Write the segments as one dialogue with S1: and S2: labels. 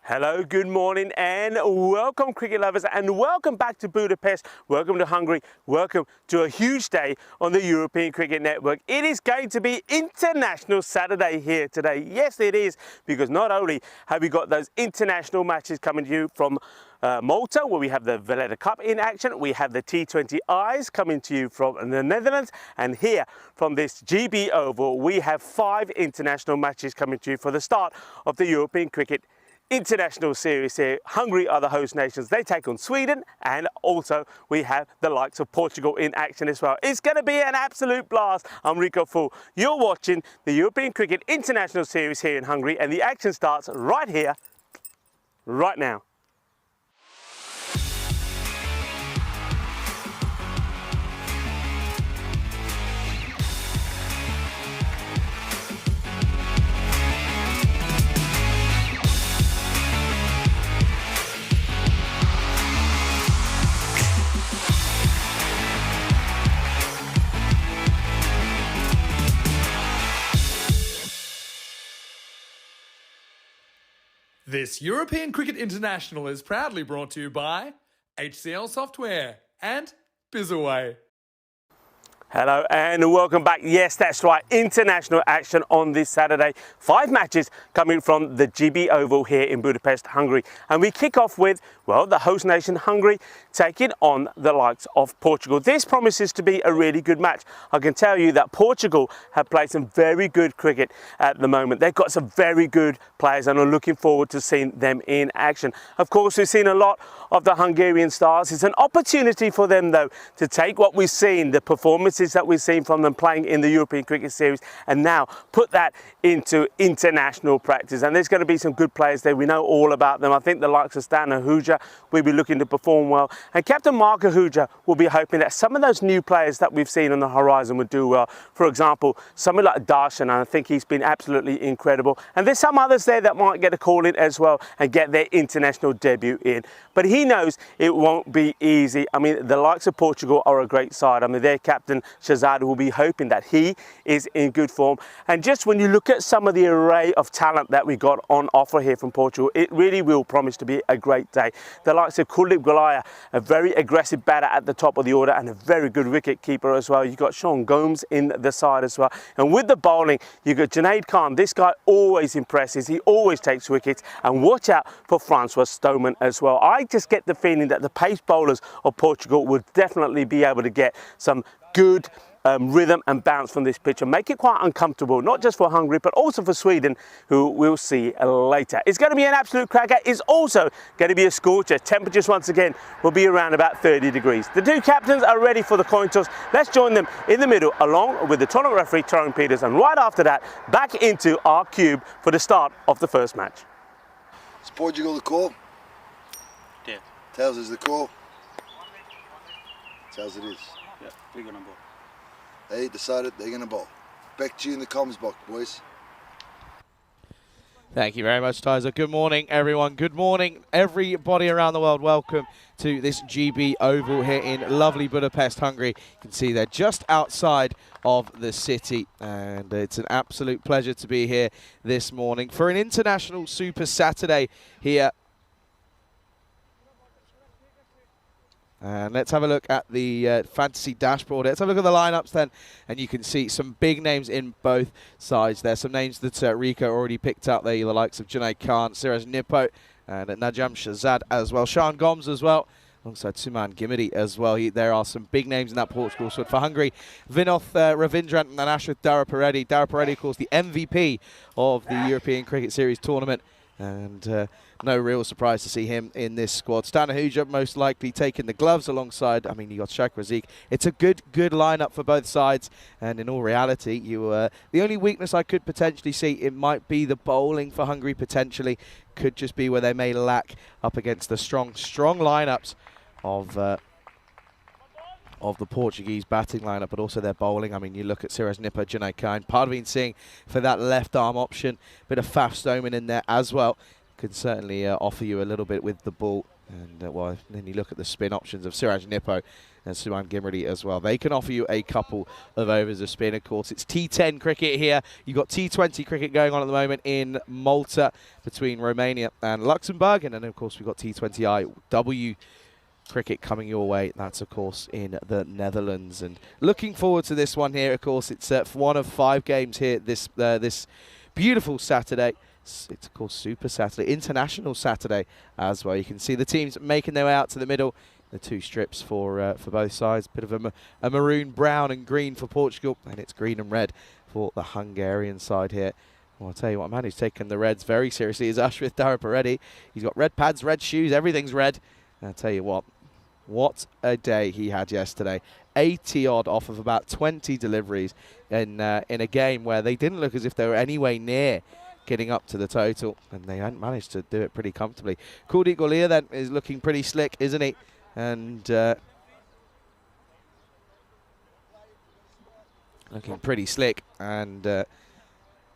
S1: Hello, good morning and welcome cricket lovers and welcome back to Budapest, welcome to Hungary, welcome to a huge day on the European Cricket Network. It is going to be International Saturday here today. Yes it is, because not only have we got those international matches coming to you from Malta, where we have the Valletta Cup in action, we have the T20 Eyes coming to you from the Netherlands, and here from this GB Oval we have 5 international matches coming to you for the start of the European Cricket International series here. Hungary are the host nations. They take on Sweden, and also we have the likes of Portugal in action as well. It's going to be an absolute blast. I'm Rico Full. You're watching the European Cricket International series here in Hungary, and the action starts right here, right now.
S2: This European Cricket International is proudly brought to you by HCL Software and Bizaway.
S1: Hello and welcome back. Yes, that's right, international action on this Saturday. 5 matches coming from the GB Oval here in Budapest, Hungary. And we kick off with, well, the host nation Hungary taking on the likes of Portugal. This promises to be a really good match. I can tell you that Portugal have played some very good cricket at the moment. They've got some very good players and I'm looking forward to seeing them in action. Of course, we've seen a lot of the Hungarian stars. It's an opportunity for them, though, to take what we've seen, the performances that we've seen from them playing in the European Cricket Series, and now put that into international practice. And there's going to be some good players there. We know all about them. I think the likes of Stan Ahuja will be looking to perform well. And Captain Mark Ahuja will be hoping that some of those new players that we've seen on the horizon would do well. For example, someone like Darshan, I think he's been absolutely incredible. And there's some others there that might get a call in as well and get their international debut in. But he knows it won't be easy. I mean, the likes of Portugal are a great side. I mean, their captain Shazad will be hoping that he is in good form. And just when you look at some of the array of talent that we got on offer here from Portugal, it really will promise to be a great day. The likes of Kuldeep Golaya, a very aggressive batter at the top of the order and a very good wicket keeper as well. You've got Sean Gomes in the side as well. And with the bowling, you've got Junaid Khan. This guy always impresses. He always takes wickets. And watch out for Francois Stoneman as well. I just get the feeling that the pace bowlers of Portugal would definitely be able to get some good rhythm and bounce from this pitch and make it quite uncomfortable, not just for Hungary but also for Sweden, who we'll see later. It's going to be an absolute cracker. It's also going to be a scorcher. Temperatures once again will be around about 30 degrees. The 2 captains are ready for the coin toss. Let's join them in the middle along with the tournament referee Tyrone Peters, and right after that back into our cube for the start of the first match.
S3: Is Portugal the call?
S4: Yeah.
S3: Tells us the call. Tells it is.
S4: Yeah, we're gonna bowl.
S3: They decided they're gonna bowl. Back to you in the comms box, boys.
S5: Thank you very much, Tyser. Good morning, everyone. Good morning, everybody around the world. Welcome to this GB Oval here in lovely Budapest, Hungary. You can see they're just outside of the city, and it's an absolute pleasure to be here this morning for an International Super Saturday here. And let's have a look at the fantasy dashboard. Let's have a look at the lineups then, and you can see some big names in both sides. There's some names that Rico already picked up there, the likes of Junaid Khan, Siraj Nippo, and Najam Shazad as well. Sean Gomes as well, alongside Suman Gimidi as well. There are some big names in that Portugal squad. For Hungary, Vinoth Ravindran and Ashwin Darapareddy. Darapareddy, of course, the MVP of the European Cricket Series tournament. And no real surprise to see him in this squad. Stan Ahuja most likely taking the gloves alongside, I mean, you got Shak Razik. It's a good lineup for both sides. And in all reality, the only weakness I could potentially see, it might be the bowling for Hungary potentially. Could just be where they may lack up against the strong lineups of the Portuguese batting lineup, but also their bowling. I mean, you look at Siraj Nipper, Junaid Khan, Parveen Singh for that left arm option. Bit of Faf Stoneman in there as well. Could certainly offer you a little bit with the ball. And well, then you look at the spin options of Siraj Nippo and Suman Gimrati as well. They can offer you a couple of overs of spin. Of course, it's T10 cricket here. You've got T20 cricket going on at the moment in Malta between Romania and Luxembourg. And then, of course, we've got T20IW cricket coming your way. That's, of course, in the Netherlands. And looking forward to this one here. Of course, it's one of 5 games here this beautiful Saturday. It's, of course, Super Saturday, International Saturday as well. You can see the teams making their way out to the middle. The 2 strips for both sides. Bit of a maroon, brown and green for Portugal. And it's green and red for the Hungarian side here. Well, I'll tell you what, man who's taken the reds very seriously is Ashwith Dharapareddy. He's got red pads, red shoes, everything's red. And I'll tell you what a day he had yesterday. 80 odd off of about 20 deliveries in a game where they didn't look as if they were anywhere near getting up to the total, and they hadn't managed to do it pretty comfortably. Kuldeep Golia then is looking pretty slick, isn't he? And looking pretty slick. And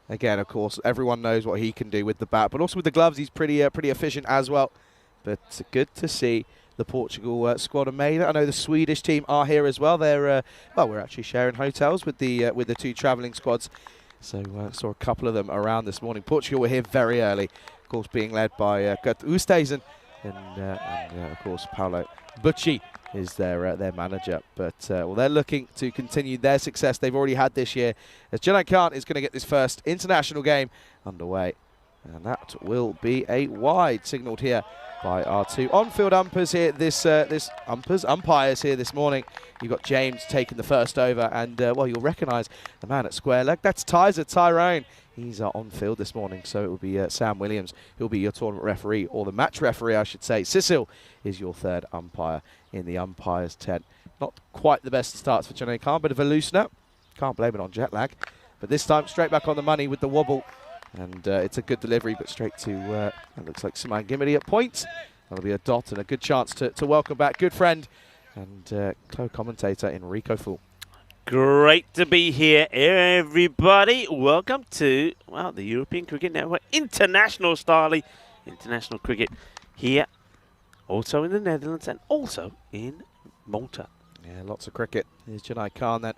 S5: again, of course, everyone knows what he can do with the bat, but also with the gloves, he's pretty efficient as well. But good to see the Portugal squad. And I know the Swedish team are here as well. They're well, we're actually sharing hotels with the 2 travelling squads. So saw a couple of them around this morning. Portugal were here very early, of course, being led by Gert Oosthuizen, and of course Paulo Bucci is their manager. But well, they're looking to continue their success they've already had this year, as Janai Khan is going to get this first international game underway, and that will be a wide signalled here by our 2 on-field umpires here. Umpires here this morning. You've got James taking the first over, and well, you'll recognise the man at square leg. That's Tyser Tyrone. He's on field this morning, so it will be Sam Williams who'll be your tournament referee, or the match referee, I should say. Cecil is your 3rd umpire in the umpires 10. Not quite the best starts for Janai Khan, bit of a loosener. Can't blame it on jet lag, but this time straight back on the money with the wobble. And it's a good delivery, but straight to, it looks like Suman Gimrati at point. That'll be a dot and a good chance to welcome back good friend and co-commentator Enrico Fool.
S1: Great to be here, everybody. Welcome to, well, the European Cricket Network International style, international cricket here, also in the Netherlands and also in Malta.
S5: Yeah, lots of cricket. Here's Janai Khan then.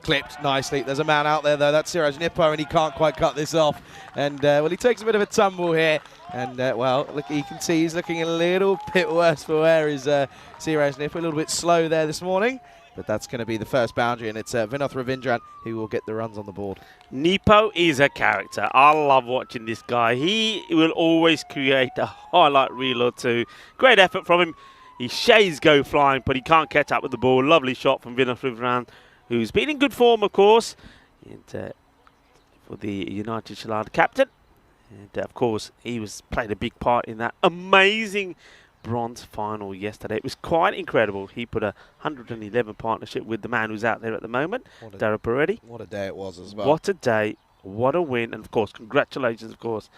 S5: Clipped nicely. There's a man out there, though. That's Siraj Nippo, and he can't quite cut this off. And, well, he takes a bit of a tumble here. And, well, look, you can see he's looking a little bit worse for wear, is Siraj Nippo. A little bit slow there this morning. But that's going to be the first boundary, and it's Vinoth Ravindran who will get the runs on the board.
S1: Nippo is a character. I love watching this guy. He will always create a highlight reel or 2. Great effort from him. His shades go flying, but he can't catch up with the ball. Lovely shot from Vinoth Ravindran, who's been in good form, of course, and for the United Shalad captain. And, of course, he played a big part in that amazing bronze final yesterday. It was quite incredible. He put a 111 partnership with the man who's out there at the moment, Dharapareddy.
S5: What a day it was as well.
S1: What a day. What a win. And, of course, congratulations, of course,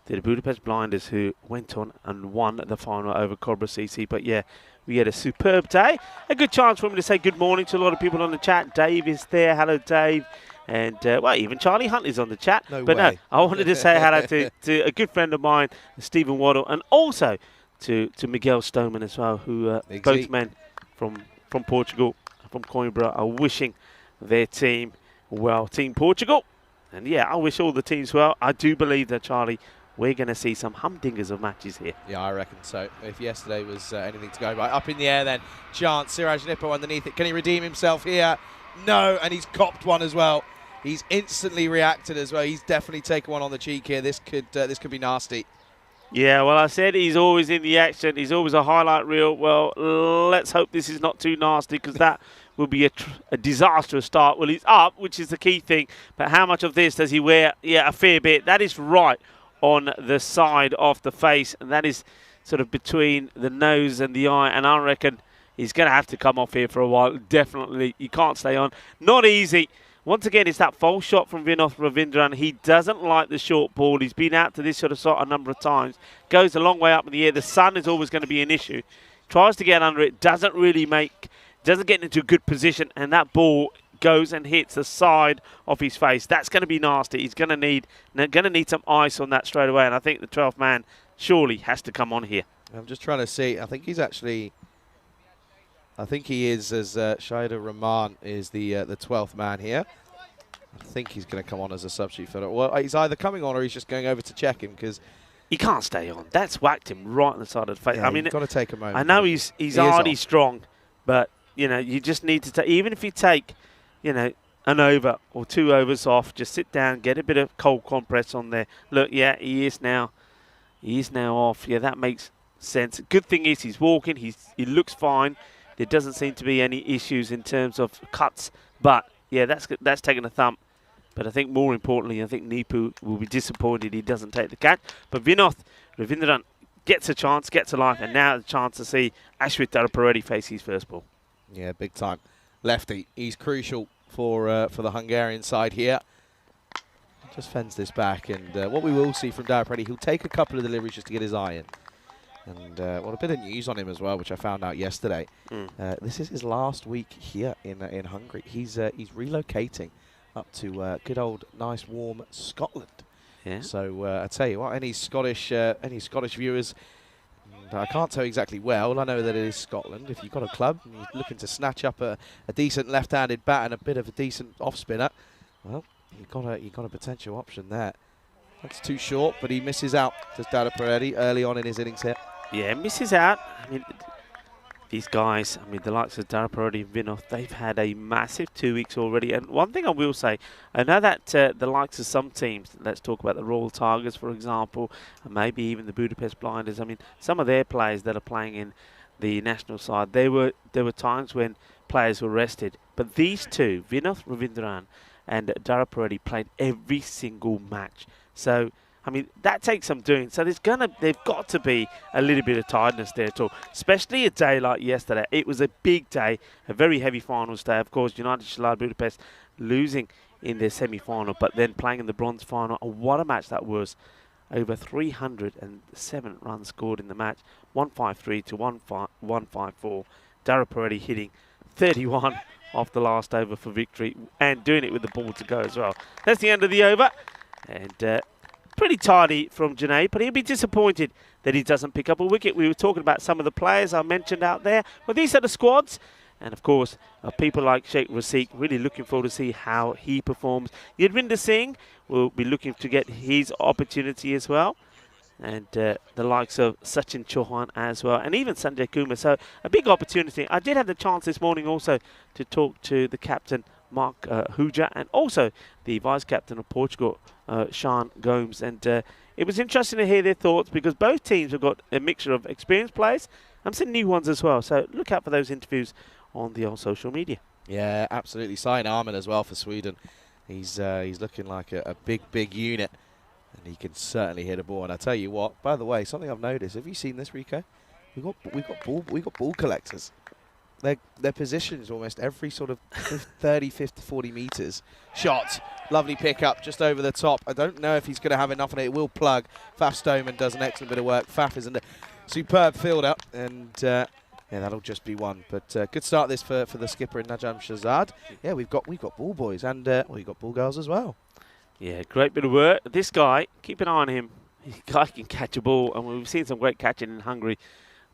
S1: to the Budapest Blinders, who went on and won the final over Cobra CC. But, yeah, we had a superb day. A good chance for me to say good morning to a lot of people on the chat. Dave is there. Hello, Dave. And, well, even Charlie Huntley's on the chat.
S5: No
S1: but
S5: way.
S1: No, I wanted to say hello to a good friend of mine, Stephen Waddle, and also to Miguel Stoneman as well, who both men from Portugal, from Coimbra, are wishing their team well. Team Portugal. And, yeah, I wish all the teams well. I do believe that, Charlie, we're going to see some humdingers of matches here.
S5: Yeah, I reckon so. If yesterday was anything to go by. Up in the air then. Chance. Siraj Nippo underneath it. Can he redeem himself here? No, and he's copped one as well. He's instantly reacted as well. He's definitely taken one on the cheek here. This could be nasty.
S1: Yeah, well, I said he's always in the action. He's always a highlight reel. Well, let's hope this is not too nasty, because that will be a disastrous start. Well, he's up, which is the key thing. But how much of this does he wear? Yeah, a fair bit. That is right on the side of the face, and that is sort of between the nose and the eye. And I reckon he's going to have to come off here for a while. Definitely. He can't stay on. Not easy. Once again, it's that false shot from Vinoth Ravindran. He doesn't like the short ball. He's been out to this sort of shot a number of times. Goes a long way up in the air. The sun is always going to be an issue. Tries to get under it. Doesn't get into a good position. And that ball goes and hits the side of his face. That's going to be nasty. He's going to need some ice on that straight away. And I think the 12th man surely has to come on here.
S5: I'm just trying to see. I think he's actually. I think he is, as Shaider Rahman is the 12th man here. I think he's going to come on as a substitute fielder. Well, he's either coming on or he's just going over to check him because
S1: He can't stay on. That's whacked him right on the side of the face.
S5: yeah,
S1: I mean,
S5: you've got to take a moment.
S1: I know he's hardy, strong, but you know, you just need to take. Even if you take, you know, an over or 2 overs off, just sit down, get a bit of cold compress on there. Look, yeah, he is now off. Yeah, that makes sense. Good thing is he's walking. He looks fine. There doesn't seem to be any issues in terms of cuts. But yeah, that's taken a thump. But I think more importantly, I think Nipu will be disappointed he doesn't take the catch. But Vinoth Ravindran gets a chance, gets a life, and now the chance to see Ashwit Daraparedi face his first ball.
S5: Yeah, big time. Lefty, he's crucial for the Hungarian side here. Just fends this back, and what we will see from Daraparedi, he'll take a couple of deliveries just to get his eye in. And well, a bit of news on him as well, which I found out yesterday. This is his last week here in Hungary. He's relocating up to good old nice warm Scotland.
S1: Yeah.
S5: So I tell you what, any Scottish viewers, I can't tell exactly where. All I know that it is Scotland. If you've got a club and you're looking to snatch up a decent left-handed bat and a bit of a decent off-spinner, well, you've got a potential option there. That's too short, but he misses out to Daraparedi early on in his innings here.
S1: Yeah, misses out. I mean, these guys, I mean, the likes of Daraparedi and Vinoth, they've had a massive 2 weeks already. And one thing I will say, I know that the likes of some teams, let's talk about the Royal Tigers, for example, and maybe even the Budapest Blinders. I mean, some of their players that are playing in the national side, there were times when players were rested. But these two, Vinoth Ravindran and Daraparedi, played every single match. So, I mean, that takes some doing. So they've got to be a little bit of tiredness there too, especially a day like yesterday. It was a big day, a very heavy finals day. Of course, United Shalad Budapest losing in their semi-final, but then playing in the bronze final. And what a match that was. Over 307 runs scored in the match, 153 to 154. Daraparedi hitting 31 off the last over for victory and doing it with the ball to go as well. That's the end of the over. And pretty tidy from Janae, but he'll be disappointed that he doesn't pick up a wicket. We were talking about some of the players I mentioned out there. Well, these are the squads. And, of course, people like Sheikh Raseek, really looking forward to see how he performs. Yadvinder Singh will be looking to get his opportunity as well. And the likes of Sachin Chauhan as well, and even Sanjay Kumar. So a big opportunity. I did have the chance this morning also to talk to the captain, Mark Huja, and also the vice-captain of Portugal, Sean Gomes. And it was interesting to hear their thoughts because both teams have got a mixture of experienced players and some new ones as well. So look out for those interviews on the old social media.
S5: Yeah, absolutely. Sign Arman as well for Sweden. He's looking like a big unit, and he can certainly hit a ball. And I tell you what, by the way, something I've noticed. Have you seen this, Rico? We got ball collectors. Their position is almost every sort of 30, 50, 40 meters. Shot. Lovely pickup just over the top. I don't know if he's going to have enough on it. It will plug. Faf Stoneman does an excellent bit of work. Faf is a superb fielder, and yeah, that'll just be one. But good start this for the skipper in Najam Shahzad. Yeah, we've got ball boys and we've got ball girls as well.
S1: Yeah, great bit of work. This guy, keep an eye on him. This guy can catch a ball, and we've seen some great catching in Hungary.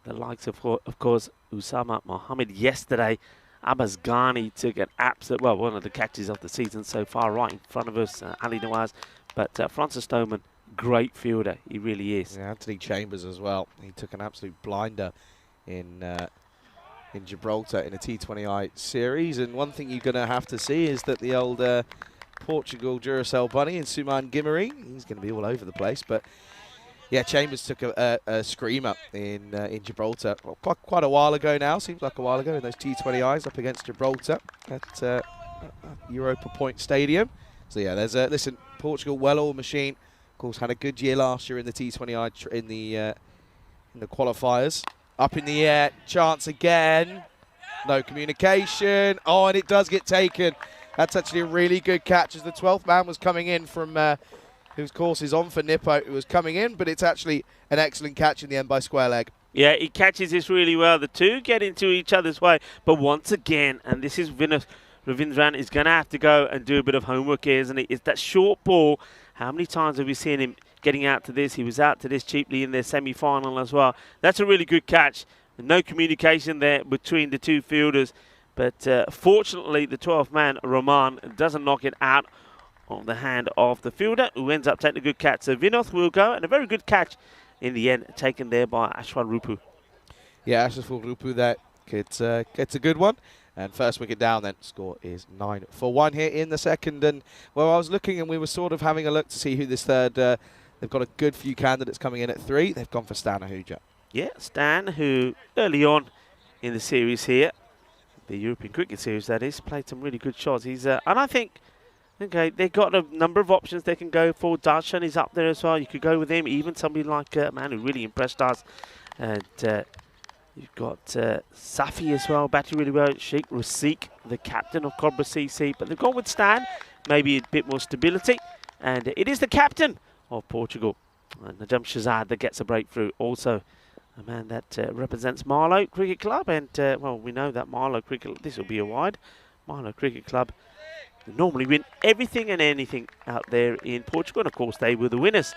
S1: The likes of course, Usama Mohammed yesterday. Abbas Ghani took an absolute, well, one of the catches of the season so far, right in front of us, Ali Nawaz. But Francis Stoneman, great fielder, he really is.
S5: Yeah, Anthony Chambers as well. He took an absolute blinder in Gibraltar in a T20I series. And one thing you're going to have to see is that the old Portugal Duracell bunny in Suman Gimmery, he's going to be all over the place. But yeah, Chambers took a screamer in Gibraltar quite a while ago now. Seems like a while ago in those T20Is up against Gibraltar at Europa Point Stadium. So yeah, there's listen, Portugal, well-oiled machine. Of course, had a good year last year in the T20I in the qualifiers. Up in the air, chance again. No communication. Oh, and it does get taken. That's actually a really good catch as the 12th man was coming in from. Whose course is on for Nippo, who was coming in, but it's actually an excellent catch in the end by square leg.
S1: Yeah, he catches this really well. The two get into each other's way, but once again, and this is Ravindran is going to have to go and do a bit of homework here, isn't he? It's that short ball. How many times have we seen him getting out to this. He was out to this cheaply in their semi-final as well. That's a really good catch. No communication there between the two fielders. But fortunately, the 12th man, Roman, doesn't knock it out of the hand of the fielder, who ends up taking a good catch. So Vinoth will go, and a very good catch in the end, taken there by Ashwin Rupu.
S5: Yeah, Ashwin Rupu there gets a good one. And first wicket down then, score is 9 for 1 here in the second. And, well, I was looking and we were sort of having a look to see who this third, they've got a good few candidates coming in at 3. They've gone for Stan Ahuja. Yeah,
S1: Stan, who early on in the series here, the European Cricket Series that is, played some really good shots. He's and I think, okay, they've got a number of options they can go for. Darshan is up there as well. You could go with him. Even somebody like a man who really impressed us. And you've got Safi as well, batting really well. Sheikh Rasik, the captain of Cobra CC. But they've gone with Stan, maybe a bit more stability. And it is the captain of Portugal, Najam Shazad, that gets a breakthrough. Also a man that represents Marlow Cricket Club, and well, we know that Marlow Cricket, this will be a wide, Marlow Cricket Club normally win everything and anything out there in Portugal, and of course they were the winners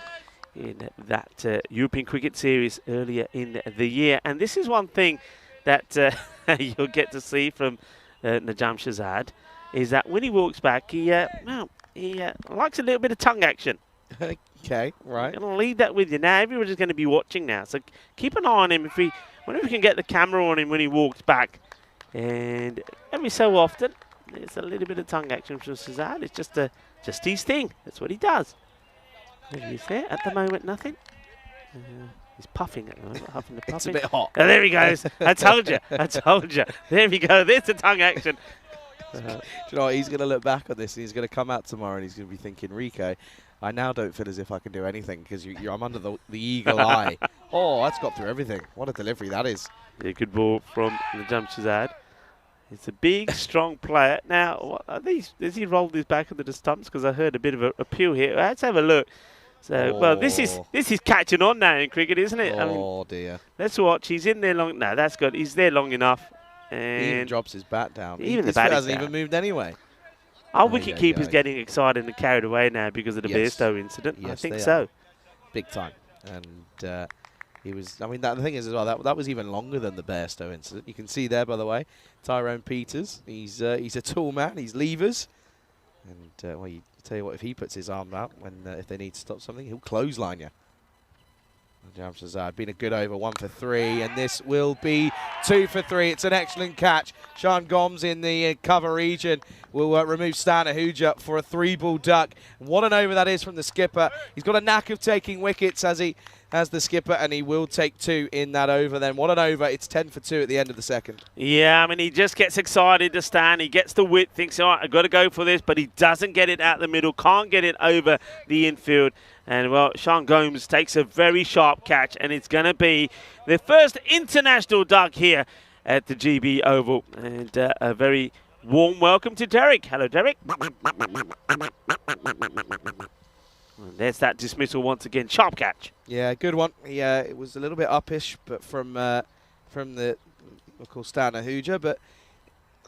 S1: in that European Cricket Series earlier in the year. And this is one thing that you'll get to see from Najam Shazad, is that when he walks back, he likes a little bit of tongue action.
S5: Okay, right.
S1: I'm going to leave that with you now. Everybody's going to be watching now, so keep an eye on him. Whenever we can get the camera on him when he walks back, and every so often there's a little bit of tongue action from Shazad. It's just his thing. That's what he does. There he is there. At the moment, nothing. He's puffing at the moment, huffing and puffing.
S5: It's a bit hot.
S1: Oh, there he goes. I told you. I told you. There we go. There's the tongue action.
S5: Do you know what? He's going to look back on this and he's going to come out tomorrow and he's going to be thinking, Rico, I now don't feel as if I can do anything because I'm under the eagle eye. Oh, that's got through everything. What a delivery that is.
S1: Yeah, good ball from Najam Shazad. It's a big, strong player. Now, what are these? Does he roll these back into the stumps? Because I heard a bit of a appeal here. Let's have a look. So, well, this is catching on now in cricket, isn't it?
S5: Oh, dear.
S1: Let's watch. He's in there long. No, that's good. He's there long enough. And
S5: he even drops his bat down.
S1: Even
S5: his
S1: the bat
S5: hasn't even moved anyway.
S1: Our wicket keeper's getting excited and carried away now because of the Bairstow incident.
S5: Yes,
S1: I think so.
S5: Big time. And he was, I mean, the thing is as well, that was even longer than the Bairstow incident. You can see there, by the way, Tyrone Peters. He's a tall man. He's levers. And, well, you tell you what, if he puts his arm out if they need to stop something, he'll clothesline you. Najam Shazad been a good over, 1 for 3, and this will be 2 for 3. It's an excellent catch. Sean Gomes in the cover region will remove Stan Ahuja for a 3-ball duck. And what an over that is from the skipper. He's got a knack of taking wickets as the skipper, and he will take 2 in that over then. What an over. It's 10 for 2 at the end of the second. Yeah,
S1: I mean, he just gets excited to Stan. He gets the width, thinks, all right, I've got to go for this, but he doesn't get it out the middle, can't get it over the infield. And, well, Sean Gomes takes a very sharp catch, and it's going to be the first international duck here at the GB Oval. And a very warm welcome to Derek. Hello, Derek. And there's that dismissal once again. Sharp catch.
S5: Yeah, good one. Yeah, it was a little bit uppish, but from the, of course, Stan Ahuja. But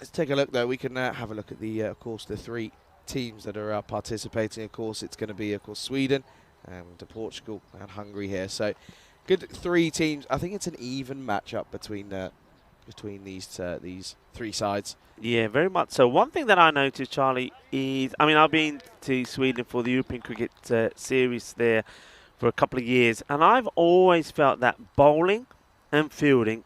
S5: let's take a look, though. We can have a look at the, of course, the 3 teams that are participating. Of course, it's going to be, of course, Sweden and Portugal and Hungary here. So good 3 teams. I think it's an even matchup between these 3 sides.
S1: Yeah, very much so. One thing that I noticed, Charlie, is, I mean, I've been to Sweden for the European Cricket Series there for a couple of years, and I've always felt that bowling and fielding,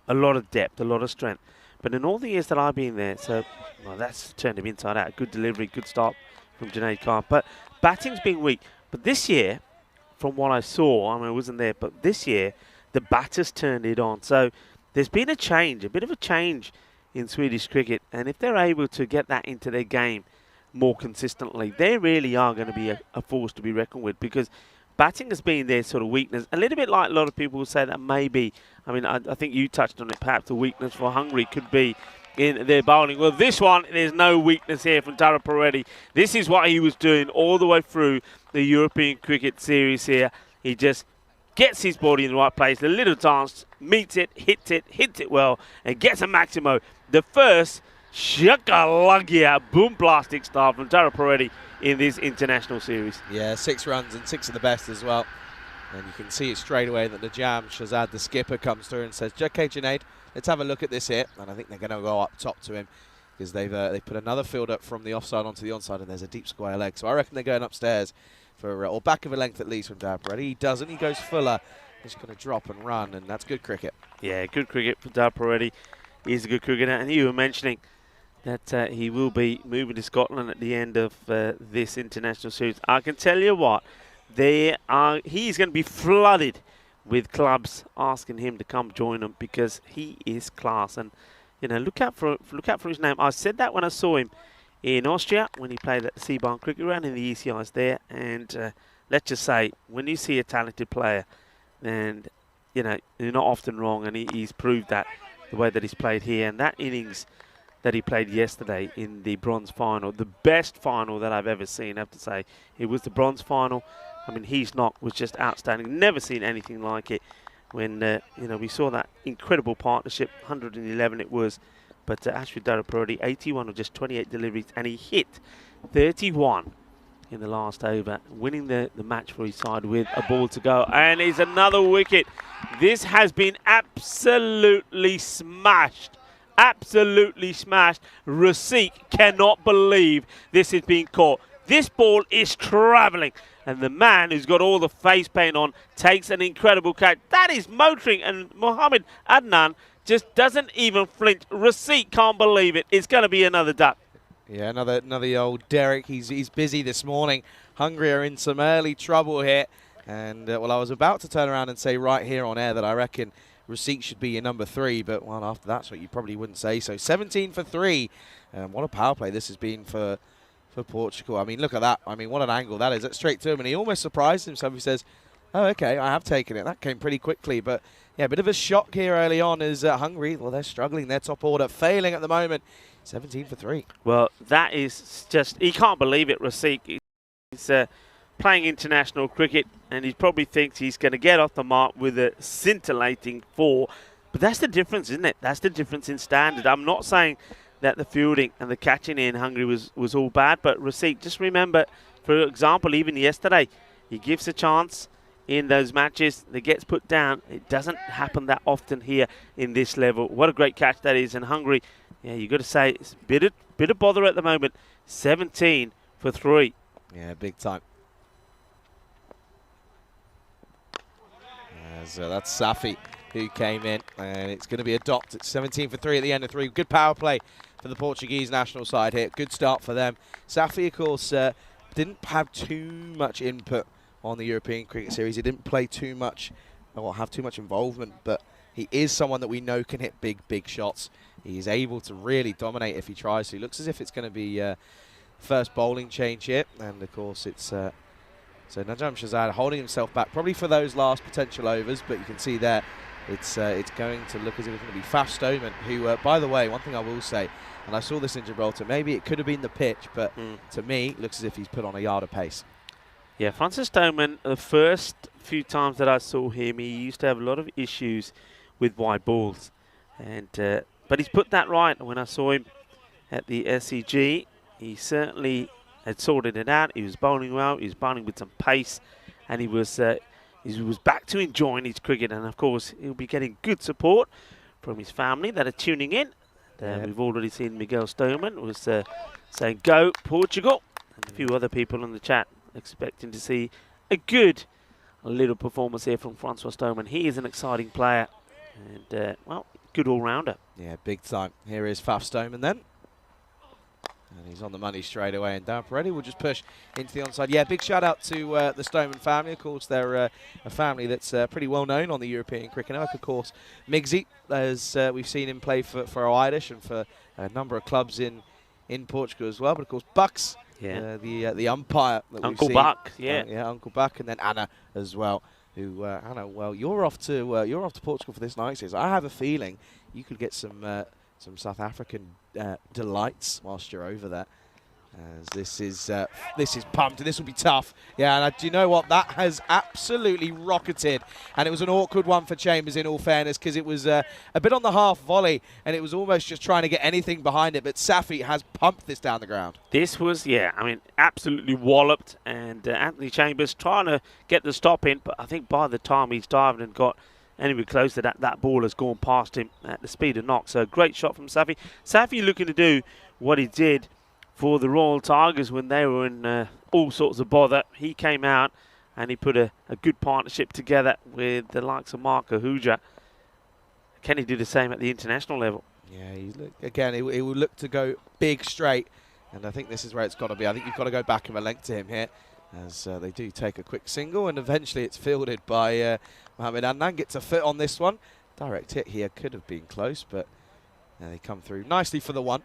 S1: a lot of depth, a lot of strength. But in all the years that I've been there, so, well, that's turned him inside out. Good delivery, good start from Junaid Khan. But batting's been weak. But this year, from what I saw, I mean, I wasn't there, but this year, the batters turned it on. So there's been a change, a bit of a change in Swedish cricket. And if they're able to get that into their game more consistently, they really are going to be a force to be reckoned with, because batting has been their sort of weakness. A little bit like a lot of people will say that maybe, I mean, I think you touched on it, perhaps the weakness for Hungary could be in their bowling. Well, this one, there's no weakness here from Tara Paredes. This is what he was doing all the way through the European Cricket Series here. He just gets his body in the right place, a little dance, meets it, hits it well, and gets a Maximo. The first Shaka-lugia, boom blasting start from Dara Peretti in this international series.
S5: Yeah, 6 runs and 6 of the best as well. And you can see it straight away that the jam, Shazad, the skipper, comes through and says, okay, Junaid, let's have a look at this here. And I think they're going to go up top to him because they've put another field up from the offside onto the onside, and there's a deep square leg. So I reckon they're going upstairs for, or back of a length at least from Dara Peretti. He doesn't. He goes fuller. He's going to drop and run, and that's good cricket.
S1: Yeah, good cricket for Dara Peretti. He's a good cricketer. And you were mentioning that he will be moving to Scotland at the end of this international series. I can tell you what, he's going to be flooded with clubs asking him to come join them because he is class. And you know, look out for his name. I said that when I saw him in Austria when he played at the Seabarn Cricket Ground in the ECIs there. And let's just say, when you see a talented player, and you know, you're not often wrong, and he's proved that the way that he's played here. And that innings that he played yesterday in the bronze final, the best final that I've ever seen, I have to say. It was the bronze final. I mean, his knock was just outstanding. Never seen anything like it. When you know, we saw that incredible partnership, 111 it was, but Ashwin Dara Peretti, 81 of just 28 deliveries, and he hit 31 in the last over, winning the match for his side with a ball to go. And it's another wicket. This has been absolutely smashed. Absolutely smashed. Rasik cannot believe this is being caught. This ball is travelling, and the man who's got all the face paint on takes an incredible catch. That is motoring, and Mohammed Adnan just doesn't even flinch. Rasik can't believe it. It's going to be another duck.
S5: Yeah, another old Derek. He's busy this morning. Hungary are in some early trouble here. And, well, I was about to turn around and say right here on air that I reckon Rasik should be your number 3, but, well, after that's what you probably wouldn't say. So 17 for 3. What a power play this has been for Portugal. I mean, look at that. I mean, what an angle that is. That's straight to him, and he almost surprised himself. He says, oh, okay, I have taken it. That came pretty quickly, but, yeah, a bit of a shock here early on as Hungary, well, they're struggling. Their top order failing at the moment. 17 for 3.
S1: Well, that is just, he can't believe it, Rasik. He's playing international cricket, and he probably thinks he's going to get off the mark with a scintillating 4. But that's the difference, isn't it? That's the difference in standard. I'm not saying that the fielding and the catching in Hungary was all bad, but Rasik, just remember, for example, even yesterday, he gives a chance in those matches that gets put down. It doesn't happen that often here in this level. What a great catch that is. And Hungary, yeah, you've got to say, it's a bit of bother at the moment. 17 for 3.
S5: Yeah, big time. So that's Safi who came in, and it's going to be a dot. It's 17 for 3 at the end of 3. Good power play for the Portuguese national side here. Good start for them. Safi, of course, didn't have too much input on the European Cricket Series. He didn't play too much or have too much involvement, but he is someone that we know can hit big shots. He's able to really dominate if he tries to. He looks as if it's going to be first bowling change here, and of course it's so Najam Shazad holding himself back probably for those last potential overs, but you can see there it's going to look as if it's going to be Faf Stoneman, who by the way, one thing I will say, and I saw this in Gibraltar, maybe it could have been the pitch, but to me it looks as if he's put on a yard of pace.
S1: Yeah, Francis Stoneman, the first few times that I saw him, he used to have a lot of issues with wide balls, and but he's put that right. When I saw him at the SCG, he certainly had sorted it out. He was bowling well. He was bowling with some pace, and he was back to enjoying his cricket. And of course, he'll be getting good support from his family that are tuning in. We've already seen Miguel Stoneman was saying "Go Portugal," and a few other people in the chat expecting to see a good little performance here from Francois Stoneman. He is an exciting player, and well, good all-rounder.
S5: Yeah, big time. Here is Faf Stoneman then. And he's on the money straight away, and Dara Peretti will just push into the onside. Yeah, big shout out to the Stoneman family. Of course, they're a family that's pretty well known on the European Cricket Network. Of course, Migsy, as we've seen him play for Irish and for a number of clubs in Portugal as well. But of course, Bucks, the umpire that
S1: Uncle
S5: we've seen.
S1: Buck, yeah,
S5: yeah, Uncle Buck, and then Anna as well. Who Anna? Well, you're off to Portugal for this night series. I have a feeling you could get some South African delights whilst you're over there. As this is pumped, and this will be tough. Yeah, and do you know what? That has absolutely rocketed, and it was an awkward one for Chambers, in all fairness, because it was a bit on the half volley, and it was almost just trying to get anything behind it, but Safi has pumped this down the ground.
S1: This was, yeah, I mean, absolutely walloped, and Anthony Chambers trying to get the stop in, but I think by the time he's dived and got anywhere close to that ball has gone past him at the speed of knock. So great shot from Safi. Safi looking to do what he did for the Royal Tigers when they were in all sorts of bother. He came out and he put a good partnership together with the likes of Mark Ahuja. Can he do the same at the international level?
S5: Yeah, again, he will look to go big straight, and I think this is where it's got to be. I think you've got to go back of a length to him here, as they do take a quick single, and eventually it's fielded by Mohamed Adnan. Gets a foot on this one. Direct hit here could have been close, but they come through nicely for the one.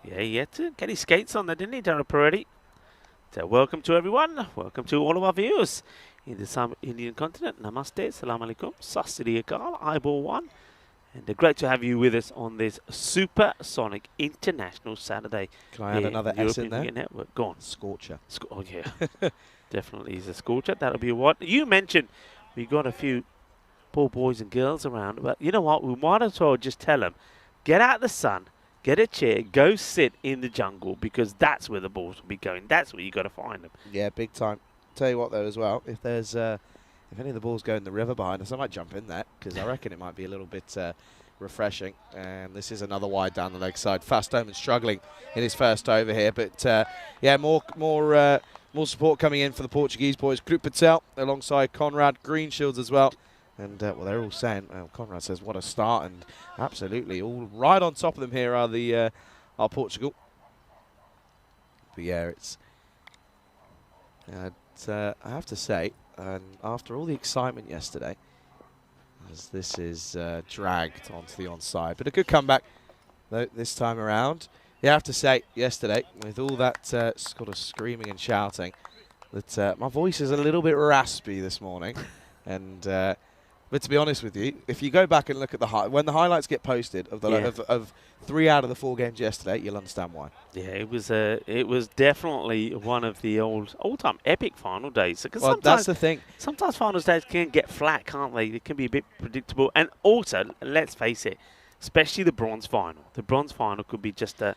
S1: Yeah, he had to get his skates on there, didn't he, Darren Peretti? So welcome to everyone. Welcome to all of our viewers in the South Indian continent. Namaste, salam alaikum, sat sri akal, eyeball one. And great to have you with us on this Supersonic International Saturday.
S5: Can I add another S in there?
S1: Cricket Network. Go on.
S5: Scorcher.
S1: Oh, yeah. Definitely is a scorcher. That'll be what. You mentioned we got a few poor boys and girls around, but you know what? We might as well just tell them, get out the sun, get a chair, go sit in the jungle, because that's where the balls will be going. That's where you got to find them.
S5: Yeah, big time. Tell you what, though, as well, if there's if any of the balls go in the river behind us, I might jump in there, because I reckon it might be a little bit refreshing. And this is another wide down the leg side. Fast Omen struggling in his first over here, but yeah, more support coming in for the Portuguese boys. Group Patel alongside Conrad, Greenshields as well. And, well, they're all saying, Conrad says, what a start. And absolutely, all right on top of them here are the are Portugal. But, yeah, it's I have to say, after all the excitement yesterday, as this is dragged onto the onside. But a good comeback, though, this time around. You have to say, yesterday, with all that sort of screaming and shouting, that my voice is a little bit raspy this morning. And but to be honest with you, if you go back and look at when the highlights get posted of the of 3 out of the 4 games yesterday, you'll understand why.
S1: Yeah, it was definitely one of the all-time epic final days. Because
S5: well, that's the thing.
S1: Sometimes final days can get flat, can't they? They can be a bit predictable. And also, let's face it, especially the bronze final. The bronze final could be just a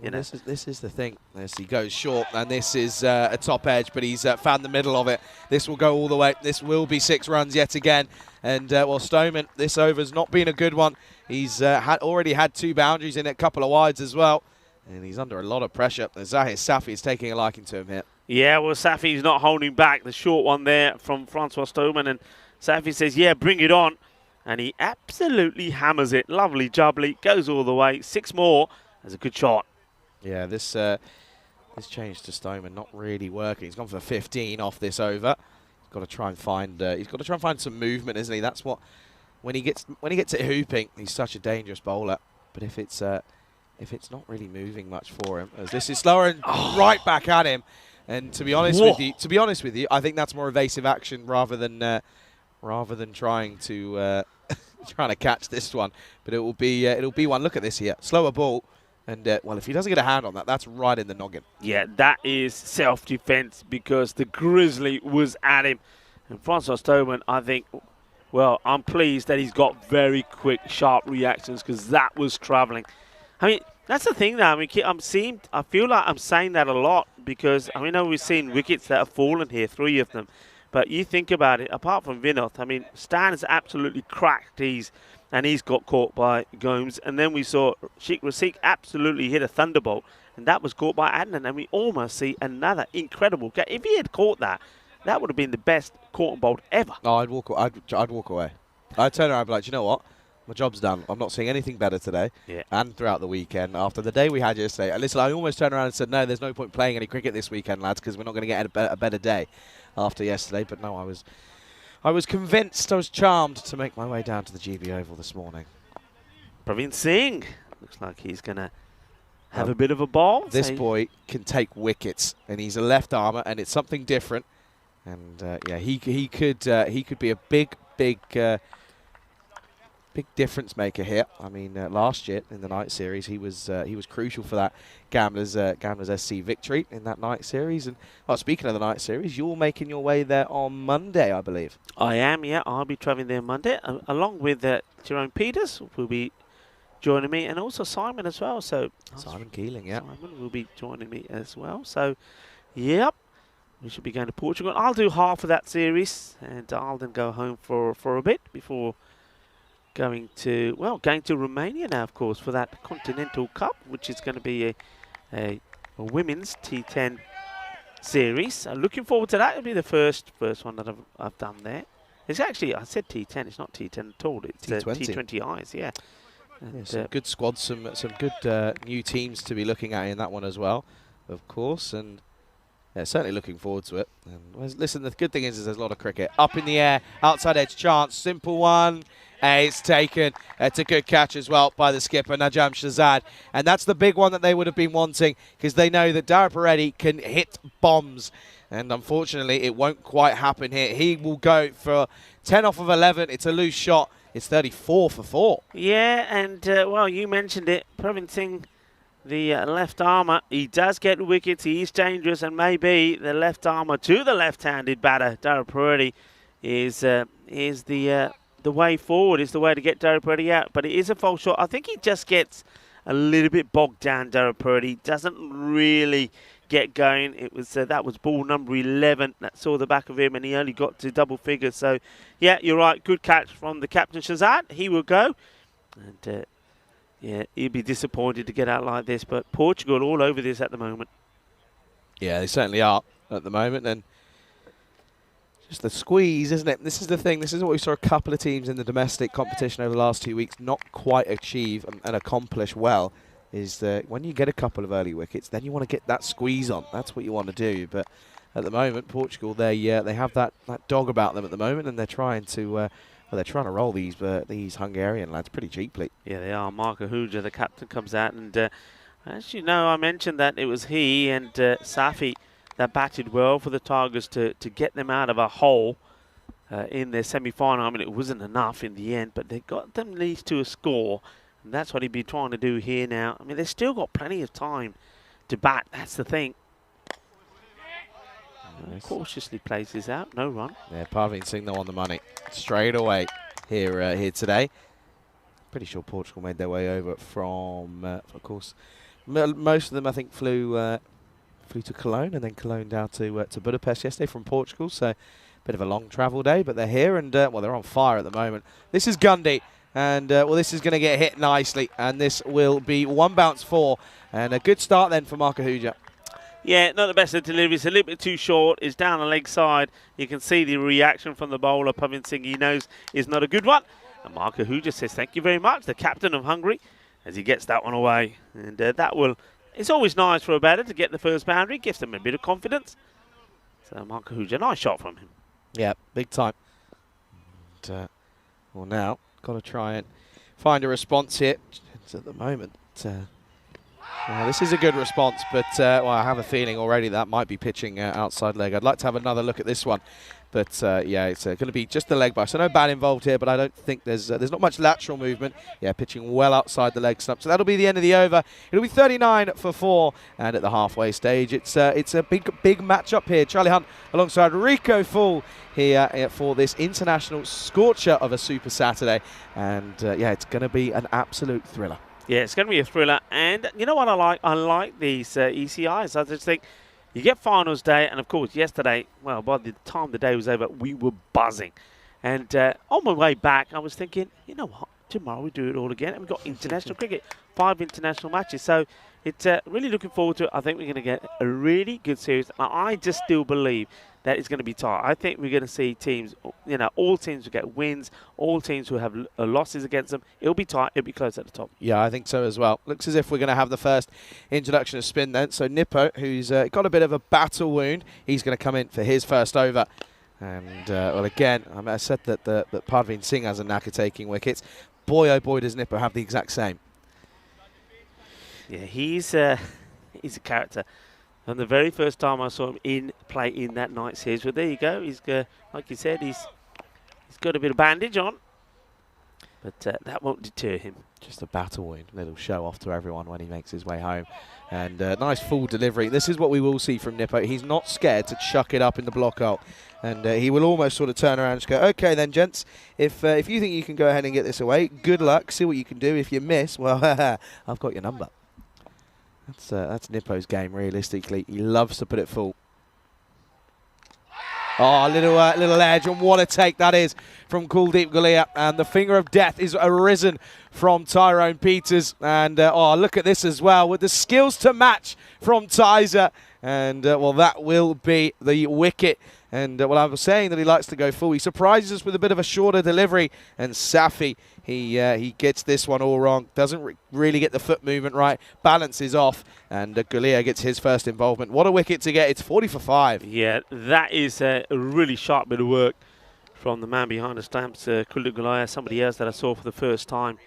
S1: you know.
S5: This is the thing. As he goes short, and this is a top edge, but he's found the middle of it. This will go all the way. This will be 6 runs yet again. And well, Stoneman, this over's not been a good one. He's already had 2 boundaries in it, a couple of wides as well, and he's under a lot of pressure. Zahir Safi is taking a liking to him here.
S1: Yeah, well, Safi's not holding back. The short one there from Francois Stoneman, and Safi says, "Yeah, bring it on." And he absolutely hammers it. Lovely jubbly. Goes all the way. 6 more. That's a good shot.
S5: Yeah, this change to Stoneman not really working. He's gone for 15 off this over. He's got to try and find some movement, isn't he? That's what when he gets it hooping, he's such a dangerous bowler. But if it's not really moving much for him, as this is slower and right back at him. And to be honest with you, I think that's more evasive action rather than trying to catch this one. But it'll be one. Look at this here, slower ball, and well, if he doesn't get a hand on that, that's right in the noggin.
S1: Yeah, that is self-defense, because the Grizzly was at him, and Francois Stoneman, I think, well, I'm pleased that he's got very quick, sharp reactions, because that was travelling. I mean, that's the thing now. I mean, I feel like I'm saying that a lot, because I mean, we've seen wickets that have fallen here, 3 of them. But you think about it, apart from Vinod, I mean, Stan has absolutely cracked these, and he's got caught by Gomes. And then we saw Sheikh Rasik absolutely hit a thunderbolt, and that was caught by Adnan. And we almost see another incredible catch. If he had caught that, that would have been the best caught and bowled ever.
S5: No, I'd walk away. I'd turn around and be like, you know what? My job's done. I'm not seeing anything better today.
S1: Yeah.
S5: And throughout the weekend, after the day we had yesterday. And listen, I almost turned around and said, no, there's no point playing any cricket this weekend, lads, because we're not going to get a better day after yesterday. But no, I was convinced, I was charmed to make my way down to the GB Oval this morning.
S1: Praveen Singh looks like he's going to have a bit of a ball.
S5: This boy can take wickets, and he's a left armour, and it's something different. And yeah, he could be a big big difference maker here. I mean, last year in the night series, he was crucial for that Gamblers SC victory in that night series. And speaking of the night series, you're making your way there on Monday, I believe.
S1: I am, yeah. I'll be travelling there Monday, along with Jerome Peters will be joining me, and also Simon as well. So
S5: Simon Keeling, yeah.
S1: Simon will be joining me as well. So, yep, we should be going to Portugal. I'll do half of that series, and I'll then go home for a bit before going to Romania now, of course, for that Continental Cup, which is going to be a women's T10 series. Looking forward to that. It'll be the first one that I've done there. It's actually, I said T10. It's not T10 at all. It's T20Is, yeah. And,
S5: some good squads, some good new teams to be looking at in that one as well, of course. And yeah, certainly looking forward to it. And listen, the good thing is there's a lot of cricket. Up in the air, outside edge chance, simple one. It's taken. It's a good catch as well by the skipper, Najam Shahzad. And that's the big one that they would have been wanting, because they know that Dara Peretti can hit bombs. And unfortunately, it won't quite happen here. He will go for 10 off of 11. It's a loose shot. It's 34 for 4.
S1: Yeah, and, well, you mentioned it. Pravin Singh, the left armour, he does get wickets. He is dangerous, and maybe the left armour to the left-handed batter, Dara Peretti, is the way forward, is the way to get Dara Peretti out. But it is a false shot. I think he just gets a little bit bogged down, Dara Peretti. Doesn't really get going. It was that was ball number 11 that saw the back of him, and he only got to double figures. So, yeah, you're right. Good catch from the captain, Shahzad. He will go. And, yeah, he'd be disappointed to get out like this. But Portugal all over this at the moment.
S5: Yeah, they certainly are at the moment. And just the squeeze, isn't it? This is the thing. This is what we saw a couple of teams in the domestic competition over the last 2 weeks not quite achieve and accomplish well, is that when you get a couple of early wickets, then you want to get that squeeze on. That's what you want to do. But at the moment, Portugal, they have that dog about them at the moment, and they're trying to roll these Hungarian lads pretty cheaply.
S1: Yeah, they are. Mark Ahuja, the captain, comes out, and as you know, I mentioned that it was he and Safi that batted well for the Tigers to get them out of a hole in their semi-final. I mean, it wasn't enough in the end, but they got them at least to a score. And that's what he'd be trying to do here now. I mean, they've still got plenty of time to bat. That's the thing. Cautiously plays this out. No run.
S5: Yeah, Parveen Singh, though, on the money straight away here today. Pretty sure Portugal made their way over from, of course, most of them, I think, flew to Cologne, and then Cologne down to Budapest yesterday from Portugal. So a bit of a long travel day, but they're here, and, well, they're on fire at the moment. This is Gundy. And, well, this is going to get hit nicely. And this will be 1 bounce 4. And a good start then for Mark Ahuja.
S1: Yeah, not the best of deliveries. A little bit too short. It's down the leg side. You can see the reaction from the bowler. Pravin Singh, he knows is not a good one. And Mark Ahuja says thank you very much, the captain of Hungary, as he gets that one away. And that will... It's always nice for a batter to get the first boundary. Gives them a bit of confidence. So Mark Ahuja, nice shot from him.
S5: Yeah, big time. And, well, now... got to try and find a response here. At the moment, this is a good response, but well, I have a feeling already that might be pitching outside leg. I'd like to have another look at this one, but yeah, it's going to be just the leg by. So no bat involved here, but I don't think there's not much lateral movement. Yeah, pitching well outside the leg stump. So that'll be the end of the over. It'll be 39 for 4, and at the halfway stage, it's a big matchup here. Charlie Hunt alongside Rico Full here for this international scorcher of a Super Saturday, and yeah, it's going to be an absolute thriller.
S1: Yeah, it's going to be a thriller, and you know what I like? I like these ECIs. I just think you get finals day, and of course yesterday, well, by the time the day was over, we were buzzing. And on my way back, I was thinking, you know what? Tomorrow we do it all again, and we've got international cricket, 5 international matches. So it's really looking forward to it. I think we're going to get a really good series. I just still believe that it's going to be tight. I think we're going to see teams, you know, all teams will get wins, all teams will have losses against them. It'll be tight, it'll be close at the top.
S5: Yeah, I think so as well. Looks as if we're going to have the first introduction of spin then. So Nippo, who's got a bit of a battle wound, he's going to come in for his first over. And, well, again, I said that Parveen Singh has a knack of taking wickets. Boy, oh boy, does Nippo have the exact same.
S1: Yeah, he's a character. And the very first time I saw him play in that night series, well, there you go. He's like you said, he's got a bit of bandage on. but that won't deter him.
S5: Just a battle wound, little show off to everyone when he makes his way home. And nice full delivery. This is what we will see from Nippo. He's not scared to chuck it up in the block hole. And he will almost sort of turn around and just go, okay then, gents, if you think you can go ahead and get this away, good luck, see what you can do. If you miss, well, I've got your number. That's Nippo's game, realistically. He loves to put it full. Oh, little edge, and what a take that is from Kuldeep Gulia. And the finger of death is arisen from Tyrone Peters. And, look at this as well, with the skills to match from Tizer. And, that will be the wicket. And, I was saying that he likes to go full. He surprises us with a bit of a shorter delivery. And Safi, he gets this one all wrong. Doesn't really get the foot movement right. Balance is off. And Gulia gets his first involvement. What a wicket to get. It's 40 for 5.
S1: Yeah, that is a really sharp bit of work from the man behind the stamps, Kuldeep Gulia, somebody else that I saw for the first time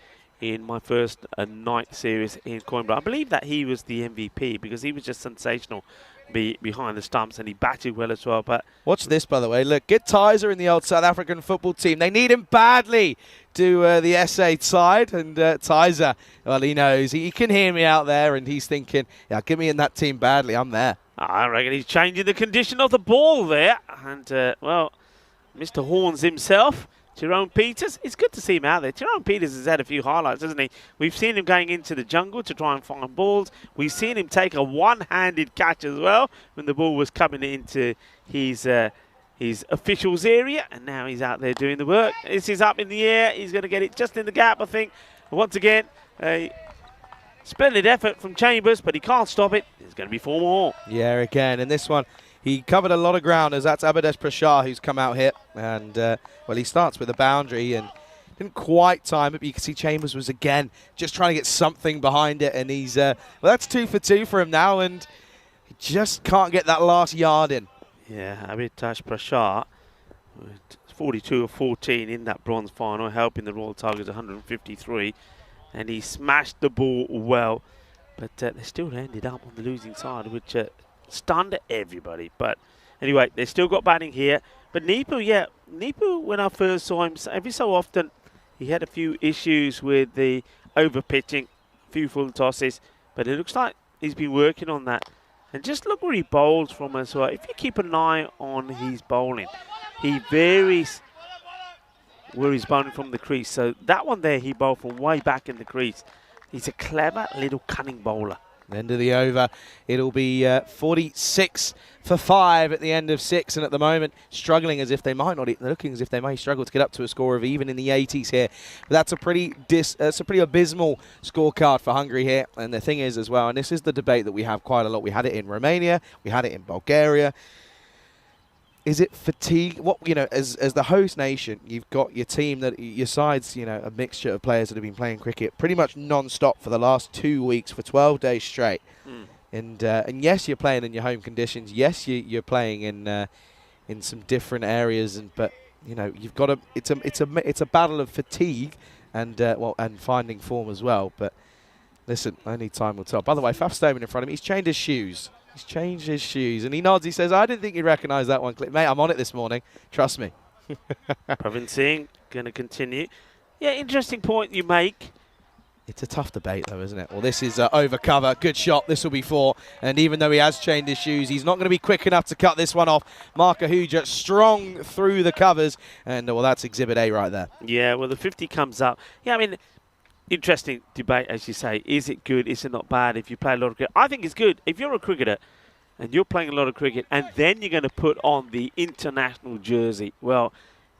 S1: in my first night series in Coimbra. I believe that he was the MVP because he was just sensational behind the stumps, and he batted well as well. But
S5: watch this, by the way. Look, get Tizer in the old South African football team. They need him badly to the SA side. And Tizer, well, he knows. He can hear me out there, and he's thinking, yeah, get me in that team badly. I'm there.
S1: I reckon he's changing the condition of the ball there. And, Mr. Horns himself, Tyrone Peters, it's good to see him out there. Tyrone Peters has had a few highlights, hasn't he? We've seen him going into the jungle to try and find balls. We've seen him take a one-handed catch as well when the ball was coming into his officials area, and now he's out there doing the work. This is up in the air. He's going to get it just in the gap, I think. Once again, a splendid effort from Chambers, but he can't stop it. There's going to be 4 more.
S5: Yeah, again, and this one, he covered a lot of ground, as that's Abhadesh Prashar who's come out here. And, he starts with a boundary and didn't quite time it, but you can see Chambers was, again, just trying to get something behind it. And he's, that's 2 for 2 for him now, and he just can't get that last yard in.
S1: Yeah, Abhadesh Prashar, 42 of 14 in that bronze final, helping the Royal Tigers 153. And he smashed the ball well, but they still ended up on the losing side, which stunned everybody. But anyway, they still got batting here. But Nipu, when I first saw him, every so often he had a few issues with the over pitching, a few full tosses, but it looks like he's been working on that. And just look where he bowls from as well. If you keep an eye on his bowling, he varies where he's bowling from the crease. So that one there, he bowled from way back in the crease. He's a clever little cunning bowler.
S5: End of the over. It'll be 46 for 5 at the end of 6, and at the moment struggling as if they might not. They're looking as if they may struggle to get up to a score of even in the 80s here. But that's a pretty abysmal scorecard for Hungary here. And the thing is as well, and this is the debate that we have quite a lot. We had it in Romania, we had it in Bulgaria. Is it fatigue? What, as the host nation, you've got your team that your side's, a mixture of players that have been playing cricket pretty much non-stop for the last 2 weeks for 12 days straight. And yes, you're playing in your home conditions. Yes, you're playing in some different areas, but you've got to. It's a battle of fatigue and finding form as well. But listen, only time will tell. By the way, Faf Stoneman in front of me. He's changed his shoes. He's changed his shoes, and he nods. He says, I didn't think you'd recognise that one, Clip. Mate, I'm on it this morning. Trust me.
S1: Pravin Singh going to continue. Yeah, interesting point you make.
S5: It's a tough debate, though, isn't it? Well, this is over cover. Good shot. This will be 4. And even though he has changed his shoes, he's not going to be quick enough to cut this one off. Mark Ahuja strong through the covers. And, that's Exhibit A right there.
S1: Yeah, well, the 50 comes up. Yeah, I mean, interesting debate, as you say. Is it good? Is it not bad if you play a lot of cricket? I think it's good. If you're a cricketer and you're playing a lot of cricket and then you're going to put on the international jersey, well,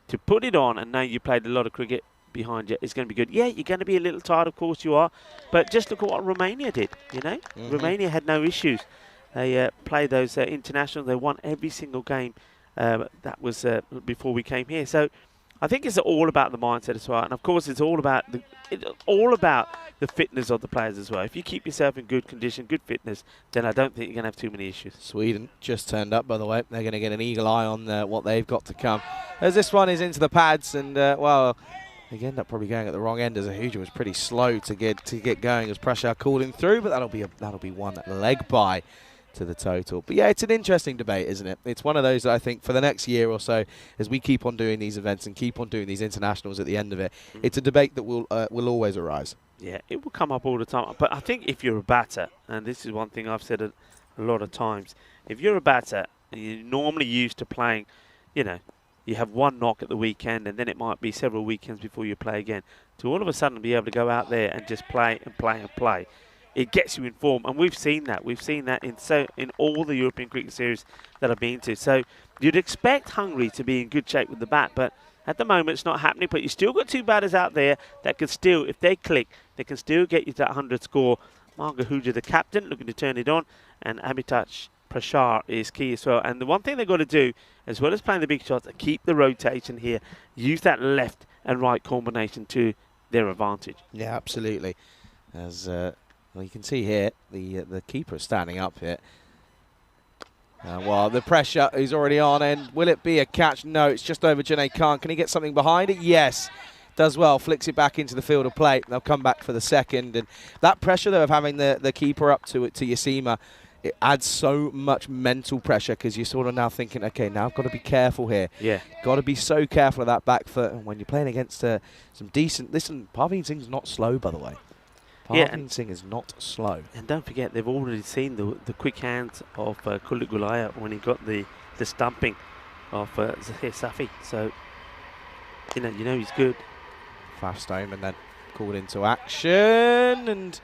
S1: to put it on and know you played a lot of cricket behind you, it's going to be good. Yeah, you're going to be a little tired, of course you are, but just look at what Romania did, Romania had no issues. They played those internationals. They won every single game that was before we came here. So I think it's all about the mindset as well, and of course it's all about the fitness of the players as well. If you keep yourself in good condition, good fitness, then I don't think you're going to have too many issues.
S5: Sweden just turned up, by the way. They're going to get an eagle eye on what they've got to come. As this one is into the pads, and they end up probably going at the wrong end, as Ahuja was pretty slow to get going as Prashar called him through, but that'll be one leg by to the total. But yeah, it's an interesting debate, isn't it? It's one of those that I think for the next year or so, as we keep on doing these events and keep on doing these internationals at the end of it, it's a debate that will always arise.
S1: Yeah, it will come up all the time. But I think if you're a batter, and this is one thing I've said a lot of times, if you're a batter, you're normally used to playing, you know, you have one knock at the weekend and then it might be several weekends before you play again. To all of a sudden be able to go out there and just play and play and play, it gets you in form. And we've seen that. We've seen that in all the European cricket series that I've been to. So you'd expect Hungary to be in good shape with the bat, but at the moment it's not happening. But you still got two batters out there that can still, if they click, they can still get you to that 100 score. Marga Huja, the captain, looking to turn it on, and Amitabh Prashar is key as well. And the one thing they've got to do, as well as playing the big shots, is keep the rotation here. Use that left and right combination to their advantage.
S5: Yeah, absolutely. As well, you can see here, the keeper is standing up here. Well, the pressure is already on, and will it be a catch? No, it's just over Junaid Khan. Can he get something behind it? Yes. Does well, flicks it back into the field of play. They'll come back for the second. And that pressure, though, of having the keeper up to Yasima, it adds so much mental pressure because you're sort of now thinking, okay, now I've got to be careful here.
S1: Yeah.
S5: Got to be so careful of that back foot. And when you're playing against some decent... Listen, Parveen Singh's not slow, by the way. Parveen Singh is not slow.
S1: And don't forget, they've already seen the quick hands of Kuldeep Gulaya when he got the stumping of Zahir Safi. So, you know he's good.
S5: Fast home and then called into action and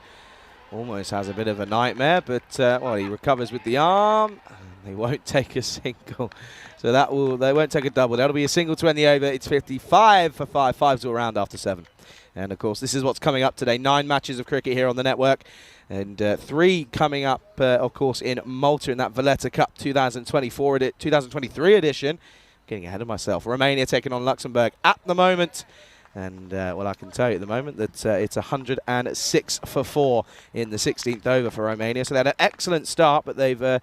S5: almost has a bit of a nightmare, but well, he recovers with the arm. They won't take a single, so they won't take a double. That'll be a single to end the over. It's 55 for 5. 5's all round after 7. And of course, this is what's coming up today. 9 matches of cricket here on the network, and 3 coming up, of course, in Malta in that Valletta Cup 2023 edition. Getting ahead of myself. Romania taking on Luxembourg at the moment. And, well, I can tell you at the moment that it's 106 for 4 in the 16th over for Romania. So they had an excellent start, but they've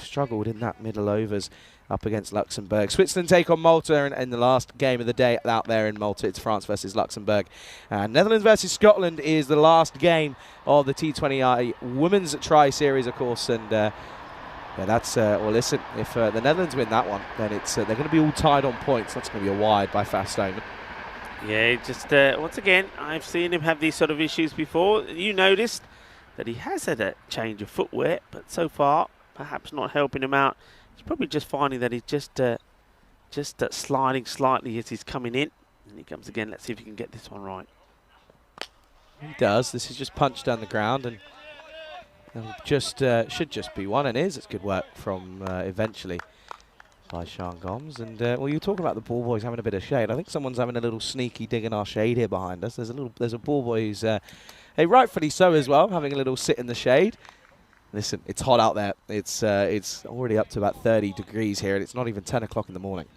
S5: struggled in that middle overs up against Luxembourg. Switzerland take on Malta in the last game of the day out there in Malta. It's France versus Luxembourg. Netherlands versus Scotland is the last game of the T20I Women's Tri-Series, of course. And yeah, that's, well, listen, if the Netherlands win that one, then it's they're going to be all tied on points. That's going to be a wide by Fast Omen.
S1: Yeah, just once again, I've seen him have these sort of issues before. You noticed that he has had a change of footwear, but so far, perhaps not helping him out. He's probably just finding that he's just sliding slightly as he's coming in. And he comes again. Let's see if he can get this one right.
S5: He does. This is just punched down the ground and just should just be one, and is. It's good work from eventually by Sean Gomes. And well, you talk about the ball boys having a bit of shade. I think someone's having a little sneaky dig in our shade here behind us. There's a ball boy who's hey, rightfully so as well, having a little sit in the shade. Listen, it's hot out there. It's already up to about 30 degrees here, and it's not even 10 o'clock in the morning.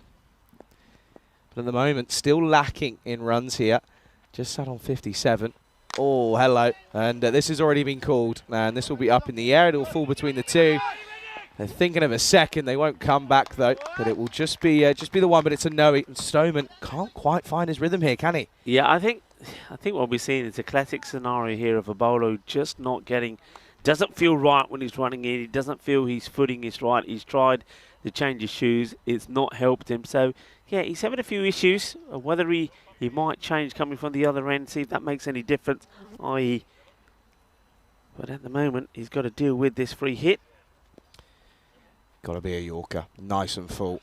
S5: But at the moment, still lacking in runs here. Just sat on 57. Oh, hello. And this has already been called. And this will be up in the air. It will fall between the two. They're thinking of a second. They won't come back, though. But it will just be the one. But it's a no. And Stoneman can't quite find his rhythm here, can he?
S1: Yeah, I think what we're seeing is a classic scenario here of a bowler just not getting... Doesn't feel right when he's running in. He doesn't feel his footing is right. He's tried to change his shoes. It's not helped him. So, yeah, he's having a few issues. Whether he might change coming from the other end, see if that makes any difference, i.e. But at the moment, he's got to deal with this free hit.
S5: Got to be a Yorker. Nice and full.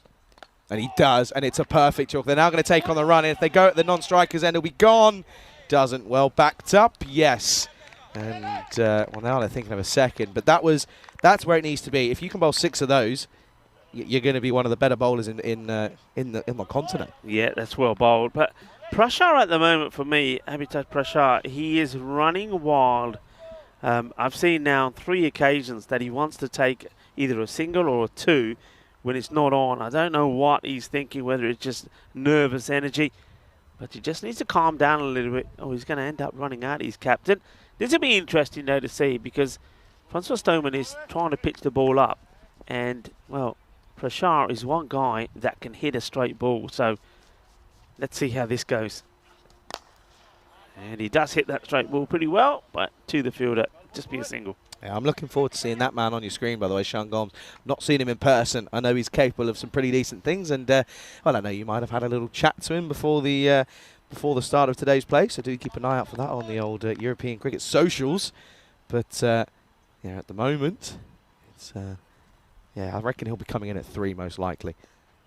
S5: And he does, and it's a perfect Yorker. They're now going to take on the run. If they go at the non-strikers end, he'll be gone. Doesn't. Well, backed up, yes. And, well, now they're thinking of a second. But that's where it needs to be. If you can bowl 6 of those, you're going to be one of the better bowlers in the continent. Yeah,
S1: that's well bowled. But Prashar at the moment, for me, Amitabh Prashar, he is running wild. I've seen now on 3 occasions that he wants to take either a single or a 2 when it's not on. I don't know what he's thinking, whether it's just nervous energy. But he just needs to calm down a little bit. Oh, he's going to end up running out, his captain. This will be interesting, though, to see, because Francois Stoneman is trying to pitch the ball up. And, well, Prashar is one guy that can hit a straight ball. So let's see how this goes. And he does hit that straight ball pretty well, but to the fielder, just be a single.
S5: Yeah, I'm looking forward to seeing that man on your screen, by the way, Sean Gomes. Not seen him in person. I know he's capable of some pretty decent things, and well, I know you might have had a little chat to him before the start of today's play, so do keep an eye out for that on the old European cricket socials. But yeah, at the moment, it's yeah, I reckon he'll be coming in at 3 most likely.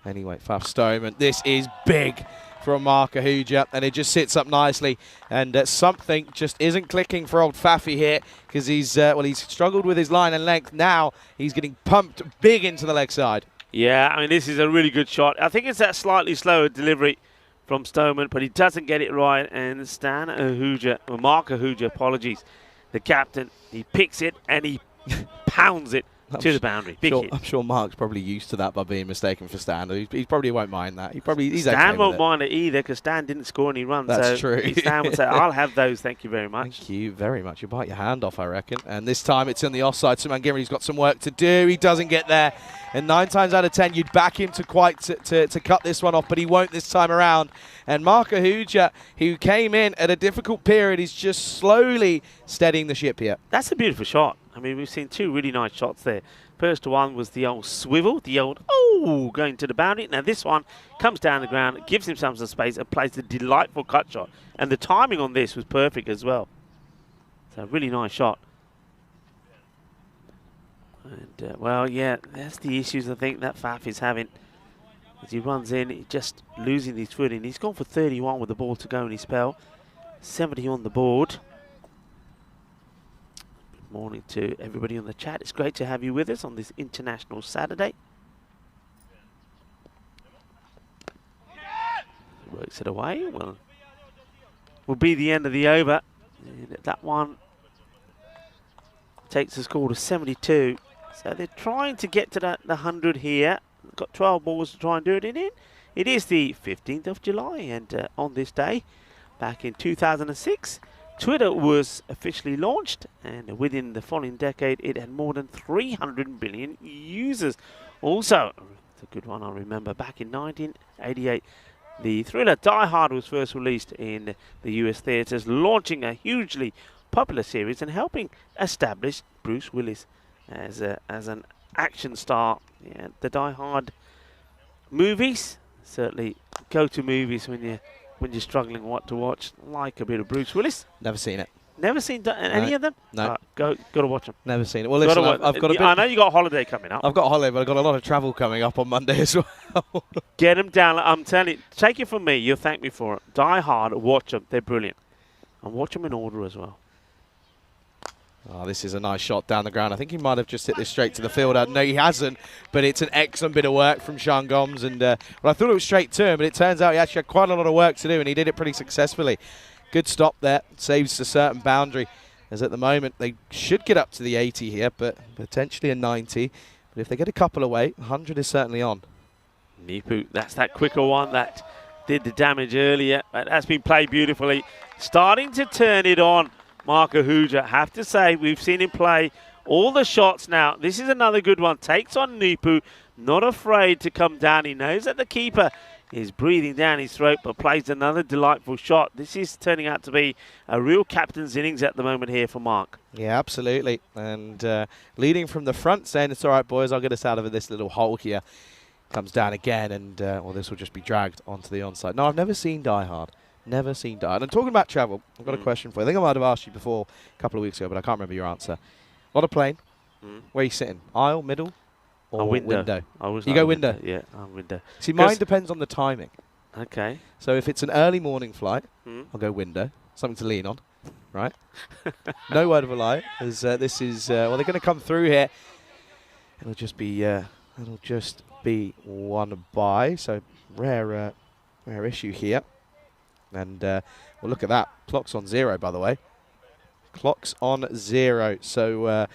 S5: Anyway, Faf Stoneman, this is big from Mark Ahuja, and it just sits up nicely, and something just isn't clicking for old Faffy here, because he's well, he's struggled with his line and length. Now he's getting pumped big into the leg side.
S1: Yeah, I mean, this is a really good shot. I think it's that slightly slower delivery from Stoneman, but he doesn't get it right, and Stan Ahuja, or Mark Ahuja, apologies, the captain, he picks it and he pounds it to the boundary. Big hit.
S5: I'm sure Mark's probably used to that by being mistaken for Stan. He probably won't mind that. He's
S1: Stan
S5: okay
S1: won't
S5: with
S1: mind it either, because Stan didn't score any runs.
S5: That's
S1: so
S5: true.
S1: Stan would say, I'll have those, thank you very much.
S5: Thank you very much. You bite your hand off, I reckon. And this time it's on the offside. Sumangiri's got some work to do. He doesn't get there. And 9 times out of 10, you'd back him to cut this one off, but he won't this time around. And Mark Ahuja, who came in at a difficult period, is just slowly steadying the ship here.
S1: That's a beautiful shot. I mean, we've seen 2 really nice shots there. First one was the old swivel, the old, oh, going to the boundary. Now this one comes down the ground, gives himself some space, and plays a delightful cut shot. And the timing on this was perfect as well. So really nice shot. And, well, yeah, that's the issues I think that Faf is having. As he runs in, he's just losing his footing. He's gone for 31 with the ball to go in his spell. 70 on the board. Good morning to everybody on the chat. It's great to have you with us on this International Saturday. Works it away. Well, will be the end of the over. And that one takes the score to 72. So they're trying to get to the 100 here. Got 12 balls to try and do it in. It is the 15th of July, and on this day, back in 2006, Twitter was officially launched, and within the following decade, it had more than 300 billion users. Also, it's a good one I remember, back in 1988, the thriller Die Hard was first released in the US theatres, launching a hugely popular series and helping establish Bruce Willis as an action star. Yeah, the Die Hard movies, certainly go-to movies when you're struggling what to watch, like a bit of Bruce Willis.
S5: Never seen it.
S1: Never seen any of them?
S5: No.
S1: Got to watch them.
S5: Never seen it. Well, listen, I've got a bit.
S1: I know you got a holiday coming up.
S5: I've got a holiday, but I've got a lot of travel coming up on Monday as well.
S1: Get them down. I'm telling you, take it from me. You'll thank me for it. Die Hard, watch them. They're brilliant. And watch them in order as well.
S5: Oh, this is a nice shot down the ground. I think he might have just hit this straight to the fielder. No, he hasn't, but it's an excellent bit of work from Sean Gomes. And well, I thought it was straight to him, but it turns out he actually had quite a lot of work to do, and he did it pretty successfully. Good stop there. Saves a certain boundary, as at the moment they should get up to the 80 here, but potentially a 90. But if they get a couple away, 100 is certainly on.
S1: Nipu, that's that quicker one that did the damage earlier. That's been played beautifully. Starting to turn it on. Mark Ahuja, have to say, we've seen him play all the shots now. This is another good one. Takes on Nipu, not afraid to come down. He knows that the keeper is breathing down his throat, but plays another delightful shot. This is turning out to be a real captain's innings at the moment here for Mark.
S5: Yeah, absolutely. And leading from the front, saying, it's all right, boys, I'll get us out of this little hole here. Comes down again, and well, this will just be dragged onto the onside. No, I've never seen Die Hard. Never seen Die Hard. And talking about travel, I've got a question for you. I think I might have asked you before a couple of weeks ago, but I can't remember your answer. On a plane, where are you sitting? Aisle, middle, or window? You go window?
S1: Yeah, I'm window.
S5: See, mine depends on the timing.
S1: Okay.
S5: So if it's an early morning flight, I'll go window. Something to lean on, right? No word of a lie. As this is, well, they're going to come through here. It'll just be one by. So rare issue here. And well, look at that. Clock's on 0, by the way. Clock's on 0. So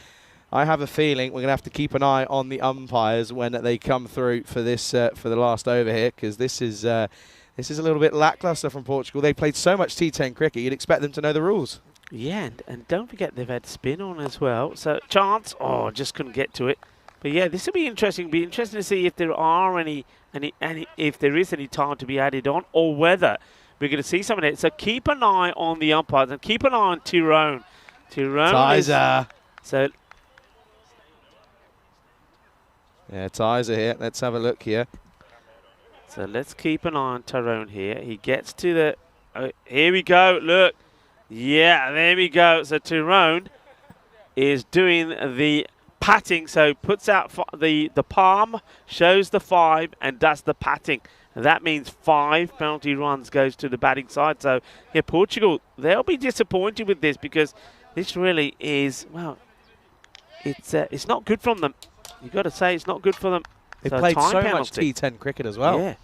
S5: I have a feeling we're going to have to keep an eye on the umpires when they come through for this for the last over here, because this is a little bit lackluster from Portugal. They played so much T10 cricket, you'd expect them to know the rules.
S1: Yeah, and don't forget they've had spin on as well. So chance, just couldn't get to it. But yeah, this will be interesting. Be interesting to see if there are any if there is any time to be added on, or whether we're going to see some of it. So keep an eye on the umpires and keep an eye on Tyrone. Tyrone
S5: Tizer.
S1: So
S5: Yeah, Tizer here. Let's have a look here.
S1: So let's keep an eye on Tyrone here. He gets to the... here we go. Look. Yeah, there we go. So Tyrone is doing the patting. So puts out the palm, shows the 5, and does the patting. And that means 5 penalty runs goes to the batting side. So here, Portugal, they'll be disappointed with this because this really is, well, it's not good from them. You've got to say it's not good for them.
S5: They
S1: So
S5: played
S1: time
S5: so
S1: penalty.
S5: much T10 cricket as well.
S1: Yeah.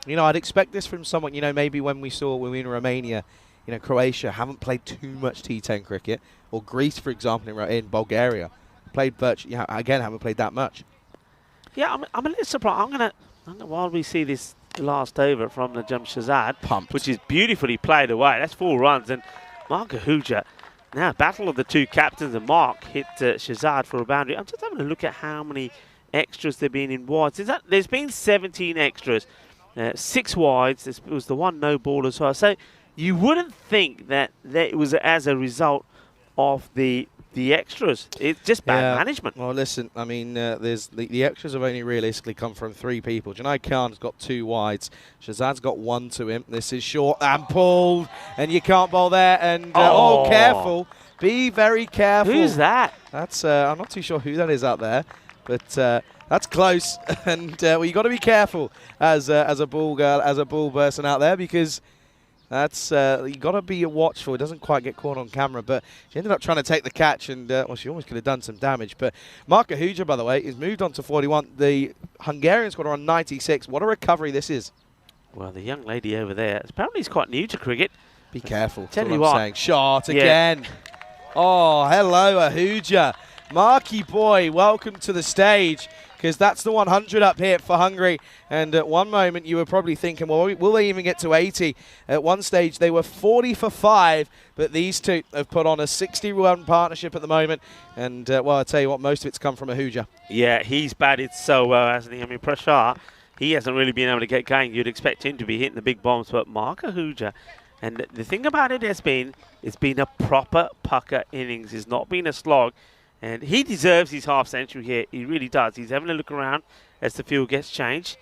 S5: You know, I'd expect this from someone, you know, maybe when we were in Romania, you know, Croatia haven't played too much T10 cricket, or Greece, for example, in Bulgaria, played virtually, again, haven't played that much.
S1: Yeah, I'm a little surprised. I'm gonna while we see this last over from the Shahzad,
S5: Pumped.
S1: which is beautifully played away. That's 4 runs, and Mark Ahuja. Now, battle of the 2 captains, and Mark hit Shahzad for a boundary. I'm just having a look at how many extras there have been in wides. There's been 17 extras, 6 wides. There was the 1 no ball as well. So you wouldn't think that it was as a result of the extras. It's just bad management.
S5: Well, listen, I mean, there's the extras have only realistically come from 3 people. Junaid Khan's got 2 wides. Shahzad's got 1 to him. This is short and pulled, and you can't bowl there. And careful, be very careful.
S1: Who's that?
S5: That's I'm not too sure who that is out there, but that's close. And well, you got to be careful as a ball girl, as a ball person out there, because that's you got to be watchful. It doesn't quite get caught on camera, but she ended up trying to take the catch, and well, she almost could have done some damage. But Mark Ahuja, by the way, is moved on to 41. The Hungarian squad are on 96. What a recovery this is.
S1: Well, the young lady over there, apparently is quite new to cricket.
S5: Be careful.
S1: Tell
S5: That's
S1: you
S5: what I'm
S1: what.
S5: saying. Shot again. Oh, hello, Ahuja. Marky boy, welcome to the stage, because that's the 100 up here for Hungary. And at one moment, you were probably thinking, well, will they even get to 80? At one stage, they were 40 for 5, but these two have put on a 60-run partnership at the moment. And, well, I tell you what, most of it's come from Ahuja.
S1: Yeah, he's batted so well, hasn't he? I mean, Prashar, he hasn't really been able to get going. You'd expect him to be hitting the big bombs, but Mark Ahuja, and the thing about it has been, it's been a proper pucker innings. It's not been a slog. And he deserves his half-century here. He really does. He's having a look around as the field gets changed.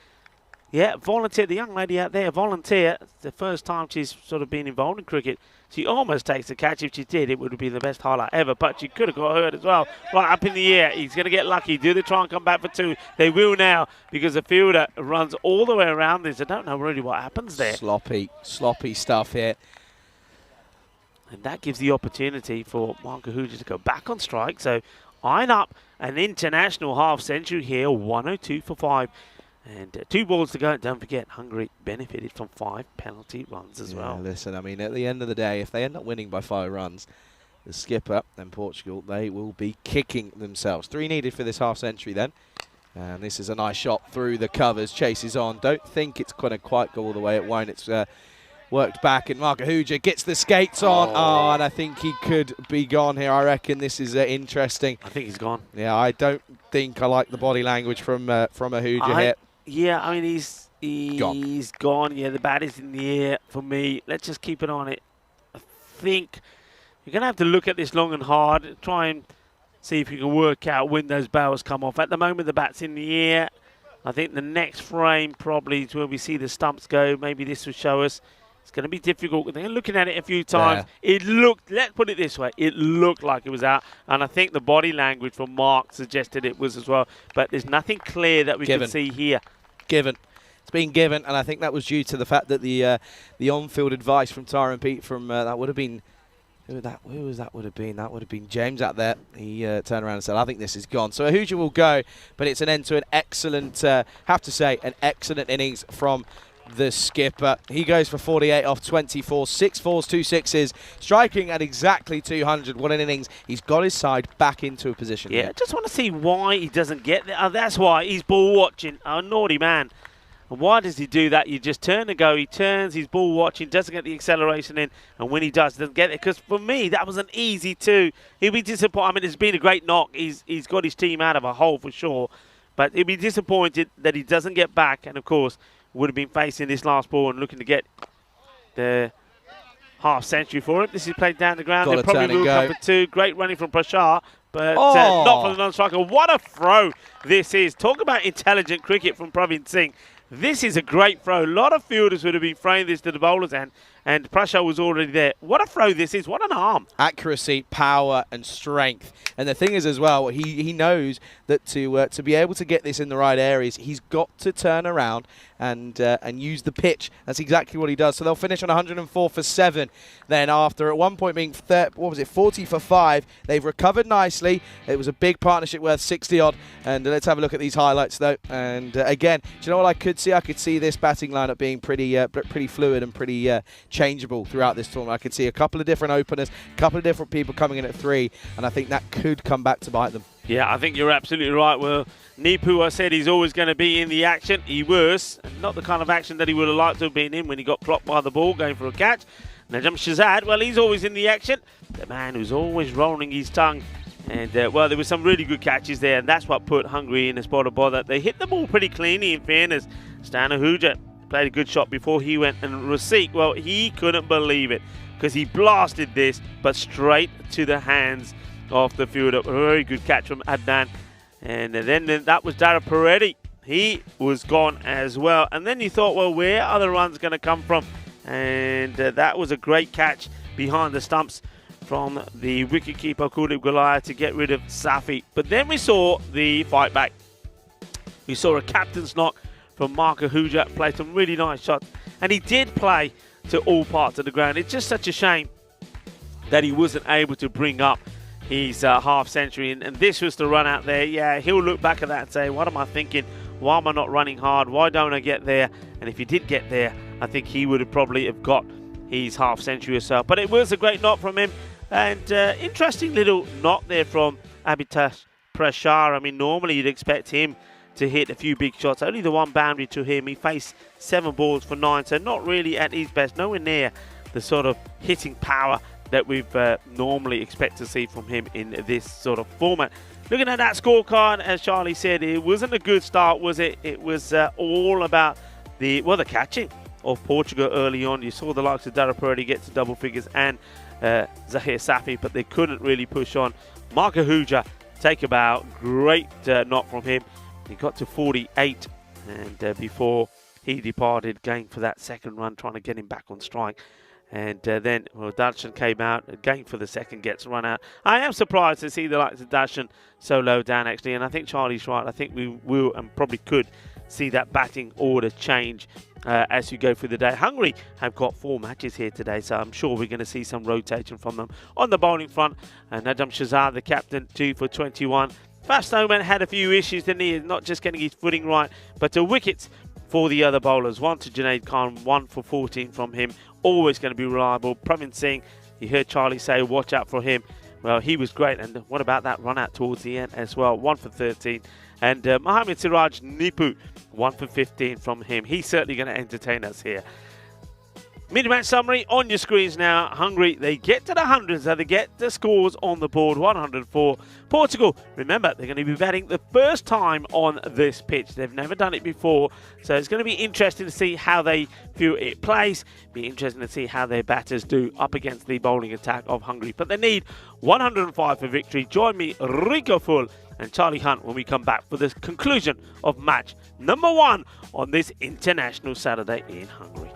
S1: Yeah, volunteer. The young lady out there, volunteer. It's the first time she's sort of been involved in cricket. She almost takes the catch. If she did, it would have been the best highlight ever. But she could have got hurt as well. Right up in the air. He's going to get lucky. Do they try and come back for 2? They will now, because the fielder runs all the way around this. I don't know really what happens there.
S5: Sloppy stuff here.
S1: And that gives the opportunity for Mark Ahuja to go back on strike. So eyeing up an international half-century here, 102 for 5. And 2 balls to go. Don't forget, Hungary benefited from 5 penalty runs as well.
S5: Listen, I mean, at the end of the day, if they end up winning by 5 runs, the skipper and Portugal, they will be kicking themselves. 3 needed for this half-century then. And this is a nice shot through the covers. Chases on. Don't think it's going to quite go all the way. It won't. It's worked back, and Mark Ahuja gets the skates on. Oh, and I think he could be gone here. I reckon this is interesting.
S1: I think he's gone.
S5: Yeah, I don't think I like the body language from Ahuja here.
S1: Yeah, I mean, he's gone. Yeah, the bat is in the air for me. Let's just keep it on it. I think you're going to have to look at this long and hard, try and see if you can work out when those barrels come off. At the moment, the bat's in the air. I think the next frame probably is where we see the stumps go. Maybe this will show us. It's going to be difficult. They're looking at it a few times. Yeah. It looked, let's put it this way, it looked like it was out. And I think the body language from Mark suggested it was as well. But there's nothing clear that we can see here.
S5: Given. It's been given, and I think that was due to the fact that the on-field advice from Tyrone Pete from, that would have been, who was that would have been? That would have been James out there. He turned around and said, I think this is gone. So Ahuja will go, but it's an end to an excellent, have to say, an excellent innings from the skipper. He goes for 48 off 24, 6 4s, 2 6s, striking at exactly 200. What an innings. He's got his side back into a position.
S1: Yeah, I just want to see why he doesn't get there. That's why he's ball watching. A naughty man. And why does he do that? You just turn and go. He turns, he's ball watching, doesn't get the acceleration in, and when he does, doesn't get it. Because for me, that was an easy 2. He'll be disappointed. I mean, it's been a great knock. He's got his team out of a hole for sure. But he'll be disappointed that he doesn't get back. And of course, would have been facing this last ball and looking to get the half century for him. This is played down the ground.
S5: Gotta
S1: They probably
S5: turn and
S1: will
S5: go.
S1: come for 2. Great running from Prashar, but
S5: Oh.
S1: not for the non-striker. What a throw this is. Talk about intelligent cricket from Praveen Singh. This is a great throw. A lot of fielders would have been throwing this to the bowlers, and Prashar was already there. What a throw this is. What an arm.
S5: Accuracy, power, and strength. And the thing is as well, he knows that to be able to get this in the right areas, he's got to turn around and use the pitch. That's exactly what he does. So they'll finish on 104 for 7. Then after at one point being 40 for 5, they've recovered nicely. It was a big partnership worth 60 odd. And let's have a look at these highlights though. And again, do you know what I could see? I could see this batting lineup being pretty fluid and pretty changeable throughout this tournament. I could see a couple of different openers, a couple of different people coming in at 3, and I think that could come back to bite them.
S1: Yeah, I think you're absolutely right. Well, Nipu, I said he's always going to be in the action. He was, and not the kind of action that he would have liked to have been in when he got clocked by the ball going for a catch. Najam Shazad, well, he's always in the action. The man who's always rolling his tongue. And, well, there were some really good catches there, and that's what put Hungary in a spot of bother. They hit the ball pretty cleanly, in fairness. Stana Huja played a good shot before he went, and Rasik, well, he couldn't believe it because he blasted this, but straight to the hands of the fielder. A very good catch from Adnan. And then that was Dara Peretti. He was gone as well. And then you thought, well, where are the runs going to come from? And that was a great catch behind the stumps from the wicketkeeper Kuldeep Goliath to get rid of Safi. But then we saw the fight back. We saw a captain's knock from Mark Ahuja, played some really nice shots. And he did play to all parts of the ground. It's just such a shame that he wasn't able to bring up his half century. And this was the run out there. Yeah, he'll look back at that and say, what am I thinking? Why am I not running hard? Why don't I get there? And if he did get there, I think he would have probably have got his half century or so. But it was a great knock from him. And interesting little knock there from Abhitash Prashar. I mean, normally you'd expect him to hit a few big shots. Only the one boundary to him. He faced 7 balls for 9, so not really at his best. Nowhere near the sort of hitting power that we've normally expect to see from him in this sort of format. Looking at that scorecard, as Charlie said, it wasn't a good start, was it? It was all about the catching of Portugal early on. You saw the likes of Dara Peretti get to double figures and Zahir Safi, but they couldn't really push on. Mark Ahuja take about great knock from him. He got to 48, and before he departed, going for that second run, trying to get him back on strike. And then, well, Darshan came out, going for the second, gets run out. I am surprised to see the likes of Darshan so low down, actually, and I think Charlie's right. I think we will and probably could see that batting order change as you go through the day. Hungary have got 4 matches here today, so I'm sure we're going to see some rotation from them on the bowling front. And Najam Shazad, the captain, 2 for 21. Faf Snowman had a few issues, didn't he? Not just getting his footing right, but the wickets for the other bowlers. 1 to Junaid Khan, 1 for 14 from him. Always going to be reliable. Praveen Singh, you heard Charlie say, watch out for him. Well, he was great. And what about that run out towards the end as well? 1 for 13. And Mohamed Siraj Nipu, 1 for 15 from him. He's certainly going to entertain us here. Mid-match summary on your screens now. Hungary, they get to the hundreds, so they get the scores on the board, 104. Portugal, remember, they're going to be batting the first time on this pitch. They've never done it before, so it's going to be interesting to see how they feel it plays. Be interesting to see how their batters do up against the bowling attack of Hungary. But they need 105 for victory. Join me, Rico Full and Charlie Hunt, when we come back for the conclusion of match number 1 on this International Saturday in Hungary.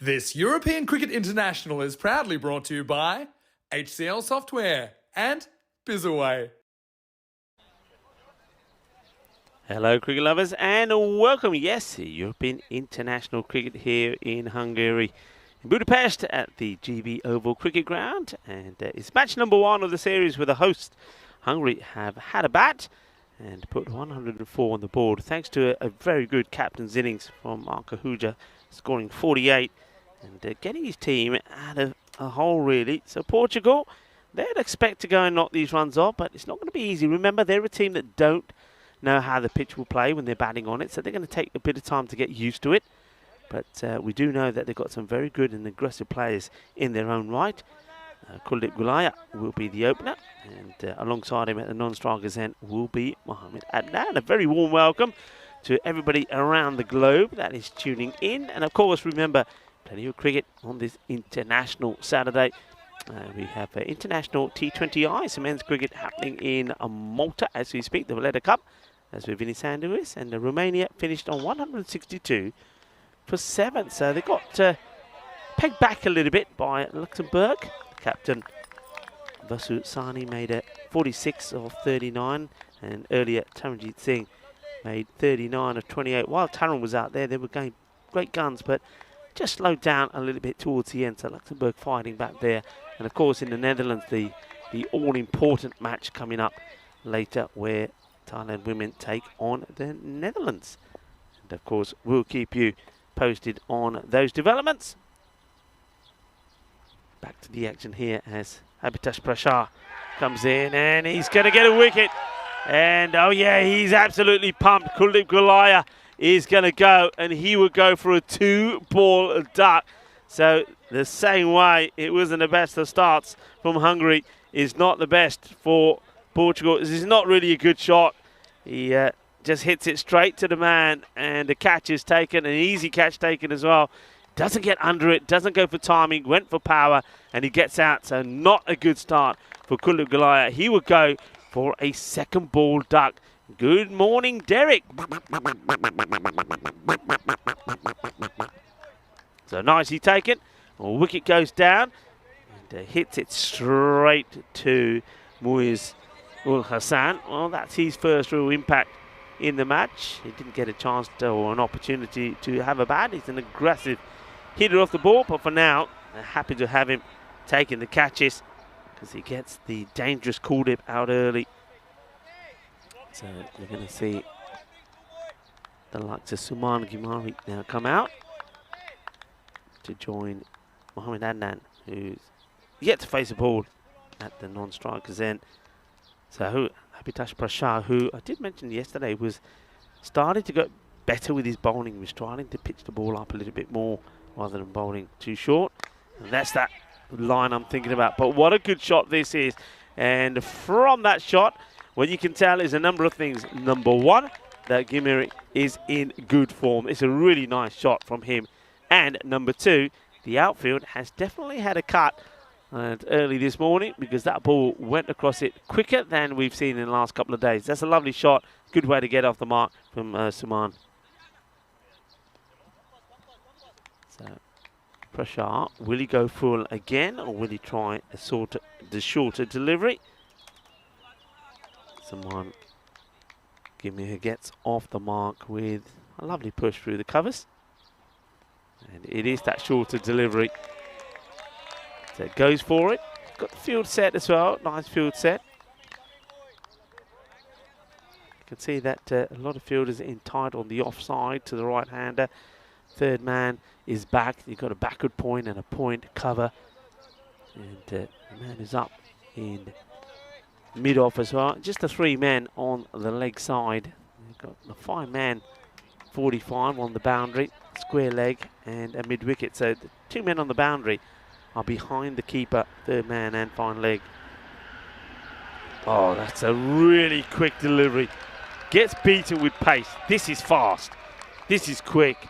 S2: This European Cricket International is proudly brought to you by HCL Software and Bizaway.
S1: Hello cricket lovers and welcome, yes, European International Cricket here in Hungary, in Budapest at the GB Oval Cricket Ground, and it's match number 1 of the series where the hosts, Hungary, have had a bat and put 104 on the board thanks to a very good captain's innings from Marco Huja, scoring 48 and getting his team out of a hole really. So Portugal, they'd expect to go and knock these runs off, but it's not going to be easy. Remember, they're a team that don't know how the pitch will play when they're batting on it, so they're going to take a bit of time to get used to it. But we do know that they've got some very good and aggressive players in their own right. Kuldeep Gulaya will be the opener, and alongside him at the non-strikers end will be Mohamed Adnan. A very warm welcome to everybody around the globe that is tuning in, and of course remember, plenty of cricket on this international Saturday. We have international T20I, some men's cricket happening in Malta as we speak, the Valletta Cup, as with Vinny Sandhuis, and Romania finished on 162 for 7. So they got pegged back a little bit by Luxembourg. Captain Vasu Sani made a 46 of 39, and earlier Taranjit Singh made 39 of 28. While Taran was out there, they were going great guns, but just slowed down a little bit towards the end. So Luxembourg fighting back there. And of course in the Netherlands, the all-important match coming up later where Thailand women take on the Netherlands. And of course we'll keep you posted on those developments. Back to the action here as Habitash Prashar comes in and he's going to get a wicket. And oh yeah, he's absolutely pumped. Kuldeep Gulaya is going to go, and he would go for a 2-ball duck. So the same way it wasn't the best of starts from Hungary is not the best for Portugal. This is not really a good shot. He just hits it straight to the man, and the catch is taken, an easy catch taken as well. Doesn't get under it, doesn't go for timing, went for power, and he gets out. So not a good start for Kuldeep Gulaya. He would go for a 2nd-ball duck. Good morning, Derek. So nicely taken. Well, wicket goes down and hits it straight to Muiz Ul Hassan. Well, that's his first real impact in the match. He didn't get a chance or an opportunity to have a bat. He's an aggressive hitter off the ball, but for now, they're happy to have him taking the catches because he gets the dangerous Kuldeep out early. So we're going to see the likes of Suman Gimari now come out to join Mohamed Adnan, who's yet to face a ball at the non-strikers end. So Habitash Prashar, who I did mention yesterday, was starting to go better with his bowling. He was trying to pitch the ball up a little bit more rather than bowling too short. And that's that line I'm thinking about. But what a good shot this is. And from that shot, what you can tell is a number of things. Number 1, that Gimari is in good form. It's a really nice shot from him. And number 2, the outfield has definitely had a cut early this morning because that ball went across it quicker than we've seen in the last couple of days. That's a lovely shot. Good way to get off the mark from Suman. So Prashar, will he go full again or will he try the shorter delivery? Someone Gimir gets off the mark with a lovely push through the covers. And it is that shorter delivery. So it goes for it. Got the field set as well. Nice field set. You can see that a lot of fielders are in tight on the offside to the right-hander. Third man is back. You've got a backward point and a point cover. And the man is up in mid-off as well. Just the 3 men on the leg side. You've got the 5-man 45 on the boundary, square leg and a mid-wicket. So the 2 men on the boundary are behind the keeper, 3rd man and fine leg. Oh, that's a really quick delivery. Gets beaten with pace. This is fast. This is quick.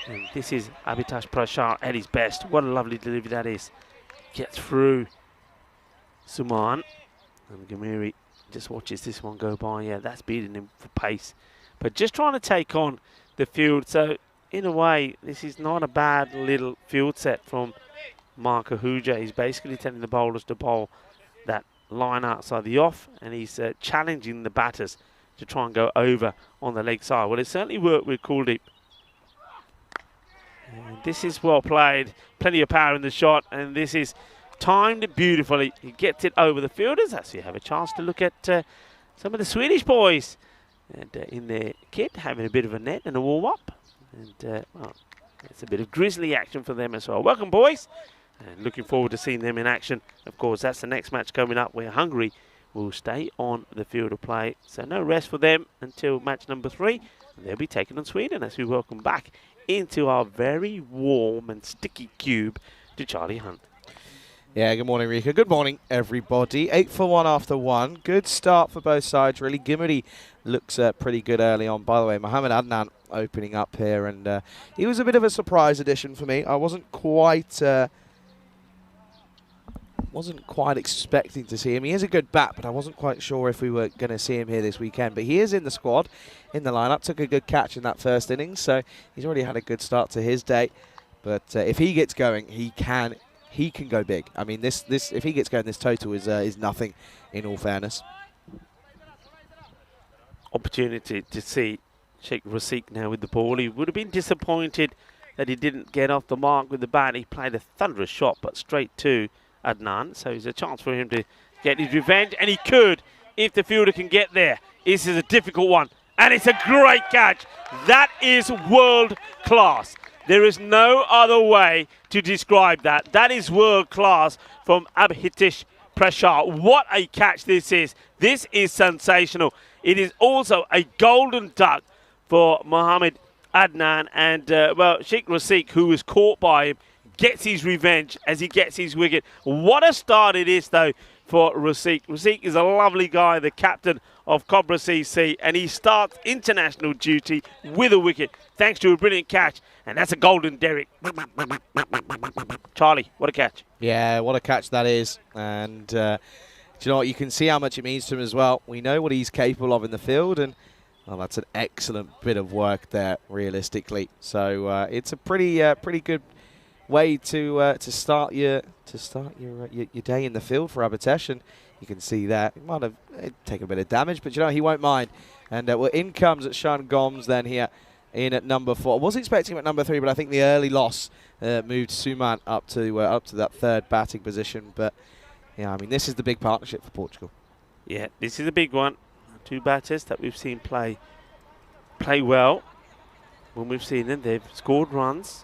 S1: And this is Habitash Prashar at his best. What a lovely delivery that is. Gets through Suman. And Gimiri just watches this one go by. Yeah, that's beating him for pace. But just trying to take on the field. So in a way, this is not a bad little field set from Mark Ahuja. He's basically telling the bowlers to bowl that line outside the off, and he's challenging the batters to try and go over on the leg side. Well, it certainly worked with Kuldeep. And this is well played, plenty of power in the shot, and this is timed beautifully. He gets it over the fielders, as you have a chance to look at some of the Swedish boys and in their kit, having a bit of a net and a warm-up. And, well, it's a bit of grizzly action for them as well. Welcome, boys. And looking forward to seeing them in action. Of course, that's the next match coming up where Hungary will stay on the field of play. So no rest for them until match number 3. They'll be taking on Sweden as we welcome back into our very warm and sticky cube to Charlie Hunt.
S5: Yeah, good morning, Rika. Good morning, everybody. 8 for 1 after 1. Good start for both sides, really. Gimmerty looks pretty good early on. By the way, Mohamed Adnan opening up here, and he was a bit of a surprise addition for me. I wasn't quite expecting to see him. He is a good bat, but I wasn't quite sure if we were going to see him here this weekend. But he is in the squad, in the lineup. Took a good catch in that first innings, so he's already had a good start to his day. But if he gets going, he can go big. I mean, this if he gets going, this total is nothing, in all fairness.
S1: Opportunity to see Sheikh Rasiq now with the ball. He would have been disappointed that he didn't get off the mark with the bat. He played a thunderous shot, but straight to Adnan. So there's a chance for him to get his revenge, and he could if the fielder can get there. This is a difficult one, and it's a great catch. That is world class. There is no other way to describe that. That is world class from Abhitish Prashar. What a catch this is. This is sensational. It is also a golden duck for Mohamed Adnan. And, well, Sheikh Rasiq, who was caught by him, gets his revenge as he gets his wicket. What a start it is, though, for Rasiq. Rasiq is a lovely guy, the captain of Cobra CC, and he starts international duty with a wicket thanks to a brilliant catch, and that's a golden derrick. Charlie, what a catch.
S5: Yeah, what a catch that is. And do you know what? You can see how much it means to him as well. We know what he's capable of in the field, and well, that's an excellent bit of work there, realistically. So it's a pretty good way to start your day in the field for Abhitesh. And you can see that. He might have taken a bit of damage, but you know, he won't mind. And well, in comes at Sean Gomes then here in at number 4. I was expecting him at number 3, but I think the early loss moved Suman up to that third batting position. But yeah, I mean, this is the big partnership for Portugal.
S1: Yeah, this is a big one. 2 batters that we've seen play well. When we've seen them, they've scored runs.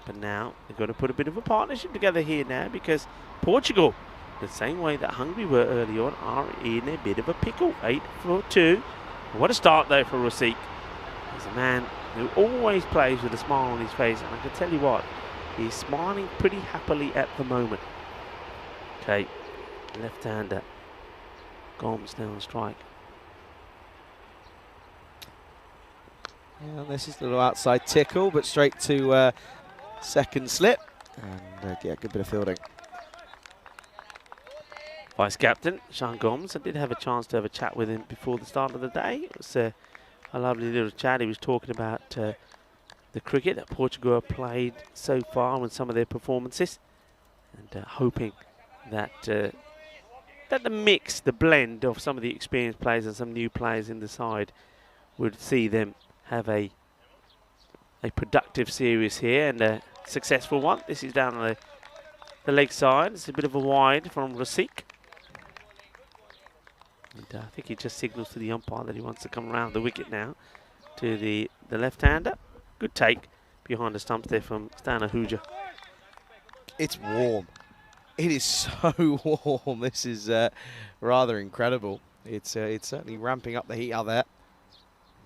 S1: But now they've got to put a bit of a partnership together here now, because Portugal, the same way that Hungary were early on, are in a bit of a pickle. 8 for 2. What a start though for Rasiq. He's a man who always plays with a smile on his face, and I can tell you what, he's smiling pretty happily at the moment. Okay, left-hander. Gomes now on strike.
S5: Yeah, this is a little outside tickle, but straight to second slip, and yeah, good bit of fielding.
S1: Vice-captain, Sean Gomes. I did have a chance to have a chat with him before the start of the day. It was a lovely little chat. He was talking about the cricket that Portugal have played so far and some of their performances, and hoping that that the mix, the blend of some of the experienced players and some new players in the side would see them have a productive series here and a successful one. This is down on the leg side. It's a bit of a wide from Rasiq. And I think he just signals to the umpire that he wants to come around the wicket now to the left-hander. Good take behind the stumps there from Stan Ahuja.
S5: It's warm. It is so warm. This is rather incredible. It's certainly ramping up the heat out there.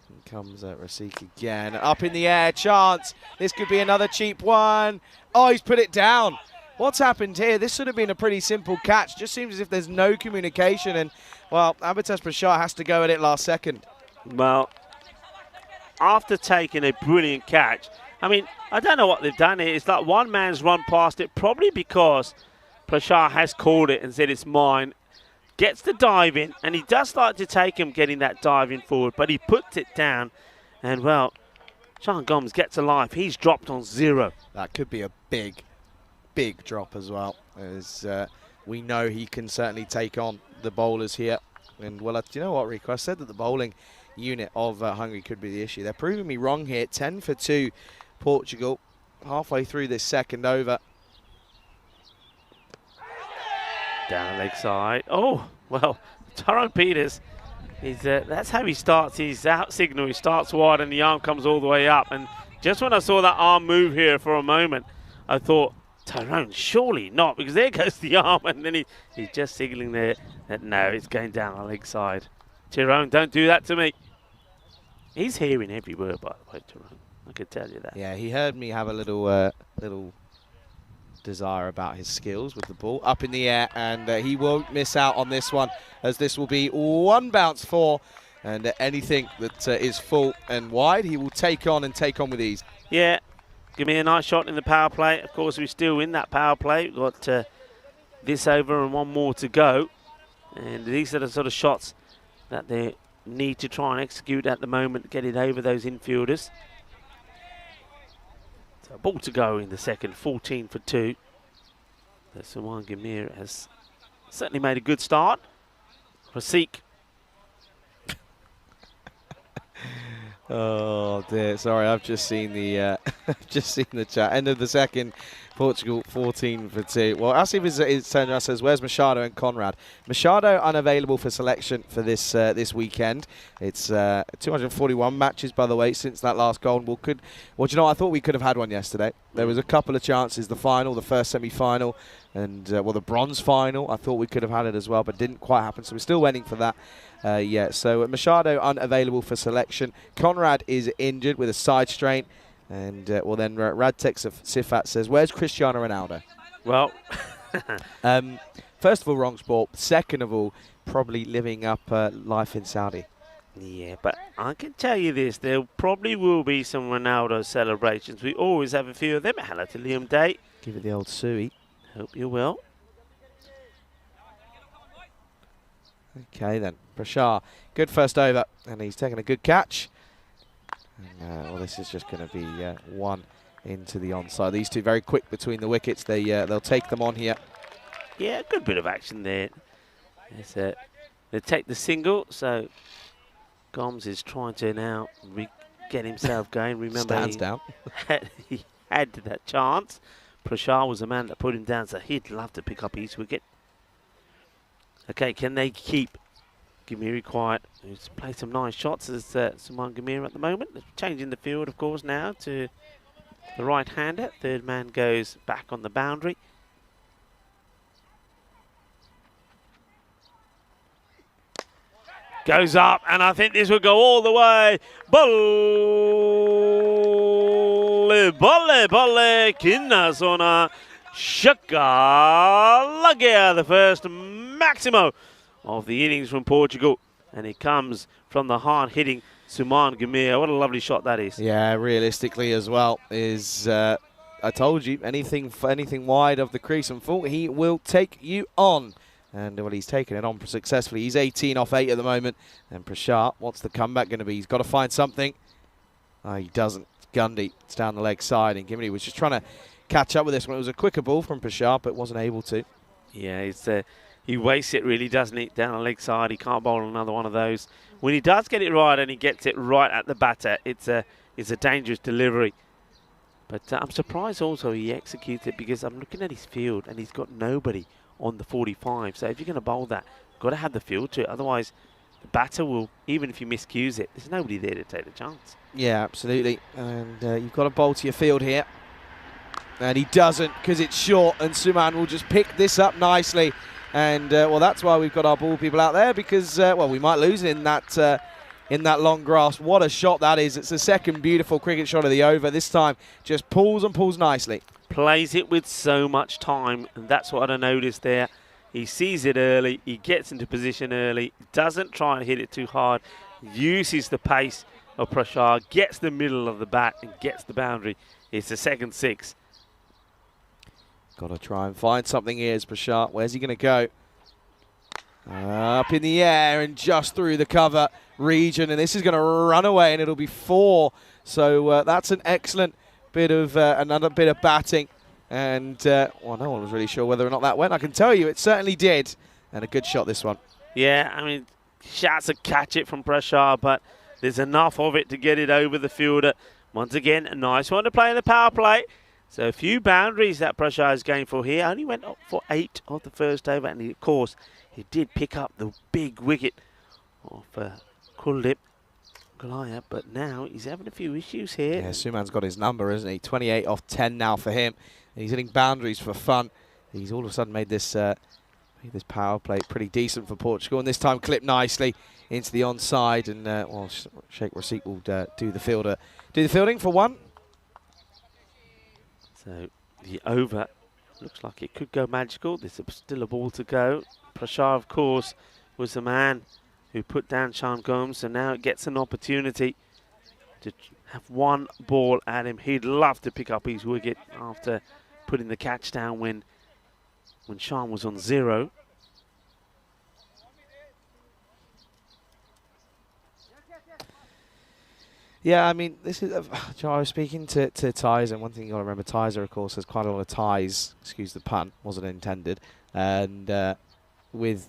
S5: Here comes Rasiq again. Up in the air, chance. This could be another cheap one. Oh, he's put it down. What's happened here? This should have been a pretty simple catch. Just seems as if there's no communication, and, well, Abhitish Prashar has to go at it last second.
S1: Well, after taking a brilliant catch, I mean, I don't know what they've done here. It's like one man's run past it, probably because Prashar has called it and said it's mine. Gets the dive in, and he does like to take him getting that dive in forward, but he puts it down, and, well, Sean Gomes gets a life. He's dropped on 0.
S5: That could be a big drop as well, as we know he can certainly take on the bowlers here. And well, do you know what, Rico? I said that the bowling unit of Hungary could be the issue. They're proving me wrong here. 10 for 2, Portugal, halfway through this second over.
S1: Down the leg side. Oh, well, Tyrone Peters, that's how he starts his out signal. He starts wide and the arm comes all the way up. And just when I saw that arm move here for a moment, I thought, Tyrone, surely not, because there goes the arm. And then he's just signaling there that no, it's going down the leg side. Tyrone, don't do that to me. He's hearing every word, by the way, Tyrone. I could tell you that.
S5: Yeah, he heard me have a little desire about his skills with the ball up in the air, and he won't miss out on this one, as this will be 1 bounce 4, and anything that is full and wide he will take on with ease.
S1: Yeah, give me a nice shot in the power play. Of course, we're still in that power play. We've got this over and 1 more to go, and these are the sort of shots that they need to try and execute at the moment, get it over those infielders. So ball to go in the second, 14 for 2. Suman Gamir has certainly made a good start. Rasik.
S5: Oh dear, sorry, I've just seen the chat. End of the second, Portugal 14 for 2. Well, I'll see if it's turned around. Says, where's Machado and Conrad? Machado unavailable for selection for this this weekend. It's 241 matches, by the way, since that last goal. Well, do you know, I thought we could have had one yesterday. There was a couple of chances. The final, the first semi-final, and the bronze final. I thought we could have had it as well, but didn't quite happen. So we're still waiting for that. So Machado unavailable for selection. Conrad is injured with a side strain. And well, then Radtek Sifat says, where's Cristiano Ronaldo?
S1: Well,
S5: first of all, wrong sport. Second of all, probably living up life in Saudi.
S1: yeah, but I can tell you this, there probably will be some Ronaldo celebrations. We always have a few of them. Hello to Liam Day.
S5: Give it the old Suey.
S1: Hope you will.
S5: Okay then, Prashar, good first over, and he's taking a good catch. And, well, this is just going to be 1 into the onside. These two very quick between the wickets. They'll take them on here.
S1: Yeah, good bit of action there. They take the single, so Gomes is trying to now get himself going. Remember,
S5: Stands down.
S1: he had that chance. Prashar was the man that put him down, so he'd love to pick up his wicket. Okay, can they keep Gamiri quiet? He's played some nice shots as Suman Gamir at the moment. Changing the field, of course, now to the right-hander. Third man goes back on the boundary. Goes up, and I think this will go all the way. Bolle, kinna sona shaka lagia, the first maximo of the innings from Portugal, and it comes from the hard-hitting Suman Gamir. What a lovely shot that is.
S5: Yeah, realistically as well is I told you, anything wide of the crease and full, he will take you on. And well, he's taken it on successfully. He's 18 off 8 at the moment. And Prashar, what's the comeback going to be? He's got to find something. Oh, he doesn't. Gundy, it's down the leg side, and Gimli was just trying to catch up with this one. It was a quicker ball from Prashar, but wasn't able to.
S1: Yeah, he wastes it really, doesn't he? Down the leg side, he can't bowl another one of those. When he does get it right, and he gets it right at the batter, it's a dangerous delivery. But I'm surprised also he executes it, because I'm looking at his field, and he's got nobody on the 45. So if you're going to bowl that, you've got to have the field to it. Otherwise, the batter will, even if you miscues it, there's nobody there to take the chance.
S5: Yeah, absolutely. And you've got to bowl to your field here. And he doesn't, because it's short, and Suman will just pick this up nicely. And, well, that's why we've got our ball people out there, because, well, we might lose in that long grass. What a shot that is. It's the second beautiful cricket shot of the over. This time, just pulls and pulls nicely.
S1: Plays it with so much time, and that's what I noticed there. He sees it early, he gets into position early, doesn't try and hit it too hard, uses the pace of Prashar, gets the middle of the bat and gets the boundary. It's the second 6.
S5: Got to try and find something here as Prashar. Where's he going to go? Up in the air and just through the cover region, and this is going to run away, and it'll be 4. So that's an excellent bit of another bit of batting, and well, no one was really sure whether or not that went. I can tell you it certainly did, and a good shot this one.
S1: Yeah, I mean, shots to catch it from Prashar, but there's enough of it to get it over the fielder. Once again, a nice one to play in the power play. So a few boundaries that Prashar is going for here. Only went up for 8 of the first over, and of course, he did pick up the big wicket of Kuldeep Goliath, but now he's having a few issues here.
S5: Yeah, Suman's got his number, isn't he? 28 off 10 now for him. And he's hitting boundaries for fun. He's all of a sudden made this power play pretty decent for Portugal, and this time clipped nicely into the onside, and well, Sheikh Rasit will do the fielding for 1. So the over looks like it could go magical. There's still a ball to go. Prashar, of course, was the man who put down Sean Gomes, so now it gets an opportunity to have 1 ball at him. He'd love to pick up his wicket after putting the catch down when Sean was on 0. Yeah, I mean, this is. I was speaking to Tizer, and one thing you got to remember, Tizer, of course, has quite a lot of ties. Excuse the pun, wasn't intended. And with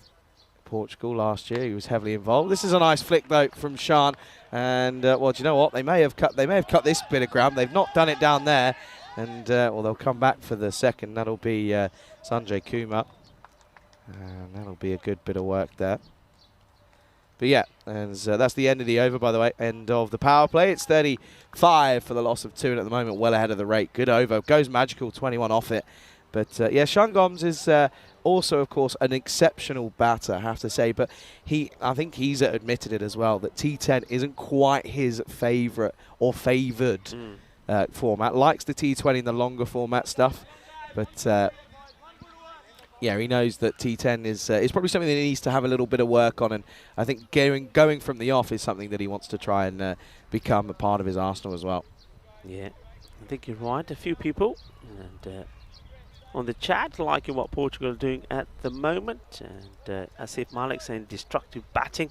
S5: Portugal last year, he was heavily involved. This is a nice flick though from Sean, and well, do you know what? They may have cut this bit of ground. They've not done it down there, and well, they'll come back for the second. That'll be Sanjay Kumar, and that'll be a good bit of work there. But yeah, and that's the end of the over, by the way. End of the power play. It's 35 for the loss of 2, and at the moment, well ahead of the rate. Good over. Goes magical, 21 off it. But yeah, Sean Gomes is also, of course, an exceptional batter, I have to say. But I think he's admitted it as well, that T10 isn't quite his favourite or favoured format. Likes the T20 and the longer format stuff. But yeah, he knows that T10 is probably something that he needs to have a little bit of work on, and I think going from the off is something that he wants to try and become a part of his arsenal as well.
S1: Yeah, I think you're right. A few people and on the chat liking what Portugal are doing at the moment, and Asif Malik saying destructive batting,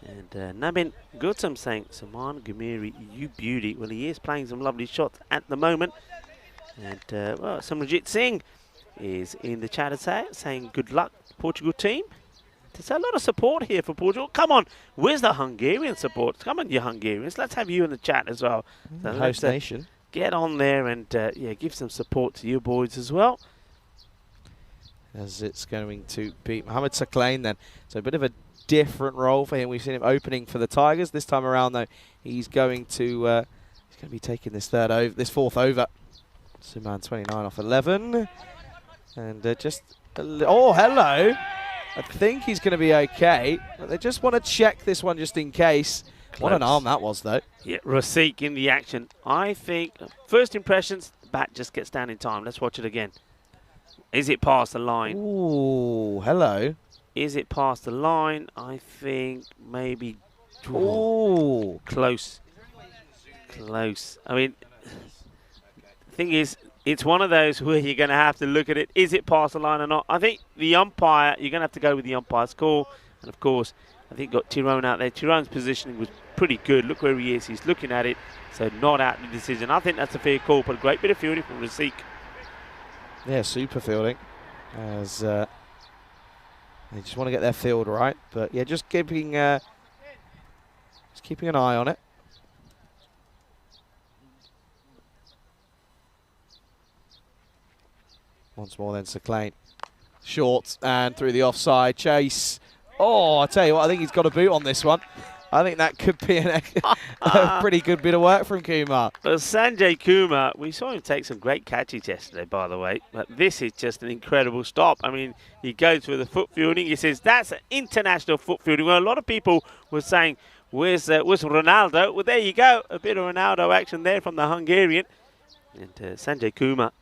S1: and Nabin Gautam saying Saman Gumiri, you beauty. Well, he is playing some lovely shots at the moment, and well, Samrajit Singh is in the chat saying good luck Portugal team. There's a lot of support here for Portugal. Come on, where's the Hungarian support? Come on, you Hungarians. Let's have you in the chat as well. So
S5: host nation.
S1: Get on there and yeah, give some support to you boys as well.
S5: As it's going to be Mohamed Saklain then. So a bit of a different role for him. We've seen him opening for the Tigers. This time around though, he's going to be taking this 4th over. Suman 29 off 11. And oh, hello. I think he's going to be okay. But they just want to check this one just in case. Close. What an arm that was, though.
S1: Yeah, Rasit in the action. I think, first impressions, the bat just gets down in time. Let's watch it again. Is it past the line?
S5: Ooh, hello.
S1: Is it past the line? I think maybe.
S5: Ooh.
S1: Close. Close. I mean, the thing is, it's one of those where you're going to have to look at it. Is it past the line or not? I think the umpire, you're going to have to go with the umpire's call. And, of course, I think got Tyrone out there. Tyrone's positioning was pretty good. Look where he is. He's looking at it. So not out the decision. I think that's a fair call, but a great bit of fielding from Rasit.
S5: Yeah, super fielding. As they just want to get their field right. But, yeah, just keeping an eye on it. Once more then Saklain. Short and through the offside. Chase. Oh, I tell you what, I think he's got a boot on this one. I think that could be a pretty good bit of work from Kumar.
S1: Well, Sanjay Kumar, we saw him take some great catches yesterday, by the way. But this is just an incredible stop. I mean, he goes for the foot fielding. He says that's an international foot fielding. Well, a lot of people were saying, where's Ronaldo? Well, there you go. A bit of Ronaldo action there from the Hungarian. And Sanjay Kumar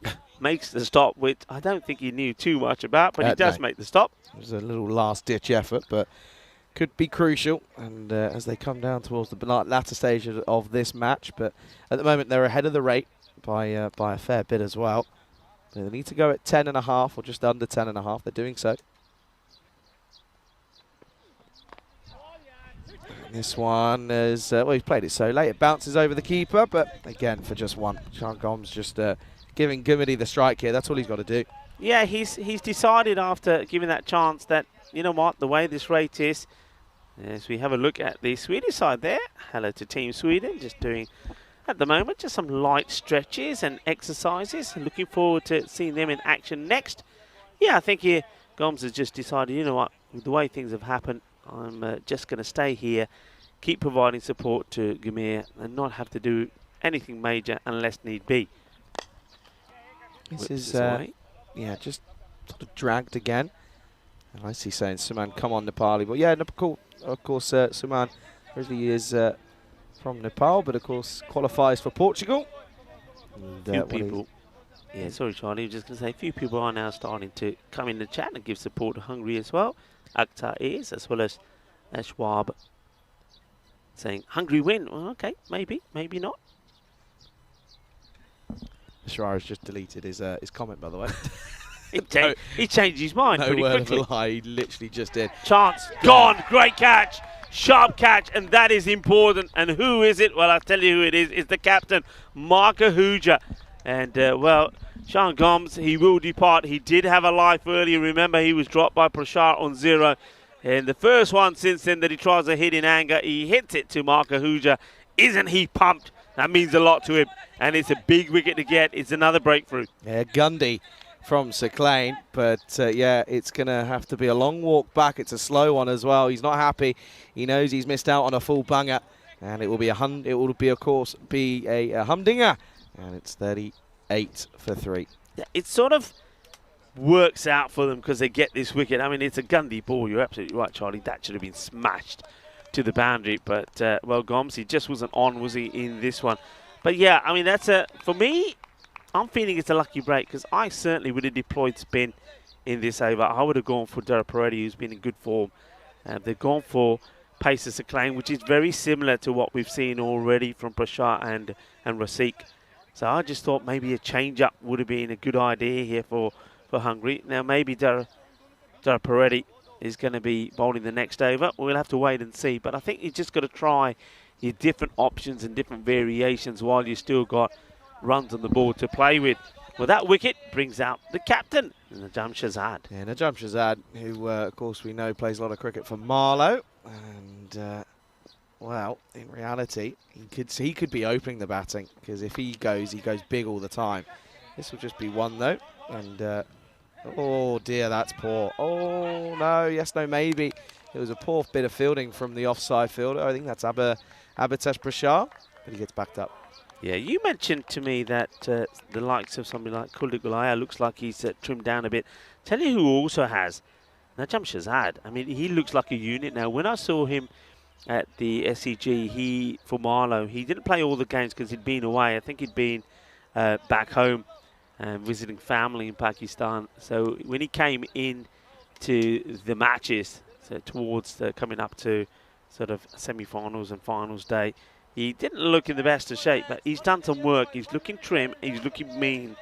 S1: makes the stop, which I don't think he knew too much about, but he does make the stop.
S5: It was a little last-ditch effort, but could be crucial. And as they come down towards the latter stage of this match, but at the moment they're ahead of the rate by a fair bit as well. They need to go at 10.5 or just under 10.5. They're doing so. This one is, well, he's played it so late. It bounces over the keeper, but again, for just one. Sean Gomes just giving Gumity the strike here. That's all he's got to do.
S1: Yeah, he's decided after giving that chance that, you know what, the way this rate is, as we have a look at the Swedish side there. Hello to Team Sweden, just doing, at the moment, just some light stretches and exercises. Looking forward to seeing them in action next. Yeah, I think here Gomes has just decided, you know what, with the way things have happened, I'm just going to stay here, keep providing support to Gumir and not have to do anything major unless need be.
S5: This is, yeah, just sort of dragged again. And I see saying, Suman, come on, Nepali. But yeah, cool. Of course, Suman originally is from Nepal, but of course qualifies for Portugal. And,
S1: few people. Yeah, sorry, Charlie. I was just going to say, a few people are now starting to come in the chat and give support to Hungary as well. Akhtar is, as well as Schwab, saying Hungary win. Well, okay, maybe, maybe not.
S5: Shirar has just deleted his comment, by the way.
S1: He changed his mind pretty quickly.
S5: Of a lie, he literally just did.
S1: Chance gone. Great catch. Sharp catch, and that is important. And who is it? Well, I'll tell you who it is. It's the captain, Marco Huja. And, well, Sean Gomes, he will depart. He did have a life earlier. Remember, he was dropped by Prashar on 0. And the first one since then that he tries to hit in anger, he hits it to Marco Huja. Isn't he pumped? That means a lot to him. And it's a big wicket to get. It's another breakthrough.
S5: Yeah, Gundy from Sir Clain. But, yeah, it's going to have to be a long walk back. It's a slow one as well. He's not happy. He knows he's missed out on a full banger. And it will be a humdinger. And it's 38 for 3.
S1: Yeah, it sort of works out for them because they get this wicket. I mean, it's a Gundy ball. You're absolutely right, Charlie. That should have been smashed to the boundary. But, well, Gomes, he just wasn't on, was he, in this one? But, yeah, I mean, for me, I'm feeling it's a lucky break because I certainly would have deployed spin in this over. I would have gone for Dara Peretti, who's been in good form. They've gone for Paces Acclaim, which is very similar to what we've seen already from Prashar and Rasik. So I just thought maybe a change-up would have been a good idea here for Hungary. Now maybe Dara Peretti is going to be bowling the next over. We'll have to wait and see. But I think you just got to try your different options and different variations while you still got runs on the board to play with. Well, that wicket brings out the captain, Najam Shazad.
S5: Yeah, Najam Shazad, who, of course, we know plays a lot of cricket for Marlow. And, well, in reality, he could be opening the batting because if he goes big all the time. This will just be one, though. And, oh, dear, that's poor. Oh, no, yes, no, maybe. It was a poor bit of fielding from the offside fielder. I think that's Abhitesh Prashar, but he gets backed up.
S1: Yeah, you mentioned to me that the likes of somebody like Kuldeep Gulaya looks like he's trimmed down a bit. Tell you who also has, Najam Shazad. I mean, he looks like a unit now. When I saw him at the SCG, for Marlow, he didn't play all the games because he'd been away. I think he'd been back home visiting family in Pakistan. So when he came in to the matches, so towards coming up to sort of semi-finals and finals day, he didn't look in the best of shape, but he's done some work. He's looking trim, he's looking mean,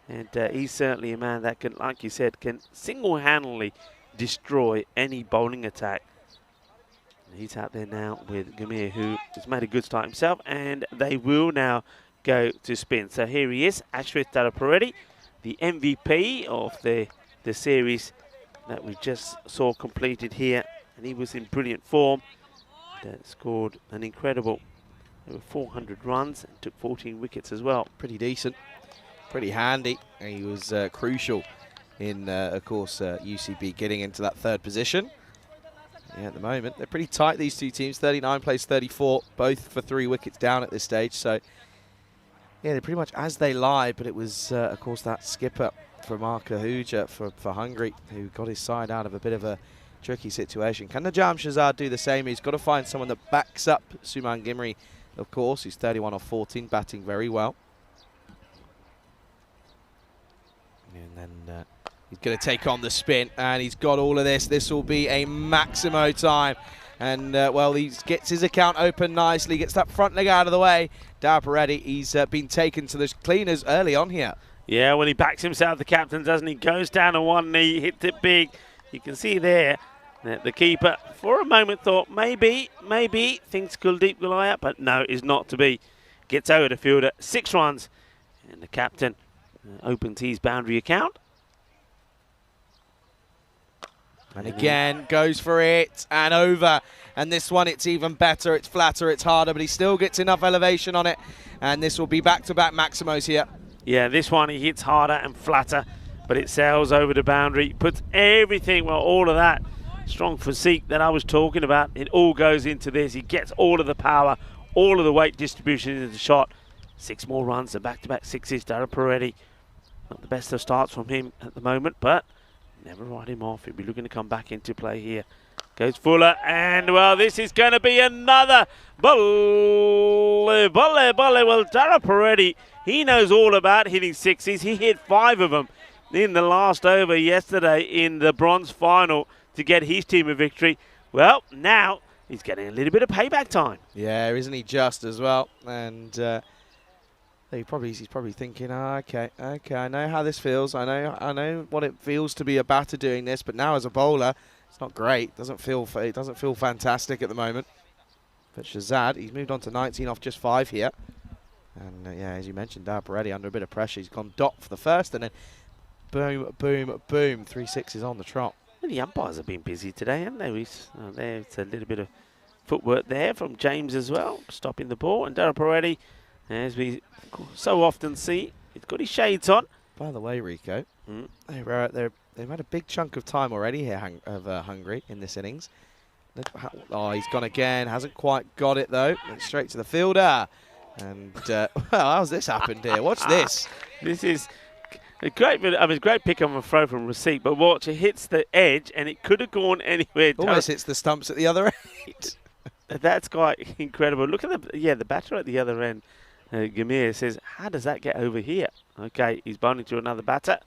S1: and he's certainly a man that can, like you said, can single-handedly destroy any bowling attack. He's out there now with Gumir, who has made a good start himself, and they will now go to spin. So here he is, Ashraf Darapareddy, the MVP of the series that we just saw completed here, and he was in brilliant form. Scored an incredible over 400 runs and took 14 wickets as well.
S5: Pretty decent, pretty handy, and he was crucial in, of course, UCB getting into that third position. Yeah, at the moment, they're pretty tight, these two teams. 39 plays 34, both for 3 wickets down at this stage. So, yeah, they're pretty much as they lie, but it was, of course, that skipper for Marco Huja for Hungary who got his side out of a bit of a tricky situation. Can Najam Shazad do the same? He's got to find someone that backs up Suman Gimri, of course, who's 31 off 14, batting very well. And then he's going to take on the spin, and he's got all of this. This will be a Maximo time. And, well, he gets his account open nicely, gets that front leg out of the way. Darapareddy, he's been taken to the cleaners early on here.
S1: Yeah, when he backs himself, the captain, doesn't he? Goes down on one knee, hits it big. You can see there, The keeper, for a moment, thought maybe things could equal eye up, but no, is not to be. Gets over the fielder, 6 runs, and the captain opens his boundary account.
S5: And again, goes for it and over. And this one, it's even better. It's flatter, it's harder, but he still gets enough elevation on it. And this will be back-to-back Maximos here.
S1: Yeah, this one he hits harder and flatter, but it sails over the boundary. Puts everything, well, all of that strong physique that I was talking about, it all goes into this. He gets all of the power, all of the weight distribution into the shot. 6 more runs, the back-to-back sixes. Dara Peretti, not the best of starts from him at the moment, but never write him off. He'll be looking to come back into play here. Goes Fuller, and well, this is going to be another volley. Well, Dara Peretti, he knows all about hitting sixes. He hit 5 of them in the last over yesterday in the bronze final to get his team a victory. Well, now he's getting a little bit of payback time.
S5: Yeah, isn't he just as well? And he's probably thinking, oh, okay, I know how this feels. I know what it feels to be a batter doing this, but now as a bowler, it's not great. It doesn't feel fantastic at the moment. But Shazad, he's moved on to 19 off just 5 here. And yeah, as you mentioned, Dara Peretti under a bit of pressure. He's gone dot for the first, and then boom, boom, boom. 3 sixes on the trot.
S1: Well, the umpires have been busy today, haven't they? There's a little bit of footwork there from James as well, stopping the ball. And Dara Peretti, as we so often see, he's got his shades on.
S5: By the way, Rico, they've had a big chunk of time already here of Hungary in this innings. Oh, he's gone again. Hasn't quite got it, though. Went straight to the fielder. And, well, how's this happened here? Watch this.
S1: This is a great pick on a throw from Receipt, but watch, it hits the edge, and it could have gone anywhere.
S5: Almost hits the stumps at the other end.
S1: That's quite incredible. Look at the batter at the other end. Gamir says, how does that get over here? Okay, he's bowling to another batter.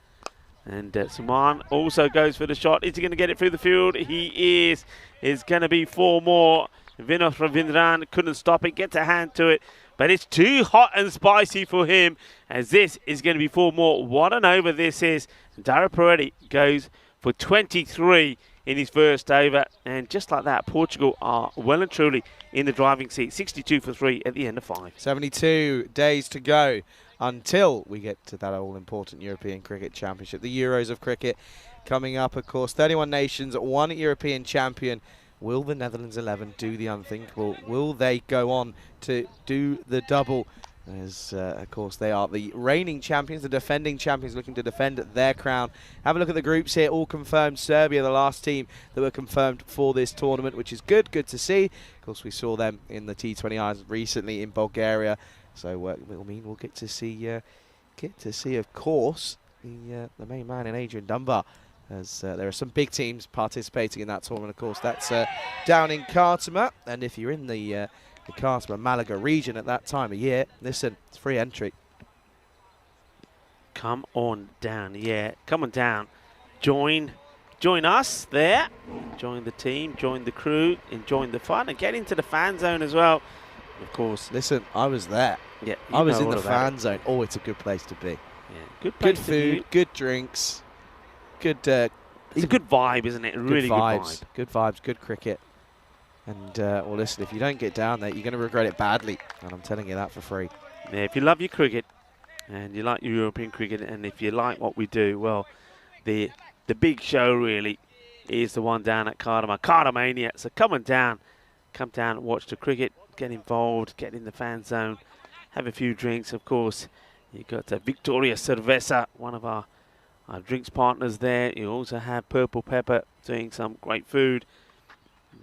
S1: And Saman also goes for the shot. Is he going to get it through the field? He is. It's going to be 4 more. Vinod Ravindran couldn't stop it, gets a hand to it. But it's too hot and spicy for him, as this is going to be 4 more. What an over this is. Dara Peretti goes for 23 in his first over. And just like that, Portugal are well and truly in the driving seat. 62 for 3 at the end of 5.
S5: 72 days to go until we get to that all-important European Cricket Championship. The Euros of cricket coming up, of course. 31 nations, 1 European champion. Will the Netherlands 11 do the unthinkable? Will they go on to do the double? As, of course, they are the reigning champions, the defending champions, looking to defend their crown. Have a look at the groups here, all confirmed. Serbia, the last team that were confirmed for this tournament, which is good to see. Of course, we saw them in the T20Is recently in Bulgaria. So we'll get to see, of course, the main man in Adrian Dunbar. As there are some big teams participating in that tournament, of course. That's down in Khartoum, and if you're in the Khartoum Malaga region at that time of year, listen, it's free entry.
S1: Come on down, yeah, come on down. Join us there. Join the team, join the crew, and join the fun, and get into the fan zone as well. Of course.
S5: Listen, I was there.
S1: Yeah,
S5: I was in the fan zone. Oh, it's a good place to be.
S1: Yeah,
S5: good food, good drinks. It's
S1: a good vibe, isn't it? Really good vibe.
S5: Good vibes, good cricket. And, well, listen, if you don't get down there, you're going to regret it badly. And I'm telling you that for free.
S1: Yeah, if you love your cricket and you like your European cricket and if you like what we do, well, the big show really is the one down at Cardamania. So come down and watch the cricket, get involved, get in the fan zone, have a few drinks, of course. You've got Victoria Cerveza, one of our drinks partners there. You also have Purple Pepper doing some great food.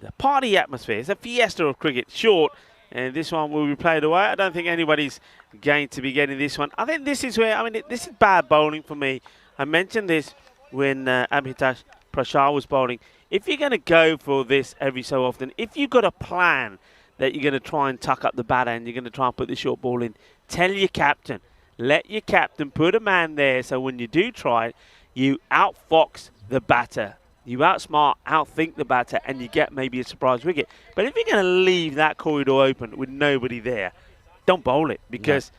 S1: The party atmosphere. It's a fiesta of cricket. Short. And this one will be played away. I don't think anybody's going to be getting this one. I think this is where, this is bad bowling for me. I mentioned this when Abhitash Prashar was bowling. If you're going to go for this every so often, if you've got a plan that you're going to try and tuck up the batter and you're going to try and put the short ball in, tell your captain. Let your captain put a man there so when you do try it, you outfox the batter. You outsmart, outthink the batter, and you get maybe a surprise wicket. But if you're going to leave that corridor open with nobody there, don't bowl it because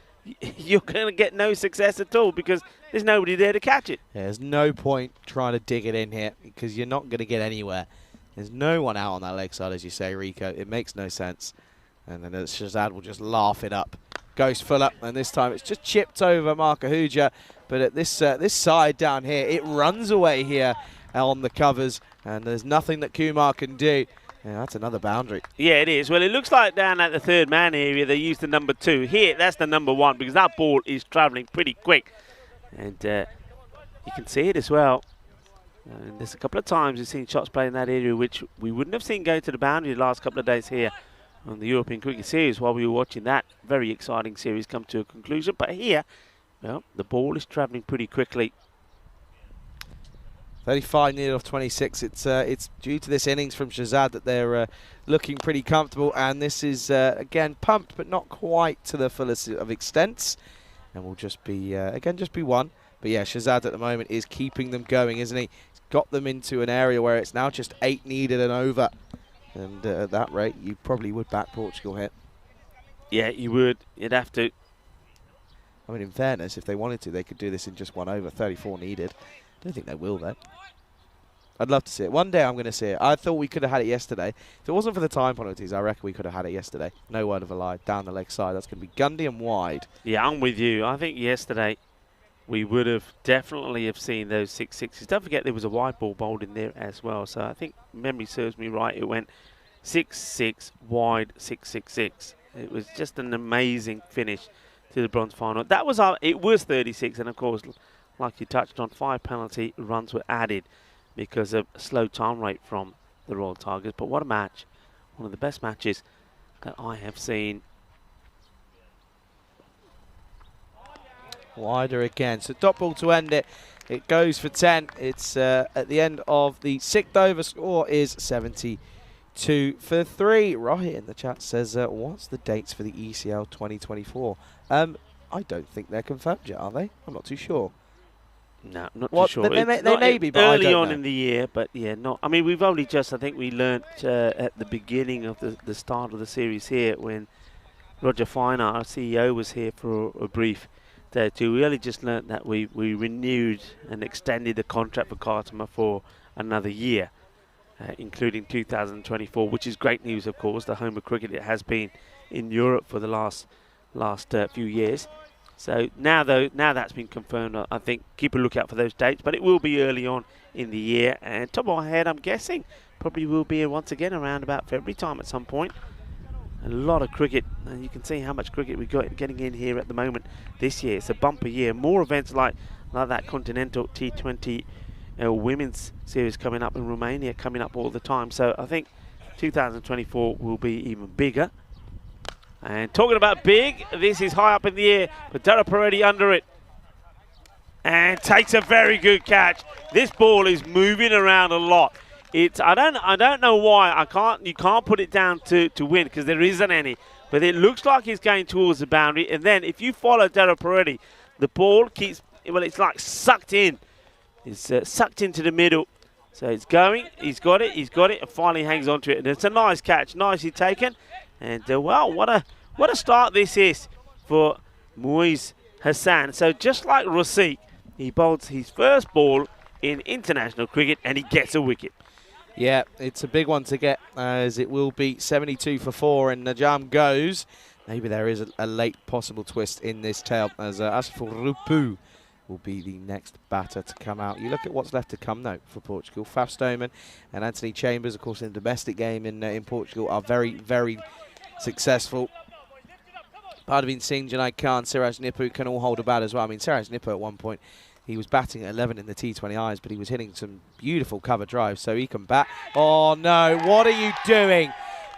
S1: you're going to get no success at all because there's nobody there to catch it.
S5: Yeah, there's no point trying to dig it in here because you're not going to get anywhere. There's no one out on that leg side, as you say, Rico. It makes no sense. And then Shazad will just laugh it up. Goes full up, and this time it's just chipped over Markahuja. But at this side down here, it runs away here on the covers, and there's nothing that Kumar can do. Yeah, that's another boundary.
S1: Yeah, it is. Well, it looks like down at the third man area they used the number 2. Here, that's the number 1 because that ball is travelling pretty quick. And you can see it as well. And there's a couple of times we've seen shots played in that area which we wouldn't have seen go to the boundary the last couple of days here on the European Cricket Series while we were watching that very exciting series come to a conclusion. But here, well, the ball is travelling pretty quickly.
S5: 35 needed off 26. It's due to this innings from Shazad that they're looking pretty comfortable, and this is again pumped, but not quite to the fullest of extents, and will just be again just be 1. But yeah, Shazad at the moment is keeping them going, isn't he? He's got them into an area where it's now just 8 needed and over, and at that rate, you probably would back Portugal here.
S1: Yeah, you would. You'd have to.
S5: I mean, in fairness, if they wanted to, they could do this in just 1 over. 34 needed. I don't think they will, though. I'd love to see it. One day I'm going to see it. I thought we could have had it yesterday. If it wasn't for the time penalties, I reckon we could have had it yesterday. No word of a lie. Down the leg side. That's going to be Gundy and wide.
S1: Yeah, I'm with you. I think yesterday we would have definitely have seen those 6-6s. Don't forget there was a wide ball bowled in there as well. So I think memory serves me right. It went 6-6, wide, 6-6-6. It was just an amazing finish to the bronze final. That was it was 36, and of course, like you touched on, 5 penalty runs were added because of a slow time rate from the Royal Tigers. But what a match. One of the best matches that I have seen.
S5: Wider again. So dot ball to end it. It goes for 10. It's at the end of the 6th over. Score is 72 for 3. Rohit in the chat says, what's the dates for the ECL 2024? I don't think they're confirmed yet, are they? I'm not too sure.
S1: No, not
S5: too
S1: sure.
S5: They may be, but
S1: early
S5: I don't
S1: on
S5: know.
S1: in the year, but yeah, not. I mean, we've only just, I think we learnt at the beginning of the start of the series here when Roger Finer, our CEO, was here for a brief day too. We only just learnt that we renewed and extended the contract for Cartama for another year, including 2024, which is great news, of course. The home of cricket, it has been in Europe for the last few years. So now that's been confirmed, I think keep a lookout for those dates, but it will be early on in the year. And top of my head, I'm guessing probably will be once again around about February time at some point. A lot of cricket, and you can see how much cricket we've got getting in here at the moment this year. It's a bumper year. More events like that Continental T20 women's series coming up in Romania coming up all the time. So I think 2024 will be even bigger. And talking about big, this is high up in the air, but Dara Paredes under it. And takes a very good catch. This ball is moving around a lot. I don't know why. You can't put it down to win because there isn't any. But it looks like it's going towards the boundary. And then if you follow Dara Paredes, the ball keeps, well, it's like sucked in. It's sucked into the middle. So it's going. He's got it, and finally hangs on to it. And it's a nice catch, nicely taken. And well, what a start this is for Muiz Hassan. So just like Rasiq, he bowls his first ball in international cricket and he gets a wicket.
S5: Yeah, it's a big one to get, as it will be 72 for 4, and Najam goes. Maybe there is a late possible twist in this tale, as Asfal Rupu will be the next batter to come out. You look at what's left to come, though, for Portugal. Faf Stoneman and Anthony Chambers, of course, in the domestic game in Portugal, are very, very successful. Parveen Singh, Junaid Khan, Siraj Nippu can all hold a bat as well. I mean, Siraj Nippu at one point, he was batting at 11 in the T20Is, but he was hitting some beautiful cover drives, so he can bat. Oh, no, what are you doing?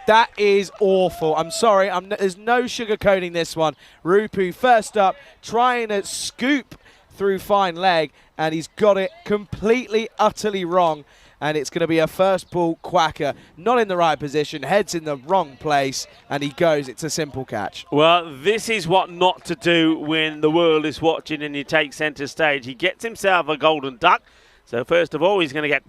S5: That is awful. I'm sorry, there's no sugarcoating this one. Rupu first up, trying to scoop through fine leg, and he's got it completely, utterly wrong. And it's going to be a first ball quacker, not in the right position, heads in the wrong place, and he goes. It's a simple catch.
S1: Well, this is what not to do when the world is watching and you take centre stage. He gets himself a golden duck. So first of all, he's going to get...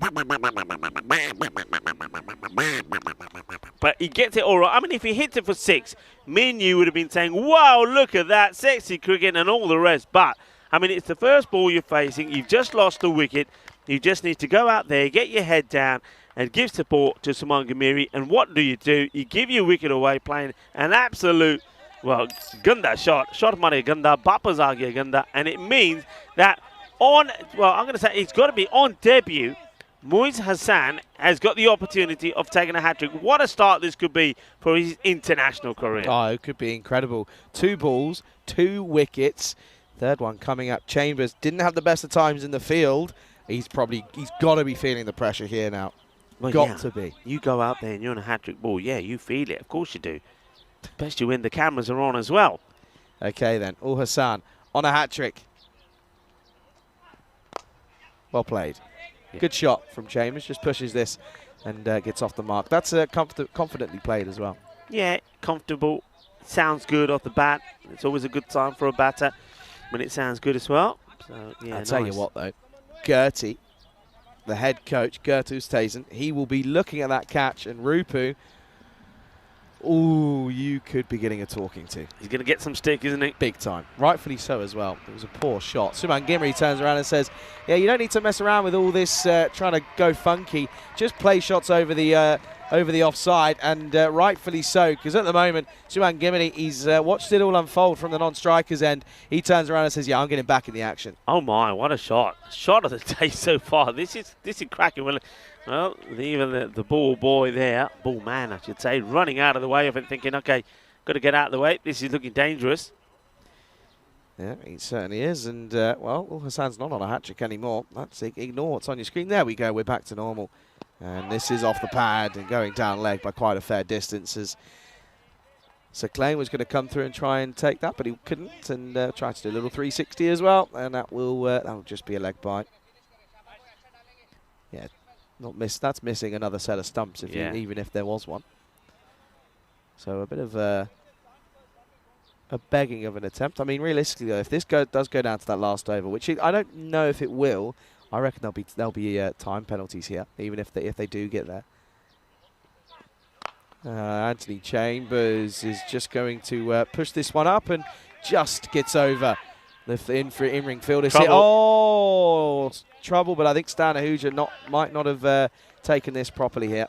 S1: But he gets it all right. I mean, if he hits it for 6, me and you would have been saying, wow, look at that, sexy cricket and all the rest. But, I mean, it's the first ball you're facing. You've just lost the wicket. You just need to go out there, get your head down, and give support to Suman Gamiri. And what do? You give your wicket away playing an absolute, well, gunda shot. Shot money gunda, Bapazagi gunda. And it means that I'm going to say it's got to be on debut. Muiz Hassan has got the opportunity of taking a hat-trick. What a start this could be for his international career.
S5: Oh, it could be incredible. 2 balls, 2 wickets. Third one coming up. Chambers didn't have the best of times in the field. He's got to be feeling the pressure here now.
S1: Well,
S5: got to be.
S1: You go out there and you're on a hat-trick ball. Yeah, you feel it. Of course you do. Especially when the cameras are on as well.
S5: Okay then. Ul Hassan on a hat-trick. Well played.
S1: Yeah.
S5: Good shot from Chambers. Just pushes this and gets off the mark. That's confidently played as well.
S1: Yeah, comfortable. Sounds good off the bat. It's always a good time for a batter when it sounds good as well. So, yeah,
S5: I'll tell you what, though. Gertie, the head coach, Gertu Stazen, he will be looking at that catch. And Rupu, ooh, you could be getting a talking to.
S1: He's going to get some stick, isn't he?
S5: Big time. Rightfully so as well. It was a poor shot. Suman Gimri turns around and says, yeah, you don't need to mess around with all this trying to go funky. Just play shots over the offside, and rightfully so, because at the moment, Suman Gimri, he's watched it all unfold from the non-striker's end. He turns around and says, yeah, I'm getting back in the action.
S1: Oh, my, what a shot. Shot of the day so far. This is cracking. Well, even the ball boy there, ball man, I should say, running out of the way of it, thinking, okay, got to get out of the way. This is looking dangerous.
S5: Yeah, he certainly is. And, well, Ul Hassan's not on a hat-trick anymore. That's ignore what's on your screen. There we go. We're back to normal. And this is off the pad and going down leg by quite a fair distance. So Klein was going to come through and try and take that, but he couldn't, and tried to do a little 360 as well. And that'll just be a leg bite. Yeah. Not miss. That's missing another set of stumps, even if there was one. So a bit of a begging of an attempt. I mean, realistically, though, if this does go down to that last over, which I don't know if it will, I reckon there'll be time penalties here, even if they do get there. Anthony Chambers is just going to push this one up and just gets over. The in-ring fielder. Oh, trouble, but I think Stan Ahuja might not have taken this properly here.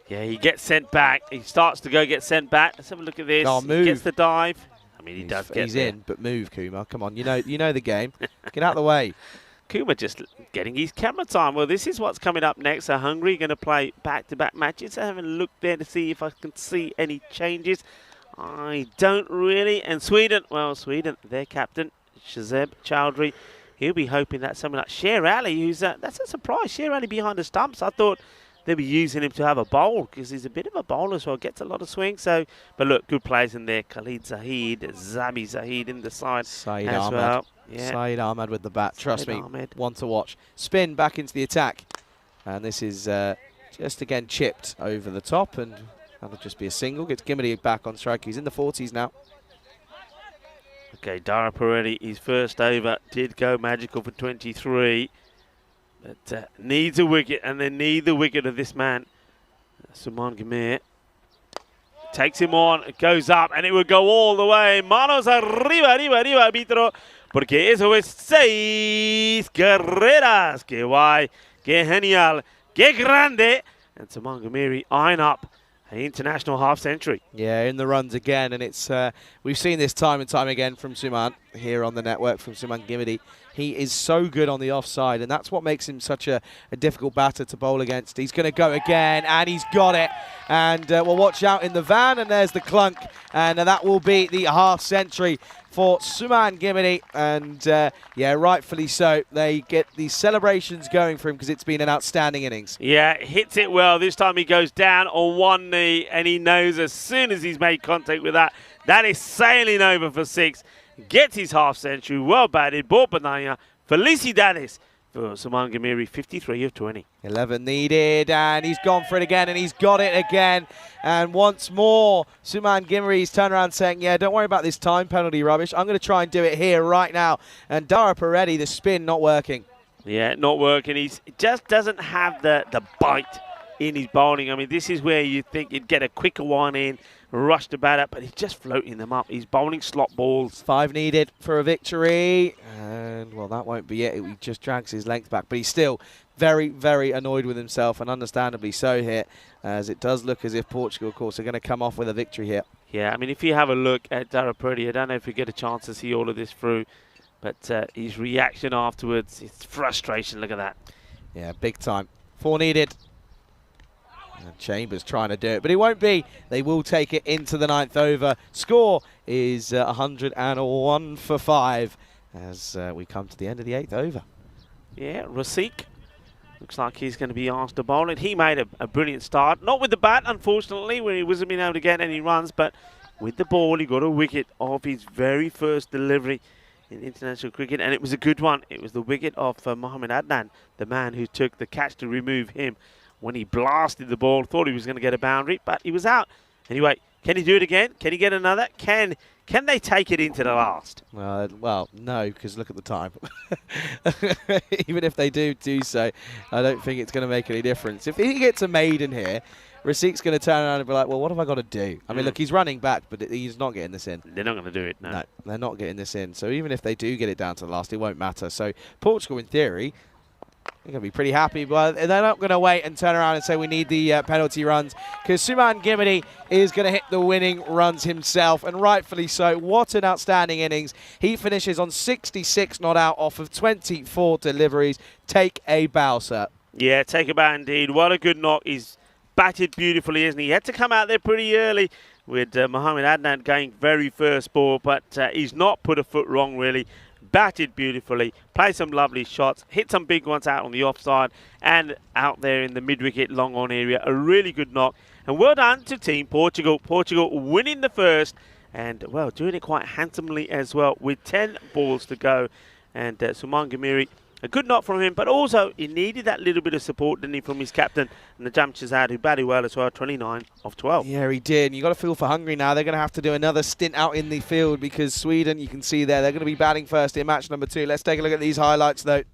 S1: Yeah, he gets sent back. He starts to get sent back. Let's have a look at this.
S5: Oh, move.
S1: He gets the dive. I mean, he's
S5: in, but move, Kumar. Come on, you know the game. Get out of the way.
S1: Kumar just getting his camera time. Well, this is what's coming up next. So Hungary going to play back-to-back matches. I haven't looked there to see if I can see any changes. I don't really. And Sweden, their captain, Shazeb Chowdhury, he'll be hoping that someone like Sher Ali, who's that's a surprise. Sher Ali behind the stumps. I thought they'll be using him to have a bowl because he's a bit of a bowler, so gets a lot of swing. So, but look, good players in there. Khalid Zahid, Zabi Zahid in the side
S5: Saeed
S1: as
S5: Ahmed.
S1: well. Yeah.
S5: Saeed Ahmed with the bat. Trust
S1: Saeed
S5: me,
S1: Ahmed.
S5: one to watch. Spin back into the attack, and this is just again chipped over the top, and that'll just be a single. Gets Gimmerty back on strike. He's in the 40s now.
S1: Okay, Dara Peretti, his first over did go magical for 23. But needs a wicket, and they need the wicket of this man. Suman Gamir takes him on, it goes up, and it will go all the way. Manos arriba, arbitro. Porque eso es 6 carreras. Que guay, que genial, que grande. And Suman Gamiri eyeing up an international half-century.
S5: Yeah, in the runs again, and it's we've seen this time and time again from Suman here on the network, from Suman Gimidi. He is so good on the offside, and that's what makes him such a difficult batter to bowl against. He's going to go again, and he's got it. And we'll watch out in the van, and there's the clunk, and that will be the half-century for Suman Gimidi. And, yeah, rightfully so. They get the celebrations going for him because it's been an outstanding innings.
S1: Yeah, hits it well. This time he goes down on one knee, and he knows as soon as he's made contact with that, that is sailing over for 6. Gets his half-century, well batted, ball banana, felicidades for Suman Gamiri, 53 of 20.
S5: 11 needed, and he's gone for it again, and he's got it again. And once more, Suman Gimri's turned around saying, yeah, don't worry about this time penalty rubbish. I'm going to try and do it here right now. And Dara Peretti, the spin not working.
S1: Yeah, not working. He just doesn't have the bite in his bowling. I mean, this is where you think you'd get a quicker one in, rush the bat up, but he's just floating them up. He's bowling slot balls.
S5: 5 needed for a victory. And And, well, that won't be it. He just drags his length back. But he's still very, very annoyed with himself, and understandably so here, as it does look as if Portugal, of course, are going to come off with a victory here.
S1: Yeah, I mean, if you have a look at Dara Purdy, I don't know if we get a chance to see all of this through, but his reaction afterwards, it's frustration. Look at that.
S5: Yeah, big time. 4 needed. And Chambers trying to do it, but it won't be. They will take it into the 9th over. Score is 101 for 5 as we come to the end of the 8th over.
S1: Yeah, Rasik looks like he's going to be asked to bowl it. He made a brilliant start. Not with the bat, unfortunately, where he wasn't being able to get any runs, but with the ball, he got a wicket off his very first delivery in international cricket, and it was a good one. It was the wicket of Mohammad Adnan, the man who took the catch to remove him when he blasted the ball. Thought he was going to get a boundary, but he was out. Anyway, can he do it again? Can he get another? Can they take it into the last?
S5: Well, no, because look at the time. Even if they do so, I don't think it's going to make any difference. If he gets a maiden here, Rasik's going to turn around and be like, well, what have I got to do? I mean, look, he's running back, but he's not getting this in.
S1: They're not going to do it, no.
S5: No, they're not getting this in. So even if they do get it down to the last, it won't matter. So Portugal, in theory, they're going to be pretty happy, but they're not going to wait and turn around and say we need the penalty runs, because Suman Gimini is going to hit the winning runs himself, and rightfully so. What an outstanding innings. He finishes on 66 not out off of 24 deliveries. Take a bow, sir. Yeah, take a bow indeed. What a good knock. He's batted beautifully, isn't he? He had to come out there pretty early with Mohammad Adnan going very first ball, but he's not put a foot wrong, really. Batted beautifully, played some lovely shots, hit some big ones out on the offside and out there in the mid-wicket long on area. A really good knock. And well done to Team Portugal. Portugal winning the first and, well, doing it quite handsomely as well with 10 balls to go. And Suman Gimiri, a good knock from him, but also he needed that little bit of support, didn't he, from his captain, Najam Shazad, who batted well as well, 29 of 12. Yeah, he did. You got to feel for Hungary now. They're going to have to do another stint out in the field because Sweden, you can see there, they're going to be batting first in match number 2. Let's take a look at these highlights, though,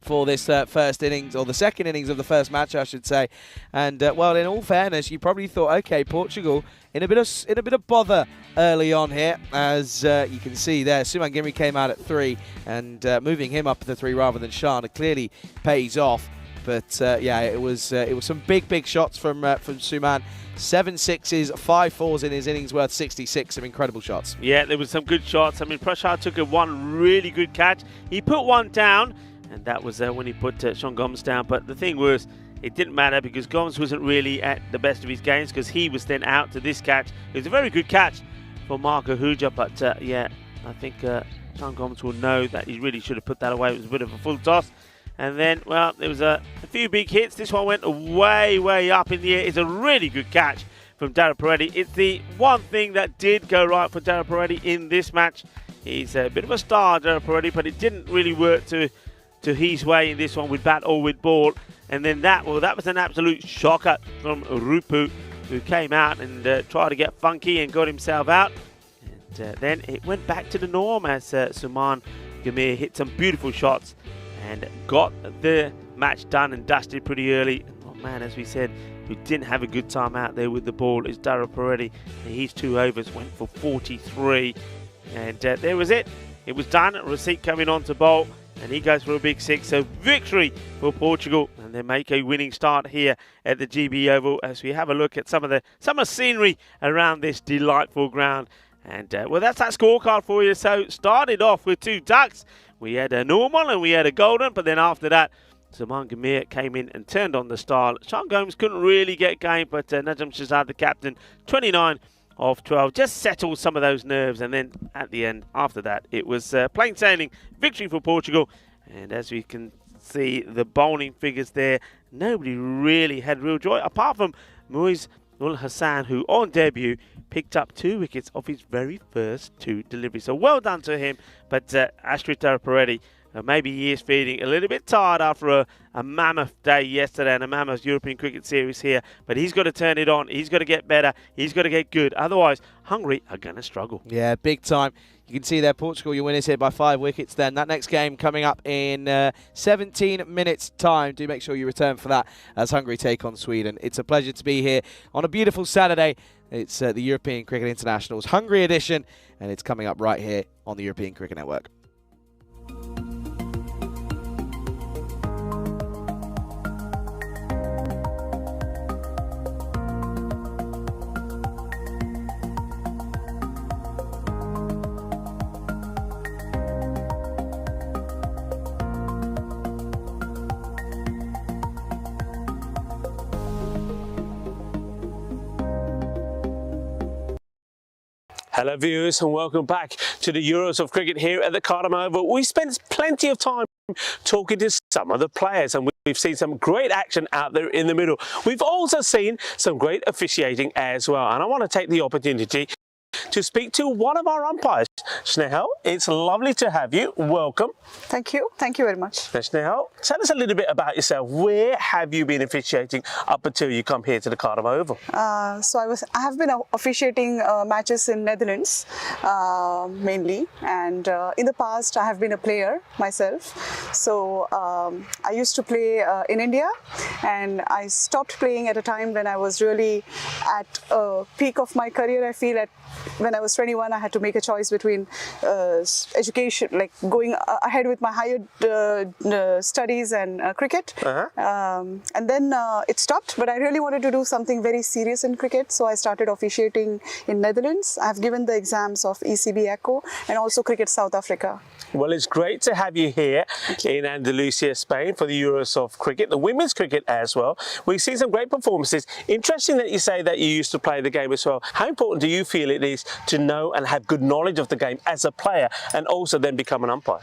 S5: for this first innings, or the second innings of the first match, I should say. And well, in all fairness, you probably thought, okay, Portugal in a bit of bother early on here, as you can see there. Suman Gimri came out at 3, and moving him up to 3 rather than Shan clearly pays off. But yeah, it was some big shots from Suman. 7 sixes, 5 fours in his innings, worth 66. Some incredible shots. Yeah, there was some good shots. I mean, Prashad took one really good catch. He put one down, and that was when he put Sean Gomes down. But the thing was, it didn't matter because Gomes wasn't really at the best of his games because he was then out to this catch. It was a very good catch for Marco Huja, but yeah, I think Sean Gomes will know that he really should have put that away. It was a bit of a full toss. And then, well, there was a few big hits. This one went way up in the air. It's a really good catch from Dara Peretti. It's the one thing that did go right for Dara Peretti in this match. He's a bit of a star, Dara Peretti, but it didn't really work to his way in this one with bat or with ball. And then that was an absolute shocker from Rupu, who came out and tried to get funky and got himself out. And then it went back to the norm as Suman Gamir hit some beautiful shots and got the match done and dusted pretty early. Oh man, as we said, who didn't have a good time out there with the ball is Dara Peretti. His 2 overs went for 43. And there was it. It was done. Rasik coming on to bowl, and he goes for a big 6. So victory for Portugal, and they make a winning start here at the GB Oval as we have a look at some of the scenery around this delightful ground. And well, that's that scorecard for you. So started off with 2 ducks. We had a normal and we had a golden, but then after that, Suman Gamir came in and turned on the style. Sean Gomes couldn't really get game, but Najam Shazad, the captain, 29 of 12, just settled some of those nerves. And then at the end, after that, it was plain sailing victory for Portugal. And as we can see, the bowling figures there, nobody really had real joy, apart from Muiz Ul Hassan, who on debut picked up 2 wickets off his very first 2 deliveries. So well done to him. But Astrid Dara Peretti, maybe he is feeling a little bit tired after a mammoth day yesterday and a mammoth European Cricket Series here. But he's got to turn it on. He's got to get better. He's got to get good. Otherwise, Hungary are going to struggle. Yeah, big time. You can see there, Portugal, your winners here by 5 wickets then. That next game coming up in 17 minutes' time. Do make sure you return for that as Hungary take on Sweden. It's a pleasure to be here on a beautiful Saturday. It's the European Cricket International's Hungary edition, and it's coming up right here on the European Cricket Network.
S1: Hello viewers and welcome back to the Euros of Cricket here at the Cardiff Oval. We spent plenty of time talking to some of the players and we've seen some great action out there in the middle. We've also seen some great officiating as well, and I want to take the opportunity to speak to one of our umpires. Snehal, it's lovely to have you. Welcome.
S6: Thank you very much.
S1: Now, Snehal, tell us a little bit about yourself. Where have you been officiating up until you come here to the Cardiff Oval?
S6: So I have been officiating matches in Netherlands mainly, and in the past I have been a player myself. So I used to play in India, and I stopped playing at a time when I was really at a peak of my career. I feel when I was 21, I had to make a choice between education, like going ahead with my higher studies and cricket. And then it stopped, but I really wanted to do something very serious in cricket, so I started officiating in Netherlands. I've given the exams of ECB Echo and also Cricket South Africa.
S1: Well, it's great to have you here in Andalusia, Spain for the Euros of Cricket, the women's cricket as well. We've seen some great performances. Interesting that you say that you used to play the game as well. How important do you feel it is to know and have good knowledge of the game as a player and also then become an umpire?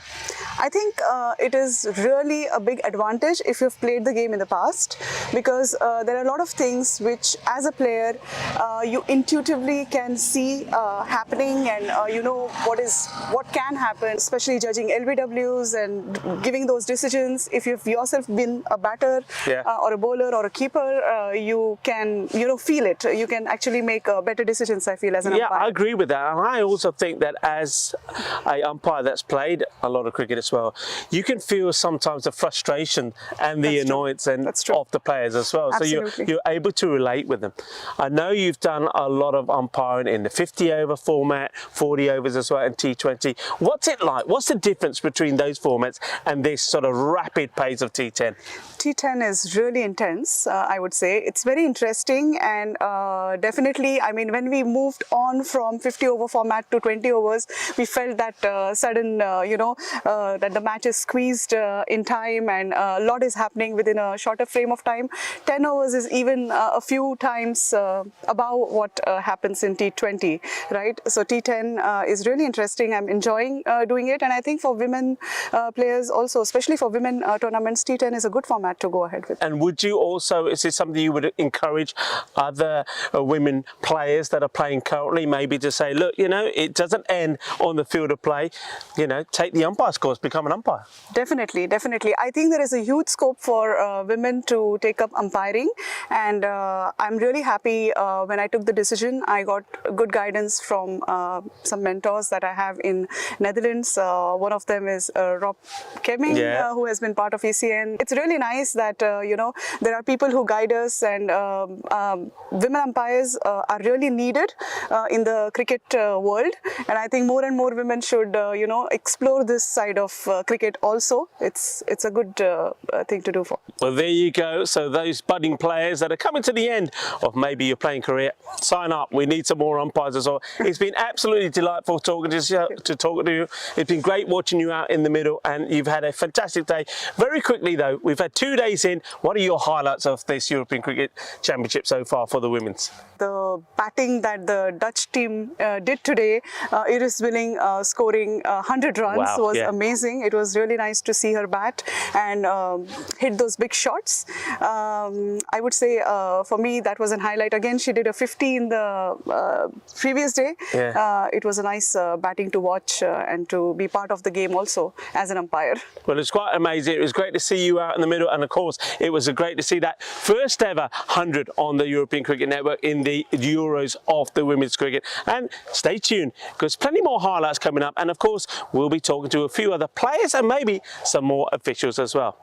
S6: I think it is really a big advantage if you've played the game in the past, because there are a lot of things which as a player you intuitively can see happening, and you know what can happen, especially judging LBWs and giving those decisions. If you've yourself been a batter or a bowler or a keeper, you can feel it. You can actually make better decisions, I feel, as an umpire.
S1: Yeah, I agree with that. And I also think that as an umpire that's played a lot of cricket as well, you can feel sometimes the frustration and the annoyance and of the players as well.
S6: Absolutely.
S1: So you're able to relate with them. I know you've done a lot of umpiring in the 50-over format, 40 overs as well, and T20. What's it like? What's the difference between those formats and this sort of rapid pace of T10?
S6: T10 is really intense, I would say. It's very interesting, and definitely, I mean, when we moved on from 50-over format to 20 overs, we felt that sudden, that the match is squeezed in time, and a lot is happening within a shorter frame of time. 10 overs is even a few times above what happens in T20, right? So T10 is really interesting. I'm enjoying doing it, and I think for women players also, especially for women tournaments, T10 is a good format to go ahead with.
S1: And would you also, is this something you would encourage other women players that are playing currently maybe to say, look, it doesn't end on the field of play, take the umpire's course, become an umpire?
S6: Definitely. I think there is a huge scope for women to take up umpiring, and I'm really happy when I took the decision. I got good guidance from some mentors that I have in Netherlands. One of them is Rob Kemming, who has been part of ECN. It's really nice that there are people who guide us, and women umpires are really needed in the cricket world, and I think more and more women should explore this side of cricket also. It's a good thing to do for.
S1: Well, there you go. So those budding players that are coming to the end of maybe your playing career, sign up. We need some more umpires as well. It's been absolutely delightful talking to you. It's been great watching you out in the middle, and you've had a fantastic day. Very quickly though, we've had 2 days in. What are your highlights of this European Cricket Championship so far for the women's?
S6: The batting that the Dutch team did today, Iris Willing scoring 100 runs was amazing. It was really nice to see her bat and hit those big shots. I would say for me that was a highlight. Again, she did a 50 in the previous day. It was a nice batting to watch and to be part of the game also as an umpire.
S1: Well, it's quite amazing. It was great to see you out in the middle, and of course it was great to see that first ever 100 on the European Cricket Network in the Euros of the women's cricket. And stay tuned, because plenty more highlights coming up, and of course we'll be talking to a few other players and maybe some more officials as well.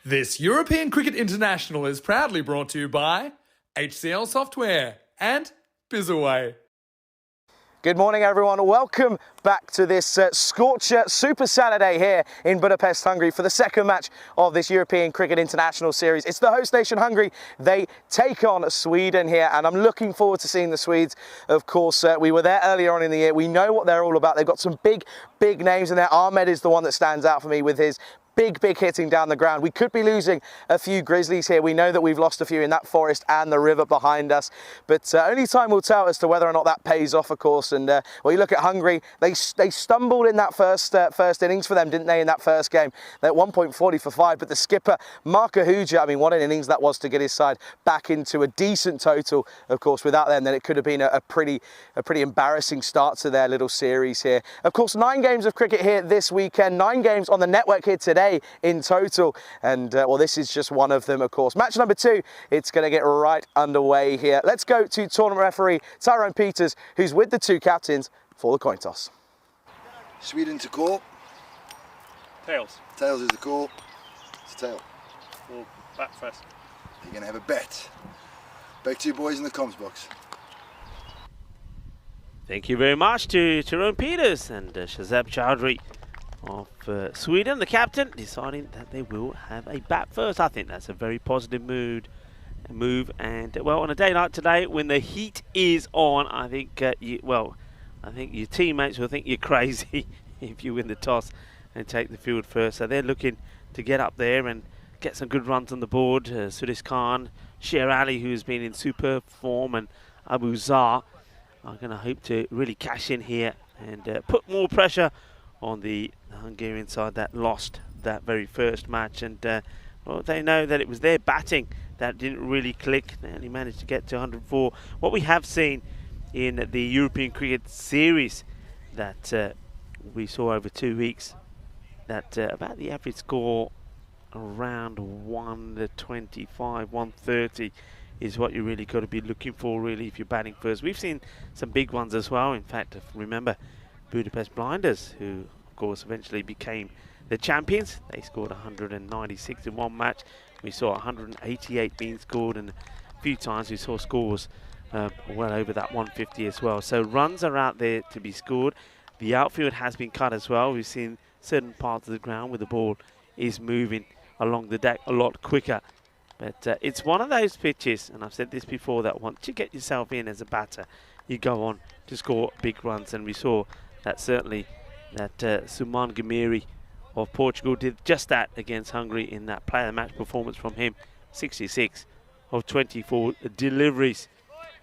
S2: This European Cricket International is proudly brought to you by HCL Software and Bizaway.
S5: Good morning, everyone. Welcome back to this Scorcher Super Saturday here in Budapest, Hungary for the second match of this European Cricket International Series. It's the host nation, Hungary. They take on Sweden here, and I'm looking forward to seeing the Swedes. Of course, we were there earlier on in the year. We know what they're all about. They've got some big names in there. Ahmed is the one that stands out for me with his big hitting down the ground. We could be losing a few Grizzlies here. We know that we've lost a few in that forest and the river behind us, but only time will tell as to whether or not that pays off, of course. And well, you look at Hungary, they stumbled in that first innings for them, didn't they, in that first game? They're at 1.40 for 5, but the skipper, Marko Huja, I mean, what an innings that was to get his side back into a decent total. Of course, without them, then it could have been a pretty embarrassing start to their little series here. Of course, 9 games of cricket here this weekend, 9 games on the network here today in total, and well, this is just one of them, of course. Match number 2, it's going to get right underway here. Let's go to tournament referee Tyrone Peters, who's with the 2 captains for the coin toss.
S3: Sweden to call.
S4: Tails.
S3: Tails is the call. It's tail.
S4: We'll bat first.
S3: You're going to have a bet. Back to you boys in the comms box.
S1: Thank you very much to Tyrone Peters and Shazab Chowdhury of Sweden, the captain, deciding that they will have a bat first. I think that's a very positive move, and well, on a day like today when the heat is on, I think I think your teammates will think you're crazy if you win the toss and take the field first. So they're looking to get up there and get some good runs on the board. Sudesh Khan, Sher Ali, who's been in superb form, and Abu Zar are going to hope to really cash in here and put more pressure on the Hungarian side that lost that very first match. And well, they know that it was their batting that didn't really click. They only managed to get to 104. What we have seen in the European Cricket Series that we saw over 2 weeks, that about the average score around 125, 130 is what you really got to be looking for, really, if you're batting first. We've seen some big ones as well. In fact, remember Budapest Blinders, who of course eventually became the champions. They scored 196 in one match. We saw 188 being scored, and a few times we saw scores well over that 150 as well. So runs are out there to be scored. The outfield has been cut as well. We've seen certain parts of the ground where the ball is moving along the deck a lot quicker. But it's one of those pitches, and I've said this before, that once you get yourself in as a batter, you go on to score big runs. And we saw that certainly that Suman Gamiri of Portugal did just that against Hungary in that player match performance from him. 66 of 24 deliveries.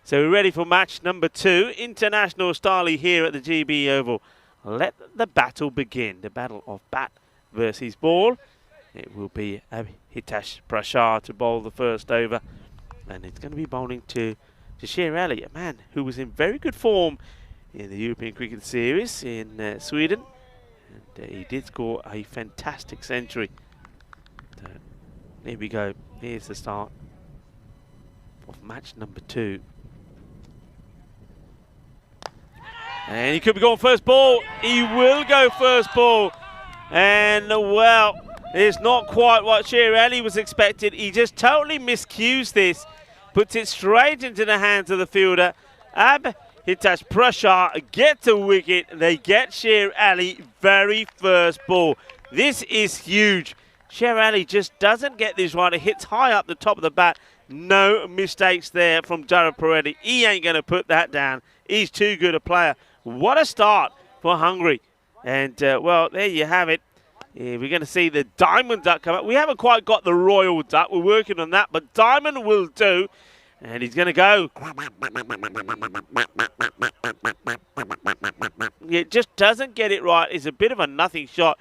S1: So we're ready for match number 2. International style here at the GB Oval. let the battle begin. The battle of bat versus ball. It will be Hitesh Prashar to bowl the first over. And it's going to be bowling to Sher Ali, a man who was in very good form in the European Cricket Series in Sweden. And he did score a fantastic century. So, here we go. Here's the start of match number 2. And he could be going first ball. He will go first ball. And, well, it's not quite what Sher Ali was expected. He just totally miscues this. Puts it straight into the hands of the fielder. Hitesh Prashar get to wicket. They get Sher Ali very first ball. This is huge. Sher Ali just doesn't get this right. It hits high up the top of the bat. No mistakes there from Jared Paredes. He ain't going to put that down. He's too good a player. What a start for Hungary. And, well, there you have it. Yeah, we're going to see the Diamond Duck come up. We haven't quite got the Royal Duck. We're working on that, but Diamond will do. And he's going to go. It just doesn't get it right. It's a bit of a nothing shot.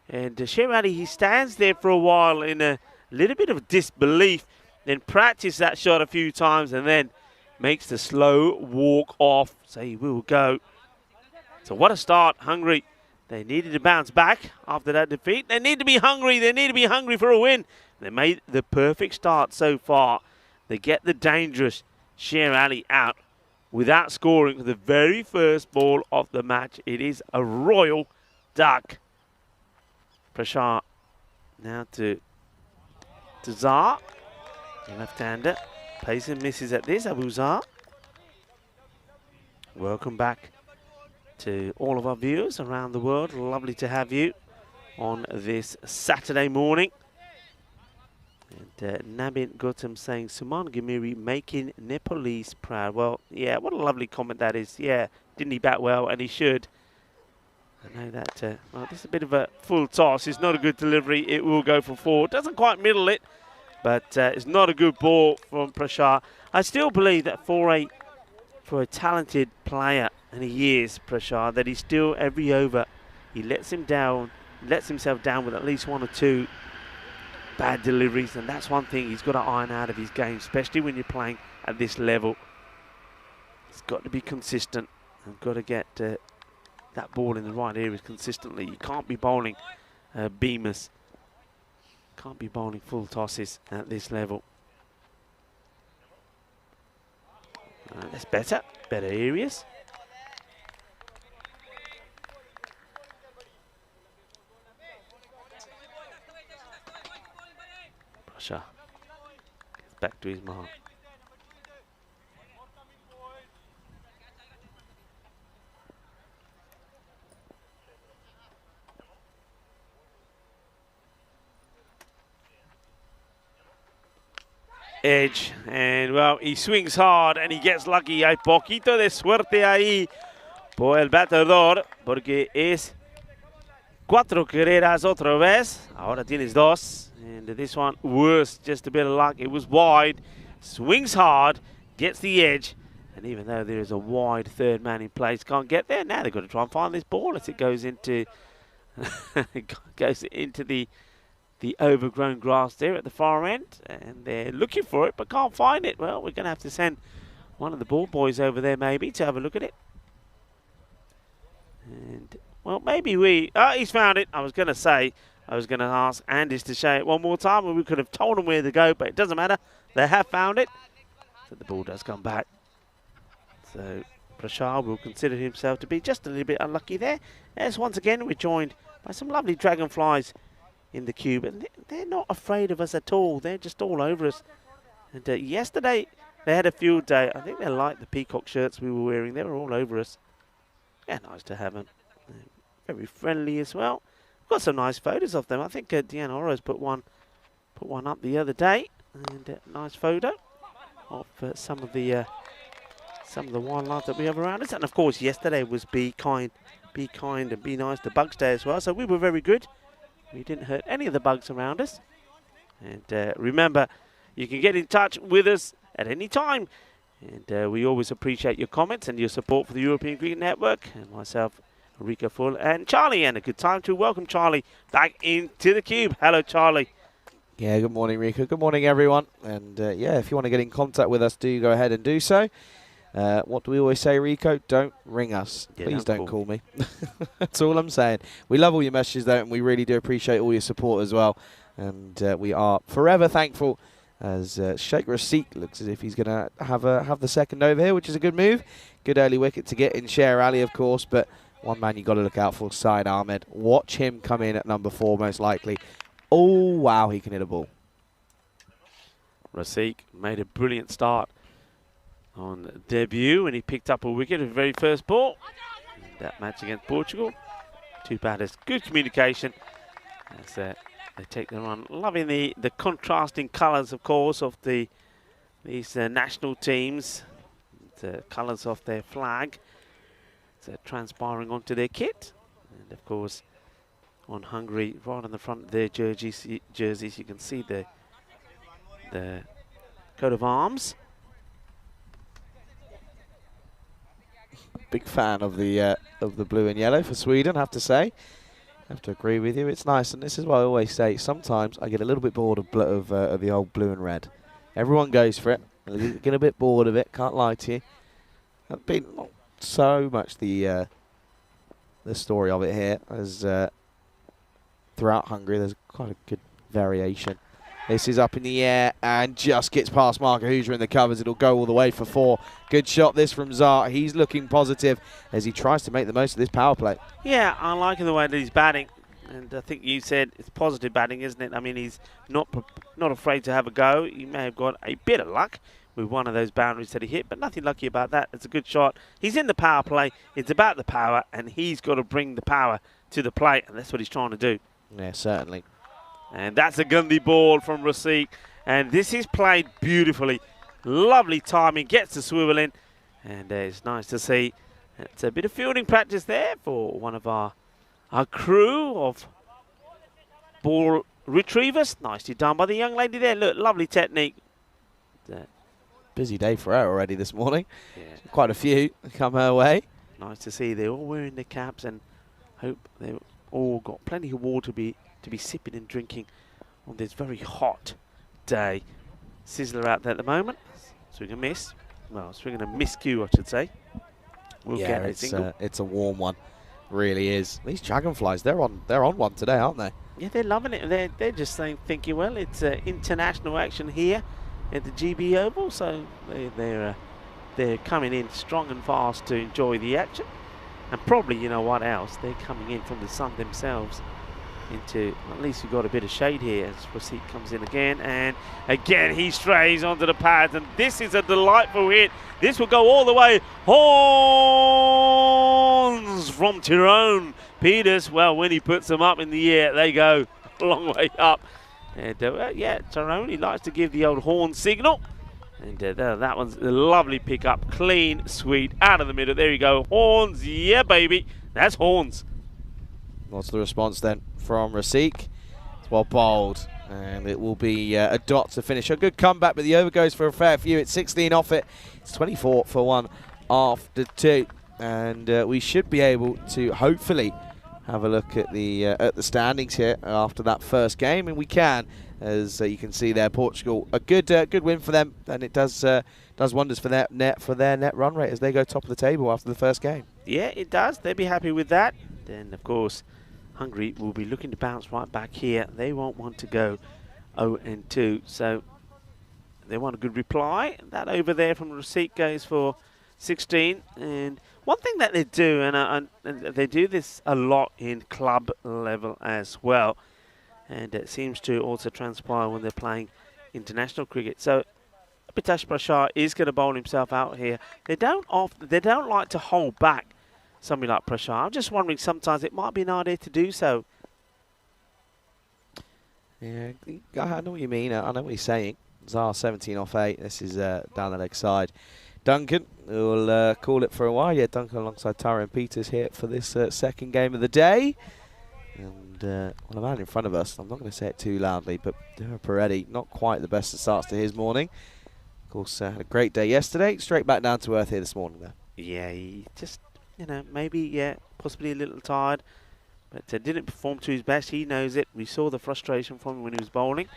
S1: And Sher Ali, he stands there for a while in a little bit of disbelief, then practice that shot a few times, and then makes the slow walk off. So he will go. So what a start, Hungary. They needed to bounce back after that defeat. They need to be hungry. They need to be hungry for a win. They made the perfect start so far. They get the dangerous Sher Ali out without scoring for the very first ball of the match. It is a Royal Duck. Prashar now to Zar, the left-hander. Plays and misses at this, Abu Zar. Welcome back to all of our viewers around the world. Lovely to have you on this Saturday morning. And Nabin Gautam saying, Suman Gamiri making Nepalese proud. Well, yeah, what a lovely comment that is. Yeah, didn't he bat well? And he should. I know that, well, this is a bit of a full toss. It's not a good delivery. It will go for 4. Doesn't quite middle it, but it's not a good ball from Prashar. I still believe that for a talented player, and he is, Prashar, that he's still, every over, he lets himself down with at least 1 or 2 bad deliveries, and that's one thing he's got to iron out of his game, especially when you're playing at this level. He's got to be consistent and got to get that ball in the right areas consistently. You can't be bowling beamers. Can't be bowling full tosses at this level. That's better. Better areas. Prashar gets back to his mark. Edge, and well, he swings hard and he gets lucky. Hay poquito de suerte ahí por el batedor, porque es 4 carreras otra vez. Ahora tienes 2, and this one worse, just a bit of luck. It was wide, swings hard, gets the edge, and even though there is a wide third man in place, can't get there. Now they've got to try and find this ball as it goes into the overgrown grass there at the far end, and they're looking for it but can't find it. Well, we're going to have to send one of the ball boys over there maybe to have a look at it. And, well, maybe he's found it. I was going to ask Andis to show it one more time, and we could have told him where to go, but it doesn't matter. They have found it. So the ball does come back. So Prashar will consider himself to be just a little bit unlucky there. As once again, we're joined by some lovely dragonflies in the cube, and they're not afraid of us at all. They're just all over us. And yesterday they had a field day. I think they liked the peacock shirts we were wearing. They were all over us. Yeah, nice to have them. Very friendly as well. Got some nice photos of them. I think Deanna Oro's put one up the other day, and nice photo of some of the wildlife that we have around us. And of course, yesterday was Be Kind and Be Nice to Bugs Day as well. So we were very good. We didn't hurt any of the bugs around us. And remember, you can get in touch with us at any time. And we always appreciate your comments and your support for the European Cricket Network. And myself Rico full, and Charlie, and a good time to welcome Charlie back into the cube. Hello, Charlie.
S5: Yeah, good morning, Rico. Good morning, everyone. And yeah, if you want to get in contact with us, do go ahead and do so. What do we always say, Rico? Don't ring us.
S1: Yeah,
S5: Please don't call me. That's all I'm saying. We love all your messages, though, and we really do appreciate all your support as well. And we are forever thankful as Sheikh Rasik looks as if he's going to have the second over here, which is a good move. Good early wicket to get in Sher Ali, of course, but one man you got to look out for, Syed Ahmed. Watch him come in at number 4, most likely. Oh, wow, he can hit a ball.
S1: Rasik made a brilliant start on debut, and he picked up a wicket at the very first ball. That match against Portugal. Two batters, good communication. As they take the run. Loving the contrasting colours, of course, of these national teams. The colours of their flag. Transpiring onto their kit. And, of course, on Hungary, right on the front of their jerseys, you can see the coat of arms.
S5: Big fan of the blue and yellow for Sweden, I have to say. I have to agree with you. It's nice, and this is what I always say. Sometimes I get a little bit bored of the old blue and red. Everyone goes for it. I get a bit bored of it. Can't lie to you. I've been not so much the story of it here as throughout Hungary. There's quite a good variation. This is up in the air and just gets past Mark Ahuja in the covers. It'll go all the way for 4. Good shot this from Zart. He's looking positive as he tries to make the most of this power play.
S1: Yeah, I like the way that he's batting. And I think you said it's positive batting, isn't it? I mean, he's not afraid to have a go. He may have got a bit of luck with one of those boundaries that he hit, but nothing lucky about that. It's a good shot. He's in the power play. It's about the power, and he's got to bring the power to the plate, and that's what he's trying to do.
S5: Yeah, certainly.
S1: And that's a Gandhi ball from Rasik. And this is played beautifully. Lovely timing. Gets the swivel in. And it's nice to see. It's a bit of fielding practice there for one of our crew of ball retrievers. Nicely done by the young lady there. Look, lovely technique.
S5: Busy day for her already this morning.
S1: Yeah.
S5: Quite a few come her way.
S1: Nice to see. They're all wearing their caps, and hope they've all got plenty of water to be sipping and drinking on this very hot day. Sizzler out there at the moment. Swing and miss. Well, swing and a miscue, I should say. We'll
S5: Yeah,
S1: get a single.
S5: it's a warm one. Really is. These dragonflies, they're on one today, aren't they?
S1: Yeah, they're loving it. They're just thinking, well, it's international action here at the GB Oval, so they're coming in strong and fast to enjoy the action. And probably, you know what else? They're coming in from the sun themselves. At least we've got a bit of shade here as Rasik comes in again, and again he strays onto the pads, and this is a delightful hit. This will go all the way. Horns from Tyrone Peters. Well, when he puts them up in the air, they go a long way up. And yeah, Tyrone, he likes to give the old horn signal. And that one's a lovely pickup, clean, sweet, out of the middle. There you go, horns, yeah, baby, that's horns.
S5: What's the response then from Rasik? It's well bowled, and it will be a dot to finish. A good comeback, but the over goes for a fair few. It's 16 off it. It's 24 for 1 after 2, and we should be able to hopefully have a look at the standings here after that first game, and we can, as you can see there, Portugal a good win for them, and it does wonders for their net run rate as they go top of the table after the first game. Yeah,
S1: it does. They'll be happy with that. Then, of course, Hungary will be looking to bounce right back here. They won't want to go 0-2, so they want a good reply. That over there from Rasik goes for 16. And one thing that they do, and they do this a lot in club level as well, and it seems to also transpire when they're playing international cricket. So Abhitash Prashar is going to bowl himself out here. They don't like to hold back somebody like Prashar. I'm just wondering, sometimes it might be an idea to do so.
S5: Yeah, I know what you mean. I know what he's saying. Zar 17 off 8. This is down the leg side. Duncan will call it for a while. Yeah, Duncan alongside Tyrone Peters here for this second game of the day. And well, the man in front of us, I'm not going to say it too loudly, but Peretti, not quite the best of starts to his morning. Of course, had a great day yesterday. Straight back down to earth here this morning, though.
S1: Yeah, he just you know, maybe, yeah, possibly a little tired, but didn't perform to his best. He knows it. We saw the frustration from him when he was bowling.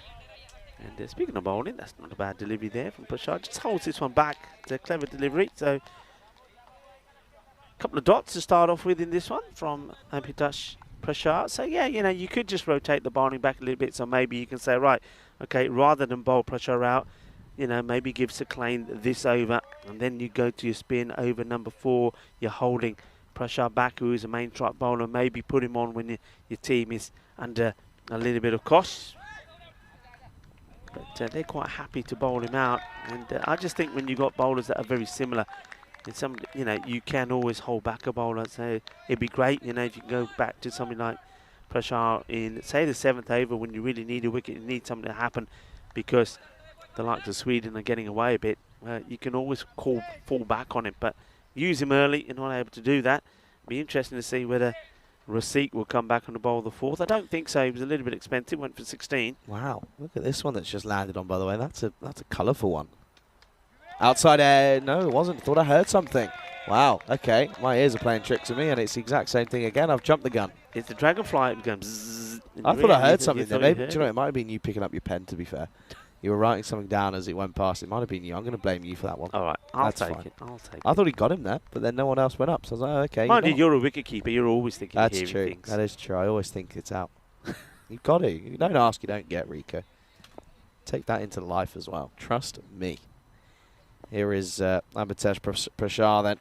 S1: And speaking of bowling, that's not a bad delivery there from Prashad. Just holds this one back. It's a clever delivery. So, a couple of dots to start off with in this one from Prashad. So, yeah, you know, you could just rotate the bowling back a little bit. So, maybe you can say, right, okay, rather than bowl Prashad out, you know, maybe give Saklayne this over. And then you go to your spin over number 4. You're holding Prashad back, who is a main strike bowler. Maybe put him on when your team is under a little bit of cost. But they're quite happy to bowl him out, and I just think when you've got bowlers that are very similar, in some, you know, you can always hold back a bowler. So it'd be great, you know, if you can go back to something like Prashad in, say, the 7th over when you really need a wicket, you need something to happen, because the likes of Sweden are getting away a bit. You can always fall back on him, but use him early. You're not able to do that. It'd be interesting to see whether Raseek will come back on the bowl the 4th. I don't think so. He was a little bit expensive. Went for 16.
S5: Wow, look at this one that's just landed on, by the way. That's a colourful one. Outside air. No, it wasn't. Thought I heard something. Wow, okay. My ears are playing tricks on me, and it's the exact same thing again. I've jumped the gun.
S1: It's the dragonfly going bzzz.
S5: I thought I heard something there. Maybe, do you know, it might have been you picking up your pen, to be fair. You were writing something down as it went past. It might have been you. I'm going to blame you for that one.
S1: All right, I'll take
S5: fine.
S1: it. I'll take it.
S5: I thought he got him there, but then no one else went up. So I was like, oh, okay.
S1: Mind you, you're a wicket keeper. You're always thinking of hearing
S5: true.
S1: things.
S5: That is true. I always think it's out. You've got to. You don't ask, you don't get, Rico. Take that into life as well. Trust me. Here is Amitesh Prashad then.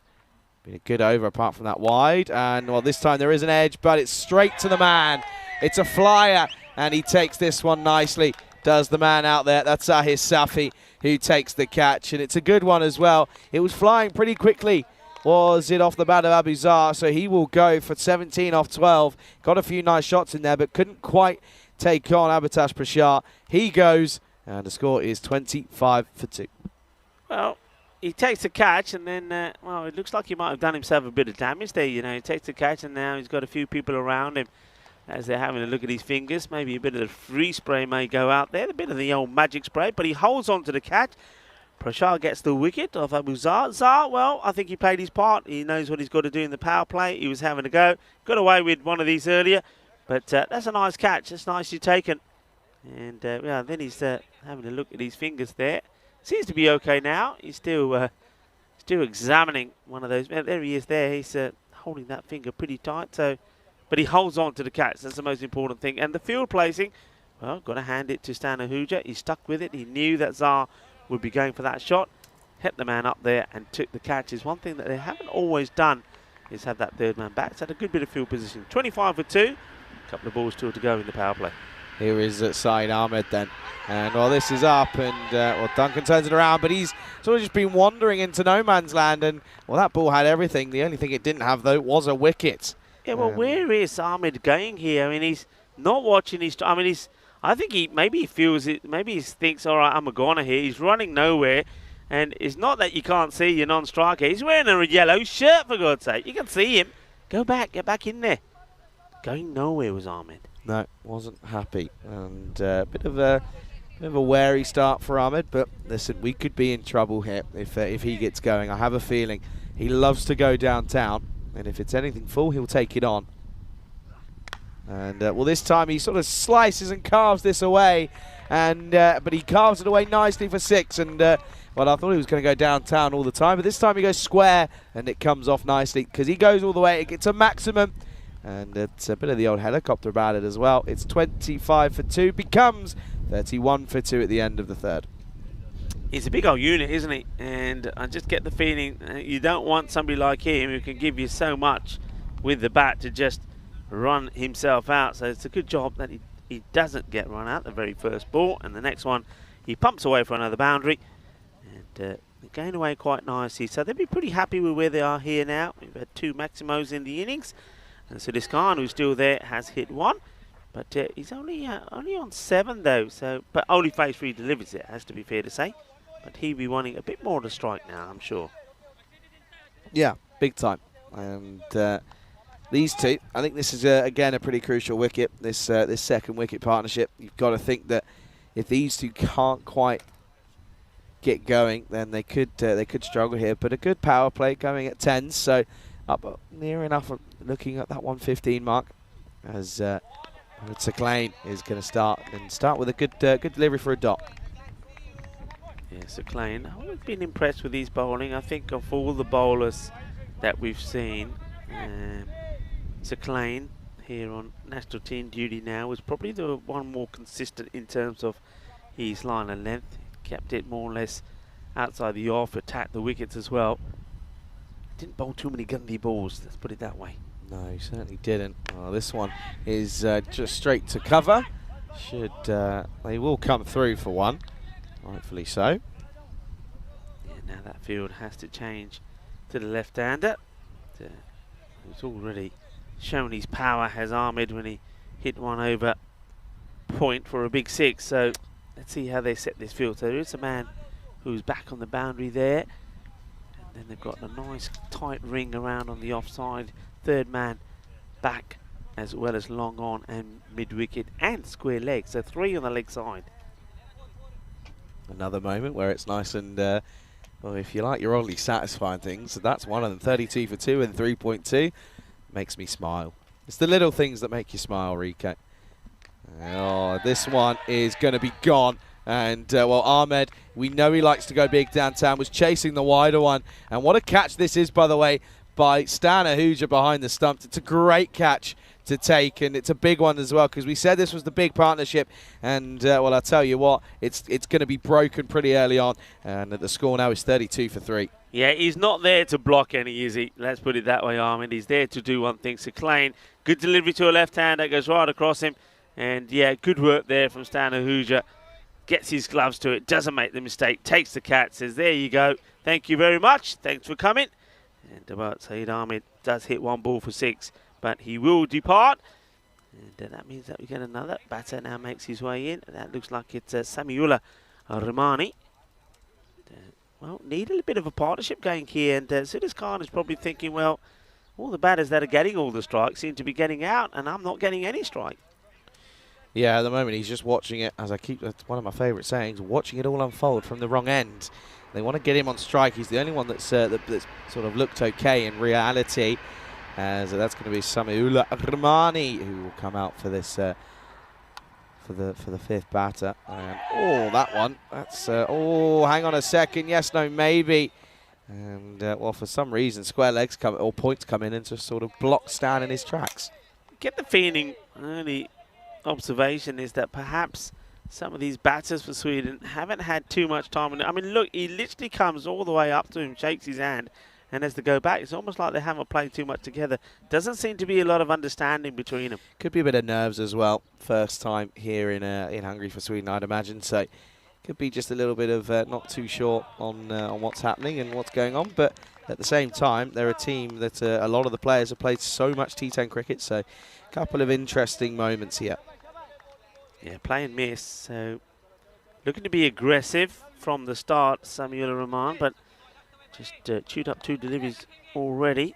S5: Been a good over apart from that wide. And, well, this time there is an edge, but it's straight to the man. It's a flyer, and he takes this one nicely. Does the man out there. That's Zahir Safi who takes the catch, and it's a good one as well. It was flying pretty quickly. Was it off the bat of Abu Zar? So he will go for 17 off 12. Got a few nice shots in there, but couldn't quite take on Amitesh Prashad. He goes, and the score is 25 for 2.
S1: Well, he takes the catch, and then, well, it looks like he might have done himself a bit of damage there. You know, he takes the catch, and now he's got a few people around him as they're having a look at his fingers. Maybe a bit of the free spray may go out there, a bit of the old magic spray, but he holds on to the catch. Prashad gets the wicket off Abu Zar. Zar, well, I think he played his part. He knows what he's got to do in the power play. He was having a go. Got away with one of these earlier, but that's a nice catch. That's nicely taken. And, yeah, then he's having a look at his fingers there. Seems to be okay now. He's still examining one of those. There he is there. He's holding that finger pretty tight, so... But he holds on to the catch. That's the most important thing. And the field placing, well, got to hand it to Stan Ahuja. He stuck with it. He knew that Zar would be going for that shot. Hit the man up there and took the catch. Is one thing that they haven't always done is have that third man back. It's had a good bit of field position. 25 for 2. A couple of balls still to go in the power play.
S5: Here is Saeed Ahmed then. And, well, this is up. And, well, Duncan turns it around. But he's sort of just been wandering into no man's land. And, well, that ball had everything. The only thing it didn't have, though, was a wicket.
S1: Yeah, well, where is Ahmed going here? I mean, he's not watching his... I mean, I think maybe he feels it. Maybe he thinks, all right, I'm a goner here. He's running nowhere. And it's not that you can't see your non-striker. He's wearing a yellow shirt, for God's sake. You can see him. Go back. Get back in there. Going nowhere was Ahmed.
S5: No, wasn't happy. And a bit of a wary start for Ahmed. But, listen, we could be in trouble here if he gets going. I have a feeling he loves to go downtown. And if it's anything full, he'll take it on. And, well, this time he sort of slices and carves this away. And but he carves it away nicely for 6. And, well, I thought he was going to go downtown all the time. But this time he goes square, and it comes off nicely. Because he goes all the way. It gets a maximum. And it's a bit of the old helicopter about it as well. It's 25 for 2. Becomes 31 for 2 at the end of the third.
S1: He's a big old unit, isn't he? And I just get the feeling you don't want somebody like him who can give you so much with the bat to just run himself out. So it's a good job that he doesn't get run out the very first ball. And the next one, he pumps away for another boundary. And they're going away quite nicely. So they'll be pretty happy with where they are here now. We've had 2 Maximos in the innings. And Sudis Khan, who's still there, has hit 1. But he's only on 7, though. So, but only phase 3 delivers it, has to be fair to say. But he'll be wanting a bit more to strike now, I'm sure.
S5: Yeah, big time. And these two, I think this is, again, a pretty crucial wicket, this second wicket partnership. You've got to think that if these two can't quite get going, then they could struggle here. But a good power play coming at 10, so up near enough, looking at that 115 mark, as Clane is going to start with a good delivery for a dot.
S1: Yeah, so Clane, I've been impressed with his bowling. I think of all the bowlers that we've seen, so Clane here on national team duty now is probably the one more consistent in terms of his line and length. Kept it more or less outside the off, attacked the wickets as well. Didn't bowl too many gundy balls, let's put it that way.
S5: No, he certainly didn't. Well, this one is just straight to cover. They will come through for one, rightfully so.
S1: Yeah, now that field has to change to the left-hander. Who's already shown his power, has Ahmed, when he hit one over point for a big six. So let's see how they set this field. So there is a man who's back on the boundary there. And then they've got a nice tight ring around on the offside. Third man back, as well as long on and mid-wicket and square leg. So 3 on the leg side.
S5: Another moment where it's nice and, well, if you like, you're oddly satisfying things. So that's one of them, 32 for 2 and 3.2. Makes me smile. It's the little things that make you smile, Rico. Oh, this one is going to be gone. And, well, Ahmed, we know he likes to go big downtown, was chasing the wider one. And what a catch this is, by the way, by Stan Ahuja behind the stumps. It's a great catch to take, and it's a big one as well, because we said this was the big partnership. And, well, I'll tell you what, it's going to be broken pretty early on. And the score now is 32 for 3.
S1: Yeah, he's not there to block any, is he? Let's put it that way, Ahmed. He's there to do one thing. So Clane, good delivery to a left-hander, goes right across him. And, yeah, good work there from Stan Ahuja. Gets his gloves to it, doesn't make the mistake, takes the catch, says, there you go, thank you very much, thanks for coming. And about Saeed Ahmed does hit one ball for 6, but he will depart. And that means that we get another batter now makes his way in. That looks like it's Samiullah Rahmani. Well, need a little bit of a partnership going here, and Sudhir Khan is probably thinking, well, all the batters that are getting all the strikes seem to be getting out, and I'm not getting any strike.
S5: Yeah, at the moment he's just watching it, as that's one of my favourite sayings, watching it all unfold from the wrong end. They want to get him on strike. He's the only one that's sort of looked okay in reality. As that's going to be Samiullah Rahmani who will come out for this for the 5th batter. And, oh, that one. That's oh, hang on a second. Yes, no, maybe. And well, for some reason, square legs come or points come in and just sort of block Stan in his tracks.
S1: Get the feeling early. Observation is that perhaps some of these batters for Sweden haven't had too much time. I mean, look, he literally comes all the way up to him, shakes his hand, and as they go back, it's almost like they haven't played too much together. Doesn't seem to be a lot of understanding between them.
S5: Could be a bit of nerves as well. First time here in Hungary for Sweden, I'd imagine. So could be just a little bit of not too sure on what's happening and what's going on. But at the same time, they're a team that a lot of the players have played so much T10 cricket. So a couple of interesting moments here.
S1: Yeah, play and miss. So looking to be aggressive from the start, Samiullah Rahman, but just chewed up 2 deliveries already.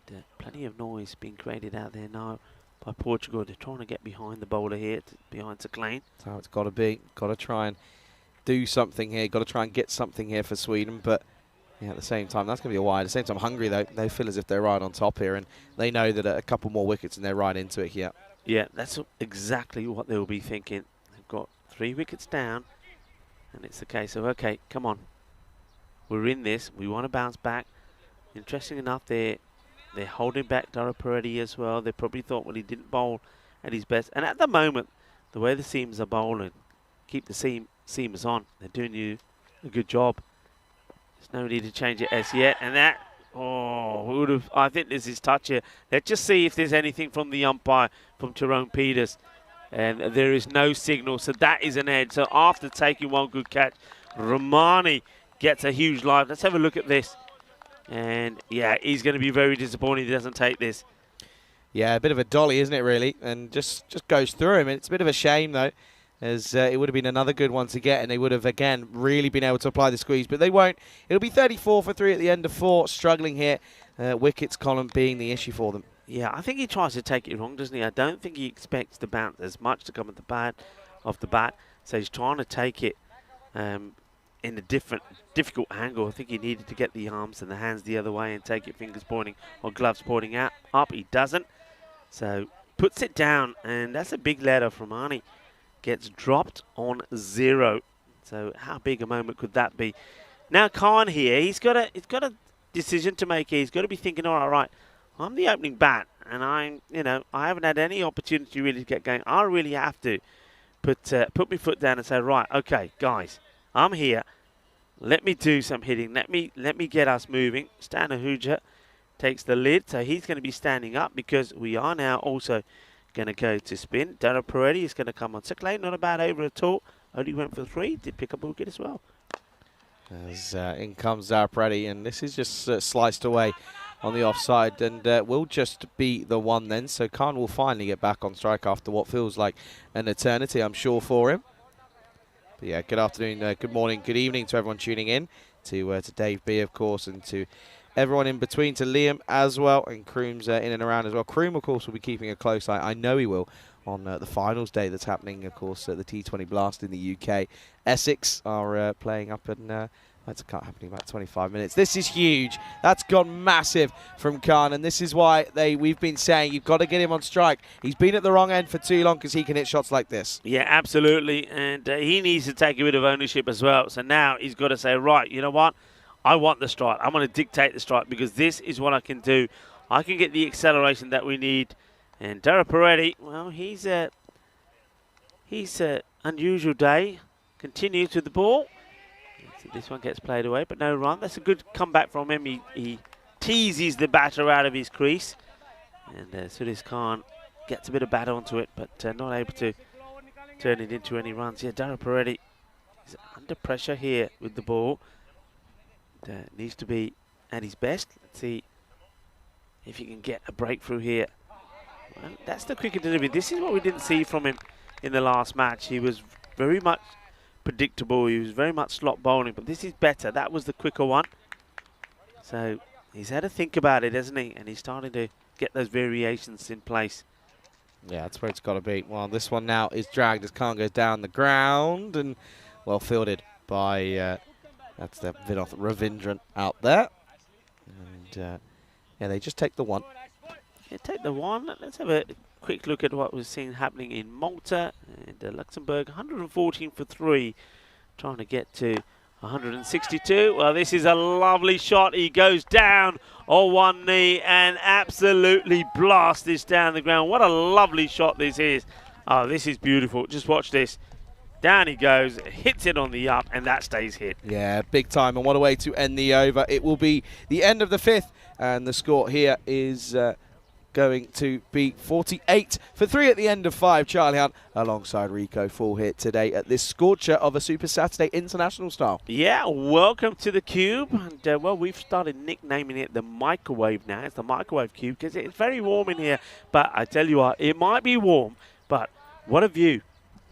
S1: And, plenty of noise being created out there now by Portugal. They're trying to get behind the bowler here, behind Clane.
S5: That's how it's got to be. Got to try and do something here. Got to try and get something here for Sweden, but yeah, at the same time, that's going to be a wide. At the same time, Hungary, though, they feel as if they're right on top here, and they know that a couple more wickets and they're right into it here.
S1: Yeah, that's exactly what they'll be thinking. They've got 3 wickets down, and it's the case of, okay, come on. We're in this. We want to bounce back. Interesting enough, they're holding back Daraparedi as well. They probably thought, well, he didn't bowl at his best. And at the moment, the way the seamers are bowling, keep the seamers on. They're doing you a good job. There's no need to change it as yet. And that, oh, I think there's his touch here. Let's just see if there's anything from the umpire, from Tyrone Peters. And there is no signal, so that is an edge. So after taking one good catch, Rahmani gets a huge live. Let's have a look at this. And yeah, he's going to be very disappointed if he doesn't take this.
S5: Yeah, a bit of a dolly, isn't it, really? And just goes through him. And it's a bit of a shame, though, as it would have been another good one to get, and they would have, again, really been able to apply the squeeze. But they won't. It'll be 34 for 3 at the end of 4, struggling here. Wickets column being the issue for them.
S1: Yeah, I think he tries to take it wrong, doesn't he? I don't think he expects the bounce as much to come at the bat, off the bat. So he's trying to take it in a difficult angle. I think he needed to get the arms and the hands the other way and take it fingers pointing or gloves pointing out. Up, he doesn't. So puts it down, and that's a big letter from Arnie. Gets dropped on 0. So how big a moment could that be? Now Khan here, he's got a decision to make here. He's got to be thinking, all right, I'm the opening bat, and I haven't had any opportunity really to get going. I really have to put my foot down and say, right, okay, guys, I'm here. Let me do some hitting. Let me get us moving. Stan Ahuja takes the lid, so he's going to be standing up because we are now also going to go to spin. Dara Peretti is going to come on. Seclane, not a bad over at all. Only went for 3. Did pick up a wicket as well.
S5: As in comes Dara Peretti, and this is just sliced away on the offside, and will just be the 1 then. So Khan will finally get back on strike after what feels like an eternity, I'm sure, for him. But yeah, good afternoon, good morning, good evening to everyone tuning in, to Dave B, of course, and to everyone in between, to Liam as well, and Kroom's in and around as well. Kroom, of course, will be keeping a close eye. I know he will on the finals day that's happening, of course, at the T20 Blast in the UK. Essex are playing up, and that's happening in about 25 minutes. This is huge. That's gone massive from Khan, and this is why we've been saying you've got to get him on strike. He's been at the wrong end for too long because he can hit shots like this.
S1: Yeah, absolutely, and he needs to take a bit of ownership as well. So now he's got to say, right, you know what? I want the strike. I'm going to dictate the strike because this is what I can do. I can get the acceleration that we need. And Dara Peretti, well, he's a unusual day. Continues with the ball. This one gets played away, but no run. That's a good comeback from him. He teases the batter out of his crease. And Suresh Khan gets a bit of batter onto it, but not able to turn it into any runs. Yeah, Dara Peretti is under pressure here with the ball. Needs to be at his best. Let's see if he can get a breakthrough here. Well, that's the cricket delivery. This is what we didn't see from him in the last match. He was very much predictable. He was very much slot bowling, but this is better. That was the quicker one. So he's had to think about it, hasn't he? And he's starting to get those variations in place.
S5: Yeah, that's where it's got to be. Well, this one now is dragged as Khan goes down the ground, and well fielded by... that's the Vinod Ravindran out there. And yeah, they just take the 1.
S1: Yeah, take the 1. Let's have a quick look at what we're seeing happening in Malta and Luxembourg. 114 for 3, trying to get to 162. Well, this is a lovely shot. He goes down on one knee and absolutely blasts this down the ground. What a lovely shot this is. Oh, this is beautiful. Just watch this. Down he goes, hits it on the up, and that stays hit.
S5: Yeah, big time, and what a way to end the over. It will be the end of the 5th, and the score here is going to be 48 for 3 at the end of 5. Charlie Hunt alongside Rico full hit today at this scorcher of a Super Saturday international style.
S1: Yeah, welcome to the Cube. And well, we've started nicknaming it the microwave now. It's the microwave cube because it's very warm in here. But I tell you what, it might be warm, but what a view.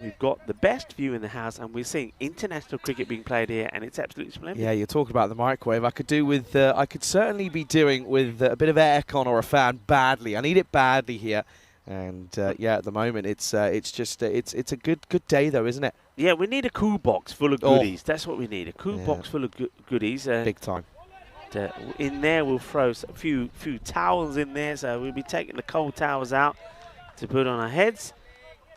S1: We've got the best view in the house, and we're seeing international cricket being played here, and it's absolutely splendid.
S5: Yeah, you're talking about the microwave. I could do with, I could certainly be doing with a bit of aircon or a fan badly. I need it badly here, and yeah, at the moment it's just it's a good day though, isn't it?
S1: Yeah, we need a cool box full of goodies. That's what we need, a cool box full of goodies.
S5: Big time.
S1: In there, we'll throw a few towels in there, so we'll be taking the cold towels out to put on our heads.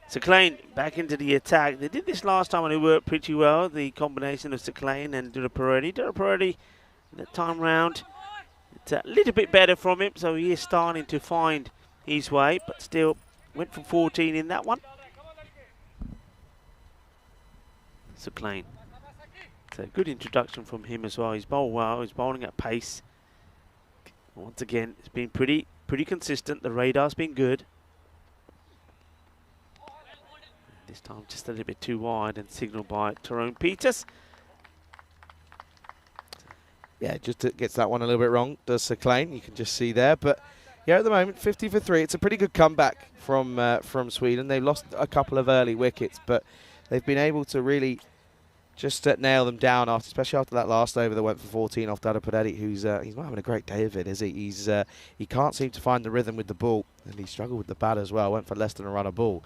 S1: Seclane back into the attack. They did this last time and it worked pretty well. The combination of Seclane and Dara Peretti. Dara Peretti, that time round, it's a little bit better from him, so he is starting to find his way, but still went for 14 in that one. Seclane. It's a good introduction from him as well. He's bowled well. He's bowling at pace. Once again, it's been pretty consistent. The radar's been good. This time just a little bit too wide and signalled by Tyrone Peters.
S5: Yeah, just gets that one a little bit wrong, does Seclane. You can just see there. But yeah, at the moment, 50 for 3. It's a pretty good comeback from Sweden. They've lost a couple of early wickets, but they've been able to really just nail them down, especially after that last over that went for 14 off Dara Peretti, who's he's not having a great day of it, is he? He can't seem to find the rhythm with the ball, and he struggled with the bat as well. Went for less than a run of ball.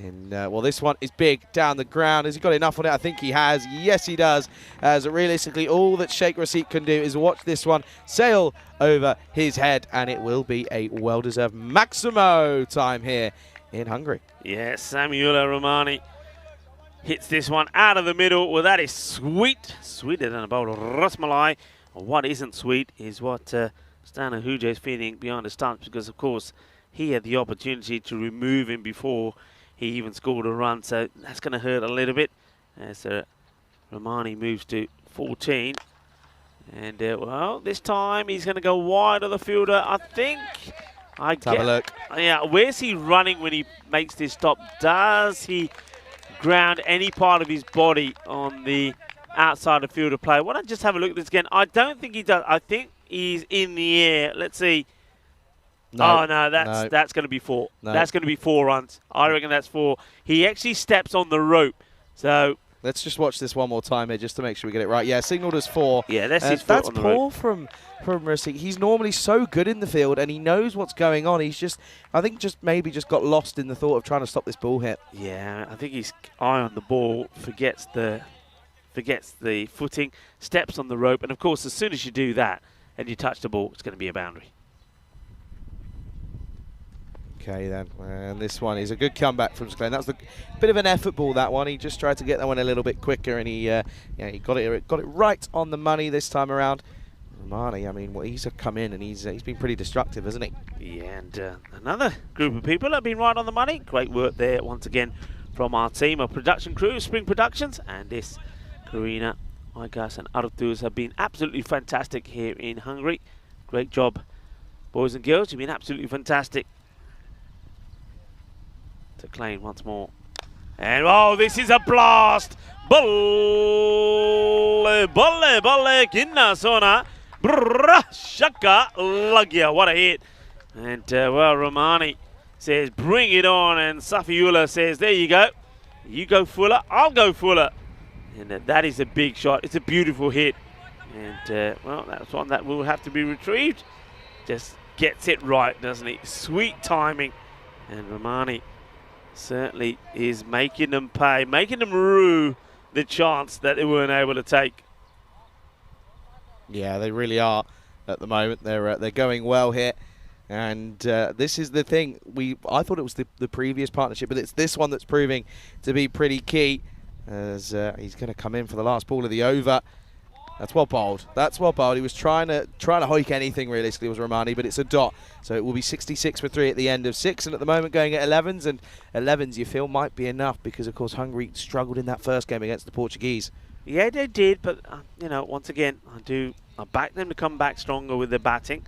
S5: And, well, this one is big down the ground. Has he got enough on it? I think he has. Yes, he does. As realistically, all that Sheikh Rashid can do is watch this one sail over his head, and it will be a well-deserved Maximo time here in Hungary.
S1: Yeah, Samuela Romani hits this one out of the middle. Well, that is sweet. Sweeter than a bowl of rasmalai. What isn't sweet is what Stana Huja is feeling behind the stumps, because, of course, he had the opportunity to remove him before he even scored a run, so that's going to hurt a little bit as Romani moves to 14. And, well, this time he's going to go wide of the fielder, I think.
S5: Let's have a look.
S1: Yeah, where's he running when he makes this stop? Does he ground any part of his body on the outside of fielder play? Why don't I just have a look at this again? I don't think he does. I think he's in the air. Let's see.
S5: No,
S1: oh, no, that's going to be 4.
S5: No.
S1: That's going to be 4 runs. I reckon that's 4. He actually steps on the rope. So
S5: let's just watch this one more time here just to make sure we get it right. Yeah, signalled as 4.
S1: yeah, that's his foot
S5: that's
S1: on the
S5: poor
S1: rope.
S5: from Rashid. He's normally so good in the field and he knows what's going on. He's just, I think, maybe got lost in the thought of trying to stop this ball hit.
S1: Yeah, I think his eye on the ball, forgets the footing, steps on the rope, and of course, as soon as you do that and you touch the ball, it's going to be a boundary.
S5: Okay then, and this one is a good comeback from Glenn. That was a bit of an effort ball, that one. He just tried to get that one a little bit quicker, and he got it right on the money this time around. Romani, I mean, well, he's come in and he's been pretty destructive, hasn't he?
S1: Yeah, and another group of people have been right on the money. Great work there once again from our team, our production crew, Spring Productions, and this Karina, Igas, and Artus have been absolutely fantastic here in Hungary. Great job, boys and girls. You've been absolutely fantastic. To Klein once more. And, oh, this is a blast! Balle, kinna sona. Shaka lagya. What a hit. And, well, Romani says, bring it on. And Safiullah says, there you go. You go fuller, I'll go fuller. And that is a big shot. It's a beautiful hit. And, well, that's one that will have to be retrieved. Just gets it right, doesn't he? Sweet timing. And Romani certainly is making them pay, making them rue the chance that they weren't able to take.
S5: Yeah, they really are at the moment. They're going well here, and this is the thing. I thought it was the previous partnership, but it's this one that's proving to be pretty key. As he's going to come in for the last ball of the over. That's well bowled. That's well bowled. He was trying to hoik anything realistically, was Romani, but it's a dot. So it will be 66 for 3 at the end of 6, and at the moment going at 11s, and 11s you feel might be enough because of course Hungary struggled in that first game against the Portuguese.
S1: Yeah, they did, but you know, once again, I back them to come back stronger with their batting.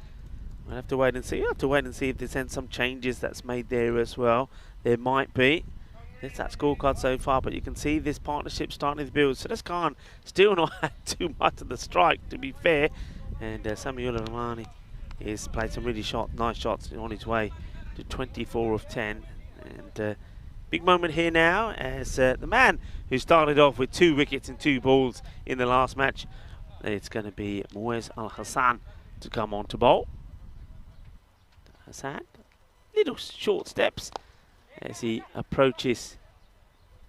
S1: We'll have to wait and see. You have to wait and see if there's some changes that's made there as well. There might be. It's that scorecard so far, but you can see this partnership starting to build. So this Khan still not had too much of the strike, to be fair. And Samuel Romani has played some really nice shots on his way to 24 of 10. And big moment here now as the man who started off with 2 wickets and 2 balls in the last match. It's going to be Muez Al Hassan to come on to bowl. Hassan, little short steps as he approaches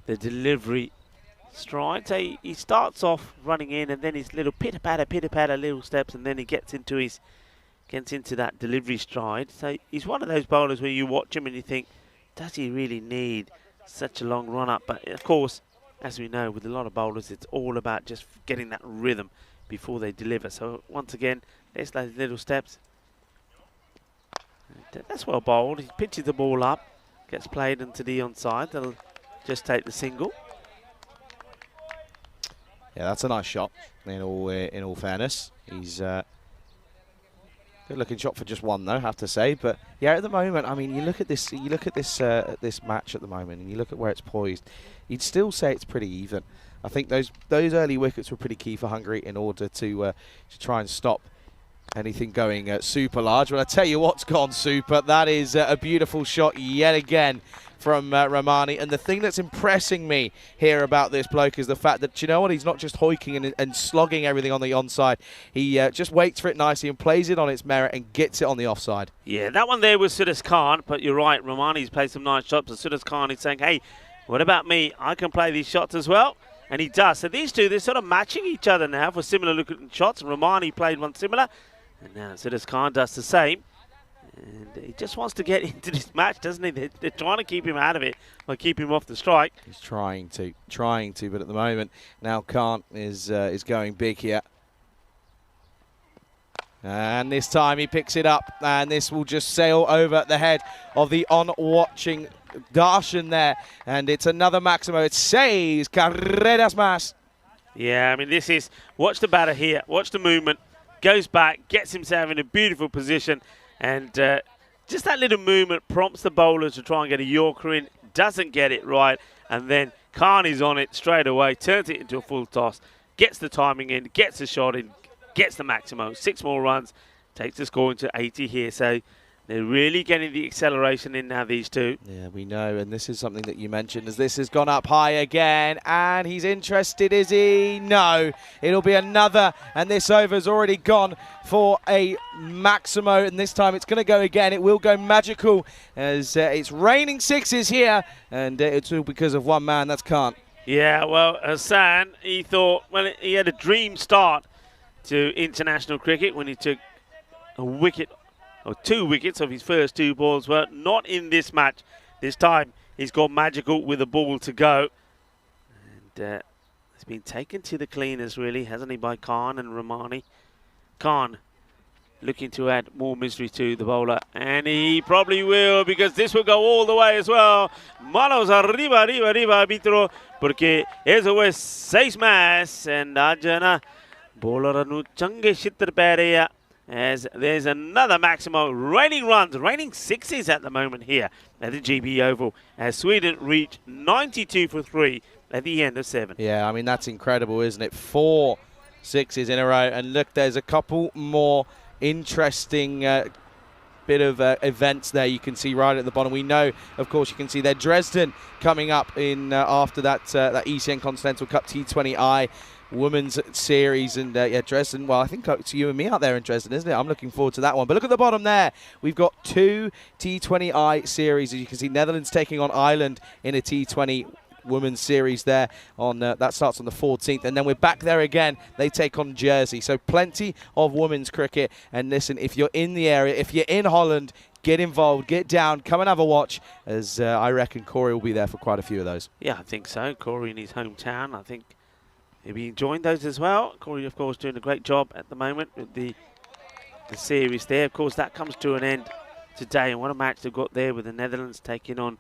S1: the delivery stride. So he starts off running in, and then his little pitter-patter little steps, and then he gets into that delivery stride. So he's one of those bowlers where you watch him and you think, does he really need such a long run up? But of course, as we know, with a lot of bowlers, it's all about just getting that rhythm before they deliver. So once again, there's those little steps. And that's well bowled. He pitches the ball up. Gets played into the onside. They'll just take the single.
S5: Yeah, that's a nice shot. In all fairness, he's good looking shot for just 1, though, I have to say. But yeah, at the moment, I mean, you look at this this match at the moment, and you look at where it's poised. You'd still say it's pretty even. I think those early wickets were pretty key for Hungary in order to try and stop anything going super large. Well, I tell you what's gone super. That is a beautiful shot yet again from Romani. And the thing that's impressing me here about this bloke is the fact that, you know what, he's not just hoiking and slogging everything on the onside. He just waits for it nicely and plays it on its merit and gets it on the offside.
S1: Yeah, that one there was Sudas Khan, but you're right, Romani's played some nice shots, and Sudas Khan is saying, hey, what about me? I can play these shots as well. And he does. So these two, they're sort of matching each other now for similar looking shots. And Romani played one similar. And now Sudas Khan does the same. And he just wants to get into this match, doesn't he? They're trying to keep him out of it or keep him off the strike.
S5: He's trying to, but at the moment, now Khan is going big here. And this time he picks it up, and this will just sail over the head of the on-watching Darshan there. And it's another Maximo. It says carreras más.
S1: Yeah, I mean, this is, watch the batter here, watch the movement, goes back, gets himself in a beautiful position, and just that little movement prompts the bowler to try and get a Yorker in, doesn't get it right, and then Khan is on it straight away, turns it into a full toss, gets the timing in, gets the shot in, gets the Maximo, 6 more runs, takes the score into 80 here. So they're really getting the acceleration in now, these two.
S5: Yeah, we know, and this is something that you mentioned, as this has gone up high again, and he's interested, is he? No, it'll be another, and this over's already gone for a Maximo, and this time it's going to go again. It will go magical, as it's raining sixes here, and it's all because of one man, that's Khan.
S1: Yeah, well, Hassan, he thought, well, he had a dream start to international cricket when he took a wicket, or 2 wickets of his first 2 balls. Well, not in this match. This time he's gone magical with a ball to go. And it's been taken to the cleaners, really, hasn't he, by Khan and Romani. Khan looking to add more misery to the bowler, and he probably will, because this will go all the way as well. Manos arriba, arriba, arriba, arbitro, porque eso es 6 más, and Ajana bowler nu change shitter pere, as there's another Maximo. Raining runs, raining 6s at the moment here at the GB Oval, as Sweden reach 92 for 3 at the end of 7.
S5: Yeah, I mean, that's incredible, isn't it? 4 6s in a row, and look, there's a couple more interesting bit of events there you can see right at the bottom. We know, of course, you can see there Dresden coming up in after that ECN Continental Cup T20I Women's Series, and yeah, Dresden, well, I think it's you and me out there in Dresden, isn't it? I'm looking forward to that one. But look at the bottom there. We've got 2 T20I series. As you can see, Netherlands taking on Ireland in a T20 Women's Series there. On that starts on the 14th, and then we're back there again. They take on Jersey. So plenty of women's cricket. And listen, if you're in the area, if you're in Holland, get involved, get down, come and have a watch, as I reckon Corey will be there for quite a few of those.
S1: Yeah, I think so. Corey in his hometown, I think he'll be enjoying those as well. Corey, of course, doing a great job at the moment with the series there. Of course, that comes to an end today. And what a match they've got there with the Netherlands taking on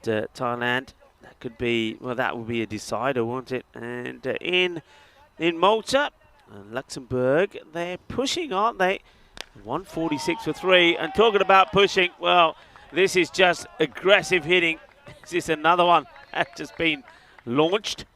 S1: Thailand. That could be, well, that will be a decider, won't it? And in Malta, Luxembourg, they're pushing, aren't they? 146 for 3. And talking about pushing, well, this is just aggressive hitting. Is this another one that's just been launched?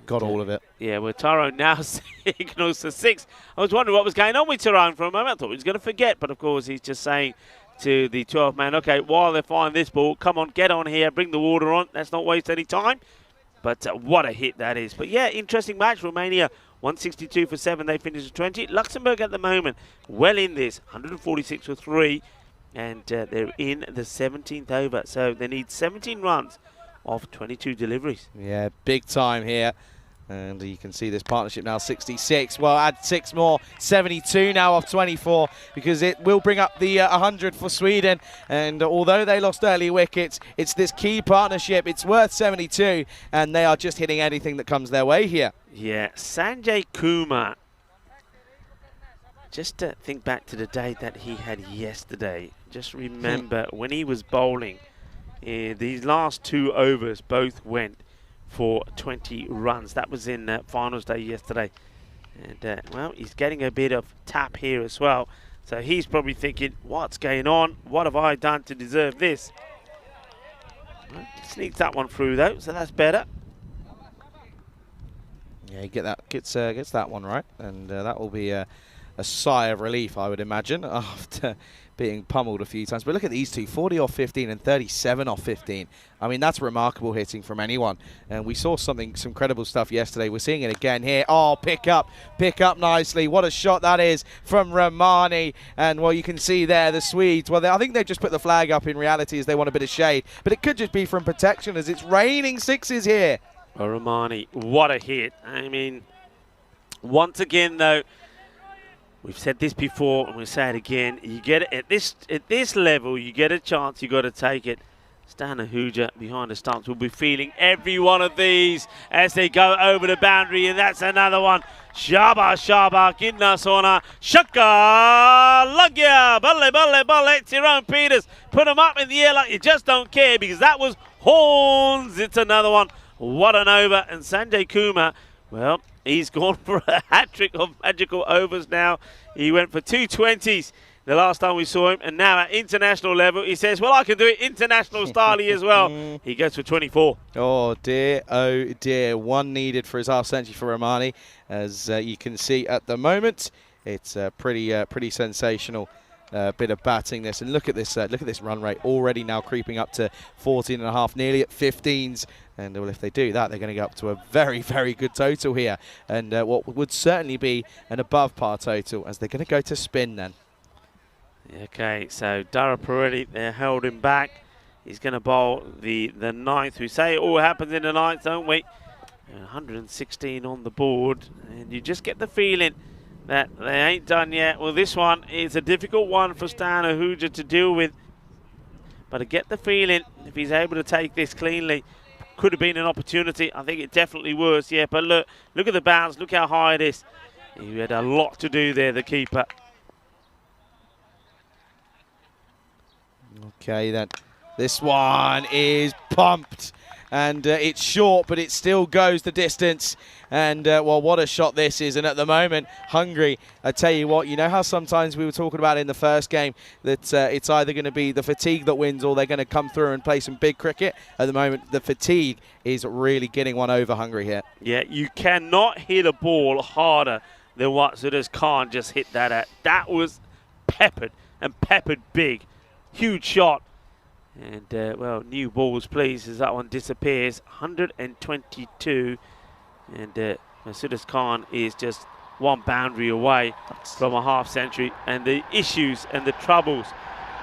S5: Got all of it.
S1: Yeah, well, Tyrone now signals the 6. I was wondering what was going on with Tyrone for a moment. I thought he was going to forget, but of course he's just saying to the 12th man, okay, while they're finding this ball, come on, get on here, bring the water on. Let's not waste any time. But what a hit that is. But yeah, interesting match. Romania 162 for 7. They finished at 20. Luxembourg at the moment well in this, 146 for 3. And they're in the 17th over. So they need 17 runs off 22 deliveries.
S5: Yeah, big time here. And you can see this partnership now 66. Well, add 6 more, 72 now off 24, because it will bring up the 100 for Sweden. And although they lost early wickets, it's this key partnership. It's worth 72, and they are just hitting anything that comes their way here.
S1: Yeah, Sanjay Kumar. Just to think back to the day that he had yesterday. Just remember when he was bowling, these last 2 overs both went for 20 runs. That was in finals day yesterday. And, well, he's getting a bit of tap here as well. So he's probably thinking, what's going on? What have I done to deserve this? Well, sneaks that one through, though, so that's better.
S5: Yeah, you gets that one right. And that will be a sigh of relief, I would imagine, after being pummeled a few times. But look at these two, 40 off 15 and 37 off 15. I mean, that's remarkable hitting from anyone. And we saw some credible stuff yesterday. We're seeing it again here. Oh, pick up nicely. What a shot that is from Romani. And, well, you can see there the Swedes. Well, I think they've just put the flag up in reality as they want a bit of shade. But it could just be from protection as it's raining sixes here.
S1: Well, Romani, what a hit. I mean, once again, though, we've said this before and we'll say it again. You get it at this level, you get a chance, you got to take it. Stan Ahuja behind the stumps will be feeling every one of these as they go over the boundary, and that's another one. Shaba, Kidna Sona, Shaka, Lagya, Balle, Tyrone Peters. Put them up in the air like you just don't care because that was horns. It's another one. What an over. And Sanjay Kumar, well, he's gone for a hat-trick of magical overs now. He went for 220s the last time we saw him, and now at international level, he says, well, I can do it international style as well. He goes for 24.
S5: Oh, dear. One needed for his half-century for Romani. As you can see at the moment, it's a pretty sensational bit of batting this. And look at this run rate already now creeping up to 14.5, nearly at 15s. And well, if they do that, they're going to get up to a very, very good total here. And what would certainly be an above par total as they're going to go to spin then.
S1: Okay, so Dara Peretti, they're held him back. He's going to bowl the ninth. We say it all happens in the ninth, don't we? 116 on the board. And you just get the feeling that they ain't done yet. Well, this one is a difficult one for Stan Ahuja to deal with. But I get the feeling if he's able to take this cleanly, could have been an opportunity. I think it definitely was, yeah. But look at the bounce. Look how high it is. He had a lot to do there, the keeper.
S5: Okay, then. This one is pumped. And it's short, but it still goes the distance. And, well, what a shot this is. And at the moment, Hungary, I tell you what, you know how sometimes we were talking about in the first game that it's either going to be the fatigue that wins or they're going to come through and play some big cricket? At the moment, the fatigue is really getting one over Hungary here.
S1: Yeah, you cannot hit a ball harder than what Sudas Khan just hit that at. That was peppered, and peppered big. Huge shot. And, well, new balls, please, as that one disappears. 122. And Sudas Khan is just one boundary away from a half-century. And the issues and the troubles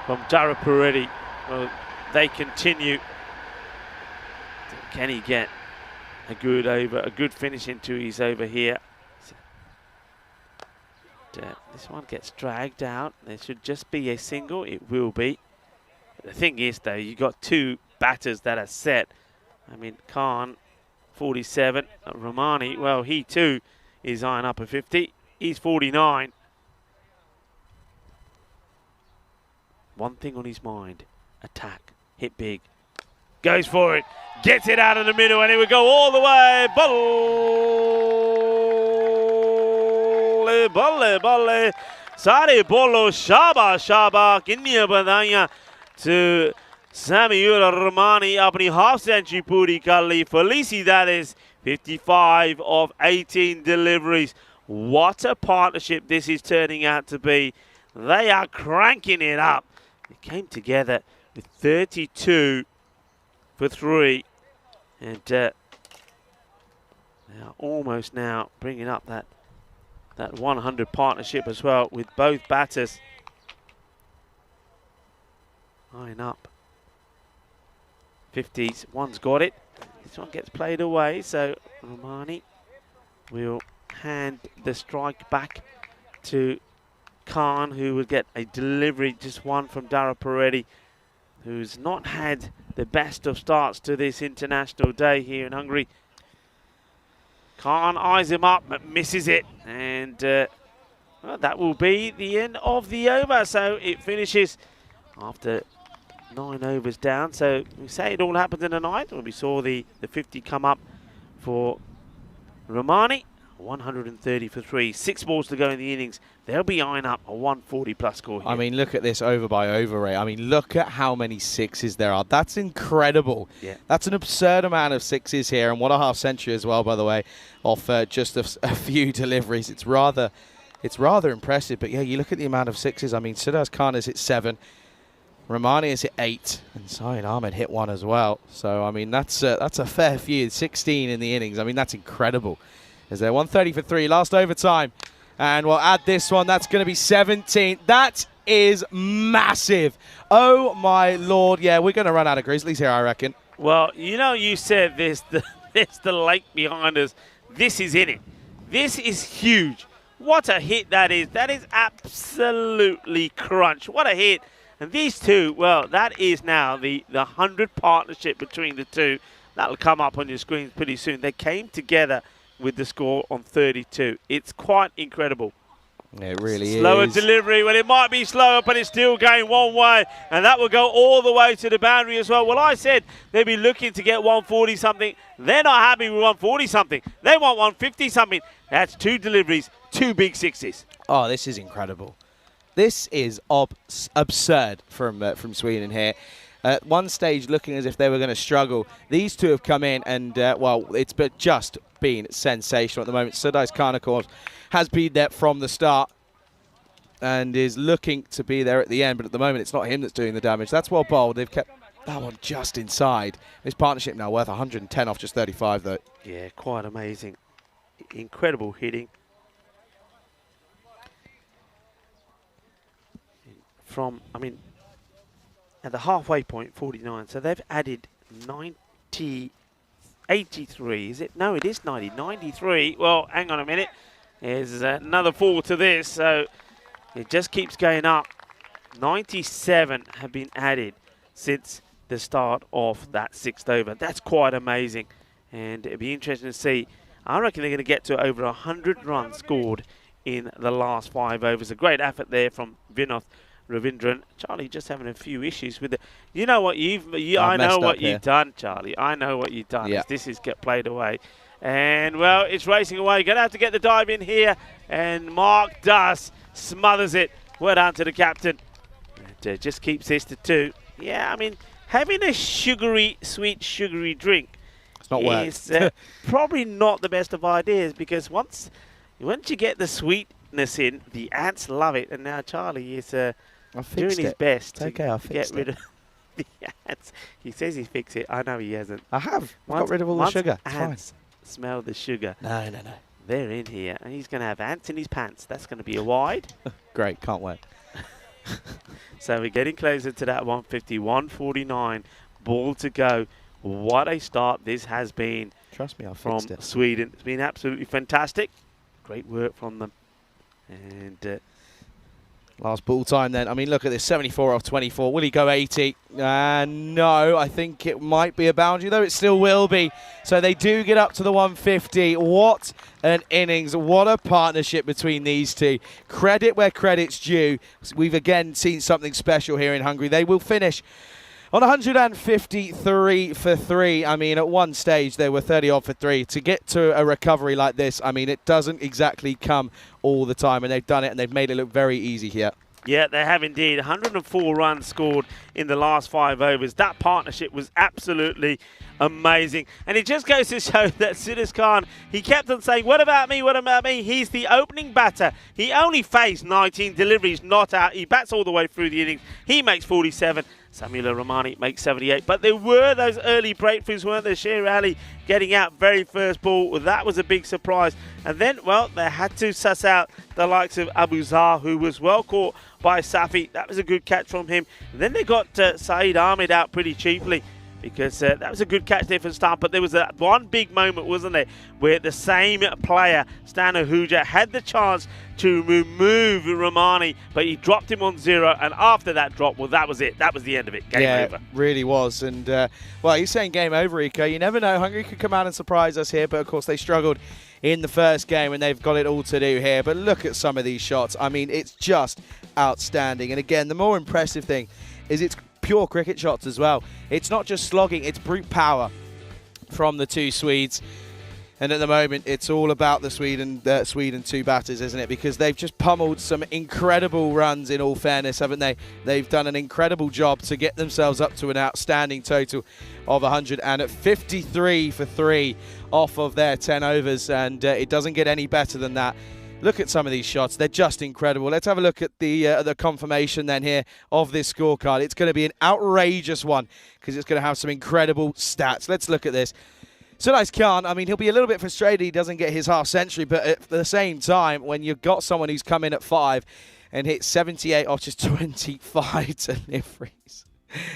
S1: from Dara Peretti, well, they continue. Can he get a good over, a good finish into his over here? This one gets dragged out. There should just be a single. It will be. The thing is, though, you got two batters that are set. I mean, Khan, 47. Romani, well, he too is eyeing up a 50. He's 49. One thing on his mind, attack, hit big. Goes for it, gets it out of the middle, and it would go all the way. Balle. Sare bolo shaba kinniya badaiyan to Samuel Romani apni half century puri kalli. Felicidades, 55 of 18 deliveries. What a partnership this is turning out to be. They are cranking it up. It came together with 32 for 3. And they are almost now bringing up that 100 partnership as well with both batters. Line up. 50s. One's got it. This one gets played away. So Romani will hand the strike back to Khan, who will get a delivery, just one from Dara Peretti, who's not had the best of starts to this international day here in Hungary. Khan eyes him up, but misses it. And well, that will be the end of the over. So it finishes after 9 overs down. So we say it all happens in the night. When we saw the 50 come up for Romani. 130 for 3. 6 balls to go in the innings. They'll be eyeing up a 140 plus score here.
S5: I mean, look at this over by over rate. I mean, look at how many sixes there are. That's incredible.
S1: Yeah.
S5: That's an absurd amount of sixes here. And what a half century as well, by the way, off just a few deliveries. It's rather it's rather impressive. But yeah, you look at the amount of sixes. I mean, Siddharth Khan has hit 7. Romani has hit 8, and Saeed Ahmed hit 1 as well. So, I mean, that's a fair few. 16 in the innings. I mean, that's incredible. Is there 130 for 3, last overtime. And we'll add this one. That's going to be 17. That is massive. Oh, my Lord. Yeah, we're going to run out of Grizzlies here, I reckon.
S1: Well, you know, you said there's the lake behind us. This is in it. This is huge. What a hit that is. That is absolutely crunch. What a hit. And these two, well, that is now the 100 partnership between the two. That'll come up on your screens pretty soon. They came together with the score on 32. It's quite incredible.
S5: It really
S1: Slower
S5: is.
S1: delivery. Well, it might be slower, but it's still going one way. And that will go all the way to the boundary as well. Well, I said they'd be looking to get 140-something. They're not happy with 140-something. They want 150-something. That's 2 deliveries, 2 big sixes.
S5: Oh, this is incredible. This is absurd from Sweden here. At one stage, looking as if they were going to struggle. These two have come in and, well, it's just been sensational at the moment. Siddharth Khan, of course, has been there from the start and is looking to be there at the end. But at the moment, it's not him that's doing the damage. That's well bowled. They've kept that one just inside. This partnership now worth 110 off just 35, though.
S1: Yeah, quite amazing. Incredible hitting. From, I mean, at the halfway point, 49. So they've added 90, 83. Is it? No, it is 90. 93. Well, hang on a minute. There's another 4 to this. So it just keeps going up. 97 have been added since the start of that 6th over. That's quite amazing. And it'll be interesting to see. I reckon they're going to get to over 100 runs scored in the last 5 overs. A great effort there from Vinoth Ravindran. Charlie just having a few issues with it. You know what I know what you've done, Charlie. I know what you've done.
S5: Yeah.
S1: This is get played away. And, well, it's racing away. Going to have to get the dive in here. And Mark does. Smothers it. Well done to the captain. And, just keeps this to 2. Yeah, I mean, having a sweet sugary drink
S5: It's not
S1: is probably not the best of ideas, because once you get the sweetness in, the ants love it. And now Charlie is doing his best to get rid of the ants. He says he fixed it. I know he hasn't.
S5: I have. I've got rid of all the sugar. It's
S1: ants smell the sugar.
S5: No.
S1: They're in here, and he's going to have ants in his pants. That's going to be a wide.
S5: Great, can't wait.
S1: So we're getting closer to that 150, 149. Ball to go. What a start this has been.
S5: Trust me, I'll
S1: from
S5: fix it.
S1: Sweden. It's been absolutely fantastic. Great work from them. And
S5: last ball time then. I mean, look at this, 74 off 24. Will he go 80? No, I think it might be a boundary, though it still will be. So they do get up to the 150. What an innings. What a partnership between these two. Credit where credit's due. We've again seen something special here in Hungary. They will finish on 153 for 3. I mean, at one stage, they were 30 odd for 3. To get to a recovery like this, I mean, it doesn't exactly come all the time. And they've done it, and they've made it look very easy here.
S1: yeah, they have indeed. 104 runs scored in the last 5 overs. That partnership was absolutely amazing. And it just goes to show that Siddharth Khan, he kept on saying, what about me, what about me? He's the opening batter. He only faced 19 deliveries, not out. He bats all the way through the innings. He makes 47. Samuel Romani makes 78. But there were those early breakthroughs, weren't there? Sher Ali getting out very first ball. Well, that was a big surprise. And then, well, they had to suss out the likes of Abu Zar, who was well caught by Safi. That was a good catch from him. And then they got Saeed Ahmed out pretty cheaply, because that was a good catch there for start. But there was that one big moment, wasn't there, where the same player, Stan Ahuja, had the chance to remove Romani, but he dropped him on 0. And after that drop, well, that was it. That was the end of it. Game over.
S5: Yeah, it really was. And, well, you're saying game over, Rico. You never know. Hungary could come out and surprise us here. But, of course, they struggled in the first game, and they've got it all to do here. But look at some of these shots. I mean, it's just outstanding. And, again, the more impressive thing is it's pure cricket shots as well. It's not just slogging, it's brute power from the two Swedes. And at the moment, it's all about the Sweden 2 batters, isn't it? Because they've just pummeled some incredible runs, in all fairness, haven't they? They've done an incredible job to get themselves up to an outstanding total of 153 for 3 off of their 10 overs. And it doesn't get any better than that. Look at some of these shots. They're just incredible. Let's have a look at the confirmation then here of this scorecard. It's going to be an outrageous one because it's going to have some incredible stats. Let's look at this. Sunais Khan, I mean, he'll be a little bit frustrated he doesn't get his half century, but at the same time, when you've got someone who's come in at 5 and hit 78 off just 25 deliveries,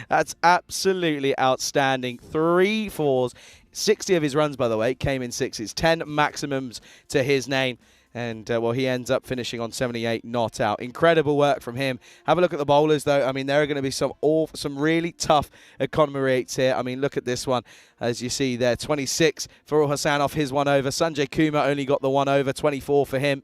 S5: that's absolutely outstanding. 3 fours, 60 of his runs, by the way, came in 6s, 10 maximums to his name. And, well, he ends up finishing on 78 not out. Incredible work from him. Have a look at the bowlers, though. I mean, there are going to be some really tough economy rates here. I mean, look at this one. As you see there, 26 for Hassan off his 1 over. Sanjay Kumar only got the 1 over, 24 for him.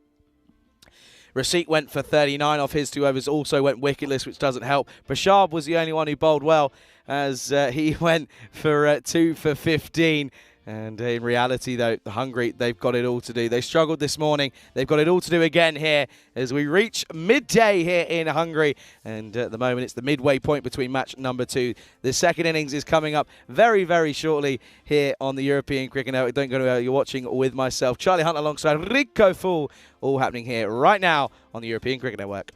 S5: Rashid went for 39 off his 2 overs, also went wicketless, which doesn't help. Prashad was the only one who bowled well, as he went for 2 for 15. And in reality, though, Hungary, they've got it all to do. They struggled this morning. They've got it all to do again here as we reach midday here in Hungary. And at the moment, it's the midway point between match number 2. The second innings is coming up very, very shortly here on the European Cricket Network. Don't go anywhere. You're watching with myself, Charlie Hunt, alongside Rico Fool, all happening here right now on the European Cricket Network.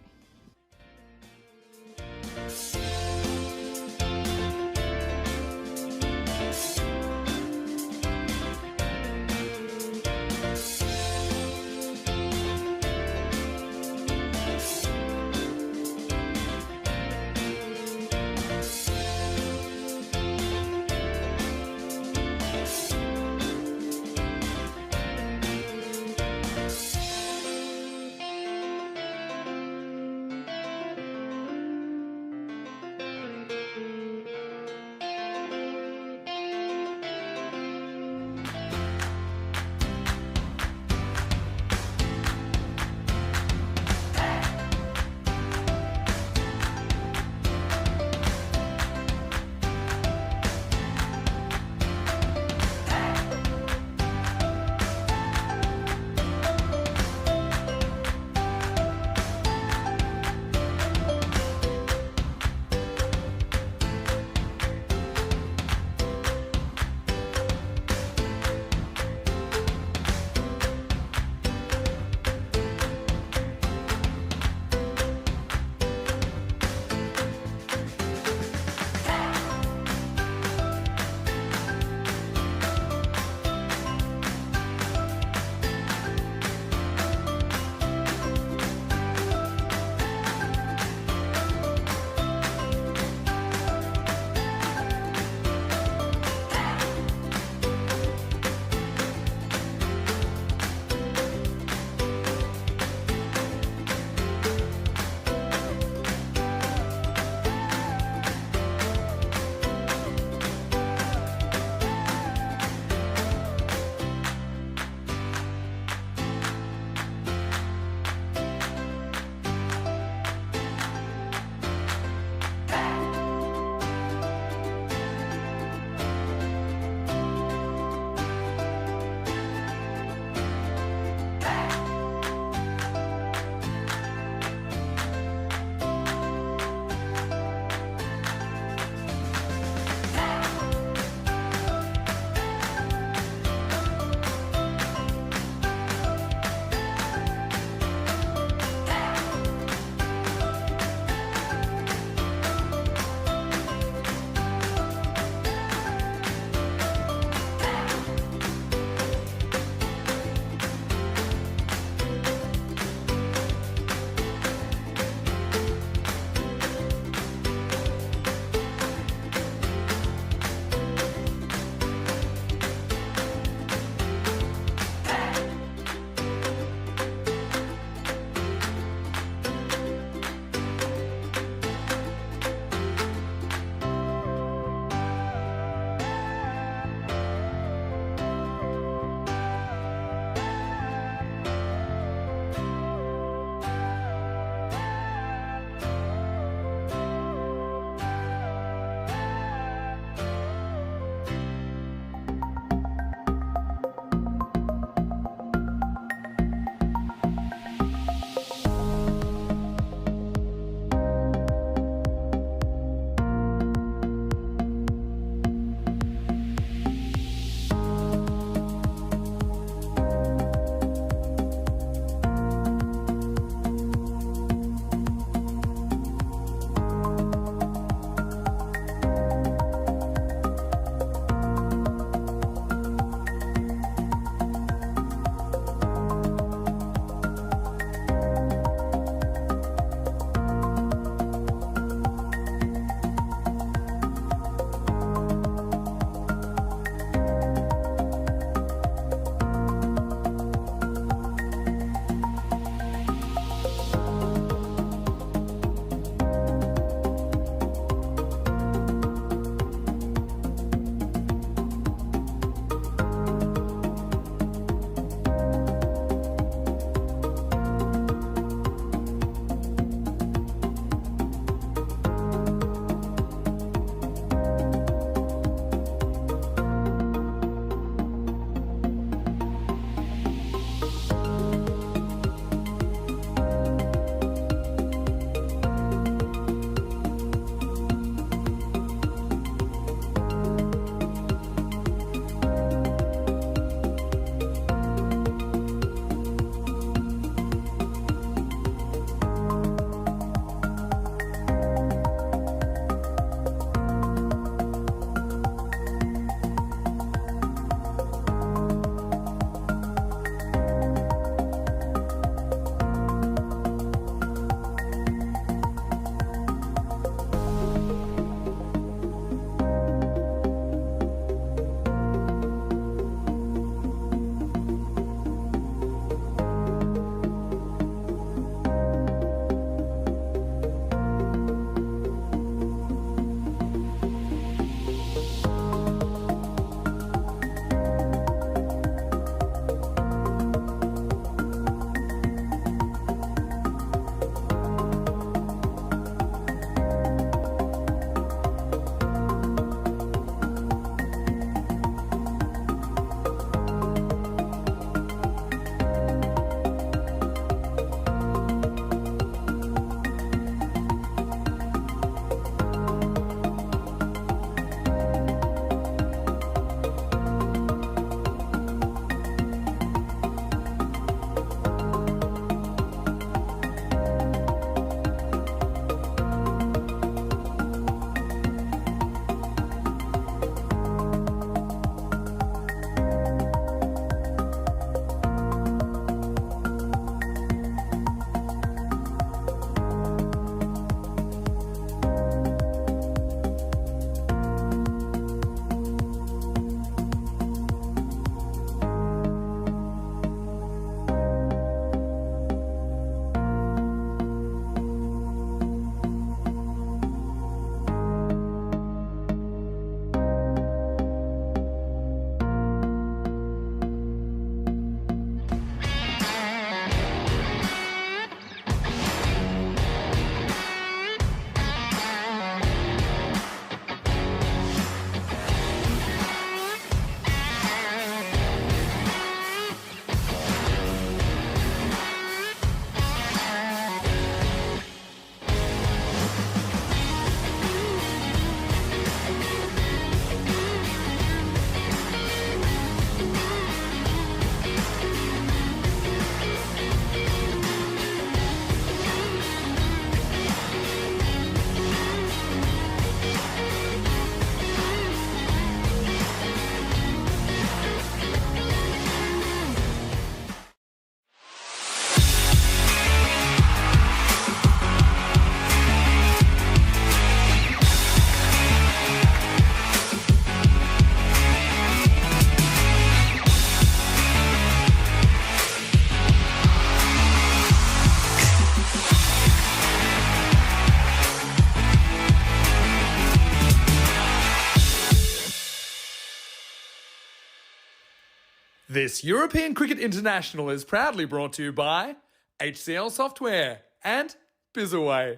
S2: This European Cricket International is proudly brought to you by HCL Software and Bizaway.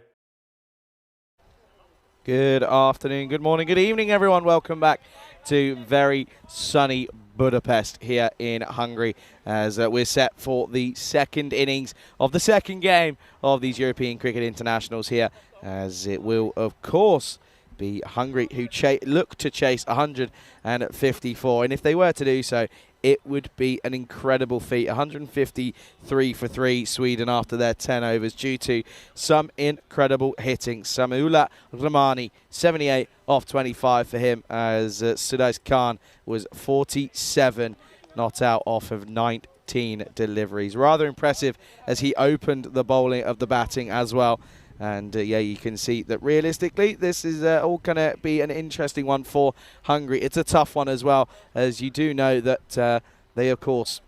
S5: Good afternoon, good morning, good evening, everyone. Welcome back to very sunny Budapest here in Hungary as we're set for the second innings of the second game of these European Cricket Internationals here, as it will, of course, be Hungary who look to chase 154. And if they were to do so, it would be an incredible feat. 153 for 3 Sweden after their 10 overs due to some incredible hitting. Samula Ramani, 78 off 25 for him, as Sudais Khan was 47 not out off of 19 deliveries. Rather impressive as he opened the bowling of the batting as well. And yeah, you can see that realistically, this is all going to be an interesting one for Hungary. It's a tough one as well, as you do know that they, of course,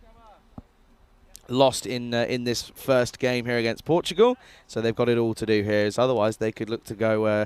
S5: lost in this first game here against Portugal. So they've got it all to do here, as otherwise they could look to go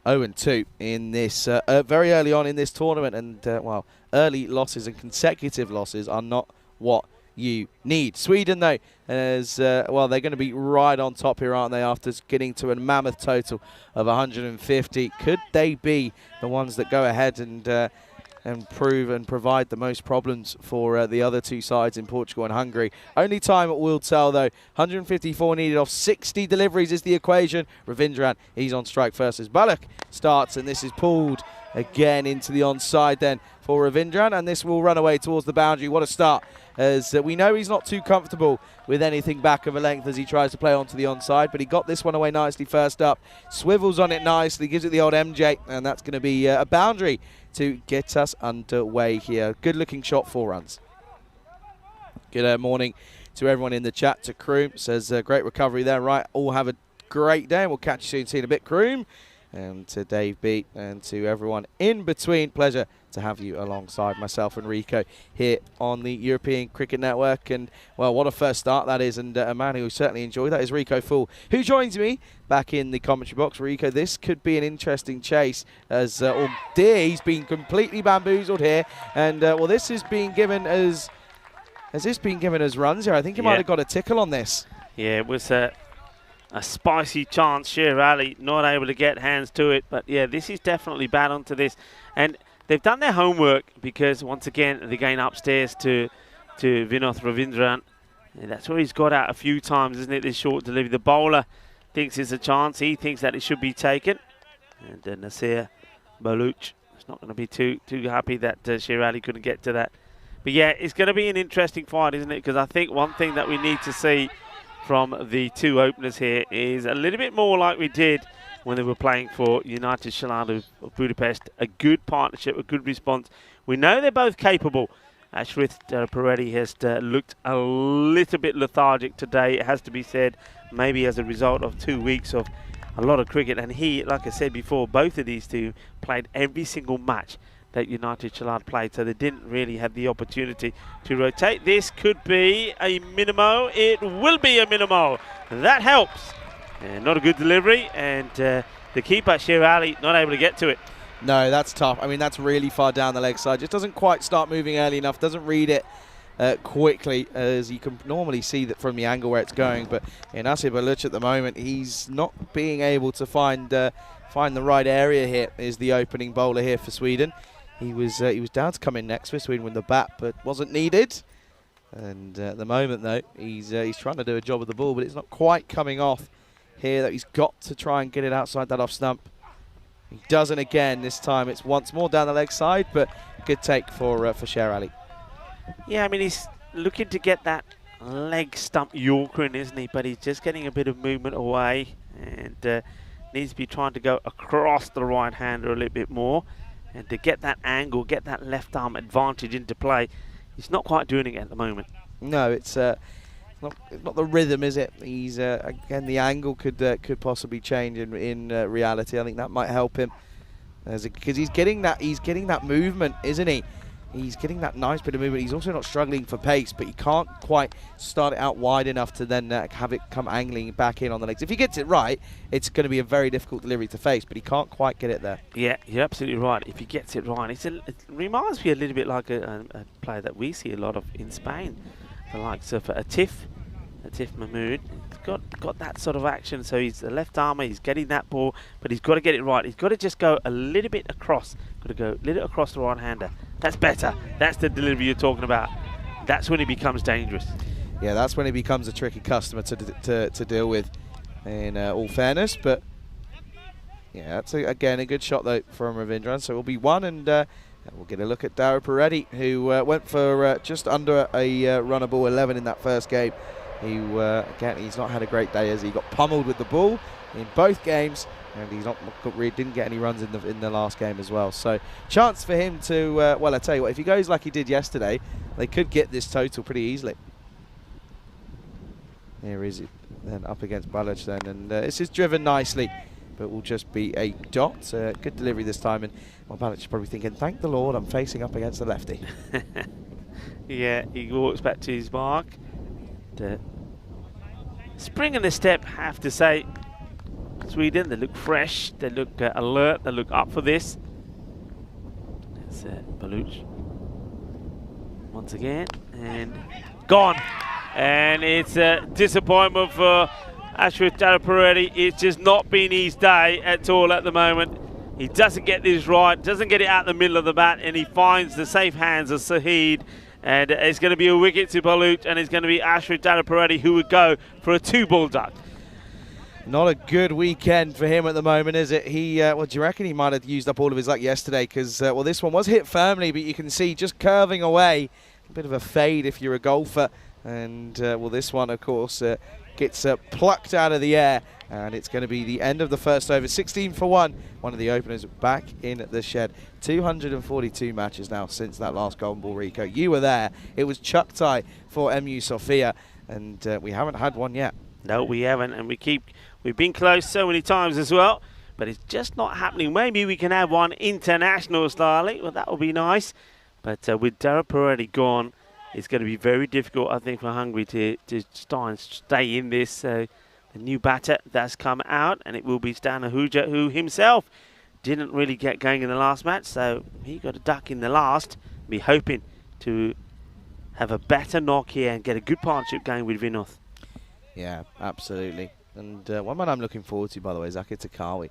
S5: 0-2 in this very early on in this tournament. And, well, early losses and consecutive losses are not what you need. Sweden, though, as well, they're going to be right on top here, aren't they, after getting to a mammoth total of 150. Could they be the ones that go ahead and prove and provide the most problems for the other two sides in Portugal and Hungary? Only time will tell, though. 154 needed off 60 deliveries is the equation. Ravindran, he's on strike first as Balak starts, and this is pulled again into the onside then for Ravindran, and this will run away towards the boundary. What a start, as we know he's not too comfortable with anything back of a length as he tries to play onto the onside, but he got this one away nicely first up, swivels on it nicely, gives it the old MJ, and that's going to be a boundary to get us underway here. Good looking shot, 4 runs. Good morning to everyone in the chat. To Kroom says great recovery there. Right, all have a great day, and we'll catch you soon. See you in a bit, Kroom. And to Dave B and to everyone in between, pleasure to have you alongside myself and Rico here on the European Cricket Network. And, well, what a first start that is, and a man who certainly enjoyed that is Rico Fool, who joins me back in the commentary box. Rico, this could be an interesting chase, as, oh dear, he's been completely bamboozled here, and, well, this is being given as, has this been given as runs here? I think he might have got a tickle on this.
S1: Yeah, it was a spicy chance. Sher Ali not able to get hands to it, but yeah, this is definitely bad onto this, and they've done their homework, because once again they're going upstairs to Vinoth Ravindran, and that's where he's got out a few times, isn't it? This short delivery. The bowler thinks it's a chance. He thinks that it should be taken, and Nasir Baluch is not going to be too happy that Sher Ali couldn't get to that. But yeah, it's going to be an interesting fight, isn't it? Because I think one thing that we need to see from the two openers here is a little bit more like we did when they were playing for United Shalanda of Budapest. A good partnership, a good response. We know they're both capable. Shrith Peretti has looked a little bit lethargic today, it has to be said, maybe as a result of 2 weeks of a lot of cricket. And he, like I said before, both of these two played every single match that United Shalanda played, so they didn't really have the opportunity to rotate. This could be a minimo. It will be a minimo. That helps. And not a good delivery, and the keeper, Sher Ali, not able to get to it.
S5: No, that's tough. I mean, that's really far down the leg side. Just doesn't quite start moving early enough, doesn't read it quickly, as you can normally see that from the angle where it's going. But in Nasir Baluch at the moment, he's not being able to find the right area here, is the opening bowler here for Sweden. He was down to come in next for Sweden with the bat, but wasn't needed. And at the moment, though, he's trying to do a job with the ball, but it's not quite coming off here. That he's got to try and get it outside that off stump. He doesn't again. This time it's once more down the leg side, but good take for Sher Ali.
S1: Yeah, I mean, he's looking to get that leg stump Yorker in, isn't he? But he's just getting a bit of movement away, and needs to be trying to go across the right hander a little bit more. And to get that angle, get that left arm advantage into play, he's not quite doing it at the moment.
S5: No, it's not the rhythm, is it? He's again, the angle could possibly change in reality. I think that might help him, because he's getting that movement, isn't he? He's getting that nice bit of movement. He's also not struggling for pace, but he can't quite start it out wide enough to then have it come angling back in on the legs. If he gets it right, it's going to be a very difficult delivery to face, but he can't quite get it there.
S1: Yeah, you're absolutely right. If he gets it right, it reminds me a little bit like a player that we see a lot of in Spain, the likes of Atif Mahmoud. He's got that sort of action, so he's a left armer, he's getting that ball, but he's got to get it right. He's got to just go a little bit across. Got to go a little across the right-hander. That's better. That's the delivery you're talking about. That's when he becomes dangerous.
S5: Yeah, that's when he becomes a tricky customer to deal with, in all fairness. But yeah, that's again a good shot though from Ravindran. So it will be one, and we'll get a look at Dara Peretti, who went for just under a runner ball 11 in that first game. Again, he's not had a great day as he got pummeled with the ball in both games, and he's didn't get any runs in the last game as well. So chance for him to well, I tell you what, if he goes like he did yesterday, they could get this total pretty easily. Here is it then up against Balic then, and this is driven nicely, but will just be a dot. Good delivery this time, and well, Balic is probably thinking, thank the Lord I'm facing up against the lefty.
S1: Yeah, he walks back to his mark. Spring in the step, have to say. Sweden, they look fresh, they look alert, they look up for this. It's Baluch once again, and gone. And it's a disappointment for Ashwin Daraparetti. It's just not been his day at all at the moment. He doesn't get this right, doesn't get it out the middle of the bat, and he finds the safe hands of Sahid. And it's going to be a wicket to Baluch, and it's going to be Ashwin Daraparetti who would go for a 2-ball duck.
S5: Not a good weekend for him at the moment, is it? Well, do you reckon he might have used up all of his luck yesterday? Because, well, this one was hit firmly, but you can see just curving away. A bit of a fade if you're a golfer. And, well, this one, of course, gets plucked out of the air. And it's going to be the end of the first over. 16 for 1. One of the openers back in the shed. 242 matches now since that last golden ball, Rico. You were there. It was chuck tie for MU Sofia. And we haven't had one yet.
S1: No, we haven't. And we've been close so many times as well. But it's just not happening. Maybe we can have one international style. Well, that would be nice. But with Daraparetti gone, it's going to be very difficult, I think, for Hungary to try and stay in this. The new batter that's come out, and it will be Stan Ahuja, who himself didn't really get going in the last match, so he got a duck in the last. Be hoping to have a better knock here and get a good partnership going with Vinoth. Yeah,
S5: absolutely. And one man I'm looking forward to, by the way, is Zakir Takawi,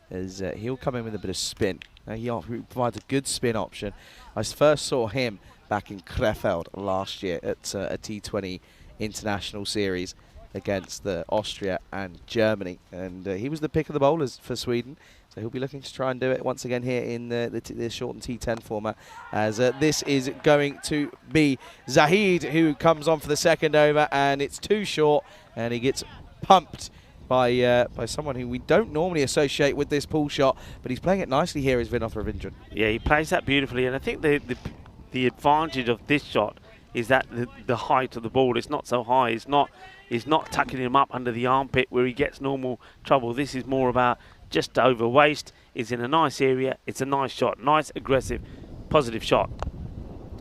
S5: as he'll come in with a bit of spin. He provides a good spin option. I first saw him back in Krefeld last year at a T20 international series against Austria and Germany, and he was the pick of the bowlers for Sweden, so he'll be looking to try and do it once again here in the shortened T10 format, as this is going to be Zahid who comes on for the second over, and it's too short, and he gets pumped by someone who we don't normally associate with this pull shot, but he's playing it nicely here as Vinoth Ravindran.
S1: Yeah, he plays that beautifully, and I think the advantage of this shot is that the height of the ball is not so high. It's not tucking him up under the armpit where he gets normal trouble. This is more about just over waist. It's in a nice area. It's a nice shot. Nice, aggressive, positive shot.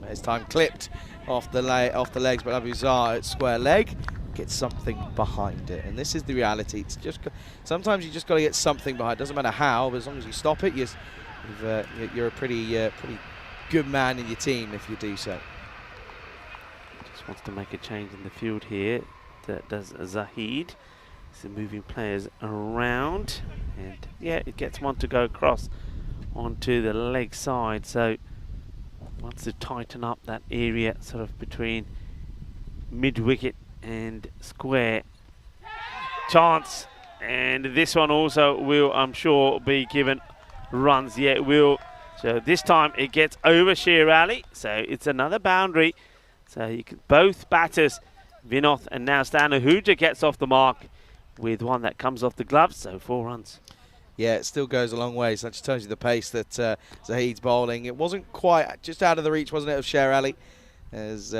S5: This time clipped off the legs, but Abuzar at square leg gets something behind it. And this is the reality. It's just sometimes you just got to get something behind. Doesn't matter how, but as long as you stop it, you're a pretty good man in your team if you do so.
S1: Just wants to make a change in the field here. That does Zahid. So moving players around, and yeah, it gets one to go across onto the leg side. So wants to tighten up that area sort of between mid wicket and square. Chance, and this one also will, I'm sure, be given runs. Yeah, it will. So this time it gets over Sher Ali. So it's another boundary. So you can, both batters, Vinoth and now Stan Ahuja, gets off the mark with one that comes off the gloves, so 4 runs.
S5: Yeah, it still goes a long way, so that just tells you the pace that Zahid's bowling. It wasn't quite just out of the reach, wasn't it, of Sher Ali? As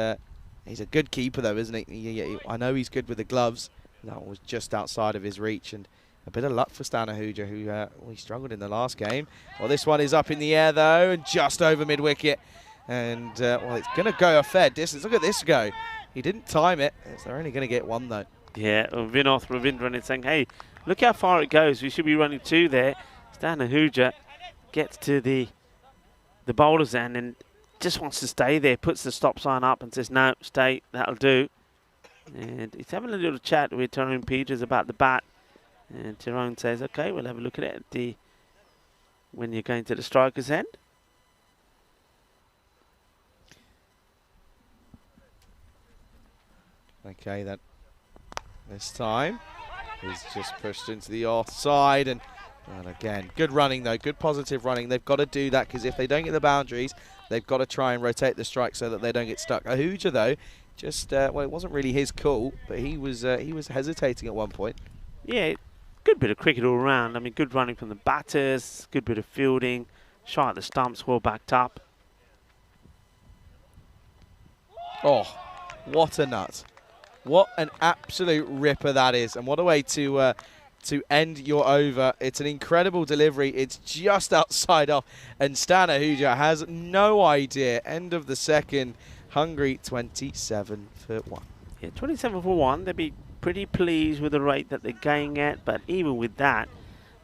S5: he's a good keeper, though, isn't he? I know he's good with the gloves. That was just outside of his reach, and a bit of luck for Stan Ahuja, who he struggled in the last game. Well, this one is up in the air, though, and just over mid-wicket. And, well, it's going to go a fair distance. Look at this go. He didn't time it. They're only going to get one, though.
S1: Yeah, Vinoth Ravindran is saying, hey, look how far it goes. We should be running 2 there. Stan Ahuja gets to the bowler's end and just wants to stay there, puts the stop sign up and says, no, stay, that'll do. And he's having a little chat with Tyrone Peters about the bat. And Tyrone says, okay, we'll have a look at it when you're going to the striker's end.
S5: Okay, then. This time, he's just pushed into the offside. And again, good running, though. Good positive running. They've got to do that because if they don't get the boundaries, they've got to try and rotate the strike so that they don't get stuck. Ahuja, though, just, well, it wasn't really his call, but he was hesitating at one point.
S1: Yeah, good bit of cricket all around. I mean, good running from the batters, good bit of fielding, shy at the stumps, well backed up.
S5: Oh, what a nut. What an absolute ripper that is. And what a way to end your over. It's an incredible delivery. It's just outside off. And Stan Ahuja has no idea. End of the second. Hungary 27 for 1.
S1: Yeah, 27 for 1. They'll be pretty pleased with the rate that they're going at. But even with that,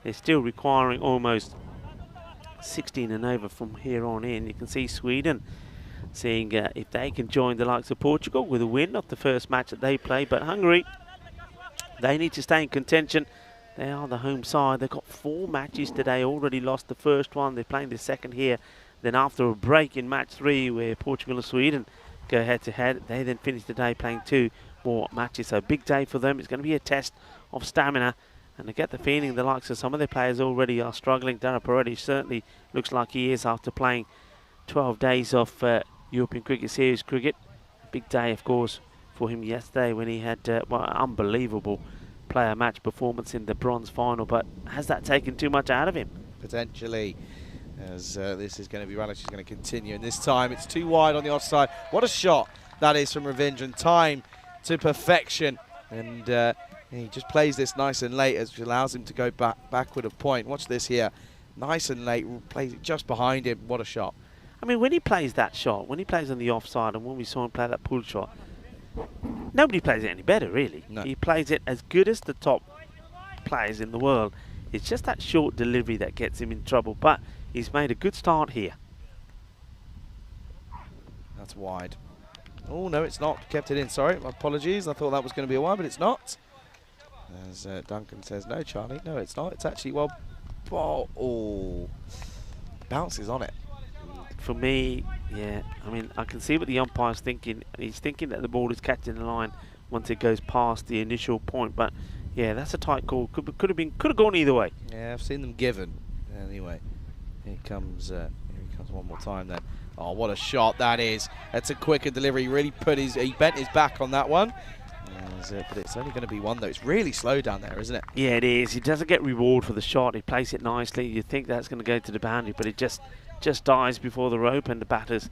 S1: they're still requiring almost 16 and over from here on in. You can see Sweden seeing if they can join the likes of Portugal with a win, not the first match that they play, but Hungary, they need to stay in contention. They are the home side. They've got 4 matches today, already lost the first one. They're playing the second here. Then after a break in match 3 where Portugal and Sweden go head to head, they then finish the day playing 2 more matches. So big day for them. It's going to be a test of stamina. And I get the feeling the likes of some of their players already are struggling. Dara Paredes certainly looks like he is after playing 12 days of European Cricket Series cricket. Big day, of course, for him yesterday when he had well, an unbelievable player match performance in the bronze final. But has that taken too much out of him?
S5: Potentially, as this is going to be Relive. She's going to continue. And this time it's too wide on the offside. What a shot that is from Ravindran. Time to perfection. And he just plays this nice and late, which allows him to go backward a point. Watch this here. Nice and late. Plays it just behind him. What a shot.
S1: I mean, when he plays that shot, when he plays on the offside, and when we saw him play that pull shot, nobody plays it any better, really.
S5: No.
S1: He plays it as good as the top players in the world. It's just that short delivery that gets him in trouble, but he's made a good start here.
S5: That's wide. Oh, no, it's not. Kept it in. Sorry, my apologies. I thought that was going to be a wide, but it's not. As Duncan says, no, Charlie, no, it's not. It's actually, well, oh, bounces on it.
S1: For me, yeah, I mean, I can see what the umpire's thinking. He's thinking that the ball is catching the line once it goes past the initial point, but yeah, that's a tight call. Could have gone either way.
S5: Yeah, I've seen them given. Anyway, here he comes one more time then. Oh, what a shot that is. That's a quicker delivery. He really he bent his back on that one. But it's only going to be one, though. It's really slow down there, isn't it?
S1: Yeah, it is. He doesn't get reward for the shot. He plays it nicely. You think that's going to go to the boundary, but it just dies before the rope, and the batters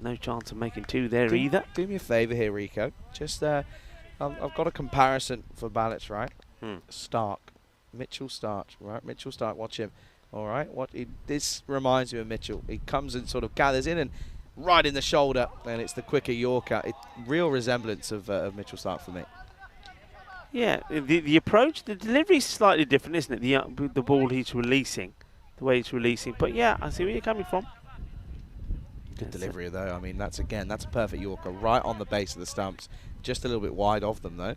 S1: no chance of making 2 there either.
S5: Do me a favour here, Rico. Just I've got a comparison for ballots, right? Stark, Mitchell Stark, right? Mitchell Stark, watch him. All right, this reminds me of Mitchell. He comes and sort of gathers in and right in the shoulder, and it's the quicker Yorker. Real resemblance of Mitchell Stark for me.
S1: Yeah, the approach, the delivery is slightly different, isn't it? The ball he's releasing, the way he's releasing. But yeah, I see where you're coming from.
S5: Good delivery, though. I mean, that's a perfect Yorker right on the base of the stumps. Just a little bit wide of them, though.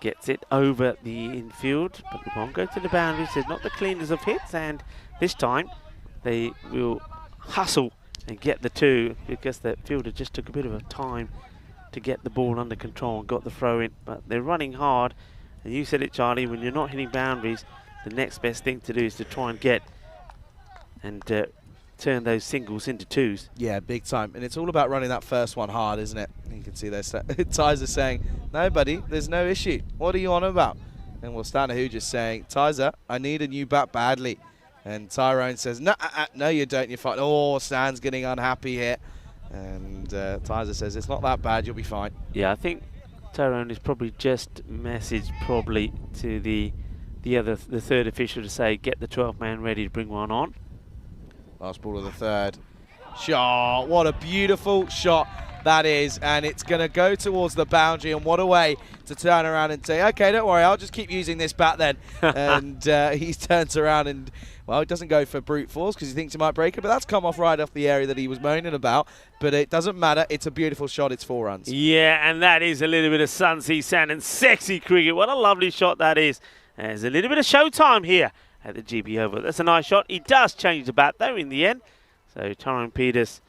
S1: Gets it over the infield, but it won't go to the boundaries. It's not the cleanest of hits, and this time they will hustle and get the 2 because the fielder just took a bit of a time to get the ball under control and got the throw in. But they're running hard, and you said it, Charlie, when you're not hitting boundaries, the next best thing to do is to try and get and turn those singles into 2s.
S5: Yeah, big time. And it's all about running that first one hard, isn't it? You can see there's Tizer saying, no, buddy, there's no issue. What are you on about? And well, Stan Ahuja saying, Tizer, I need a new bat badly. And Tyrone says, no, you don't. You're fine. Oh, Stan's getting unhappy here. And Tizer says, it's not that bad. You'll be fine.
S1: Yeah, I think Tyrone is probably just messaged probably to the the third official to say, get the 12th man ready to bring one on.
S5: Last ball of the third. Shot. What a beautiful shot that is. And it's going to go towards the boundary. And what a way to turn around and say, okay, don't worry, I'll just keep using this bat then. And he turns around and, well, he doesn't go for brute force because he thinks he might break it. But that's come off right off the area that he was moaning about. But it doesn't matter. It's a beautiful shot. It's 4 runs.
S1: Yeah, and that is a little bit of sun, sea, sand, and sexy cricket. What a lovely shot that is. There's a little bit of showtime here at the GB Oval. That's a nice shot. He does change the bat, though, in the end. So Tyrone Peters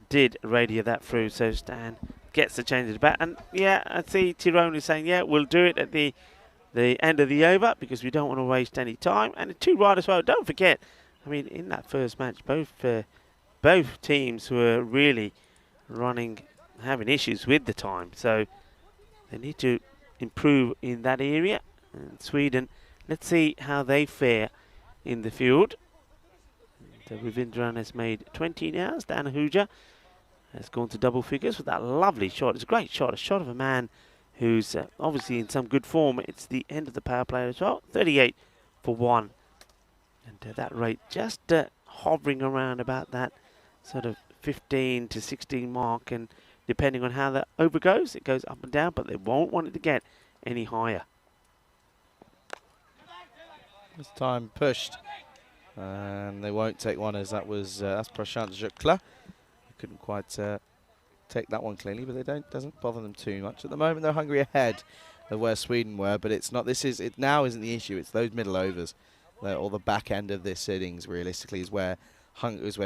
S1: did radio that through. So Stan gets the change of the bat. And, yeah, I see Tyrone is saying, yeah, we'll do it at the end of the over because we don't want to waste any time. And the 2 right as well. Don't forget, I mean, in that first match, both teams were really having issues with the time. So they need to improve in that area. And Sweden, let's see how they fare in the field. Ravindran has made 20 now. Stan Ahuja has gone to double figures with that lovely shot. It's a great shot, a shot of a man who's obviously in some good form. It's the end of the power play as well. 38 for 1. And that rate just hovering around about that sort of 15 to 16 mark. And depending on how the over goes, it goes up and down, but they won't want it to get any higher.
S5: This time pushed, and they won't take one as that was that's Prashant Jukla. Couldn't quite take that one cleanly, but they doesn't bother them too much at the moment. They're Hungary ahead of where Sweden were, but it's not. It now isn't the issue. It's those middle overs, or the back end of this innings. Realistically, is where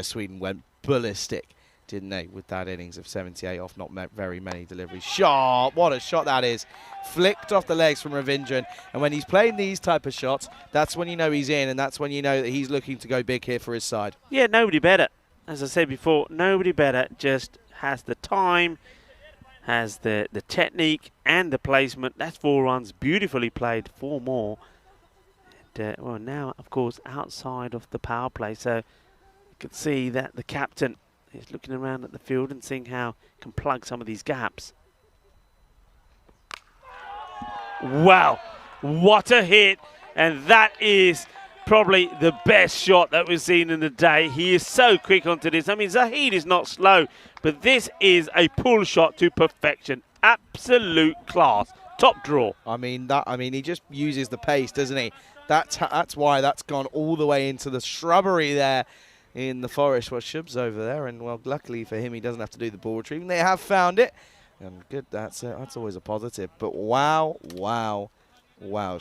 S5: Sweden went ballistic, didn't they, with that innings of 78 off not very many deliveries. Shot! What a shot that is. Flicked off the legs from Ravindran. And when he's playing these type of shots, that's when you know he's in, and that's when you know that he's looking to go big here for his side.
S1: Yeah, nobody better. As I said before, nobody better. Just has the time, has the technique and the placement. That's 4 runs. Beautifully played. 4 more. And, well, now, of course, outside of the power play. So you can see that the captain is looking around at the field and seeing how he can plug some of these gaps. Wow, what a hit. And that is probably the best shot that we've seen in the day. He is so quick onto this. I mean, Zahid is not slow, but this is a pull shot to perfection. Absolute class. Top draw.
S5: I mean, he just uses the pace, doesn't he? That's why that's gone all the way into the shrubbery there in the forest. Well, Shub's over there, and well, luckily for him, he doesn't have to do the ball retrieving. They have found it, and good. That's always a positive. But wow,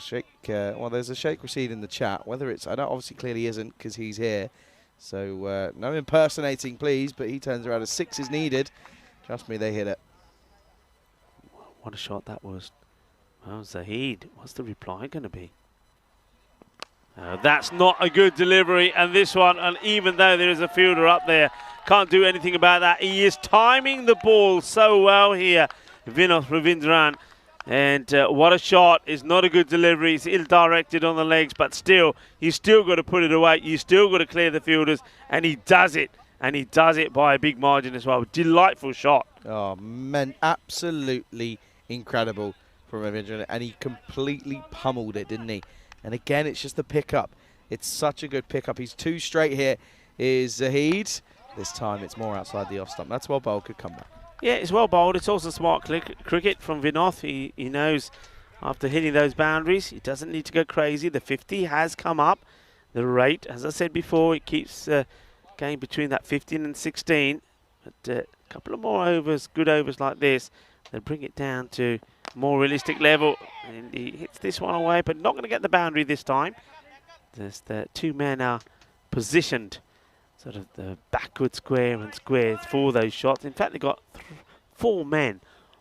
S5: Sheikh. Well, there's a Sheikh Rashid in the chat. Whether it's, I don't obviously clearly isn't because he's here. So no impersonating, please. But he turns around as 6 is needed. Trust me, they hit it.
S1: What a shot that was. Well, Zahid, what's the reply going to be? That's not a good delivery, and this one, and even though there is a fielder up there, can't do anything about that. He is timing the ball so well here, Vinod Ravindran, and what a shot. Is not a good delivery. It's ill-directed on the legs, but still, you still got to put it away. You still got to clear the fielders, and he does it, and he does it by a big margin as well. Delightful shot.
S5: Oh, man, absolutely incredible from Ravindran, and he completely pummeled it, didn't he? And again, it's just the pickup. It's such a good pickup. He's 2 straight here. Is Zahid. This time it's more outside the off stump. That's well bowled. Could come back.
S1: Yeah, it's well bowled. It's also smart cricket from Vinod. He knows after hitting those boundaries, he doesn't need to go crazy. The 50 has come up. The rate, as I said before, it keeps going between that 15 and 16. But a couple of more overs, good overs like this, they'll bring it down to more realistic level, and he hits this one away, but not going to get the boundary this time. There's the 2 men are positioned sort of the backward square and squares for those shots. In fact, they've got 4 men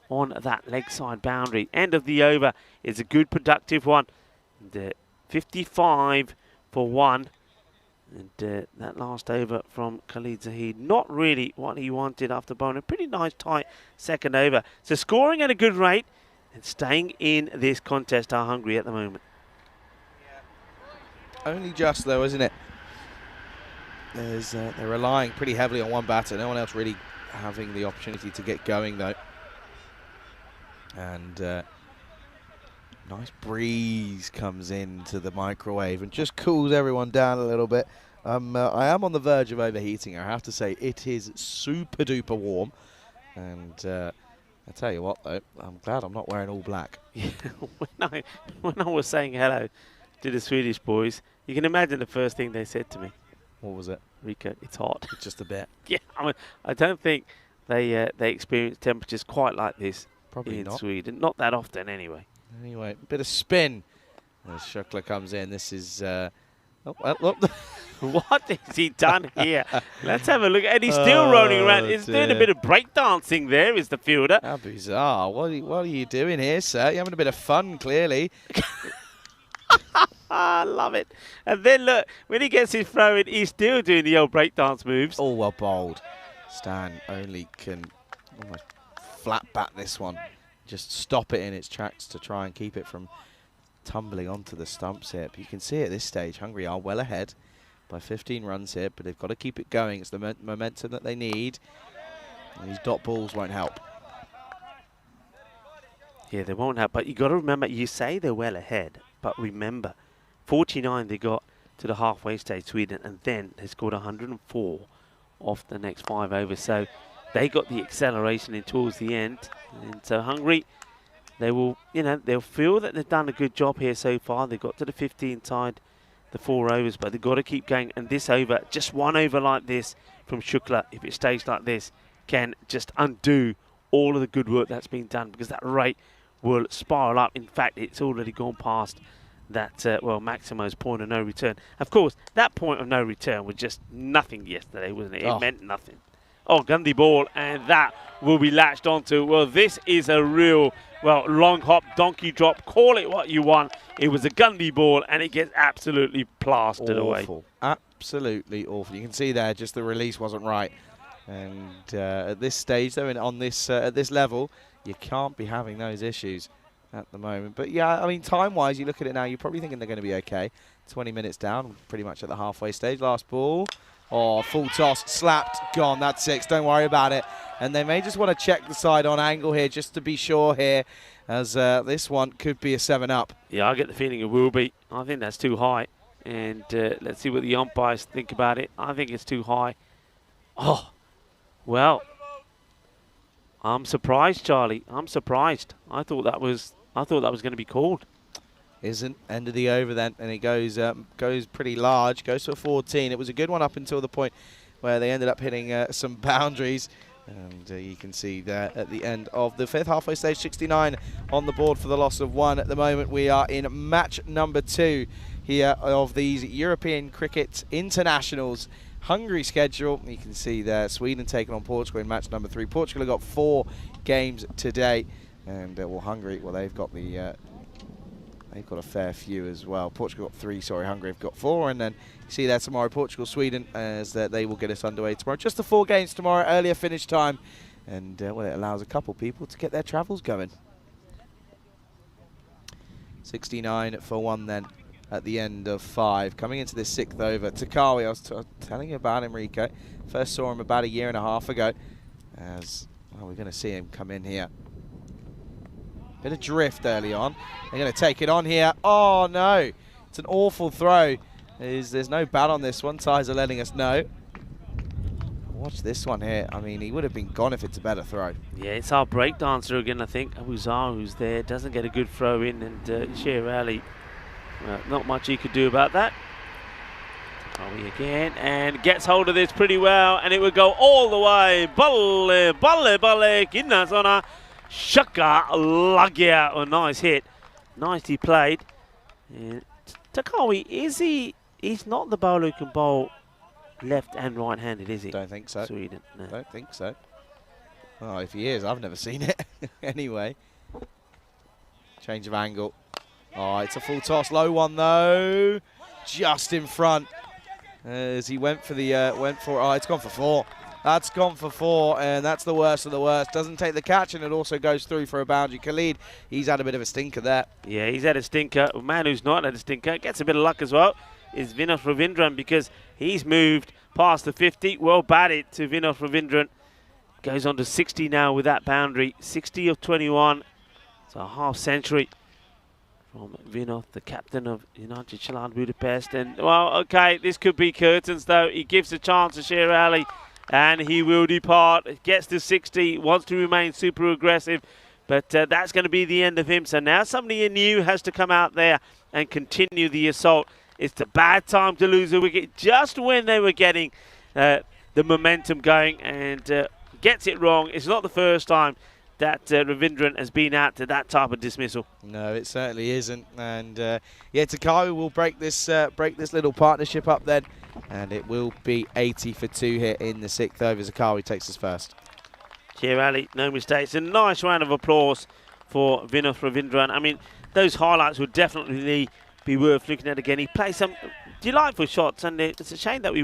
S1: on that leg side boundary. End of the over is a good productive one. And, 55 for 1. And that last over from Khalid Zahid, not really what he wanted after bowling a pretty nice tight second over. So scoring at a good rate and staying in this contest are Hungary at the moment.
S5: Only just though, isn't it? They're relying pretty heavily on one batter. No one else really having the opportunity to get going though. And Nice breeze comes into the microwave and just cools everyone down a little bit. I am on the verge of overheating. I have to say, it is super duper warm. And I tell you what, though, I'm glad I'm not wearing all black.
S1: Yeah, when I was saying hello to the Swedish boys, you can imagine the first thing they said to me.
S5: What was it?
S1: Rico, it's hot.
S5: Just a bit.
S1: Yeah, I mean, I don't think they experience temperatures quite like this
S5: Probably
S1: in
S5: not.
S1: Sweden. Not that often, anyway.
S5: Anyway, a bit of spin as Shukla comes in. This is... oh, look.
S1: What has he done here? Let's have a look. And he's still rolling around. He's doing a bit of breakdancing there, is the fielder.
S5: How bizarre. What are you doing here, sir? You're having a bit of fun, clearly.
S1: I love it. And then look, when he gets his throw in, he's still doing the old breakdance moves.
S5: All well bowled. Stan only can almost flat bat this one. Just stop it in its tracks to try and keep it from tumbling onto the stumps here. But you can see at this stage, Hungary are well ahead by 15 runs here, but they've got to keep it going. It's the momentum that they need. And these dot balls won't help.
S1: Yeah, they won't help. But you got to remember, you say they're well ahead, but remember, 49 they got to the halfway stage, Sweden, and then they scored 104 off the next 5 overs. So they got the acceleration in towards the end. And so Hungary, they will, they'll feel that they've done a good job here so far. They got to the 15 side, the 4 overs, but they've got to keep going. And this over, just one over like this from Shukla, if it stays like this, can just undo all of the good work that's been done, because that rate will spiral up. In fact, it's already gone past that, Maximo's point of no return. Of course, that point of no return was just nothing yesterday, wasn't it? It meant nothing. Oh, Gundy ball, and that will be latched onto. Well, this is a real, long hop, donkey drop, call it what you want. It was a Gundy ball, and it gets absolutely plastered away.
S5: Awful. Absolutely awful. You can see there, just the release wasn't right. And at this stage, though, and on this at this level, you can't be having those issues at the moment. But yeah, I mean, time-wise, you look at it now, you're probably thinking they're going to be okay. 20 minutes down, pretty much at the halfway stage. Last ball. Oh, full toss, slapped, gone. That's 6. Don't worry about it. And they may just want to check the side on angle here, just to be sure here, as this one could be a 7-up.
S1: Yeah, I get the feeling it will be. I think that's too high. And let's see what the umpires think about it. I think it's too high. Oh, well, I'm surprised, Charlie. I'm surprised. I thought that was going to be called.
S5: Isn't. End of the over then, and it goes pretty large, goes to a 14. It was a good one up until the point where they ended up hitting some boundaries, and you can see there at the end of the 5th halfway stage, 69 on the board for the loss of 1. At the moment we are in match number 2 here of these European Cricket Internationals. Hungary schedule, you can see there Sweden taking on Portugal in match number 3. Portugal have got 4 games today, and Hungary, they've got the they've got a fair few as well. Portugal got 3, sorry, Hungary have got 4. And then you see there tomorrow, Portugal, Sweden, as they will get us underway tomorrow. Just the 4 games tomorrow, earlier finish time. And, it allows a couple people to get their travels going. 69 for 1 then at the end of 5. Coming into this 6th over, Takawi, I was telling you about him, Rico. First saw him about a year and a half ago. As we're going to see him come in here. Bit of drift early on. They're going to take it on here. Oh, no. It's an awful throw. There's no bat on this one. Ties are letting us know. Watch this one here. I mean, he would have been gone if it's a better throw. Yeah,
S1: it's our breakdancer again, I think. Abuzar, who's there, doesn't get a good throw in. And Sher Ali, not much he could do about that. Takawi again, and gets hold of this pretty well. And it would go all the way. Balle, balle, balle, Kinnasona. Shaka Lagia, a nice hit. Nicely played. And Takawi, he's not the bowler who can bowl left and right-handed, is he?
S5: Don't think so.
S1: Sweden. No.
S5: Don't think so. Oh, if he is, I've never seen it. Anyway. Change of angle. Oh, it's a full toss. Low one, though. Just in front. As he went for the, oh, it's gone for 4. That's gone for 4, and that's the worst of the worst. Doesn't take the catch, and it also goes through for a boundary. Khalid, he's had a bit of a stinker there.
S1: Yeah, he's had a stinker. A man who's not had a stinker gets a bit of luck as well is Vinod Ravindran, because he's moved past the 50. Well batted to Vinod Ravindran. Goes on to 60 now with that boundary. 60 of 21. It's a half century from Vinod, the captain of United Chalad Budapest. And, well, okay, this could be curtains, though. He gives a chance to Sher Ali, and he will depart. Gets to 60, wants to remain super aggressive, but that's going to be the end of him. So now somebody new has to come out there and continue the assault. It's the bad time to lose a wicket just when they were getting the momentum going, and gets it wrong. It's not the first time that Ravindran has been out to that type of dismissal.
S5: No, it certainly isn't. And yeah, Takawi will break this little partnership up then, and it will be 80 for 2 here in the 6th over. Zakawi takes his first.
S1: Sher Ali, no mistakes. A nice round of applause for Vinod Ravindran. I mean, those highlights would definitely be worth looking at again. He plays some delightful shots, and it's a shame that we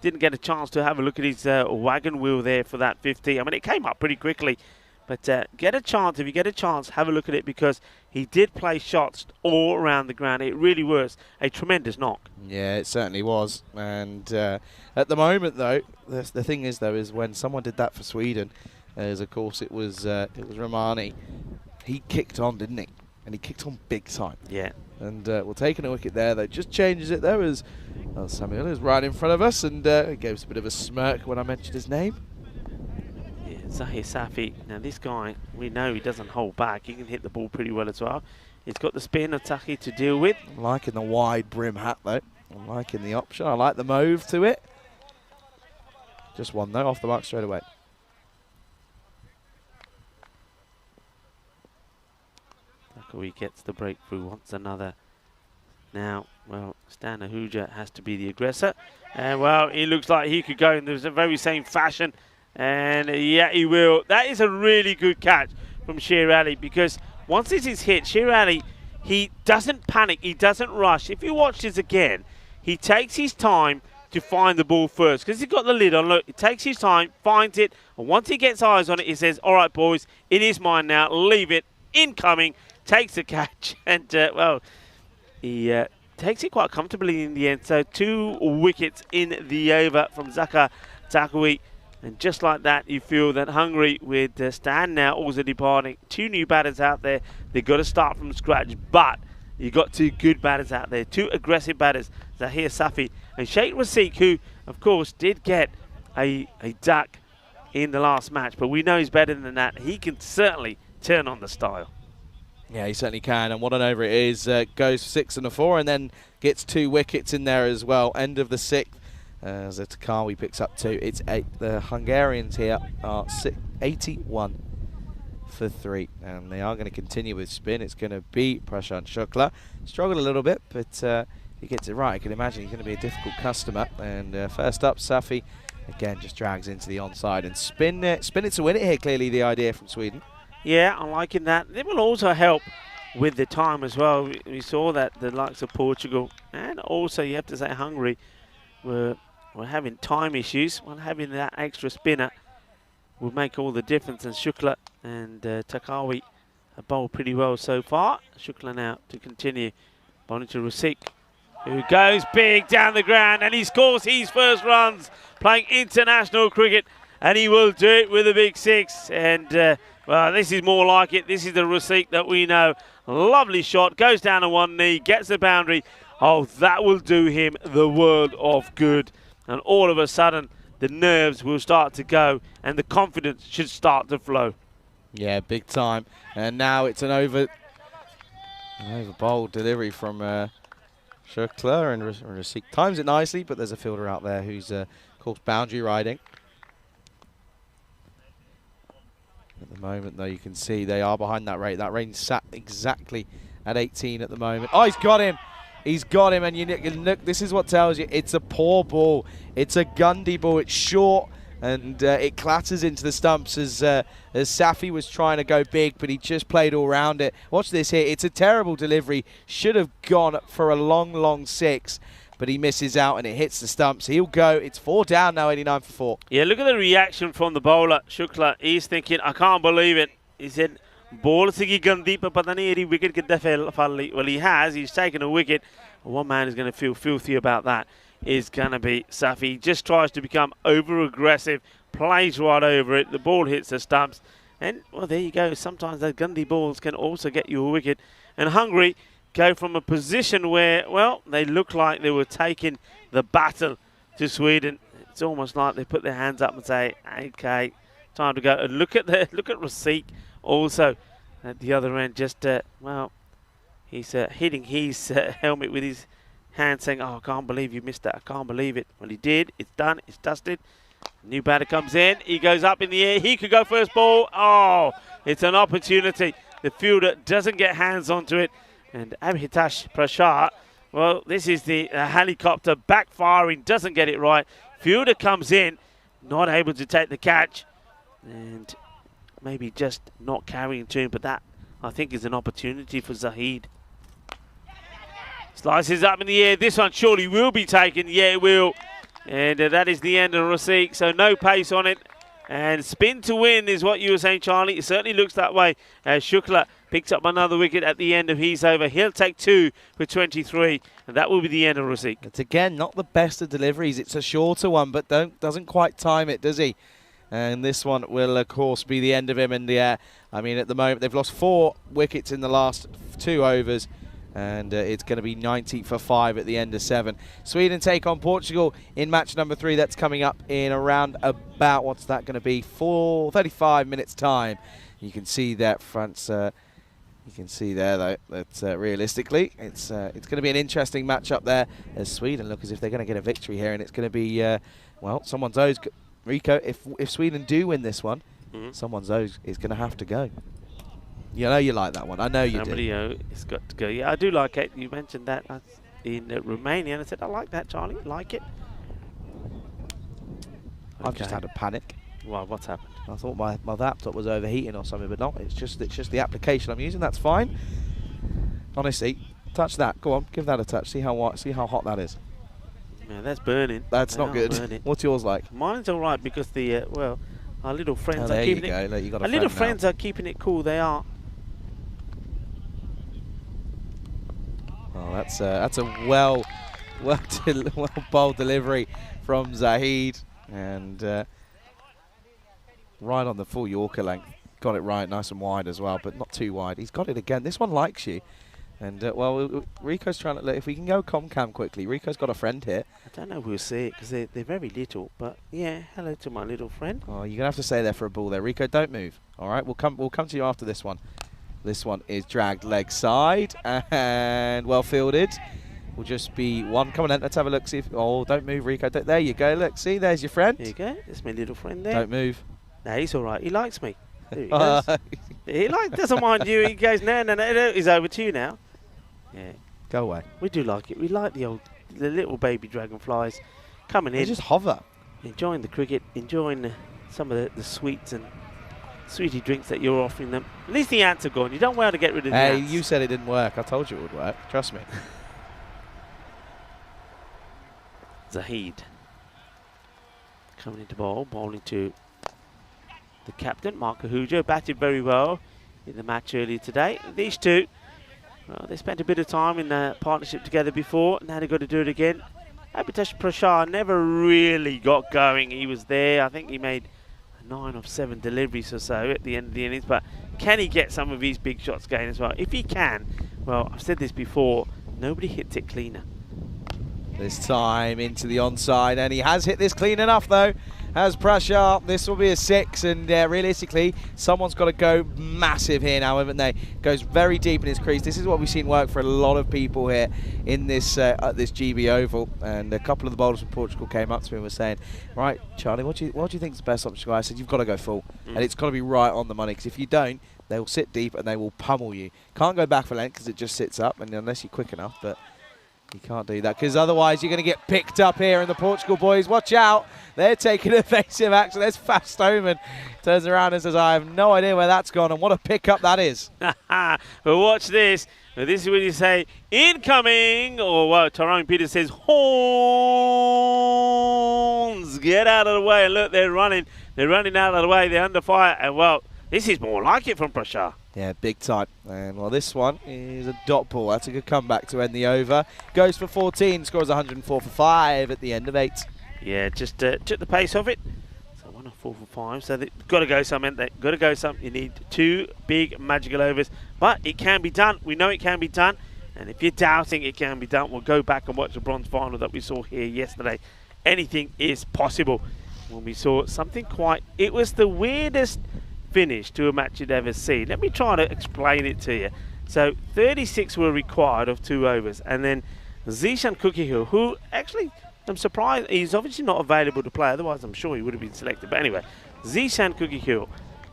S1: didn't get a chance to have a look at his wagon wheel there for that 50. I mean, it came up pretty quickly, but get a chance. If you get a chance, have a look at it, because he did play shots all around the ground. It really was a tremendous knock.
S5: Yeah, it certainly was. And at the moment, though, the thing is, though, is when someone did that for Sweden, as of course it was Romani, he kicked on, didn't he? And he kicked on big time.
S1: Yeah.
S5: And we're taking a wicket there, though. Just changes it, though, as Samuel is right in front of us, and he gave us a bit of a smirk when I mentioned his name.
S1: Yeah, Zahir Safi. Now, this guy, we know he doesn't hold back. He can hit the ball pretty well as well. He's got the spin of Taki to deal with.
S5: I'm liking the wide brim hat, though. I'm liking the option. I like the move to it. Just one, though, off the mark straight away.
S1: He gets the breakthrough, wants another. Now, well, Stan Ahuja has to be the aggressor. And, well, he looks like he could go in the very same fashion. And, yeah, he will. That is a really good catch from Sher Ali, because once this is hit, Sher Ali, he doesn't panic. He doesn't rush. If you watch this again, he takes his time to find the ball first, because he's got the lid on. Look, he takes his time, finds it, and once he gets eyes on it, he says, all right, boys, it is mine now. Leave it. Incoming. Takes the catch, and, well, he takes it quite comfortably in the end. So 2 wickets in the over from Zaka Takawi. And just like that, you feel that Hungary, with Stan now also departing, 2 new batters out there. They've got to start from scratch, but you've got 2 good batters out there, 2 aggressive batters, Zahir Safi and Sheikh Rasik, who, of course, did get a duck in the last match. But we know he's better than that. He can certainly turn on the style.
S5: Yeah, he certainly can, and what an over it is. Goes 6 and a 4, and then gets 2 wickets in there as well. End of the 6th, as Takawi picks up 2. It's 8. The Hungarians here are 81 for 3, and they are going to continue with spin. It's going to be Prashant Shukla. Struggled a little bit, but he gets it right. I can imagine he's going to be a difficult customer. And first up, Safi again just drags into the onside, and spin it to win it here. Clearly, the idea from Sweden.
S1: Yeah, I'm liking that. It will also help with the time as well. We saw that the likes of Portugal, and also you have to say Hungary, were having time issues. Well, having that extra spinner will make all the difference. And Shukla and Takawi have bowled pretty well so far. Shukla now to continue. Bowling to Rasik, who goes big down the ground, and he scores his first runs playing international cricket, and he will do it with a big 6. And well, this is more like it. This is the Rasik that we know. Lovely shot. Goes down on one knee. Gets the boundary. Oh, that will do him the world of good. And all of a sudden, the nerves will start to go, and the confidence should start to flow.
S5: Yeah, big time. And now it's an over bowled delivery from Shukla, and Rasik times it nicely, but there's a fielder out there who's, of course, boundary riding. At the moment, though, you can see they are behind that rate. That range sat exactly at 18 at the moment. Oh, he's got him. He's got him. And you look, this is what tells you it's a poor ball. It's a Gundy ball. It's short, and it clatters into the stumps as Safi was trying to go big, but he just played all around it. Watch this here. It's a terrible delivery. Should have gone for a long, long 6. But he misses out, and it hits the stumps. He'll go. It's 4 down now, 89 for 4.
S1: Yeah, look at the reaction from the bowler, Shukla. He's thinking, I can't believe it. He said, ball sigi gandhi pa pata nahi eri wicket kidda falli. Well, he has. He's taken a wicket. One man is going to feel filthy about that is going to be Safi. He just tries to become over-aggressive, plays right over it. The ball hits the stumps, And, well, there you go. Sometimes those Gundy balls can also get you a wicket. And Hungary go from a position where, well, they look like they were taking the battle to Sweden. It's almost like they put their hands up and say, okay, time to go. And look at Rasik also at the other end. Just, well, he's hitting his helmet with his hand saying, oh, I can't believe you missed that. I can't believe it. Well, he did. It's done. It's dusted. New batter comes in. He goes up in the air. He could go first ball. Oh, it's an opportunity. The fielder doesn't get hands onto it. And Abhitash Prashar, well, this is the helicopter backfiring. Doesn't get it right. Fielder comes in. Not able to take the catch. And maybe just not carrying to him. But that, I think, is an opportunity for Zahid. Slices up in the air. This one surely will be taken. Yeah, it will. And that is the end of Rasik. So no pace on it. And spin to win is what you were saying, Charlie. It certainly looks that way. Shukla picks up another wicket at the end of his over. He'll take 2 for 23. And that will be the end of Rasik.
S5: It's again not the best of deliveries. It's a shorter one, but doesn't quite time it, does he? And this one will, of course, be the end of him in the air. I mean, at the moment, they've lost 4 wickets in the last 2 overs. And it's going to be 90 for 5 at the end of 7. Sweden take on Portugal in match number 3. That's coming up in around about, what's that going to be, 35 minutes time. You can see that France, you can see there though that realistically it's going to be an interesting match up there as Sweden look as if they're going to get a victory here, and it's going to be, well, someone's O's, Rico, if Sweden do win this one, someone's O's is going to have to go. You know you like that one. I know you do.
S1: Somebody has got to go. Yeah, I do like it. You mentioned that in Romania, and I said, I like that, Charlie. Like it.
S5: I've just had a panic.
S1: Well, what's happened?
S5: I thought my laptop was overheating or something, but no, it's just the application I'm using. That's fine. Honestly, touch that. Go on, give that a touch. See how hot that is.
S1: Yeah, that's burning.
S5: That's not good.
S1: Burning.
S5: What's yours like?
S1: Mine's all right because the well, our little friends are keeping it.
S5: Look, you got a
S1: our little
S5: friend
S1: friends are keeping it cool. They are.
S5: Oh, that's a well bowled delivery from Zahid, and right on the full Yorker length. Got it right, nice and wide as well, but not too wide. He's got it again. This one likes you. And, well, Rico's trying to look. If we can go Comcam quickly, Rico's got a friend here.
S1: I don't know if we'll see it because they're very little. But, yeah, hello to my little friend.
S5: Oh, you're going to have to stay there for a ball there. Rico, don't move. All right, we'll come to you after this one. This one is dragged leg side and well fielded. Will just be one. Come on then, let's have a look. See if, oh, don't move, Rico. There you go. Look, see, there's your friend.
S1: There you go. That's my little friend there.
S5: Don't move.
S1: No, he's all right. He likes me. There he goes. He doesn't mind you. He goes, no. He's over to you now. Yeah.
S5: Go away.
S1: We do like it. We like the little baby dragonflies coming in.
S5: They just hover.
S1: Enjoying the cricket, enjoying some of the sweets and sweetie drinks that you're offering them. At least the ants are gone. You don't want to get rid of the ants.
S5: Hey, you said it didn't work. I told you it would work. Trust me.
S1: Zahid coming into bowling to the captain, Mark Ahuja, batted very well in the match earlier today. These two, well, they spent a bit of time in the partnership together before. Now they've got to do it again. Abhitash Prashar never really got going. He was there. I think he made 9 of 7 deliveries or so at the end of the innings, but can he get some of these big shots going as well? If he can, well, I've said this before, nobody hits it cleaner.
S5: This time into the onside, and he has hit this clean enough though. As Prashar, this will be a 6, and realistically, someone's got to go massive here now, haven't they? Goes very deep in his crease. This is what we've seen work for a lot of people here in this this GB Oval. And a couple of the bowlers from Portugal came up to me and were saying, "Right, Charlie, what do you think is the best option?" I said, "You've got to go full, and it's got to be right on the money. Because if you don't, they will sit deep and they will pummel you. Can't go back for length because it just sits up, and unless you're quick enough, but." You can't do that because otherwise you're going to get picked up here. And the Portugal boys, watch out. They're taking evasive action. There's Fast Omen. Turns around and says, I have no idea where that's gone. And what a pickup that is.
S1: Well, watch this. Now, this is when you say incoming. Or well, Tyrone Peters says horns. Get out of the way. And look, they're running. They're running out of the way. They're under fire. And well, this is more like it from Prashar.
S5: Yeah, big time. And, well, this one is a dot ball. That's a good comeback to end the over. Goes for 14, scores 104 for 5 at the end of 8.
S1: Yeah, just took the pace off it. So 1 of 4 for 5. So they've got to go something. They've got to go something. You need 2 big magical overs. But it can be done. We know it can be done. And if you're doubting it can be done, we'll go back and watch the bronze final that we saw here yesterday. Anything is possible. When we saw something it was the weirdest finish to a match you'd ever seen. Let me try to explain it to you. So 36 were required of 2 overs. And then Zishan Kukihill, who actually, I'm surprised, he's obviously not available to play, otherwise I'm sure he would have been selected. But anyway, Zishan Kukihill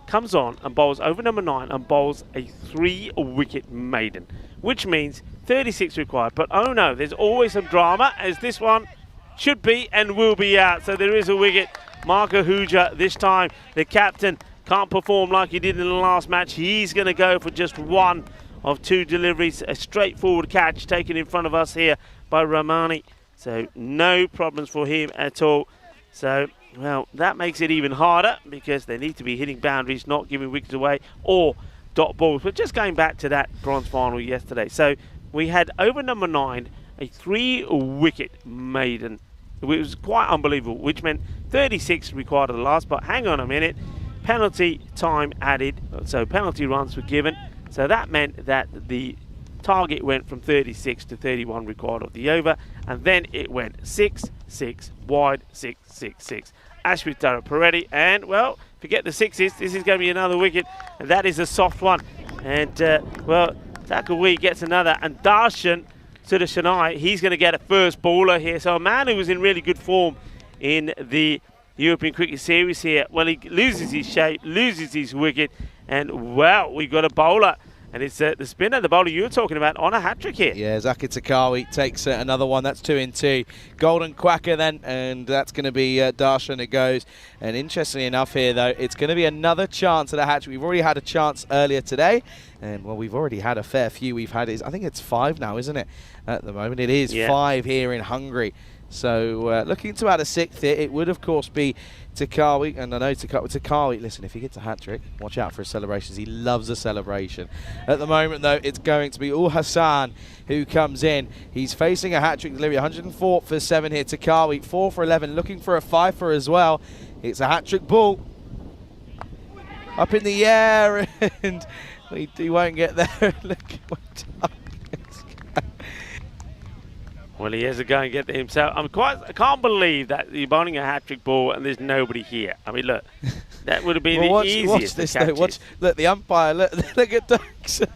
S1: comes on and bowls over number 9 and bowls a 3-wicket maiden, which means 36 required. But oh no, there's always some drama, as this one should be and will be out. So there is a wicket. Marco Huja, this time the captain, can't perform like he did in the last match. He's going to go for just 1 of 2 deliveries. A straightforward catch taken in front of us here by Ramani. So no problems for him at all. So, well, that makes it even harder because they need to be hitting boundaries, not giving wickets away or dot balls. But just going back to that bronze final yesterday. So we had over number 9, a 3-wicket maiden. It was quite unbelievable, which meant 36 required at the last. But hang on a minute. Penalty time added. So penalty runs were given. So that meant that the target went from 36 to 31 required of the over, and then it went 6, 6, wide, 6, 6, 6. Ashwin Pareddi, and well, forget the 6s, this is going to be another wicket, and that is a soft one. And well, Takawi gets another, and Darshan Sudashanai, he's going to get a first bowler here. So a man who was in really good form in the European Cricket Series here, well, he loses his shape, loses his wicket, and well, we've got a bowler. And it's the spinner, the bowler you were talking about, on a hat-trick here.
S5: Yeah, Zaki Takawi takes another one. That's 2 in 2. Golden Quacker then, and that's going to be Darshan it goes. And interestingly enough here, though, it's going to be another chance at a hat-trick. We've already had a chance earlier today. And, well, we've already had a fair few. We've had, I think it's 5 now, isn't it? At the moment, it is 5 here in Hungary. So looking to add a 6th here, it would, of course, be Takawi. And I know Takawi, listen, if he gets a hat-trick, watch out for his celebrations. He loves a celebration. At the moment, though, it's going to be Ul Hassan who comes in. He's facing a hat-trick delivery, 104 for 7 here. Takawi, 4 for 11, looking for a 5 for as well. It's a hat-trick ball. Up in the air, and he won't get there. Look what
S1: well, he has to go and get there himself. I can't believe that you're bowling a hat-trick ball and there's nobody here. I mean, look, that would have been the easiest.
S5: Watch this, though. Look, the umpire, look at Duncan.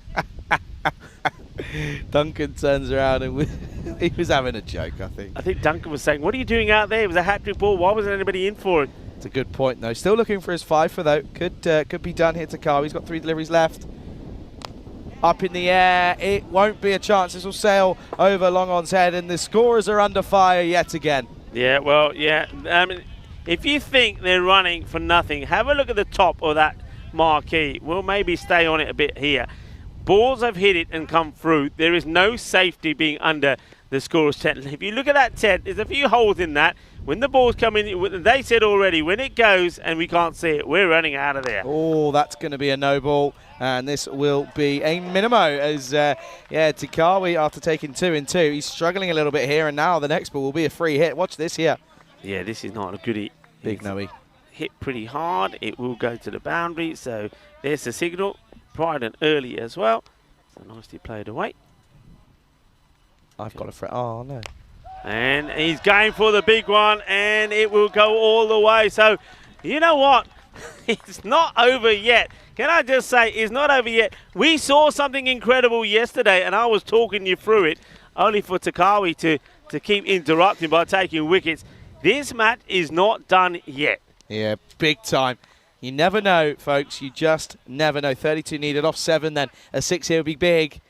S5: Duncan turns around and he was having a joke, I think.
S1: I think Duncan was saying, what are you doing out there? It was a hat-trick ball. Why wasn't anybody in for it?
S5: It's a good point, though. Still looking for his 5 for, though. Could be done here to Carl. He's got 3 deliveries left. Up in the air, it won't be a chance. This will sail over long on's head, and the scorers are under fire yet again.
S1: Yeah, well, yeah. I mean, if you think they're running for nothing, have a look at the top of that marquee. We'll maybe stay on it a bit here. Balls have hit it and come through. There is no safety being under the scorer's tent. If you look at that tent, there's a few holes in that. When the ball's coming in, they said already, when it goes and we can't see it, we're running out of there.
S5: Oh, that's going to be a no ball. And this will be a minimo as, Tikawi, after taking 2 in 2, he's struggling a little bit here, and now the next ball will be a free hit. Watch this here.
S1: Yeah, this is not a goodie.
S5: Big no-y.
S1: Hit pretty hard. It will go to the boundary, so there's the signal. Prior and early as well. So nicely played away.
S5: I've got a oh, no.
S1: And he's going for the big one, and it will go all the way. So, you know what? It's not over yet. Can I just say, it's not over yet. We saw something incredible yesterday, and I was talking you through it, only for Takawi to keep interrupting by taking wickets. This match is not done yet.
S5: Yeah, big time. You never know, folks. You just never know. 32 needed off 7 then. A 6 here would be big.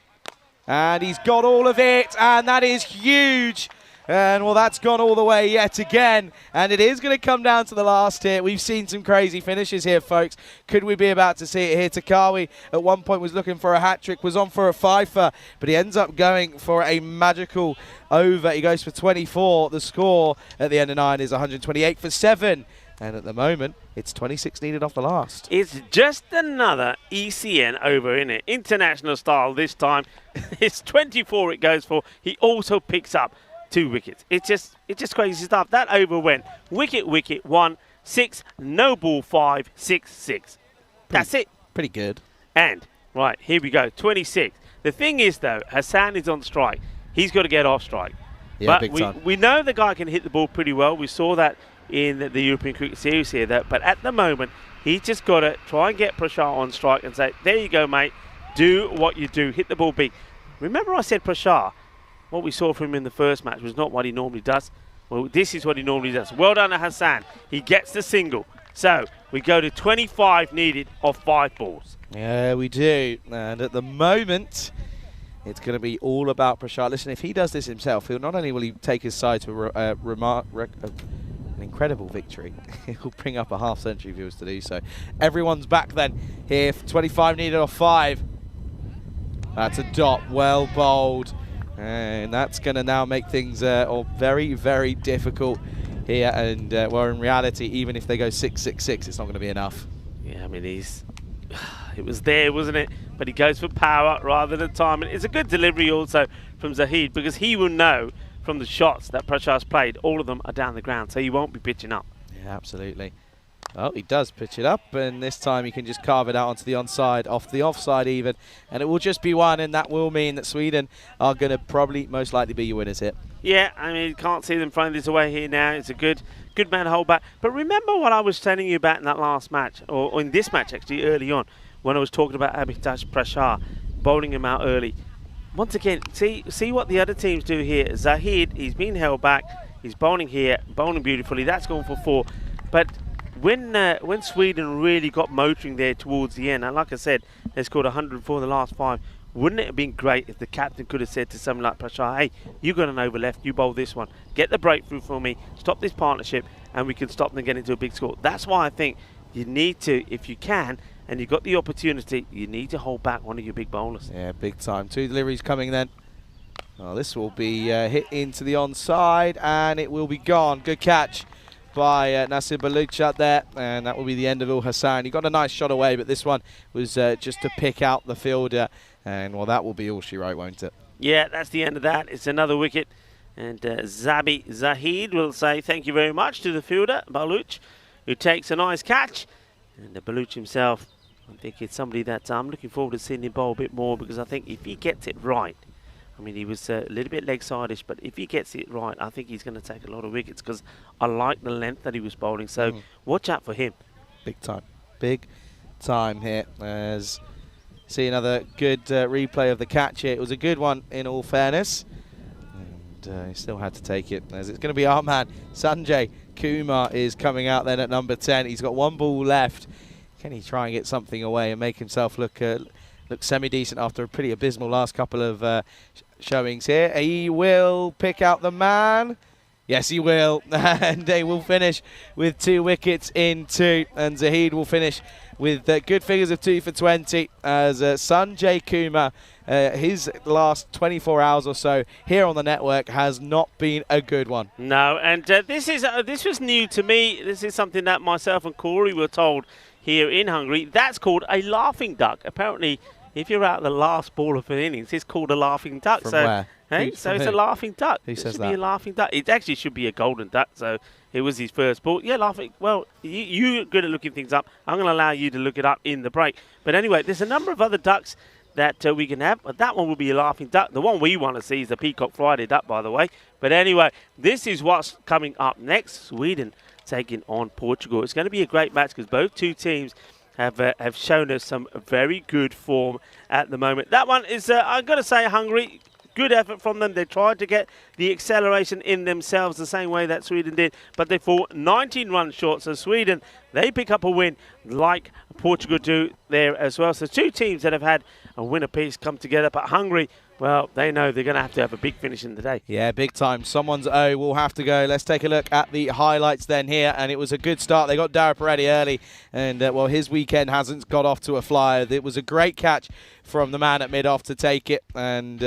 S5: And he's got all of it, and that is huge. And, well, that's gone all the way yet again. And it is going to come down to the last hit. We've seen some crazy finishes here, folks. Could we be about to see it here? Takawi at one point was looking for a hat-trick, was on for a fifer, but he ends up going for a magical over. He goes for 24. The score at the end of 9 is 128 for 7. And at the moment, it's 26 needed off the last.
S1: It's just another ECN over, isn't it? International style this time. It's 24 it goes for. He also picks up 2 wickets. It's just crazy stuff. That over went wicket, 1, 6, no ball 5, 6, 6. That's it.
S5: Pretty good.
S1: And, right, here we go, 26. The thing is, though, Hassan is on strike. He's got to get off strike.
S5: Yeah,
S1: but
S5: big time.
S1: we know the guy can hit the ball pretty well. We saw that in the European Cricket Series here. But at the moment, he's just got to try and get Prashar on strike and say, there you go, mate. Do what you do. Hit the ball big. Remember I said Prashar, what we saw from him in the first match was not what he normally does. Well, this is what he normally does. Well done to Hassan. He gets the single. So we go to 25 needed of 5 balls.
S5: Yeah, we do. And at the moment, it's going to be all about Prashar. Listen, if he does this himself, he'll not only will he take his side to an incredible victory, he'll bring up a half-century if he was to do so. Everyone's back then here. 25 needed off 5. That's a dot. Well bowled. And that's going to now make things very, very difficult here. And, well, in reality, even if they go 6-6-6, it's not going to be enough.
S1: Yeah, I mean, it was there, wasn't it? But he goes for power rather than time. And it's a good delivery also from Zahid, because he will know from the shots that Prashar's played, all of them are down the ground, so he won't be pitching up.
S5: Yeah, absolutely. Well, he does pitch it up, and this time he can just carve it out onto the onside, off the offside even, and it will just be 1, and that will mean that Sweden are going to probably most likely be your winners here.
S1: Yeah, I mean, you can't see them throwing this away here now. It's a good man to hold back. But remember what I was telling you about in that last match, or in this match actually early on, when I was talking about Abhitash Prashar bowling him out early. Once again, see what the other teams do here. Zahid, he's been held back. He's bowling here, bowling beautifully. That's gone for 4. But when Sweden really got motoring there towards the end, and like I said, they scored 104 in the last 5, wouldn't it have been great if the captain could have said to someone like Prashar, hey, you got an over left, you bowl this one, get the breakthrough for me, stop this partnership, and we can stop them getting to a big score. That's why I think you need to, if you can, and you've got the opportunity, you need to hold back one of your big bowlers.
S5: Yeah, big time. 2 deliveries coming then. Oh, this will be hit into the onside, and it will be gone. Good catch by Nasir Baluch out there, and that will be the end of Ul Hassan. He got a nice shot away, but this one was just to pick out the fielder, and well, that will be all she wrote, won't it?
S1: Yeah, that's the end of that. It's another wicket, and Zabi Zahid will say thank you very much to the fielder, Baluch, who takes a nice catch, and Baluch himself, I think it's somebody that I'm looking forward to seeing him bowl a bit more, because I think if he gets it right, I mean, he was a little bit leg-sideish, but if he gets it right, I think he's going to take a lot of wickets, because I like the length that he was bowling. So watch out for him. Big time. Big time here. As see another good replay of the catch here. It was a good one, in all fairness. And he still had to take it, as it's going to be our man. Sanjay Kumar is coming out then at number 10. He's got 1 ball left. Can he try and get something away and make himself look semi-decent after a pretty abysmal last couple of showings here? He will pick out the man. Yes, he will. And they will finish with 2 wickets in 2. And Zahid will finish with good figures of 2 for 20. As Sanjay Kumar, his last 24 hours or so here on the network has not been a good one. No, and this was new to me. This is something that myself and Corey were told here in Hungary. That's called a laughing duck. Apparently, if you're out the last ball of an innings, it's called a laughing duck.
S5: From
S1: so,
S5: where?
S1: Hey, so it's a laughing duck.
S5: Who says
S1: should
S5: that?
S1: Be a laughing duck. It actually should be a golden duck. So it was his first ball. Yeah, laughing. Well, you're good at looking things up. I'm going to allow you to look it up in the break. But anyway, there's a number of other ducks that we can have. But that one will be a laughing duck. The one we want to see is the Peacock Friday duck, by the way. But anyway, this is what's coming up next. Sweden taking on Portugal. It's going to be a great match, because both 2 teams have shown us some very good form at the moment. That one is, I've got to say, Hungary. Good effort from them. They tried to get the acceleration in themselves the same way that Sweden did, but they fall 19 runs short. So Sweden, they pick up a win like Portugal do there as well. So 2 teams that have had a win apiece come together, but Hungary, well, they know they're going to have a big finish in the day. Yeah, big time. Someone's O will have to go. Let's take a look at the highlights then here, and it was a good start. They got Dara Peretti early, and well, his weekend hasn't got off to a flyer. It was a great catch from the man at mid-off to take it, and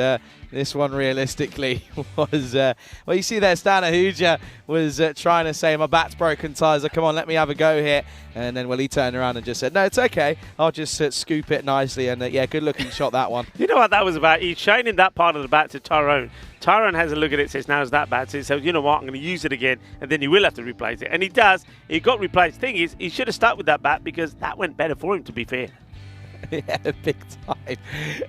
S1: this one realistically was, well, you see there, Stan Ahuja was trying to say, my bat's broken, Tizer, come on, let me have a go here. And then, well, he turned around and just said, no, it's okay, I'll just scoop it nicely. And yeah, good looking shot, that one. You know what that was about? He's explaining that part of the bat to Tyrone. Tyrone has a look at it, says, "Now's that bat." So he says, "You know what? I'm going to use it again, and then you will have to replace it." And he does. He got replaced. Thing is, he should have stuck with that bat because that went better for him, to be fair.
S5: Yeah, big time.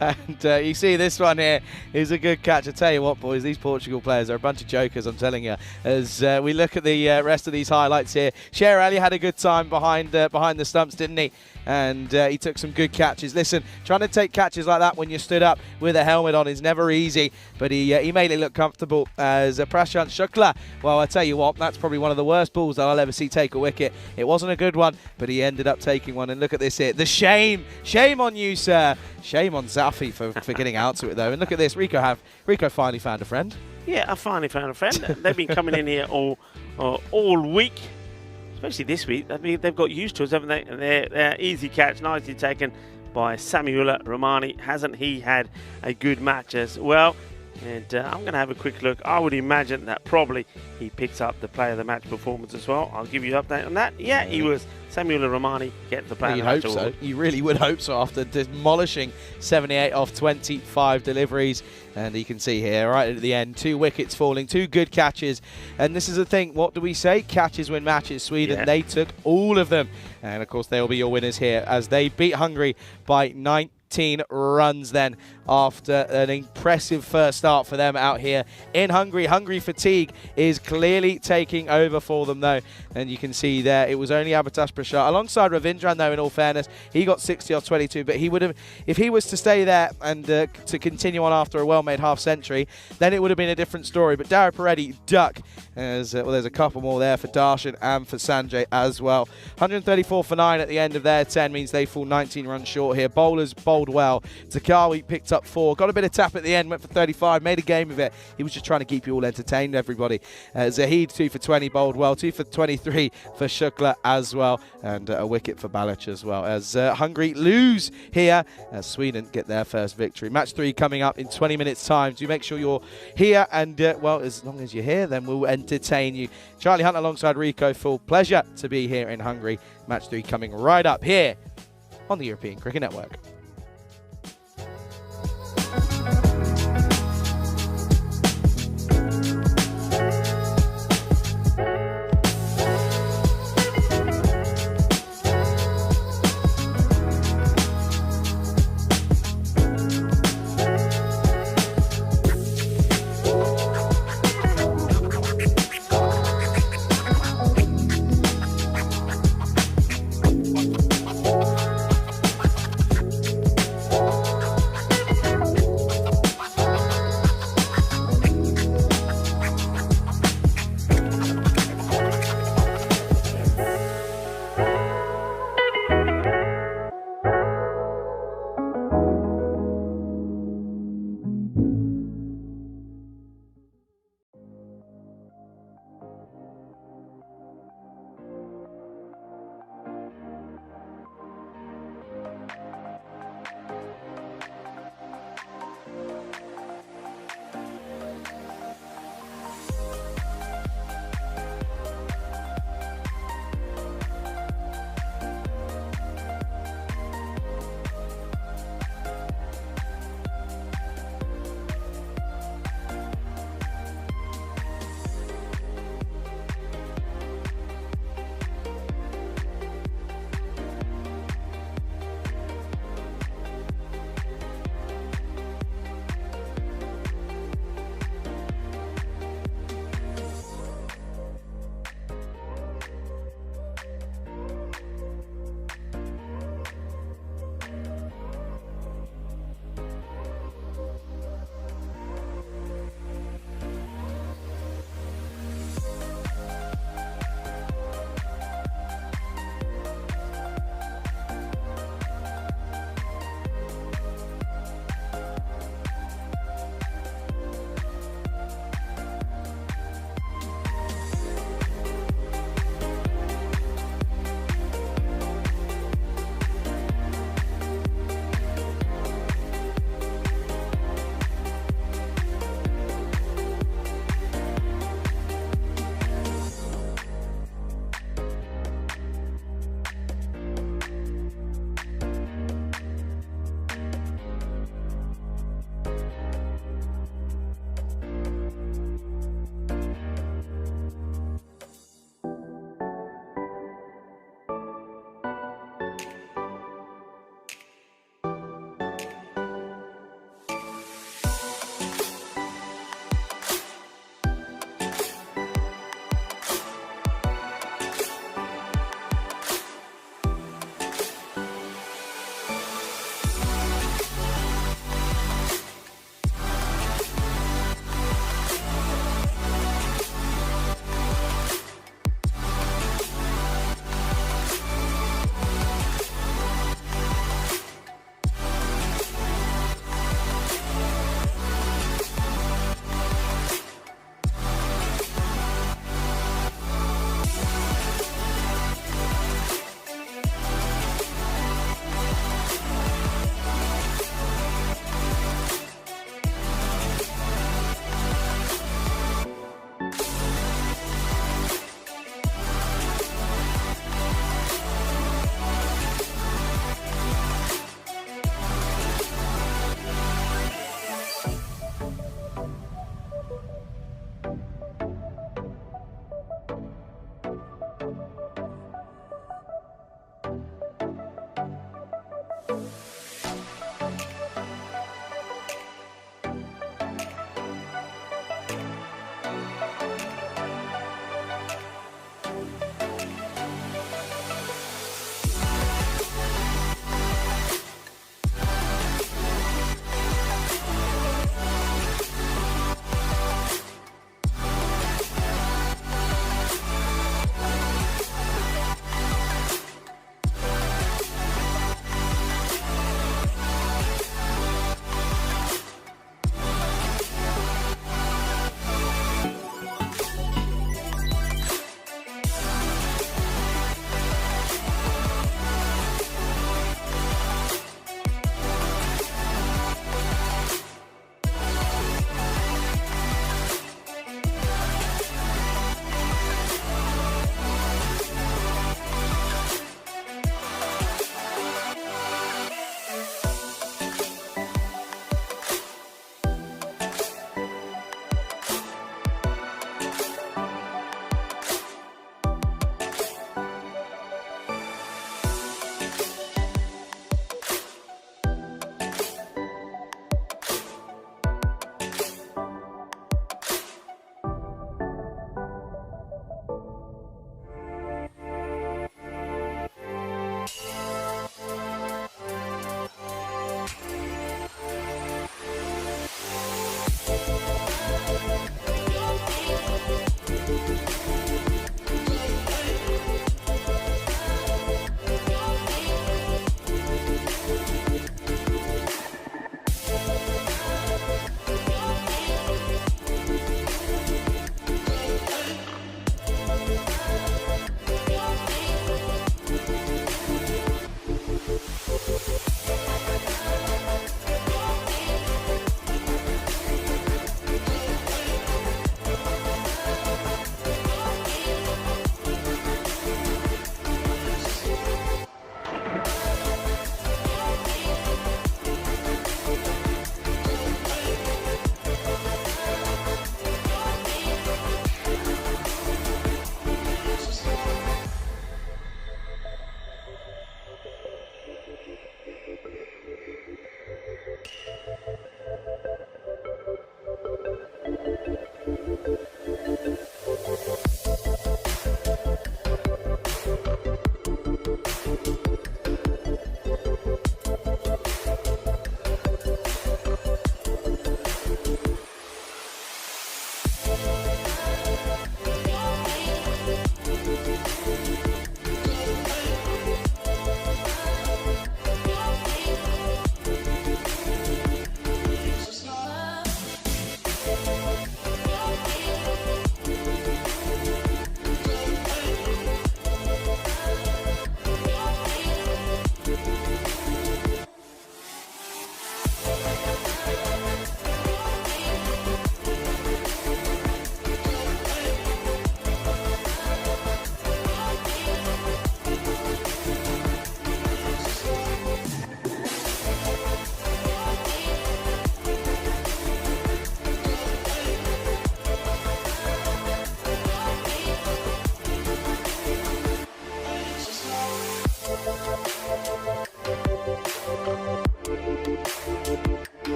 S5: And you see this one here is a good catch. I tell you what, boys, these Portugal players are a bunch of jokers, I'm telling you. As we look at the rest of these highlights here, Sher Ali had a good time behind the stumps, didn't he? And he took some good catches. Listen, trying to take catches like that when you're stood up with a helmet on is never easy, but he made it look comfortable. As Prashant Shukla, well, I tell you what, that's probably one of the worst balls that I'll ever see take a wicket. It wasn't a good one, but he ended up taking one. And look at this here. The shame on you, sir. Shame on Zafi for getting out to it, though. And look at this. Rico finally found a friend.
S1: Yeah, I finally found a friend. They've been coming in here all week. Especially this week. I mean, they've got used to us, haven't they? And they're easy catch, nicely taken by Samuel Romani. Hasn't he had a good match as well? And I'm going to have a quick look. I would imagine that probably he picks up the player of the match performance as well. I'll give you an update on that. Yeah, he was. Samuel Romani gets the player of the match award.
S5: Hope so. You really would hope so after demolishing 78 off 25 deliveries. And you can see here, right at the end, 2 wickets falling, 2 good catches. And this is the thing, what do we say? Catches win matches. Sweden, They took all of them. And, of course, they'll be your winners here as they beat Hungary by 19 runs then after an impressive first start for them out here in Hungary. Hungary fatigue is clearly taking over for them, though. And you can see there, it was only Abhitash Prashant alongside Ravindran, though, in all fairness. He got 60 off 22, but he would have, if he was to stay there and to continue on after a well-made half-century, then it would have been a different story. But Dara Paredes duck, as well, there's a couple more there for Darshan and for Sanjay as well. 134 for 9 at the end of their 10 means they fall 19 runs short here. Bowlers bowled well. Takawi picked up 4, got a bit of tap at the end, went for 35, made a game of it. He was just trying to keep you all entertained, everybody. Zahid 2 for 20, bowled well. 2 for 23 for Shukla as well, and a wicket for Balic as well. As Hungary lose here, as Sweden get their first victory. Match 3 coming up in 20 minutes time. Do make sure you're here, and well, as long as you're here, then we'll entertain you. Charlie Hunt alongside Rico, full pleasure to be here in Hungary. Match 3 coming right up here on the European Cricket Network.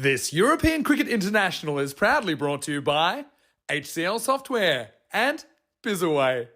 S2: This European Cricket International is proudly brought to you by HCL Software and Bizaway.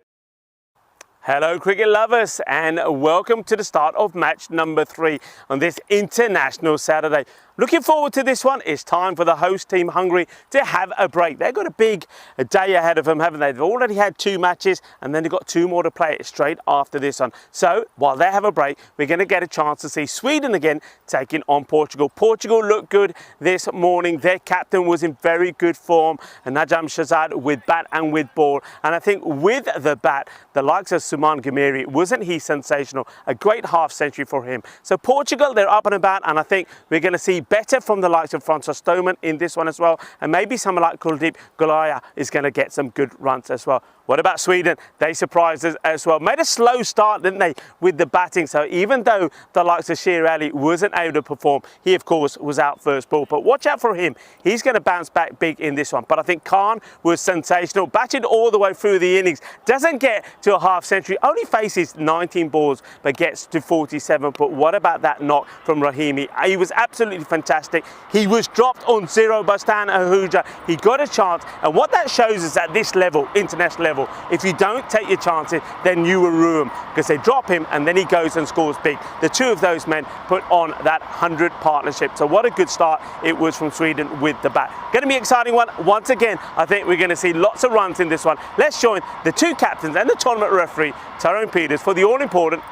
S1: Hello cricket lovers and welcome to the start of match number 3 on this international Saturday. Looking forward to this one. It's time for the host team Hungary to have a break. They've got a big day ahead of them, haven't they? They've already had 2 matches and then they've got 2 more to play straight after this one. So while they have a break, we're going to get a chance to see Sweden again taking on Portugal. Portugal looked good this morning. Their captain was in very good form, Najam Shazad, with bat and with ball. And I think with the bat, the likes of Suman Gamiri, wasn't he sensational? A great half century for him. So Portugal, they're up and about, and I think we're going to see better from the likes of Francois Stoneman in this one as well, and maybe someone like Kuldeep Gulaya is going to get some good runs as well. What about Sweden? They surprised us as well. Made a slow start, didn't they, with the batting? So even though the likes of Sher Ali wasn't able to perform, he of course was out first ball. But watch out for him. He's going to bounce back big in this one. But I think Khan was sensational. Batted all the way through the innings. Doesn't get to a half century. Only faces 19 balls, but gets to 47. But what about that knock from Rahimi? He was absolutely fantastic. He was dropped on 0 by Stan Ahuja. He got a chance. And what that shows is at this level, international level, if you don't take your chances, then you will ruin, because they drop him and then he goes and scores big. The 2 of those men put on that 100 partnership. So what a good start it was from Sweden with the bat. Going to be an exciting one. Once again, I think we're going to see lots of runs in this one. Let's join the 2 captains and the tournament referee, Tyrone Peters, for the all-important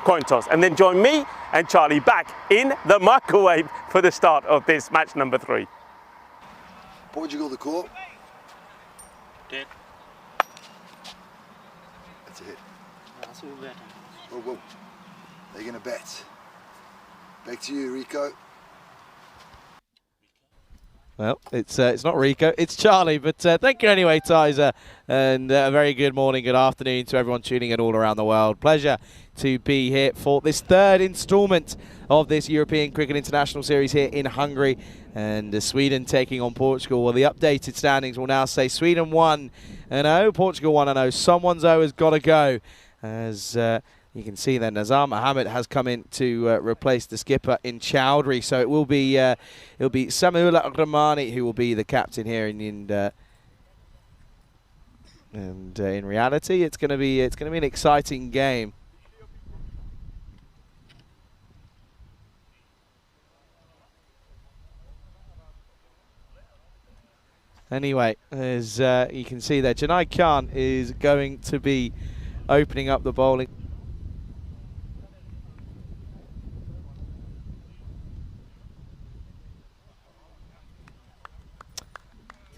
S1: coin toss. And then join me and Charlie back in the microwave for the start of this match number 3.
S3: Portugal the call.
S4: Dead.
S3: That's a hit. Whoa, whoa. They're going to bat. Back to you, Rico.
S5: Well, it's not Rico, it's Charlie, but thank you anyway, Tyser, and a very good morning, good afternoon to everyone tuning in all around the world. Pleasure to be here for this 3rd instalment of this European Cricket International Series here in Hungary, and Sweden taking on Portugal. Well, the updated standings will now say Sweden 1-0, Portugal 1-0. Someone's O has got to go, as you can see then Nazar Mohammed has come in to replace the skipper in Chowdhury. So it will be Samuel Rahmani who will be the captain here, and in reality it's going to be an exciting game. Anyway, as you can see there, Junaid Khan is going to be opening up the bowling.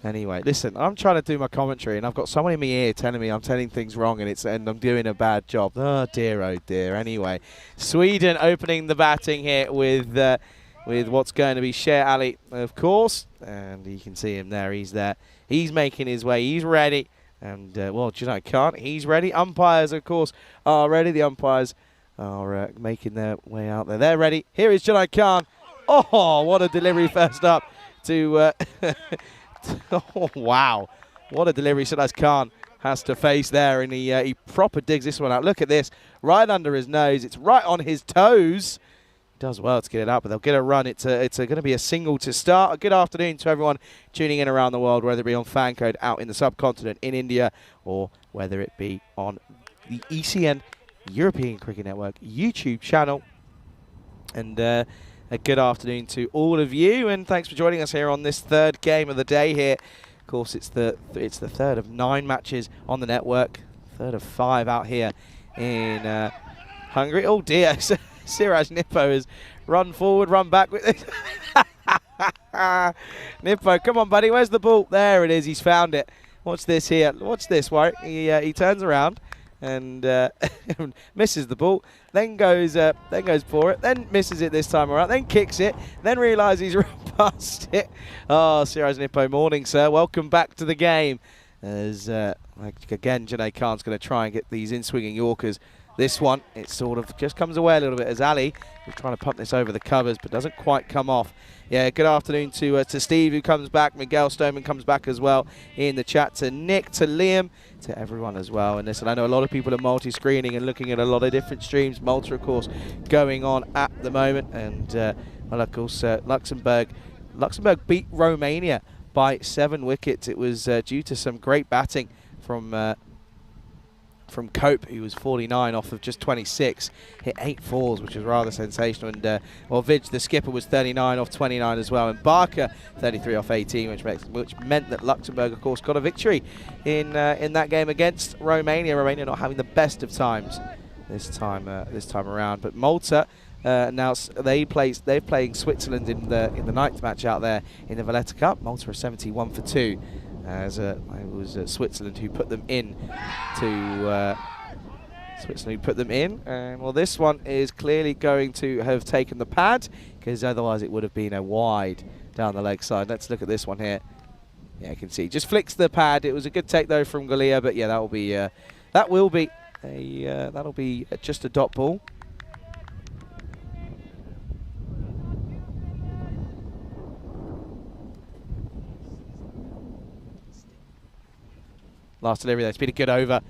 S5: Anyway, listen, I'm trying to do my commentary and I've got someone in my ear telling me I'm telling things wrong and I'm doing a bad job. Oh dear. Anyway, Sweden opening the batting here with what's going to be Sher Ali, of course. And you can see him there. He's there. He's making his way. He's ready. And, well, Junaid Khan, he's ready. Umpires, of course, are ready. The umpires are making their way out there. They're ready. Here is Junaid Khan. Oh, what a delivery first up to... oh, wow. What a delivery Junaid Khan has to face there. And he proper digs this one out. Look at this. Right under his nose. It's right on his toes. Does well to get it out, but they'll get a run. It's going to be a single to start. A good afternoon to everyone tuning in around the world, whether it be on fan code out in the subcontinent in India, or whether it be on the ECN European Cricket Network YouTube channel. And a good afternoon to all of you, and thanks for joining us here on this 3rd game of the day here. Of course, it's the 3rd of 9 matches on the network, 3rd of 5 out here in Hungary. Oh dear. Siraj Nippo has run forward, run back with it. Nippo, come on, buddy. Where's the ball? There it is. He's found it. Watch this here. Watch this, Warwick. He turns around and misses the ball. Then goes for it. Then misses it this time around. Then kicks it. Then realises he's run past it. Oh, Siraj Nippo, morning, sir. Welcome back to the game. As again, Junaid Khan's going to try and get these in-swinging Yorkers. This one, it sort of just comes away a little bit as Ali is trying to pump this over the covers, but doesn't quite come off. Yeah, good afternoon to Steve, who comes back. Miguel Stoneman comes back as well in the chat. To Nick, to Liam, to everyone as well. And listen, I know a lot of people are multi-screening and looking at a lot of different streams. Malta, of course, going on at the moment. And Well, of course, Luxembourg beat Romania by 7 wickets. It was due to some great batting from Cope, who was 49 off of just 26, hit 8 fours, which was rather sensational. And well, Vij, the skipper, was 39 off 29 as well, and Barker 33 off 18, which meant that Luxembourg, of course, got a victory in that game against Romania. Romania not having the best of times this time around, but Malta. Now they're playing Switzerland in the ninth match out there in the Valletta Cup. Malta are 71 for 2. As it was Switzerland who put them in and well, this one is clearly going to have taken the pad, because otherwise it would have been a wide down the leg side. Let's look at this one here. Yeah, you can see just flicks the pad. It was a good take though from Galia, but yeah, that'll be just a dot ball. Last delivery there. It's been a good over.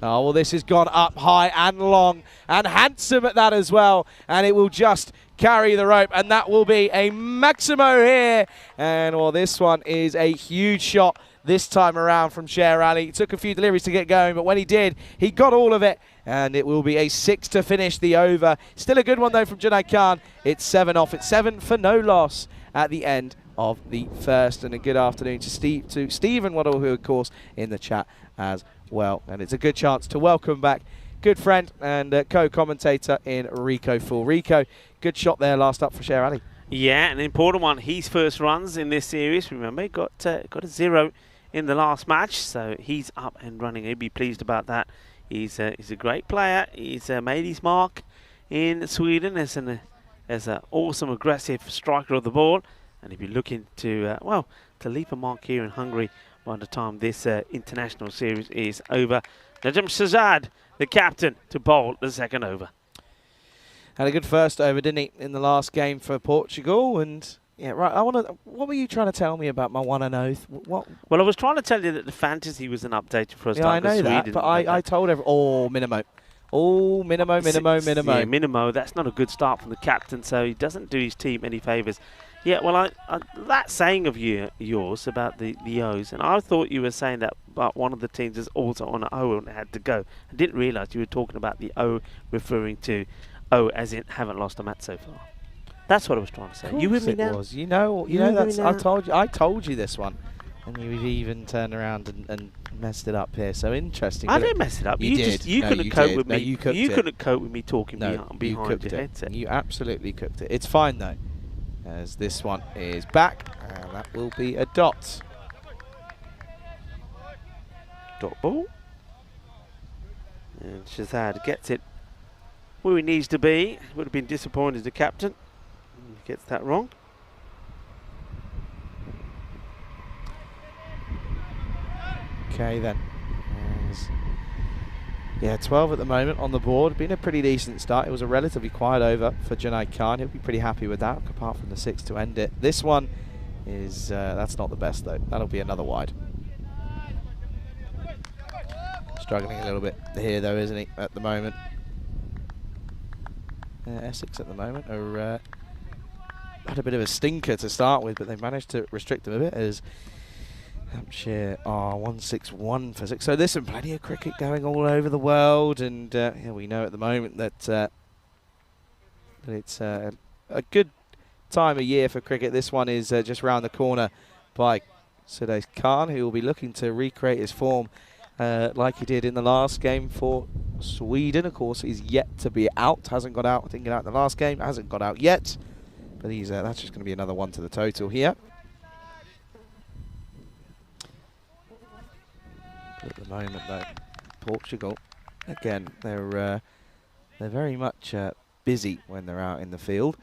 S5: Oh, well, this has gone up high and long and handsome at that as well. And it will just carry the rope. And that will be a Maximo here. And, well, this one is a huge shot this time around from Sher Ali. It took a few deliveries to get going, but when he did, he got all of it. And it will be a 6 to finish the over. Still a good one, though, from Junaid Khan. It's 7 off. It's 7 for no loss at the end of the first. And a good afternoon to Stephen Waddle, who, of course, in the chat as well. And it's a good chance to welcome back good friend and co-commentator in Rico Full. Rico, good shot there last up for Sher Ali.
S1: Yeah, an important one. His first runs in this series, remember, he got a 0 in the last match, so he's up and running. He'll be pleased about that. He's a great player. He's made his mark in Sweden as an awesome, aggressive striker of the ball. And he'll be looking to leave a mark here in Hungary by the time this international series is over. Najam Shazad, the captain, to bowl the second over.
S5: Had a good first over, didn't he, in the last game for Portugal? And yeah, right. What were you trying to tell me about my one and oath? What?
S1: Well, I was trying to tell you that the fantasy was an update for us.
S5: Yeah, I know that, but I told everyone. Oh, Minimo. Oh, Minimo.
S1: Yeah, Minimo. That's not a good start from the captain, so he doesn't do his team any favours. Yeah, well, that saying of yours about the O's, and I thought you were saying that but one of the teams is also on an O and had to go. I didn't realise you were talking about the O referring to O as in haven't lost a match so far. That's what I was trying to say. You with me now?
S5: You know that's. I told you this one, and you even turned around and messed it up here. So interesting.
S1: I didn't mess it up. You did. You couldn't cope with me. You couldn't cope with me talking behind your headset.
S5: You absolutely cooked it. It's fine though, as this one is back, and that will be a dot.
S1: Dot ball. And Shazad gets it where he needs to be. Would have been disappointed as the captain. He gets that wrong.
S5: Okay then. Yeah, 12 at the moment on the board. Been a pretty decent start. It was a relatively quiet over for Junaid Khan. He'll be pretty happy with that, apart from the 6 to end it. This one is, that's not the best though. That'll be another wide. Struggling a little bit here though, isn't he, at the moment? Essex at the moment are had a bit of a stinker to start with, but they've managed to restrict them a bit as Hampshire are 161 for 6. So listen, plenty of cricket going all over the world, and yeah, we know at the moment that it's a good time of year for cricket. This one is just round the corner by Sudesh Khan, who will be looking to recreate his form like he did in the last game for Sweden. Of course, he's yet to be out. Hasn't got out. I think he got out in the last game. Hasn't got out yet. But he's that's just going to be another one to the total here. But at the moment, though, Portugal, again, they're very much busy when they're out in the field.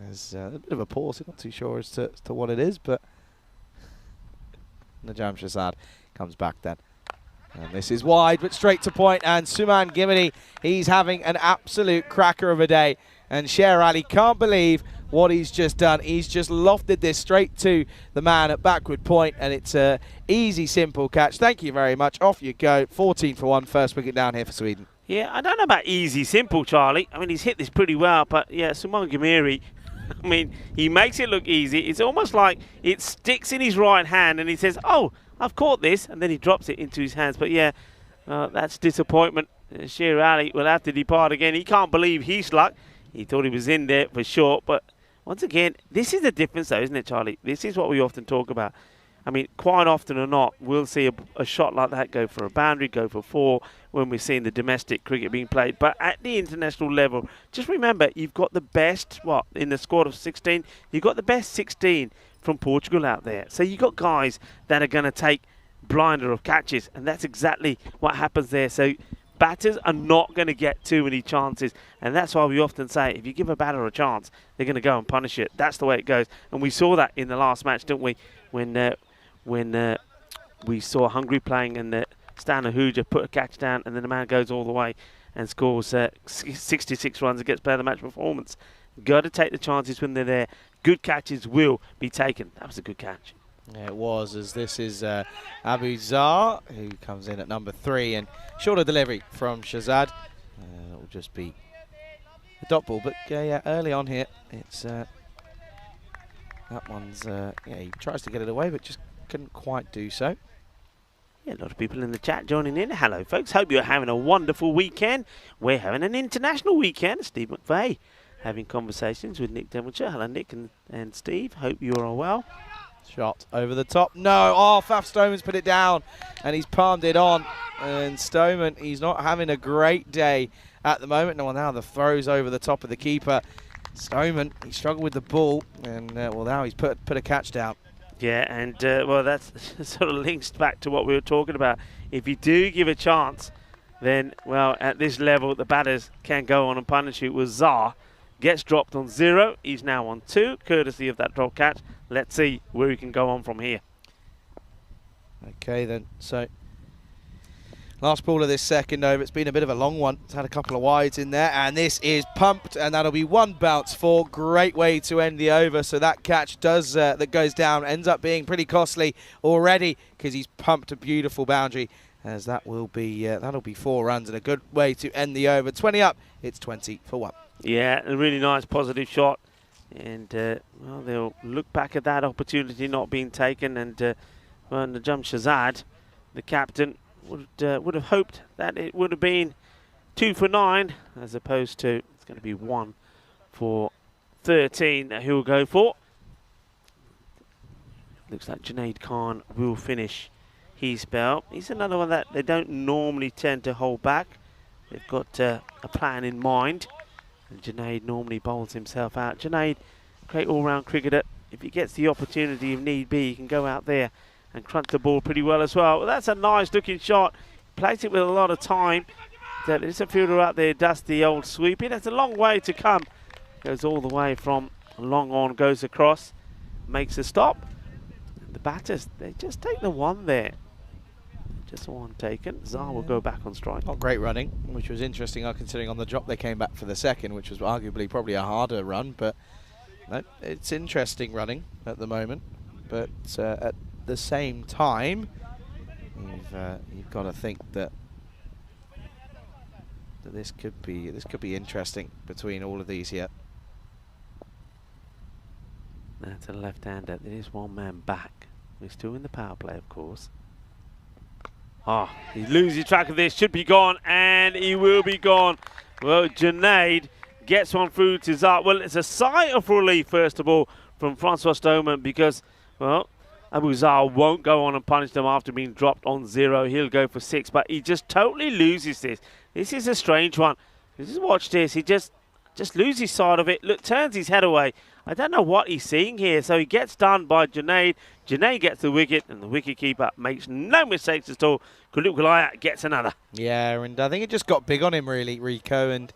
S5: There's a bit of a pause. I'm not too sure as to what it is, but Najam Shazad comes back then. And this is wide, but straight to point. And Suman Gimini, he's having an absolute cracker of a day. And Sher Ali can't believe what he's just done. He's just lofted this straight to the man at backward point, and it's a easy, simple catch. Thank you very much. Off you go. 14 for 1. First wicket down here for Sweden.
S1: Yeah, I don't know about easy, simple, Charlie. I mean, he's hit this pretty well, but yeah, Suman Gamiri, I mean, he makes it look easy. It's almost like it sticks in his right hand and he says, oh, I've caught this, and then he drops it into his hands. But yeah, that's disappointment. Sher Ali will have to depart again. He can't believe his luck. He thought he was in there for sure, but once again, this is the difference though, isn't it, Charlie? This is what we often talk about. I mean, quite often or not, we'll see a shot like that go for a boundary, go for 4 when we're seeing the domestic cricket being played. But at the international level, just remember, you've got the best, in the squad of 16, you've got the best 16 from Portugal out there. So you've got guys that are going to take blinder of catches, and that's exactly what happens there. So batters are not going to get too many chances, and that's why we often say if you give a batter a chance, they're going to go and punish it. That's the way it goes, and we saw that in the last match, didn't we, when we saw Hungary playing and Stan Ahuja put a catch down, and then the man goes all the way and scores 66 runs against player of the match performance. Got to take the chances when they're there. Good catches will be taken. That was a good catch.
S5: Yeah, it was, as this is Abu Zar, who comes in at number 3, and shorter delivery from Shazad. It will just be a dot ball, but yeah, early on here, it's that one's yeah, he tries to get it away, but just couldn't quite do so.
S1: Yeah, a lot of people in the chat joining in. Hello, folks. Hope you're having a wonderful weekend. We're having an international weekend. Steve McVeigh having conversations with Nick Devonshire. Hello, Nick and Steve. Hope you're all well.
S5: Shot over the top. No. Oh, Faf Stoneman's put it down, and he's palmed it on. And Stoneman, he's not having a great day at the moment. No, now the throws over the top of the keeper. Stoneman, he struggled with the ball, and well, now he's put a catch down.
S1: Yeah, and well, that's sort of links back to what we were talking about. If you do give a chance, then, well, at this level, the batters can go on and punish you. With Zar gets dropped on 0. He's now on 2, courtesy of that drop catch. Let's see where he can go on from here.
S5: Okay, then. So, last ball of this second over. It's been a bit of a long one. It's had a couple of wides in there, and this is pumped, and that'll be 1 bounce for. Great way to end the over. So that catch that goes down ends up being pretty costly already, because he's pumped a beautiful boundary. As that will be that'll be 4 runs, and a good way to end the over. 20 up. It's 20 for 1.
S1: Yeah, a really nice positive shot. And, well, they'll look back at that opportunity not being taken. And, well, Najam Shazad, the captain, would have hoped that it would have been 2 for 9, as opposed to, it's going to be 1 for 13 that he'll go for. Looks like Junaid Khan will finish his spell. He's another one that they don't normally tend to hold back. They've got a plan in mind. And Junaid normally bowls himself out. Junaid, great all-round cricketer. If he gets the opportunity, if need be, he can go out there and crunch the ball pretty well as well. Well, that's a nice-looking shot. Plays it with a lot of time. There's a fielder out there, does the old sweeping. That's a long way to come. Goes all the way from long on, goes across, makes a stop. And the batters, they just take the 1 there. Just 1 taken. Zar will go back on strike.
S5: Not great running, which was interesting considering on the drop they came back for the second, which was arguably probably a harder run, but no, it's interesting running at the moment. But at the same time, you've got to think that this could be interesting between all of these here.
S1: That's a left-hander. There is 1 man back. We're still in the power play, of course. Oh, he loses track of this, should be gone, and he will be gone. Well, Junaid gets one through to Zar. Well, it's a sigh of relief, first of all, from Francois Stoneman, because, well, Abu Zar won't go on and punish them after being dropped on 0. He'll go for 6, but he just totally loses this. This is a strange one. Just watch this. He just loses sight of it. Look, turns his head away. I don't know what he's seeing here. So he gets done by Junaid. Junaid gets the wicket, and the wicket-keeper makes no mistakes at all. Kuluk Kulaya gets another.
S5: Yeah, and I think it just got big on him, really, Rico. And,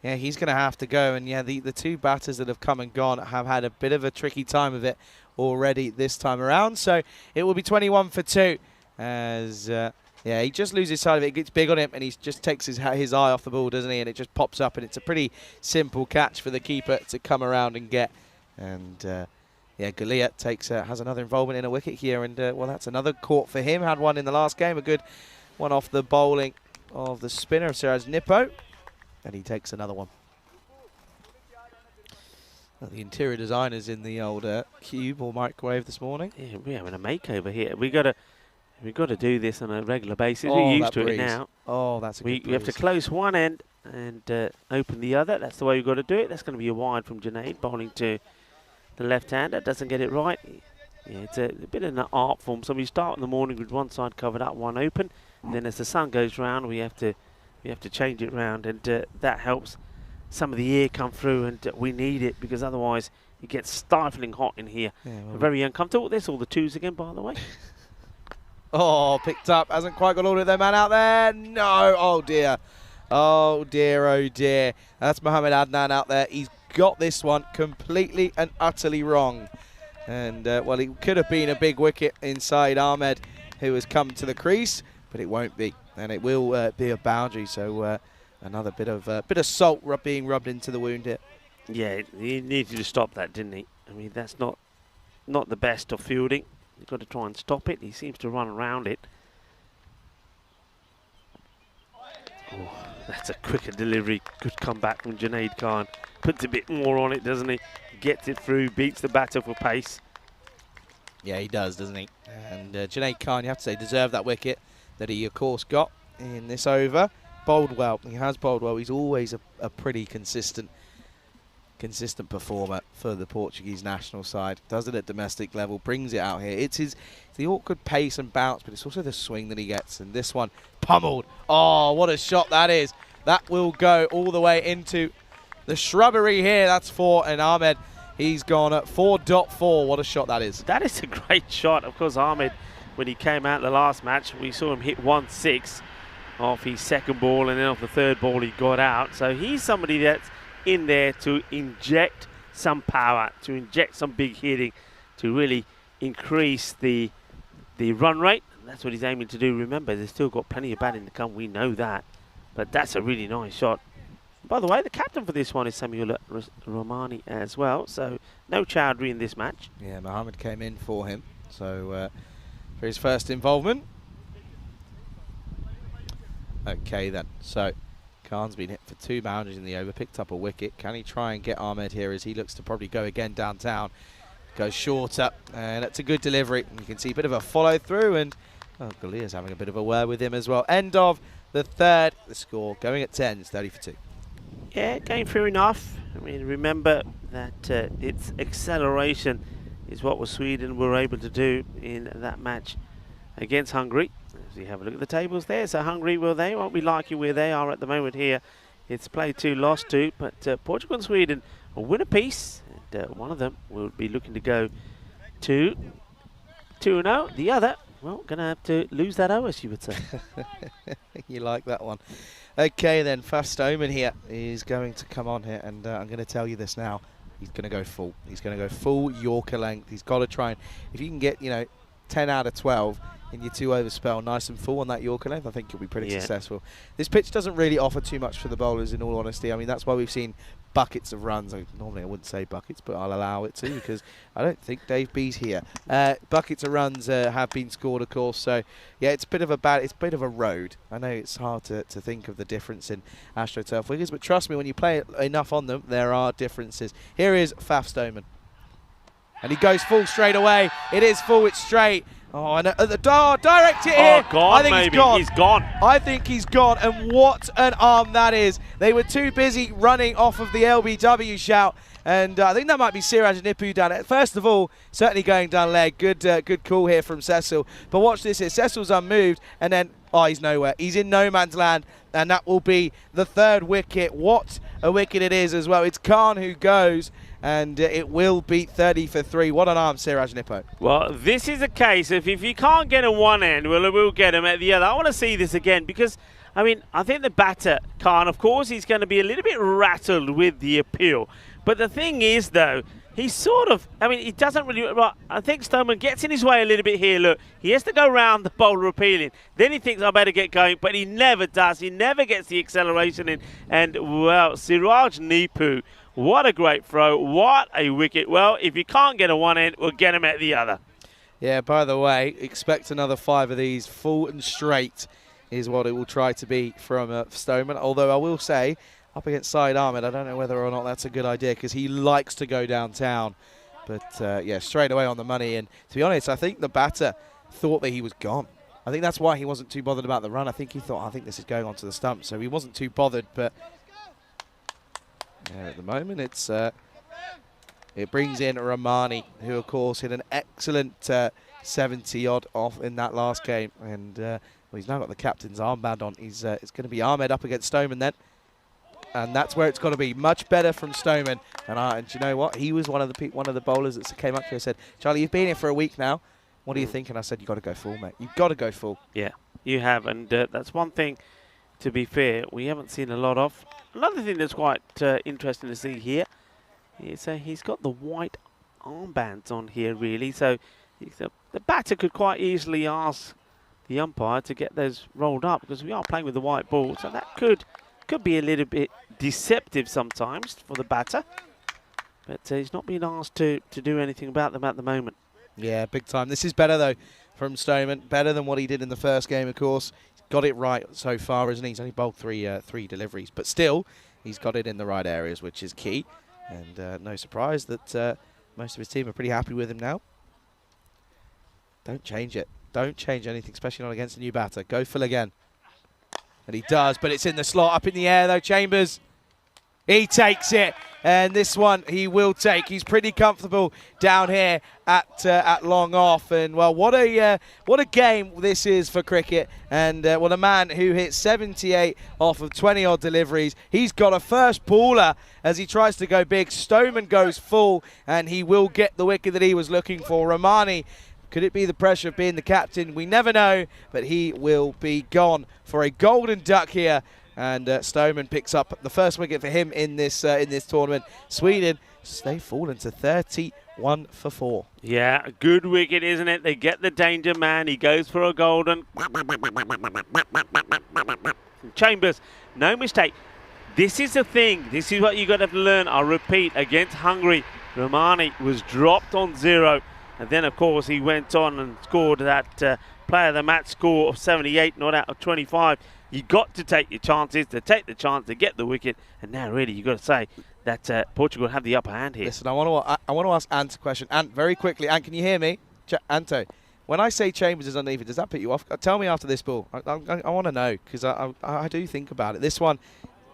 S5: yeah, he's going to have to go. And, yeah, the 2 batters that have come and gone have had a bit of a tricky time of it already this time around. So it will be 21 for 2 as, yeah, he just loses sight of it. It gets big on him, and he just takes his eye off the ball, doesn't he? And it just pops up, and it's a pretty simple catch for the keeper to come around and get. And, yeah, Galia has another involvement in a wicket here, and, well, that's another caught for him. Had one in the last game, a good one off the bowling of the spinner of Siraj Nippo, and he takes another one. Well, the interior designers in the old cube or microwave this morning.
S1: Yeah, we're having a makeover here. We've got to do this on a regular basis.
S5: Oh,
S1: We're used to
S5: breeze.
S1: it now.
S5: Oh, that's a good
S1: We have to
S5: breeze.
S1: close one end and open the other. That's the way we've got to do it. That's going to be a wide from Junaid, bowling to the left-hander. Doesn't get it right. Yeah, it's a bit of an art form. So we start in the morning with one side covered up, one open. And then as the sun goes round, we have to change it round, and that helps some of the air come through, and we need it because otherwise it gets stifling hot in here.
S5: Yeah, well,
S1: Very uncomfortable. There's all the twos again, by the way.
S5: oh, picked up. Hasn't quite got all of their man out there. No. Oh, dear. Oh, dear. Oh, dear. That's Mohammed Adnan out there. He's got this one completely and utterly wrong. And, well, it could have been a big wicket inside Ahmed, who has come to the crease, but it won't be. And it will be a boundary. So another bit of salt being rubbed into the wound here.
S1: Yeah, he needed to stop that, didn't he? I mean, that's not the best of fielding. You've got to try and stop it. He seems to run around it. Oh, that's a quicker delivery. Good comeback from Junaid Khan. Puts a bit more on it, doesn't he? Gets it through, beats the batter for pace.
S5: Yeah, he does, doesn't he? And Junaid Khan, you have to say, deserved that wicket that he, of course, got in this over. Bowled well. He has bowled well. He's always a pretty consistent performer for the Portuguese national side. Does it at domestic level, brings it out here. It's the awkward pace and bounce, but it's also the swing that he gets. And this one, pummeled. Oh, what a shot that is. That will go all the way into the shrubbery here. That's 4, and Ahmed, he's gone at 4.4. What a shot that is.
S1: That is a great shot. Of course, Ahmed, when he came out the last match, we saw him hit 1-6 off his second ball, and then off the third ball he got out. So he's somebody that's in there to inject some power, to inject some big hitting, to really increase the run rate. That's what he's aiming to do. Remember, they've still got plenty of batting to come. We know that. But that's a really nice shot. By the way, the captain for this one is Samuel Romani as well. So no Chowdhury in this match.
S5: Yeah, Mohammed came in for him. So for his first involvement. Okay then. So Khan's been hit for 2 boundaries in the over, picked up a wicket. Can he try and get Ahmed here as he looks to probably go again downtown? Goes shorter, and that's a good delivery. You can see a bit of a follow through, and Galia's having a bit of a word with him as well. End of the third. The score going at 10, it's 30 for 2.
S1: Yeah, going through enough. I mean, remember that its acceleration is what Sweden were able to do in that match against Hungary. As we have a look at the tables there, so Hungary, well, they won't be liking where they are at the moment here. It's played 2, lost 2, but Portugal and Sweden will win a piece, and one of them will be looking to go to 2-0. The other, well, going to have to lose that O, as you would say.
S5: You like that one. Okay then, Fast Omen here is going to come on here, and I'm going to tell you this now. He's going to go full. He's going to go full Yorker length. He's got to try and, if you can get, 10 out of 12 in your 2 over spell, nice and full on that Yorker length, I think you'll be pretty successful. This pitch doesn't really offer too much for the bowlers, in all honesty. I mean, that's why we've seen buckets of runs. Normally I wouldn't say buckets, but I'll allow it to because I don't think Dave B's here. Buckets of runs have been scored, of course. So yeah, it's a bit of a road. I know it's hard to think of the difference in AstroTurf wickets, but trust me, when you play enough on them, there are differences. Here is Faf Stoneman, and he goes full straight away. It is full. It's straight. Oh, and at the direct hit here.
S1: Oh, gone,
S5: I think
S1: maybe.
S5: he's gone.
S1: He's gone.
S5: I think he's gone, and what an arm that is. They were too busy running off of the LBW shout, and I think that might be Siraj Nippu down it. First of all, certainly going down leg. Good call here from Cecil. But watch this here. Cecil's unmoved, and then, he's nowhere. He's in no man's land, and that will be the 3rd wicket. What a wicket it is as well. It's Khan who goes, and it will beat 30 for 3. What an arm, Siraj Nippo.
S1: Well, this is a case of if you can't get him one end, well, we'll get him at the other. I want to see this again because, I mean, I think the batter, Khan, of course, he's going to be a little bit rattled with the appeal. But the thing is, though, he's sort of, I mean, he doesn't really, right, I think Stoneman gets in his way a little bit here. Look, he has to go round the bowler appealing. Then he thinks, I better get going, but he never does. He never gets the acceleration in. And, well, Siraj Nippu, what a great throw. What a wicket. Well, if you can't get a one end, we'll get him at the other.
S5: Yeah, by the way, expect another 5 of these full and straight is what it will try to be from Stoneman. Although I will say, up against Saeed Ahmed, I don't know whether or not that's a good idea because he likes to go downtown. But yeah, straight away on the money. And to be honest, I think the batter thought that he was gone. I think that's why he wasn't too bothered about the run. I think he thought, I think this is going onto the stump. So he wasn't too bothered. But yeah, at the moment, it brings in Rahmani, who, of course, hit an excellent 70-odd off in that last game. And well, he's now got the captain's armband on. It's going to be Ahmed up against Stoneman then. And that's where it's got to be. Much better from Stoneman. And do you know what? He was one of the bowlers that came up here and said, Charlie, you've been here for a week now. What do you think? And I said, you've got to go full, mate. You've got to go full.
S1: Yeah, you have. And that's one thing, to be fair, we haven't seen a lot of. Another thing that's quite interesting to see here is he's got the white armbands on here, really. So the batter could quite easily ask the umpire to get those rolled up because we are playing with the white ball. So that could be a little bit deceptive sometimes for the batter. But he's not being asked to do anything about them at the moment.
S5: Yeah, big time. This is better, though, from Stoneman. Better than what he did in the first game, of course. He's got it right so far, isn't he? He's only bowled three deliveries. But still, he's got it in the right areas, which is key. And no surprise that most of his team are pretty happy with him now. Don't change it. Don't change anything, especially not against a new batter. Go full again. And he does, but it's in the slot, up in the air, though, Chambers. He takes it, and this one he will take. He's pretty comfortable down here at long off, and well, what a game this is for cricket. And what a man who hit 78 off of 20-odd deliveries. He's got a first bowler as he tries to go big. Stoneman goes full, and he will get the wicket that he was looking for. Rahmani, could it be the pressure of being the captain? We never know, but he will be gone for a golden duck here. And Stoneman picks up the first wicket for him in this tournament. Sweden, they've fallen to 31 for 4.
S1: Yeah, a good wicket, isn't it? They get the danger man. He goes for a golden. Chambers, no mistake. This is the thing. This is what you got to learn. I'll repeat, against Hungary, Rahmani was dropped on 0. And then, of course, he went on and scored that player of the match score of 78, not out of 25. You got to take your chances, to take the chance to get the wicket. And now, really, you've got to say that Portugal have the upper hand here.
S5: Listen, I want to ask Ant a question. Ant, very quickly. Ant, can you hear me? Anto, when I say Chambers is uneven, does that put you off? Tell me after this ball. I want to know, because I do think about it. This one,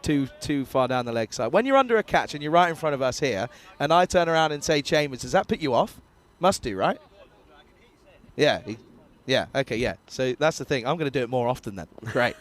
S5: too far down the leg side. When you're under a catch and you're right in front of us here, and I turn around and say Chambers, does that put you off? Must do, right? Yeah. Yeah, okay, yeah. So that's the thing. I'm going to do it more often then. Great.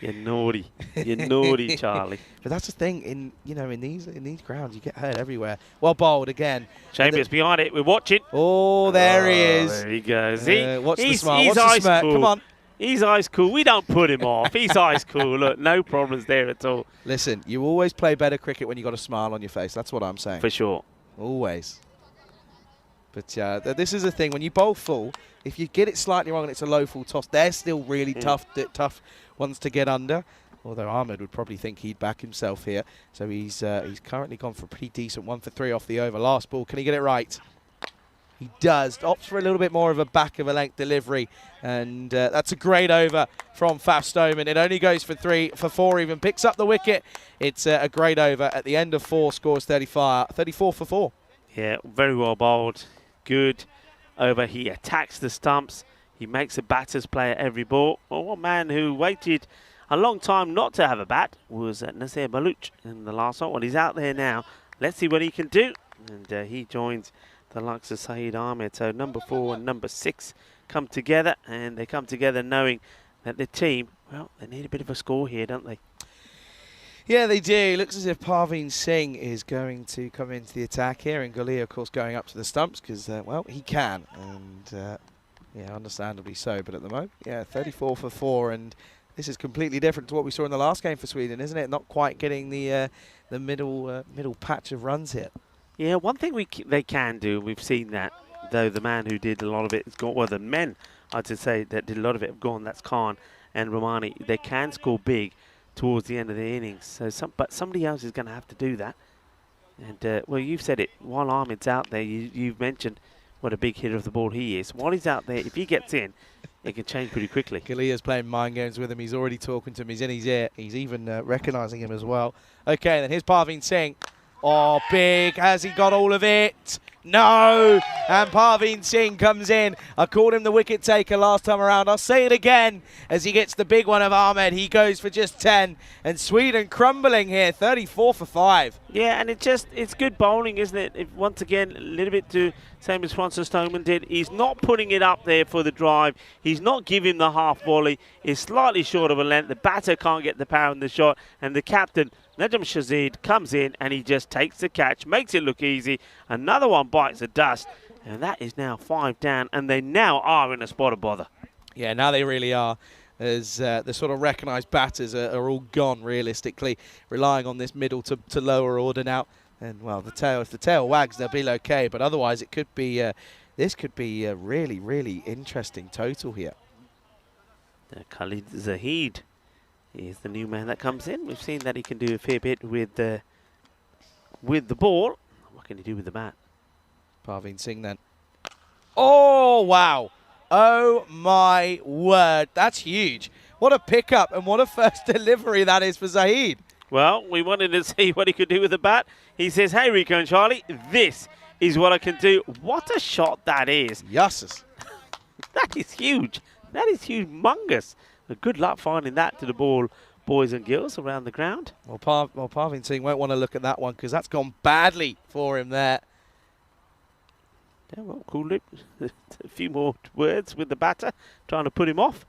S1: You're naughty. You're naughty, Charlie.
S5: But that's the thing. In these grounds, you get hurt everywhere. Well bowled again.
S1: Chambers behind it. We're watching.
S5: Oh, there he is.
S1: There he goes.
S5: Watch the smile.
S1: He's
S5: Watch the
S1: ice
S5: smirk.
S1: cool.
S5: Come on.
S1: He's ice cool. We don't put him off. He's ice cool. Look, no problems there at all.
S5: Listen, you always play better cricket when you got a smile on your face. That's what I'm saying.
S1: For sure.
S5: Always. But this is the thing. When you bowl full, if you get it slightly wrong and it's a low full toss, they're still really tough ones to get under. Although Ahmed would probably think he'd back himself here. So he's currently gone for a pretty decent 1 for 3 off the over. Last ball, can he get it right? He does. Opts for a little bit more of a back of a length delivery. And that's a great over from Faf Stoneman. It only goes for 4 even. Picks up the wicket. It's a great over. At the end of 4, scores 34 for 4.
S1: Yeah, very well bowled. Good over. He attacks the stumps. He makes a batter's play at every ball. Well, one man who waited a long time not to have a bat was Nasir Baluch in the last one. Well, he's out there now. Let's see what he can do. And he joins the likes of Saeed Ahmed. So number 4 and number 6 come together, and they come together knowing that the team, well, they need a bit of a score here, don't they?
S5: Yeah, they do. Looks as if Parveen Singh is going to come into the attack here, and Galia, of course, going up to the stumps because, well, he can, and yeah, understandably so. But at the moment, yeah, 34 for 4, and this is completely different to what we saw in the last game for Sweden, isn't it? Not quite getting the middle patch of runs here.
S1: Yeah, one thing they can do, we've seen that, though the man who did a lot of it has gone, well, the men, I'd say, that did a lot of it have gone, that's Khan and Rahmani. They can score big towards the end of the innings. So, but somebody else is going to have to do that. And, well, you've said it. While Ahmed's out there, you've mentioned, what a big hitter of the ball he is. While he's out there, if he gets in, it can change pretty quickly.
S5: Kalia's playing mind games with him. He's already talking to him. He's in his ear. He's even recognising him as well. Okay, then here's Parveen Singh. Oh, big. Has he got all of it? No. And Parveen Singh comes in. I called him the wicket taker last time around. I'll say it again as he gets the big one of Ahmed. He goes for just 10. And Sweden crumbling here, 34 for 5.
S1: Yeah, and it's good bowling, isn't it? Once again, a little bit to same as Francis Stoneman did. He's not putting it up there for the drive. He's not giving the half volley. It's slightly short of a length. The batter can't get the power in the shot. And the captain, Najam Shazid, comes in and he just takes the catch, makes it look easy. Another one bites the dust. And that is now 5 down. And they now are in a spot of bother.
S5: Yeah, now they really are. As the sort of recognised batters are all gone, realistically, relying on this middle to lower order now. And, well, if the tail wags, they'll be okay. But otherwise, it could be this could be a really, really interesting total here.
S1: Khalid Zahid is the new man that comes in. We've seen that he can do a fair bit with the ball. What can he do with the bat?
S5: Parveen Singh then. Oh, wow. Oh, my word. That's huge. What a pickup and what a first delivery that is for Zahid.
S1: Well, we wanted to see what he could do with the bat. He says, hey, Rico and Charlie, this is what I can do. What a shot that is.
S5: Yasses.
S1: That is huge. That is humongous. Good luck finding that to the ball, boys and girls, around the ground.
S5: Well, Parveen Singh won't want to look at that one because that's gone badly for him there.
S1: Yeah, well, cool. A few more words with the batter, trying to put him off.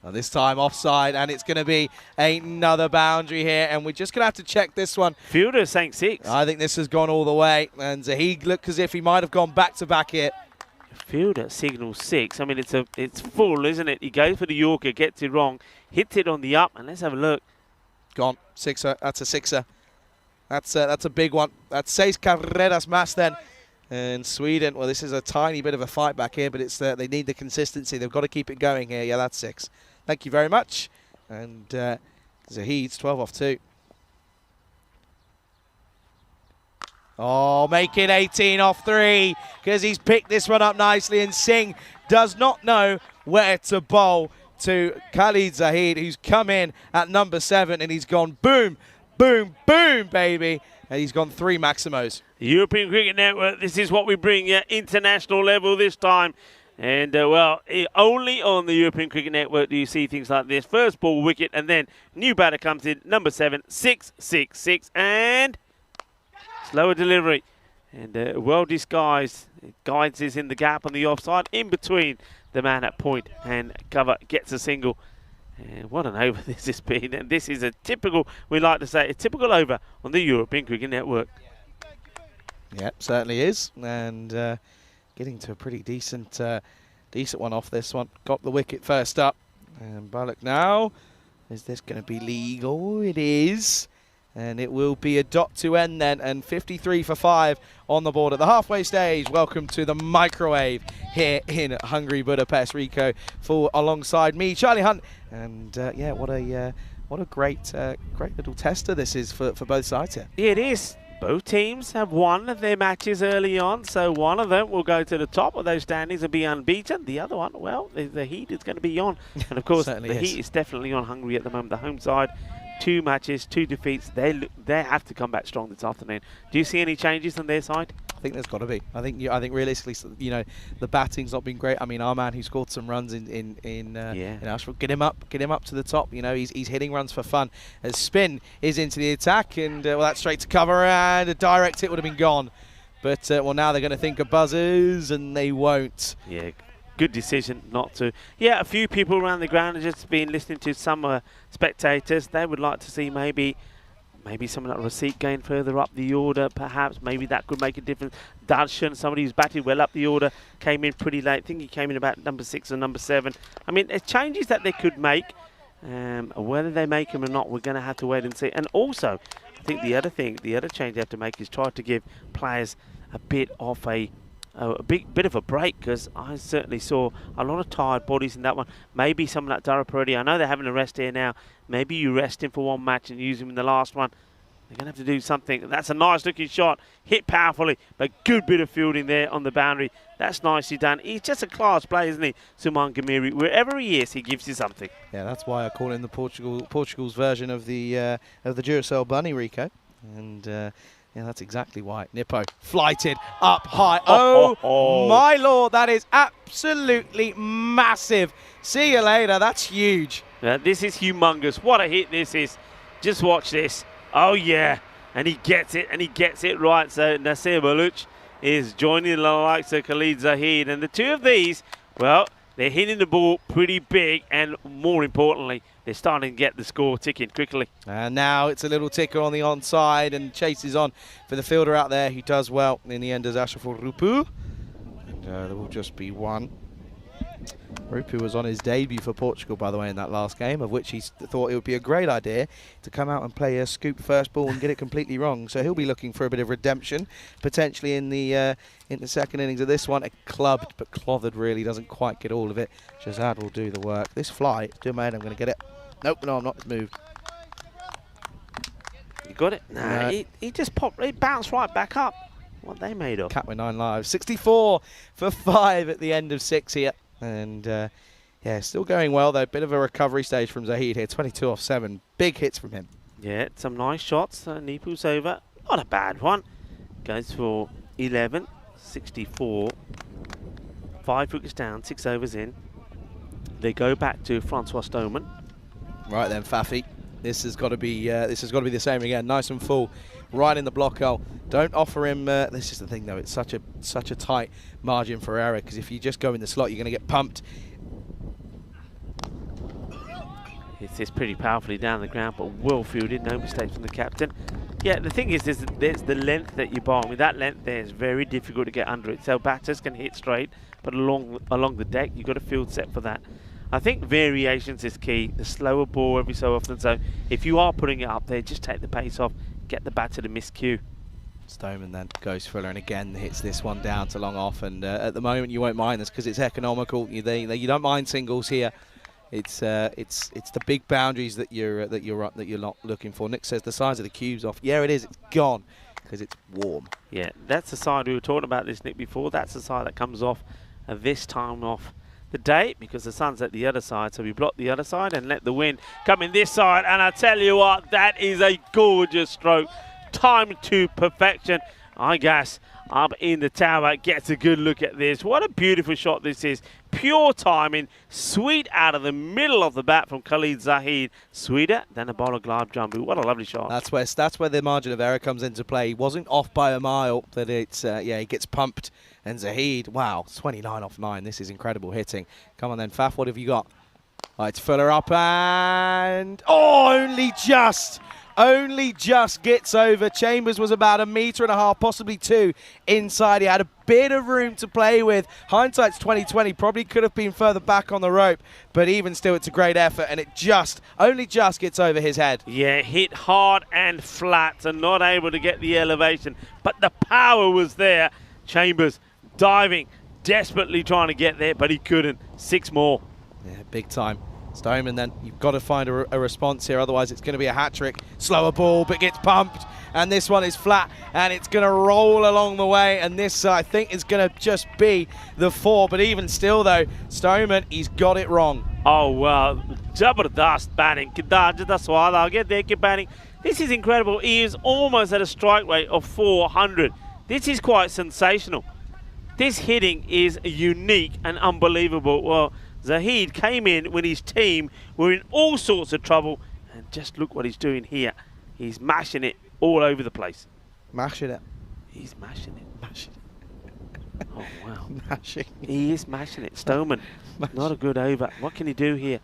S5: Well, this time offside, and it's going to be another boundary here, and we're just going to have to check this one.
S1: Fielder sank 6.
S5: I think this has gone all the way, and Zahid looked as if he might have gone back-to-back here.
S1: Fielder signals 6. I mean, it's full, isn't it? He goes for the Yorker, gets it wrong, hits it on the up, and let's have a look.
S5: Gone. Sixer. That's a sixer. That's a big one. That's 6 carreras más then. And Sweden, well, this is a tiny bit of a fight back here, but it's they need the consistency. They've got to keep it going here. Yeah, that's 6. Thank you very much. And Zahid's 12 off 2. Oh, make it 18 off 3 because he's picked this one up nicely. And Singh does not know where to bowl to Khalid Zahid, who's come in at number 7, and he's gone boom, boom, boom, baby. And he's gone 3 Maximos.
S1: European Cricket Network, this is what we bring you, international level this time. And, well, only on the European Cricket Network do you see things like this. First ball, wicket, and then new batter comes in, number 7, 6, 6, 6, and slower delivery. And well disguised. Guides is in the gap on the offside, in between the man at point, and cover gets a single. And what an over this has been. And this is a typical, we like to say, a typical over on the European Cricket Network.
S5: Yep, certainly is. And getting to a pretty decent one off this one. Got the wicket first up. And Bullock now. Is this going to be legal? It is. And it will be a dot to end then. And 53 for 5 on the board at the halfway stage. Welcome to the microwave here in Hungary, Budapest. Rico for alongside me, Charlie Hunt. And yeah, what a great little tester this is for both sides here.
S1: It is. Both teams have won their matches early on, so one of them will go to the top of those standings and be unbeaten. The other one, well, the heat is going to be on. And of course, the heat is definitely on Hungary at the moment. The home side, 2 matches, 2 defeats. They have to come back strong this afternoon. Do you see any changes on their side?
S5: I think there's got to be. I think realistically, you know, the batting's not been great. I mean, our man who scored some runs in Ashford, get him up to the top. You know, he's hitting runs for fun. As spin is into the attack, and well, that's straight to cover, and a direct hit would have been gone. But well, now they're going to think of buzzers, and they won't.
S1: Yeah. Good decision not to. Yeah, a few people around the ground have just been listening to some spectators. They would like to see maybe someone like Rasik going further up the order, perhaps. Maybe that could make a difference. Darshan, somebody who's batted well up the order, came in pretty late. I think he came in about number 6 or number 7. I mean, there's changes that they could make. Whether they make them or not, we're going to have to wait and see. And also, I think the other change they have to make is try to give players a bit of a bit of a break, because I certainly saw a lot of tired bodies in that one. Maybe someone like Dara Parodi, I know they're having a rest here now. Maybe you rest him for one match and use him in the last one. They're going to have to do something. That's a nice looking shot. Hit powerfully, but good bit of fielding there on the boundary. That's nicely done. He's just a class player, isn't he, Suman Gamiri? Wherever he is, he gives you something.
S5: Yeah, that's why I call him the Portugal's version of the Duracell Bunny, Rico. And yeah, that's exactly why. Nippo flighted up high. Oh, my lord, that is absolutely massive. See you later. That's huge.
S1: This is humongous. What a hit this is. Just watch this. Oh, yeah. And he gets it, and he gets it right. So Nasir Baluch is joining the likes of Khalid Zahid. And the two of these, well, they're hitting the ball pretty big. And more importantly, they're starting to get the score ticking quickly.
S5: And now it's a little ticker on the onside and chases on for the fielder out there who does well. In the end, is Ashraful Rupu. And there will just be one. Rupu was on his debut for Portugal, by the way, in that last game, of which he thought it would be a great idea to come out and play a scoop first ball and get it completely wrong. So he'll be looking for a bit of redemption, potentially in the second innings of this one. A clubbed but clothered, really doesn't quite get all of it. Shazad will do the work. This fly, I'm going to get it. Nope, no, I'm not. It's moved.
S1: You got it? Nah, he just popped. He bounced right back up. What they made of?
S5: Cat with 9 lives. 64 for 5 at the end of 6 here. And yeah, still going well though. Bit of a recovery stage from Zahid here. 22 off 7. Big hits from him.
S1: Yeah, some nice shots. Nipu's over. Not a bad one. Goes for 11. 64. 5 wickets down. 6 overs in. They go back to Francois Stoneman.
S5: Right then, Fafi. This has got to be the same again. Nice and full, right in the block hole. Don't offer him. This is the thing though. It's such a tight margin for error, because if you just go in the slot, you're going to get pumped.
S1: It's pretty powerfully down the ground, but well fielded. No mistakes from the captain. Yeah, the thing is, there's the length that you bowl. With that length there, it's very difficult to get under it. So batters can hit straight, but along the deck, you've got a field set for that. I think variations is key. The slower ball every so often. So if you are putting it up there, just take the pace off, get the batter to miscue.
S5: Stoneman then goes fuller and again hits this one down to long off. And at the moment you won't mind this because it's economical. You don't mind singles here. It's the big boundaries that you're not looking for. Nick says the size of the cube's off. Yeah, it is. It's gone because it's warm.
S1: Yeah, that's the side we were talking about this, Nick, before. That's the side that comes off this time off the day, because the sun's at the other side, so we block the other side and let the wind come in this side. And I tell you what, that is a gorgeous stroke, timed to perfection. I guess up in the tower gets a good look at this. What a beautiful shot this is. Pure timing, sweet out of the middle of the bat from Khalid Zahid. Sweeter than a bowl of Glide Jumbo. What a lovely shot.
S5: That's where the margin of error comes into play. He wasn't off by a mile, but it's yeah, he gets pumped. And Zahid, wow, 29 off 9. This is incredible hitting. Come on then, Faf, what have you got? Oh, it's Fuller up and only just gets over. Chambers was about 1.5 meters, possibly 2 inside. He had a bit of room to play with. Hindsight's 2020, probably could have been further back on the rope, but even still, it's a great effort, and it only just gets over his head.
S1: Yeah, hit hard and flat and not able to get the elevation, but the power was there. Chambers diving, desperately trying to get there, but he couldn't. 6 more.
S5: Yeah, big time. Stoneman then, you've got to find a response here, otherwise it's going to be a hat-trick. Slower ball, but gets pumped, and this one is flat, and it's going to roll along the way, and this, I think, is going to just be the 4, but even still, though, Stoneman, he's got it wrong.
S1: Oh, well, Jabardast batting. This is incredible. He is almost at a strike rate of 400. This is quite sensational. This hitting is unique and unbelievable. Well, Zahid came in when his team were in all sorts of trouble, and just look what he's doing here. He's mashing it all over the place.
S5: Mashing it.
S1: He's mashing it.
S5: Mashing
S1: it. Oh, wow.
S5: Mashing.
S1: He is mashing it. Stoneman, not a good over. What can he do here?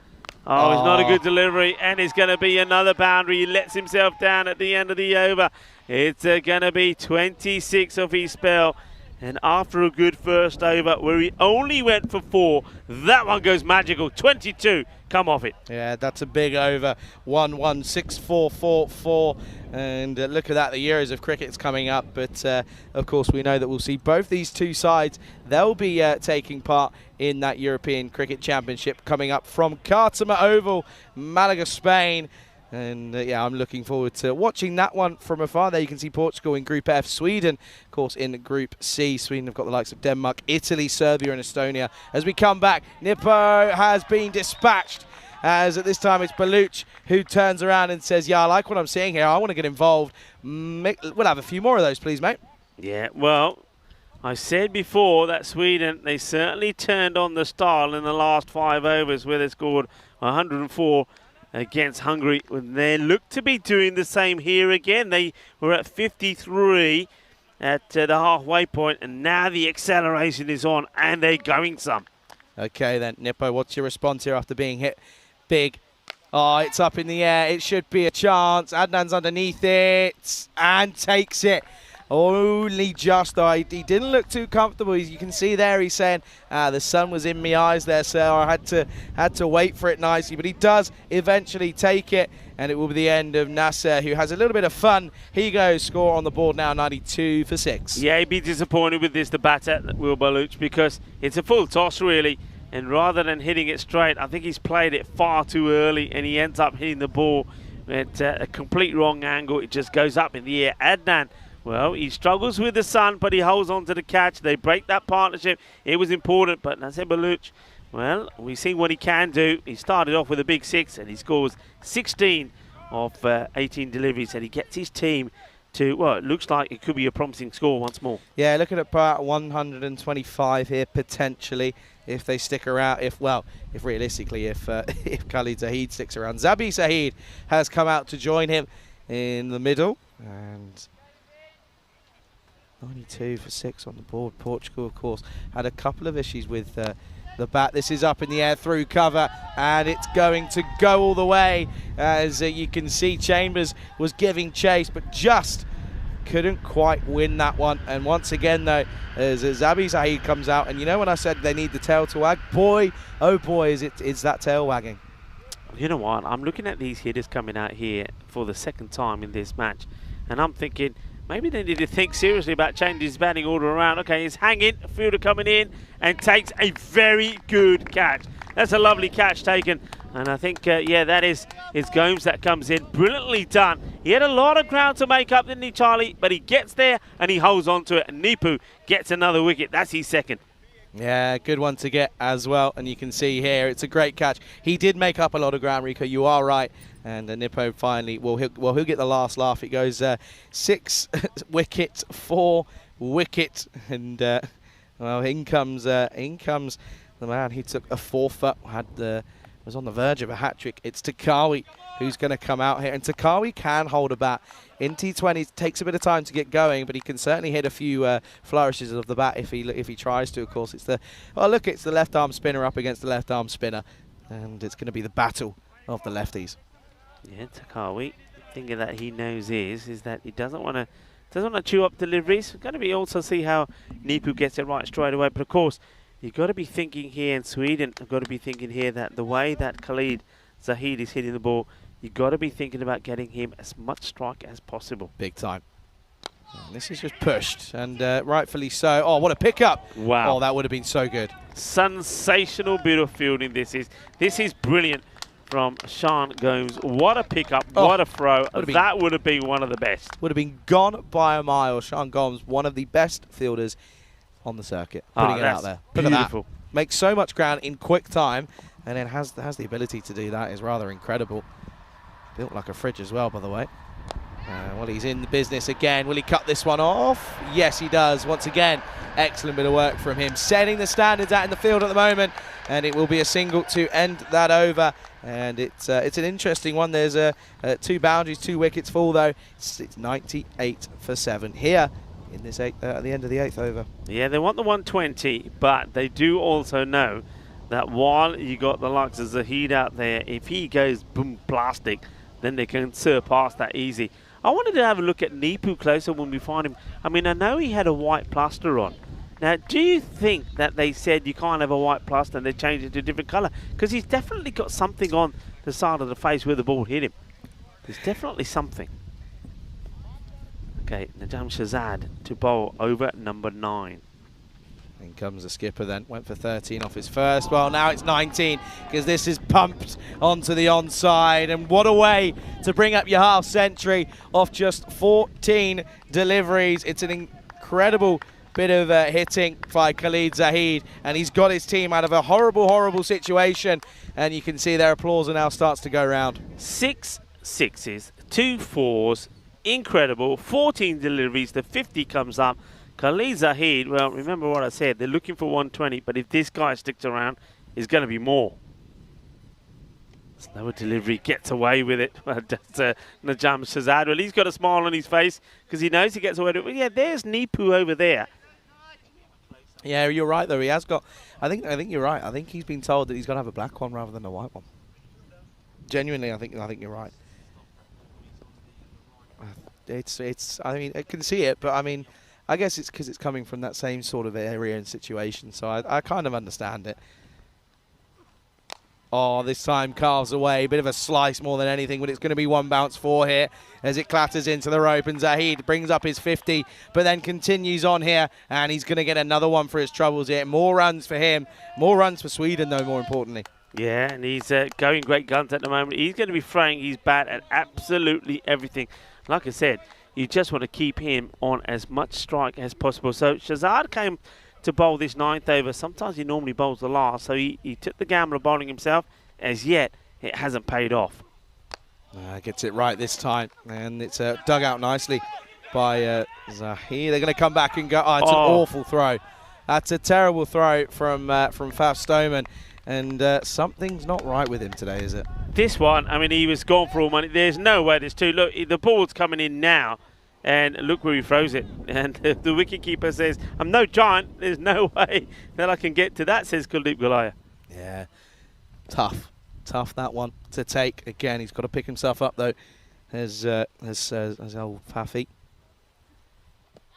S1: Oh, it's not a good delivery, and it's going to be another boundary. He lets himself down at the end of the over. It's going to be 26 of his spell. And after a good first over where he only went for 4, that one goes magical. 22, come off it.
S5: Yeah, that's a big over. 1-1, 6-4, 4-4. And look at that, the Euros of cricket's coming up. But, of course, we know that we'll see both these two sides. They'll be taking part in that European Cricket Championship coming up from Cartama Oval, Malaga, Spain. And yeah, I'm looking forward to watching that one from afar. There you can see Portugal in Group F, Sweden, of course, in Group C. Sweden have got the likes of Denmark, Italy, Serbia and Estonia. As we come back, Nippo has been dispatched, as at this time it's Baluch who turns around and says, yeah, I like what I'm seeing here. I want to get involved. We'll have a few more of those, please, mate.
S1: Yeah, well, I said before that Sweden, they certainly turned on the style in the last 5 overs where they scored 104 against Hungary. They look to be doing the same here again. They were at 53 at the halfway point, and now the acceleration is on, and they're going some.
S5: Okay then, Nippo, what's your response here after being hit big? Oh, it's up in the air. It should be a chance. Adnan's underneath it and takes it. Only just, though. He didn't look too comfortable. You can see there he's saying, the sun was in my eyes there, so I had to wait for it nicely. But he does eventually take it, and it will be the end of Nasser, who has a little bit of fun. He goes, score on the board now, 92 for 6.
S1: Yeah, he'd be disappointed with this, the batter, Will Baluch, because it's a full toss, really. And rather than hitting it straight, I think he's played it far too early, and he ends up hitting the ball at a complete wrong angle. It just goes up in the air. Adnan, well, he struggles with the sun, but he holds on to the catch. They break that partnership. It was important, but Nasser Baluch, well, we've seen what he can do. He started off with a big 6, and he scores 16 of 18 deliveries, and he gets his team to, well, it looks like it could be a promising score once more.
S5: Yeah, looking at about 125 here, potentially, if they stick around. If realistically, if Khalid Zahid sticks around. Zabi Zahid has come out to join him in the middle, and 92 for 6 on the board. Portugal, of course, had a couple of issues with the bat. This is up in the air through cover, and it's going to go all the way. As you can see, Chambers was giving chase, but just couldn't quite win that one. And once again, though, as Zabi Zahid comes out, and you know when I said they need the tail to wag? Boy, oh boy, is that tail wagging.
S1: You know what? I'm looking at these hitters coming out here for the second time in this match, and I'm thinking, maybe they need to think seriously about changing his batting order around. Okay, he's hanging, a fielder coming in and takes a very good catch. That's a lovely catch taken. And I think, yeah, that is Gomes that comes in. Brilliantly done. He had a lot of ground to make up, didn't he, Charlie? But he gets there and he holds on to it. And Nipu gets another wicket. That's his second.
S5: Yeah, good one to get as well. And you can see here, it's a great catch. He did make up a lot of ground, Rico. You are right. And Nippo finally, he'll get the last laugh. It goes 6 wicket, 4 wicket. And, well, in comes the man. He took a 4-foot, was on the verge of a hat-trick. It's Takawi who's going to come out here. And Takawi can hold a bat. In T20, it takes a bit of time to get going, but he can certainly hit a few flourishes of the bat if he tries to, of course. It's the left-arm spinner up against the left-arm spinner. And it's going to be the battle of the lefties.
S1: Yeah, Takawi, the thing that he knows is that he doesn't want to chew up deliveries. We're going to be also see how Nipu gets it right straight away. But of course, you've got to be thinking here in Sweden. You've got to be thinking here that the way that Khalid Zahid is hitting the ball, you've got to be thinking about getting him as much strike as possible.
S5: Big time. And this is just pushed, and rightfully so. Oh, what a pickup!
S1: Wow.
S5: Oh, that would have been so good.
S1: Sensational bit of fielding. This is brilliant from Sean Gomes. What a pickup, what a throw. That would have been one of the best.
S5: Would have been gone by a mile. Sean Gomes, one of the best fielders on the circuit. Putting it out there. Look at that. Makes so much ground in quick time, and then has the ability to do that. Is rather incredible. Built like a fridge as well, by the way. Well, he's in the business again. Will he cut this one off? Yes, he does. Once again, excellent bit of work from him. Setting the standards out in the field at the moment, and it will be a single to end that over. And it's an interesting one. There's 2 boundaries, 2 wickets full, though. It's 98 for 7 here in this at the end of the 8th over. Yeah,
S1: they want the 120, but they do also know that while you got the likes of Zahid out there, if he goes boom plastic, then they can surpass that easy. I wanted to have a look at Nipu closer when we find him. I mean, I know he had a white plaster on. Now, do you think that they said you can't have a white plaster and they changed it to a different colour? Because he's definitely got something on the side of the face where the ball hit him. There's definitely something. Okay, Najam Shazad to bowl over number 9.
S5: In comes the skipper then, went for 13 off his first. Well, now it's 19 because this is pumped onto the onside. And what a way to bring up your half century off just 14 deliveries. It's an incredible bit of hitting by Khalid Zahid, and he's got his team out of a horrible, horrible situation. And you can see their applause now starts to go round.
S1: 6 sixes, 2 fours, incredible. 14 deliveries, the 50 comes up. Khalid Zahid, well, remember what I said, they're looking for 120, but if this guy sticks around, it's going to be more. Slower delivery, gets away with it. Najam Shahzad, well, he's got a smile on his face because he knows he gets away with it. Well, yeah, there's Nipu over there.
S5: Yeah, you're right, though. He has got, I think you're right. I think he's been told that he's got to have a black one rather than a white one. Genuinely, I think you're right. I mean, I can see it, but I mean, I guess it's because it's coming from that same sort of area and situation, so I kind of understand it. Oh, this time carves away. Bit of a slice more than anything, but it's going to be 1 bounce 4 here as it clatters into the rope. And Zahid brings up his 50, but then continues on here, and he's going to get another one for his troubles here. More runs for him. More runs for Sweden, though, more importantly.
S1: Yeah, and he's going great guns at the moment. He's going to be throwing his bat at absolutely everything. Like I said, you just want to keep him on as much strike as possible. So Shahzad came to bowl this 9th over. Sometimes he normally bowls the last, so he took the gamble of bowling himself. As yet, it hasn't paid off.
S5: Gets it right this time, and it's dug out nicely by Zahid. They're going to come back and go, it's an awful throw. That's a terrible throw from Faf Stoneman, and something's not right with him today, is it?
S1: This one, I mean, he was gone for all money. There's no way there's two. Look, the ball's coming in now, and look where he throws it. And the wicketkeeper says, I'm no giant. There's no way that I can get to that, says Kuldeep Gulaya.
S5: Yeah, tough that one to take. Again, he's got to pick himself up, though, as old Fafi.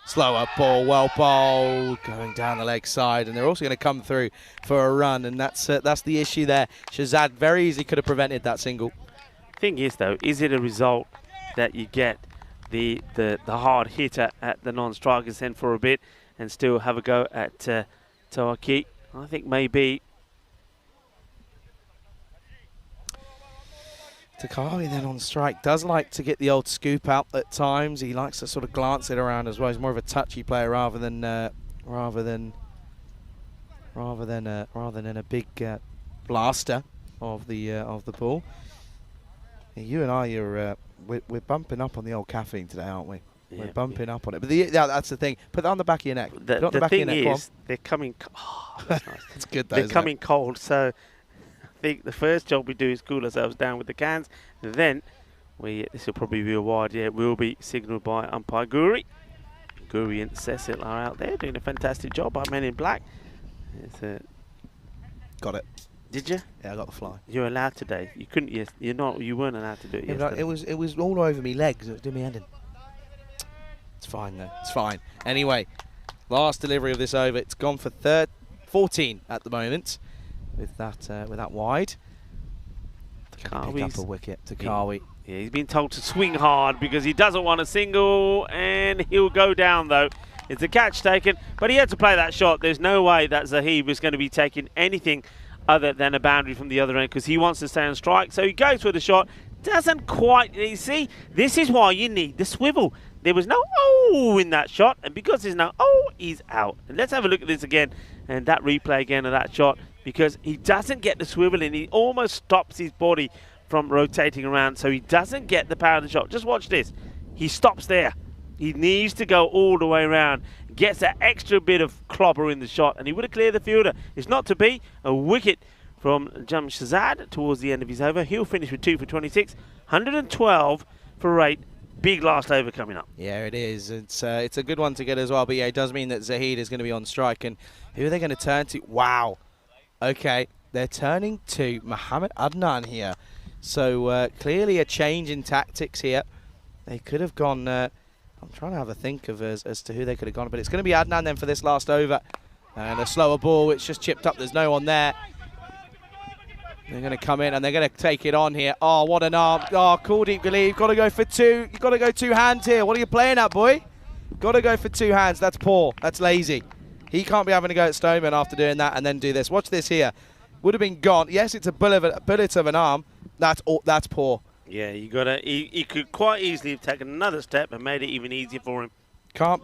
S5: Slower ball, well bowled, going down the leg side, and they're also going to come through for a run, and that's the issue there. Shahzad very easily could have prevented that single. Thing
S1: is, though, is it a result that you get the hard hitter at the non-strikers then for a bit and still have a go at Tawaki? I think maybe. Takari then on strike does like to get the old scoop out at times. He likes to sort of glance it around as well. He's more of a touchy player rather than a big blaster of the ball. You and I we're bumping up on the old caffeine today, aren't we? Yeah, we're bumping up on it. But that's the thing. Put that on the back of your neck. The thing is, they're coming. Oh, that's nice. It's good though. They're coming cold, so I think the first job we do is cool ourselves down with the cans. And then this will probably be a wide. Yeah, it will be signalled by umpire Guri. Guri and Cecil are out there doing a fantastic job. Our men in black. Got it. Did you? Yeah, I got the fly. You're allowed today. You couldn't. Yes, you're not. You weren't allowed to do it yesterday. It was all over me legs. It was doing me ending. It's fine though. It's fine. Anyway, last delivery of this over. It's gone for 14 at the moment. With that wide. Pick up a wicket to Kawi. Yeah, he's been told to swing hard because he doesn't want a single, and he'll go down though. It's a catch taken, but he had to play that shot. There's no way that Zahid was going to be taking anything other than a boundary from the other end because he wants to stay on strike. So he goes for the shot. Doesn't quite. You see, this is why you need the swivel. There was no in that shot, and because there's no he's out. And let's have a look at this again, and that replay again of that shot, because he doesn't get the swivel in. He almost stops his body from rotating around, so he doesn't get the power of the shot. Just watch this. He stops there. He needs to go all the way around. Gets that extra bit of clobber in the shot, and he would have cleared the fielder. It's not to be. A wicket from Najam Shahzad towards the end of his over. He'll finish with 2 for 26. 112 for 8. Big last over coming up. Yeah, it is. It's a good one to get as well. But yeah, it does mean that Zahid is going to be on strike. And who are they going to turn to? Wow. Okay, they're turning to Mohammad Adnan here. So clearly a change in tactics here. They could have gone. I'm trying to have a think of as to who they could have gone. But it's going to be Adnan then for this last over. And a slower ball. It's just chipped up. There's no one there. They're going to come in and they're going to take it on here. Oh, what an arm. Oh, Kuldeep Gulaya, you've got to go for 2. You've got to go 2 hands here. What are you playing at, boy? Got to go for 2 hands. That's poor. That's lazy.
S5: He can't be having to go at Stoneman after doing that and then do this. Watch this here. Would have been gone. Yes, it's a bullet of an arm. That's poor.
S1: Yeah, you gotta. He could quite easily have taken another step and made it even easier for him.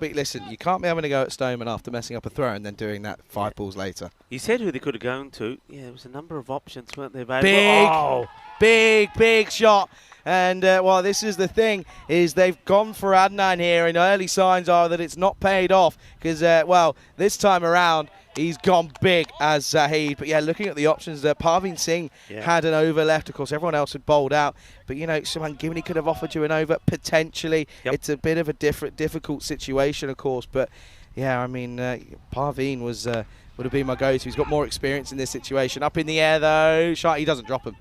S5: Listen, you can't be having to go at Stoneman after messing up a throw and then doing that 5 balls later.
S1: You said who they could have gone to. Yeah, there was a number of options, weren't there, available?
S5: Big shot. And, well, this is the thing, is they've gone for Adnan here, and early signs are that it's not paid off because, well, this time around, he's gone big as Zahid. But, yeah, looking at the options, Parveen Singh had an over left. Of course, everyone else had bowled out. But, you know, Suman Gimini could have offered you an over, potentially.
S1: Yep.
S5: It's a bit of a difficult situation, of course. But, yeah, I mean, Parveen would have been my go-to. He's got more experience in this situation. Up in the air, though. He doesn't drop him.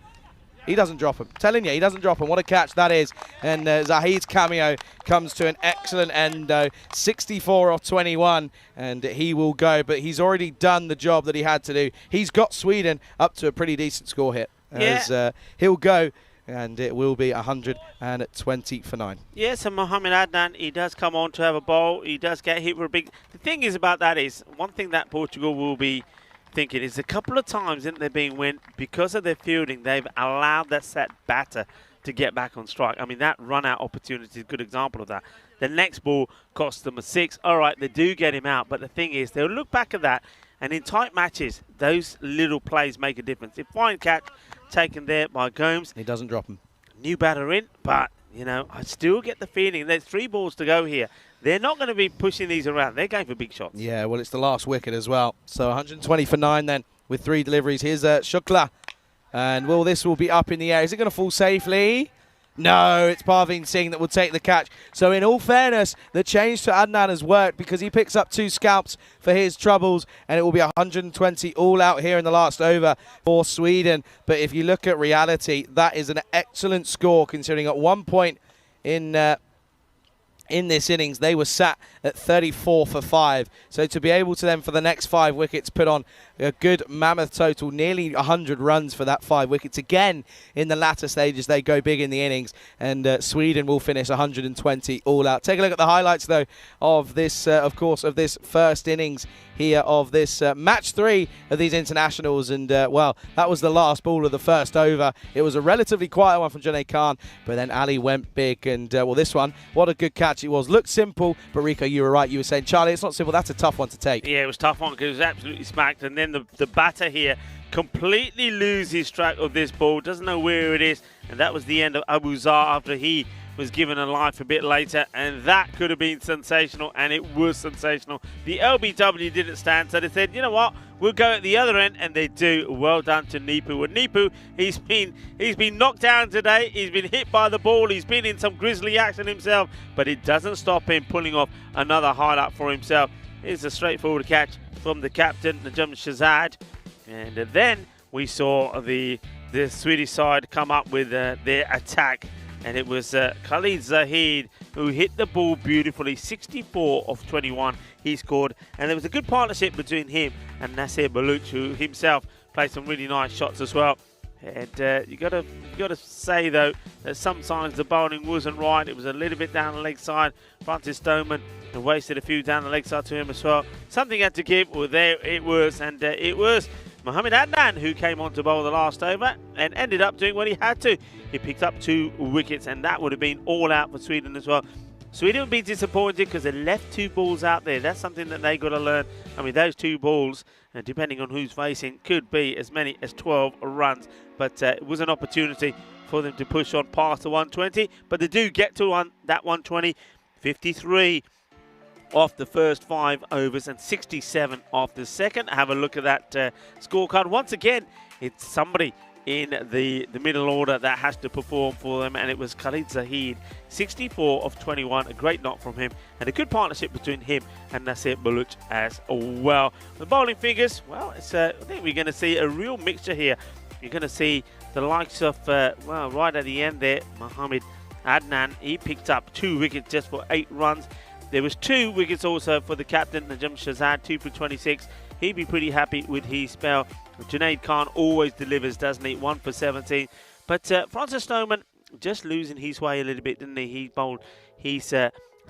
S5: He doesn't drop him. Telling you, he doesn't drop him. What a catch that is. And Zahid's cameo comes to an excellent end, 64 off 21, and he will go. But he's already done the job that he had to do. He's got Sweden up to a pretty decent score hit. As he'll go, and it will be 120 for 9.
S1: Yes, and Mohamed Adnan, he does come on to have a bowl. He does get hit with a big... The thing is about that is, one thing that Portugal will be thinking is a couple of times in they're being win because of their fielding, they've allowed that set batter to get back on strike. I mean, that run-out opportunity is a good example of that. The next ball cost them a 6. All right, they do get him out, but the thing is, they'll look back at that, and in tight matches, those little plays make a difference. If fine catch taken there by Gomes,
S5: he doesn't drop him. New
S1: batter in, but, you know, I still get the feeling there's 3 balls to go here. They're not going to be pushing these around. They're going for big shots.
S5: Yeah, well, it's the last wicket as well. So 120 for 9 then with 3 deliveries. Here's Shukla. And, well, this will be up in the air. Is it going to fall safely? No, it's Parveen Singh that will take the catch. So in all fairness, the change to Adnan has worked because he picks up 2 scalps for his troubles, and it will be 120 all out here in the last over for Sweden. But if you look at reality, that is an excellent score considering at one point in this innings, they were sat at 34 for 5. So to be able to then, for the next 5 wickets, put on a good mammoth total, nearly 100 runs for that 5 wickets. Again, in the latter stages, they go big in the innings, and Sweden will finish 120 all out. Take a look at the highlights, though, of this, of course, of this first innings here of this match 3 of these internationals. And, well, that was the last ball of the first over. It was a relatively quiet one from Junaid Khan, but then Ali went big. And, well, this one, what a good catch it was. Looked simple, but Rico, you were right. You were saying, Charlie, it's not simple. That's a tough one to take.
S1: Yeah, it was a tough one because it was absolutely smacked. And then the batter here completely loses track of this ball, doesn't know where it is. And that was the end of Abu Zar after he was given a life a bit later, and that could have been sensational, and it was sensational. The LBW didn't stand, so they said, you know what, we'll go at the other end, and they do. Well done to Nipu. And Nipu, he's been knocked down today, he's been hit by the ball, he's been in some grisly action himself, but it doesn't stop him pulling off another highlight for himself. Here's a straightforward catch from the captain, Najam Shazad, and then we saw the Swedish side come up with their attack. And it was Khalid Zahid who hit the ball beautifully. 64 of 21 he scored. And there was a good partnership between him and Nasir Baluch, who himself played some really nice shots as well. And you got to say, though, that sometimes the bowling wasn't right. It was a little bit down the leg side. Francis Stoneman wasted a few down the leg side to him as well. Something had to give. Well, there it was. And it was Mohamed Adnan who came on to bowl the last over and ended up doing what he had to. He picked up 2 wickets, and that would have been all out for Sweden as well. Sweden would be disappointed because they left 2 balls out there. That's something that they got to learn. I mean, those 2 balls, depending on who's facing, could be as many as 12 runs. But it was an opportunity for them to push on past the 120. But they do get to that 120, 53 off the first 5 overs and 67 off the second. Have a look at that scorecard. Once again, it's somebody in the middle order that has to perform for them, and it was Khalid Zahid, 64 of 21, a great knock from him, and a good partnership between him and Nasir Baluch as well. The bowling figures, well, I think we're going to see a real mixture here. You're going to see the likes of, well, right at the end there, Mohamed Adnan, he picked up 2 wickets just for 8 runs. There was 2 wickets also for the captain, Najam Shazad, 2 for 26. He'd be pretty happy with his spell. Junaid Khan always delivers, doesn't he? 1 for 17. But Francis Stoneman just losing his way a little bit, didn't he? He bowled his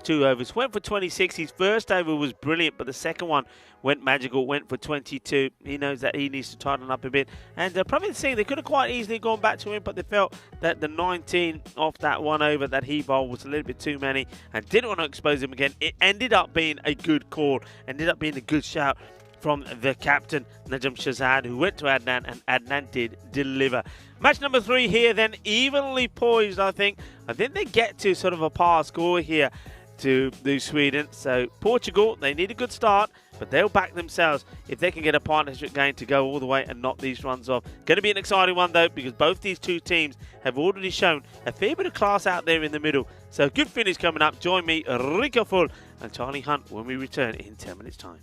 S1: 2 overs. Went for 26. His first over was brilliant, but the second one went magical, went for 22. He knows that he needs to tighten up a bit. And Praveen Singh, they could have quite easily gone back to him, but they felt that the 19 off that 1 over that he bowled was a little bit too many and didn't want to expose him again. It ended up being a good call, ended up being a good shout from the captain, Najam Shahzad, who went to Adnan, and Adnan did deliver. Match number 3 here then, evenly poised, I think. I think they get to sort of a par score here to do Sweden. So Portugal, they need a good start, but they'll back themselves if they can get a partnership game to go all the way and knock these runs off. Going to be an exciting one though, because both these two teams have already shown a fair bit of class out there in the middle. So good finish coming up. Join me, Rico Full and Charlie Hunt, when we return in 10 minutes time.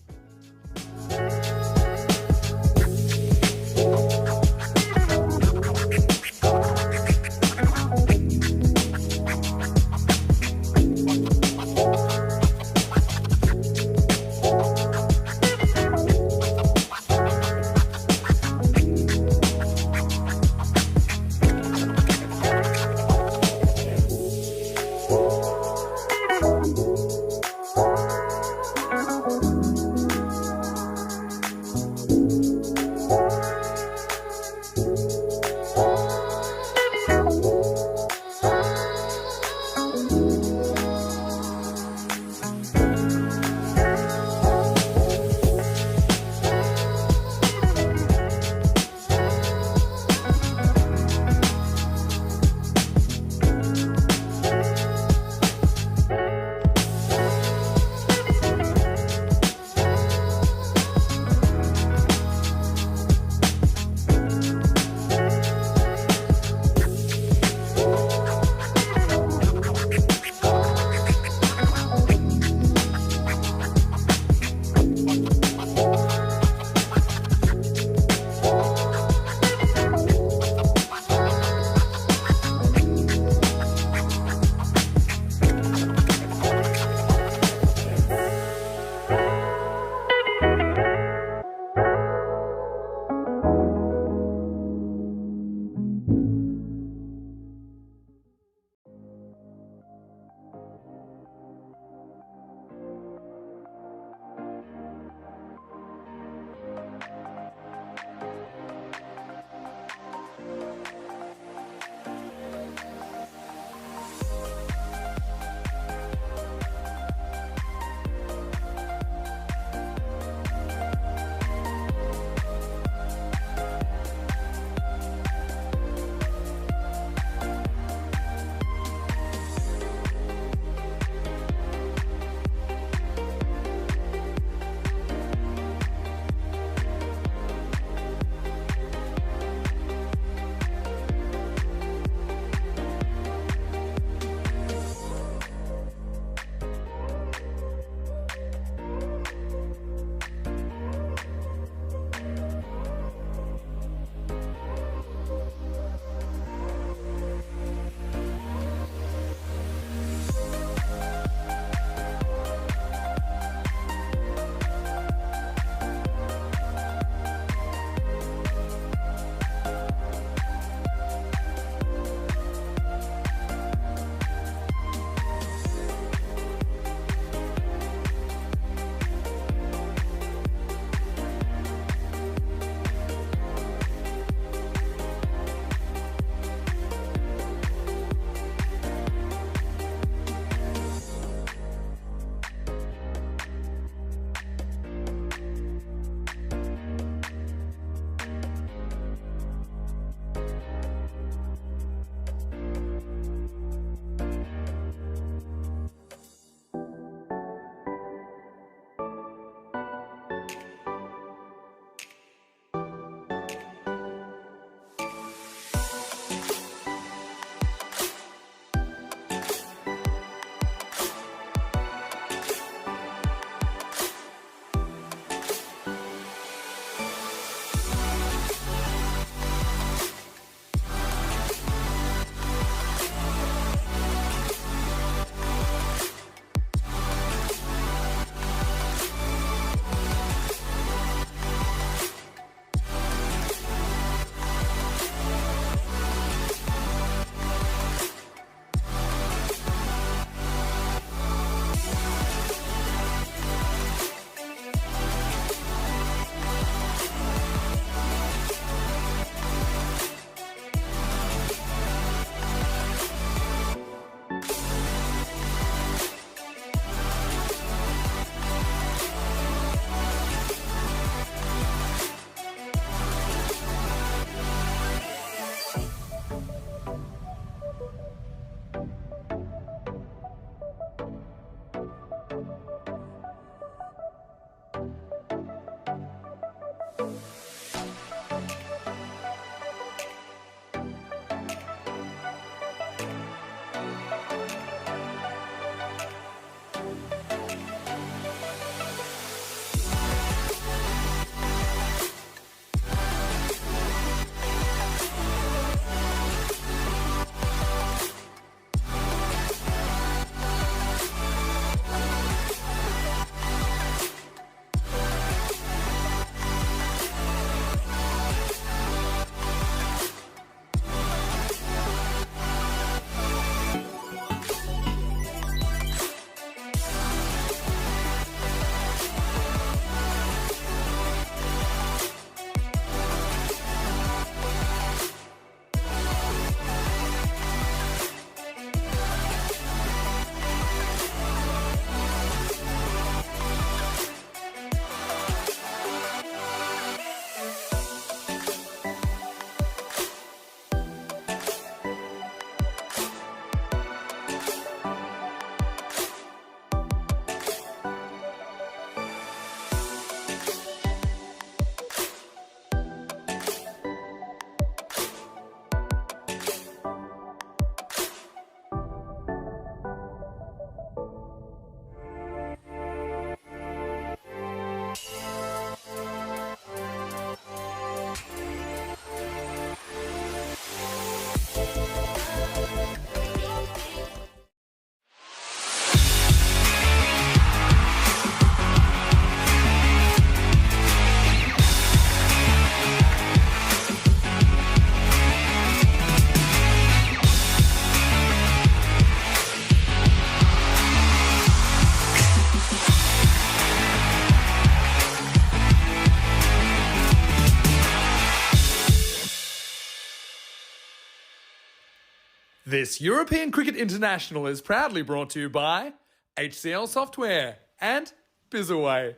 S2: This European Cricket International is proudly brought to you by HCL Software and Bizaway.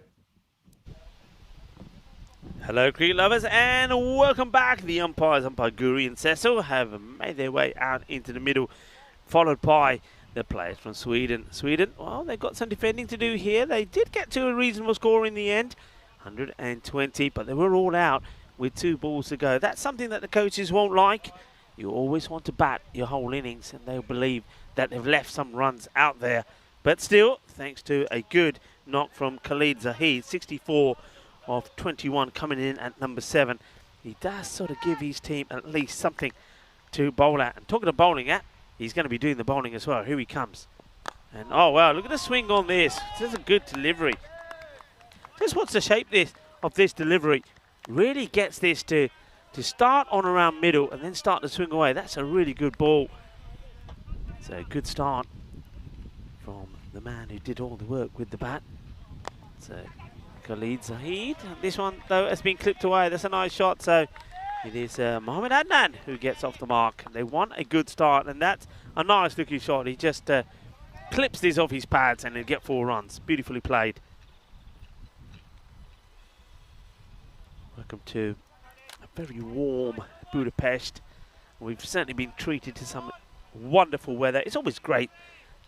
S1: Hello cricket lovers and welcome back. The umpires, Umpire Guri and Cecil, have made their way out into the middle, followed by the players from Sweden. Sweden, well, they've got some defending to do here. They did get to a reasonable score in the end, 120, but they were all out with 2 balls to go. That's something that the coaches won't like. You always want to bat your whole innings and they'll believe that they've left some runs out there. But still, thanks to a good knock from Khalid Zahid, 64 of 21 coming in at number 7. He does sort of give his team at least something to bowl at. And talking of bowling at, he's going to be doing the bowling as well. Here he comes. And oh wow, look at the swing on this. This is a good delivery. Just what's the shape of this delivery. Really gets this to start on around middle and then start to swing away. That's a really good ball. It's a good start from the man who did all the work with the bat. So Khalid Zahid. This one though has been clipped away. That's a nice shot. So it is Mohamed Adnan who gets off the mark. They want a good start and that's a nice looking shot. He just clips this off his pads and he'll get 4 runs. Beautifully played. Welcome to a very warm Budapest. We've certainly been treated to some wonderful weather. It's always great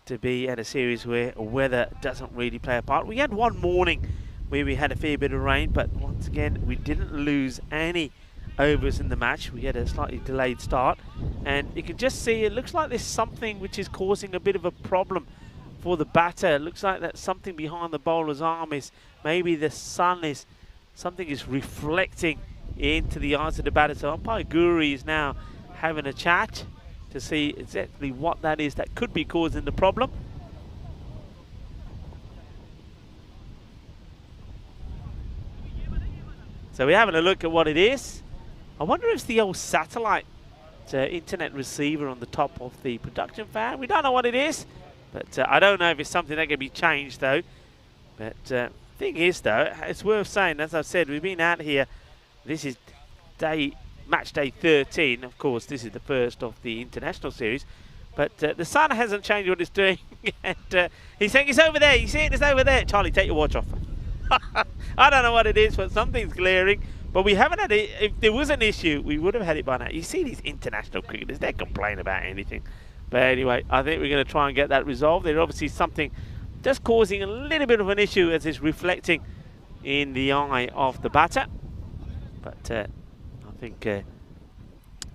S1: to be at a series where weather doesn't really play a part. We had one morning where we had a fair bit of rain, but once again we didn't lose any overs in the match. We had a slightly delayed start and you can just see it looks like there's something which is causing a bit of a problem for the batter. It looks like that something behind the bowler's arm is maybe the sun is something is reflecting into the eyes of the batter. So Umpire Guri is now having a chat to see exactly what that is that could be causing the problem. So we're having a look at what it is. I wonder if it's the old satellite internet receiver on the top of the production fan. We don't know what it is, but I don't know if it's something that can be changed though. But thing is though, it's worth saying, as I've said, we've been out here. This is match day 13. Of course, this is the first of the international series. But the sun hasn't changed what it's doing. And he's saying it's over there. You see it? It's over there. Charlie, take your watch off. I don't know what it is, but something's glaring. But we haven't had it. If there was an issue, we would have had it by now. You see these international cricketers, they complain about anything. But anyway, I think we're going to try and get that resolved. There's obviously something just causing a little bit of an issue as it's reflecting in the eye of the batter. But I think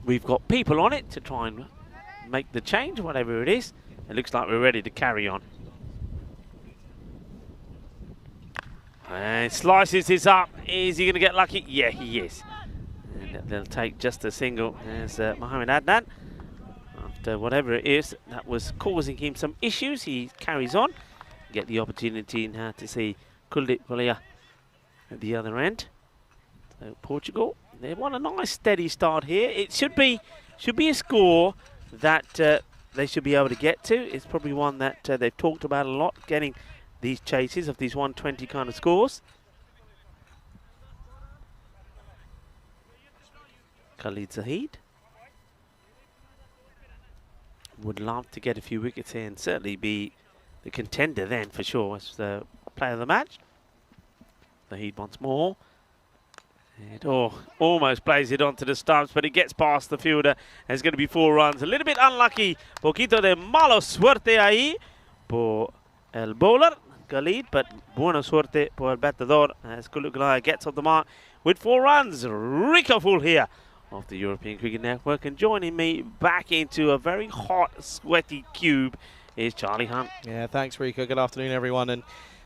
S1: we've got people on it to try and make the change, whatever it is. It looks like we're ready to carry on. And slices this up. Is he going to get lucky? Yeah, he is. And they'll take just a single as Mohamed Adnan. After whatever it is that was causing him some issues, he carries on. Get the opportunity now to see Kuldip Valia at the other end. So Portugal, they want a nice steady start here. It should be a score that they should be able to get to. It's probably one that they've talked about a lot, getting these chases of these 120 kind of scores. Khalid Zahid would love to get a few wickets here and certainly be the contender then for sure as the player of the match. Zahid once more. And almost plays it onto the stumps, but it gets past the fielder. And it's going to be 4 runs. A little bit unlucky. Poquito de malo suerte ahí por el bowler, Khalid, but buena suerte por el batador as Kulugulaya gets off the mark with 4 runs. Rico full here of the European Cricket Network. And joining me back into a very hot, sweaty cube is Charlie Hunt.
S5: Yeah, thanks, Rico. Good afternoon, everyone. And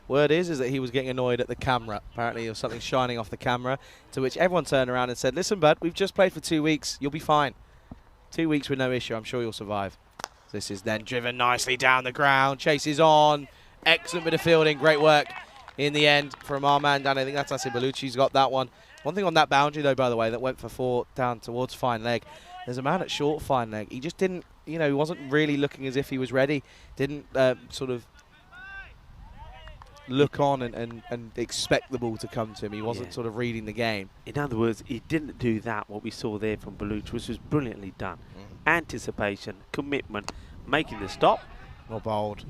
S5: word is that he was getting annoyed at the camera. Apparently there was something shining off the camera, to which everyone turned around and said, listen, bud, we've just played for 2 weeks. You'll be fine. 2 weeks with no issue. I'm sure you'll survive. This is then driven nicely down the ground. Chases on. Excellent bit of fielding. Great work in the end from Armand. And I think that's Nasib Baluchi's got that one. One thing on that boundary, though, by the way, that went for 4 down towards fine leg. There's a man at short fine leg. He just didn't, you know, he wasn't really looking as if he was ready. Didn't sort of look on and expect the ball to come to him. He wasn't sort of reading the game.
S1: In other words, he didn't do that, what we saw there from Baluch, which was brilliantly done. anticipation, commitment, making the stop.
S5: Well bowled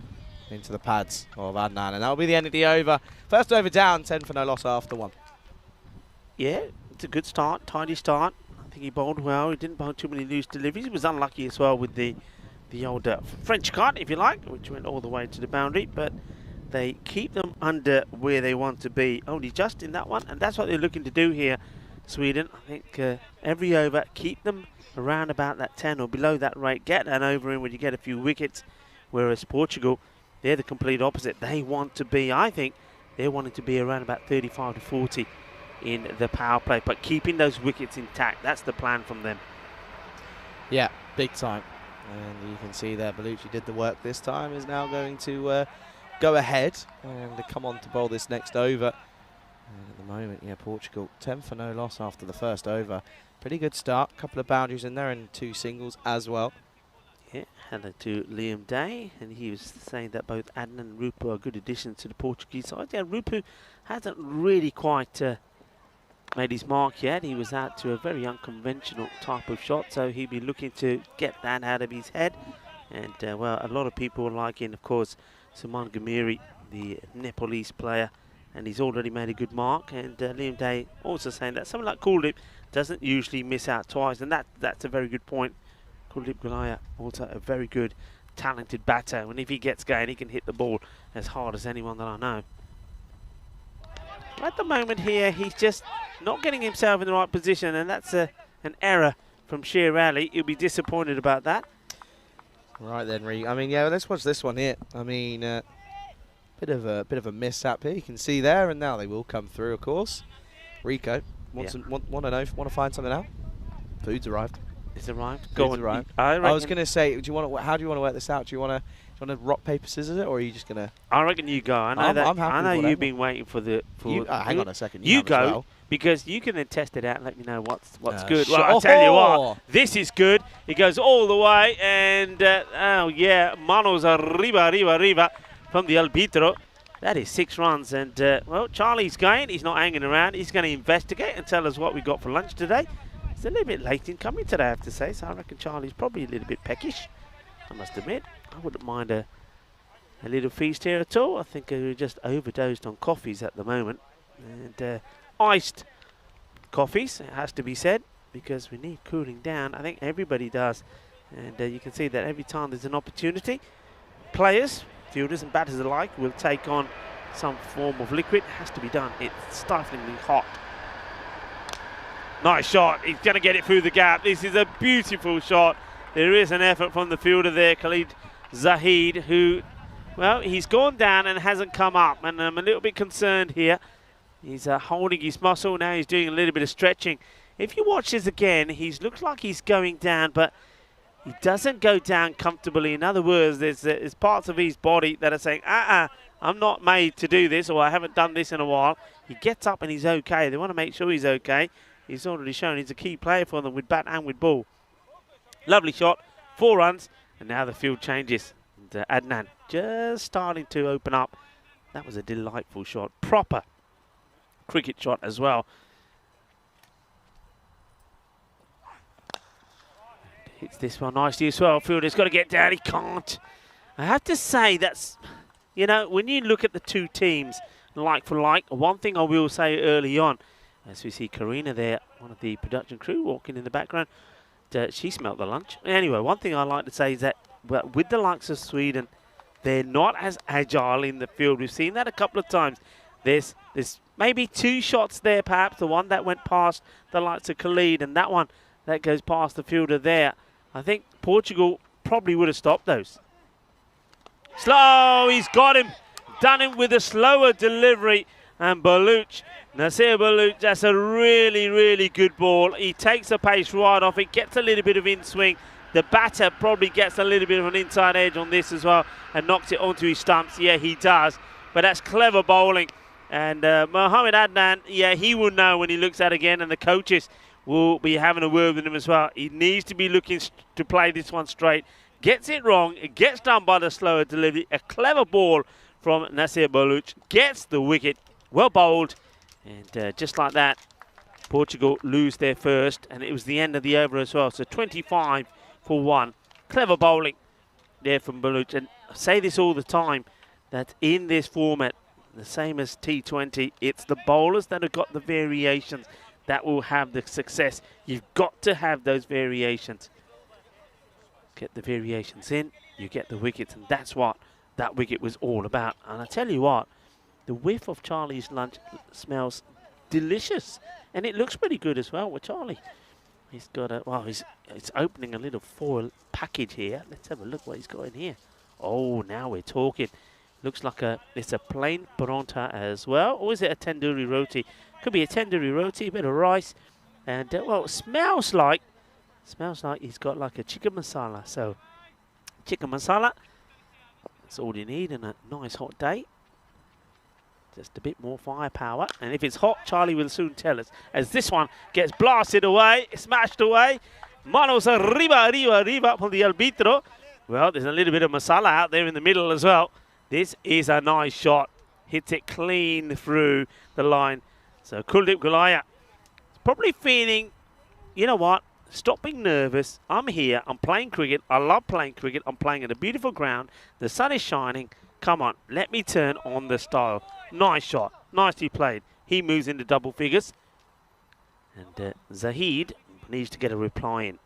S5: into the pads of Adnan, and that'll be the end of the over. First over down, 10 for no loss after 1.
S1: Yeah, it's a good start, tidy start. I think he bowled well. He didn't bowl too many loose deliveries. He was unlucky as well with the old French cut, if you like, which went all the way to the boundary, but they keep them under where they want to be, only just in that one, and that's what they're looking to do here, Sweden. I think every over, keep them around about that 10 or below that rate, get an over in when you get a few wickets, whereas Portugal, they're the complete opposite. They want to be, I think, they're wanting to be around about 35 to 40 in the power play, but keeping those wickets intact, that's the plan from them.
S5: Yeah, big time. And you can see there, Bellucci did the work this time, is now going to go ahead and come on to bowl this next over. And at the moment, yeah, Portugal 10 for no loss after the first over. Pretty good start, couple of boundaries in there and 2 singles as well.
S1: Yeah, hello to Liam Day, and he was saying that both Adnan and Rupu are good additions to the Portuguese side. Yeah, Rupu hasn't really quite made his mark yet. He was out to a very unconventional type of shot, so he'll be looking to get that out of his head. And well, a lot of people are liking, of course, Suman Ghamiri, the Nepalese player, and he's already made a good mark. And Liam Day also saying that someone like Kuldeep doesn't usually miss out twice, and that's a very good point. Kuldeep Gulaya, also a very good, talented batter. And if he gets going, he can hit the ball as hard as anyone that I know. At the moment here, he's just not getting himself in the right position, and that's an error from Sher Ali. He'll be disappointed about that.
S5: Right then, I mean, yeah, let's watch this one here. I mean, bit of a mishap here. You can see there, and now they will come through, of course. Rico want to find something out. Food's arrived.
S1: It's arrived.
S5: Go on. Arrived. I was going to say, how do you want to work this out? Do you want to rock paper scissors it, or are you just going to?
S1: I reckon you go. I know you've been waiting for the.
S5: Hang on a second.
S1: You go well, because you can then test it out and let me know what's good. Well, I'll tell you what, this is good. It goes all the way, and oh yeah, manos arriba from the arbitro. That is 6 runs, and well, Charlie's going. He's not hanging around. He's going to investigate and tell us what we got for lunch today. It's a little bit late in coming today, I have to say, so I reckon Charlie's probably a little bit peckish, I must admit. I wouldn't mind a little feast here at all. I think we're just overdosed on coffees at the moment, and iced coffees, it has to be said, because we need cooling down. I think everybody does, and you can see that every time there's an opportunity, players, fielders and batters alike will take on some form of liquid. It has to be done. It's stiflingly hot. Nice shot. He's going to get it through the gap. This is a beautiful shot. There is an effort from the fielder there, Khalid Zahid, who, well, he's gone down and hasn't come up. And I'm a little bit concerned here. He's holding his muscle. Now he's doing a little bit of stretching. If you watch this again, he looks like he's going down, but he doesn't go down comfortably. In other words, there's parts of his body that are saying, I'm not made to do this, or I haven't done this in a while. He gets up and he's okay. They want to make sure he's okay. He's already shown he's a key player for them with bat and with ball. Lovely shot, 4 runs, and now the field changes. And Adnan just starting to open up. That was a delightful shot, proper cricket shot as well. Hits this one nicely as well. Fielder's got to get down, he can't. I have to say that's, you know, when you look at the two teams like for like, one thing I will say early on, as we see Karina there, one of the production crew walking in the background, she smelt the lunch. Anyway, one thing I like to say is that, well, with the likes of Sweden, they're not as agile in the field. We've seen that a couple of times. There's maybe 2 shots there, perhaps. The one that went past the likes of Khalid, and that one that goes past the fielder there. I think Portugal probably would have stopped those. Slow, he's got him. Done him with a slower delivery. And Baluch, Nasir Baluch, that's a really, really good ball. He takes the pace right off. It gets a little bit of in-swing. The batter probably gets a little bit of an inside edge on this as well and knocks it onto his stumps. Yeah, he does. But that's clever bowling. And Mohamed Adnan, yeah, he will know when he looks at it again, and the coaches will be having a word with him as well. He needs to be looking to play this one straight. Gets it wrong. It gets done by the slower delivery. A clever ball from Nasir Baluch. Gets the wicket. Well bowled. And just like that, Portugal lose their first. And it was the end of the over as well. So 25 for 1. Clever bowling there from Baluch. And I say this all the time, that in this format, the same as T20, it's the bowlers that have got the variations that will have the success. You've got to have those variations. Get the variations in, you get the wickets, and that's what that wicket was all about. And I tell you what, the whiff of Charlie's lunch smells delicious, and it looks pretty good as well with Charlie. He's got a, well, it's opening a little foil package here. Let's have a look what he's got in here. Oh, now we're talking. Looks like it's a plain paratha as well, or is it a tandoori roti? Could be a tandoori roti, a bit of rice, and well, it smells like he's got like a chicken masala. So chicken masala, that's all you need in a nice hot day. Just a bit more firepower, and if it's hot, Charlie will soon tell us, as this one gets blasted away, smashed away. Manos arriba, arriba, arriba from the arbitro. Well, there's a little bit of masala out there in the middle as well. This is a nice shot. Hits it clean through the line. So Kuldeep Gulaya is probably feeling, you know what, stop being nervous. I'm here, I'm playing cricket. I love playing cricket. I'm playing at a beautiful ground. The sun is shining. Come on, let me turn on the style. Nice shot. Nicely played. He moves into double figures. And Zahid needs to get a reply in.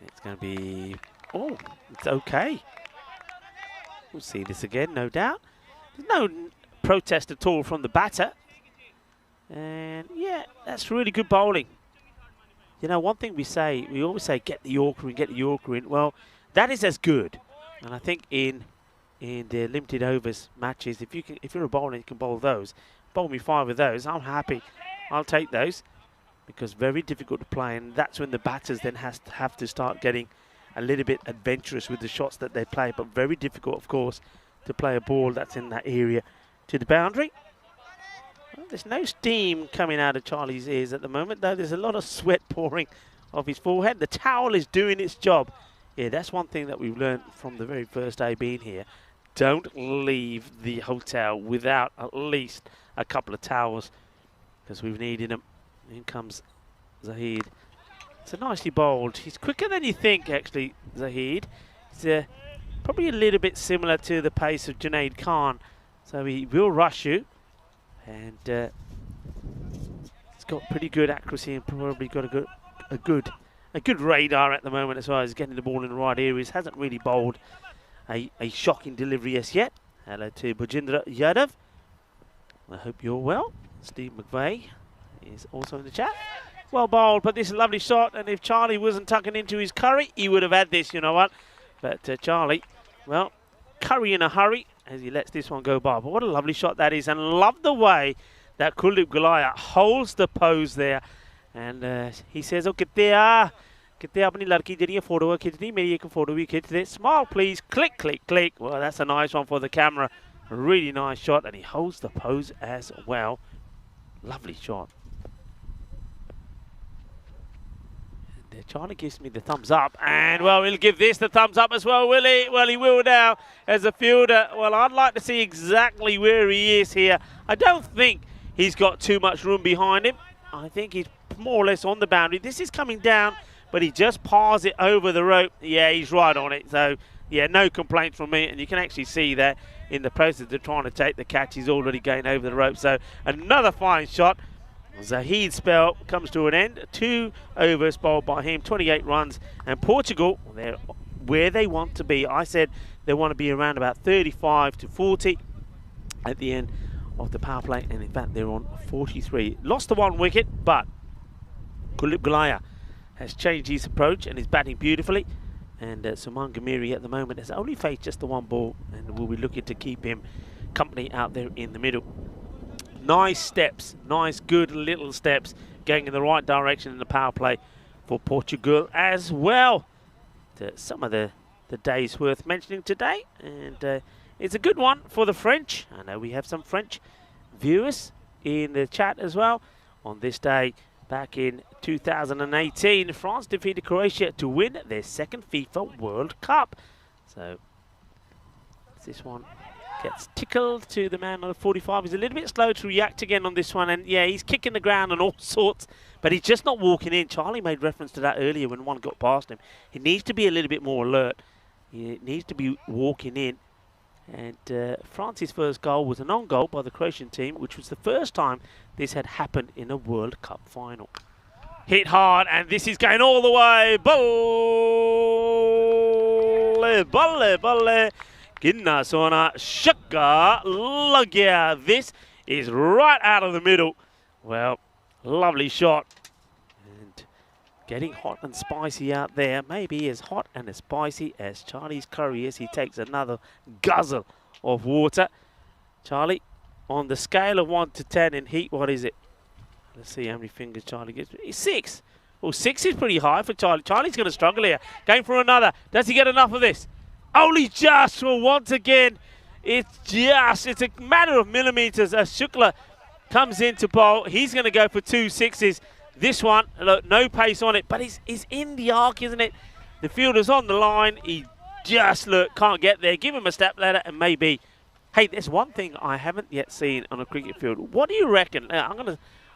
S1: It's going to be... Oh, it's okay. We'll see this again, no doubt. There's no protest at all from the batter. And, yeah, that's really good bowling. You know, one thing we always say, get the Yorker in, get the Yorker in. Well, that is as good. And I think in the limited overs matches, if you're a bowler and you can bowl those, bowl me 5 of those, I'm happy. I'll take those. Because very difficult to play, and that's when the batters then have to start getting a little bit adventurous with the shots that they play. But very difficult, of course, to play a ball that's in that area to the boundary. Well, there's no steam coming out of Charlie's ears at the moment, though. There's a lot of sweat pouring off his forehead. The towel is doing its job. Yeah, that's one thing that we've learned from the very first day being here. Don't leave the hotel without at least a couple of towels, because we've needed them. In comes Zahid. It's a nicely bowled. He's quicker than you think, actually, Zahid. He's probably a little bit similar to the pace of Junaid Khan. So he will rush you. And he's got pretty good accuracy and probably got a good radar at the moment as well. He's getting the ball in the right areas. Hasn't really bowled a shocking delivery as yet. Hello to Bhujendra Yadav. I hope you're well. Steve McVeigh is also in the chat. Well bowled, but this is a lovely shot, and if Charlie wasn't tucking into his curry, he would have had this, you know what. But Charlie, well, curry in a hurry as he lets this one go by. But what a lovely shot that is, and love the way that Kuldeep Gulaya holds the pose there. And he says, oh, kitte apni ladki jehdiyan photo khicni, meri ek photo bhi khich de. Smile please, click, click, click. Well, that's a nice one for the camera. A really nice shot, and he holds the pose as well. Lovely shot. And Charlie gives me the thumbs up, and well, he'll give this the thumbs up as well, will he? Well, he will now as a fielder. Well, I'd like to see exactly where he is here. I don't think he's got too much room behind him. I think he's more or less on the boundary. This is coming down, but he just pars it over the rope. Yeah, he's right on it. So, yeah, no complaints from me, and you can actually see that in the process of trying to take the catch, he's already going over the rope. So another fine shot. Zahid's spell comes to an end. 2 overs bowled by him, 28 runs. And Portugal, they're where they want to be. I said they want to be around about 35 to 40 at the end of the power play. And in fact, they're on 43. Lost the 1 wicket, but Kuldeep Gulaya has changed his approach and is batting beautifully. And Suman Gamiri at the moment has only faced just the 1 ball, and we'll be looking to keep him company out there in the middle. Nice steps, nice good little steps going in the right direction in the power play for Portugal as well. Some of the days worth mentioning today, and it's a good one for the French. I know we have some French viewers in the chat as well. On this day back in 2018, France defeated Croatia to win their 2nd FIFA World Cup. So this one Gets tickled to the man on the 45. He's a little bit slow to react again on this one. And yeah, he's kicking the ground and all sorts. But he's just not walking in. Charlie made reference to that earlier when one got past him. He needs to be a little bit more alert. He needs to be walking in. And France's first goal was an on-goal by the Croatian team, which was the first time this had happened in a World Cup final. Hit hard, and this is going all the way. Balle, balle, balle. Ginna Sona Shaka Lagya. This is right out of the middle. Well, lovely shot. And getting hot and spicy out there. Maybe as hot and as spicy as Charlie's curry is. He takes another guzzle of water. Charlie, on the scale of 1 to 10 in heat, what is it? Let's see how many fingers Charlie gets. 6. Well, 6 is pretty high for Charlie. Charlie's going to struggle here. Going for another. Does he get enough of this? Only just. Well, once again, it's a matter of millimeters as Shukla comes into bowl. He's going to go for 2 6s. This one, look, no pace on it, but he's in the arc, isn't it? The fielder's on the line. He just, look, can't get there. Give him a step ladder and maybe. Hey, there's one thing I haven't yet seen on a cricket field. What do you reckon?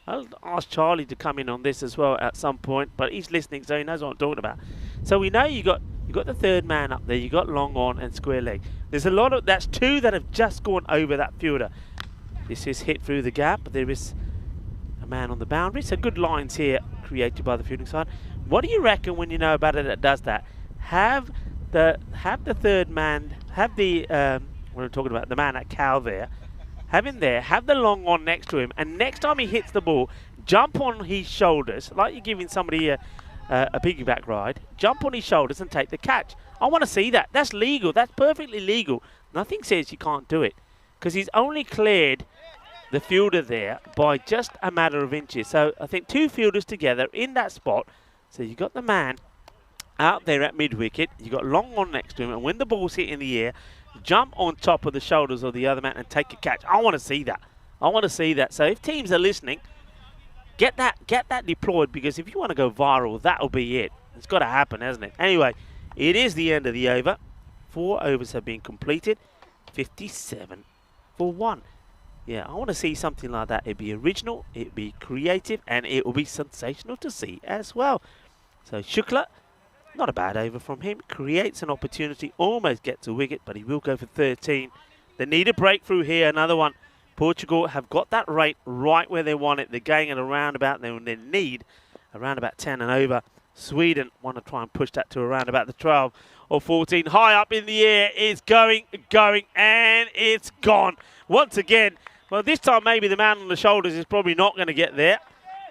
S1: I'll ask Charlie to come in on this as well at some point, but he's listening, so he knows what I'm talking about. So we know you got the third man up there. You got long on and square leg. There's a lot of that's 2 that have just gone over that fielder. This is hit through the gap, but there is a man on the boundary. So good lines here created by the fielding side. What do you reckon when you know about it that does that? Have the third man, have the what I'm talking about, the man at cow there. Have him there, have the long on next to him, and next time he hits the ball, jump on his shoulders, like you're giving somebody a piggyback ride, jump on his shoulders and take the catch. I want to see that. That's legal. That's perfectly legal. Nothing says you can't do it, because he's only cleared the fielder there by just a matter of inches. So I think 2 fielders together in that spot. So you got the man out there at mid-wicket, you got long on next to him, and when the ball's hit in the air, jump on top of the shoulders of the other man and take a catch. I want to see that. I want to see that. So if teams are listening, get that deployed, because if you want to go viral, that'll be it. It's got to happen, hasn't it? Anyway, it is the end of the over. 4 overs have been completed. 57 for 1. Yeah, I want to see something like that. It'd be original, it'd be creative, and it will be sensational to see as well. So Shukla, not a bad over from him. Creates an opportunity, almost gets a wicket, but he will go for 13. They need a breakthrough here, another one. Portugal have got that rate right where they want it. They're going at around about, they need around about 10 and over. Sweden want to try and push that to around about the 12 or 14. High up in the air, it's going, and it's gone. Once again, well, this time maybe the man on the shoulders is probably not going to get there.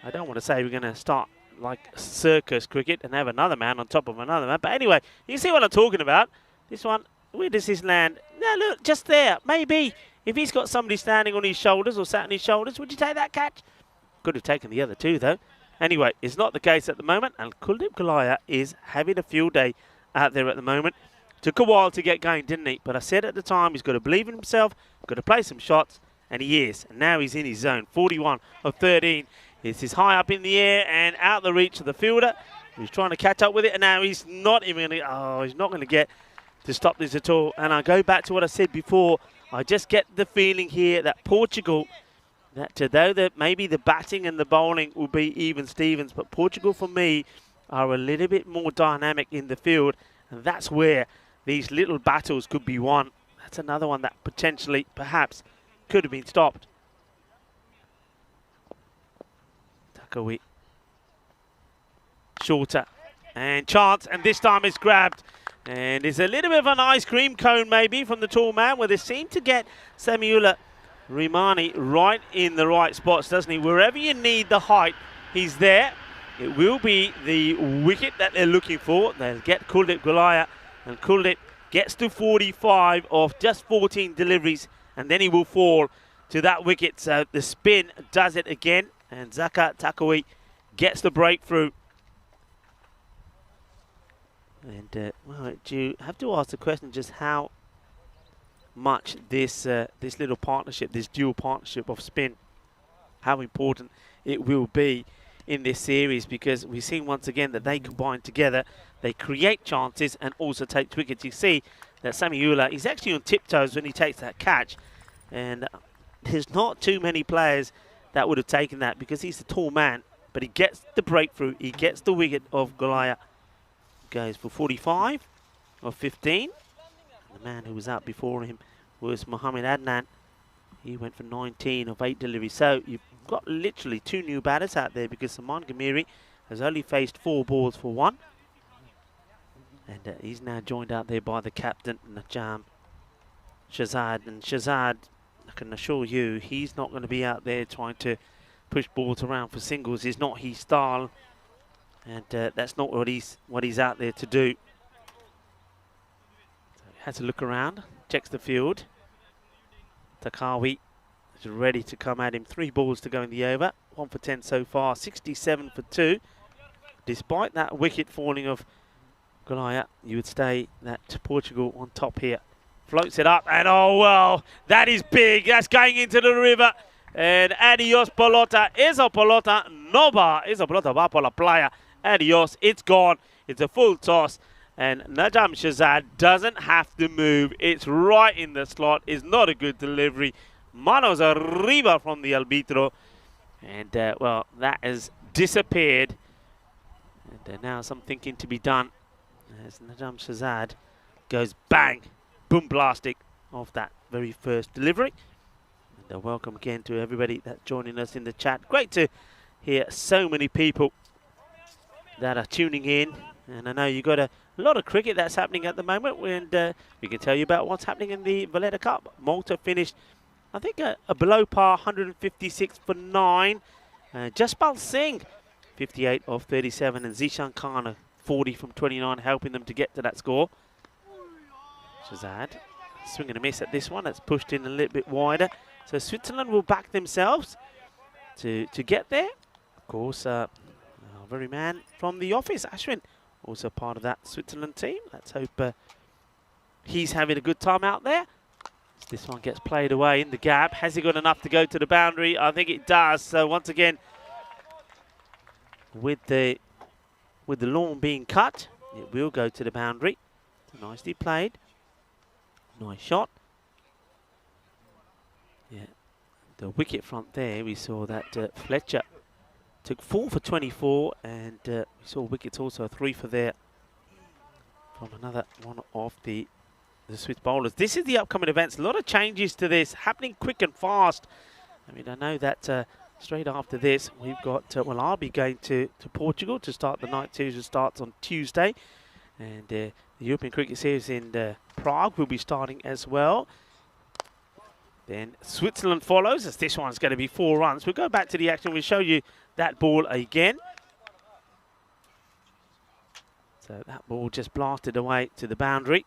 S1: I don't want to say we're going to start like circus cricket and have another man on top of another man. But anyway, you see what I'm talking about. This one, where does this land? No, look, just there. Maybe if he's got somebody standing on his shoulders or sat on his shoulders, would you take that catch? Could have taken the other 2, though. Anyway, it's not the case at the moment, and Kuldeep Gulaya is having a field day out there at the moment. Took a while to get going, didn't he? But I said at the time, he's got to believe in himself, got to play some shots, and he is. And now he's in his zone. 41 of 13. This is high up in the air and out the reach of the fielder. He's trying to catch up with it, and now he's not even going to, he's not going to get to stop this at all. And I go back to what I said before. I just get the feeling here that Portugal, that though that maybe the batting and the bowling will be even Stevens, but Portugal for me are a little bit more dynamic in the field, and that's where these little battles could be won. That's another one that potentially, perhaps, could have been stopped. Takawi. Shorter. And chance, and this time it's grabbed. And it's a little bit of an ice cream cone maybe from the tall man, where they seem to get Samiula Rimani right in the right spots, doesn't he? Wherever you need the height, he's there. It will be the wicket that they're looking for. They'll get Kuldeep Gulaya, and Kuldeep gets to 45 of just 14 deliveries, and then he will fall to that wicket. So the spin does it again, and Zaka Takawi gets the breakthrough. And well, do you have to ask the question just how much this this little partnership, this dual partnership of spin, how important it will be in this series, because we've seen once again that they combine together, they create chances and also take wickets. You see that Samiula, he's actually on tiptoes when he takes that catch. And there's not too many players that would have taken that because he's a tall man. But he gets the breakthrough. He gets the wicket of Goliath. Goes for 45 of 15. And the man who was out before him was Mohammed Adnan. He went for 19 of 8 deliveries. So you've got literally 2 new batters out there because Saman Ghamiri has only faced 4 balls for 1. And he's now joined out there by the captain, Najam Shazad. And Shazad, I can assure you, he's not going to be out there trying to push balls around for singles. It's not his style. And that's not what he's out there to do. So he has a look around, checks the field. Takawi is ready to come at him. 3 balls to go in the over. 1 for 10 so far. 67 for 2. Despite that wicket falling of Goliath, you would say that Portugal on top here. Floats it up, and oh well, that is big. That's going into the river. And adios pelota, esa pelota no va, esa pelota va por la playa. Adios, it's gone. It's a full toss. And Najam Shazad doesn't have to move. It's right in the slot. It's not a good delivery. Manos arriba from the arbitro. And, well, that has disappeared. And now some thinking to be done. As Najam Shazad goes bang, boom blastic off that very first delivery. And welcome again to everybody that's joining us in the chat. Great to hear so many people that are tuning in. And I know you've got a lot of cricket that's happening at the moment. And we can tell you about what's happening in the Valletta Cup. Malta finished, I think, a below par 156 for 9. Jaspal Singh, 58 of 37. And Zishan Khan, 40 from 29, helping them to get to that score. Shazad, swing and a miss at this one. That's pushed in a little bit wider. So Switzerland will back themselves to get there. Of course, our very man from the office, Ashwin, also part of that Switzerland team. Let's hope he's having a good time out there. This one gets played away in the gap. Has he got enough to go to the boundary? I think it does. So once again, with the lawn being cut, it will go to the boundary. Nicely played. Nice shot. Yeah, the wicket front there, we saw that Fletcher took 4 for 24, and we saw wickets also 3 for there from another one of the Swiss bowlers. This is the upcoming events. A lot of changes to this, happening quick and fast. I mean, I know that straight after this, we've got, well, I'll be going to Portugal to start the night series, which starts on Tuesday. And the European Cricket Series in Prague will be starting as well. Then Switzerland follows, as this one's going to be 4 runs. We'll go back to the action. We'll show you that ball again. So that ball just blasted away to the boundary.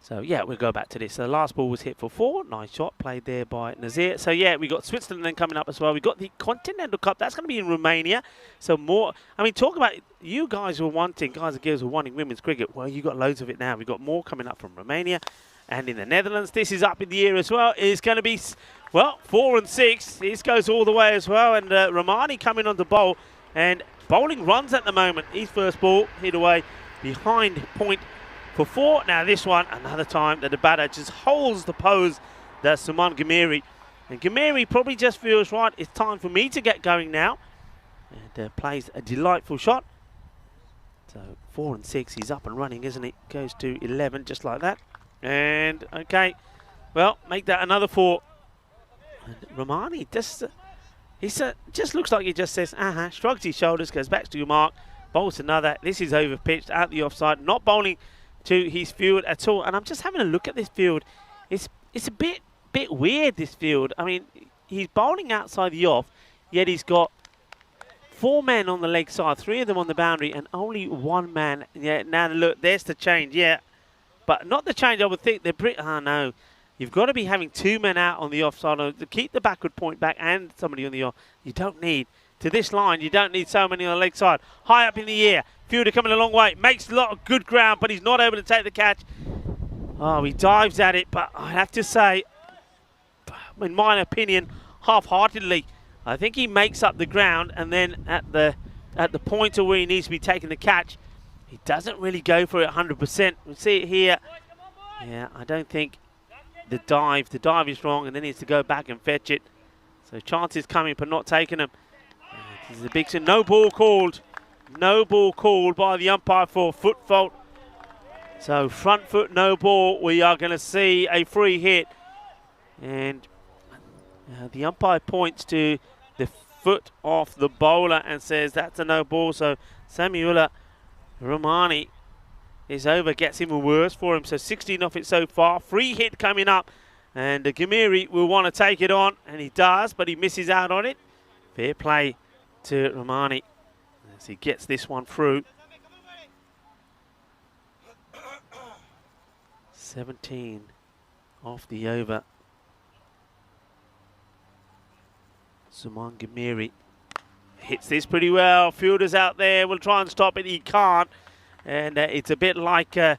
S1: So, yeah, we'll go back to this. So the last ball was hit for 4. Nice shot played there by Nazir. So, yeah, we got Switzerland then coming up as well. We got the Continental Cup. That's going to be in Romania. So more, I mean, talk about, you guys were wanting, guys and girls were wanting women's cricket. Well, you got loads of it now. We've got more coming up from Romania and in the Netherlands. This is up in the air as well. It's going to be, well, 4 and 6. This goes all the way as well. And Romani coming on to bowl. And bowling runs at the moment. His first ball hit away behind point for 4. Now this one, another time that the batter just holds the pose. That's Suman Ghamiri. And Ghamiri probably just feels, right, it's time for me to get going now. And plays a delightful shot. So 4 and 6, he's up and running, isn't he? Goes to 11, just like that. And, okay, well, make that another 4. And Romani, just looks like he just says, shrugs his shoulders, goes back to your mark, bowls another. This is over pitched, at the offside, not bowling to his field at all. And I'm just having a look at this field. It's a bit weird, this field. I mean, he's bowling outside the off, yet he's got 4 men on the leg side, 3 of them on the boundary, and only 1 man. Yeah, now look, there's the change, yeah. But not the change, I would think. No. You've got to be having 2 men out on the offside to keep the backward point back and somebody on the off. You don't need, to this line, you don't need so many on the leg side. High up in the air. Fielder coming a long way. Makes a lot of good ground, but he's not able to take the catch. Oh, he dives at it, but I have to say, in my opinion, half-heartedly, I think he makes up the ground, and then at the at the pointer where he needs to be taking the catch. He doesn't really go for it 100%. We see it here. Yeah, I don't think the dive is wrong, and then he needs to go back and fetch it. So chances coming, but not taking them. This is a big sin. No ball called. No ball called by the umpire for foot fault. So front foot, no ball. We are going to see a free hit. And the umpire points to the foot off the bowler and says that's a no ball. So Samuela Romani is over, gets him a worse for him. So 16 off it so far. Free hit coming up. And Gamiri will want to take it on. And he does, but he misses out on it. Fair play to Romani as he gets this one through. 17 off the over. Suman Gamiri hits this pretty well. Fielder's out there. Will try and stop it. He can't. And it's a bit like a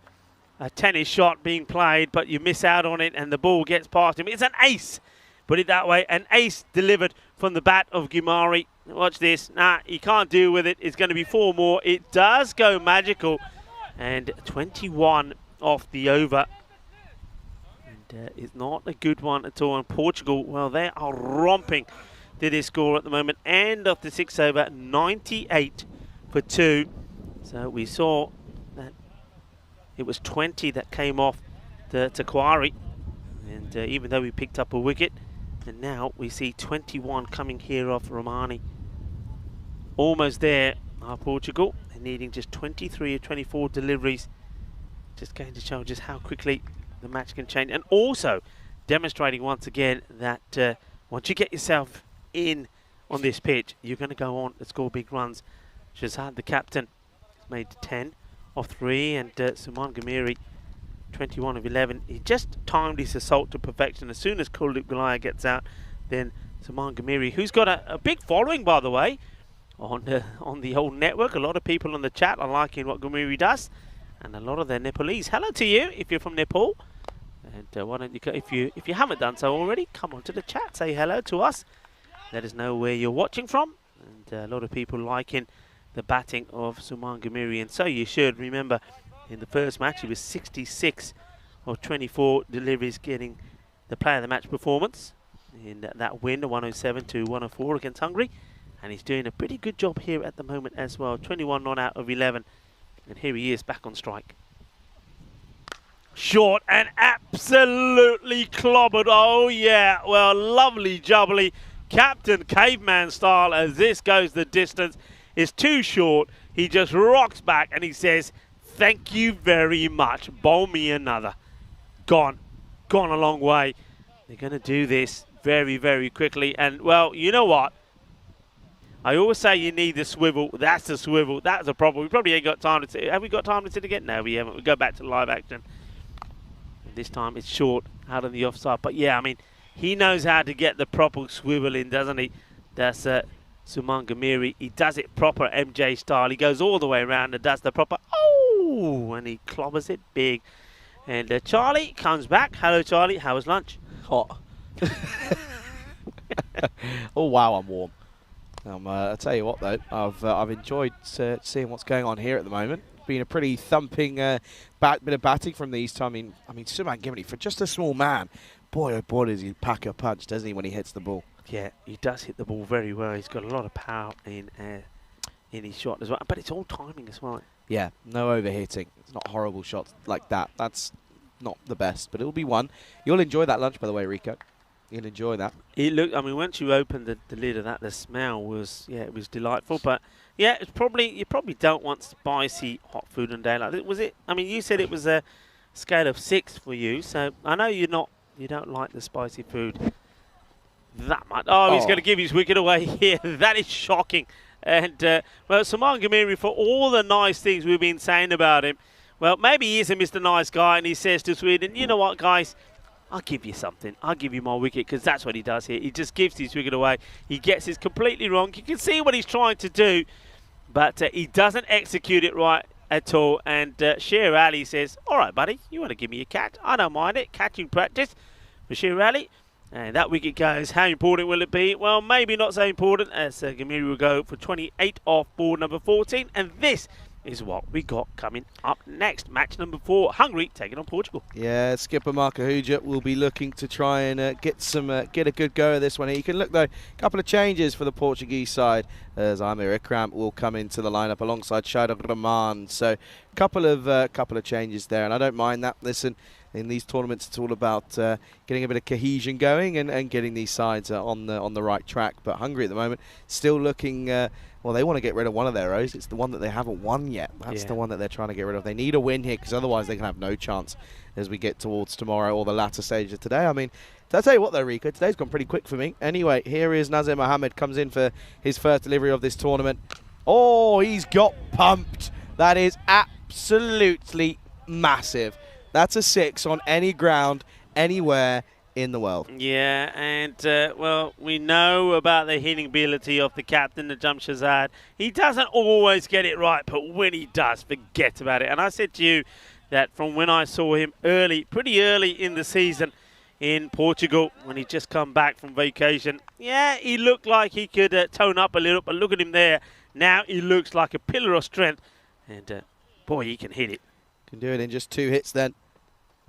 S1: tennis shot being played, but you miss out on it and the ball gets past him. It's an ace. Put it that way. An ace delivered from the bat of Gimari. Watch this. Nah, he can't deal with it. It's going to be 4 more. It does go magical. And 21 off the over. And it's not a good one at all. And Portugal, well, they are romping to this score at the moment. End of the 6th over, 98 for 2. So we saw that it was 20 that came off the Taquari. And even though we picked up a wicket, and now we see 21 coming here off Romani. Almost there are Portugal. They're needing just 23 or 24 deliveries. Just going to show just how quickly the match can change. And also demonstrating once again that once you get yourself in on this pitch, you're going to go on to score big runs. Shazad, the captain, has made 10 of 3, and Suman Gamiri, 21 of 11. He just timed his assault to perfection. As soon as Kuldeep Gulaya gets out, then Suman Gamiri, who's got a big following, by the way, on the whole network. A lot of people on the chat are liking what Gamiri does, and a lot of their Nepalese. Hello to you if you're from Nepal. And why don't you, if you haven't done so already, come onto the chat, say hello to us. Let us know where you're watching from. And a lot of people liking the batting of Suman Gamiri, and so you should. Remember, in the first match, he was 66 of 24 deliveries, getting the player of the match performance in that win, 107 to 104 against Hungary. And he's doing a pretty good job here at the moment as well. 21 not out of 11. And here he is back on strike. Short and absolutely clobbered. Oh, yeah. Well, lovely jubbly. Captain Caveman style as this goes the distance. Is too short. He just rocks back and he says, thank you very much. Bowl me another. Gone. Gone a long way. They're going to do this very, very quickly. And, well, you know what? I always say you need the swivel. That's the swivel. That's a problem. We probably ain't got time to sit. Have we got time to sit again? No, we haven't. We go back to live action. And this time it's short, out on the offside. But, yeah, I mean, he knows how to get the proper swivel in, doesn't he? That's Suman Gamiri. He does it proper MJ style. He goes all the way around and does the proper, oh, and he clobbers it big. And Charlie comes back. Hello, Charlie. How was lunch?
S5: Hot. Oh, wow, I'm warm. I'll tell you what, though, I've enjoyed seeing what's going on here at the moment. Been a pretty thumping bit of batting from the East time. I mean, Suman Gamiri, for just a small man, boy, oh boy, does he pack a punch, doesn't he, when he hits the ball?
S1: Yeah, he does hit the ball very well. He's got a lot of power in his shot as well. But it's all timing as well.
S5: Yeah, no overhitting. It's not horrible shots like that. That's not the best, but it'll be one. You'll enjoy that lunch, by the way, Rico. You'll enjoy that.
S1: It looked. I mean, once you opened the lid of that, the smell was, yeah, it was delightful. But yeah, it's probably, you probably don't want spicy hot food on a day like this. Was it? I mean, you said it was a scale of 6 for you. So I know you don't like the spicy food that much. Oh, he's going to give his wicket away here. That is shocking. And well, Suman Gamiri, for all the nice things we've been saying about him, well, maybe he is a Mr. Nice Guy, and he says to Sweden, you know what, guys? I'll give you something. I'll give you my wicket, because that's what he does here. He just gives his wicket away. He gets it completely wrong. You can see what he's trying to do, but he doesn't execute it right at all. And Sher Ali says, all right, buddy, you want to give me a catch? I don't mind it. Catching practice for Sher Ali. And that wicket goes. How important will it be? Well, maybe not so important, as Gamiri will go for 28 off ball number 14. And this is what we got coming up next. Match number 4, Hungary taking on Portugal.
S5: Yeah, skipper Marco Huja will be looking to try and get a good go at this one. You can look, though, a couple of changes for the Portuguese side, as Amir Ikram will come into the lineup alongside Shadar Rahman. So couple of changes there, and I don't mind that. Listen, in these tournaments, it's all about getting a bit of cohesion going and getting these sides on the right track. But Hungary at the moment still looking. Well, they want to get rid of one of their O's. It's the one that they haven't won yet. That's the one that they're trying to get rid of. They need a win here, because otherwise they can have no chance as we get towards tomorrow or the latter stage of today. I mean, I'll tell you what though, Rico, today's gone pretty quick for me. Anyway, here is Nazir Mohammed, comes in for his first delivery of this tournament. Oh, he's got pumped. That is absolutely massive. That's a 6 on any ground, anywhere in the world.
S1: Yeah, and, well, we know about the hitting ability of the captain, Najam Shahzad. He doesn't always get it right, but when he does, forget about it. And I said to you that from when I saw him pretty early in the season in Portugal, when he just come back from vacation, yeah, he looked like he could tone up a little, but look at him there. Now he looks like a pillar of strength, and, boy, he can hit it.
S5: Can do it in just 2 hits then.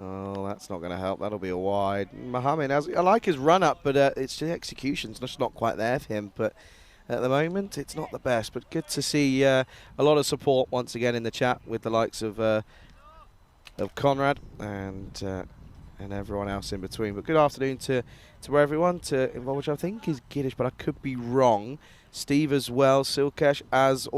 S5: Oh, that's not going to help. That'll be a wide. Mohammed, I like his run-up, but it's the execution's just not quite there for him. But at the moment, it's not the best. But good to see a lot of support once again in the chat with the likes of Conrad and everyone else in between. But good afternoon to everyone, which I think is Giddish, but I could be wrong. Steve as well, Silkesh as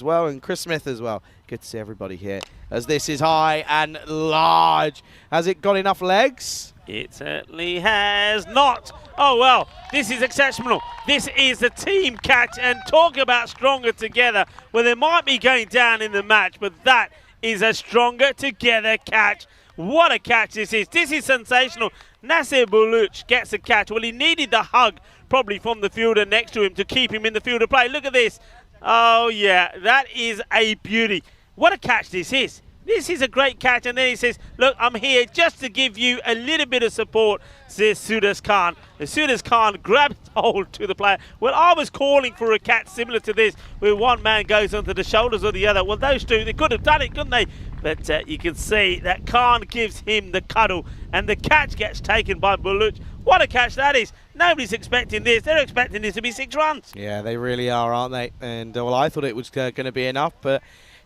S5: well, and Chris Smith as well. Good to see everybody here, as this is high and large. Has it got enough legs?
S1: It certainly has not. Oh, well, this is exceptional. This is a team catch, and talk about stronger together. Well, they might be going down in the match, but that is a stronger together catch. What a catch this is. This is sensational. Nasser Buluch gets a catch. Well, he needed the hug probably from the fielder next to him to keep him in the field of play. Look at this. Oh, yeah, that is a beauty. What a catch this is. This is a great catch. And then he says, look, I'm here just to give you a little bit of support, says Sudas Khan. And Sudas Khan grabs hold to the player. Well, I was calling for a catch similar to this, where one man goes onto the shoulders of the other. Well, those two, they could have done it, couldn't they? But you can see that Khan gives him the cuddle, and the catch gets taken by Buluch. What a catch that is. Nobody's expecting this. They're expecting this to be 6 runs.
S5: Yeah, they really are, aren't they? And, well, I thought it was going to be enough, but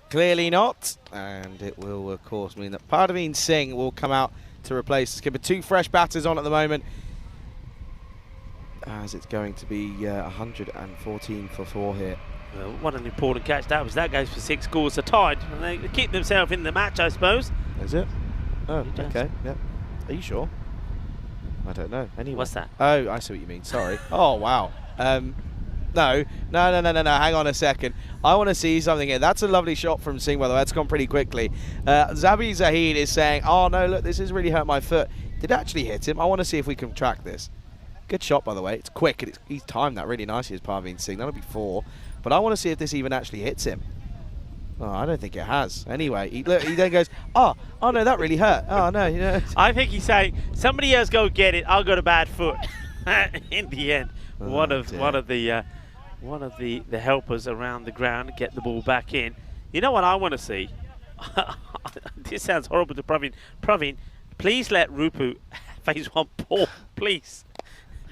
S5: clearly not. And it will, of course, mean that Parveen Singh will come out to replace the skipper. 2 fresh batters on at the moment, as it's going to be 114 for 4 here.
S1: Well, what an important catch that was. That goes for 6 scores. They're tied. And they keep themselves in the match, I suppose.
S5: Is it? Oh, okay. Yep. Are you sure? I don't know. Anyway.
S1: What's that?
S5: Oh, I see what you mean. Sorry. Oh, wow. No. Hang on a second. I want to see something here. That's a lovely shot from Singh, by the way. That's gone pretty quickly. Zabi Zahid is saying, oh, no, look, this has really hurt my foot. Did it actually hit him? I want to see if we can track this. Good shot, by the way. It's quick. And he's timed that really nicely as Parveen Singh. That'll be 4. But I want to see if this even actually hits him. Oh, I don't think it has. Anyway, he then goes, oh no, that really hurt. Oh no, you know.
S1: I think he's saying somebody else go get it. I've got a bad foot. In the end, one of the helpers around the ground get the ball back in. You know what I want to see? This sounds horrible to Praveen. Praveen, please let Rupu face one ball, please,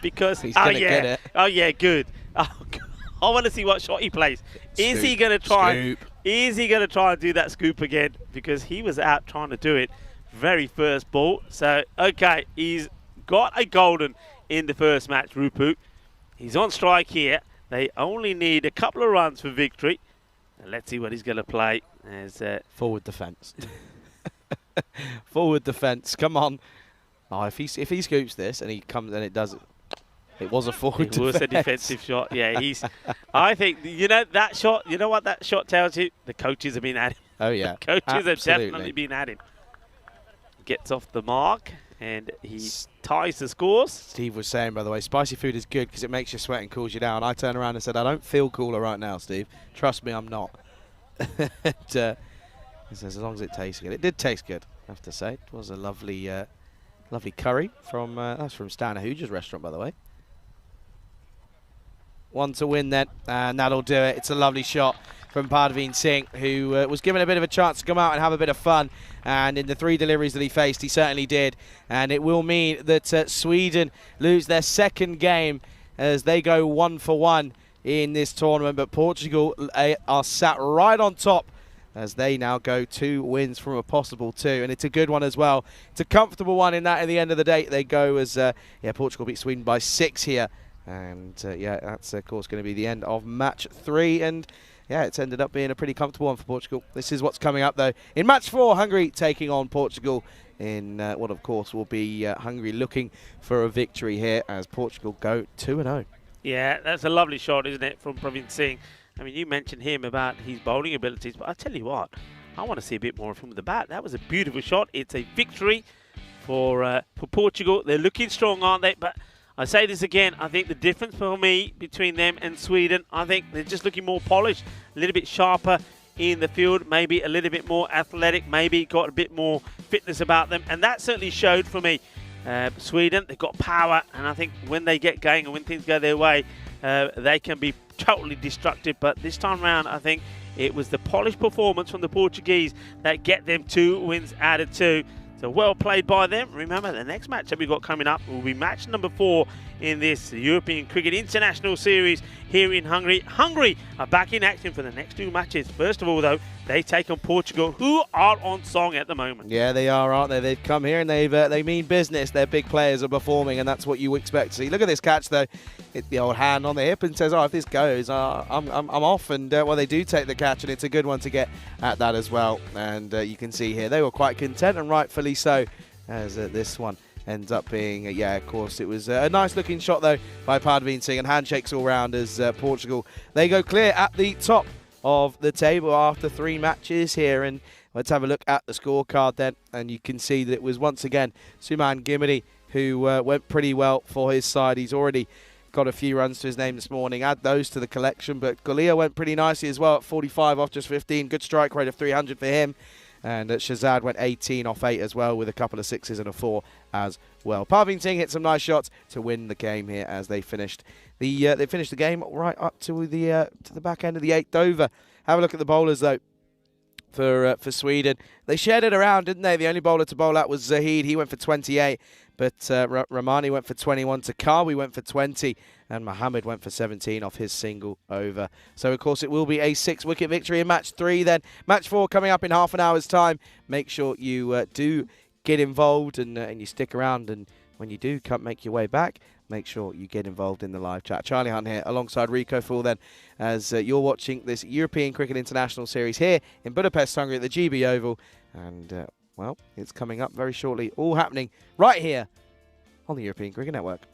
S1: because
S5: he's gonna get it.
S1: Oh yeah, good. Oh, God. I want to see what shot he plays. Is he going to try?
S5: Scoop.
S1: Is he going to try and do that scoop again? Because he was out trying to do it very first ball. So, okay, he's got a golden in the first match, Rupu. He's on strike here. They only need a couple of runs for victory. And let's see what he's going to play. As
S5: forward defence. Forward defence. Come on. Oh, if he scoops this and he comes and it does it. It was a forward defence. It was a
S1: defensive shot. Yeah, I think, you know, that shot, you know what that shot tells you? The coaches have been at him.
S5: Oh, yeah.
S1: The coaches have definitely been at him. Gets off the mark, and he ties the scores.
S5: Steve was saying, by the way, spicy food is good because it makes you sweat and cools you down. I turned around and said, I don't feel cooler right now, Steve. Trust me, I'm not. He says, as long as it tastes good. It did taste good, I have to say. It was a lovely Lovely curry from, that's from Stan Hooger's restaurant, by the way. 1 to win then, and that'll do it. It's a lovely shot from Parveen Singh, who was given a bit of a chance to come out and have a bit of fun. And in the 3 deliveries that he faced, he certainly did. And it will mean that Sweden lose their second game as they go 1 for 1 in this tournament. But Portugal are sat right on top as they now go 2 wins from a possible 2. And it's a good one as well. It's a comfortable one in that at the end of the day. They go as, Portugal beat Sweden by 6 here. And that's of course going to be the end of match 3. And yeah, it's ended up being a pretty comfortable one for Portugal. This is what's coming up though. In match 4, Hungary taking on Portugal in what of course will be Hungary looking for a victory here as Portugal go 2-0.
S1: Yeah, that's a lovely shot, isn't it, from Praveen Singh? I mean, you mentioned him about his bowling abilities, but I tell you what, I want to see a bit more of him with the bat. That was a beautiful shot. It's a victory for Portugal. They're looking strong, aren't they? But I say this again, I think the difference for me between them and Sweden, I think they're just looking more polished, a little bit sharper in the field, maybe a little bit more athletic, maybe got a bit more fitness about them, and that certainly showed for me. Sweden, they've got power, and I think when they get going and when things go their way, they can be totally destructive. But this time around, I think it was the polished performance from the Portuguese that get them 2 wins out of 2. So well played by them. Remember, the next match that we've got coming up will be match number 4 in this European Cricket International Series here in Hungary. Hungary are back in action for the next 2 matches. First of all, though, they take on Portugal, who are on song at the moment.
S5: Yeah, they are, aren't they? They've come here and they mean business. Their big players are performing, and that's what you expect to see. Look at this catch, though. Hit the old hand on the hip and says, "Oh, if this goes, I'm off." And well, they do take the catch, and it's a good one to get at that as well. And you can see here they were quite content, and rightfully so, as this one ends up being, of course, it was a nice-looking shot, though, by Parveen Singh, and handshakes all round as Portugal, they go clear at the top of the table after 3 matches here. And let's have a look at the scorecard then, and you can see that it was once again Suman Gimini who went pretty well for his side. He's already got a few runs to his name this morning. Add those to the collection, but Galia went pretty nicely as well at 45 off just 15. Good strike rate of 300 for him. And Shazad went 18 off 8 as well, with a couple of 6s and a 4 as well. Parveen Singh hit some nice shots to win the game here as they finished the game right up to the back end of the 8th over. Have a look at the bowlers though for Sweden. They shared it around, didn't they? The only bowler to bowl out was Zahid. He went for 28, but Ramani went for 21. Takawi went for 20, and Mohammed went for 17 off his single over. So, of course, it will be a 6-wicket victory in match 3 then. Match 4 coming up in half an hour's time. Make sure you do get involved and you stick around. And when you do make your way back, make sure you get involved in the live chat. Charlie Hunt here alongside Rico Fool then, as you're watching this European Cricket International Series here in Budapest, Hungary at the GB Oval. And, well, it's coming up very shortly. All happening right here on the European Cricket Network.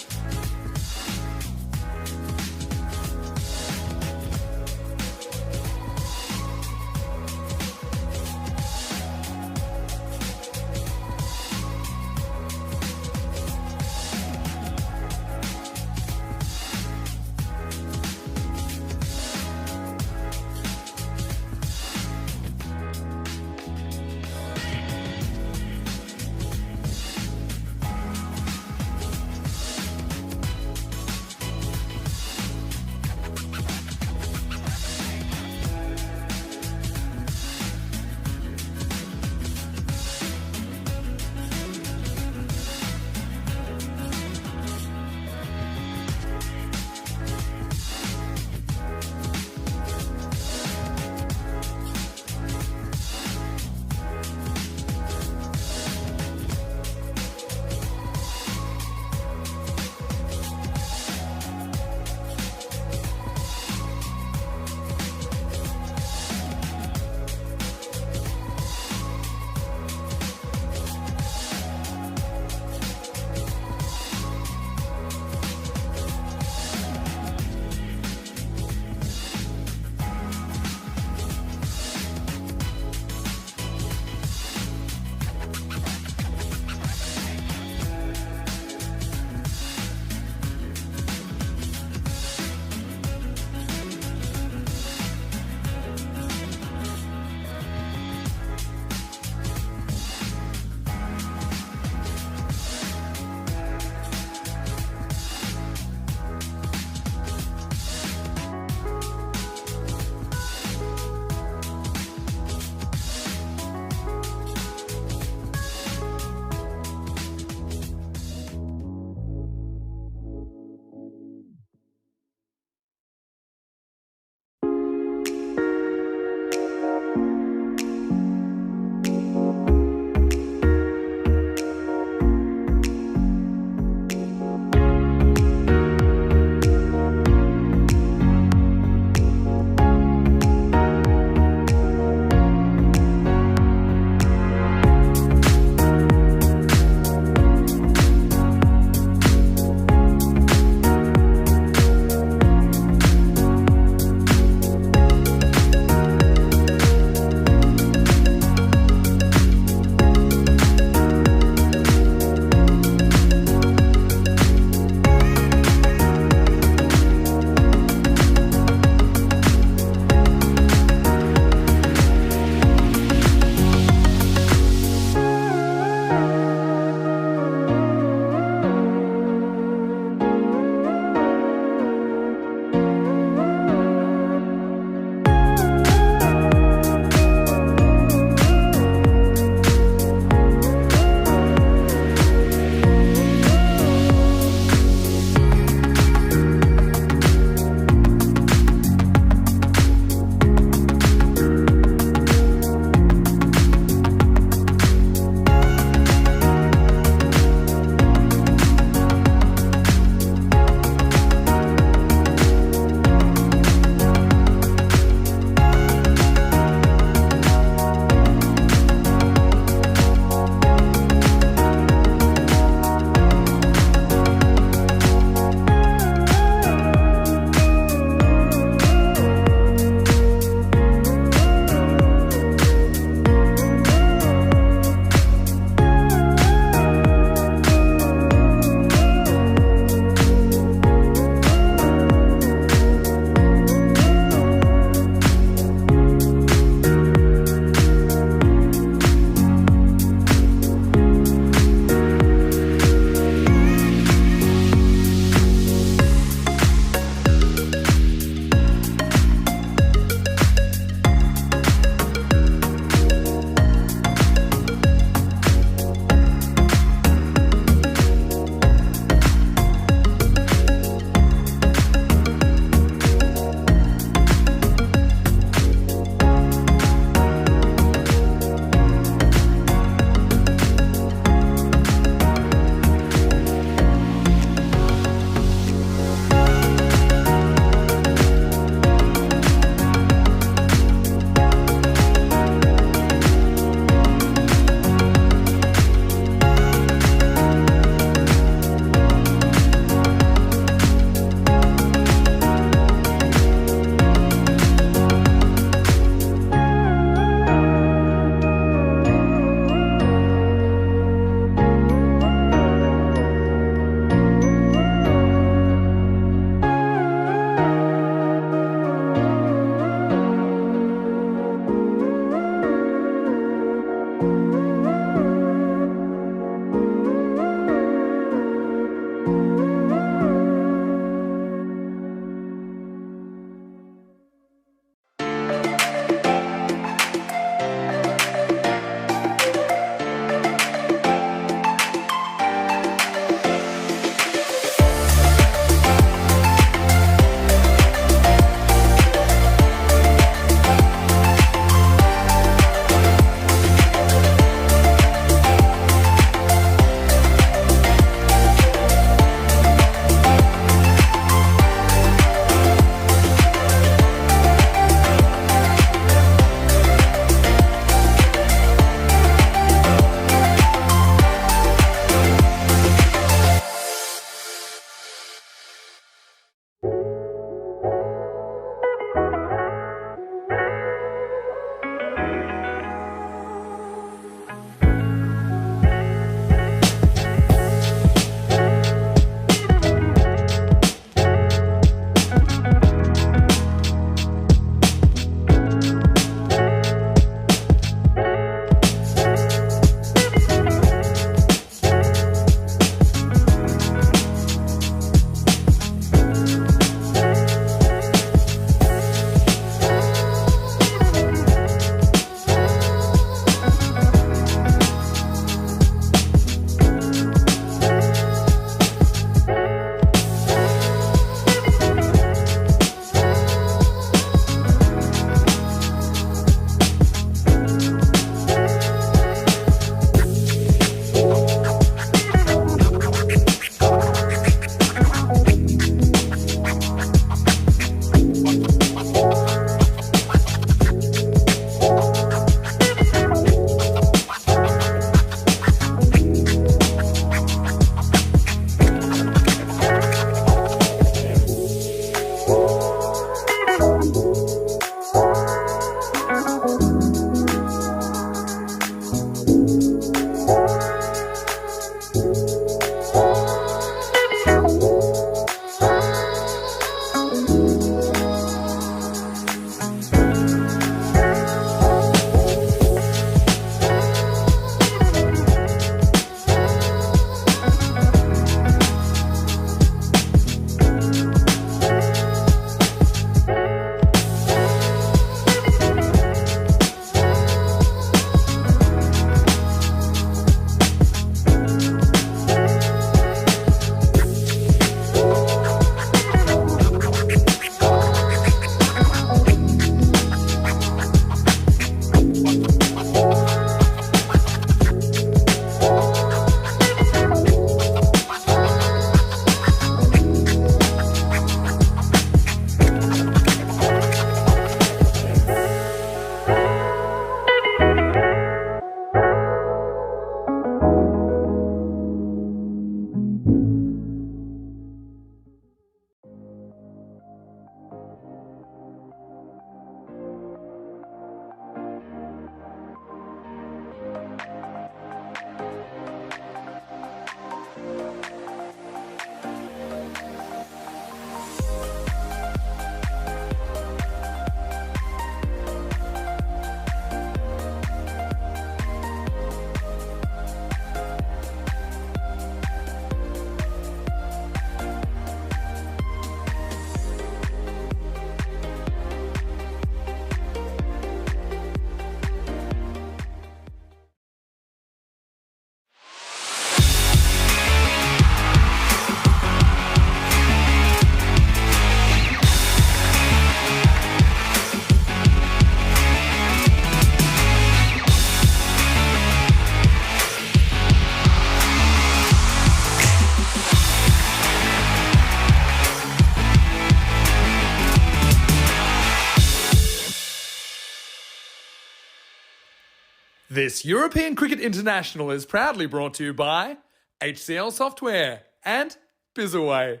S2: This European Cricket International is proudly brought to you by HCL Software and Bizaway.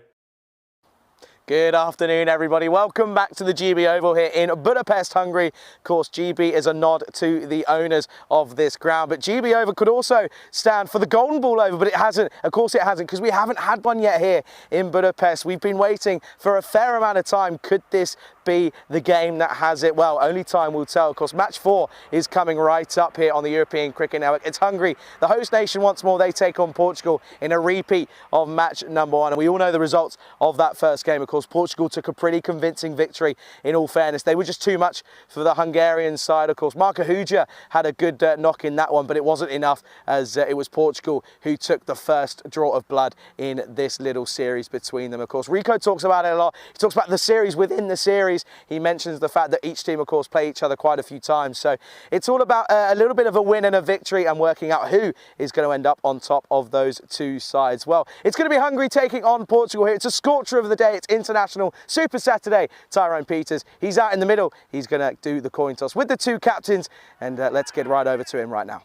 S7: Good afternoon, everybody. Welcome back to the GB Oval here in Budapest, Hungary. Of course, GB is a nod to the owners of this ground, but GB Oval could also stand for the Golden Ball Oval, but it hasn't. Of course, it hasn't, because we haven't had one yet here in Budapest. We've been waiting for a fair amount of time. Could this be the game that has it? Well, only time will tell. Of course, match 4 is coming right up here on the European Cricket Network. It's Hungary, the host nation once more. They take on Portugal in a repeat of match number 1. And we all know the results of that first game. Of course, Portugal took a pretty convincing victory, in all fairness. They were just too much for the Hungarian side, of course. Marco Huja had a good knock in that one, but it wasn't enough, as it was Portugal who took the first draw of blood in this little series between them. Of course, Rico talks about it a lot. He talks about the series within the series. He mentions the fact that each team, of course, play each other quite a few times. So it's all about a little bit of a win and a victory, and working out who is going to end up on top of those two sides. Well, it's going to be Hungary taking on Portugal here. It's a scorcher of the day. It's International Super Saturday. Tyrone Peters, he's out in the middle. He's going to do the coin toss with the two captains, and let's get right over to him right now.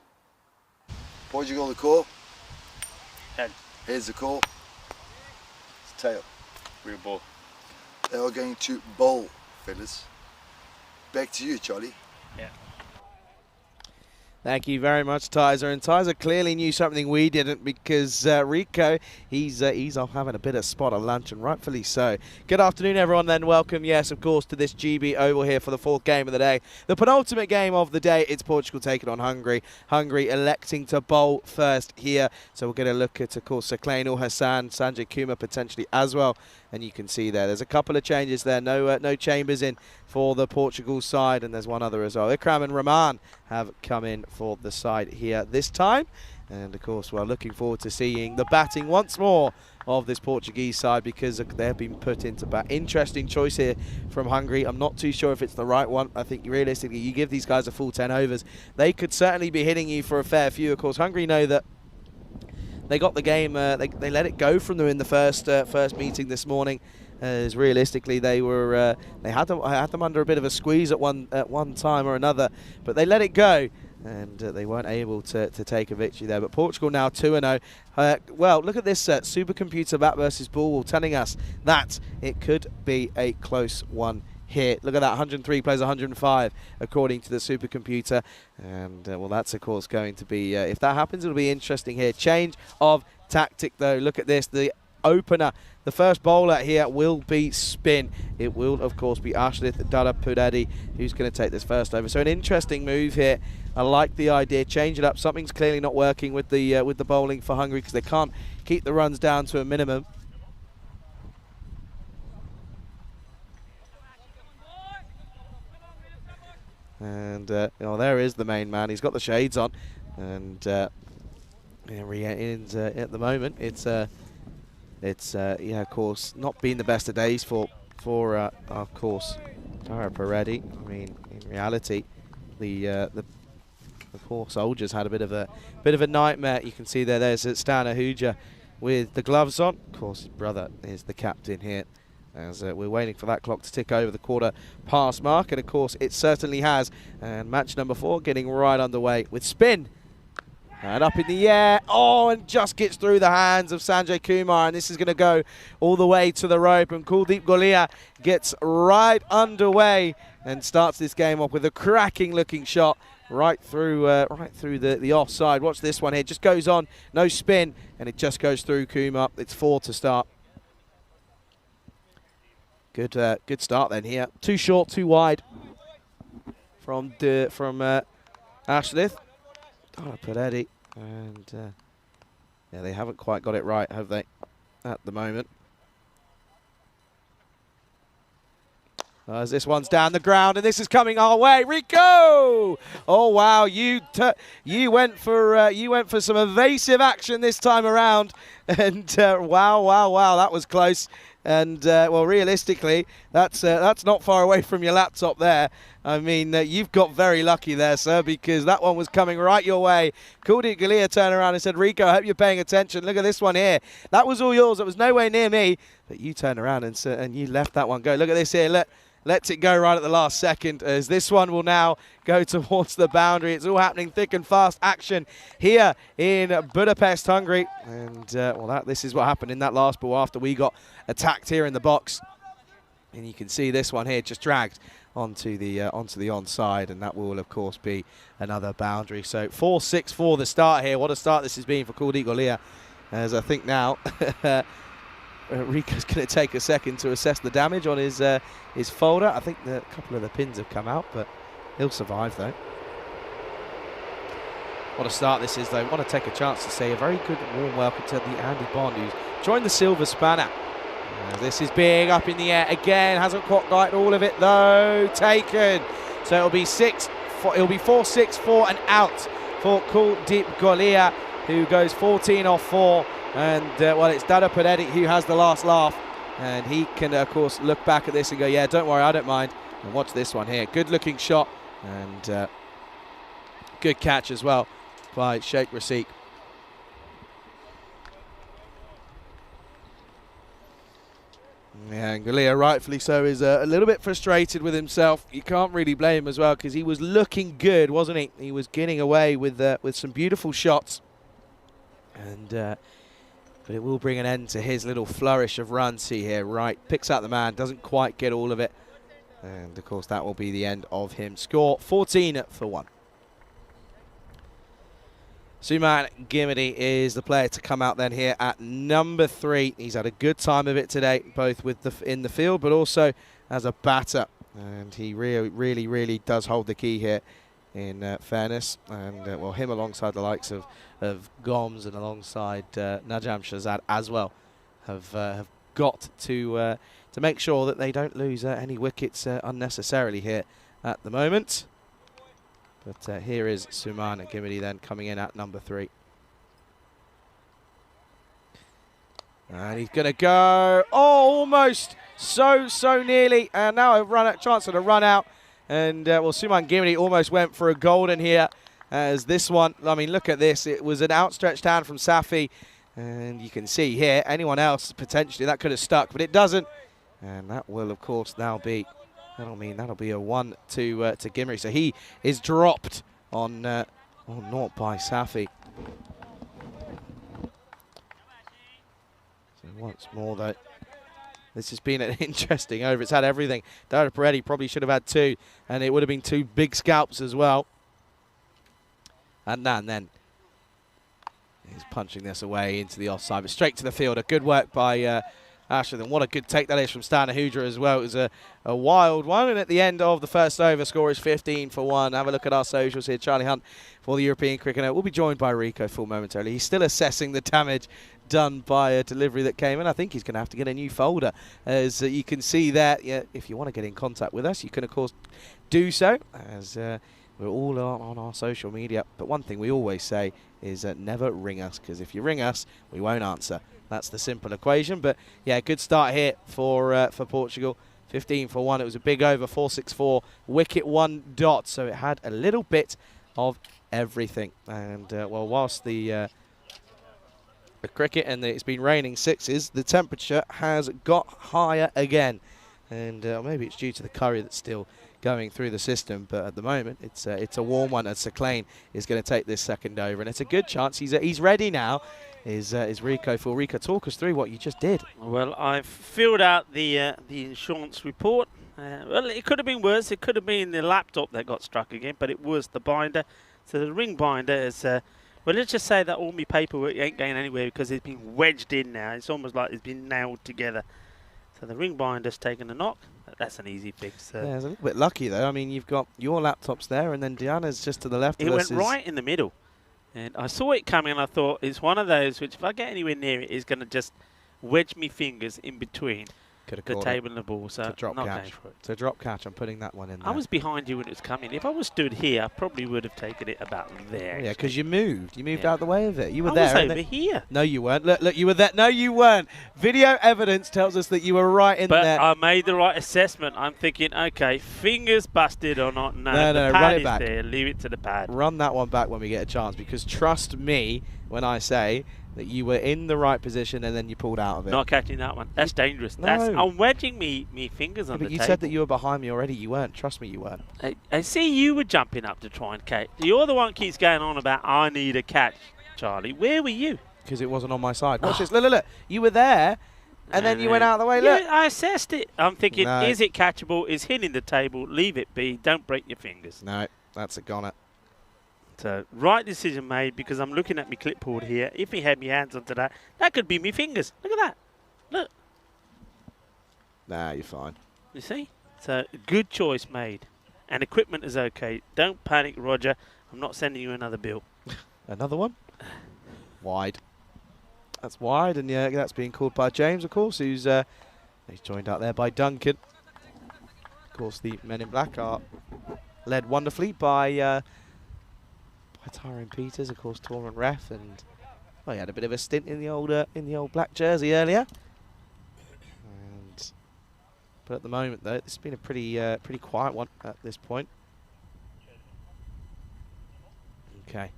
S3: Portugal the call.
S4: Head.
S3: Here's the call. It's tail.
S4: Real ball.
S3: They are going to bowl, fellas. Back to you, Charlie.
S4: Yeah.
S5: Thank you very much, Tyser. And Tyser clearly knew something we didn't, because Rico, he's off having a bit of spot of lunch, and rightfully so. Good afternoon, everyone, then. Welcome, yes, of course, to this GB Oval here for the 4th game of the day. The penultimate game of the day. It's Portugal taking on Hungary. Hungary electing to bowl first here. So we're going to look at, of course, Saklainul Hassan, Sanjay Kumar potentially as well. And you can see there's a couple of changes there. No Chambers in for the Portugal side, and there's one other as well. Ikram and Rahman have come in for the side here this time. And of course, we're looking forward to seeing the batting once more of this Portuguese side, because they've been put into bat. Interesting choice here from Hungary. I'm not too sure if it's the right one. I think realistically, you give these guys a full 10 overs, they could certainly be hitting you for a fair few. Of course, Hungary know that they got the game, they let it go from them in the first meeting this morning, as realistically they were they had them under a bit of a squeeze at one time or another, but they let it go, and they weren't able to take a victory there. But Portugal now 2-0. Well, look at this supercomputer bat versus ball telling us that it could be a close one here. Look at that, 103 plays 105 according to the supercomputer, and well, that's of course going to be, if that happens, it'll be interesting here. Change of tactic though. Look at this, the opener, the first bowler here will be spin. It will of course be Ashlith Dalapudadi who's going to take this first over. So an interesting move here. I like the idea, change it up. Something's clearly not working with the bowling for Hungary, because they can't keep the runs down to a minimum. And there is the main man. He's got the shades on, and at the moment it's yeah, of course, not been the best of days for of course Tara Paredes. I mean, in reality, the poor soldiers had a bit of a nightmare. You can see there's Stana Huja with the gloves on. Of course, his brother is the captain here, as we're waiting for that clock to tick over the quarter-past mark, and of course it certainly has. And match number 4 getting right underway with spin. And up in the air, and just gets through the hands of Sanjay Kumar, and this is going to go all the way to the rope, and Kuldeep Golia gets right underway and starts this game off with a cracking looking shot right through the offside. Watch this one here, just goes on, no spin, and it just goes through Kumar. It's 4 to start. Good start then here. Too short, too wide from Ashlith. Paredes, and yeah, they haven't quite got it right, have they, at the moment? As this one's down the ground, and this is coming our way. Rico! Oh wow, you went for some evasive action this time around, and wow, that was close. And well, realistically, that's not far away from your laptop there. I mean, you've got very lucky there, sir, because that one was coming right your way. Kuldeep Golia turned around and said, Rico, I hope you're paying attention. Look at this one here. That was all yours. It was nowhere near me. But you turned around and you left that one go. Look at this here. Look lets it go right at the last second, as this one will now go towards the boundary. It's all happening thick and fast action here in Budapest, Hungary. And well, this is what happened in that last ball after we got attacked here in the box. And you can see this one here just dragged onto the onside, and that will of course be another boundary. So 4-6 for the start here. What a start this has been for Kuldeep Golia, as I think now Rico's going to take a second to assess the damage on his folder. I think a couple of the pins have come out, but he'll survive though. What a start this is though. I want to take a chance to say a very good warm welcome to the Andy Bond, who's joined the Silver Spanner. This is big up in the air again, hasn't quite got all of it though. Taken. So it'll be 4-6-4 and out for Kuldeep Golia, who goes 14 off 4. And well, it's Dada Padetti who has the last laugh, and he can of course look back at this and go, yeah, don't worry, I don't mind. And watch this one here. Good looking shot, and good catch as well by Sheikh Rasik. Yeah, and Golia, rightfully so, is a little bit frustrated with himself. You can't really blame him as well, because he was looking good, wasn't he? He was getting away with some beautiful shots. And but it will bring an end to his little flourish of runs. See here, right, picks out the man, doesn't quite get all of it. And of course that will be the end of him. Score 14-1. Suman Gimidi is the player to come out then here at number 3. He's had a good time of it today, both with in the field, but also as a batter. And he really does hold the key here, in fairness. And well, him alongside the likes of Gomes and alongside Najam Shahzad as well have got to make sure that they don't lose any wickets unnecessarily here at the moment. But here is Suman Gimidi then coming in at number 3. And he's going to go, oh, almost, so nearly. And now a chance at a run out. And well, Suman Gimidi almost went for a golden here, as this one, I mean, look at this. It was an outstretched hand from Safi. And you can see here, anyone else potentially that could have stuck, but it doesn't. And that will, of course, now be, that'll be a 1 to Gimri. So he is dropped on naught by Safi. So once more though, this has been an interesting over. It's had everything. Dada Peretti probably should have had 2, and it would have been 2 big scalps as well. And then he's punching this away into the offside, but straight to the fielder. Good work by Asher. Then what a good take that is from Stana Hudra as well. It was a wild one, and at the end of the first over, score is 15-1. Have a look at our socials here. Charlie Hunt for the European Cricket Note. We'll be joined by Rico full momentarily. He's still assessing the damage done by a delivery that came in. I think he's going to have to get a new folder, as you can see there. Yeah, if you want to get in contact with us, you can of course do so, as we're all on our social media. But one thing we always say is never ring us, because if you ring us, we won't answer. That's the simple equation. But yeah, good start here for Portugal. 15-1. It was a big over, 4-6-4. Wicket 1 dot. So it had a little bit of everything. And well, whilst the cricket and it's been raining 6s, the temperature has got higher again. And maybe it's due to the curry that's still going through the system, but at the moment it's a warm one, as Sakane is going to take this second over, and it's a good chance. He's ready now. Is Rico for Rico? Talk us through what you just did.
S1: Well, I've filled out the insurance report. Well, it could have been worse. It could have been the laptop that got struck again, but it was the binder. So the ring binder is, well, let's just say that all my paperwork ain't going anywhere, because it's been wedged in now. It's almost like it's been nailed together. So the ring binder's taken a knock. That's an easy fix.
S5: Yeah, it's a little bit lucky though. I mean, you've got your laptops there, and then Diana's just to the left of us.
S1: It went right in the middle. And I saw it coming, and I thought it's one of those which, if I get anywhere near it, is going to just wedge me fingers in between the table and the ball. So
S5: drop catch. So drop catch. I'm putting that one in there.
S1: I was behind you when it was coming. If I was stood here, I probably would have taken it about there.
S5: Yeah, because you moved. You moved out of the way of it. You were
S1: I
S5: there.
S1: I was over here.
S5: No, you weren't. Look, you were there. No, you weren't. Video evidence tells us that you were right in there.
S1: But I made the right assessment. I'm thinking, okay, fingers busted or not. No,
S5: no,
S1: the pad
S5: run it
S1: is
S5: back.
S1: there. Leave it to the pad.
S5: Run that one back when we get a chance, because trust me when I say that you were in the right position and then you pulled out of it.
S1: Not catching that one. That's dangerous.
S5: No.
S1: I'm wedging me fingers on the
S5: But you
S1: table.
S5: said that you were behind me already. You weren't. Trust me, you weren't.
S1: I see you were jumping up to try and catch. You're the one keeps going on about, I need a catch, Charlie. Where were you?
S5: Because it wasn't on my side. Watch this. Look, look, look. You were there, and then you went out of the way. Look.
S1: Yeah, I assessed it. I'm thinking,
S5: No.
S1: is it catchable? Is hitting the table? Leave it be. Don't break your fingers.
S5: No, that's a goner.
S1: So, right decision made, because I'm looking at my clipboard here. If he had my hands onto that, that could be me fingers. Look at that. Look.
S5: Nah, you're fine.
S1: You see? So, good choice made. And equipment is okay. Don't panic, Roger. I'm not sending you another bill.
S5: Another one? Wide. That's wide, and yeah, that's being called by James, of course, who's he's joined out there by Duncan. Of course, the Men in Black are led wonderfully by Tyrone Peters, of course, tournament ref, and well, he had a bit of a stint in the old black jersey earlier. But at the moment, though, it's been a pretty quiet one at this point. Okay.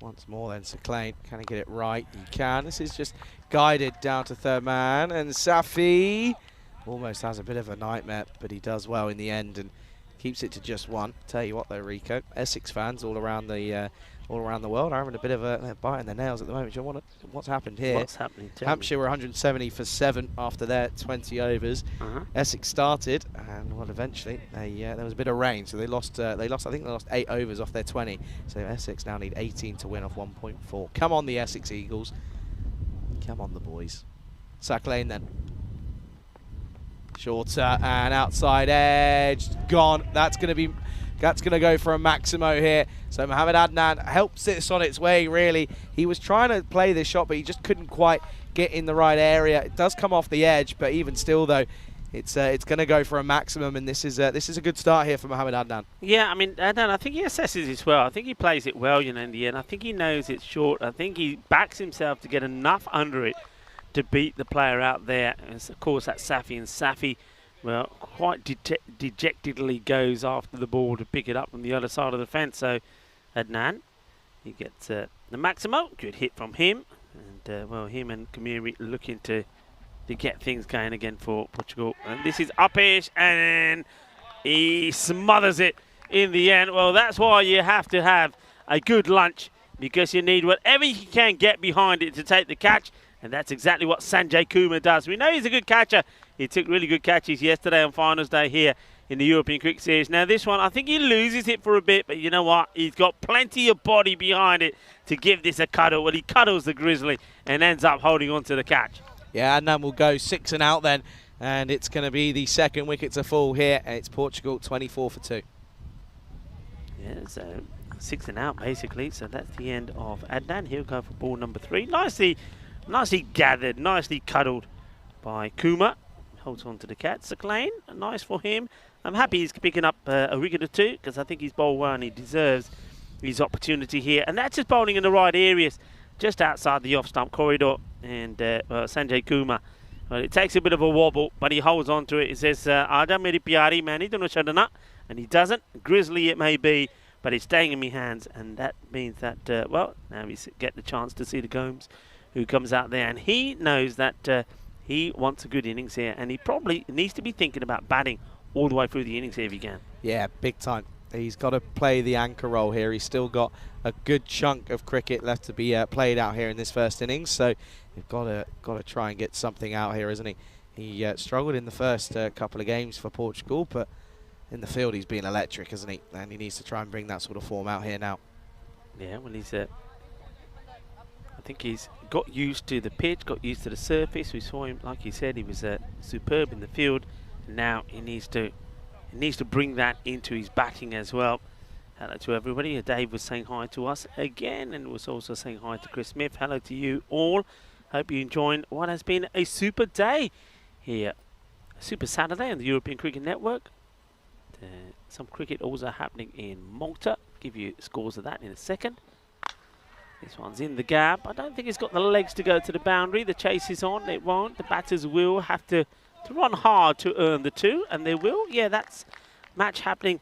S5: Once more then, Saclane, can he get it right? He can. This is just guided down to third man, and Safi almost has a bit of a nightmare, but he does well in the end and keeps it to just one. Tell you what though, Rico, Essex fans all around the world are having a bit of a bite in their nails at the moment. What's happened here?
S1: What's happening?
S5: Hampshire were 170 for 7 after their 20 overs. Essex started, and well, eventually there was a bit of rain, so they lost. I think they lost 8 overs off their 20. So Essex now need 18 to win off 1.4. Come on, the Essex Eagles. Come on, the boys. Saclane then. Shorter and outside edge, gone. That's going to go for a Maximo here. So Mohamed Adnan helps this on its way, really. He was trying to play this shot, but he just couldn't quite get in the right area. It does come off the edge, but even still, though, it's going to go for a maximum, and this is a good start here for Mohamed Adnan.
S1: Yeah, I mean, Adnan, I think he assesses it well. I think he plays it well, in the end. I think he knows it's short. I think he backs himself to get enough under it to beat the player out there. And of course, that's Safi, and Safi, well, quite dejectedly goes after the ball to pick it up from the other side of the fence. So Adnan, he gets the Maximo. Good hit from him. And, well, him and Kamiri looking to get things going again for Portugal. And this is up-ish, and he smothers it in the end. Well, that's why you have to have a good lunch, because you need whatever you can get behind it to take the catch. And that's exactly what Sanjay Kumar does. We know he's a good catcher. He took really good catches yesterday on finals day here in the European Cricket Series. Now this one, I think he loses it for a bit, but you know what? He's got plenty of body behind it to give this a cuddle. Well, he cuddles the Grizzly and ends up holding on to the catch.
S5: Yeah, and then we'll go 6 and out then. And it's going to be the second wicket to fall here. And it's Portugal 24 for 2.
S1: Yeah, so 6 and out basically. So that's the end of Adnan. He'll go for ball number 3. Nicely gathered, nicely cuddled by Kumar. Holds on to the catch. Saclane, nice for him. I'm happy he's picking up a wicket or 2, because I think he's bowled well and he deserves his opportunity here. And that's just bowling in the right areas, just outside the off-stump corridor. And Sanjay Kumar, well, it takes a bit of a wobble, but he holds on to it. He says, Aja meri pyari, mani dono chadana. And he doesn't. Grizzly it may be, but it's staying in my hands. And that means that, well, now we get the chance to see the Gomes, who comes out there, and he knows that he wants a good innings here, and he probably needs to be thinking about batting all the way through the innings here if he can.
S5: Yeah, big time. He's got to play the anchor role here. He's still got a good chunk of cricket left to be played out here in this first innings, so you've got to try and get something out here, isn't he? He struggled in the first couple of games for Portugal, but in the field he's been electric, isn't he? And he needs to try and bring that sort of form out here now.
S1: Yeah, well, he's I think he's got used to the pitch, got used to the surface. We saw him, like you said, he was superb in the field. Now he needs to bring that into his batting as well. Hello to everybody. Dave was saying hi to us again, and was also saying hi to Chris Smith. Hello to you all. Hope you enjoyed what has been a super day here. A super Saturday on the European Cricket Network. Some cricket also happening in Malta. Give you scores of that in a second. This one's in the gap. I don't think it's got the legs to go to the boundary. The chase is on. It won't. The batters will have to run hard to earn the 2, and they will. Yeah, that's match happening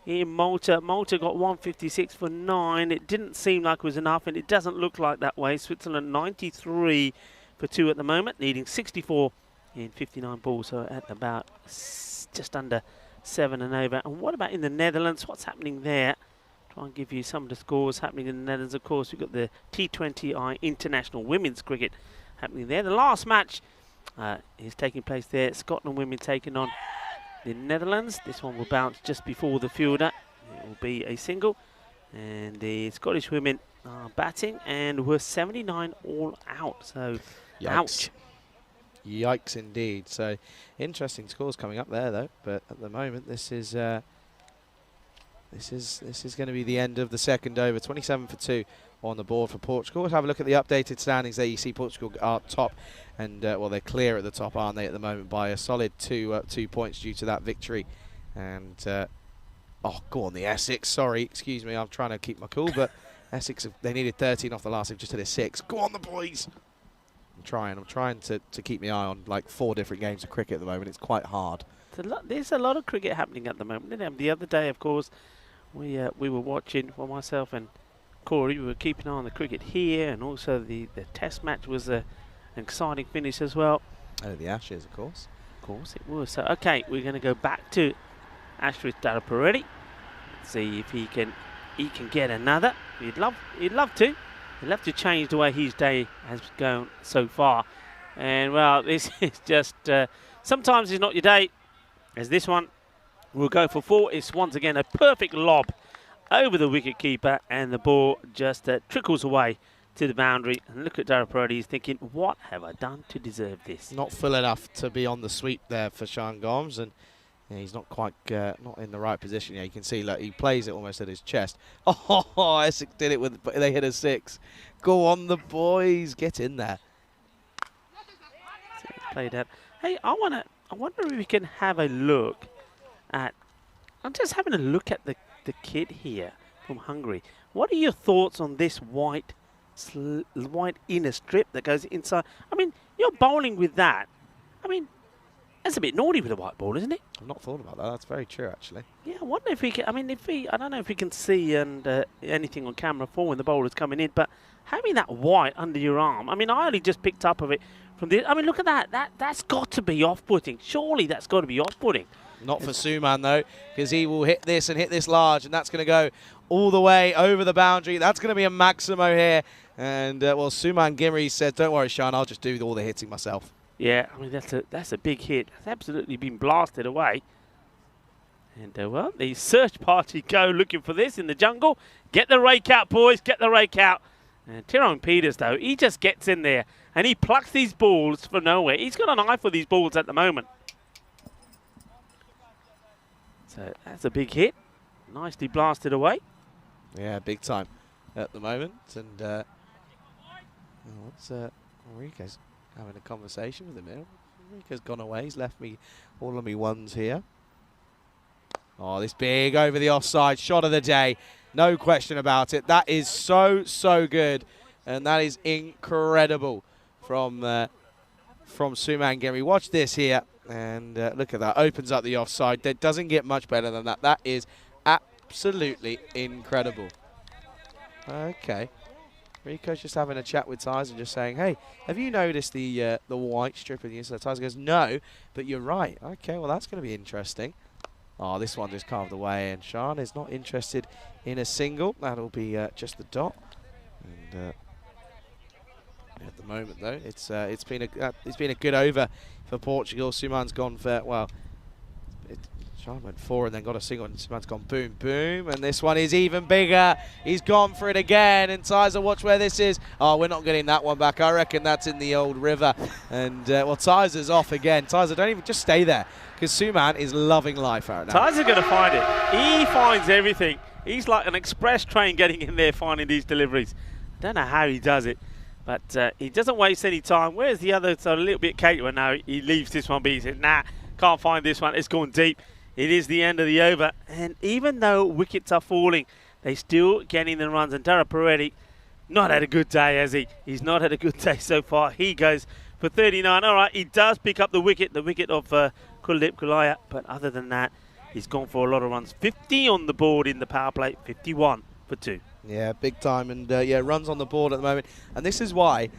S1: in Malta. Malta got 156 for 9. It didn't seem like it was enough, and it doesn't look like that way. Switzerland 93 for 2 at the moment, needing 64 in 59 balls, so at about just under 7 and over. And what about in the Netherlands? What's happening there? Try and give you some of the scores happening in the Netherlands. Of course, we've got the T20 International Women's Cricket happening there. The last match is taking place there. Scotland women taking on the Netherlands. This one will bounce just before the fielder. It will be a single. And the Scottish women are batting, and we're 79 all out. So,
S5: Yikes.
S1: ouch.
S5: Yikes indeed. So interesting scores coming up there though. But at the moment, this is going to be the end of the second over. 27 for 2 on the board for Portugal. Let's have a look at the updated standings there. You see Portugal are top, and well, they're clear at the top, aren't they, at the moment, by a solid 2 points due to that victory. And oh, go on the Essex. Sorry, excuse me. I'm trying to keep my cool, but Essex, they needed 13 off the last. They've just hit a 6. Go on the boys. I'm trying to keep my eye on like 4 different games of cricket at the moment. It's quite hard.
S1: There's a lot of cricket happening at the moment. The other day, of course, we were watching, well, myself and Corey, we were keeping an eye on the cricket here, and also the test match was an exciting finish as well.
S5: Oh, the Ashes, of course.
S1: Of course it was. So, okay, we're going to go back to Ashwin Daraparetti. See if he can get another. He'd love to. He'd love to change the way his day has gone so far. And, well, this is just... sometimes it's not your day, as this one will go for 4. It's once again a perfect lob over the wicket keeper, and the ball just trickles away to the boundary. And look at Daraparetti, he's thinking, what have I done to deserve this?
S5: Not full enough to be on the sweep there for Sean Gomes, and yeah, he's not quite not in the right position. Yeah, you can see, look, he plays it almost at his chest. Oh, Essex did it but they hit a 6. Go on, the boys, get in there.
S1: Play that. Hey, I wonder if we can have a look at. I'm just having a look at the kid here from Hungary. What are your thoughts on this white inner strip that goes inside? I mean, you're bowling with that. I mean, that's a bit naughty with a white ball, isn't it?
S5: I've not thought about that. That's very true, actually.
S1: Yeah, I wonder if we can. I mean, I don't know if we can see anything on camera for when the bowler's coming in, but having that white under your arm. I mean, I only just picked up of it from the. I mean, look at that. That's got to be off-putting. Surely that's got to be off-putting.
S5: Not for Suman, though, because he will hit this and hit this large, and that's going to go all the way over the boundary. That's going to be a Maximo here. And, well, Suman Gimri said, don't worry, Sean, I'll just do all the hitting myself.
S1: Yeah, I mean, that's a big hit. It's absolutely been blasted away. And, well, the search party go looking for this in the jungle. Get the rake out, boys. Get the rake out. And Tyrone Peters, though, he just gets in there, and he plucks these balls from nowhere. He's got an eye for these balls at the moment. So that's a big hit. Nicely blasted away.
S5: Yeah, big time at the moment. And what's Enrique's having a conversation with him here. Enrique's gone away. He's left me all of me ones here. Oh, this big over the offside shot of the day. No question about it. That is so good. And that is incredible from Suman Gimri. Watch this here. And look at that, opens up the offside. That doesn't get much better than that. That is absolutely incredible. Okay. Rico's just having a chat with Tyson, just saying, hey, have you noticed the white strip in the inside? Tyson goes, no, but you're right. Okay, well, that's going to be interesting. Oh, this one just carved away, and Sean is not interested in a single. That'll be just the dot. And at the moment, though, it's been a good over for Portugal. Suman's gone for, well, Sean went 4 and then got a single, and Suman's gone boom, boom, and this one is even bigger. He's gone for it again, and Tyser, watch where this is. Oh, we're not getting that one back. I reckon that's in the old river. And, well, Tyser's off again. Tyser, don't even, just stay there, because Suman is loving life right now.
S1: Tyser's going to find it. He finds everything. He's like an express train getting in there, finding these deliveries. I don't know how he does it. But he doesn't waste any time. Where's the other? So a little bit caterer now. He leaves this one, but he said, nah, can't find this one. It's gone deep. It is the end of the over. And even though wickets are falling, they still getting the runs. And Daraparetti not had a good day, has he? He's not had a good day so far. He goes for 39. All right, he does pick up the wicket of Kuldeep Kulaya. But other than that, He's gone for a lot of runs. 50 on the board in the power play, 51 for 2.
S5: Yeah, big time, and yeah, runs on the board at the moment. And this is why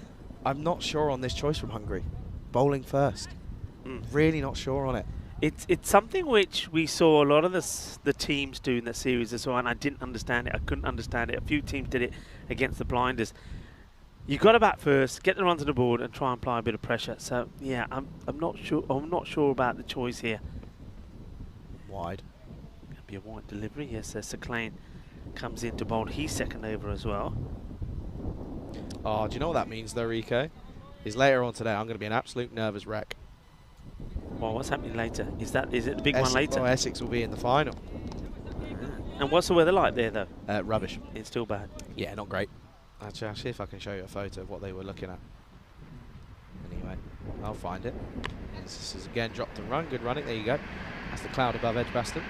S5: I'm not sure on this choice from Hungary. Bowling first. Really not sure on it.
S1: It's something which we saw a lot of the teams do in that series as well, and I didn't understand it. I couldn't understand it. A few teams did it against the Blinders. You got to bat first, get the runs on the board, and try and apply a bit of pressure. So yeah, I'm not sure. I'm not sure about the choice here.
S5: Wide.
S1: Gonna be a wide delivery. Yes, Sakane comes in to bowl his second over as well.
S5: Oh, do you know what that means though, Rico? Is later on today I'm going to be an absolute nervous wreck.
S1: Well, what's happening later? Is it the big one later?
S5: Well, Essex will be in the final.
S1: And what's the weather like there though?
S5: Rubbish.
S1: It's still bad.
S5: Yeah, not great. Actually, I'll see if I can show you a photo of what they were looking at. Anyway, I'll find it. This is again dropped and run. Good running. There you go. That's the cloud above Edgbaston.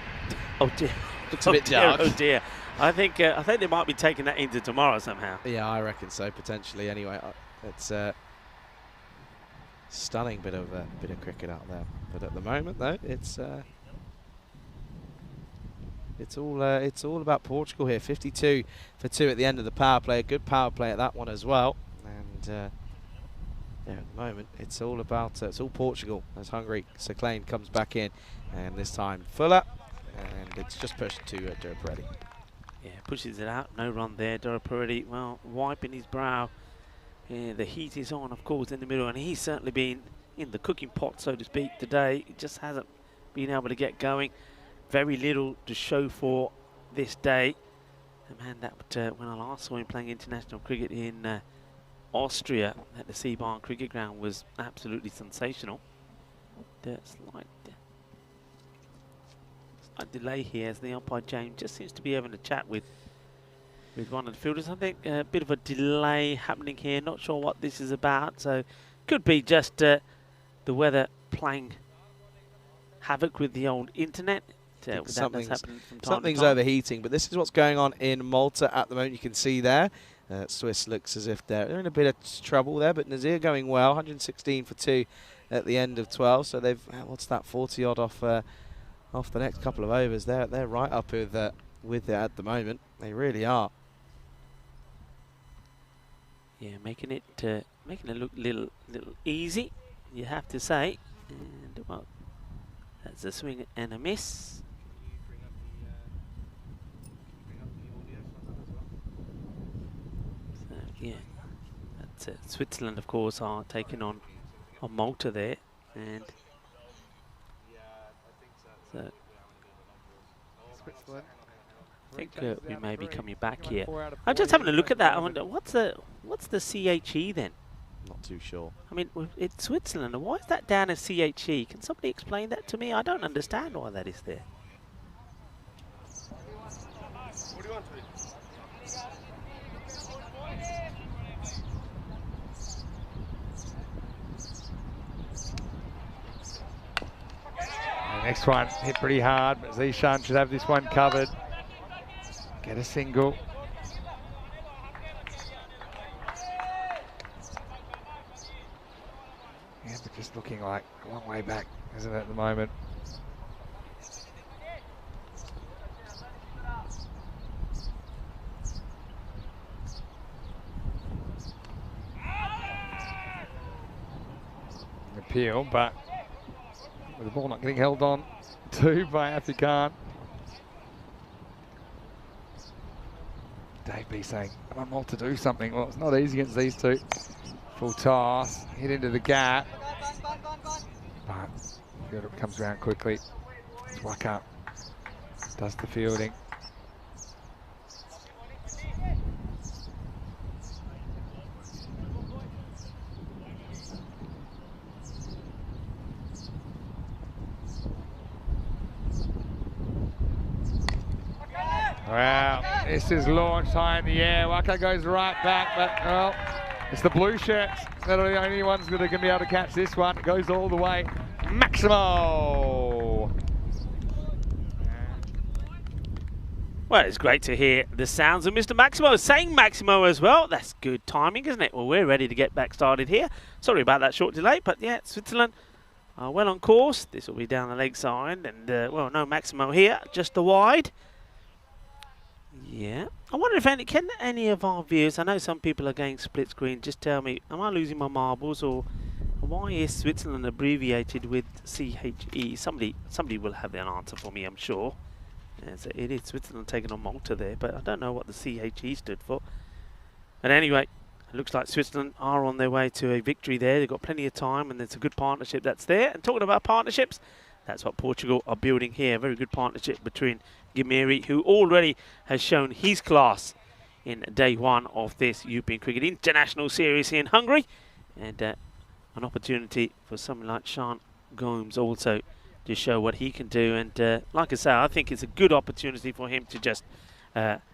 S1: Oh dear.
S5: Looks a bit dark.
S1: Oh dear. I think they might be taking that into tomorrow somehow.
S5: Yeah, I reckon so potentially. Anyway, it's stunning bit of cricket out there. But at the moment, though, it's all about Portugal here. 52 for 2 at the end of the power play. A good power play at that one as well. And yeah, at the moment, it's all about it's all Portugal as Hungary. Sakane comes back in, and this time Fuller, and it's just pushed to Duraparetti.
S1: Yeah, pushes it out. No run there. Duraparetti, well, wiping his brow. Yeah, the heat is on, of course, in the middle, and he's certainly been in the cooking pot, so to speak, today. He just hasn't been able to get going. Very little to show for this day. And man, that when I last saw him playing international cricket in Austria at the Seabarn Cricket Ground was absolutely sensational. The slight delay here as the umpire James just seems to be having a chat with one of the fielders. I think a bit of a delay happening here. Not sure what this is about. So could be just the weather playing havoc with the old internet.
S5: Something's overheating, but this is what's going on in Malta at the moment. You can see there. Swiss looks as if they're in a bit of trouble there, but Nazir going well. 116 for 2 at the end of 12. So they've what's that, 40 odd off the next couple of overs. They're right up with it at the moment. They really are.
S1: Yeah, making it look little easy, you have to say. And well, that's a swing and a miss. So yeah, that's it. Switzerland, of course, are taking on Malta there, and so I think we may be coming back here. I'm just having a look at that. I wonder what's the CHE then?
S5: Not too sure.
S1: I mean, it's Switzerland. Why is that down as CHE? Can somebody explain that to me? I don't understand why that is there.
S8: Next one hit pretty hard, but Zishan should have this one covered. Get a single. Yeah, but just looking like a long way back, isn't it, at the moment? Appeal, but with the ball not getting held on to by Afrikaan. Dave B saying, I want Malta to do something. Well, it's not easy against these two. Full toss, hit into the gap. But fielder comes around quickly. Swaka does the fielding. Wow, this is launched high in the air. Waka goes right back, but well, it's the blue shirts that are the only ones that are going to be able to catch this one. It goes all the way. Maximo!
S1: Well, it's great to hear the sounds of Mr. Maximo saying Maximo as well. That's good timing, isn't it? Well, we're ready to get back started here. Sorry about that short delay, but yeah, Switzerland are well on course. This will be down the leg side, and well, no Maximo here, just the wide. Yeah, I wonder if can any of our viewers, I know some people are going split screen, just tell me, am I losing my marbles, or why is Switzerland abbreviated with CHE? Somebody will have an answer for me, I'm sure. So it is Switzerland taking on Malta there, but I don't know what the CHE stood for. But anyway, it looks like Switzerland are on their way to a victory there. They've got plenty of time, and it's a good partnership that's there. And talking about partnerships, that's what Portugal are building here. A very good partnership between Gimiri, who already has shown his class in day one of this European Cricket International Series here in Hungary. And an opportunity for someone like Sean Gomes also to show what he can do. And like I say, I think it's a good opportunity for him to just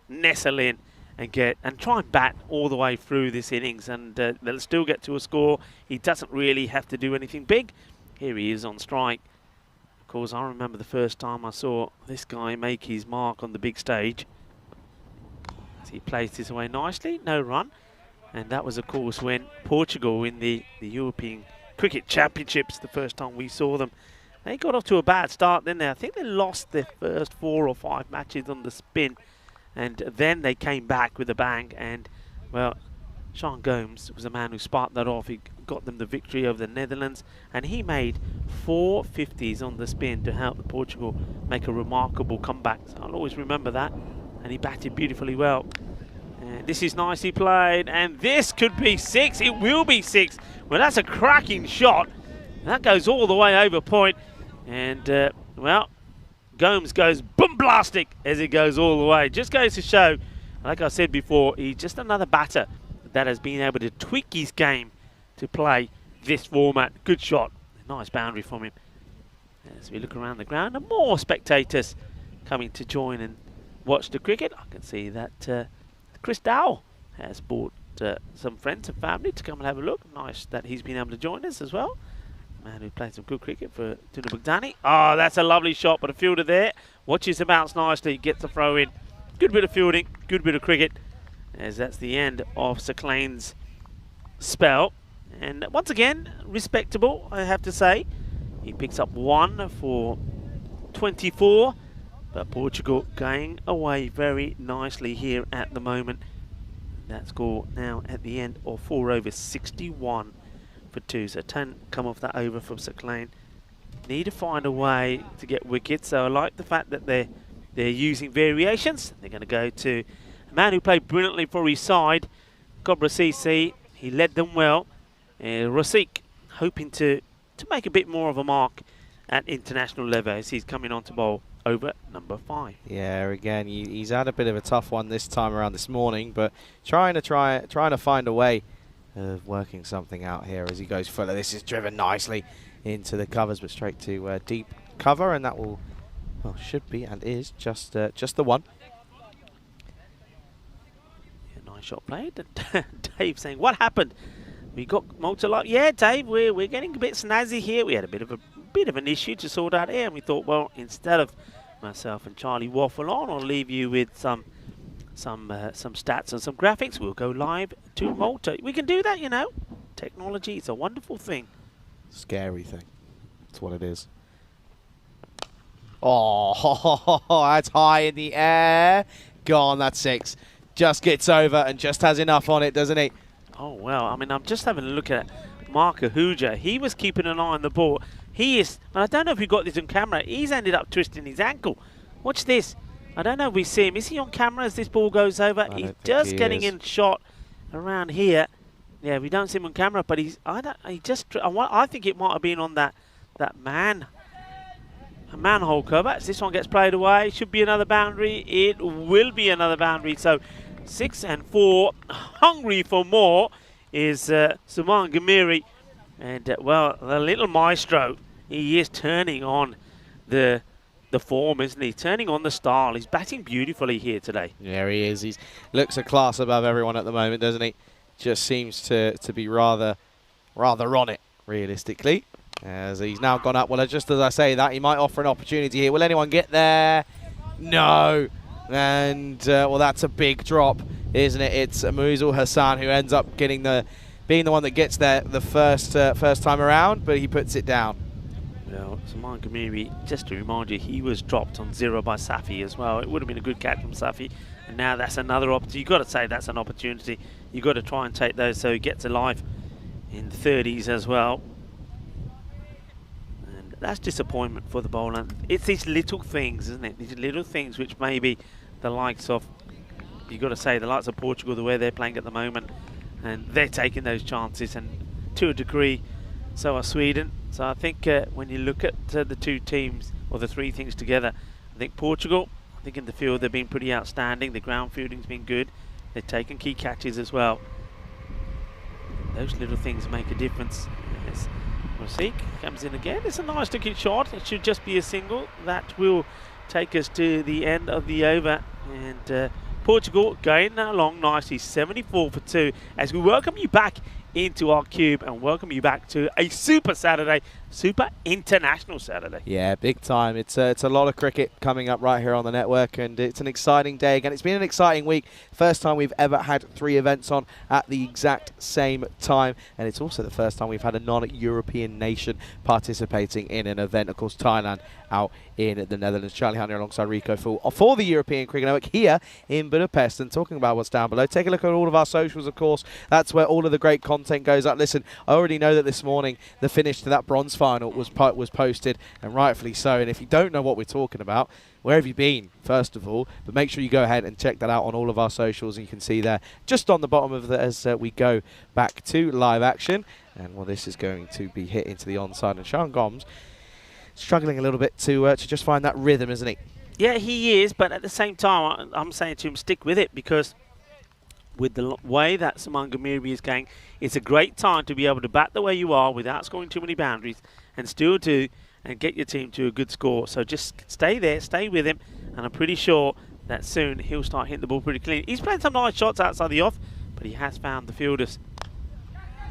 S1: nestle in and try and bat all the way through this innings, and they'll still get to a score. He doesn't really have to do anything big. Here he is on strike. Of course, I remember the first time I saw this guy make his mark on the big stage. As he placed his away nicely, no run. And that was, of course, when Portugal in the European Cricket Championships, the first time we saw them, they got off to a bad start, didn't they? I think they lost their first 4 or 5 matches on the spin. And then they came back with a bang, and, well, Sean Gomes was the man who sparked that off. He got them the victory over the Netherlands, and he made 4 50s on the spin to help Portugal make a remarkable comeback. So I'll always remember that, and he batted beautifully well. And this is nicely played, and this could be 6. It will be 6. Well, that's a cracking shot. That goes all the way over point, and, well, Gomes goes boom-blastic as it goes all the way. Just goes to show, like I said before, he's just another batter that has been able to tweak his game to play this format. Good shot. Nice boundary from him. As we look around the ground, and more spectators coming to join and watch the cricket. I can see that Chris Dowell has brought some friends and family to come and have a look. Nice that he's been able to join us as well. Man who played some good cricket for Tuna Bugdani. Oh, that's a lovely shot, but a fielder there watches the bounce nicely, gets the throw in. Good bit of fielding, good bit of cricket, as that's the end of Sir Clane's spell. And once again, respectable, I have to say. He picks up 1 for 24, but Portugal going away very nicely here at the moment. That score now at the end of 4 overs, 61 for 2. So 10 come off that over from Sir Clane. Need to find a way to get wickets. So I like the fact that they're using variations. They're going to go to a man who played brilliantly for his side, Cobra CC. He led them well. Rosique hoping to make a bit more of a mark at international level as he's coming on to bowl over number 5.
S5: Yeah, again, he's had a bit of a tough one this time around this morning, but trying to find a way of working something out here as he goes fuller. This is driven nicely into the covers, but straight to deep cover, and that will, well, should be and is just the one.
S1: Yeah, nice shot played. Dave saying, "What happened? We got Malta like." Yeah, Dave, we're getting a bit snazzy here. We had a bit of an issue to sort out here, and we thought, well, instead of myself and Charlie waffle on, I'll leave you with some stats and some graphics. We'll go live to Malta. We can do that, you know. Technology is a wonderful thing.
S5: Scary thing. That's what it is. Oh, that's high in the air. Gone, that's 6. Just gets over and just has enough on it, doesn't he?
S1: Oh, well, I mean, I'm just having a look at Mark Ahuja. He was keeping an eye on the ball. He is, and I don't know if we got this on camera, he's ended up twisting his ankle. Watch this. I don't know if we see him. Is he on camera as this ball goes over? He's just getting in shot around here. Yeah, we don't see him on camera, but I think it might have been on that manhole cover. As this one gets played away, should be another boundary. It will be another boundary. So 6 and 4, hungry for more is Suman Gimiri. And, well, the little maestro, he is turning on the form, isn't he? Turning on the style. He's batting beautifully here today.
S5: Yeah, he is. He looks a class above everyone at the moment, doesn't he? Just seems to be rather on it, realistically. As he's now gone up. Well, just as I say that, he might offer an opportunity here. Will anyone get there? No. And, well, that's a big drop, isn't it? It's Muizul Hassan who ends up being the one that gets there the first time around, but he puts it down.
S1: Well, Saman Ghamiri, just to remind you, he was dropped on 0 by Safi as well. It would have been a good catch from Safi. And now that's another opportunity. You've got to say that's an opportunity. You've got to try and take those so he gets alive in the 30s as well. And that's disappointment for the bowler. It's these little things, isn't it? These little things which maybe the likes of, you've got to say, the likes of Portugal, the way they're playing at the moment, and they're taking those chances. And to a degree, so are Sweden. So I think when you look at the two teams, or the three things together, I think Portugal, I think in the field they've been pretty outstanding. The ground fielding's been good. They've taken key catches as well. Those little things make a difference. Yes. Rosique comes in again. It's a nice looking shot. It should just be a single. That will take us to the end of the over. And Portugal going along nicely, 74 for 2, as we welcome you back into our cube and welcome you back to a super Saturday, super international Saturday.
S5: Yeah, big time. It's a lot of cricket coming up right here on the network, and it's an exciting day again. It's been an exciting week. First time we've ever had 3 events on at the exact same time, and it's also the first time we've had a non-European nation participating in an event. Of course, Thailand out in the Netherlands. Charlie Hunter alongside Rico for the European Cricket Network here in Budapest. And talking about what's down below, take a look at all of our socials, of course. That's where all of the great content goes up. Listen, I already know that this morning the finish to that bronze final was posted, and rightfully so. And if you don't know what we're talking about, where have you been, first of all? But make sure you go ahead and check that out on all of our socials, and you can see there just on the bottom of it as we go back to live action. And well, this is going to be hit into the onside, and Sean Gomes struggling a little bit to just find that rhythm, isn't he?
S1: Yeah, he is, but at the same time, I'm saying to him, stick with it, because with the way that Saman Ghamiri is going, it's a great time to be able to bat the way you are without scoring too many boundaries and still do and get your team to a good score. So just stay there, stay with him, and I'm pretty sure that soon he'll start hitting the ball pretty clean. He's playing some nice shots outside the off, but he has found the fielders.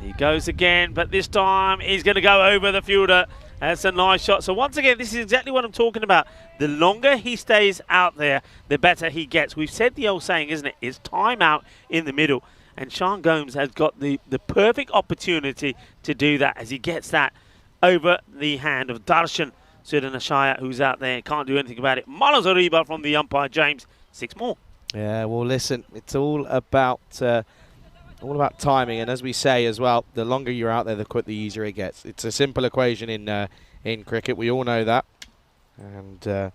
S1: He goes again, but this time he's going to go over the fielder. That's a nice shot. So once again, this is exactly what I'm talking about. The longer he stays out there, the better he gets. We've said the old saying, isn't it? It's time out in the middle. And Sean Gomes has got the perfect opportunity to do that as he gets that over the hand of Darshan Sudanashaya, who's out there, can't do anything about it. Manos Ariba from the umpire, James. 6 more.
S5: Yeah, well, listen, it's all about timing, and as we say as well, the longer you're out there, the easier it gets. It's a simple equation in cricket. We all know that, and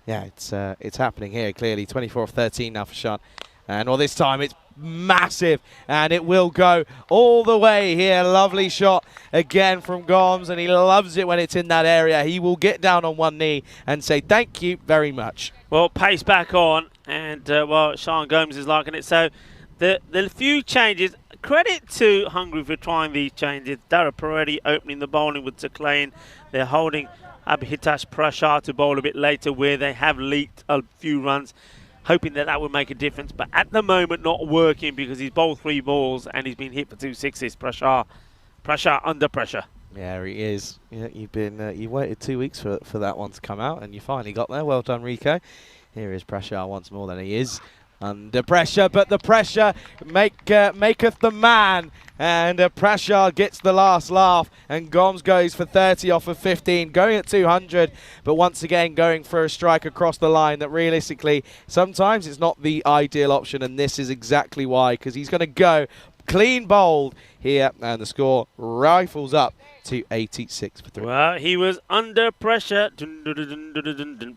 S5: yeah, it's happening here clearly. 24 of 13 now for Sean, and well, this time it's massive, and it will go all the way here. Lovely shot again from Gomes, and he loves it when it's in that area. He will get down on one knee and say thank you very much.
S1: Well, pace back on, and well, Sean Gomes is liking it. So the few changes, credit to Hungary for trying these changes. Dara Paredes opening the bowling with Taclean. They're holding Abhitash Prashar to bowl a bit later, where they have leaked a few runs, hoping that would make a difference. But at the moment, not working, because he's bowled 3 balls and he's been hit for 2 sixes. Prashar under pressure.
S5: Yeah, he is. Yeah, you waited 2 weeks for that one to come out, and you finally got there. Well done, Rico. Here is Prashar once more. Then he is under pressure, but the pressure maketh the man, and Prashar gets the last laugh, and Gomes goes for 30 off of 15, going at 200, but once again going for a strike across the line that realistically sometimes it's not the ideal option, and this is exactly why, because he's going to go clean bowled here, and the score rifles up to 86 for 3.
S1: Well, he was under pressure,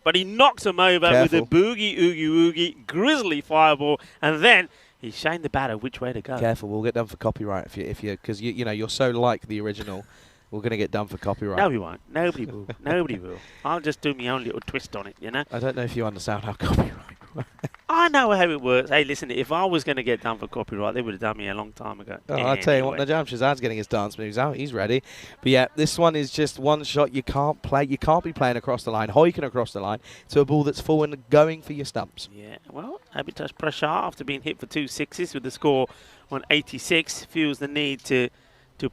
S1: but he knocks him over with a boogie, oogie, oogie, grizzly fireball, and then he's showing the batter which way to go.
S5: Careful, we'll get done for copyright if you because you know you're so like the original. We're going to get done for copyright.
S1: No, we won't. Nobody will. Nobody will. I'll just do my own little twist on it, you know.
S5: I don't know if you understand how copyright works.
S1: I know how it works. Hey, listen, if I was going to get done for copyright, they would have done me a long time ago.
S5: Oh, I'll tell you what, Najam Shazad's getting his dance moves out. He's ready. But yeah, this one is just one shot. You can't play. You can't be playing across the line, hoiking across the line to a ball that's full and going for your stumps.
S1: Yeah, well, Abhitash Prashar, after being hit for 2 sixes with the score on 86, feels the need to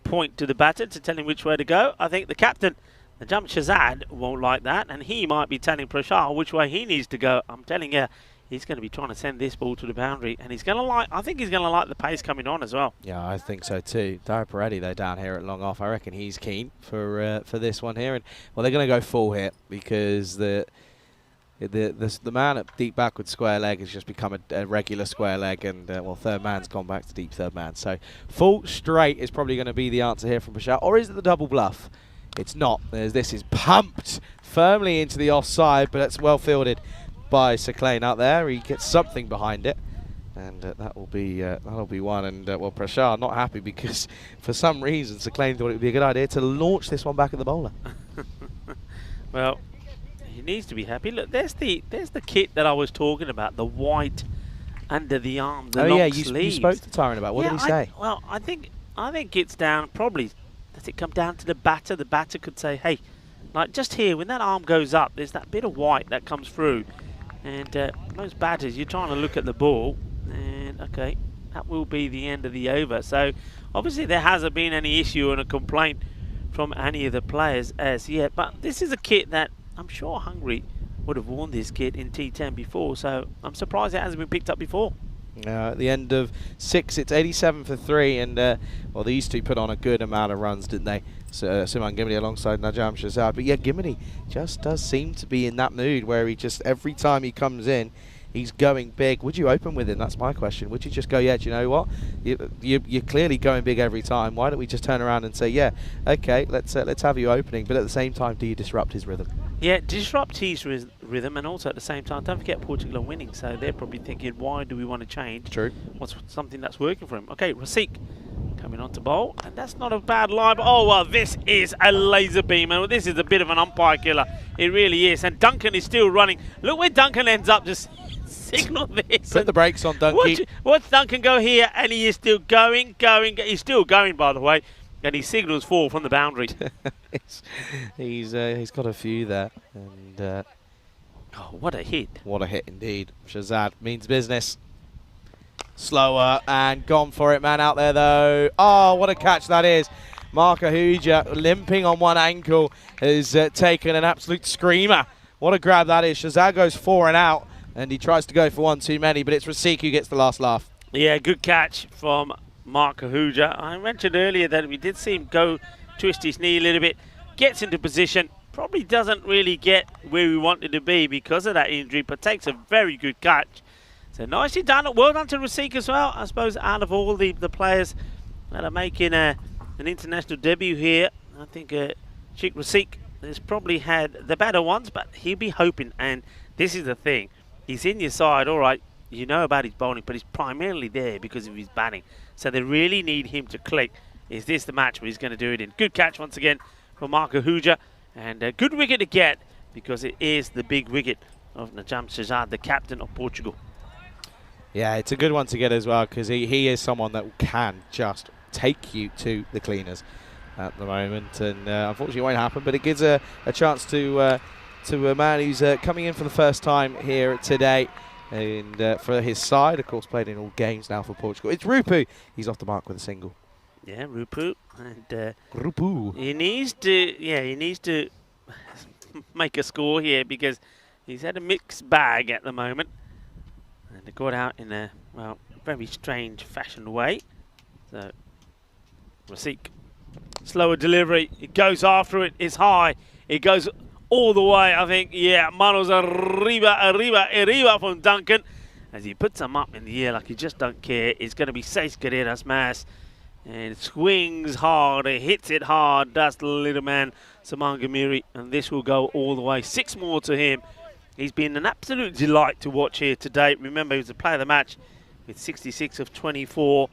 S1: point to the batter to tell him which way to go. I think the captain, Najam Shazad, won't like that, and he might be telling Prashar which way he needs to go. I'm telling you, he's going to be trying to send this ball to the boundary, and he's going to like. I think he's going to like the pace coming on as well.
S5: Yeah, I think so too. Dario Peretti, though, down here at long off, I reckon he's keen for this one here, and well, they're going to go full here because the man at deep backward square leg has just become a regular square leg, and well, third man's gone back to deep third man. So full straight is probably going to be the answer here from Bashar, or is it the double bluff? It's not. This is pumped firmly into the offside, but it's well fielded by Seclain out there. He gets something behind it, and that'll be one. And well, Prashar not happy because for some reason Seclain thought it would be a good idea to launch this one back at the bowler.
S1: Well, he needs to be happy. Look, there's the kit that I was talking about, the white under the arm, the long sleeves.
S5: You spoke to Tyrone about. What did he say?
S1: Well, I think it's down. Probably does it come down to the batter? The batter could say, hey, like just here when that arm goes up, there's that bit of white that comes through. And most batters, you're trying to look at the ball, and okay, that will be the end of the over. So obviously there hasn't been any issue and a complaint from any of the players as yet. But this is a kit that I'm sure Hungary would have worn this kit in T10 before, so I'm surprised it hasn't been picked up before.
S5: At the end of 6, it's 87 for 3, and well, these two put on a good amount of runs, didn't they? So, Suman Gimini alongside Najam Shahzad. But yeah, Gimini just does seem to be in that mood where he just, every time he comes in, he's going big. Would you open with him? That's my question. Would you just go, yeah, do you know what? You're clearly going big every time. Why don't we just turn around and say, yeah, okay, let's have you opening. But at the same time, do you disrupt his rhythm? Yeah,
S1: disrupt his rhythm, and also at the same time, don't forget Portugal are winning, so they're probably thinking, why do we want to change?
S5: True.
S1: What's something that's working for him? Okay, Rasik coming on to bowl, and that's not a bad line, but oh, well, this is a laser beam, and this is a bit of an umpire killer. It really is, and Duncan is still running. Look where Duncan ends up, just signal this.
S5: Put the brakes on, Duncan.
S1: Watch Duncan go here, and he is still going. He's still going, by the way. And he signals 4 from the boundary.
S5: he's got a few there, and
S1: oh, what a hit!
S5: What a hit indeed. Shahzad means business. Slower and gone for it, man out there though. Oh, what a catch that is! Mark Ahuja limping on one ankle has taken an absolute screamer. What a grab that is! Shahzad goes 4 and out, and he tries to go for one too many, but it's Rasik who gets the last laugh.
S1: Yeah, good catch from Mark Ahuja. I mentioned earlier that we did see him go twist his knee a little bit, gets into position, probably doesn't really get where we wanted to be because of that injury, but takes a very good catch. So nicely done. Well done to Rasik as well. I suppose out of all the players that are making an international debut here, I think Sheikh Rasik has probably had the better ones, but he'll be hoping, and this is the thing, he's in your side, all right, you know about his bowling, but he's primarily there because of his batting. So they really need him to click. Is this the match where he's going to do it in? Good catch once again from Mark Ahuja. And a good wicket to get because it is the big wicket of Najam Shahzad, the captain of Portugal.
S5: Yeah, it's a good one to get as well because he is someone that can just take you to the cleaners at the moment. And unfortunately it won't happen, but it gives a chance to a man who's coming in for the first time here today. And for his side, of course, played in all games now for Portugal. It's Rupu. He's off the mark with a single.
S1: Yeah, Rupu. And
S5: Rupu.
S1: He needs to make a score here because he's had a mixed bag at the moment. And they got out in a, well, very strange fashion way. So, Rasik. Slower delivery. It goes after it. It's high. It goes all the way, I think. Yeah, manos arriba from Duncan. As he puts them up in the air like he just don't care. It's going to be 6 carreras más. And it swings hard. It hits it hard. That's the little man, Saman Gamiri. And this will go all the way. 6 more to him. He's been an absolute delight to watch here today. Remember, he was the player of the match with 66 of 24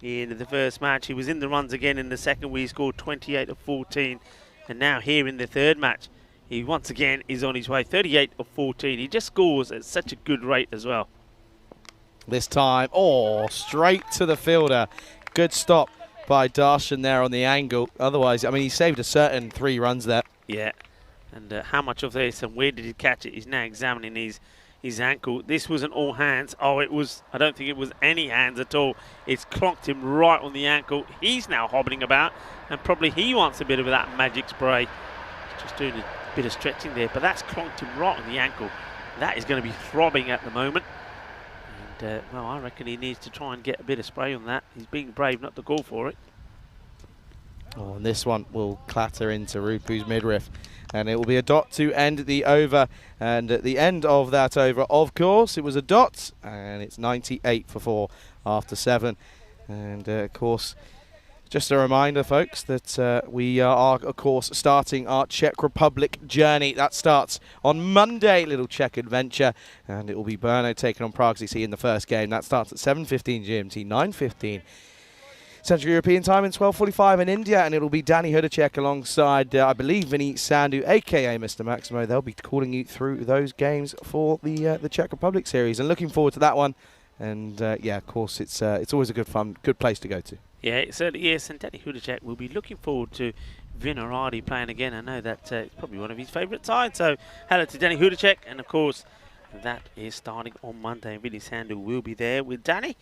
S1: in the first match. He was in the runs again in the second where he scored 28 of 14. And now here in the third match, he once again is on his way, 38 of 14. He just scores at such a good rate as well.
S5: This time, oh, straight to the fielder. Good stop by Darshan there on the angle. Otherwise, I mean, he saved a certain 3 runs there.
S1: Yeah, and how much of this and where did he catch it? He's now examining his ankle. This wasn't all hands. Oh, it was, I don't think it was any hands at all. It's clocked him right on the ankle. He's now hobbling about, and probably he wants a bit of that magic spray. He's just doing a bit of stretching there, but that's clonked him right on the ankle. That is going to be throbbing at the moment. well, I reckon he needs to try and get a bit of spray on that. He's being brave not to go for it.
S5: Oh, and this one will clatter into Rupu's midriff. And it will be a dot to end the over. And at the end of that over, of course, it was a dot. And it's 98 for 4 after 7. And, of course, just a reminder, folks, that we are, of course, starting our Czech Republic journey. That starts on Monday, little Czech adventure. And it will be Brno taking on Prague CC in the first game. That starts at 7:15 GMT, 9:15 Central European time, in 12:45 in India, and it'll be Danny Hudacek alongside, I believe, Vinny Sandhu, aka Mr. Maximo. They'll be calling you through those games for the Czech Republic series, and looking forward to that one. And yeah, of course, it's always a good place to go to.
S1: Yeah, it certainly is. And Danny Hudacek will be looking forward to Vinaradi playing again. I know that it's probably one of his favourite sides. So hello to Danny Hudacek, and of course, that is starting on Monday. Vinny Sandhu will be there with Danny.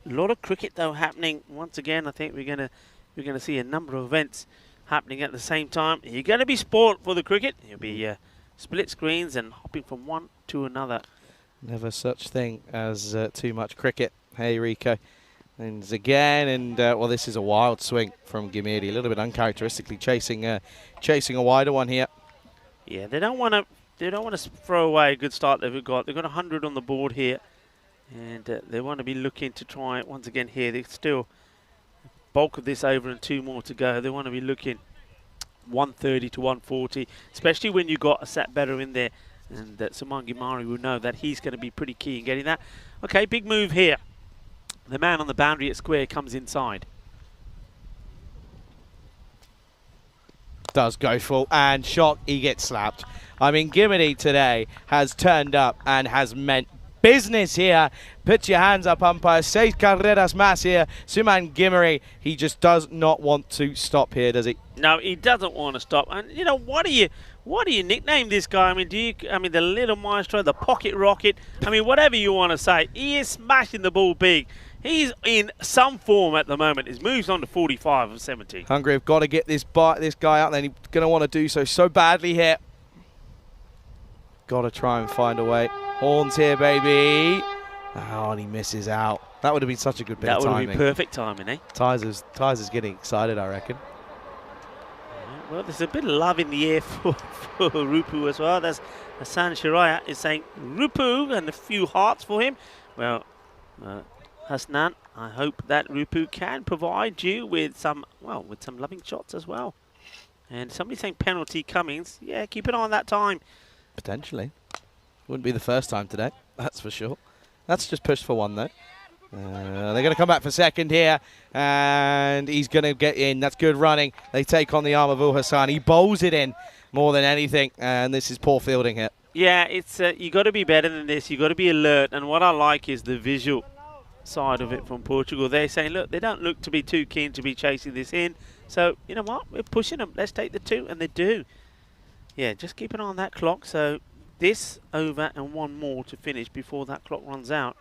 S1: A lot of cricket though happening once again. I think we're gonna see a number of events happening at the same time. You're gonna be spoilt for the cricket. You'll be split screens and hopping from one to another.
S5: Never such thing as too much cricket. Hey Rico, and again, and well, this is a wild swing from Gimiri, a little bit uncharacteristically chasing a wider one here.
S1: Yeah, they don't want to throw away a good start they've got. They've got 100 on the board here. And they want to be looking to try it once again here. There's still bulk of this over and 2 more to go. They want to be looking 130 to 140, especially when you've got a set better in there. And Suman Gimari will know that he's going to be pretty key in getting that. Okay, big move here. The man on the boundary at square comes inside.
S5: Does go full, and shock, he gets slapped. I mean, Gimiri today has turned up and has meant business here. Put your hands up, umpire. 6 carreras más here. Suman Gimiri, he just does not want to stop here, does he?
S1: No, he doesn't want to stop. And you know, what do you nickname this guy? I mean, the little maestro, the pocket rocket? I mean, whatever you want to say. He is smashing the ball big. He's in some form at the moment. His moves on to 45 of 70.
S5: Hungary have got to get this guy out there. He's going to want to do so badly here. Got to try and find a way. Horns here, baby. Oh, and he misses out. That would have been such a good bit of timing.
S1: That would have been perfect timing, eh?
S5: Tyzer's getting excited, I reckon.
S1: Well, there's a bit of love in the air for Rupu as well. There's Hassan Shiraya is saying Rupu and a few hearts for him. Well, Hasnan, I hope that Rupu can provide you with some loving shots as well. And somebody saying penalty Cummings. Yeah, keep an eye on that time.
S5: Potentially. Wouldn't be the first time today, that's for sure. That's just pushed for one, though. They're going to come back for second here, and he's going to get in. That's good running. They take on the arm of Ul Hassan. He bowls it in more than anything, and this is poor fielding here.
S1: Yeah, it's you got to be better than this. You got to be alert, and what I like is the visual side of it from Portugal. They're saying, look, they don't look to be too keen to be chasing this in. So, you know what? We're pushing them. Let's take the 2, and they do. Yeah, just keep an eye on that clock. So this over and 1 more to finish before that clock runs out.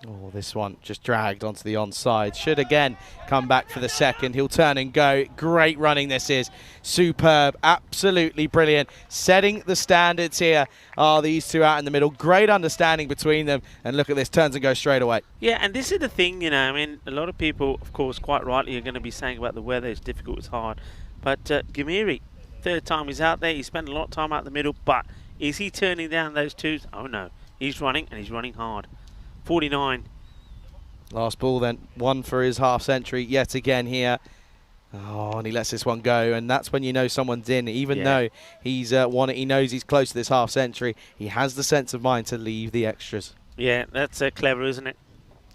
S5: Oh, this one just dragged onto the onside. Should again come back for the second. He'll turn and go. Great running this is. Superb. Absolutely brilliant. Setting the standards here are these two out in the middle. Great understanding between them. And look at this. Turns and goes straight away.
S1: Yeah, and this is the thing, you know. I mean, a lot of people, of course, quite rightly are going to be saying about the weather. It's difficult. It's hard. But Gimiri, 3rd time he's out there. He spent a lot of time out the middle. But is he turning down those 2s? Oh, no. He's running, and he's running hard. 49.
S5: Last ball then, 1 for his half century yet again here. Oh, and he lets this one go, and that's when you know someone's in. Even though he's won it, he knows he's close to this half century. He has the sense of mind to leave the extras.
S1: Yeah, that's clever, isn't it?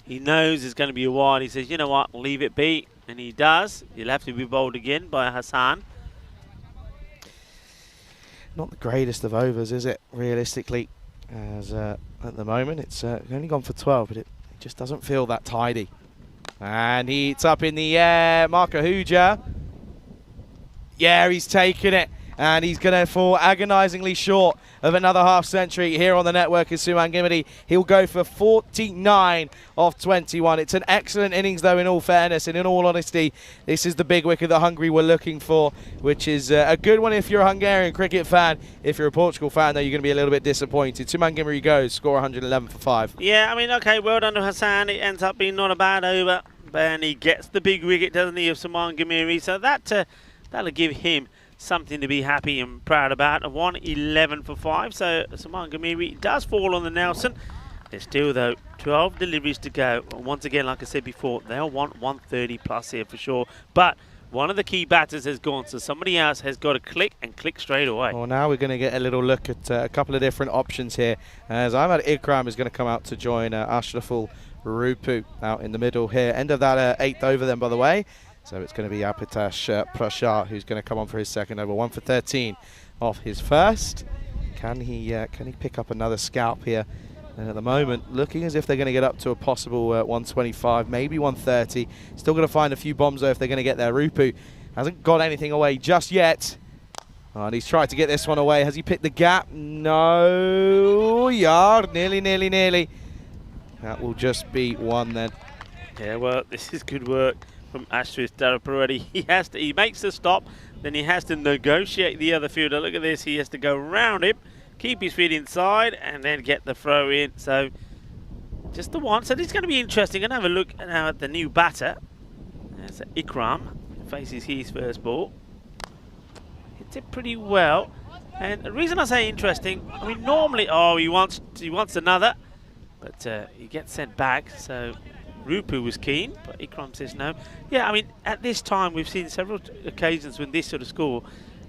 S1: He knows it's going to be a wide. He says, you know what, leave it be. And he does. He'll have to be bowled again by Hassan.
S5: Not the greatest of overs, is it, realistically? As at the moment, it's only gone for 12, but it just doesn't feel that tidy. And it's up in the air. Marco Huja. Yeah, he's taken it. and he's going to fall agonisingly short of another half century here on the network as Suman Gimity. He'll go for 49 off 21. It's an excellent innings, though, in all fairness, and in all honesty, this is the big wicket that Hungary were looking for, which is a good one if you're a Hungarian cricket fan. If you're a Portugal fan, though, you're going to be a little bit disappointed. Suman Gimity goes, score 111 for 5.
S1: Yeah, I mean, okay, well done to Hassan. It ends up being not a bad over, and he gets the big wicket, doesn't he, of Suman Gimity? So that'll give him something to be happy and proud about. 111 for 5. So Suman Gimity does fall on the Nelson. There's still, though, 12 deliveries to go. Once again, like I said before, they'll want 130 plus here for sure. But one of the key batters has gone, so somebody else has got to click and click straight away.
S5: Well, now we're going to get a little look at a couple of different options here, as Ahmad Ikram is going to come out to join Ashraful Rupu out in the middle here. End of that 8th over then, by the way. So it's going to be Apitash Prashar who's going to come on for his second over. 1 for 13 off his first. Can he pick up another scalp here? And at the moment, looking as if they're going to get up to a possible 125, maybe 130. Still going to find a few bombs, though, if they're going to get there. Rupu hasn't got anything away just yet. Oh, and he's tried to get this one away. Has he picked the gap? No. Yard. Nearly. That will just be one then.
S1: Yeah, well, this is good work from Ashraf Daraparedi. He makes the stop, then he has to negotiate the other fielder. Look at this. He has to go round him, keep his feet inside, and then get the throw in. So just the one. So this is going to be interesting. I'm going to have a look now at the new batter. There's Ikram. Faces his first ball. Hits it pretty well. And the reason I say interesting, I mean, normally, he wants another, but he gets sent back. So Rupu was keen, but Ikram says no. Yeah, I mean, at this time, we've seen several occasions when this sort of score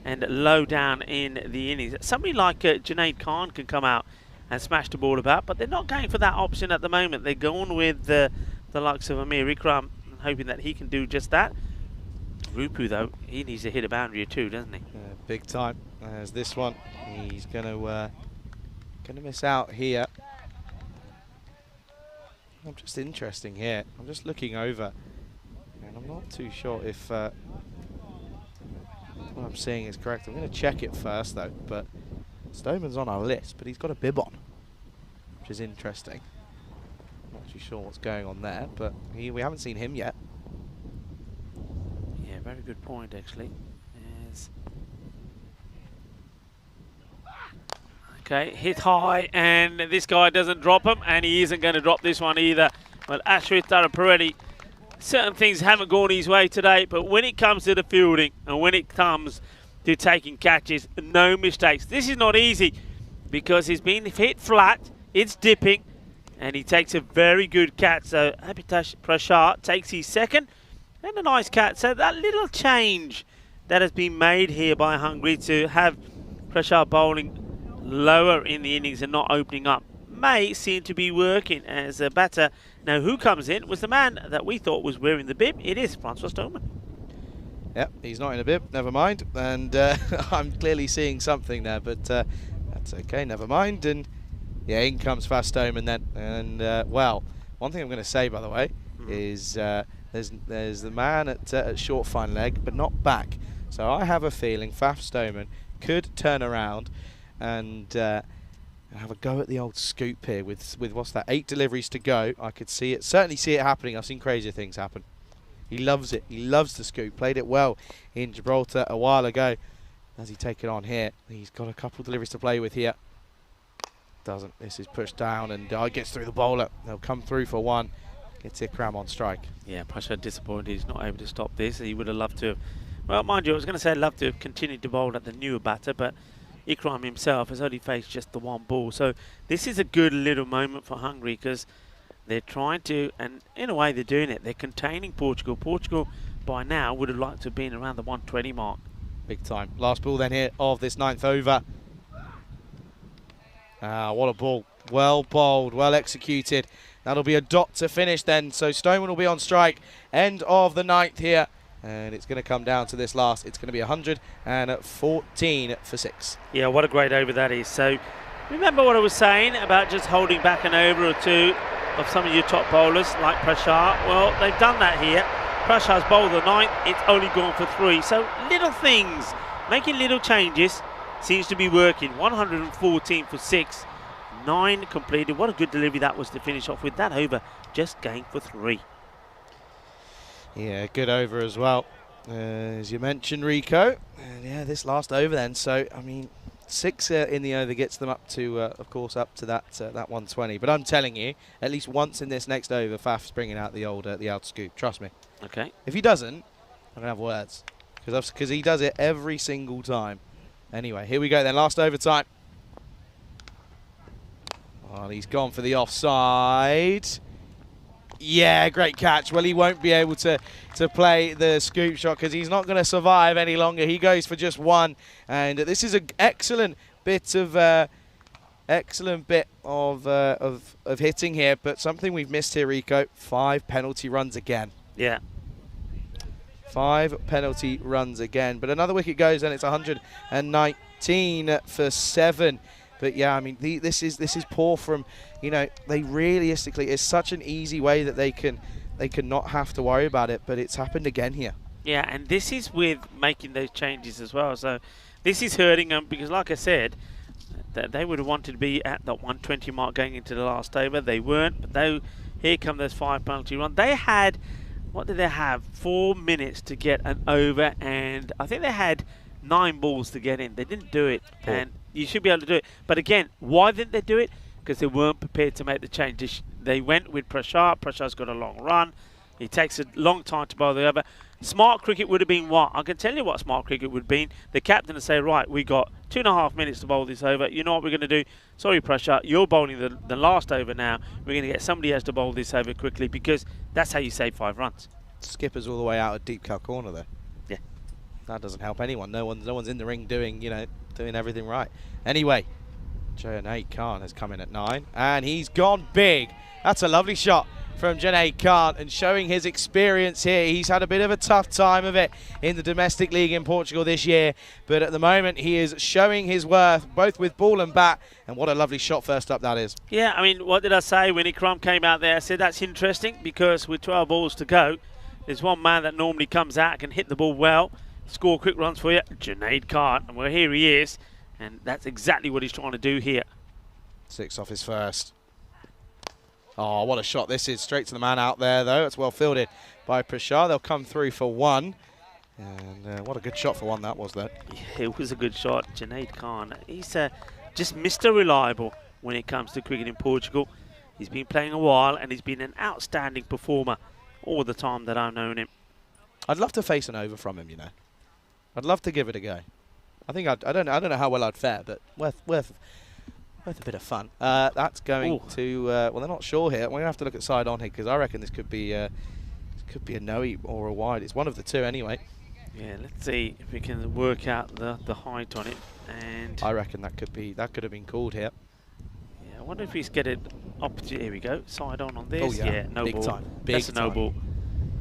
S1: and low down in the innings. Somebody like Junaid Khan can come out and smash the ball about, but they're not going for that option at the moment. They're going with the likes of Amir Ikram, hoping that he can do just that. Rupu, though, he needs to hit a boundary or two, doesn't he?
S5: Big time. As this one, he's going to miss out here. I'm just interesting here. I'm just looking over, and I'm not too sure if what I'm seeing is correct. I'm going to check it first, though. But Stoneman's on our list, but he's got a bib on, which is interesting. Not too sure what's going on there, but we haven't seen him yet.
S1: Yeah, very good point, actually. Yes. Okay, hit high, and this guy doesn't drop him, and he isn't going to drop this one either. But Ashraf Daraparedi, certain things haven't gone his way today, but when it comes to the fielding and when it comes to taking catches, no mistakes. This is not easy because he's been hit flat, it's dipping, and he takes a very good catch. So Apitash Prashar takes his second, and a nice catch. So that little change that has been made here by Hungary to have Prashar bowling lower in the innings and not opening up may seem to be working as a batter. Now, who comes in was the man that we thought was wearing the bib. It is Francois Stoneman.
S5: Yep, he's not in a bib, never mind. And I'm clearly seeing something there, but that's okay, never mind. And yeah, in comes Fast Stoneman then. And well, one thing I'm going to say, by the way, is there's the man at short fine leg, but not back. So I have a feeling Faf Stoneman could turn around and have a go at the old scoop here with what's that, 8 deliveries to go. I could see it, certainly see it happening. I've seen crazier things happen. He loves it. He loves the scoop. Played it well in Gibraltar a while ago. Does he take it on here? He's got a couple of deliveries to play with here. Doesn't. This is pushed down and gets through the bowler. They'll come through for one. Gets Ikram on strike.
S1: Yeah, Prashar disappointed he's not able to stop this. He would have loved to have, well, mind you, I was going to say I'd love to have continued to bowl at the newer batter, but Ikram himself has only faced just the one ball. So this is a good little moment for Hungary because they're trying to, and in a way they're doing it, they're containing Portugal. Portugal by now would have liked to have been around the 120 mark.
S5: Big time. Last ball then here of this 9th over. What a ball. Well bowled, well executed. That'll be a dot to finish then. So Stoneman will be on strike. End of the 9th here. And it's going to come down to this last. It's going to be 114 for 6.
S1: Yeah, what a great over that is. So remember what I was saying about just holding back an over or two of some of your top bowlers like Prashar? Well, they've done that here. Prashar's bowled the 9th. It's only gone for 3. So little things making little changes. Seems to be working. 114 for 6. 9 completed. What a good delivery that was to finish off with that over. Just going for 3.
S5: Yeah, good over as well, as you mentioned, Rico. And yeah, this last over then. So, I mean, 6 in the over gets them up to, of course, up to that 120. But I'm telling you, at least once in this next over, Faf's bringing out the old scoop. Trust me. Okay. If he doesn't, I'm gonna have words, because he does it every single time. Anyway, here we go then. Last overtime. Well, he's gone for the offside. Yeah, great catch. Well, he won't be able to play the scoop shot because he's not going to survive any longer. He goes for just 1, and this is an excellent bit of hitting here. But something we've missed here, Rico: 5 penalty runs again. Yeah. 5 penalty runs again. But another wicket goes, and it's 119 for 7. But yeah, I mean, this is poor from, you know, they realistically, it's such an easy way that they can not have to worry about it, but it's happened again here.
S1: Yeah, and this is with making those changes as well. So this is hurting them because, like I said, that they would have wanted to be at the 120 mark going into the last over. They weren't, but though here come those 5 penalty runs. They had, what did they have? 4 minutes to get an over, and I think they had 9 balls to get in. They didn't do it, and you should be able to do it. But again, why didn't they do it? Because they weren't prepared to make the change. They went with Prashar. Prashar's got a long run. He takes a long time to bowl the over. Smart cricket would have been what? I can tell you what smart cricket would have been. The captain would say, right, we got 2.5 minutes to bowl this over. You know what we're going to do? Sorry, Prashar, you're bowling the last over now. We're going to get somebody else to bowl this over quickly, because that's how you save 5 runs.
S5: Skipper's all the way out at deep cow corner there.
S1: Yeah.
S5: That doesn't help anyone. No one's in the ring doing everything right. Anyway, Junaid Khan has come in at 9, and he's gone big. That's a lovely shot from Junaid Khan, and showing his experience here. He's had a bit of a tough time of it in the domestic league in Portugal this year, but at the moment he is showing his worth both with ball and bat, and what a lovely shot first up that is.
S1: Yeah, I mean, what did I say when Ikram came out there? I said that's interesting, because with 12 balls to go, there's one man that normally comes out, can hit the ball well, score quick runs for you, Junaid Khan. And well, here he is, and that's exactly what he's trying to do here.
S5: 6 off his first. Oh, what a shot this is. Straight to the man out there, though. It's well fielded by Prashar. They'll come through for 1. And what a good shot for 1 that was, though.
S1: Yeah, it was a good shot. Junaid Khan, he's just Mr. Reliable when it comes to cricket in Portugal. He's been playing a while, and he's been an outstanding performer all the time that I've known him.
S5: I'd love to face an over from him, you know. I'd love to give it a go. I think I don't know how well I'd fare, but worth a bit of fun. That's going to well, they're not sure here. We're gonna have to look at side on here, because I reckon this could be a no or a wide. It's one of the two anyway.
S1: Yeah, let's see if we can work out the height on it. And
S5: I reckon that could have been called here.
S1: Yeah, I wonder if he's get it opposite. Here we go, side on this.
S5: Oh yeah,
S1: no
S5: big
S1: ball.
S5: time.
S1: That's a no ball.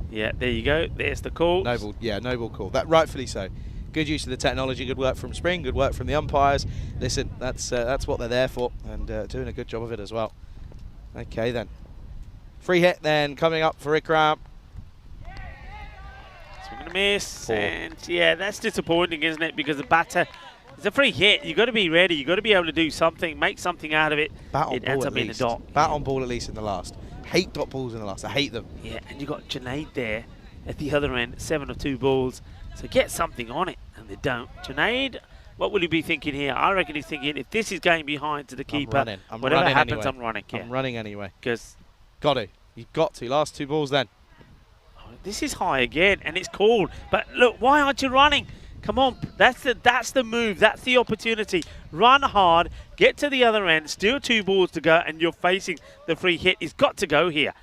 S1: Yeah, there you go. There's the call.
S5: No ball. Yeah, no ball call. That rightfully so. Good use of the technology, good work from Spring, good work from the umpires. Listen, that's what they're there for, and doing a good job of it as well. Okay then. Free hit then coming up for Ikram.
S1: Swing and a miss, and yeah, that's disappointing, isn't it? Because the batter, it's a free hit. You've got to be ready. You've got to be able to do something, make something out of it.
S5: Bat on
S1: it
S5: ball
S1: ends
S5: at
S1: up being
S5: least.
S1: a dot.
S5: Bat on ball at least in the last. Hate dot balls in the last. I hate them.
S1: Yeah, and you've got Junaid there at the other end, 7 of 2 balls. So get something on it, and they don't. Junaid, what will he be thinking here? I reckon he's thinking, if this is going behind to the keeper, whatever happens,
S5: anyway.
S1: I'm running. Yeah.
S5: I'm running anyway.
S1: Because
S5: got to. You've got to. Last 2 balls then.
S1: Oh, this is high again, and it's called. But look, why aren't you running? Come on, that's the move. That's the opportunity. Run hard, get to the other end, still 2 balls to go, and you're facing the free hit. He's got to go here.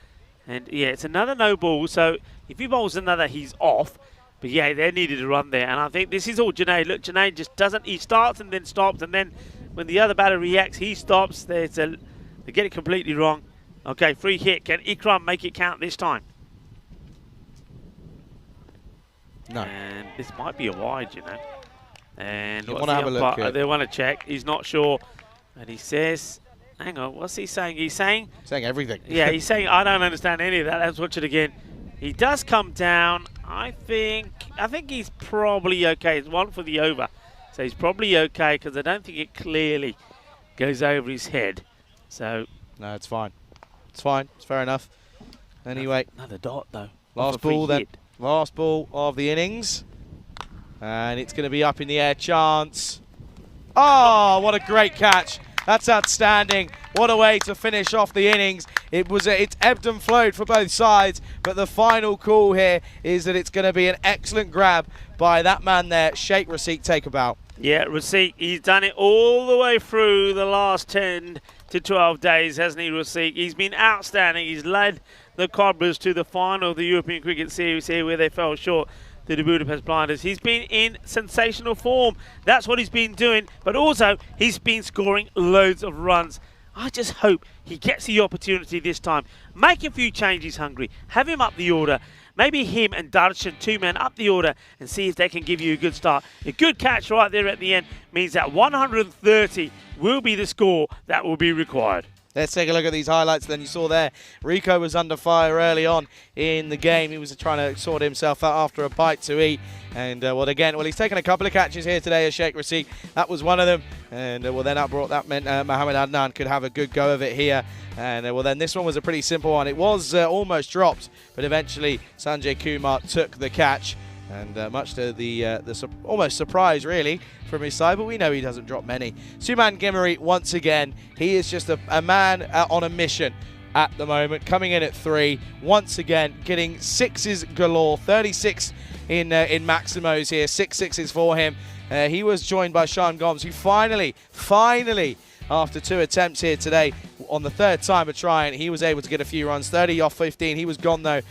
S1: And yeah, it's another no ball. So if he bowls another, he's off. But yeah, they needed a run there, and I think this is all Junaid. Look, Junaid just doesn't. He starts and then stops, and then when the other batter reacts, he stops. They get it completely wrong. Okay, free hit. Can Ikram make it count this time?
S5: No.
S1: And this might be a wide, you know. And
S5: you want to have a look here.
S1: They want to check. He's not sure, and he says, "Hang on, what's he saying?" He's saying
S5: everything.
S1: Yeah, he's saying, "I don't understand any of that." Let's watch it again. He does come down. I think he's probably okay. It's one for the over, so he's probably okay because I don't think it clearly goes over his head. So
S5: no, it's fine. It's fine. It's fair enough. Anyway,
S1: another dot though.
S5: Last ball then. Last ball of the innings, and it's going to be up in the air. Chance. Oh, what a great catch! That's outstanding. What a way to finish off the innings. It's ebbed and flowed for both sides, but the final call here is that it's going to be an excellent grab by that man there, Sheikh Rasiq. Take a bow.
S1: Yeah, Rasiq, he's done it all the way through the last 10 to 12 days, hasn't he, Rasiq? He's been outstanding. He's led the Cobblers to the final of the European Cricket Series here where they fell short to the Budapest Blinders. He's been in sensational form. That's what he's been doing, but also he's been scoring loads of runs. I just hope he gets the opportunity this time. Make a few changes, Hungary. Have him up the order. Maybe him and Darshan, 2 men up the order, and see if they can give you a good start. A good catch right there at the end means that 130 will be the score that will be required.
S5: Let's take a look at these highlights. Then you saw there, Rico was under fire early on in the game. He was trying to sort himself out after a bite to eat. And he's taken a couple of catches here today as Sheikh Rasiq. That was one of them. And then that meant Mohamed Adnan could have a good go of it here. And then this one was a pretty simple one. It was almost dropped, but eventually Sanjay Kumar took the catch. And much to the almost surprise, really, from his side, but we know he doesn't drop many. Suman Gimmery, once again, he is just a man on a mission at the moment, coming in at 3, once again, getting 6s galore, 36 in Maximos here, 6 6s for him. He was joined by Sean Gomes, who finally, after 2 attempts here today, on the 3rd time of trying, he was able to get a few runs. 30 off 15. He was gone, though,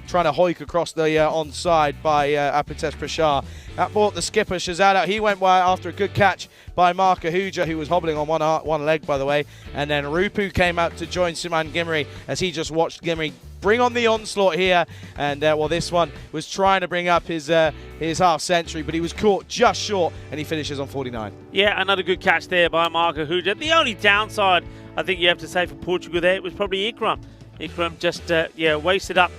S5: trying to hoik across the onside by Apitesh Prashar. That brought the skipper Shahzad out. He went wide after a good catch by Mark Ahuja, who was hobbling on one leg, by the way. And then Rupu came out to join Suman Gimmery as he just watched Gimmery bring on the onslaught here. And this one was trying to bring up his half century, but he was caught just short, and he finishes on 49.
S1: Yeah, another good catch there by Mark Ahuja. The only downside, I think you have to say, for Portugal there, it was probably Ikram. Ikram just wasted up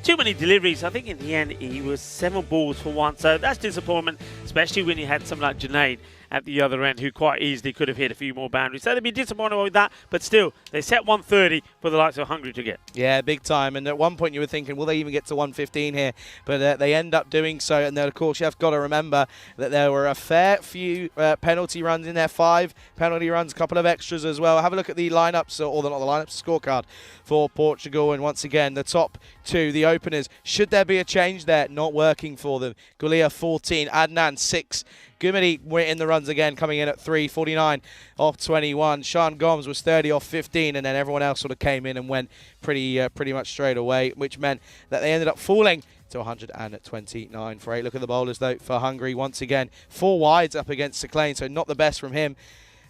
S1: too many deliveries. I think in the end he was 7 balls for 1, so that's disappointment, especially when you had someone like Junaid at the other end who quite easily could have hit a few more boundaries. So they'd be disappointed with that, but still, they set 130 for the likes of Hungary to get.
S5: Yeah, big time. And at one point you were thinking, will they even get to 115 here? But they end up doing so. And then, of course, you've got to remember that there were a fair few penalty runs in there, 5 penalty runs, a couple of extras as well. Have a look at the lineups, or not the lineups, scorecard for Portugal. And once again, the top 2, the openers, should there be a change there? Not working for them. Gulia 14, Adnan 6. Gumidi went in the runs again, coming in at 3, 49 off 21. Sean Gomes was 30 off 15, and then everyone else sort of came in and went pretty much straight away, which meant that they ended up falling to 129 for 8. Look at the bowlers, though, for Hungary. Once again, 4 wides up against Saklayne, so not the best from him.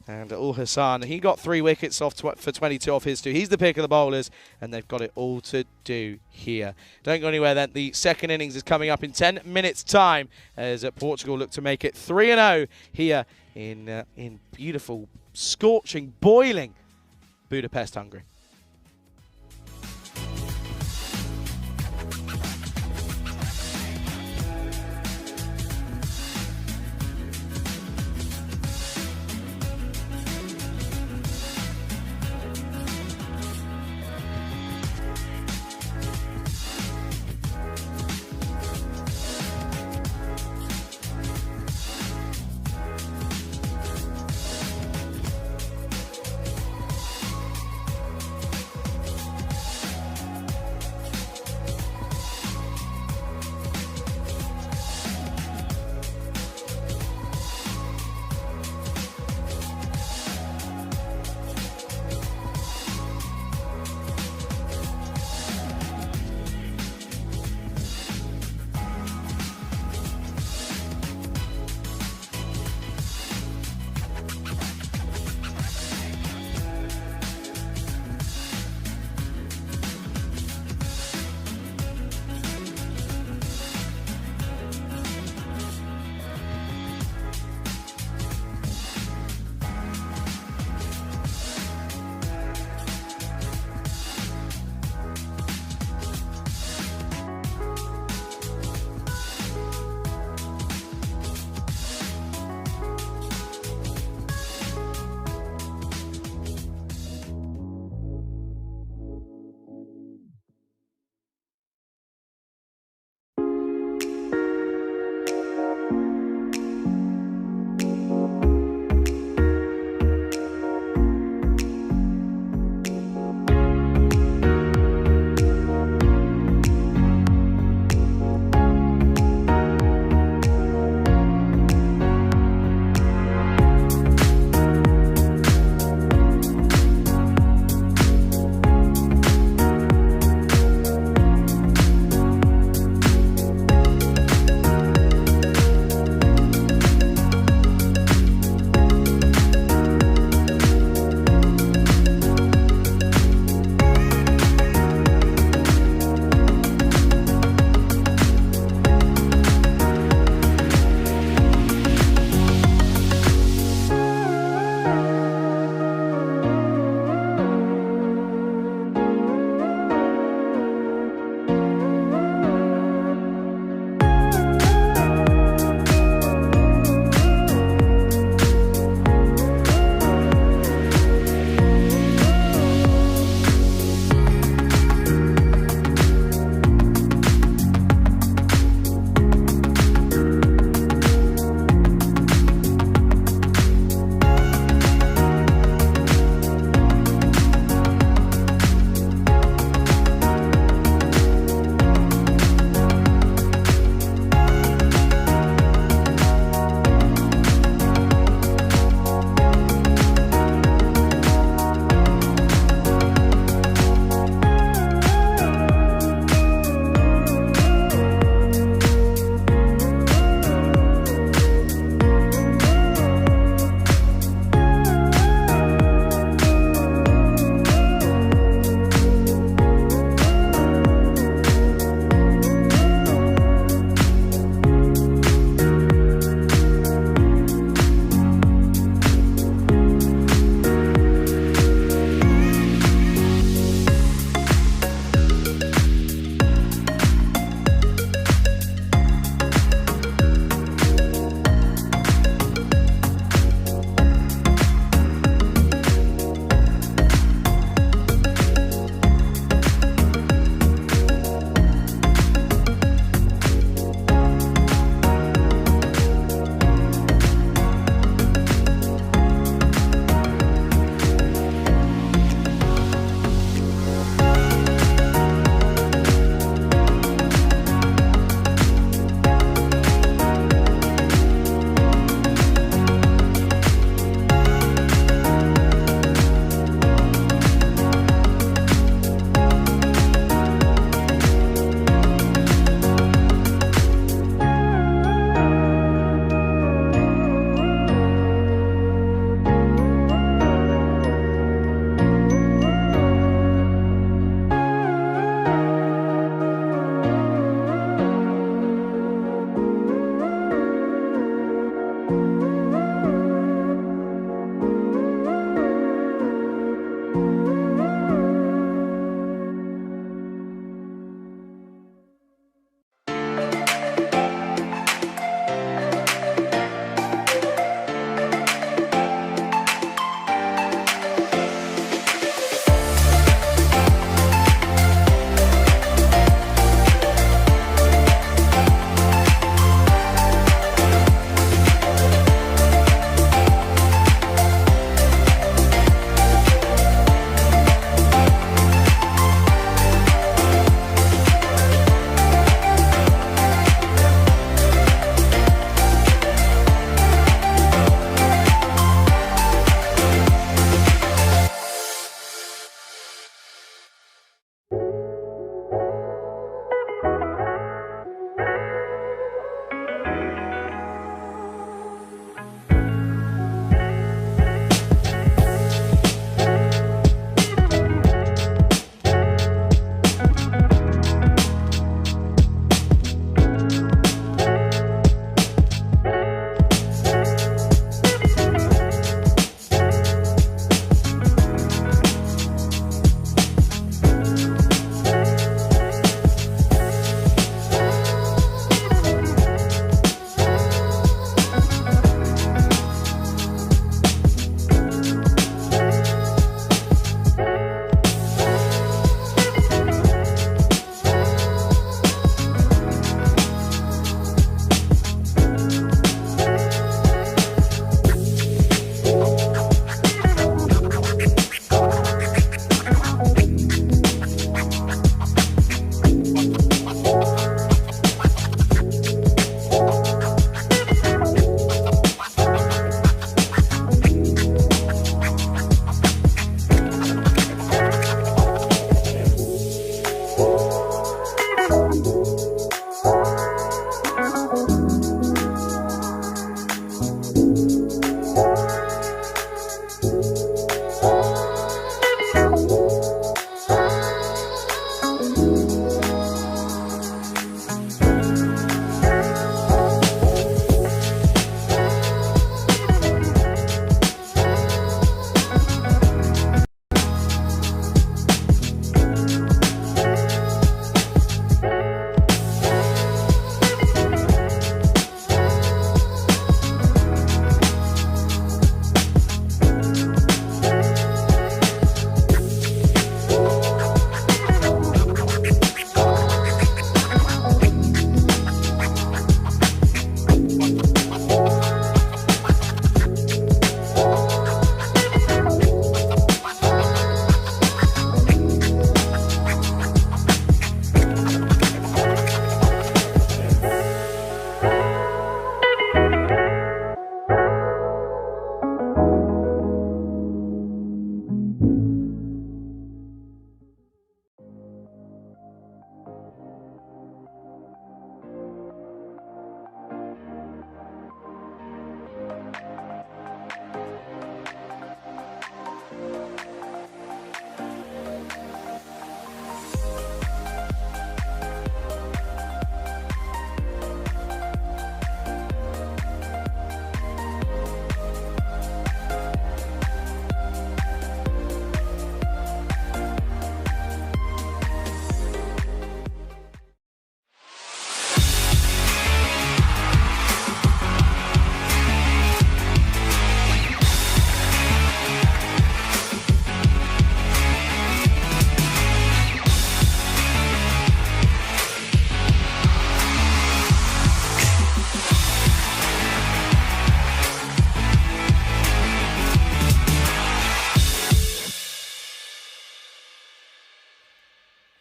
S5: And Ul Hassan, he got 3 wickets off for 22 off his 2. He's the pick of the bowlers, and they've got it all to do here. Don't go anywhere then. The second innings is coming up in 10 minutes' time as Portugal look to make it 3-0 here in beautiful, scorching, boiling Budapest, Hungary.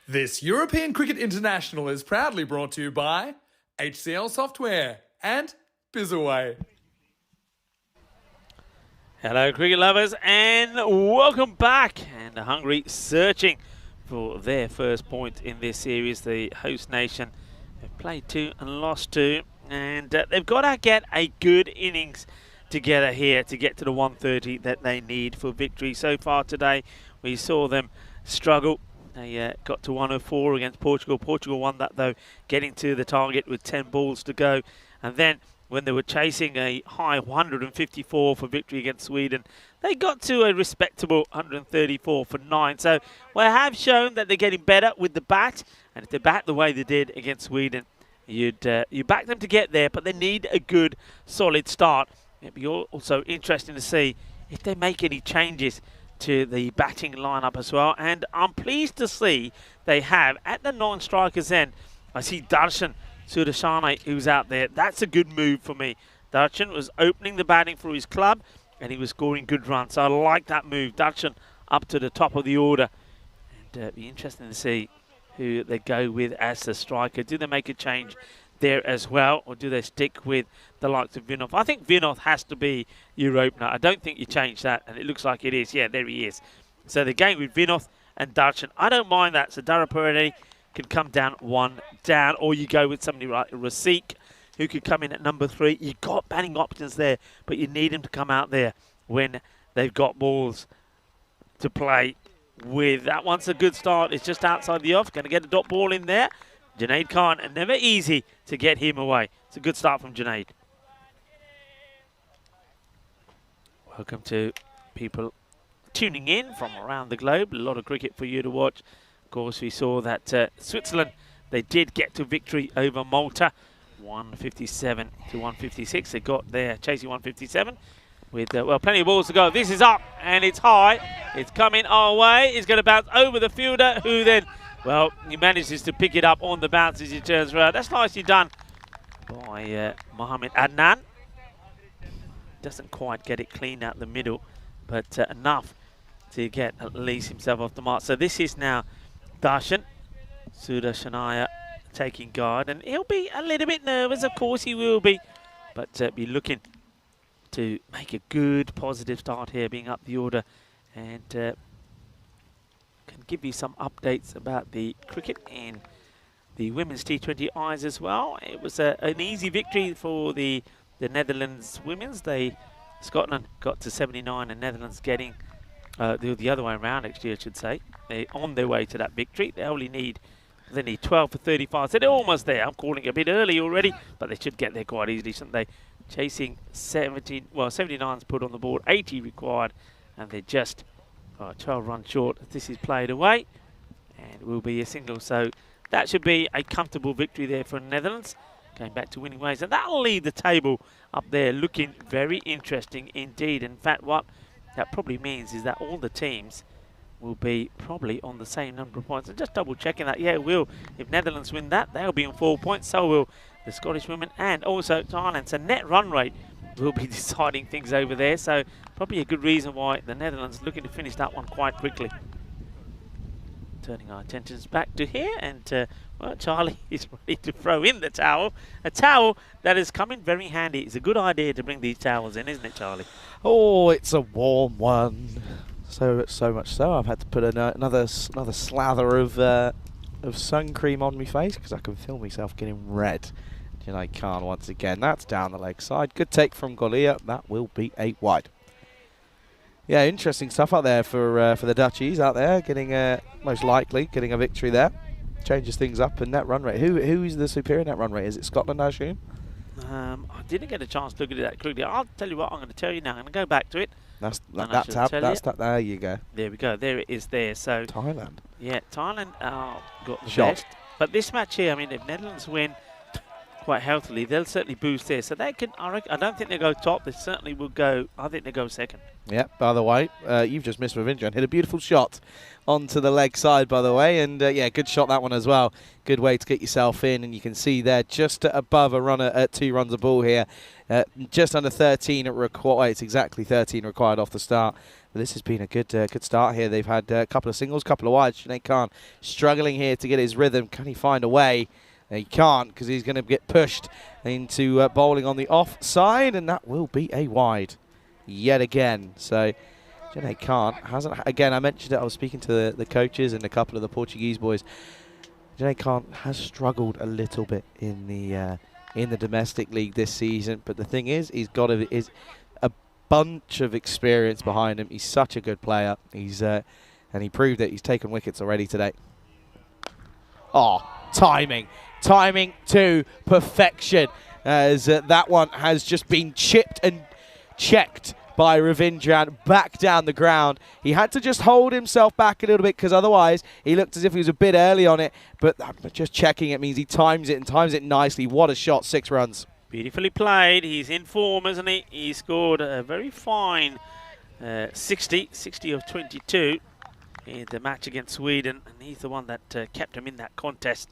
S2: This European Cricket International is proudly brought to you by HCL Software and Bizaway.
S1: Hello cricket lovers and welcome back. And Hungary searching for their first point in this series. The host nation have played 2 and lost 2, and they've got to get a good innings together here to get to the 130 that they need for victory. So far today we saw them struggle. They got to 104 against Portugal. Portugal won that though, getting to the target with 10 balls to go. And then when they were chasing a high 154 for victory against Sweden, they got to a respectable 134 for 9. So we have shown that they're getting better with the bat, and if they bat the way they did against Sweden, you back them to get there, but they need a good, solid start. It'd be also interesting to see if they make any changes to the batting lineup as well. And I'm pleased to see they have, at the non-strikers end, I see Darshan Sudashane who's out there. That's a good move for me. Darshan was opening the batting for his club and he was scoring good runs. So I like that move. Darshan up to the top of the order. And it'd be interesting to see who they go with as the striker. Do they make a change there as well, or do they stick with the likes of Vinod? I think Vinod has to be your opener. I don't think you change that, and it looks like it is. Yeah, there he is. So they're going with Vinod and Darshan. I don't mind that. So Dharapuredi can come down 1 down, or you go with somebody like Rasik, who could come in at number 3. You've got batting options there, but you need him to come out there when they've got balls to play with. That one's a good start. It's just outside the off. Going to get a dot ball in there. Junaid Khan, and never easy to get him away. It's a good start from Junaid. Welcome to people tuning in from around the globe. A lot of cricket for you to watch. Of course, we saw that Switzerland, they did get to victory over Malta, 157 to 156. They got there chasing 157 with, well, plenty of balls to go. This is up, and it's high. It's coming our way. It's going to bounce over the fielder, who then, well, he manages to pick it up on the bounce as he turns around. That's nicely done by Mohammed Adnan. Doesn't quite get it clean out the middle, but enough to get at least himself off the mark. So this is now Darshan Sudashanaya taking guard, and he'll be a little bit nervous, of course he will be, but be looking to make a good positive start here, being up the order, and can give you some updates about the cricket in the women's T20 eyes as well. It was an easy victory for the Netherlands women's. Scotland got to 79 and Netherlands getting the other way around, actually, I should say. They're on their way to that victory. They need 12 for 35, so they're almost there. I'm calling it a bit early already, but they should get there quite easily, shouldn't they? Chasing 79's put on the board, 80 required, and they're just 12 runs short. This is played away, and it will be a single. So that should be a comfortable victory there for the Netherlands, going back to winning ways. And that'll leave the table up there looking very interesting indeed. In fact, what that probably means is that all the teams will be probably on the same number of points. And just double checking that, yeah, it will. If Netherlands win that, they'll be on 4 points. So will the Scottish women and also Thailand. So net run rate will be deciding things over there. So probably a good reason why the Netherlands are looking to finish that one quite quickly. Turning our attentions back to here, and well, Charlie is ready to throw in the towel. A towel that has come in very handy. It's a good idea to bring these towels in, isn't it, Charlie?
S5: Oh, it's a warm one. So much so I've had to put another slather of sun cream on my face because I can feel myself getting red. I can't once again. That's down the leg side. Good take from Golia. That will be 8 wide. Yeah, interesting stuff out there for the Dutchies out there, getting most likely getting a victory there. Changes things up in net run rate. Who is the superior net run rate? Is it Scotland, I assume?
S1: I didn't get a chance to look at it that quickly. I'll tell you what, I'm going to tell you now. I'm going to go back to it.
S5: That's that tab. That's that. There you go.
S1: There we go. There it is there. So
S5: Thailand.
S1: Yeah, Thailand got the
S5: shot.
S1: best. But this match here, I mean, if Netherlands win, quite healthily, they'll certainly boost there. So they can, I don't think they go top. They certainly will go, I think they go second.
S5: Yeah, by the way, you've just missed Ravindra and hit a beautiful shot onto the leg side, by the way. And yeah, good shot that one as well. Good way to get yourself in. And you can see there just above a runner at 2 runs a ball here. Just under 13 required. It's exactly 13 required off the start. But this has been a good start here. They've had a couple of singles, couple of wides. Junaid Khan struggling here to get his rhythm. Can he find a way? He can't, because he's going to get pushed into bowling on the offside, and that will be a wide yet again. So Junaid Khan hasn't, again, I mentioned it, I was speaking to the coaches and a couple of the Portuguese boys. Junaid Khan has struggled a little bit in the domestic league this season, but the thing is, he's got a bunch of experience behind him. He's such a good player. He's and he proved it. He's taken wickets already today. Oh, timing to perfection, as that one has just been chipped and checked by Ravindran back down the ground. He had to just hold himself back a little bit, because otherwise he looked as if he was a bit early on it, but just checking it means he times it, and times it nicely. What a shot, 6 runs.
S1: Beautifully played. He's in form, isn't he? He scored a very fine 60 of 22 in the match against Sweden, and he's the one that kept him in that contest.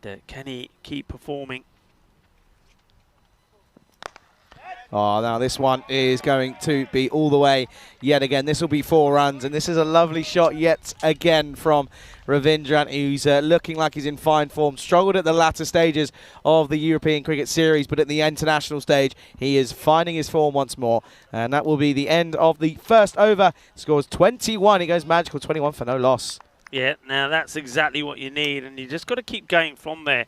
S1: And can he keep performing?
S5: Oh, now this one is going to be all the way yet again. This will be 4 runs, and this is a lovely shot yet again from Ravindran, who's looking like he's in fine form. Struggled at the latter stages of the European Cricket Series, but at the international stage, he is finding his form once more. And that will be the end of the first over. Scores 21. He goes magical, 21 for no loss.
S1: Yeah, now that's exactly what you need, and you just got to keep going from there.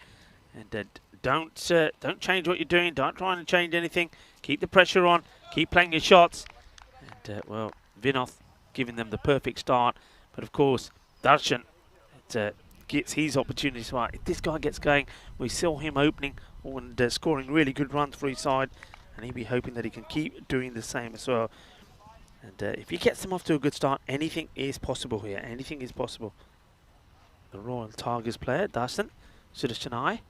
S1: And don't change what you're doing. Don't try and change anything. Keep the pressure on. Keep playing your shots. And well, Vinoth giving them the perfect start, but of course Darshan gets his opportunities right. If this guy gets going, we saw him opening and scoring really good runs for his side, and he'll be hoping that he can keep doing the same as well. And if he gets them off to a good start, anything is possible here. Anything is possible. The Royal Tigers player, Darshan Sudarshanai.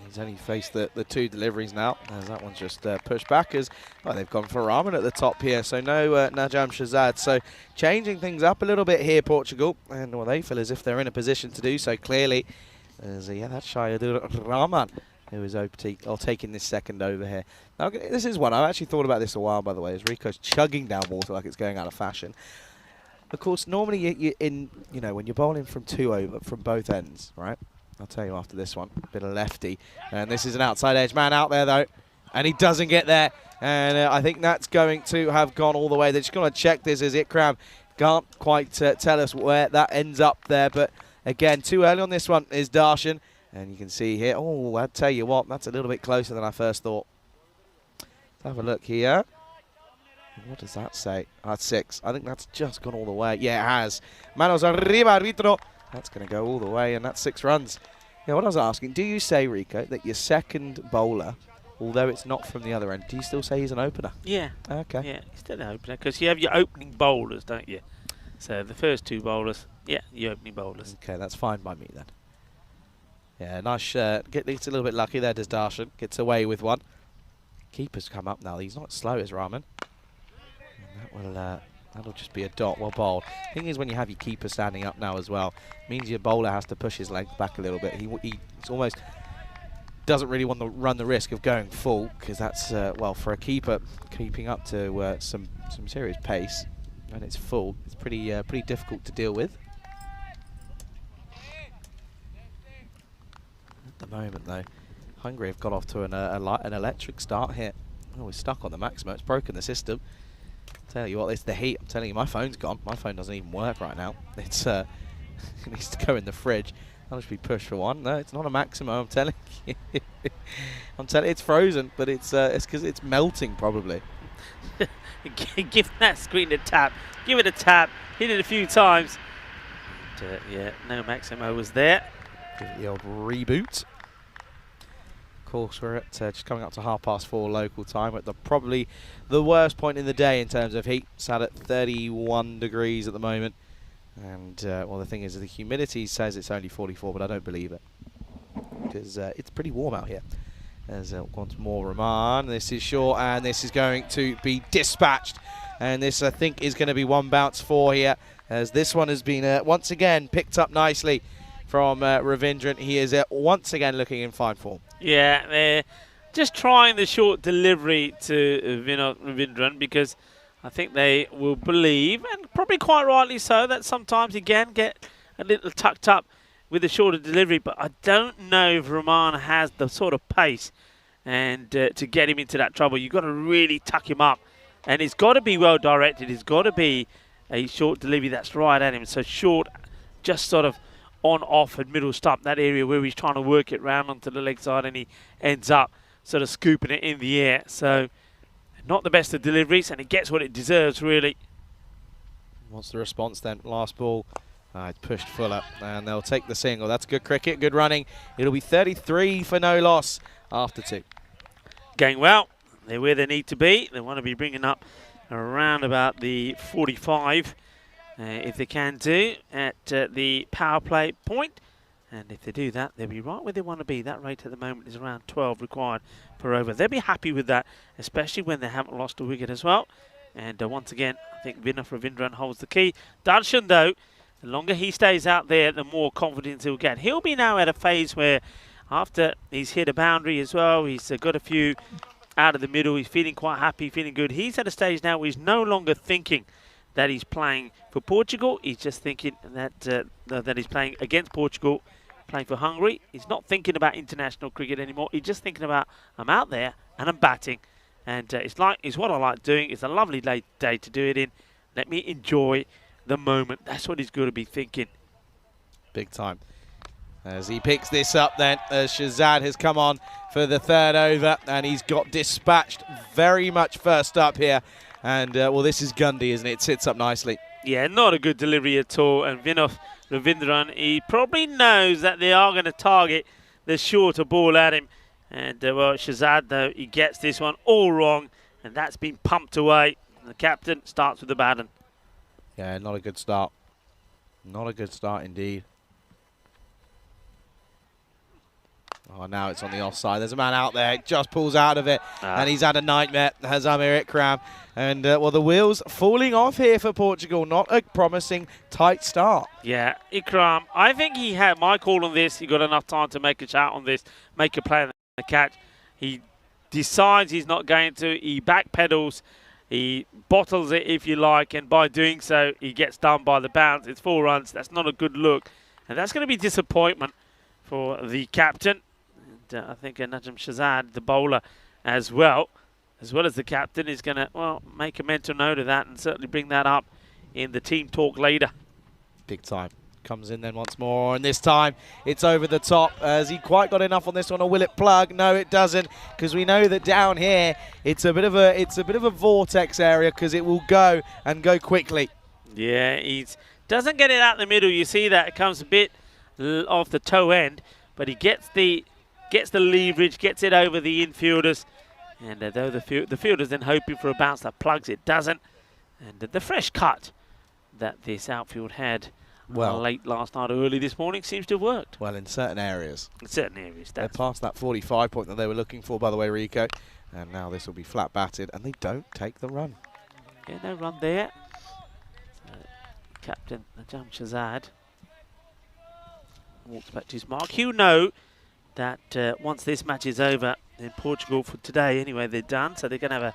S5: He's only faced the 2 deliveries now, as that one's just pushed back, as well, they've gone for Rahman at the top here, so no Najam Shazad. So changing things up a little bit here, Portugal, and well, they feel as if they're in a position to do so clearly. As yeah, that's Shayadur Rahman who is taking this second over here. Now, this is one, I've actually thought about this a while, by the way, as Rico's chugging down water like it's going out of fashion. Of course, normally when you're bowling from 2 over from both ends, right? I'll tell you after this one. Bit of lefty. And this is an outside edge man out there, though. And he doesn't get there. And I think that's going to have gone all the way. They're just going to check this, as Ikram can't quite tell us where that ends up there. But again, too early on this one is Darshan. And you can see here. Oh, I'll tell you what. That's a little bit closer than I first thought. Let's have a look here. What does that say? That's 6. I think that's just gone all the way. Yeah, it has. Manos arriba, arbitro. That's going to go all the way, and that's 6 runs. Yeah, what I was asking, do you say, Rico, that your second bowler, although it's not from the other end, do you still say he's an opener?
S1: Yeah.
S5: Okay.
S1: Yeah, he's still an opener, because you have your opening bowlers, don't you? So the first 2 bowlers, yeah, your opening bowlers.
S5: Okay, that's fine by me then. Yeah, nice. Gets a little bit lucky there, does Darshan. Gets away with one. Keeper's come up now. He's not slow as Rahman. And that'll just be a dot. Well bowled. Thing is, when you have your keeper standing up now as well, means your bowler has to push his length back a little bit. He's almost doesn't really want to run the risk of going full, because that's well, for a keeper keeping up to some serious pace, and it's full. It's pretty difficult to deal with. At the moment, though, Hungary have got off to an electric start here. Oh, we're stuck on the maximum. It's broken the system. Tell you what, it's the heat. I'm telling you, my phone's gone. My phone doesn't even work right now. It's it needs to go in the fridge. I'll just be pushed for one. No, it's not a maximum. I'm telling you. I'm telling you, it's frozen, but it's because it's melting probably.
S1: Give that screen a tap. Give it a tap. Hit it a few times. And, yeah, no Maximo was there.
S5: Give it the old reboot. Of course, we're at just coming up to 4:30 local time, at probably the worst point in the day in terms of heat. Sat at 31 degrees at the moment, and well, the thing is, the humidity says it's only 44, but I don't believe it. because it's pretty warm out here. As once more Rahman, this is short and this is going to be dispatched, and this I think is going to be one bounce for here, as this one has been once again picked up nicely from Ravindran. He is once again looking in fine form.
S9: Yeah, they're just trying the short delivery to Ravindran, because I think they will believe, and probably quite rightly so, that sometimes you can get a little tucked up with the shorter delivery, but I don't know if Rahman has the sort of pace and to get him into that trouble. You've got to really tuck him up, and it's got to be well directed. It's got to be a short delivery that's right at him. So short, just sort of on, off, and middle stump, that area where he's trying to work it round onto the leg side, and he ends up sort of scooping it in the air. So not the best of deliveries, and it gets what it deserves, really.
S5: What's the response then? Last ball. It's pushed full up, and they'll take the single. That's good cricket, good running. It'll be 33 for no loss after 2.
S9: Going well. They're where they need to be. They want to be bringing up around about the 45, if they can do, at the power play point. And if they do that, they'll be right where they want to be. That rate at the moment is around 12 required per over. They'll be happy with that, especially when they haven't lost a wicket as well. And once again, I think Ravindran holds the key. Darshan, though, the longer he stays out there, the more confidence he'll get. He'll be now at a phase where, after he's hit a boundary as well, he's got a few out of the middle, he's feeling quite happy, feeling good. He's at a stage now where he's no longer thinking that he's playing for Portugal. He's just thinking that that he's playing against Portugal, playing for Hungary. He's not thinking about international cricket anymore. He's just thinking about, I'm out there and I'm batting. And it's what I like doing. It's a lovely day to do it in. Let me enjoy the moment. That's what he's going to be thinking.
S5: Big time. As he picks this up then, Shahzad has come on for the 3rd over, and he's got dispatched very much first up here. And, well, this is Gundy, isn't it? It sits up nicely.
S9: Yeah, not a good delivery at all. And Ravindran, he probably knows that they are going to target the shorter ball at him. And, well, Shahzad, though, he gets this one all wrong, and that's been pumped away. And the captain starts with the baton.
S5: Yeah, not a good start. Not a good start indeed. Oh, now it's on the offside. There's a man out there, just pulls out of it, and he's had a nightmare, has Umpire Ikram. And, well, the wheels falling off here for Portugal. Not a promising tight start.
S9: Yeah, Ikram, I think he had my call on this. He got enough time to make a shot on this, make a play on the catch. He decides he's not going to. He backpedals. He bottles it, if you like, and by doing so, he gets done by the bounce. It's 4 runs. That's not a good look. And that's going to be disappointment for the captain. And I think Najm Shahzad, the bowler, as well as the captain, is going to, well, make a mental note of that and certainly bring that up in the team talk later.
S5: Big time. Comes in then once more, and this time it's over the top. Has he quite got enough on this one, or will it plug? No, it doesn't, because we know that down here it's a bit of a vortex area, because it will go and go quickly.
S9: Yeah, he doesn't get it out in the middle. You see that it comes a bit off the toe end, but he gets the leverage, gets it over the infielders, and though the fielders then hoping for a bounce that plugs, it doesn't. And the fresh cut that this outfield had. Well, late last night or early this morning seems to have worked.
S5: Well, in certain areas.
S9: In certain areas.
S5: They're past that 45 point that they were looking for, by the way, Rico. And now this will be flat batted, and they don't take the run.
S9: Yeah, no run there. So, Captain Najm Shahzad walks back to his mark. You know that once this match is over in Portugal for today, anyway, they're done. So they're going to have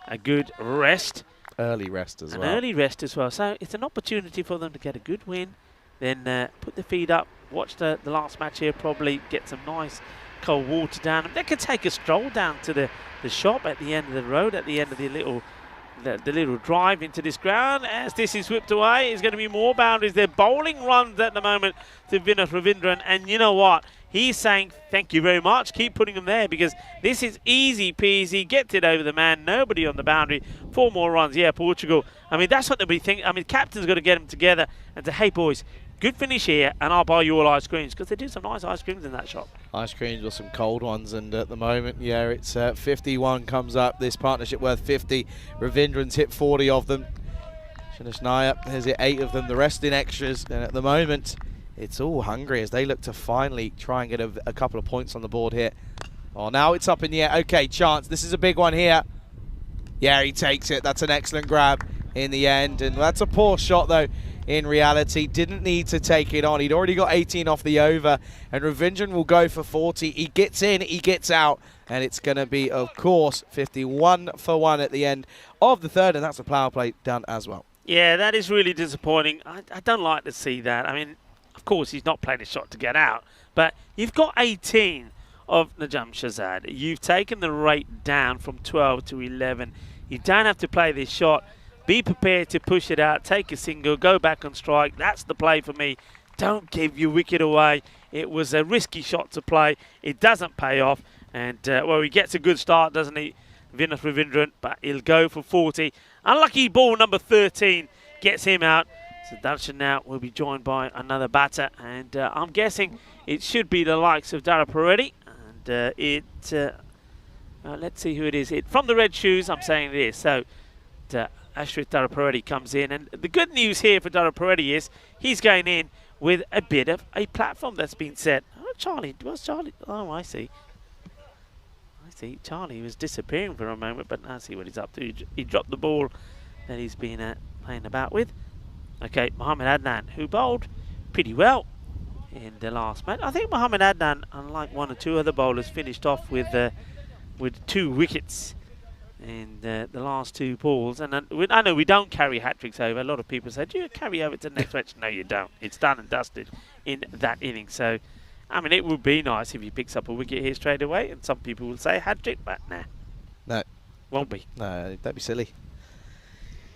S9: a good rest.
S5: Early rest as well.
S9: An early rest as well. So it's an opportunity for them to get a good win, then put their feet up, watch the last match here, probably get some nice cold water down. They could take a stroll down to the shop at the end of the road, at the end of the little drive into this ground. As this is whipped away, there's going to be more boundaries. They're bowling runs at the moment to Ravindran, and you know what? He's saying, thank you very much. Keep putting them there, because this is easy peasy. Gets it over the man. Nobody on the boundary. 4 more runs. Yeah, Portugal. I mean, that's what they'll be thinking. I mean, captain's got to get them together and say, hey, boys, good finish here, and I'll buy you all ice creams, because they do some nice ice creams in that shop.
S5: Ice creams or some cold ones, and at the moment, yeah, it's 51 comes up. This partnership worth 50. Ravindran's hit 40 of them. Shanishnaya has hit 8 of them. The rest in extras, and at the moment, it's all Hungary as they look to finally try and get a couple of points on the board here. Oh, now it's up in the air. Okay, chance. This is a big one here. Yeah, he takes it. That's an excellent grab in the end. And that's a poor shot, though, in reality. Didn't need to take it on. He'd already got 18 off the over. And Ravindran will go for 40. He gets in, he gets out. And it's going to be, of course, 51 for 1 at the end of the third. And that's a power play done as well.
S9: Yeah, that is really disappointing. I don't like to see that. I mean, of course, he's not playing a shot to get out. But you've got 18 of Najam Shahzad. You've taken the rate down from 12 to 11. You don't have to play this shot. Be prepared to push it out, take a single, go back on strike. That's the play for me. Don't give your wicket away. It was a risky shot to play. It doesn't pay off. And, well, he gets a good start, doesn't he, Vinod Ravindran, but he'll go for 40. Unlucky ball number 13 gets him out. So Darshan now will be joined by another batter. And I'm guessing it should be the likes of Dara Paredes. And let's see who it is. From the red shoes, I'm saying it is. So Ashrit Dara Paredes comes in. And the good news here for Dara Paredes is he's going in with a bit of a platform that's been set. Oh, Charlie. What's Charlie? Oh, I see. See, Charlie was disappearing for a moment, but I see what he's up to. He dropped the ball that he's been playing about with. Okay, Mohamed Adnan, who bowled pretty well in the last match. I think Mohamed Adnan, unlike one or two other bowlers, finished off with 2 wickets in the last 2 balls. And I know we don't carry hat-tricks over. A lot of people say, do you carry over to the next match? No, you don't. It's done and dusted in that inning. So, I mean, it would be nice if he picks up a wicket here straight away, and some people will say hat-trick, but nah.
S5: No.
S9: Won't be.
S5: No, don't be silly.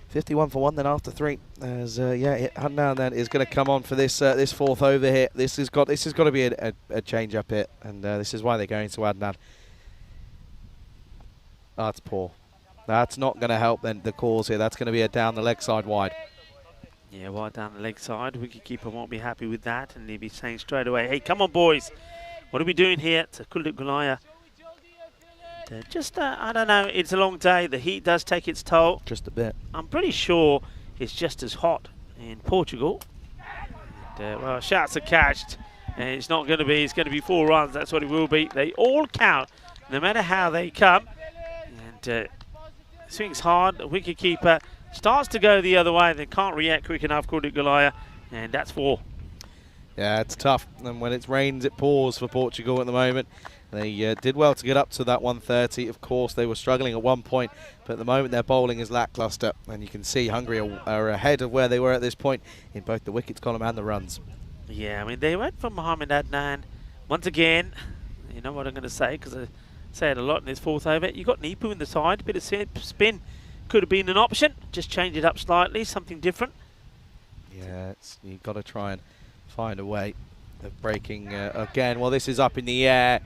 S5: 51 for 1 then after 3. As Adnan then is going to come on for this this 4th over here. This has got to be a change up hit, and this is why they're going to Adnan. That's poor. That's not going to help then the cause here. That's going to be a down the leg side wide.
S9: Yeah, wide down the leg side. Wicketkeeper won't be happy with that, and he'll be saying straight away, hey, come on, boys. What are we doing here? It's a Kuldeep Gulaya. I don't know, it's a long day. The heat does take its toll.
S5: Just a bit.
S9: I'm pretty sure it's just as hot in Portugal. And, well, shots are catched, and it's not going to be. It's going to be 4 runs. That's what it will be. They all count, no matter how they come. And swings hard. The wicketkeeper starts to go the other way, then can't react quick enough, Kuldeep Gulaya, and that's 4.
S5: Yeah, it's tough. And when it rains, it pours for Portugal at the moment. They did well to get up to that 130. Of course, they were struggling at one point, but at the moment their bowling is lackluster. And you can see Hungary are ahead of where they were at this point in both the wickets column and the runs.
S9: Yeah, I mean, they went for Mohamed Adnan. Once again, you know what I'm going to say, because I say it a lot in this 4th over. You got Nipu in the side, a bit of spin. Could have been an option. Just change it up slightly, something different.
S5: Yeah, you've got to try and find a way of breaking again. Well, this is up in the air.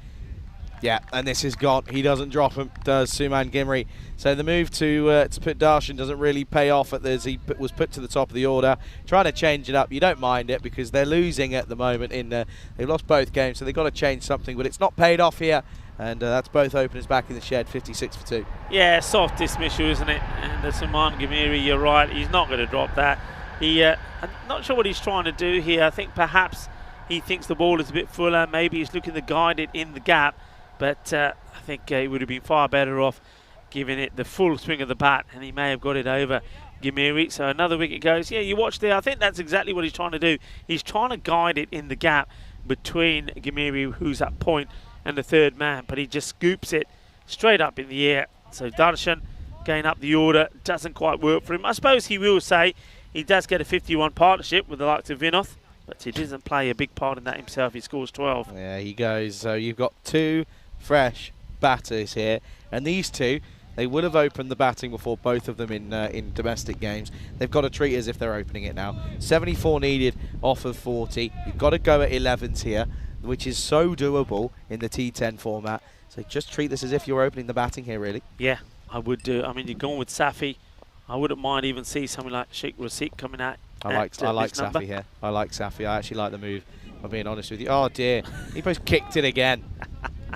S5: Yeah, and this is gone. He doesn't drop him, does Suman Gimri. So the move to put Darshan doesn't really pay off as he was put to the top of the order. Trying to change it up. You don't mind it because they're losing at the moment. They've lost both games, so they've got to change something. But it's not paid off here. And that's both openers back in the shed, 56 for 2.
S9: Yeah, soft dismissal, isn't it? And Suman Gimri, you're right. He's not going to drop that. I'm not sure what he's trying to do here. I think perhaps he thinks the ball is a bit fuller. Maybe he's looking to guide it in the gap. But I think he would have been far better off giving it the full swing of the bat, and he may have got it over Gimiri. So another wicket goes. Yeah, you watch there. I think that's exactly what he's trying to do. He's trying to guide it in the gap between Gimiri, who's at point, and the 3rd man. But he just scoops it straight up in the air. So Darshan going up the order doesn't quite work for him. I suppose he will say he does get a 51 partnership with the likes of Vinoth, but he doesn't play a big part in that himself. He scores 12.
S5: Yeah, he goes. So you've got 2 fresh batters here, and these 2, they would have opened the batting before, both of them in domestic games. They've got to treat it as if they're opening it now. 74 needed off of 40. You've got to go at 11s here, which is so doable in the T10 format. So just treat this as if you're opening the batting here, really.
S9: Yeah, I would do. I mean, you're going with Safi. I wouldn't mind even see something like Sheikh Rasik coming out.
S5: I like Safi here. I like Safi. I actually like the move, if I'm being honest with you. Oh dear, he both kicked it again.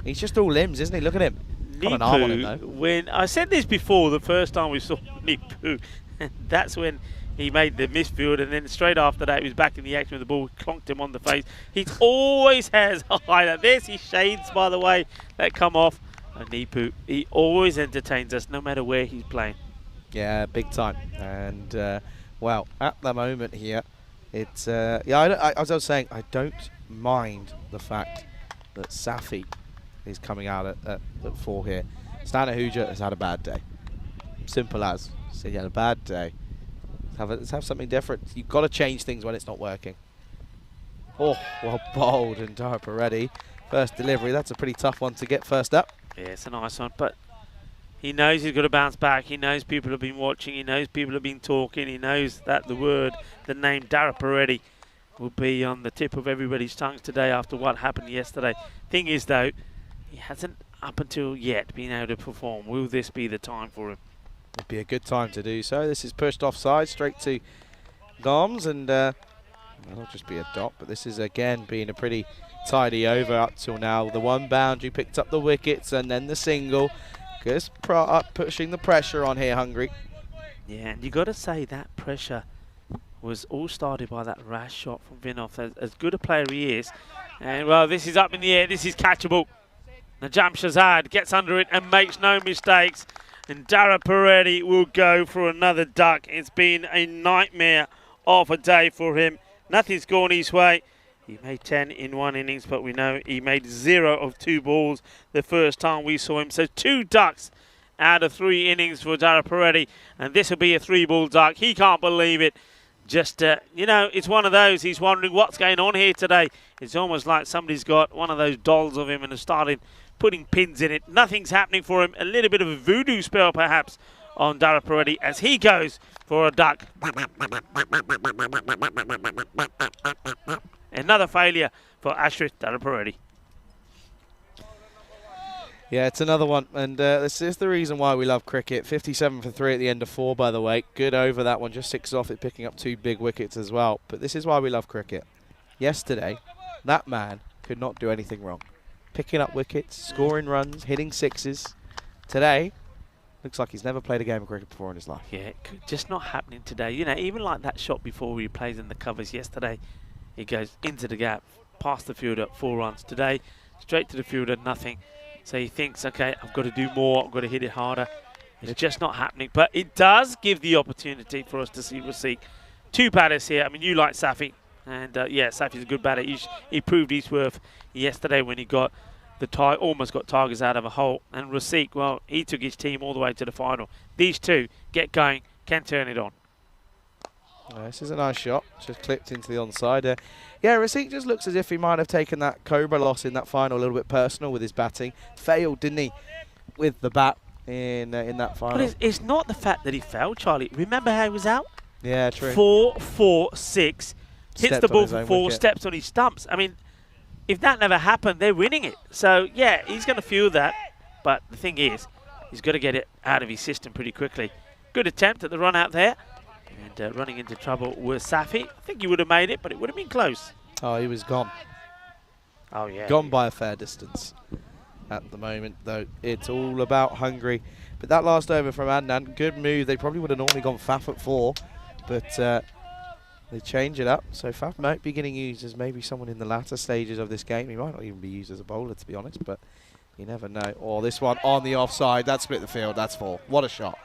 S5: He's just all limbs, isn't he? Look at him. Got an arm on him, though.
S9: When I said this before, the first time we saw Nipu, that's when he made the misfield, and then straight after that, he was back in the action with the ball, clonked him on the face. He always has a highlight. There's his shades, by the way, that come off. And Nipu, he always entertains us, no matter where he's playing.
S5: Yeah, big time. And, well, at the moment here, it's, yeah, as I was saying, I don't mind the fact that Safi is coming out at 4 here. Stanahuja has had a bad day. Simple as. So he had a bad day. Let's have something different. You've got to change things when it's not working. Oh, well bowled and Darpa ready. First delivery, that's a pretty tough one to get first up.
S9: Yeah, it's a nice one, but he knows he's got to bounce back. He knows people have been watching. He knows people have been talking. He knows that the name Darpa will be on the tip of everybody's tongues today after what happened yesterday. Thing is, though, he hasn't up until yet been able to perform. Will this be the time for him?
S5: It'd be a good time to do so. This is pushed offside straight to Goms, and that'll just be a dot. But this is again being a pretty tidy over up till now. The one boundary picked up the wickets, and then the single. Just pushing the pressure on here, Hungary.
S9: Yeah, and you got to say that pressure was all started by that rash shot from Vinov. As good a player he is, and well, this is up in the air. This is catchable. Najam Shazad gets under it and makes no mistakes. And Dara Peretti will go for another duck. It's been a nightmare of a day for him. Nothing's gone his way. He made 10 in 1 innings, but we know he made 0 of 2 balls the first time we saw him. So 2 ducks out of 3 innings for Dara Peretti. And this will be a 3-ball duck. He can't believe it. Just, you know, it's one of those. He's wondering what's going on here today. It's almost like somebody's got one of those dolls of him and has started putting pins in it. Nothing's happening for him. A little bit of a voodoo spell, perhaps, on Dara Peretti as he goes for a duck. Another failure for Ashraf Dara Peretti.
S5: Yeah, it's another one, and this is the reason why we love cricket. 57 for 3 at the end of 4, by the way. Good over that one, just 6 off it, picking up 2 big wickets as well. But this is why we love cricket. Yesterday, that man could not do anything wrong. Picking up wickets, scoring runs, hitting 6s. Today, looks like he's never played a game of cricket before in his life.
S9: Yeah, just not happening today. You know, even like that shot before where he plays in the covers yesterday, he goes into the gap, past the fielder, 4 runs. Today, straight to the fielder, nothing. So he thinks, okay, I've got to do more, I've got to hit it harder. It's just not happening. But it does give the opportunity for us to see Raseek. 2 batters here. I mean, you like Safi. And, yeah, Safi's a good batter. He proved his worth yesterday when he got almost got Tigers out of a hole. And Raseek, well, he took his team all the way to the final. These 2 get going, can turn it on.
S5: This is a nice shot, just clipped into the onside. Yeah, Raseek just looks as if he might have taken that Cobra loss in that final a little bit personal with his batting. Failed, didn't he, with the bat in that final.
S9: But it's not the fact that he failed, Charlie. Remember how he was out?
S5: Yeah, true.
S9: 4-4-6, hits the ball for 4,
S5: wicket.
S9: steps on his stumps. I mean, if that never happened, they're winning it. So, yeah, he's going to feel that. But the thing is, he's got to get it out of his system pretty quickly. Good attempt at the run out there. And running into trouble with Safi. I think he would have made it, but it would have been close.
S5: Oh, he was gone.
S9: Oh, yeah.
S5: Gone by a fair distance. At the moment, though, it's all about Hungary. But that last over from Adnan, good move. They probably would have normally gone Faf at 4, but they change it up. So Faf might be getting used as maybe someone in the latter stages of this game. He might not even be used as a bowler, to be honest, but you never know. Oh, this one on the offside. That split the field. That's 4. What a shot.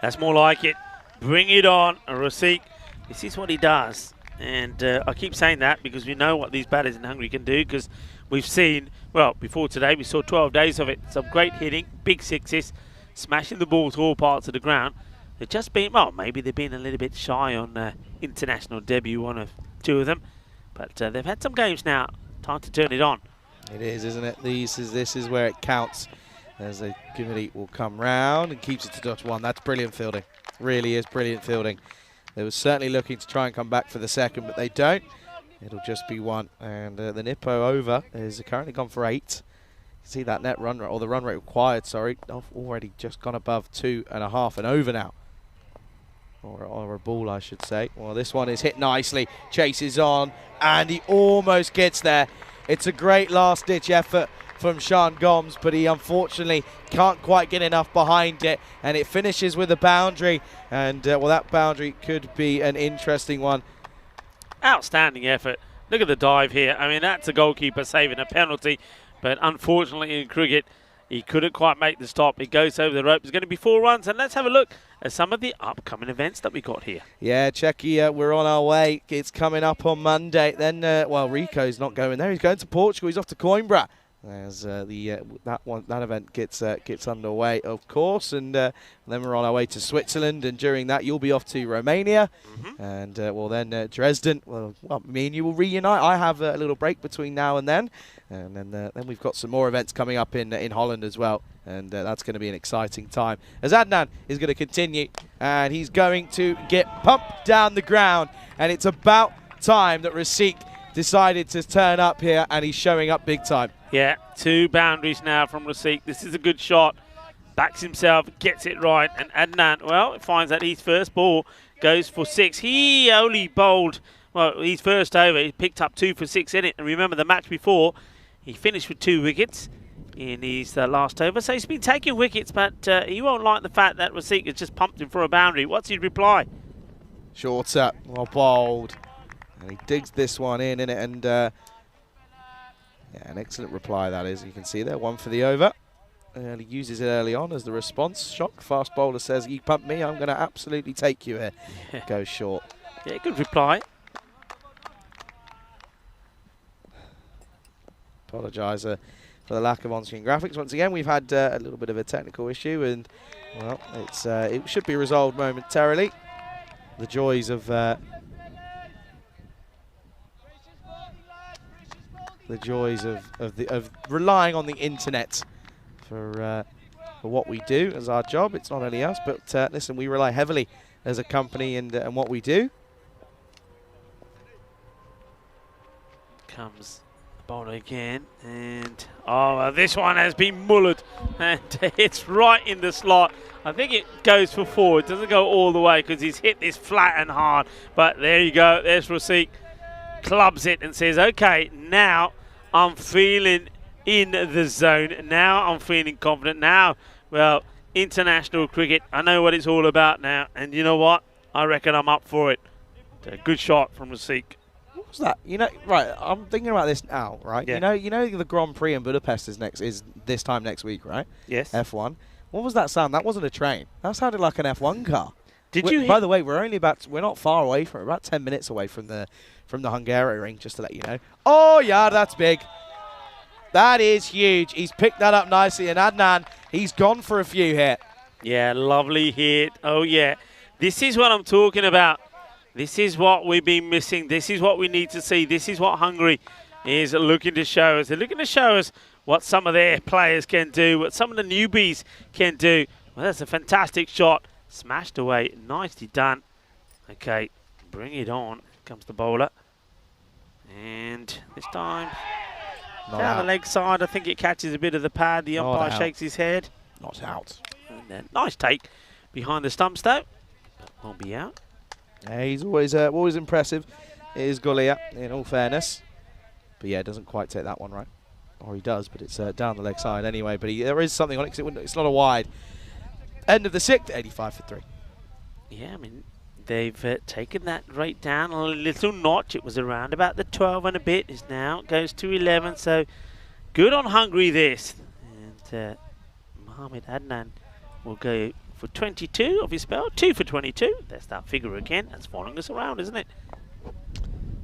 S9: That's more like it. Bring it on, Raseek. This is what he does. And I keep saying that because we know what these batters in Hungary can do, because we've seen, well, before today, we saw 12 days of it. Some great hitting, big 6s, smashing the ball to all parts of the ground. They've just been, well, maybe they've been a little bit shy on international debut, 1 of 2 of them. But they've had some games now. Time to turn it on.
S5: It is, isn't it? This is where it counts. As the committee will come round and keeps it to -1. That's brilliant fielding. Really is brilliant fielding. They were certainly looking to try and come back for the second, but they don't. It'll just be 1. And the Nippo over is currently gone for 8. You see that net run rate, or the run rate required, sorry, already just gone above 2.5 and over now. Or a ball, I should say. Well, this one is hit nicely. Chases on, and he almost gets there. It's a great last-ditch effort from Sean Gomes, but he unfortunately can't quite get enough behind it, and it finishes with a boundary, and well, that boundary could be an interesting one.
S9: Outstanding effort. Look at the dive here. I mean, that's a goalkeeper saving a penalty, but unfortunately in cricket, he couldn't quite make the stop. It goes over the rope. There's going to be 4 runs, and let's have a look at some of the upcoming events that we got here.
S5: Yeah, Czechia, we're on our way. It's coming up on Monday. Then, well, Rico's not going there. He's going to Portugal. He's off to Coimbra. As that event gets underway, of course, and then we're on our way to Switzerland, and during that you'll be off to Romania, and well then Dresden. Well, me and you will reunite. I have a little break between now and then then we've got some more events coming up in Holland as well, and that's going to be an exciting time. As Adnan is going to continue, and he's going to get pumped down the ground, and it's about time that Rasik decided to turn up here, and he's showing up big time.
S9: Yeah, 2 boundaries now from Rasik. This is a good shot. Backs himself, gets it right. And Adnan, well, finds that his first ball goes for 6. He only bowled, well, his first over. He picked up 2 for 6 in it. And remember the match before, he finished with 2 wickets in his last over. So he's been taking wickets, but he won't like the fact that Rasik has just pumped him for a boundary. What's his reply?
S5: Shorter, well bowled. And he digs this one in it, and yeah, an excellent reply that is. You can see there, 1 for the over. And he uses it early on as the response. Shock, fast bowler says, you pump me, I'm going to absolutely take you here. Goes short.
S9: Yeah, good reply.
S5: Apologise for the lack of on-screen graphics. Once again, we've had a little bit of a technical issue, and well, it should be resolved momentarily. The joys of of relying on the internet for what we do as our job. It's not only us, but listen, we rely heavily as a company and what we do.
S9: Comes the bowler again, and oh, this one has been mullered, and it's right in the slot. I think it goes for 4. It doesn't go all the way because he's hit this flat and hard. But there you go. There's Rasik. Clubs it and says, okay, now I'm feeling in the zone. Now I'm feeling confident. Now, well, international cricket, I know what it's all about now. And you know what? I reckon I'm up for it. A good shot from Rasik.
S5: What was that? You know, right, I'm thinking about this now, right?
S9: Yeah.
S5: You know the Grand Prix in Budapest is this time next week, right?
S9: Yes.
S5: F1. What was that sound? That wasn't a train. That sounded like an F1 car.
S9: Did you?
S5: By the way, we're not far away from it. About 10 minutes away from the Hungarian ring, just to let you know. Oh yeah, that's big. That is huge. He's picked that up nicely, and Adnan, he's gone for a few here.
S9: Yeah, lovely hit. Oh yeah, this is what I'm talking about. This is what we've been missing. This is what we need to see. This is what Hungary is looking to show us. They're looking to show us what some of their players can do, what some of the newbies can do. Well, that's a fantastic shot. Smashed away. Nicely done. Okay, bring it on. Comes the bowler. And this time, down the leg side, I think it catches a bit of the pad. The umpire shakes his head.
S5: Not out.
S9: And then, nice take behind the stumps, though. Won't be out.
S5: Yeah, he's always impressive. It is Golia, in all fairness. But yeah, doesn't quite take that one right. Or he does, but it's down the leg side anyway. But there is something on it because it's not a wide. End of the 6th, 85 for 3.
S9: Yeah, I mean, they've taken that right down a little notch. It was around about the 12 and a bit. It now goes to 11. So good on Hungary this. And Mohamed Adnan will go for 22 of his spell. 2 for 22. There's that figure again. That's following us around, isn't it?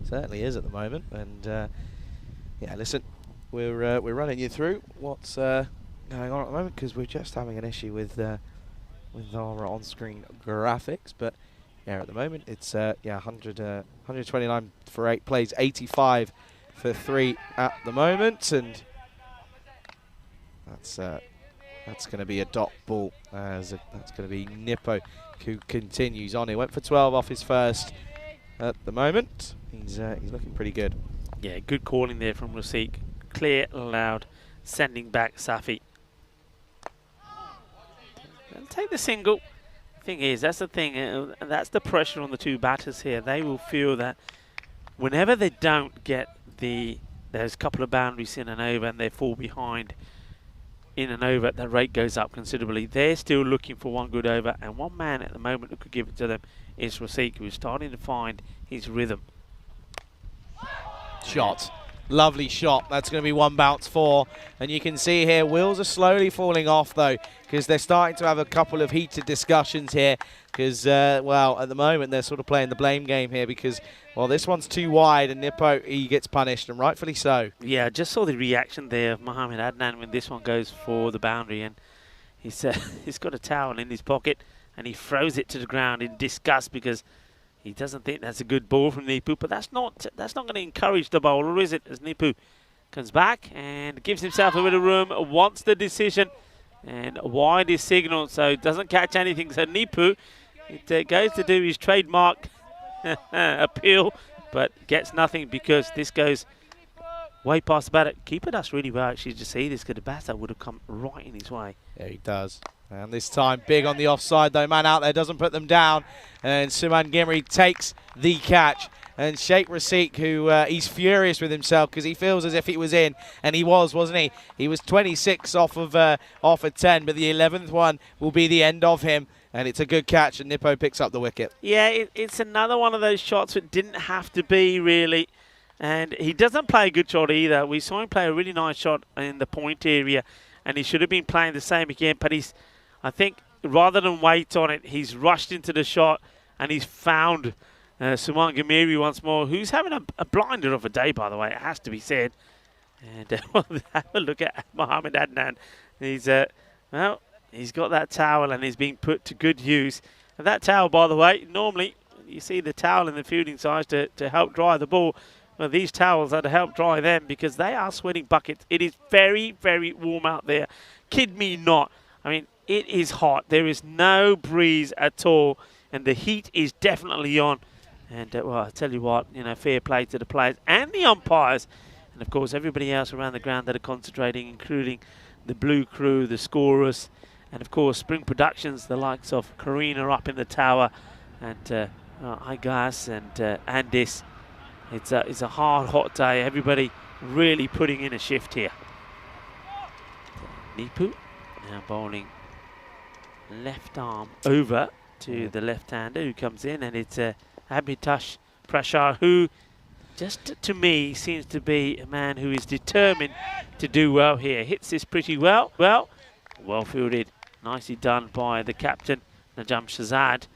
S5: Certainly is at the moment. And yeah, listen, we're running you through what's going on at the moment because we're just having an issue with our on-screen graphics. But yeah, at the moment it's 129 for 8 plays, 85 for 3 at the moment, and that's going to be a dot ball. That's going to be Nippo who continues on. He went for 12 off his first at the moment. He's looking pretty good.
S9: Yeah, good calling there from Rasik. Clear, loud, sending back Safi. They'll take the single. Thing is, that's the thing. That's the pressure on the 2 batters here. They will feel that whenever they don't get the there's a couple of boundaries in and over, and they fall behind in and over. The rate goes up considerably. They're still looking for one good over, and one man at the moment who could give it to them is Rasik, who's starting to find his rhythm.
S5: Shot. Lovely shot. That's going to be one bounce for. And you can see here, wheels are slowly falling off, though, because they're starting to have a couple of heated discussions here. Because, well, at the moment, they're sort of playing the blame game here because, well, this one's too wide, and Nippo, he gets punished, and rightfully so.
S9: Yeah, I just saw the reaction there of Mohammed Adnan when this one goes for the boundary, and he's got a towel in his pocket, and he throws it to the ground in disgust because he doesn't think that's a good ball from Nipu, but that's not going to encourage the bowler, is it? As Nipu comes back and gives himself a bit of room, wants the decision, and wide is signal, so doesn't catch anything. So Nipu, it goes to do his trademark appeal, but gets nothing because this goes way past the batter. Keeper does really well actually to see this, because the batter would have come right in his way.
S5: Yeah, he does. And this time big on the offside though. Man out there doesn't put them down. And Suman Gimri takes the catch. And Sheikh Rasik, who he's furious with himself because he feels as if he was in. And he was, wasn't he? He was 26 off of 10, but the 11th one will be the end of him. And it's a good catch, and Nippo picks up the wicket.
S9: Yeah, it's another one of those shots that didn't have to be, really. And he doesn't play a good shot either. We saw him play a really nice shot in the point area, and he should have been playing the same again. But I think, rather than wait on it, he's rushed into the shot, and he's found Suman Gimiri once more, who's having a blinder of a day, by the way, it has to be said. And have a look at Mohammed Adnan. He's, well, he's got that towel and he's being put to good use. And that towel, by the way, normally you see the towel in the fielding side to help dry the ball. Well, these towels are to help dry them because they are sweating buckets. It is very, very warm out there. Kid me not. I mean, it is hot. There is no breeze at all, and the heat is definitely on. And, well, I tell you what, you know, fair play to the players and the umpires, and, of course, everybody else around the ground that are concentrating, including the blue crew, the scorers, and, of course, Spring Productions, the likes of Karina up in the tower, and Igas and Andis. It's a hard, hot day. Everybody really putting in a shift here. Nipu now bowling left arm over to the left-hander who comes in, and it's Abhitash Prashar, who just to me seems to be a man who is determined to do well here. Hits this pretty well. Well fielded. Nicely done by the captain, Najam Shazad.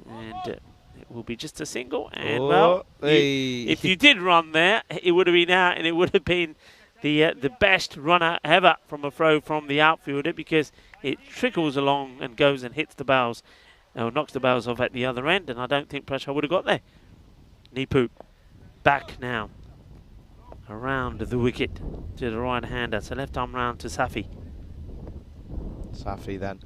S9: And it will be just a single. And, well, if you did run there, it would have been out, and it would have been the best runner ever from a throw from the outfielder, because it trickles along and goes and hits the bails, or knocks the bails off at the other end, and I don't think Prashar would have got there. Nipu back now around the wicket to the right-hander, so left arm round to Safi.
S5: Safi then.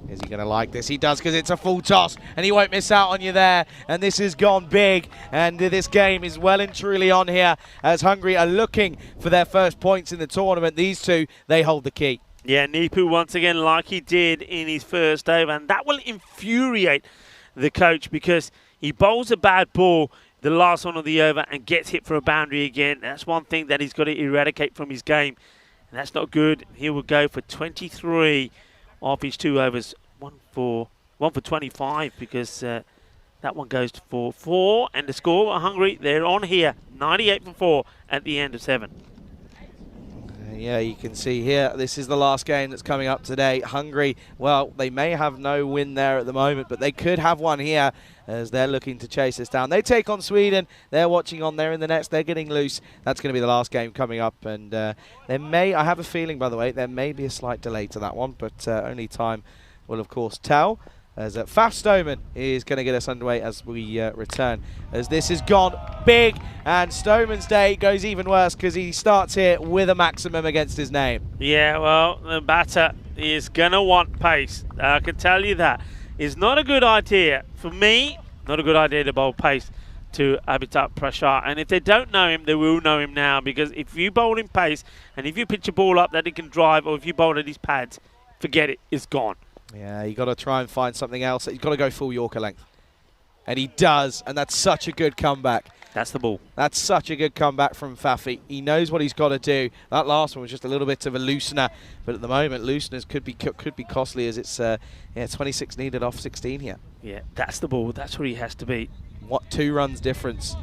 S5: Is he going to like this? He does, because it's a full toss, and he won't miss out on you there. And this has gone big, and this game is well and truly on here as Hungary are looking for their first points in the tournament. These two, they hold the key.
S9: Yeah, Nipu once again like he did in his first over, and that will infuriate the coach because he bowls a bad ball the last one of the over and gets hit for a boundary again. That's one thing that he's got to eradicate from his game, and that's not good. He will go for 23 off his 2 overs, one for 25, because that one goes for 4, and the score are Hungary. They're on here, 98 for 4 at the end of 7.
S5: Yeah, you can see here, this is the last game that's coming up today. Hungary, well, they may have no win there at the moment, but they could have one here as they're looking to chase this down. They take on Sweden. They're watching on there in the nets. They're getting loose. That's going to be the last game coming up. And there may, I have a feeling, by the way, there may be a slight delay to that one, but only time will, of course, tell. As Faf Stoneman is going to get us underway as we return. As this has gone big, and Stoneman's day goes even worse because he starts here with a maximum against his name.
S9: Yeah, well, the batter is going to want pace. I can tell you that. It's not a good idea. For me, not a good idea to bowl pace to Abhitash Prashar. And if they don't know him, they will know him now, because if you bowl in pace and if you pitch a ball up that he can drive, or if you bowl at his pads, forget it, it's gone.
S5: Yeah, you got to try and find something else. He's got to go full Yorker length. And he does, and that's such a good comeback.
S9: That's the ball.
S5: That's such a good comeback from Fafi. He knows what he's got to do. That last one was just a little bit of a loosener, but at the moment, looseners could be costly as it's 26 needed off 16 here.
S9: Yeah, that's the ball. That's where he has to be.
S5: What 2 runs difference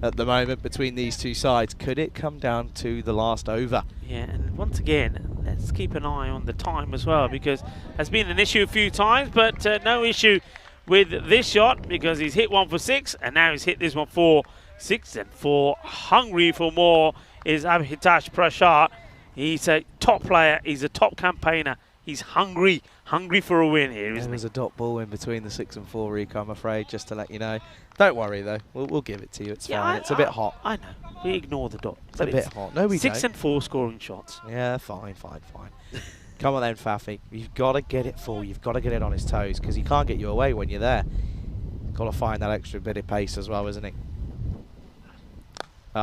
S5: at the moment between these two sides? Could it come down to the last over?
S9: Yeah, and once again, let's keep an eye on the time as well, because has been an issue a few times, but no issue with this shot because he's hit 1 for 6, and now he's hit this one for 6, and for hungry for more is Abhitash Prashar. He's a top player. He's a top campaigner. He's hungry for a win here, isn't
S5: There's
S9: he?
S5: a dot ball in between the 6 and 4, Rico, I'm afraid, just to let you know. Don't worry, though. We'll give it to you. It's fine. It's a bit hot.
S9: I know. We ignore the dot.
S5: It's a bit hot. No, we
S9: 6
S5: don't.
S9: and 4 scoring shots.
S5: Yeah, fine. Come on then, Fafi. You've got to get it full. You've got to get it on his toes because he can't get you away when you're there. Got to find that extra bit of pace as well, isn't he?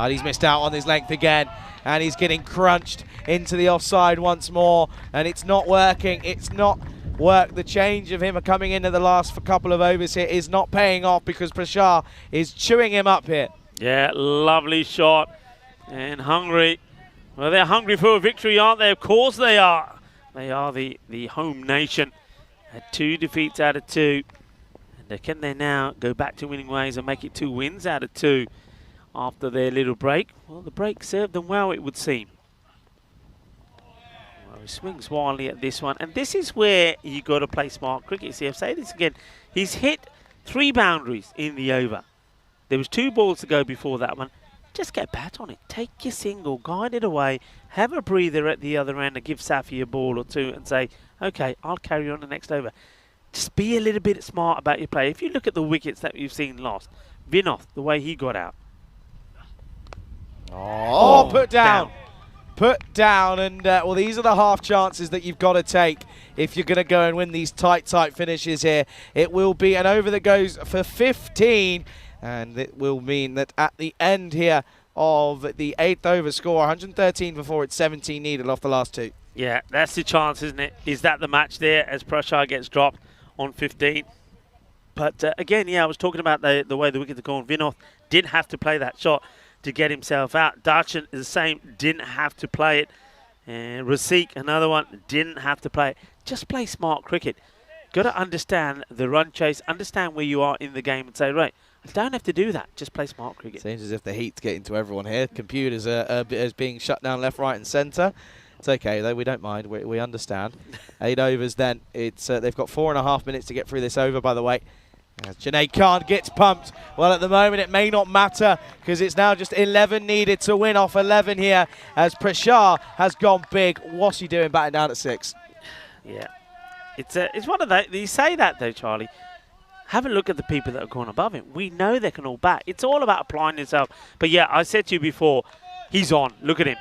S5: He's missed out on his length again, and he's getting crunched into the offside once more, and it's not working. It's not worked. The change of him coming into the last couple of overs here is not paying off because Prashar is chewing him up here.
S9: Yeah, lovely shot. And hungry. Well, they're hungry for a victory, aren't they? Of course they are. They are the home nation. Had 2 defeats out of 2. And can they now go back to winning ways and make it 2 wins out of 2 after their little break? Well, the break served them well, it would seem. Well, he swings wildly at this one. And this is where you got to play smart cricket. See, I've said this again. He's hit 3 boundaries in the over. There was 2 balls to go before that one. Just get bat on it. Take your single, guide it away, have a breather at the other end and give Safi a ball or 2 and say, okay, I'll carry on the next over. Just be a little bit smart about your play. If you look at the wickets that you've seen lost, Vinoth, the way he got out.
S5: Oh, put down. Put down, and well, these are the half chances that you've got to take if you're going to go and win these tight finishes here. It will be an over that goes for 15, and it will mean that at the end here of the 8th over score, 113 before it's 17 needed off the last 2.
S9: Yeah, that's the chance, isn't it? Is that the match there as Prashar gets dropped on 15? But again, yeah, I was talking about the way the wickets are going. Vinoth didn't have to play that shot to get himself out. Darshan is the same, didn't have to play it. And Rasik, another one, didn't have to play it. Just play smart cricket. Got to understand the run chase, understand where you are in the game and say, right, I don't have to do that. Just play smart cricket.
S5: Seems as if the heat's getting to everyone here. Computers are being shut down left, right and centre. It's okay, though. We don't mind. We understand. 8 overs then. It's they've got 4.5 minutes to get through this over, by the way. As Junaid Khan gets pumped. Well, at the moment, it may not matter because it's now just 11 needed to win off 11 here as Prashar has gone big. What's he doing batting down at 6?
S9: Yeah. It's one of those. You say that, though, Charlie. Have a look at the people that have gone above him. We know they can all bat. It's all about applying yourself. But, yeah, I said to you before, he's on. Look at him.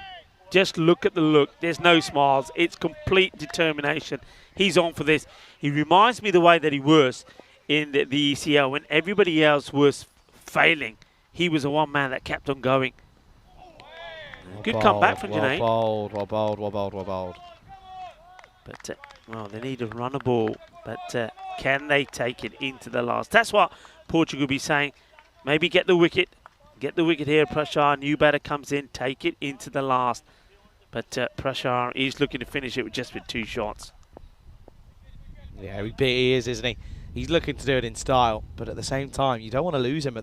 S9: Just look at the look. There's no smiles. It's complete determination. He's on for this. He reminds me the way that he was in the ECL when everybody else was failing. He was the one man that kept on going. Good comeback from Junaid.
S5: Well bowled.
S9: But, well, they need to run a ball. But can they take it into the last? That's what Portugal will be saying. Maybe get the wicket. Get the wicket here. Prashar, new batter comes in. Take it into the last. But Prashar is looking to finish it with just with 2 shots.
S5: Yeah, he is, isn't he? He's looking to do it in style, but at the same time, you don't want to lose him for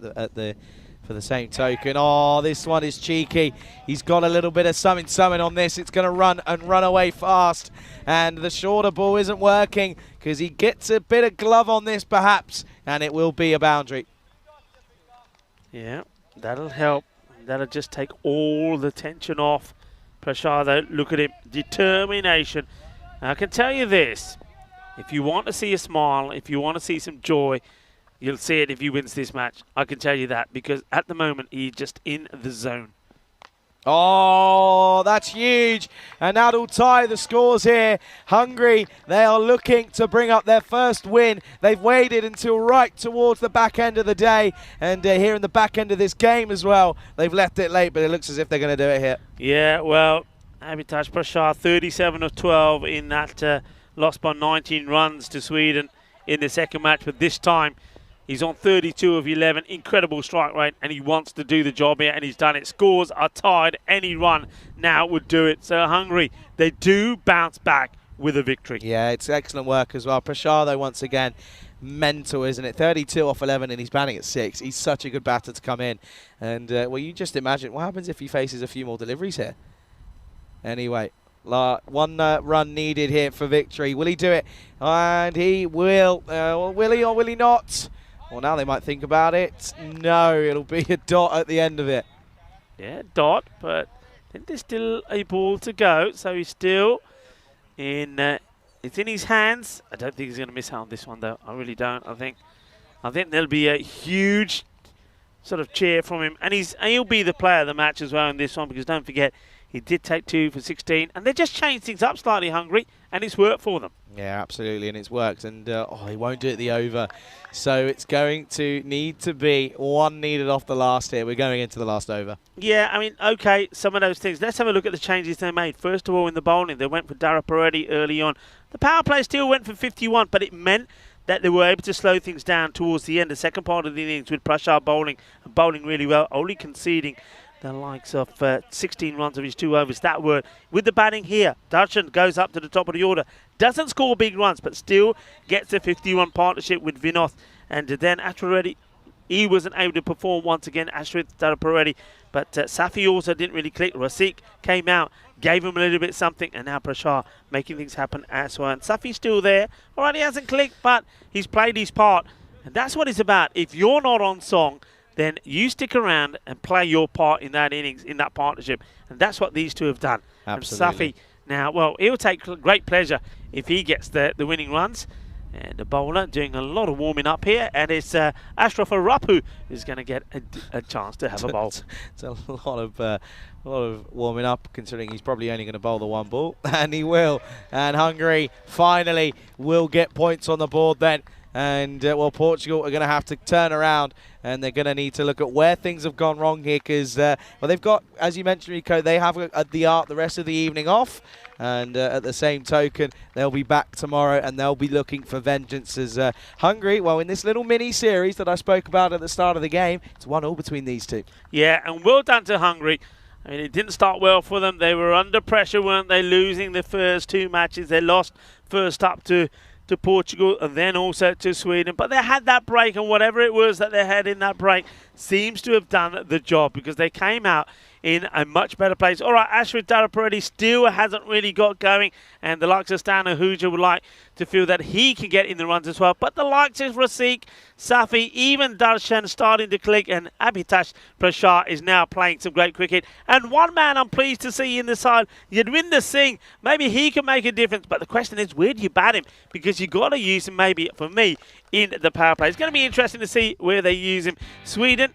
S5: the same token. Oh, this one is cheeky. He's got a little bit of something on this. It's going to run away fast, and the shorter ball isn't working because he gets a bit of glove on this, perhaps, and it will be a boundary.
S9: Yeah, that'll help. That'll just take all the tension off. Prashar, though, look at him. Determination. I can tell you this. If you want to see a smile, if you want to see some joy, you'll see it if he wins this match. I can tell you that because at the moment, he's just in the zone.
S5: Oh, that's huge. And that'll tie the scores here. Hungary, they are looking to bring up their first win. They've waited until right towards the back end of the day. And here in the back end of this game as well, they've left it late, but it looks as if they're going to do it here.
S9: Yeah, well, Abhitash Prashar, 37 of 12 in that lost by 19 runs to Sweden in the second match. But this time, He's on 32 of 11, incredible strike rate, and he wants to do the job here, and he's done it. Scores are tied. Any run now would do it. So Hungary, they do bounce back with a victory.
S5: Yeah, it's excellent work as well. Prashar, though, once again, mental, isn't it? 32 off 11, and he's batting at 6. He's such a good batter to come in. And, well, you just imagine what happens if he faces a few more deliveries here. Anyway, one run needed here for victory. Will he do it? And he will. Well, will he or will he not? Well, now they might think about it. No, it'll be a dot at the end of it.
S9: Yeah, dot, but I think there's still a ball to go. So he's still in. It's in his hands. I don't think he's going to miss out on this one, though. I really don't. I think there'll be a huge sort of cheer from him, and he'll be the player of the match as well in this one, because don't forget, he did take 2 for 16, and they just changed things up slightly, Hungary, and it's worked for them.
S5: Yeah, absolutely, and it's worked. And he won't do it the over, so it's going to need to be one needed off the last here. We're going into the last over.
S9: Yeah, I mean, okay, some of those things. Let's have a look at the changes they made. First of all, in the bowling, they went for Dara Peretti early on. The power play still went for 51, but it meant that they were able to slow things down towards the end, the second part of the innings, with Prashar bowling really well, only conceding the likes of 16 runs of his 2 overs. That were with the batting here. Darshan goes up to the top of the order. Doesn't score big runs, but still gets a 51 partnership with Vinoth. And then Ashwin, he wasn't able to perform once again, Ashwin Darapareddy. But Safi also didn't really click. Rasik came out, gave him a little bit something, and now Prashar making things happen as well. And Safi's still there. All right, he hasn't clicked, but he's played his part. And that's what it's about. If you're not on song, then you stick around and play your part in that innings, in that partnership. And that's what these two have done.
S5: Absolutely.
S9: And Safi, now, well, he'll take great pleasure if he gets the winning runs. And the bowler doing a lot of warming up here. And it's Ashraf Arapu who's going to get a chance to have a bowl.
S5: It's a lot of warming up, considering he's probably only going to bowl the one ball. And he will. And Hungary finally will get points on the board then. And, well, Portugal are going to have to turn around, and they're going to need to look at where things have gone wrong here, because, well, they've got, as you mentioned, Rico, they have the rest of the evening off. And at the same token, they'll be back tomorrow, and they'll be looking for vengeance as Hungary, well, in this little mini-series that I spoke about at the start of the game, it's 1-1 between these two.
S9: Yeah, and well done to Hungary. I mean, it didn't start well for them. They were under pressure, weren't they, losing the first 2 matches. They lost first up to Portugal and then also to Sweden. But they had that break, and whatever it was that they had in that break seems to have done the job, because they came out in a much better place. All right, Ashwin Darapareddy still hasn't really got going, and the likes of Stan Ahuja would like to feel that he can get in the runs as well. But the likes of Rasik, Safi, even Darshan starting to click, and Abhitash Prashar is now playing some great cricket. And one man I'm pleased to see in the side, Yadwinder Singh. Maybe he can make a difference, but the question is, where do you bat him? Because you've got to use him, maybe, for me, in the power play. It's going to be interesting to see where they use him. Sweden,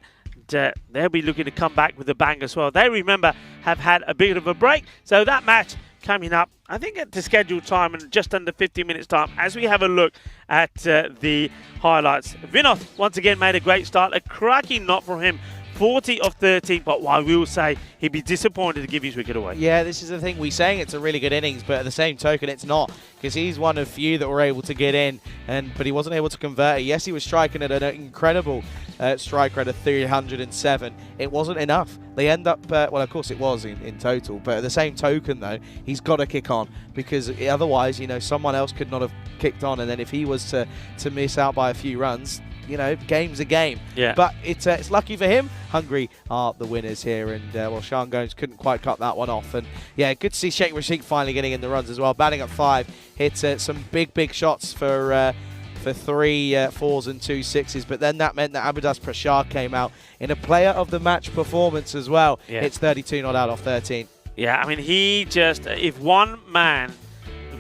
S9: they'll be looking to come back with a bang as well. They, remember, have had a bit of a break. So that match coming up, I think, at the scheduled time in just under 50 minutes time, as we have a look at the highlights. Vinoth once again made a great start, a cracking knot for him. 40 of 13, but I will say he'd be disappointed to give his wicket away.
S5: Yeah, this is the thing. We're saying it's a really good innings, but at the same token, it's not, because he's one of few that were able to get in, but he wasn't able to convert it. Yes, he was striking at an incredible strike rate of 307. It wasn't enough. They end up, well, of course it was in total, but at the same token, though, he's got to kick on, because otherwise, you know, someone else could not have kicked on, and then if he was to miss out by a few runs, you know, game's a game.
S9: Yeah.
S5: But it's lucky for him. Hungary are the winners here, and well, Sean Gomes couldn't quite cut that one off. And yeah, good to see Sheikh Rashid finally getting in the runs as well. Batting at 5, hit some big shots for 3 4s and 2 6s. But then that meant that Abhidas Prashar came out in a player of the match performance as well.
S9: Yeah.
S5: Hits 32 not out off 13.
S9: Yeah, I mean, he just, if one man,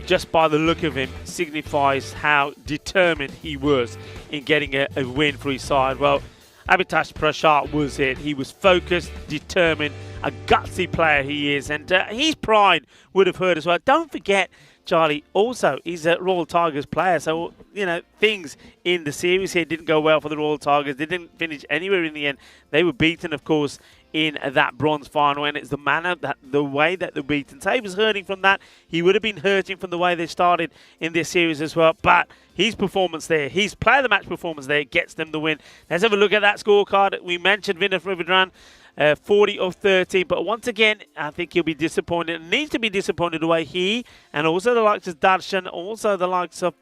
S9: just by the look of him, signifies how determined he was in getting a win for his side. Well, Abhitash Prashar was it. He was focused, determined, a gutsy player he is, and his pride would have hurt as well. Don't forget, Charlie, also is a Royal Tigers player. So, you know, things in the series here didn't go well for the Royal Tigers. They didn't finish anywhere in the end. They were beaten, of course, in that bronze final, and it's the manner, the way that they're beaten. So he was hurting from that. He would have been hurting from the way they started in this series as well. But his performance there, his player of the match performance there, gets them the win. Let's have a look at that scorecard. We mentioned Vinod Rivadran. 40 of 13, but once again, I think he'll be disappointed. Needs to be disappointed the way he and also the likes of Darshan, also the likes of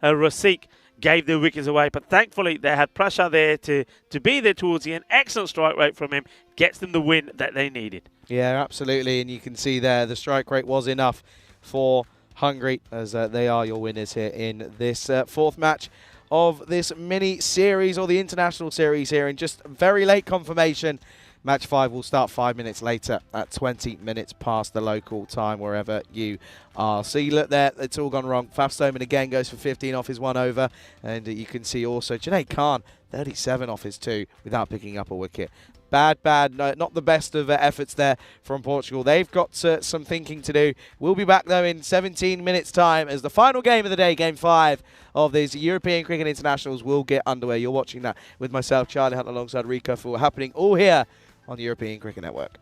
S9: Rasik gave their wickets away. But thankfully, they had pressure there to be there towards the end. Excellent strike rate from him. Gets them the win that they needed.
S5: Yeah, absolutely. And you can see there the strike rate was enough for Hungary, as they are your winners here in this fourth match of this mini series, or the international series here, in just very late confirmation. Match 5 will start 5 minutes later at 20 minutes past the local time, wherever you are. So you look there, it's all gone wrong. Faf Stoneman again goes for 15 off his 1 over. And you can see also Junaid Khan, 37 off his 2 without picking up a wicket. Bad, no, not the best of efforts there from Portugal. They've got some thinking to do. We'll be back, though, in 17 minutes' time as the final game of the day, Game 5 of these European Cricket Internationals, will get underway. You're watching that with myself, Charlie Hunt, alongside Rico, for happening all here on the European Cricket Network.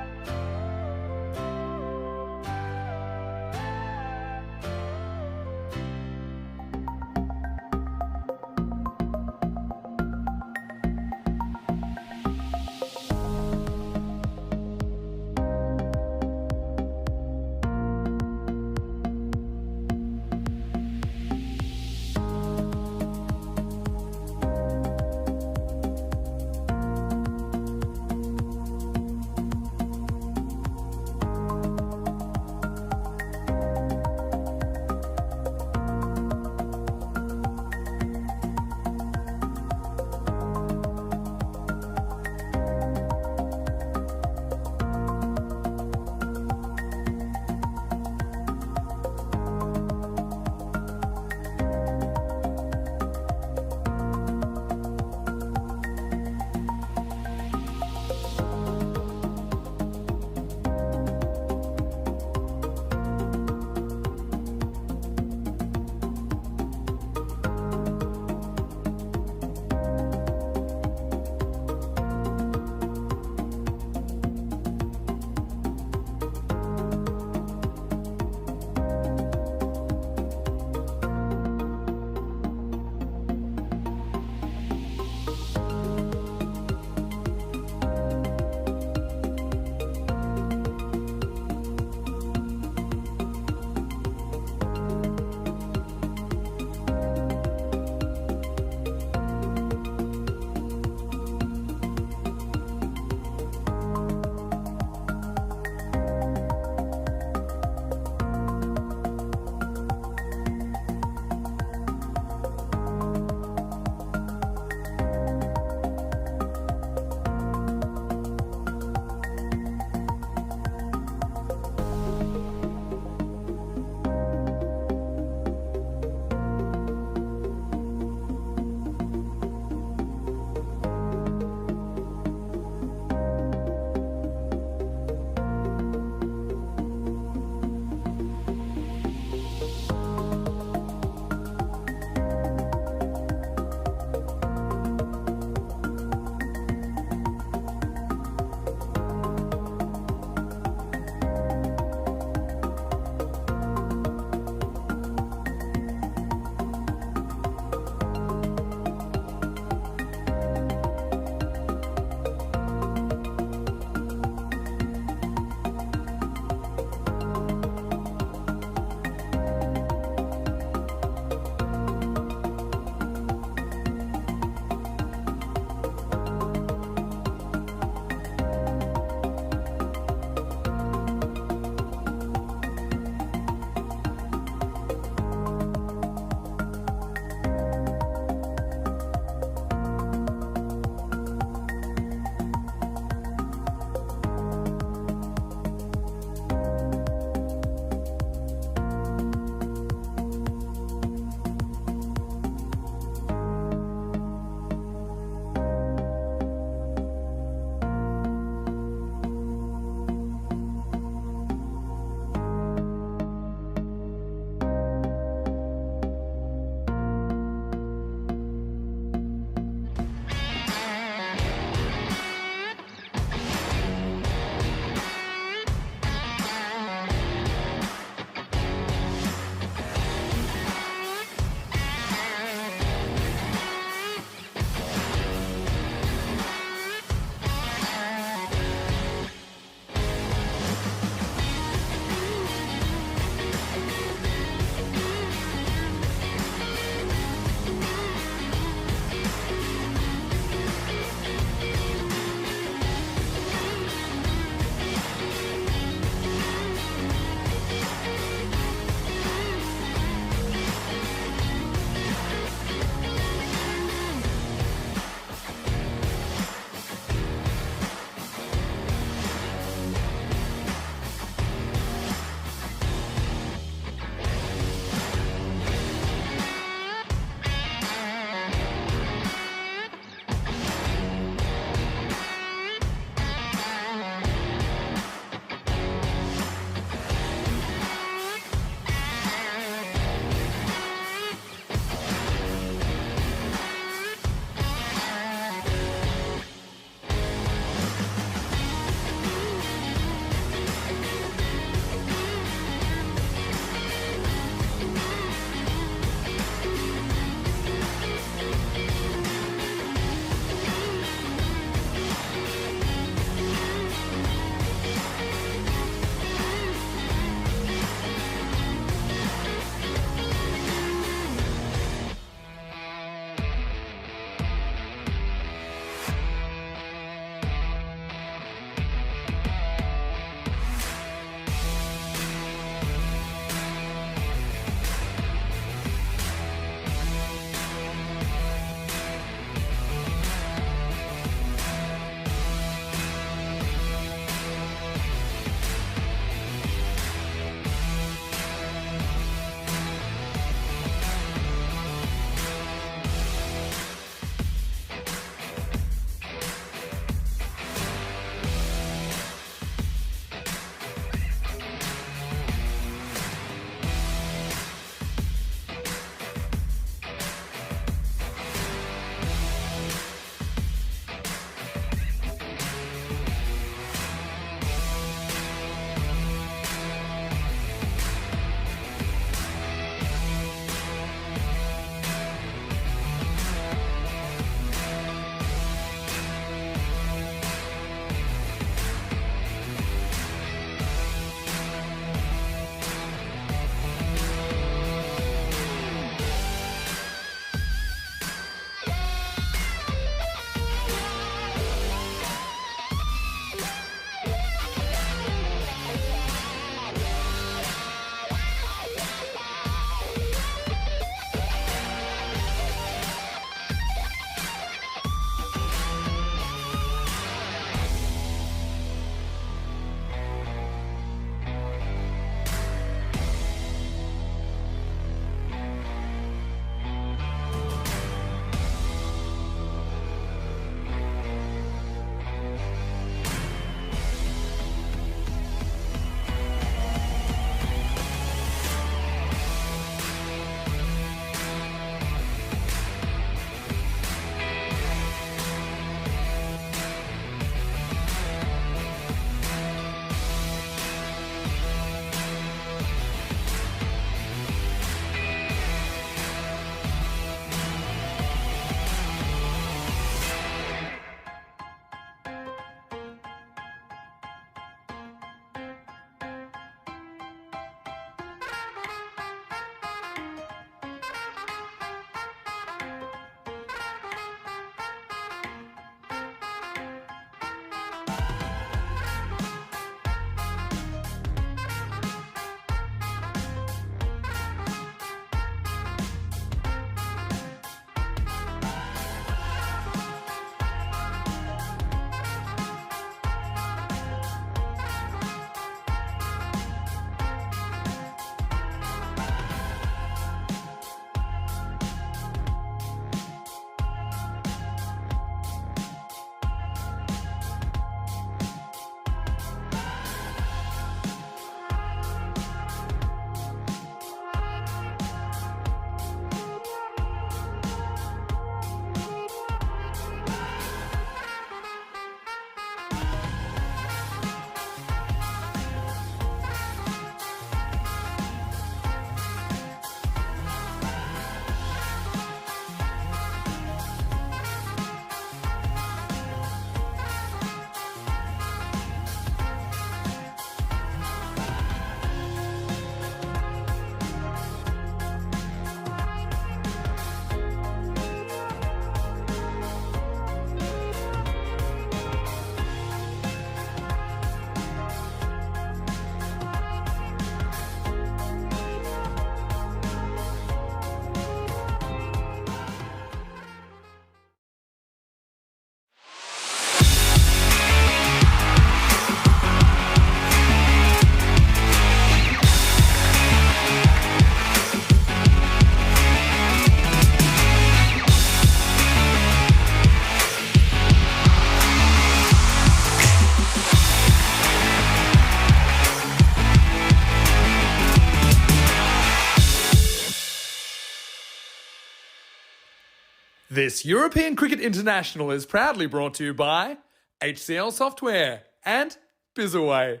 S2: This European Cricket International is proudly brought to you by HCL Software and Bizaway.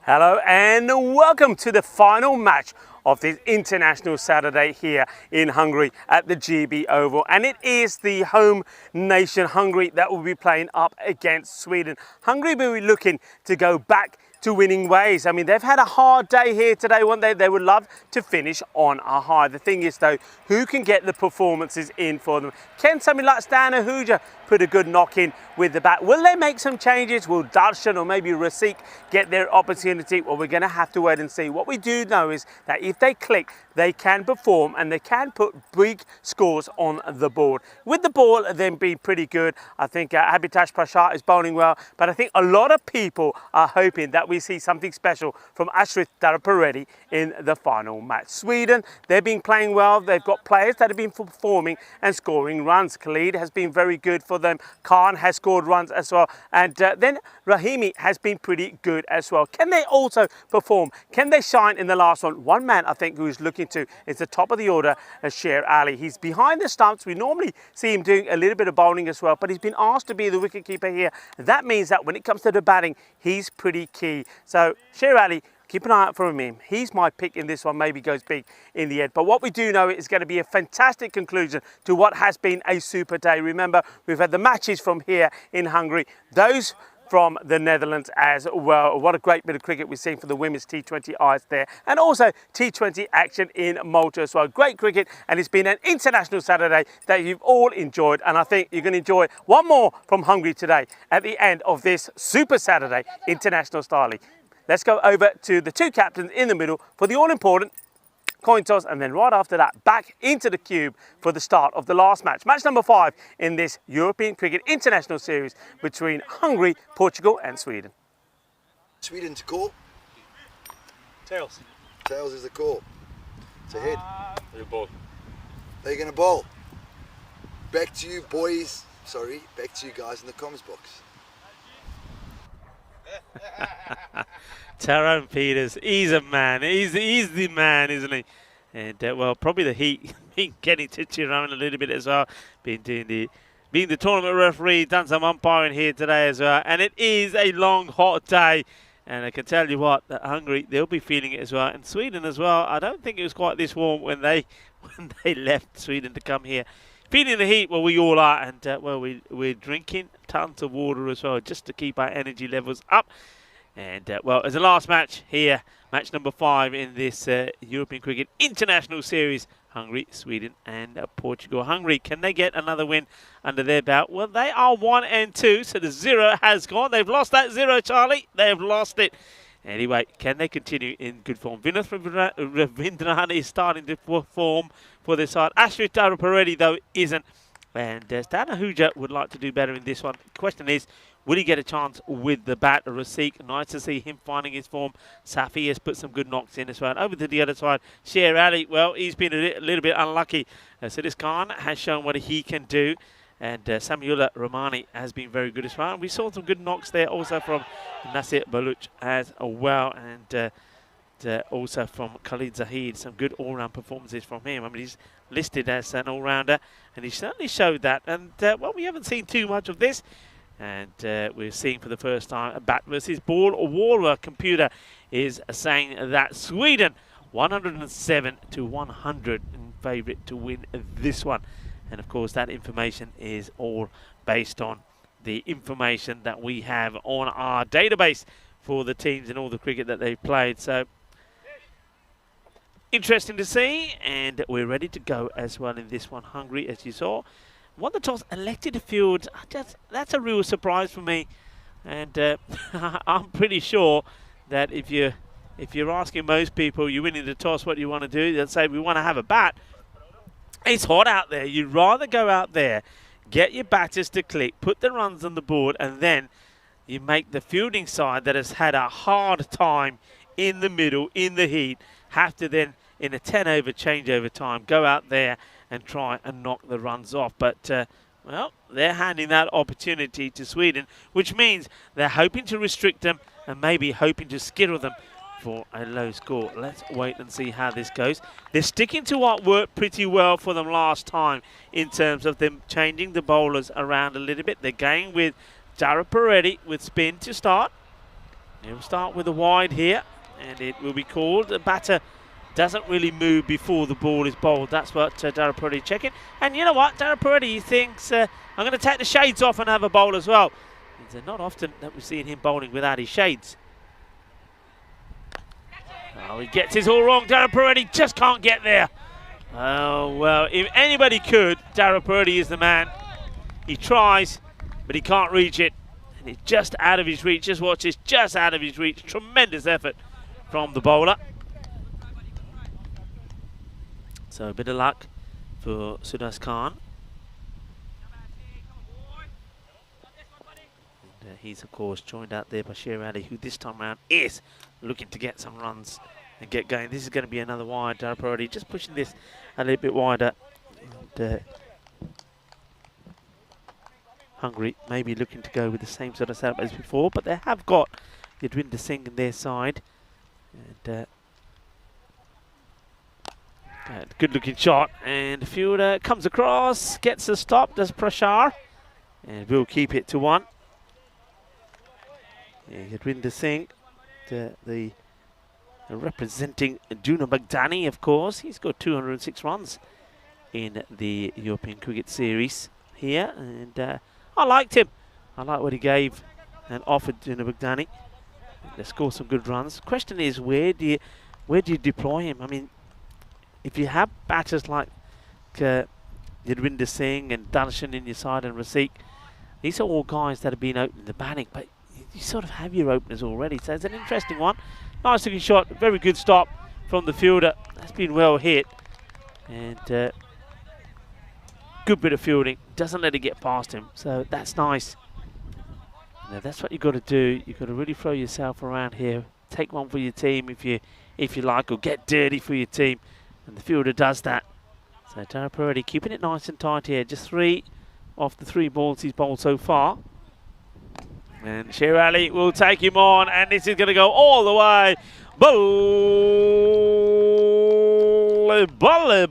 S1: Hello and welcome to the final match of this International Saturday here in Hungary at the GB Oval. And it is the home nation, Hungary, that will be playing up against Sweden. Hungary will be looking to go back to winning ways. I mean, they've had a hard day here today, one day. They would love to finish on a high. The thing is, though, who can get the performances in for them? Can somebody like Stan Ahuja put a good knock in with the bat? Will they make some changes? Will Darshan or maybe Rasik get their opportunity? Well, we're going to have to wait and see. What we do know is that if they click, they can perform and they can put big scores on the board. With the ball then being pretty good, I think Abhitash Prasad is bowling well, but I think a lot of people are hoping that we see something special from Ashrit Darapareddy in the final match. Sweden, they've been playing well. They've got players that have been performing and scoring runs. Khalid has been very good for them. Khan has scored runs as well. And then Rahimi has been pretty good as well. Can they also perform? Can they shine in the last one? One man I think who is looking to is the top of the order, Sher Ali. He's behind the stumps. We normally see him doing a little bit of bowling as well, but he's been asked to be the wicketkeeper here. That means that when it comes to the batting, he's pretty key. So Sher Ali, keep an eye out for him. He's my pick in this one, maybe goes big in the end. But what we do know is going to be a fantastic conclusion to what has been a super day. Remember, we've had the matches from here in Hungary, those from the Netherlands as well. What a great bit of cricket we've seen for the women's T20 eyes there. And also T20 action in Malta as well. Great cricket, and it's been an international Saturday that you've all enjoyed. And I think you're going to enjoy one more from Hungary today at the end of this Super Saturday International Starly. Let's go over to the two captains in the middle for the all-important coin toss, and then right after that, back into the cube for the start of the last match. Match number 5 in this European Cricket International Series between Hungary, Portugal and Sweden.
S3: Sweden to call.
S4: Tails.
S3: Tails is the call. It's a hit.
S4: You both.
S3: They're going to bowl. Back to you, boys. Sorry, back to you guys in the comments box.
S9: Tyrone Peters, he's a man. He's the man, isn't he? And well, probably the heat getting to Tyrone a little bit as well. Being the tournament referee, done some umpiring here today as well. And it is a long, hot day. And I can tell you what, that Hungary, they'll be feeling it as well. And Sweden as well. I don't think it was quite this warm when they left Sweden to come here. Feeling the heat, well, we all are. And well, we're drinking tons of water as well, just to keep our energy levels up. And well, as the last match here, match number 5 in this European Cricket International Series, Hungary, Sweden and Portugal. Hungary, can they get another win under their belt? Well, they are 1 and 2, so the 0 has gone. They've lost that 0, Charlie. They've lost it. Anyway, can they continue in good form? Vinath Ravindran is starting to perform for this side. Ashrit Darapareddy, though, isn't. And Stan Ahuja would like to do better in this one. The question is, will he get a chance with the bat? Rasik, nice to see him finding his form. Safi has put some good knocks in as well. Over to the other side, Sher Ali, well, he's been a little bit unlucky. So this Khan has shown what he can do. And Samuela Romani has been very good as well. And we saw some good knocks there also from Nasir Baluch as well. And also from Khalid Zahid, some good all-round performances from him. I mean, he's listed as an all-rounder, and he certainly showed that. And, well, we haven't seen too much of this. And we're seeing for the first time a bat versus ball. A Waller computer is saying that Sweden 107 to 100 in favourite to win this one. And of course that information is all based on the information that we have on our database for the teams and all the cricket that they've played. So interesting to see, and we're ready to go as well in this one. Hungary, as you saw, won the toss, elected to field. That's a real surprise for me, and I'm pretty sure that if you're asking most people, you're winning the toss, what do you want to do? They'll say we want to have a bat. It's hot out there. You'd rather go out there, get your batters to click, put the runs on the board, and then you make the fielding side that has had a hard time in the middle, in the heat, have to then, in a 10-over changeover time, go out there and try and knock the runs off. But, well, they're handing that opportunity to Sweden, which means they're hoping to restrict them and maybe hoping to skittle them for a low score. Let's wait and see how this goes. They're sticking to what worked pretty well for them last time in terms of them changing the bowlers around a little bit. They're going with Jared Peretti with spin to start. He'll start with a wide here, and it will be called. The batter doesn't really move before the ball is bowled. That's what Jared Peretti checking. And you know what? Jared Peretti thinks, I'm going to take the shades off and have a bowl as well. It's not often that we're seeing him bowling without his shades. Oh, he gets his all wrong. Jared Peretti just can't get there. Oh, well, if anybody could, Jared Peretti is the man. He tries, but he can't reach it. And it's just out of his reach. Just watch this, just out of his reach. Tremendous effort from the bowler. So a bit of luck for Sudas Khan. And he's, of course, joined out there by Sher Ali, who this time around is looking to get some runs and get going. This is going to be another wide. Jared Peretti just pushing this a little bit wider. And, Hungary maybe looking to go with the same sort of setup as before, but they have got Yadwinder Singh in their side. And good looking shot, and the fielder comes across, gets a stop, does Prashar, and will keep it to 1. Yadwinder Singh, the representing Juna Baghdadi, of course. He's got 206 runs in the European Cricket Series here, and I liked him. I like what he gave and offered Juna Baghdadi. They score some good runs. Question is, where do you deploy him? I mean, if you have batters like Yadwinder Singh and Darshan in your side and Rasik, these are all guys that have been opening the batting, but you sort of have your openers already. So it's an interesting one. Nice looking shot, very good stop from the fielder. That's been well hit. And good bit of fielding. Doesn't let it get past him. So that's nice. Now that's what you've got to do. You've got to really throw yourself around here. Take one for your team if you like, or get dirty for your team. And the fielder does that. So Jared Peretti keeping it nice and tight here. Just 3 off the 3 balls he's bowled so far. And Sher Ali will take him on, and this is going to go all the way. Balle,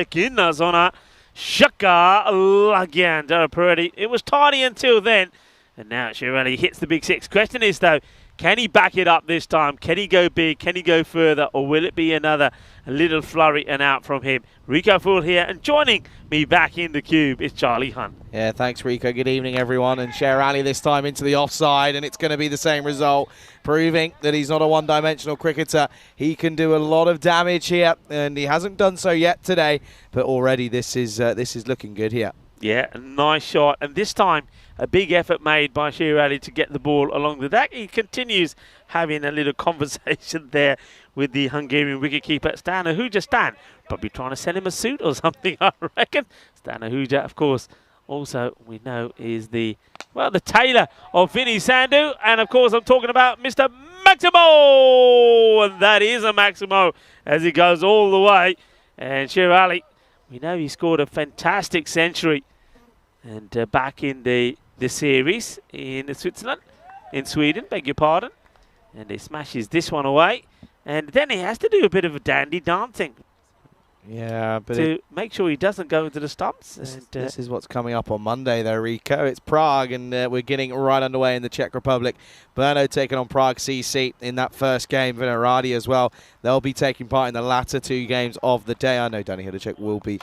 S9: Kinazona, Shaka, Lagian, Jared Peretti. It was tidy until then. And now Sher Ali hits the big 6. Question is, though, can he back it up this time? Can he go big? Can he go further? Or will it be another little flurry and out from him? Rico Fool here, and joining me back in the cube is Charlie Hunt.
S5: Yeah, thanks, Rico. Good evening, everyone. And Sher Ali this time into the offside, and it's going to be the same result, proving that he's not a one-dimensional cricketer. He can do a lot of damage here, and he hasn't done so yet today, but already this is looking good here.
S9: Yeah, a nice shot, and this time a big effort made by Sher Ali to get the ball along the deck. He continues having a little conversation there with the Hungarian wicketkeeper, Stan Ahuja. Stan, probably trying to sell him a suit or something, I reckon. Stan Ahuja, of course, also we know is the tailor of Vinny Sandhu. And of course I'm talking about Mr. Maximo. And that is a Maximo as he goes all the way. And Sher Ali, we know he scored a fantastic century. And back in the series in Sweden, beg your pardon. And he smashes this one away. And then he has to do a bit of a dandy dancing.
S5: Yeah, but
S9: to make sure he doesn't go into the stumps.
S5: This is what's coming up on Monday, though, Rico. It's Prague, and we're getting right underway in the Czech Republic. Brno taking on Prague CC in that first game. Vinaradi as well. They'll be taking part in the latter 2 games of the day. I know Danny Hudacek will be.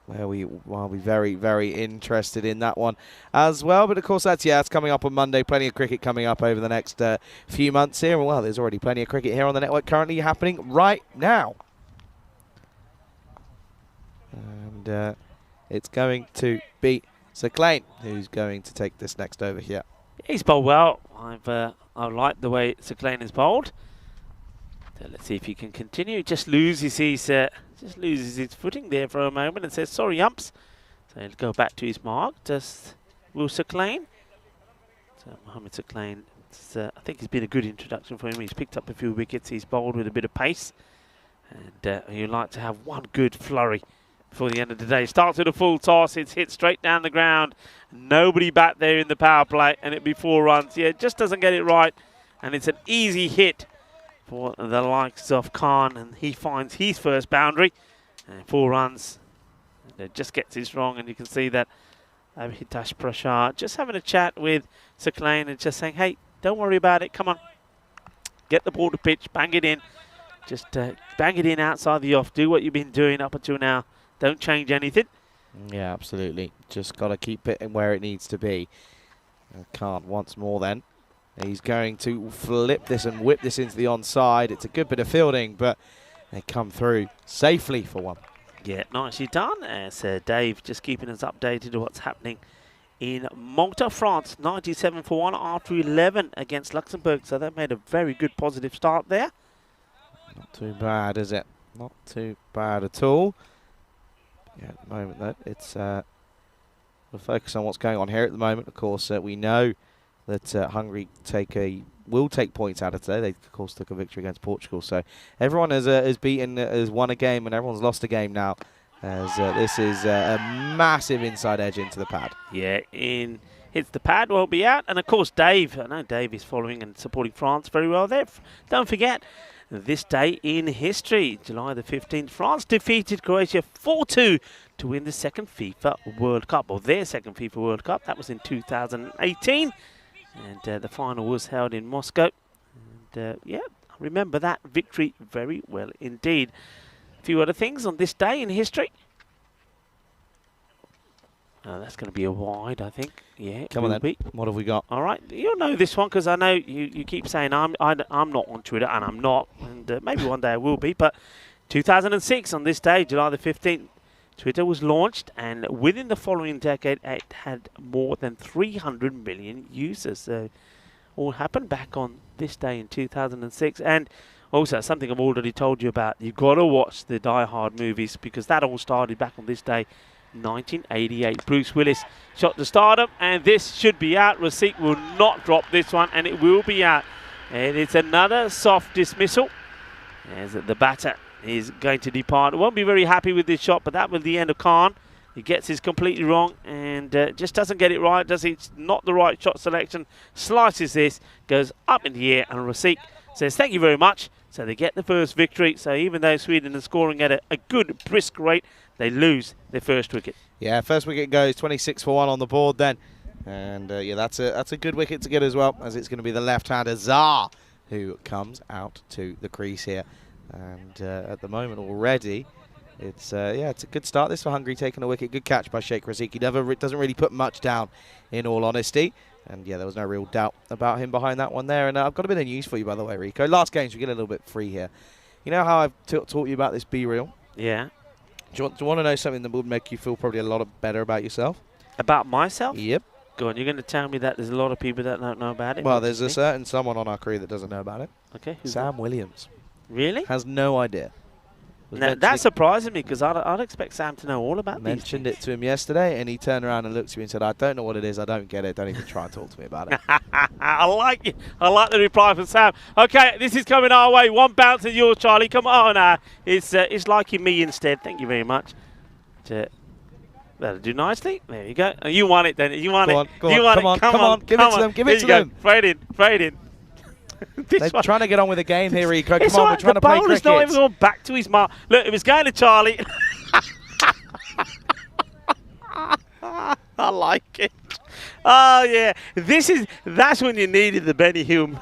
S5: I'll be very, very interested in that one as well. But of course, that's coming up on Monday. Plenty of cricket coming up over the next few months here. Well, there's already plenty of cricket here on the network currently happening right now. And it's going to be Saklein who's going to take this next over here.
S9: He's bowled well. I like the way Saklein is bowled. So let's see if he can continue. Just loses his footing there for a moment and says, sorry, umps. So he'll go back to his mark. Just will Saklein. So Mohamed Saklein, I think it's been a good introduction for him. He's picked up a few wickets. He's bowled with a bit of pace. And you'd like to have one good flurry before the end of the day. Starts with a full toss. It's hit straight down the ground. Nobody back there in the power play. And it'd be 4 runs. Yeah, just doesn't get it right. And it's an easy hit for the likes of Khan, and he finds his first boundary. And 4 runs. And it just gets this wrong, and you can see that Hitash Prashar just having a chat with Sakalain and just saying, hey, don't worry about it, come on. Get the ball to pitch, bang it in. Just bang it in outside the off. Do what you've been doing up until now. Don't change anything.
S5: Yeah, absolutely. Just got to keep it in where it needs to be. Can't once more then. He's going to flip this and whip this into the onside. It's a good bit of fielding, but they come through safely for one.
S9: Yeah, nicely done. As Dave just keeping us updated to what's happening in Malta, France. 97 for 1 after 11 against Luxembourg. So they made a very good positive start there.
S5: Not too bad, is it? Not too bad at all. Yeah, at the moment, though, it's we'll focus on what's going on here at the moment. Of course, we know that Hungary will take points out of today. They, of course, took a victory against Portugal. So everyone has won a game, and everyone's lost a game now. As this is a massive inside edge into the pad.
S9: Yeah, hits the pad, won't be out. And, of course, Dave. I know Dave is following and supporting France very well there. Don't forget, this day in history, July the 15th, France defeated Croatia 4-2 to win the second FIFA World Cup, or their second FIFA World Cup. That was in 2018. And the final was held in Moscow. And, yeah, I remember that victory very well indeed. A few other things on this day in history. That's going to be a wide, I think. Yeah,
S5: come on then. What have we got?
S9: All right, you'll know this one because I know you keep saying I'm not on Twitter, and I'm not. And maybe one day I will be. But 2006, on this day, July the 15th, Twitter was launched, and within the following decade, it had more than 300 million users. All happened back on this day in 2006. And also, something I've already told you about, you've got to watch the Die Hard movies because that all started back on this day, 1988. Bruce Willis shot the stardom, and this should be out. Rasik will not drop this one, and it will be out. And it's another soft dismissal as the batter is going to depart. Won't be very happy with this shot, but that was the end of Khan. He gets this completely wrong and just doesn't get it right, does he? It's not the right shot selection. Slices this, goes up in the air, and Rasik says thank you very much. So they get the first victory. So even though Sweden is scoring at a good brisk rate, they lose their first wicket.
S5: Yeah, first wicket goes 26 for 1 on the board then. And yeah, that's a good wicket to get as well, as it's going to be the left-hander Zar who comes out to the crease here. And at the moment already, it's a good start this for Hungary, taking a wicket. Good catch by Sheikh Rasik. He doesn't really put much down, in all honesty. And yeah, there was no real doubt about him behind that one there. And I've got a bit of news for you, by the way, Rico. Last games, we get a little bit free here. You know how I've taught you about this Be Real?
S9: Yeah.
S5: Do you want to know something that would make you feel probably a lot better about yourself?
S9: About myself?
S5: Yep.
S9: Go on, you're going to tell me that there's a lot of people that don't know about it?
S5: Well, there's a certain someone on our crew that doesn't know about it.
S9: Okay.
S5: Sam Williams.
S9: Really?
S5: Has no idea.
S9: Now, that surprises me because I'd expect Sam to know all about these.
S5: Mentioned it to him yesterday, and he turned around and looked at me and said, I don't know what it is, I don't get it, don't even try and talk to me about it.
S9: I like it. I like the reply from Sam. Okay, this is coming our way. One bounce at yours, Charlie. Come on now. It's liking me instead. Thank you very much. That'll do nicely. There you go. You want it then. You want it.
S5: Come on. Give it to them. Give it to them.
S9: Throw it in.
S5: They're trying to get on with the game here, Rico. Come on, we're trying to play cricket.
S9: The bowler's not even going back to his mark. Look, it was going to Charlie. I like it. Oh, yeah. That's when you needed the Benny Hume.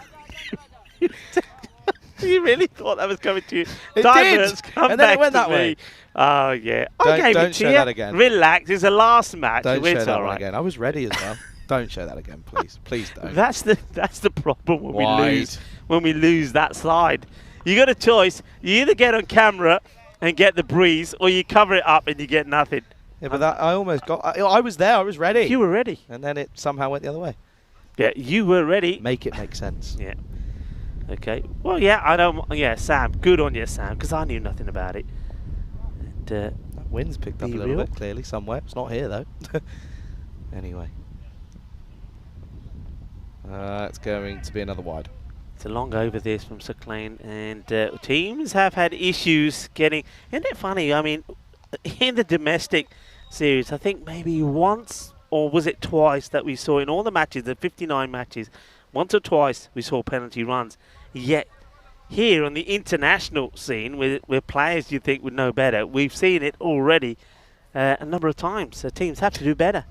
S9: You really thought that was coming to you.
S5: It did. And then it went that way.
S9: Oh, yeah. I gave it to you.
S5: Don't show that again.
S9: Relax. It's the last match.
S5: Don't show that
S9: one
S5: again. I was ready as well. Don't show that again, please. Please don't.
S9: That's the problem when we lose that slide. You got a choice. You either get on camera and get the breeze, or you cover it up and you get nothing.
S5: Yeah, but I almost got. I was there. I was ready.
S9: You were ready,
S5: and then it somehow went the other way.
S9: Yeah, you were ready.
S5: Make it make sense.
S9: Yeah. Okay. Well, yeah. I don't. Yeah, Sam. Good on you, Sam, because I knew nothing about it. And,
S5: that wind's picked up a little bit clearly somewhere. It's not here though. Anyway. It's going to be another wide.
S9: It's a long over this from Sakalain, and teams have had issues getting. Isn't it funny? I mean, in the domestic series, I think maybe once or was it twice that we saw in all the matches, the 59 matches, once or twice we saw penalty runs. Yet here on the international scene, where players you think would know better, we've seen it already a number of times. So teams have to do better.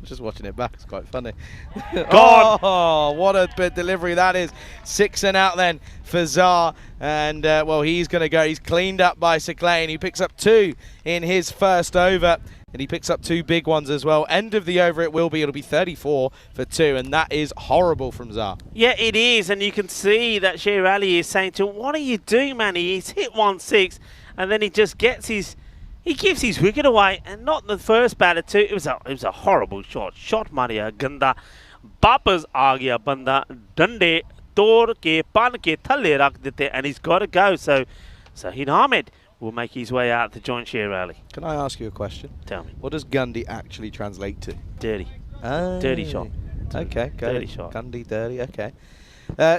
S5: Just watching it back, it's quite funny.
S9: God.
S5: Oh, what a bit delivery that is. 6 and out then for Zar. And, well, he's going to go. He's cleaned up by Seclain. He picks up 2 in his first over. And he picks up 2 big ones as well. End of the over it will be. It'll be 34 for 2. And that is horrible from Zar.
S9: Yeah, it is. And you can see that Shirali is saying to him, what are you doing, man? He's hit 1-6. And then he just gets his... He gives his wicket away, and not the first batter too. It was a horrible shot. Shot Maria Ganda. Bapas aa gaya banda dande tod ke pan ke thalle rakh dete, and he's got to go. So Sahid Ahmed will make his way out to join Sher Ali.
S5: Can I ask you a question?
S9: Tell me.
S5: What does Gundy actually translate to?
S9: Dirty.
S5: Oh.
S9: Dirty shot.
S5: Okay,
S9: dirty shot.
S5: Gundy dirty. Okay.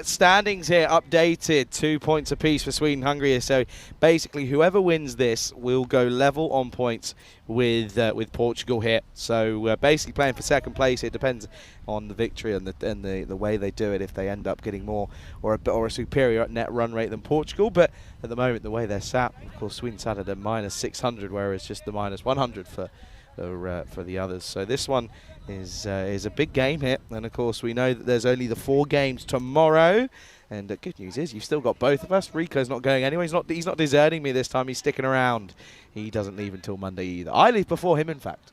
S5: Standings here updated, 2 points apiece for Sweden, Hungary. So basically, whoever wins this will go level on points with Portugal here. So basically, playing for second place, it depends on the victory and the way they do it. If they end up getting more or a superior net run rate than Portugal, but at the moment, the way they're sat, of course, Sweden sat at a -600, whereas just the -100 for the others. So this one is a big game here, and of course we know that there's only the 4 games tomorrow. And the good news is you've still got both of us. Rico's not going anywhere. He's not deserting me this time. He's sticking around. He doesn't leave until Monday either. I leave before him, in fact.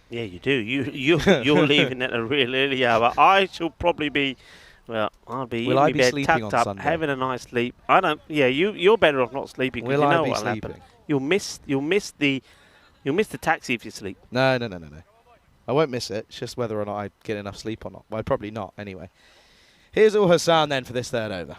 S9: Yeah, you do. You're leaving at a real early hour. I shall probably be. Well, I'll be
S5: Will
S9: in
S5: I
S9: my
S5: be
S9: bed,
S5: sleeping
S9: tucked
S5: on
S9: up,
S5: Sunday?
S9: having a nice sleep. I don't. Yeah, you're better off not sleeping.
S5: Will
S9: you know
S5: I be
S9: what'll
S5: sleeping?
S9: happen. You'll miss the taxi if you sleep.
S5: No. I won't miss it. It's just whether or not I get enough sleep or not. Well, probably not, anyway. Here's Ul Hassan then for this third over.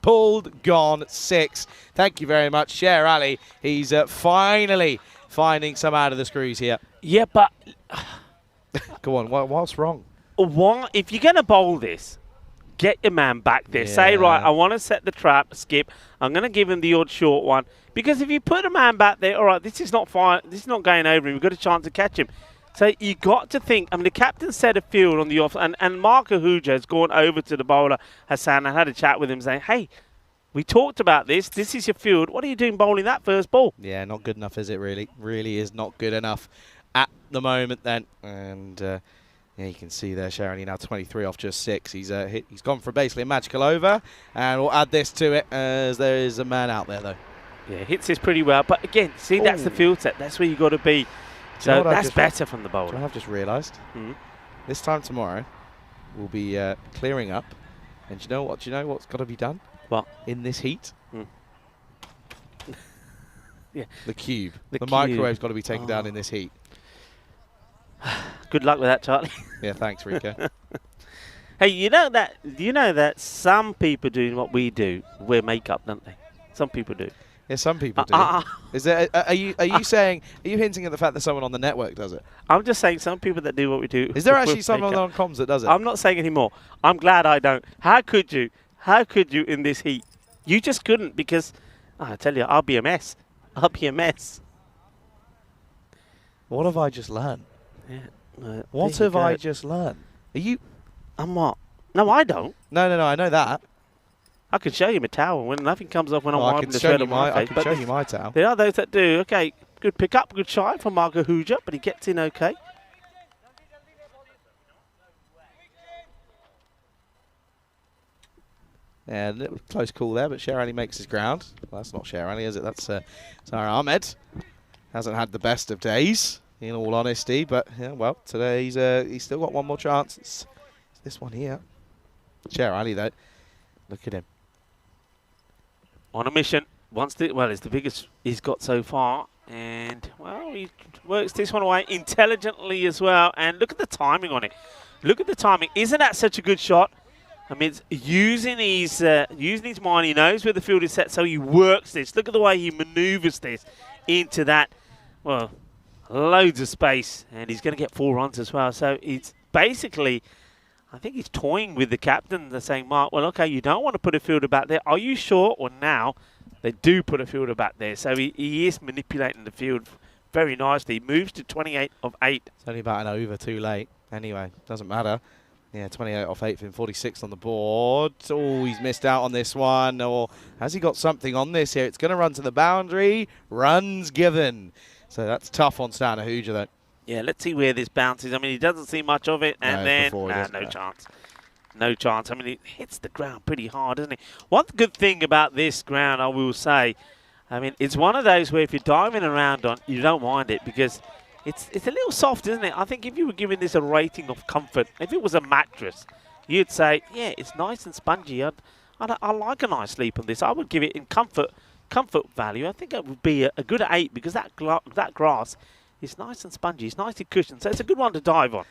S5: Pulled, gone, 6. Thank you very much, Sher Ali. He's finally finding some out of the screws here.
S9: Yeah, but
S5: Go on, what's wrong?
S9: if you're going to bowl this, get your man back there.
S5: Yeah.
S9: Say, right, I want to set the trap, skip. I'm going to give him the odd short one. Because if you put a man back there, all right, this is not fine. This is not going over him. We've got a chance to catch him. So you got to think. I mean, the captain set a field on the off, and Mark Ahuja has gone over to the bowler, Hassan, and had a chat with him saying, hey, we talked about this. This is your field. What are you doing bowling that first ball?
S5: Yeah, not good enough, is it, really? Really is not good enough at the moment then. And yeah, you can see there, Sharani now 23 off just 6. He's gone for basically a magical over. And we'll add this to it as there is a man out there, though.
S9: Yeah, hits this pretty well. But again, see, that's the field set. That's where you got to be. So that's better from the bowler.
S5: Do you know what I've just realised? This time tomorrow, we'll be clearing up. And do you know what's got to be done?
S9: What?
S5: In this heat?
S9: Yeah.
S5: The cube. The
S9: cube.
S5: microwave's got to be taken down in this heat.
S9: Good luck with that, Charlie.
S5: Yeah, thanks, Rico.
S9: Hey, you know that some people doing what we do wear makeup, don't they? Some people do.
S5: Yeah, some people do. Is there? Are you saying? Are you hinting at the fact that someone on the network does it?
S9: I'm just saying some people that do what we do.
S5: Is there actually someone on comms that does it?
S9: I'm not saying anymore. I'm glad I don't. How could you? How could you in this heat? You just couldn't because I tell you, I'll be a mess. I'll be a mess.
S5: What have I just learned?
S9: Yeah.
S5: What have I just learned? Are you?
S9: I'm what? No, I don't.
S5: No. I know that.
S9: I can show you my towel when nothing comes off when I'm
S5: I
S9: wiping
S5: can
S9: the
S5: show
S9: sweat
S5: you
S9: on my
S5: I
S9: face.
S5: can
S9: But
S5: show you my towel.
S9: there are those that do. Okay, good pick up, good shot from Marco Huja, but he gets in okay.
S5: Yeah, a little close call there, but Sher Ali makes his ground. Well, that's not Sher Ali, is it? That's Zara Ahmed. Hasn't had the best of days, in all honesty, but yeah, well, today he's still got one more chance. It's this one here. Sher Ali, though, look at him.
S9: On a mission. It's the biggest he's got so far. And, well, he works this one away intelligently as well. And look at the timing on it. Look at the timing. Isn't that such a good shot? I mean, it's using his mind. He knows where the field is set, so he works this. Look at the way he manoeuvres this into that, well, loads of space. And he's going to get 4 runs as well. So it's basically, I think he's toying with the captain. They're saying, Mark, well, okay, you don't want to put a fielder back there. Are you sure? Or now they do put a fielder back there. So he is manipulating the field very nicely. He moves to 28 of 8.
S5: It's only about an over too late. Anyway, doesn't matter. Yeah, 28 off 8th and 46 on the board. Oh, he's missed out on this one. Or has he got something on this here? It's going to run to the boundary. Runs given. So that's tough on Stanahuja, though.
S9: Yeah, let's see where this bounces. I mean, he doesn't see much of it, and then no chance. No chance. I mean, it hits the ground pretty hard, doesn't it? One good thing about this ground, I will say, I mean, it's one of those where if you're diving around on, you don't mind it because it's a little soft, isn't it? I think if you were giving this a rating of comfort, if it was a mattress, you'd say, yeah, it's nice and spongy. I like a nice sleep on this. I would give it in comfort value. I think it would be a good 8 because that grass is nice and spongy. It's nicely cushioned, so it's a good one to dive on.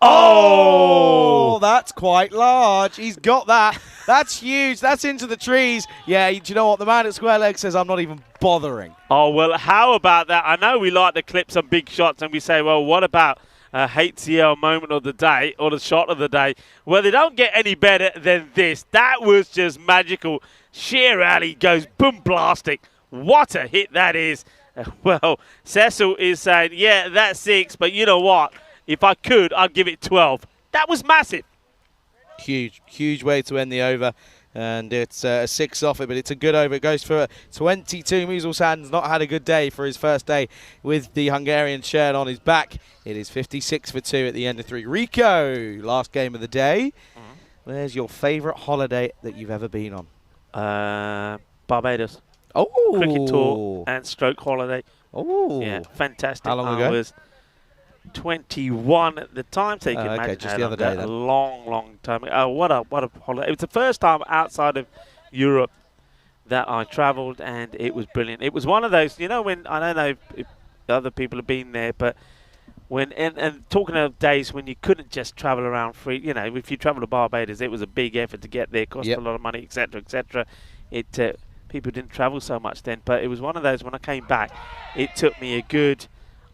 S5: Oh, that's quite large. He's got that. That's huge. That's into the trees. Yeah, do you know what? The man at Square Leg says, I'm not even bothering.
S9: Oh, well, how about that? I know we like to clip some big shots and we say, well, what about a HCL moment of the day or the shot of the day? Well, they don't get any better than this. That was just magical. Sheer alley goes boom blasting. What a hit that is. Well, Cecil is saying, yeah, that's 6, but you know what? If I could, I'd give it 12. That was massive.
S5: Huge way to end the over. And it's a 6 off it, but it's a good over. It goes for a 22. Muselsan's not had a good day for his first day with the Hungarian shirt on his back. It is 56 for 2 at the end of 3. Rico, last game of the day. Where's your favourite holiday that you've ever been on?
S9: Barbados.
S5: Oh.
S9: Cricket tour and stroke holiday.
S5: Oh.
S9: Yeah, fantastic.
S5: How long ago?
S9: I was 21 at the time. So you can imagine
S5: just the other day.
S9: A long time ago. Oh, what a holiday. It was the first time outside of Europe that I travelled, and it was brilliant. It was one of those, you know, when, I don't know if other people have been there, but when, and talking of days when you couldn't just travel around free, you know, if you travel to Barbados, it was a big effort to get there, it cost a lot of money, etc., etc. People didn't travel so much then, but it was one of those when I came back, it took me a good,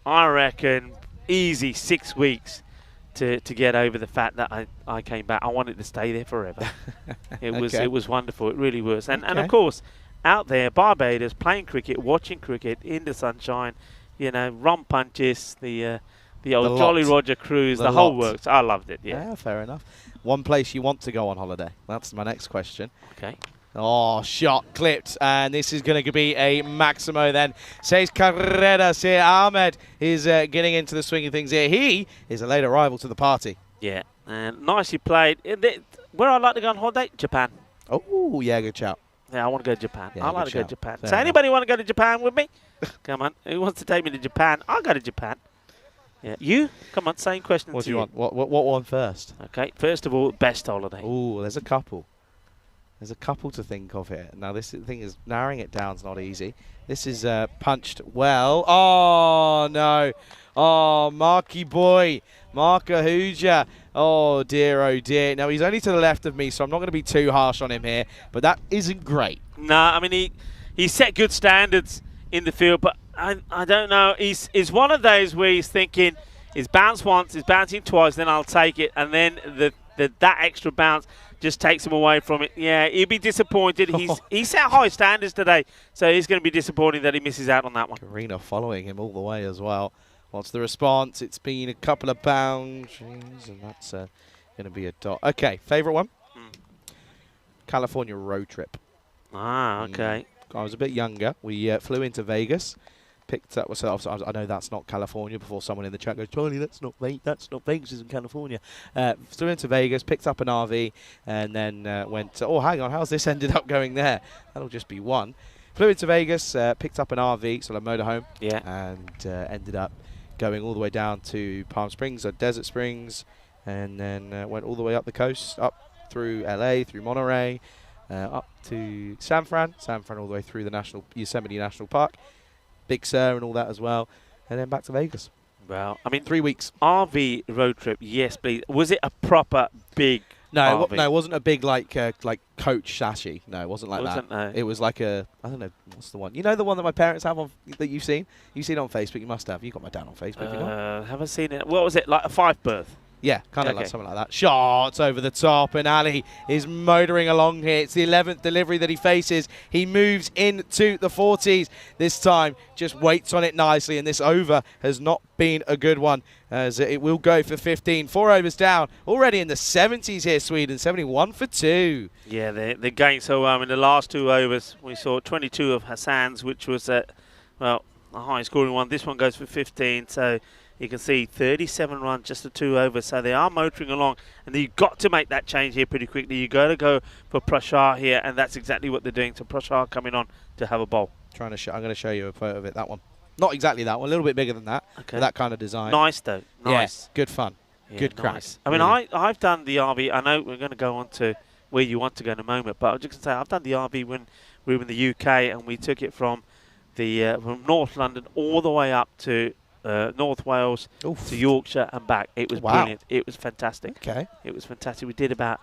S9: I reckon, easy 6 weeks to get over the fact that I came back. I wanted to stay there forever. It was wonderful. It really was. And of course, out there, Barbados, playing cricket, watching cricket in the sunshine, you know, rum punches, the old Jolly Roger cruise, the whole works. I loved it. Yeah,
S5: fair enough. One place you want to go on holiday? That's my next question.
S9: Okay.
S5: Oh, shot clipped, and this is going to be a Maximo then. Says Carreras here. Ahmed is getting into the swing of things here. He is a late arrival to the party.
S9: Yeah, and nicely played. Where I'd like to go on holiday? Japan.
S5: Oh, yeah, good shout.
S9: Yeah, I want to go to Japan.
S5: Yeah,
S9: I like to go to Japan.
S5: Fair
S9: so anybody want to go to Japan with me? Come on. Who wants to take me to Japan? I'll go to Japan. Yeah, you? Come on, same question
S5: What
S9: to
S5: do you want? What one first?
S9: Okay, first of all, best holiday.
S5: Oh, there's a couple. There's a couple to think of here. Now, this thing is narrowing it down is not easy. This is punched well. Oh, no. Oh, Marky boy. Marka Hooja. Oh, dear, oh, dear. Now, he's only to the left of me, so I'm not going to be too harsh on him here. But that isn't great.
S9: No, I mean, he set good standards in the field, but I don't know. He's one of those where he's thinking, he's bounced once, he's bouncing twice, then I'll take it. And then that extra bounce just takes him away from it. Yeah, he'll be disappointed. He set high standards today, so he's going to be disappointed that he misses out on that one.
S5: Karina following him all the way as well. What's the response? It's been a couple of boundaries, and that's going to be a dot. Okay, favourite one? California road trip.
S9: Ah, okay.
S5: I was a bit younger. We flew into Vegas. Picked up ourselves. I know that's not California. Before someone in the chat goes, Charlie, that's not Vegas. It's in California. Flew into Vegas, picked up an RV, and then went to, oh, hang on, how's this ended up going there? That'll just be one. Flew into Vegas, picked up an RV, sort of motorhome, and ended up going all the way down to Palm Springs or Desert Springs, and then went all the way up the coast, up through LA, through Monterey, up to San Fran all the way through the Yosemite National Park. Big Sur and all that as well, and then back to Vegas.
S9: Well, I mean,
S5: 3 weeks.
S9: RV road trip, yes, please. Was it a proper big
S5: No,
S9: RV?
S5: no, it wasn't a big like coach chassis. No, it wasn't like that.
S9: No.
S5: It was like a, I don't know, what's the one? You know the one that my parents have on, that you've seen? You've seen it on Facebook, you must have. You got my dad on Facebook, you know?
S9: Have I seen it? What was it, like a 5 berth?
S5: Yeah, kind of
S9: Okay.
S5: like something like that. Shots over the top, and Ali is motoring along here. It's the 11th delivery that he faces. He moves into the 40s this time, just waits on it nicely, and this over has not been a good one, as it will go for 15. 4 overs down, already in the 70s here, Sweden, 71 for 2.
S9: Yeah, they're going so well. In the last 2 overs, we saw 22 of Hassan's, which was, well, a high scoring one. This one goes for 15, so you can see 37 runs just the 2 overs. So they are motoring along, and you've got to make that change here pretty quickly. You've got to go for Prashar here, and that's exactly what they're doing. So Prashar coming on to have a bowl.
S5: I'm going to show you a photo of it, that one. Not exactly that one, a little bit bigger than that,
S9: Okay.
S5: but that kind of design.
S9: Nice, though. Nice.
S5: Yeah, good fun.
S9: Yeah,
S5: good crack.
S9: nice. I mean, I've done the RV. I know we're going to go on to where you want to go in a moment, but I was just going to say I've done the RV when we were in the UK, and we took it from from North London all the way up to North Wales to Yorkshire and back. It was brilliant. It was fantastic.
S5: Okay.
S9: It was fantastic. We did about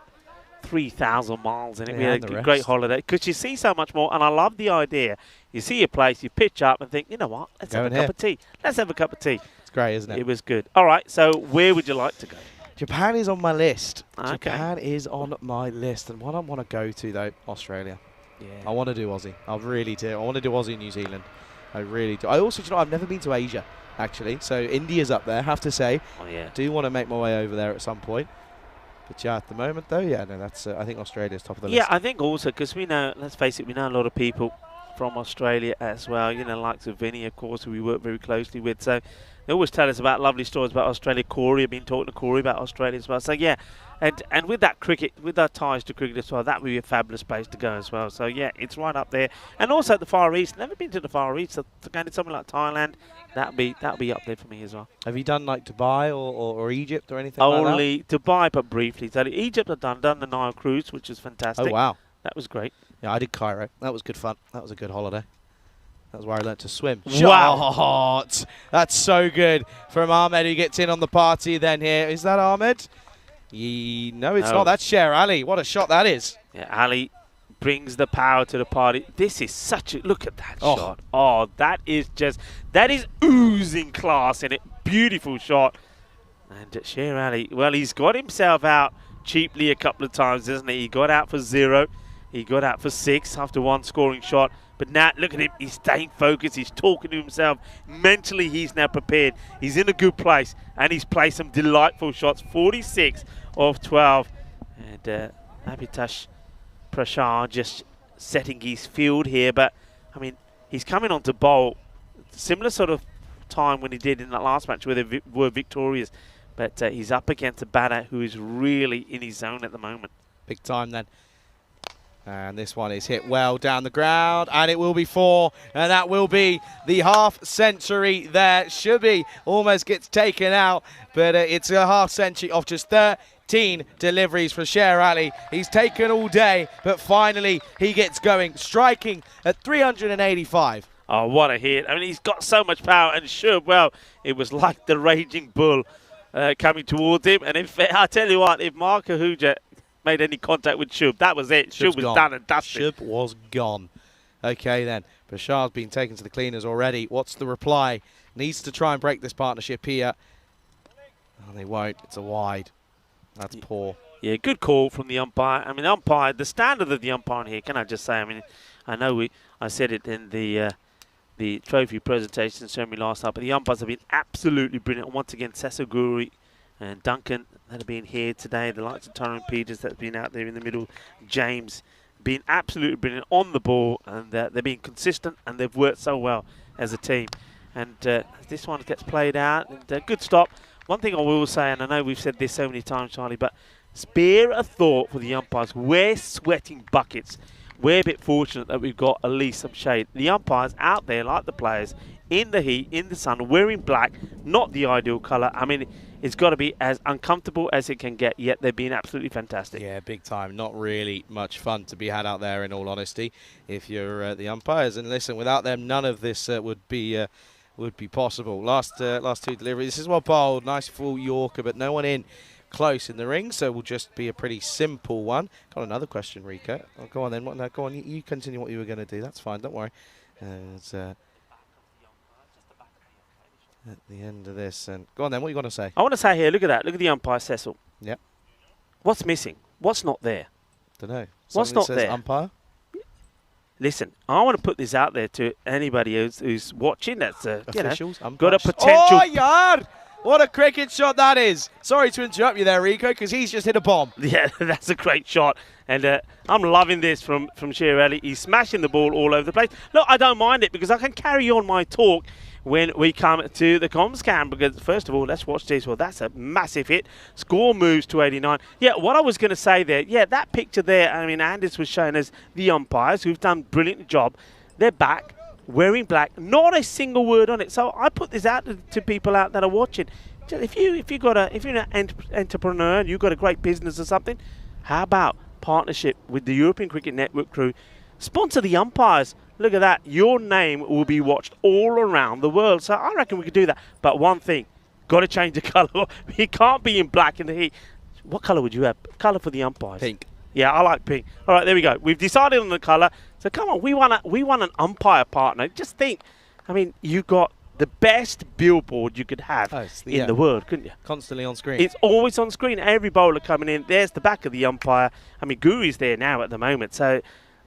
S9: 3,000 miles in it.
S5: Yeah,
S9: we had
S5: and the
S9: a great
S5: rest.
S9: holiday because you see so much more, and I love the idea. You see your place, you pitch up and think, you know what, let's
S5: Go
S9: have a
S5: in
S9: cup of tea. Let's have a cup of tea.
S5: It's great, isn't it?
S9: It was good. All right, so where would you like to go?
S5: Japan is on my list.
S9: Okay.
S5: Japan is on my list. And what I want to go to, though, Australia.
S9: Yeah.
S5: I want to do Aussie. I really do. I want to do Aussie and New Zealand. I really do. I also, you know, I've never been to Asia, actually. So India's up there, have to say.
S9: Oh, yeah.
S5: Do want to make my way over there at some point. But yeah, at the moment, though, yeah, no, that's. I think Australia's top of the
S9: Yeah,
S5: list.
S9: I think also because we know, let's face it, we know a lot of people from Australia as well. You know, like Vinny, of course, who we work very closely with. So they always tell us about lovely stories about Australia. Corey, I've been talking to Corey about Australia as well. So yeah, and with that cricket, with our ties to cricket as well, that would be a fabulous place to go as well. So yeah, it's right up there. And also the Far East. Never been to the Far East. So going to something like Thailand, that'll be up there for me as well.
S5: Have you done like Dubai or Egypt or anything like that?
S9: Only Dubai, but briefly. So Egypt I've done the Nile cruise, which was fantastic.
S5: Oh, wow.
S9: That was great.
S5: Yeah, I did Cairo. That was good fun. That was a good holiday. That was where I learnt to swim.
S9: Wow.
S5: Shot! That's so good from Ahmed, who gets in on the party then here. Is that Ahmed? No, it's
S9: No.
S5: not. That's Sher Ali. What a shot that is.
S9: Yeah, Ali brings the power to the party. This is such a look at that
S5: Oh.
S9: shot. Oh, that is oozing class in it. Beautiful shot. And Sher Ali, well, he's got himself out cheaply a couple of times, isn't he? He got out for 0. He got out for 6 after one scoring shot. But now, look at him. He's staying focused. He's talking to himself. Mentally, he's now prepared. He's in a good place. And he's played some delightful shots. 46 of 12. And Abhitash Prashar just setting his field here. But, I mean, he's coming on to bowl. Similar sort of time when he did in that last match where they were victorious. But he's up against a batter who is really in his zone at the moment.
S5: Big time then. And this one is hit well down the ground, and it will be 4, and that will be the half century there. Shubi almost gets taken out, but it's a half century of just 13 deliveries for Sher Ali. He's taken all day, but finally he gets going, striking at 385.
S9: Oh, what a hit. I mean, he's got so much power, and Shub, well, it was like the raging bull coming towards him. And I tell you what, if Mark Ahuja made any contact with Shub, that was it. Shub was done and dusted.
S5: Shub was gone. Okay, then. Bashar's been taken to the cleaners already. What's the reply? Needs to try and break this partnership here. Oh, they won't. It's a wide. That's poor.
S9: Yeah, good call from the umpire. I mean, umpire, the standard of the umpire here, can I just say, I mean, I know I said it in the trophy presentation ceremony last night, but the umpires have been absolutely brilliant. Once again, Sesaguri and Duncan that have been here today, the likes of Tyrone Peters that have been out there in the middle, James, been absolutely brilliant on the ball, and they've been consistent, and they've worked so well as a team. And this one gets played out, and good stop. One thing I will say, and I know we've said this so many times, Charlie, but spare a thought for the umpires. We're sweating buckets. We're a bit fortunate that we've got at least some shade. The umpires out there, like the players, in the heat, in the sun, wearing black, not the ideal colour. I mean, it's got to be as uncomfortable as it can get, yet they've been absolutely fantastic.
S5: Yeah, big time. Not really much fun to be had out there, in all honesty, if you're the umpires. And listen, without them, none of this would be possible. Last 2 deliveries. This is well bowled. Nice full Yorker, but no one in close in the ring, so will just be a pretty simple one. Got another question, Rika. Oh, go on then. No, go on. You continue what you were going to do. That's fine. Don't worry. at the end of this. And go on then, what you got to say?
S9: I want to say here, look at that. Look at the umpire, Cecil.
S5: Yep.
S9: What's missing? What's not there?
S5: Don't know.
S9: What's
S5: Something
S9: not
S5: that says
S9: there?
S5: Umpire?
S9: Listen, I want to put this out there to anybody who's watching. That's
S5: Officials,
S9: got a
S5: umpires.
S9: potential.
S5: Oh, yard! What a cricket shot that is. Sorry to interrupt you there, Rico, because he's just hit a bomb.
S9: Yeah, that's a great shot. And I'm loving this from Sher Ali. He's smashing the ball all over the place. Look, I don't mind it because I can carry on my talk when we come to the comms cam. Because, first of all, let's watch this. Well, that's a massive hit. Score moves to 89. Yeah, what I was going to say there, yeah, that picture there, I mean, Anders was showing us the umpires who've done a brilliant job. They're back, wearing black, not a single word on it. So I put this out to people out that are watching. If you're an entrepreneur, you've got a great business or something, how about partnership with the European Cricket Network crew? Sponsor the umpires. Look at that. Your name will be watched all around the world. So I reckon we could do that. But one thing, got to change the colour. It can't be in black in the heat. What colour would you have? Colour for the umpires?
S5: Pink.
S9: Yeah, I like pink. All right, there we go. We've decided on the colour. So come on, we want an umpire partner. Just think. I mean, you got the best billboard you could have in the world, couldn't you?
S5: Constantly on screen.
S9: It's always on screen. Every bowler coming in, there's the back of the umpire. I mean, Guru's there now at the moment. So,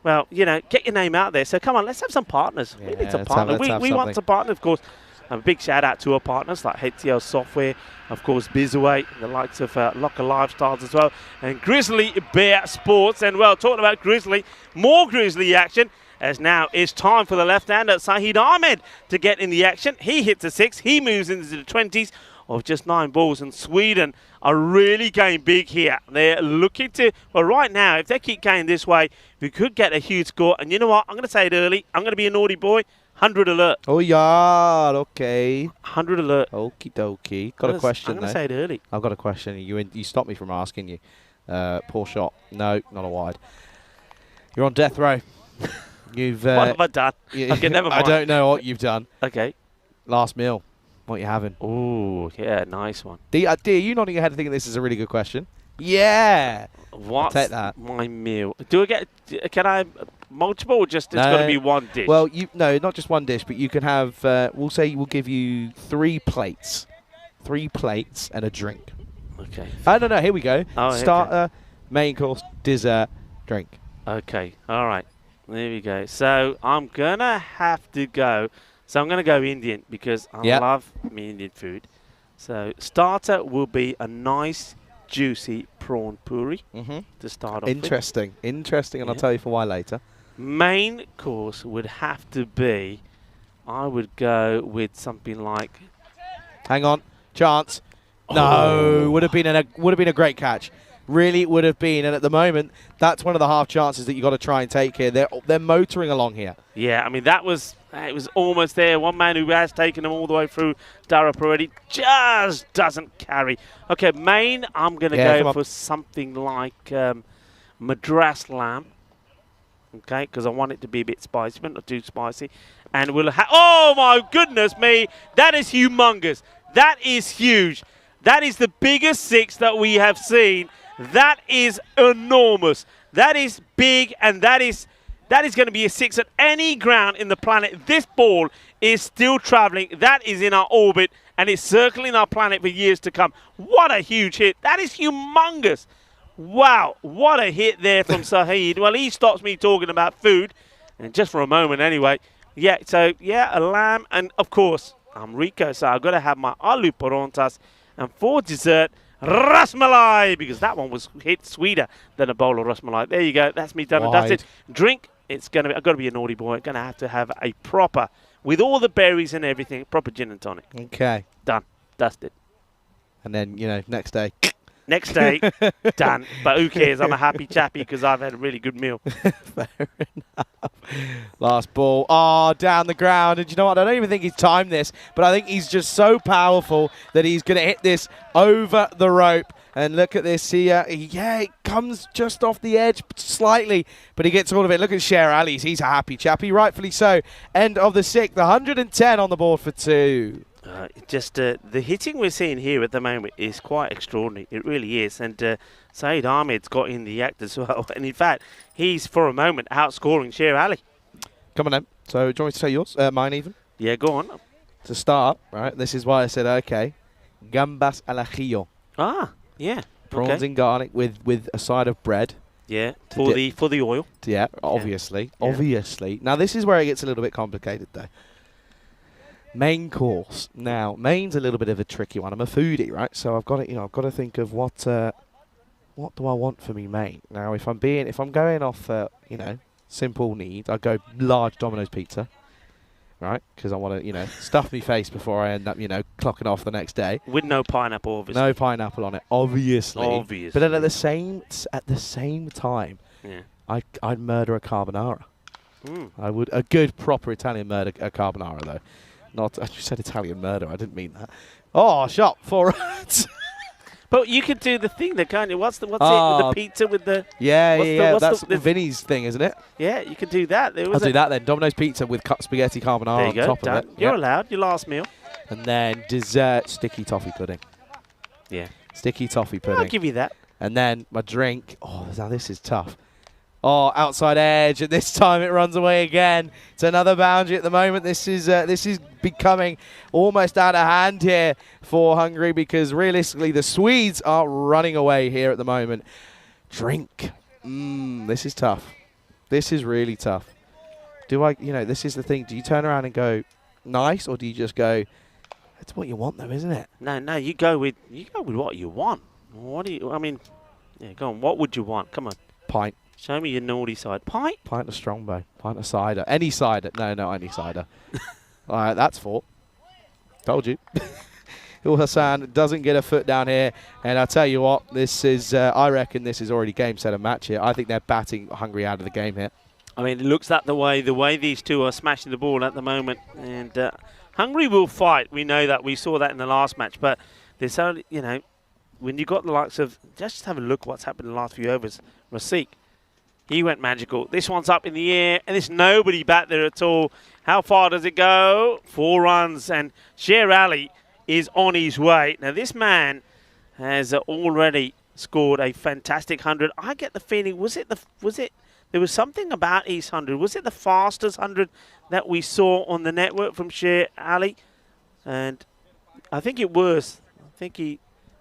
S9: well, get your name out there. So come on, let's have some partners.
S5: Yeah,
S9: we need some
S5: let's
S9: partners.
S5: have
S9: We want
S5: something.
S9: some partners, of course. A big shout out to our partners like HCL Software, of course, Bizaway, the likes of Locker Lifestyles as well, and Grizzly Bear Sports. And, well, talking about Grizzly, more Grizzly action. As now it's time for the left-hander, Saeed Ahmed, to get in the action. He hits a 6. He moves into the 20s of just 9 balls. And Sweden are really going big here. They're looking to, well, right now, if they keep going this way, we could get a huge score. And you know what? I'm going to say it early. I'm going to be a naughty boy. 100 alert.
S5: Oh, yeah. Okay.
S9: 100 alert.
S5: Okie dokie. Got a question,
S9: I'm going to
S5: though.
S9: say it early.
S5: I've got a question. You stopped me from asking you. Poor shot. No, not a wide. You're on death row. You've.
S9: What have I done? Okay, never mind.
S5: I don't know what you've done.
S9: Okay.
S5: Last meal. What you having?
S9: Oh, yeah, nice one.
S5: Dear, you nodding your head thinking this is a really good question? Yeah.
S9: What's
S5: take that.
S9: my meal? Do I get? Can I multiple or just? It's got to be one dish.
S5: Well, no, not just one dish, but you can have. We'll say we'll give you 3 plates, 3 plates and a drink.
S9: Okay.
S5: No. Here we go.
S9: Oh,
S5: starter, main course, dessert, drink.
S9: Okay. All right. There we go. So I'm gonna have to go. So I'm gonna go Indian because I love me Indian food. So starter will be a nice, juicy prawn puri to start off
S5: Interesting, and I'll tell you for why later.
S9: Main course would have to be. I would go with something like.
S5: Hang on, chance. No, would have been a great catch. Really would have been, and at the moment, that's one of the half chances that you got to try and take here. They're motoring along here.
S9: Yeah, I mean it was almost there. One man who has taken them all the way through, Darab already, just doesn't carry. Okay, main, I'm going to go for something like Madras lamb. Okay, because I want it to be a bit spicy, but not too spicy. And we'll have. Oh my goodness me, that is humongous. That is huge. That is the biggest 6 that we have seen. That is enormous. That is big, and that is going to be a 6 at any ground in the planet. This ball is still traveling. That is in our orbit, and it's circling our planet for years to come. What a huge hit. That is humongous. Wow, what a hit there from Saeed. Well, he stops me talking about food, and just for a moment anyway. Yeah, so, yeah, a lamb, and, of course, I'm Rico, so I've got to have my aloo parantas. And for dessert, rasmalai, because that one was hit sweeter than a bowl of rasmalai. There you go. That's me done and dusted. Drink. I've got to be a naughty boy. I'm going to have a proper, with all the berries and everything, proper gin and tonic.
S5: Okay.
S9: Done. Dusted.
S5: And then, next day.
S9: Next day, done. But who cares? I'm a happy chappy because I've had a really good meal.
S5: Fair enough. Last ball. Oh, down the ground. And you know what? I don't even think he's timed this, but I think he's just so powerful that he's going to hit this over the rope. And look at this here. Yeah, it comes just off the edge slightly, but he gets all of it. Look at Sher Ali. He's a happy chappy, rightfully so. End of the 6th. 110 on the board for 2.
S9: The hitting we're seeing here at the moment is quite extraordinary. It really is. And Saeed Ahmed's got in the act as well. And in fact, he's for a moment outscoring Sher Ali.
S5: Come on then. So do you want me to say yours? Mine even?
S9: Yeah, go on.
S5: to start, right? This is why I said, okay, gambas al ajillo.
S9: Ah, yeah.
S5: Prawns in garlic with a side of bread.
S9: Yeah, for the oil.
S5: Yeah, obviously.
S9: Yeah.
S5: Obviously. Now, this is where it gets a little bit complicated, though. Main course. Now, main's a little bit of a tricky one. I'm a foodie, right? So I've got to think of what do I want for me main. Now, if I'm going off, simple needs, I go large Domino's pizza, right? Because I want to, stuff me face before I end up, clocking off the next day.
S9: With no pineapple, obviously.
S5: No pineapple on it, obviously.
S9: Obviously.
S5: But then at the same time,
S9: yeah.
S5: I'd murder a carbonara.
S9: Mm.
S5: I would a good proper Italian murder a carbonara though. Not I just said Italian murder. I didn't mean that. Oh, shot for it.
S9: But you could do the thing there, can't you? What's it with the pizza with the...
S5: Yeah. That's Vinny's thing, isn't it?
S9: Yeah, you could do that.
S5: I'll do that then. Domino's pizza with spaghetti carbonara on top of it.
S9: You're allowed. Your last meal.
S5: And then dessert, sticky toffee pudding.
S9: Yeah.
S5: Sticky toffee pudding.
S9: I'll give you that.
S5: And then my drink. Oh, now this is tough. Oh, outside edge, and this time it runs away again. It's another boundary at the moment. This is becoming almost out of hand here for Hungary because realistically the Swedes are running away here at the moment. Drink. This is tough. This is really tough. This is the thing. Do you turn around and go nice, or do you just go? It's what you want, though, isn't it?
S9: No. You go with what you want. What do you? I mean, yeah. Go on. What would you want? Come on.
S5: Pint.
S9: Show me your naughty side. Pint?
S5: Pint of Strongbow. Pint of cider. Any cider. No, not any cider. All right, that's 4. Told you. Hassan doesn't get a foot down here. And I'll tell you what, this is, I reckon this is already game, set, and match here. I think they're batting Hungary out of the game here.
S9: I mean, it looks that the way these two are smashing the ball at the moment. And Hungary will fight. We know that. We saw that in the last match. But there's only, when you got the likes of, just have a look what's happened in the last few overs. Rasik. He went magical. This one's up in the air, and there's nobody back there at all. How far does it go? 4 runs, and Sher Ali is on his way. Now, this man has already scored a fantastic 100. I get the feeling, there was something about his 100. Was it the fastest 100 that we saw on the network from Sher Ali? And I think it was. I think he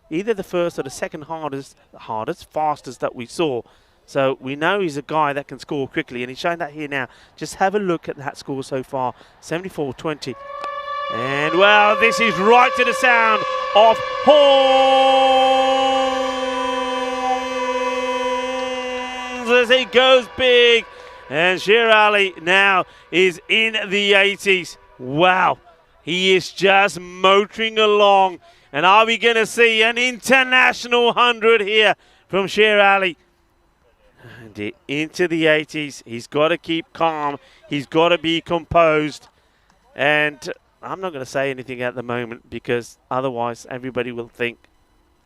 S9: either the first or the second fastest that we saw. So we know he's a guy that can score quickly, and he's showing that here now. Just have a look at that score so far, 74-20. And, well, this is right to the sound of horns as it goes big. And Sher Ali now is in the 80s. Wow, he is just motoring along. And are we going to see an international 100 here from Sher Ali? And into the 80s. He's got to keep calm. He's got to be composed. And I'm not going to say anything at the moment because otherwise everybody will think,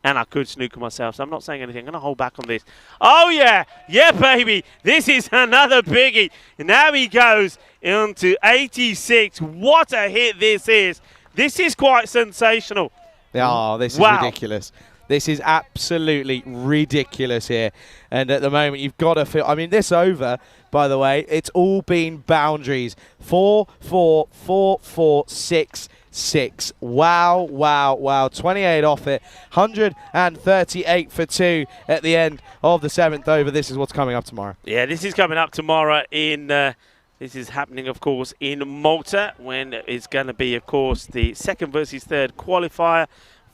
S9: and I could snooker myself, so I'm not saying anything. I'm going to hold back on this. Oh, yeah. Yeah, baby. This is another biggie. And now he goes into 86. What a hit this is. This is quite sensational.
S5: Oh, this is ridiculous. This is absolutely ridiculous here. And at the moment, you've got to feel... I mean, this over, by the way, it's all been boundaries. 4, 4, 4, 4, 6, 6. Wow. 28 off it. 138 for 2 at the end of the 7th over. This is what's coming up tomorrow.
S9: Yeah, this is coming up tomorrow in... this is happening, of course, in Malta when it's going to be, of course, the 2nd versus 3rd qualifier.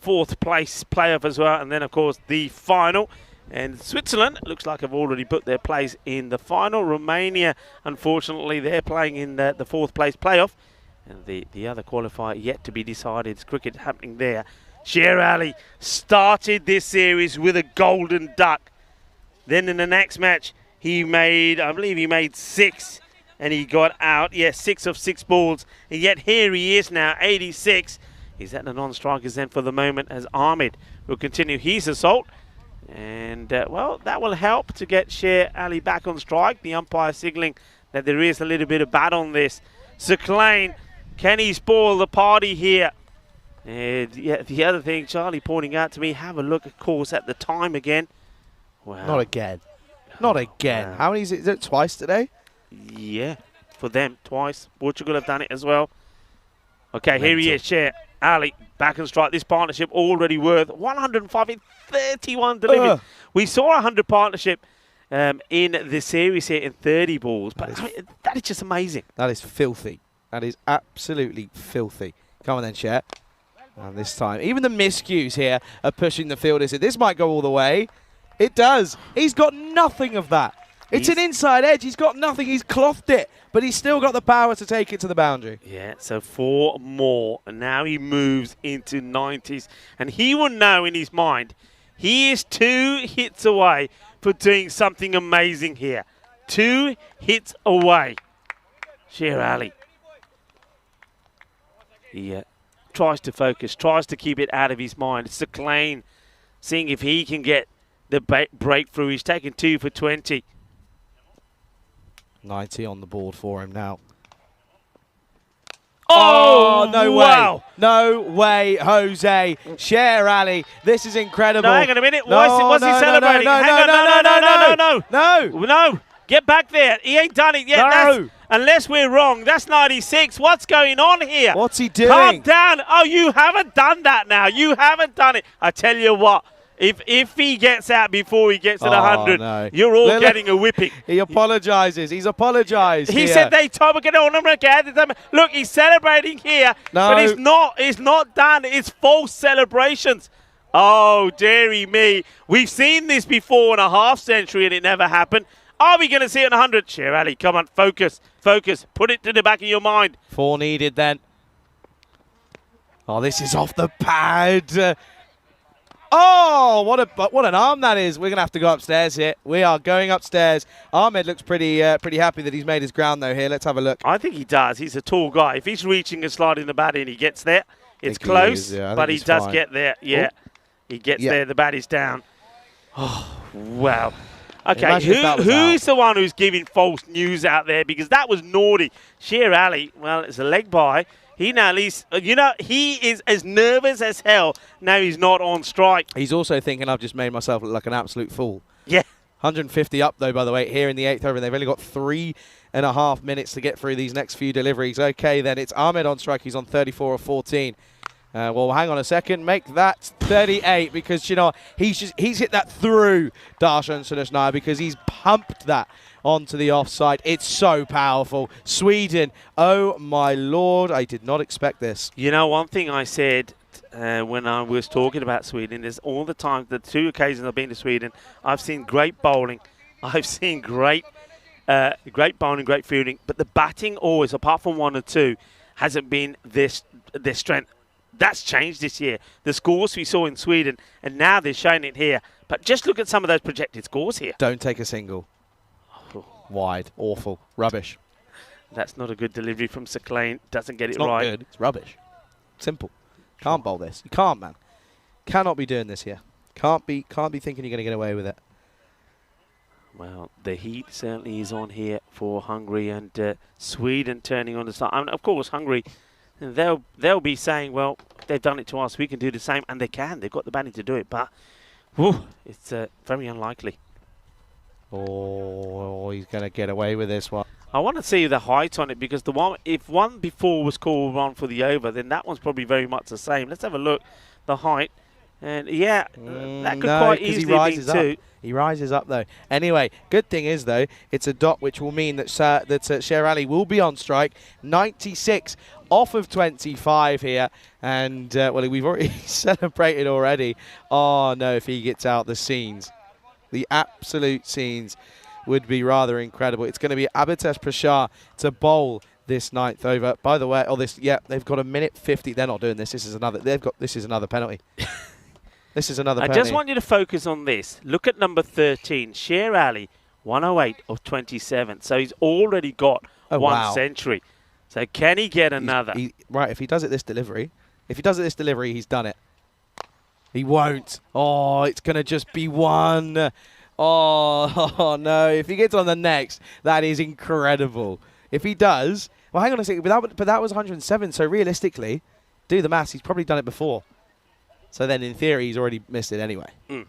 S9: 4th place playoff as well, and then of course the final. And Switzerland looks like have already put their place in the final. Romania, unfortunately, they're playing in the 4th place playoff, and the other qualifier yet to be decided. It's cricket happening there. Sher Ali started this series with a golden duck. Then in the next match he made, I believe he made 6, and he got out. Yes, 6 of 6 balls, and yet here he is now, 86. He's at the non-strikers then for the moment as Ahmed will continue his assault. And, well, that will help to get Sher Ali back on strike. The umpire signalling that there is a little bit of bat on this. Zaclane, can he spoil the party here? And yeah, the other thing, Charlie pointing out to me, have a look, of course, at the time again. Wow.
S5: Not again. Not again. Wow. How many is it twice today?
S9: Yeah, for them, twice. Portugal have done it as well. Okay, here he is, Sher Ali, back and strike. This partnership already worth 105 in 31 deliveries. We saw a 100 partnership in the series here in 30 balls, but that is just amazing.
S5: That is filthy. That is absolutely filthy. Come on then, Sher. And this time, even the miscues here are pushing the fielders. This might go all the way. It does. He's got nothing of that. It's an inside edge. He's got nothing. He's clothed it, but he's still got the power to take it to the boundary.
S9: Yeah, so 4 more, and now he moves into 90s, and he will know in his mind he is 2 hits away for doing something amazing here. 2 hits away. Sher Ali. He tries to focus, tries to keep it out of his mind. It's Saclane seeing if he can get the breakthrough. He's taken 2 for 20.
S5: 90 on the board for him now.
S9: Oh,
S5: no
S9: wow.
S5: way. No way, Jose. Sher Ali, this is incredible.
S9: No, hang on a minute. What's he celebrating? No. Get back there. He ain't done it yet.
S5: No.
S9: Unless we're wrong. That's 96. What's going on here?
S5: What's he doing?
S9: Calm down. Oh, you haven't done that now. You haven't done it. I tell you what. If he gets out before he gets to the 100,
S5: no.
S9: you're all getting a whipping.
S5: He apologises. He's apologised.
S9: He said they told me to get on him again. Look, he's celebrating here, but he's not. It's not done. It's false celebrations. Oh, dearie me. We've seen this before in a half century and it never happened. Are we going to see it in 100? Sher Ali, come on, focus. Put it to the back of your mind.
S5: 4 needed then. Oh, this is off the pad. Oh, what an arm that is. We're going to have to go upstairs here. We are going upstairs. Ahmed looks pretty happy that he's made his ground, though, here. Let's have a look.
S9: I think he does. He's a tall guy. If he's reaching and sliding the bat in, he gets there. It's close, but he does get there. Yeah, he gets there. The bat is down. Oh, wow. Okay, who's the one who's giving false news out there? Because that was naughty. Sher Ali, well, it's a leg by. He now, at least, he is as nervous as hell. Now he's not on strike.
S5: He's also thinking I've just made myself look like an absolute fool.
S9: Yeah.
S5: 150 up, though, by the way, here in the 8th over. And they've only got 3.5 minutes to get through these next few deliveries. Okay, then it's Ahmed on strike. He's on 34 of 14. Well, hang on a second. Make that 38 because, he's hit that through Darshan Sunasnaya because he's pumped that onto the offside. It's so powerful. Sweden, oh my lord, I did not expect this.
S9: One thing I said when I was talking about Sweden is all the time, the 2 occasions I've been to Sweden, I've seen great bowling. I've seen great bowling, great fielding, but the batting always, apart from 1 or 2, hasn't been their strength. That's changed this year. The scores we saw in Sweden, and now they're showing it here. But just look at some of those projected scores here.
S5: Don't take a single. Wide. Awful. Rubbish.
S9: That's not a good delivery from Saclane. Doesn't get it
S5: not
S9: right.
S5: Good. It's rubbish. Simple. Can't bowl this. You can't, man. Cannot be doing this here. Can't be thinking you're going to get away with it.
S9: Well, the heat certainly is on here for Hungary and Sweden turning on the side. I mean, of course, Hungary, they'll be saying, well, they've done it to us. We can do the same. And they can. They've got the batting to do it. But it's very unlikely.
S5: Oh, he's going to get away with this one.
S9: I want to see the height on it because if one before was called one for the over, then that one's probably very much the same. Let's have a look. The height. And yeah, that could quite easily be 2.
S5: He rises up, though. Anyway, good thing is, though, it's a dot, which will mean that Sher Ali will be on strike. 96 off of 25 here. And, well, we've already celebrated already. Oh, no, if he gets out the scenes. The absolute scenes would be rather incredible. It's going to be Abhitesh Prashar to bowl this 9th over. By the way, they've got 1:50. They're not doing this. This is another penalty. This is another penalty.
S9: I just want you to focus on this. Look at number 13, Sher Ali, 108 of 27. So he's already got one century. So can he get another?
S5: Right, if he does it this delivery, he's done it. He won't. Oh, it's going to just be 1. Oh, no. If he gets on the next, that is incredible. If he does, well, hang on a second. But that was 107. So realistically, do the maths. He's probably done it before. So then, in theory, he's already missed it anyway. God,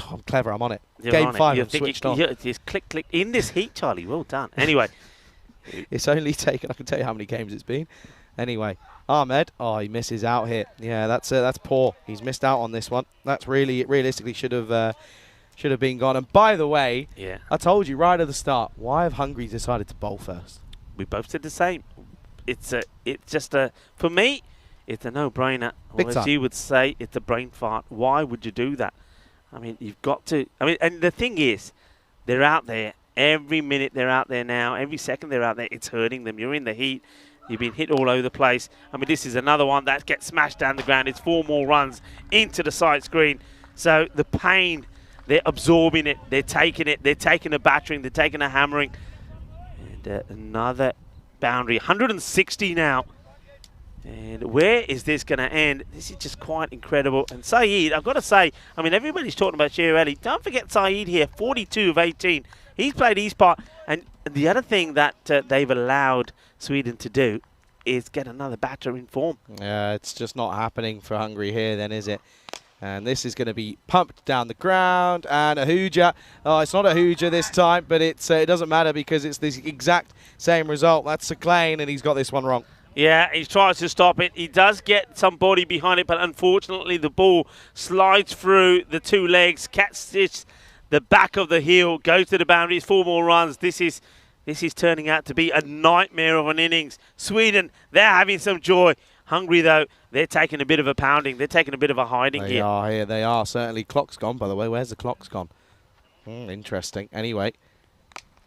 S5: I'm clever. I'm on it.
S9: You're
S5: Game
S9: on
S5: 5,
S9: it.
S5: I'm switched on.
S9: Just click. In this heat, Charlie. Well done. Anyway,
S5: It's only taken, I can tell you how many games it's been. Anyway, Ahmed, oh, he misses out here. Yeah, that's poor. He's missed out on this one. That's realistically should have been gone. And by the way,
S9: yeah,
S5: I told you right at the start, why have Hungary decided to bowl first?
S9: We both said the same. It's just a, for me, it's a no-brainer.
S5: Big
S9: Or
S5: time.
S9: as you would say, it's a brain fart. Why would you do that? I mean, you've got to. I mean, and the thing is, they're out there. Every minute they're out there now. Every second they're out there, it's hurting them. You're in the heat. You've been hit all over the place. I mean, this is another one that gets smashed down the ground. It's 4 more runs into the side screen. So the pain, they're absorbing it. They're taking it. They're taking a battering. They're taking a hammering. And another boundary. 160 now. And where is this going to end? This is just quite incredible. And Saeed, I've got to say, I mean, everybody's talking about Sher Ali. Don't forget Saeed here, 42 of 18. He's played his part. And the other thing that they've allowed Sweden to do is get another batter in form.
S5: Yeah, it's just not happening for Hungary here then, is it? And this is going to be pumped down the ground. And a hooja. Oh, it's not a hooja this time, but it doesn't matter because it's the exact same result. That's Sakane, and he's got this one wrong.
S9: Yeah, he tries to stop it. He does get some body behind it, but unfortunately the ball slides through the 2 legs, catches the back of the heel, goes to the boundaries, 4 more runs. This is turning out to be a nightmare of an innings. Sweden, they're having some joy. Hungary, though, they're taking a bit of a pounding. They're taking a bit of a hiding here.
S5: They are here. They are. Certainly. Clock's gone, by the way. Where's the clock's gone? Interesting. Anyway.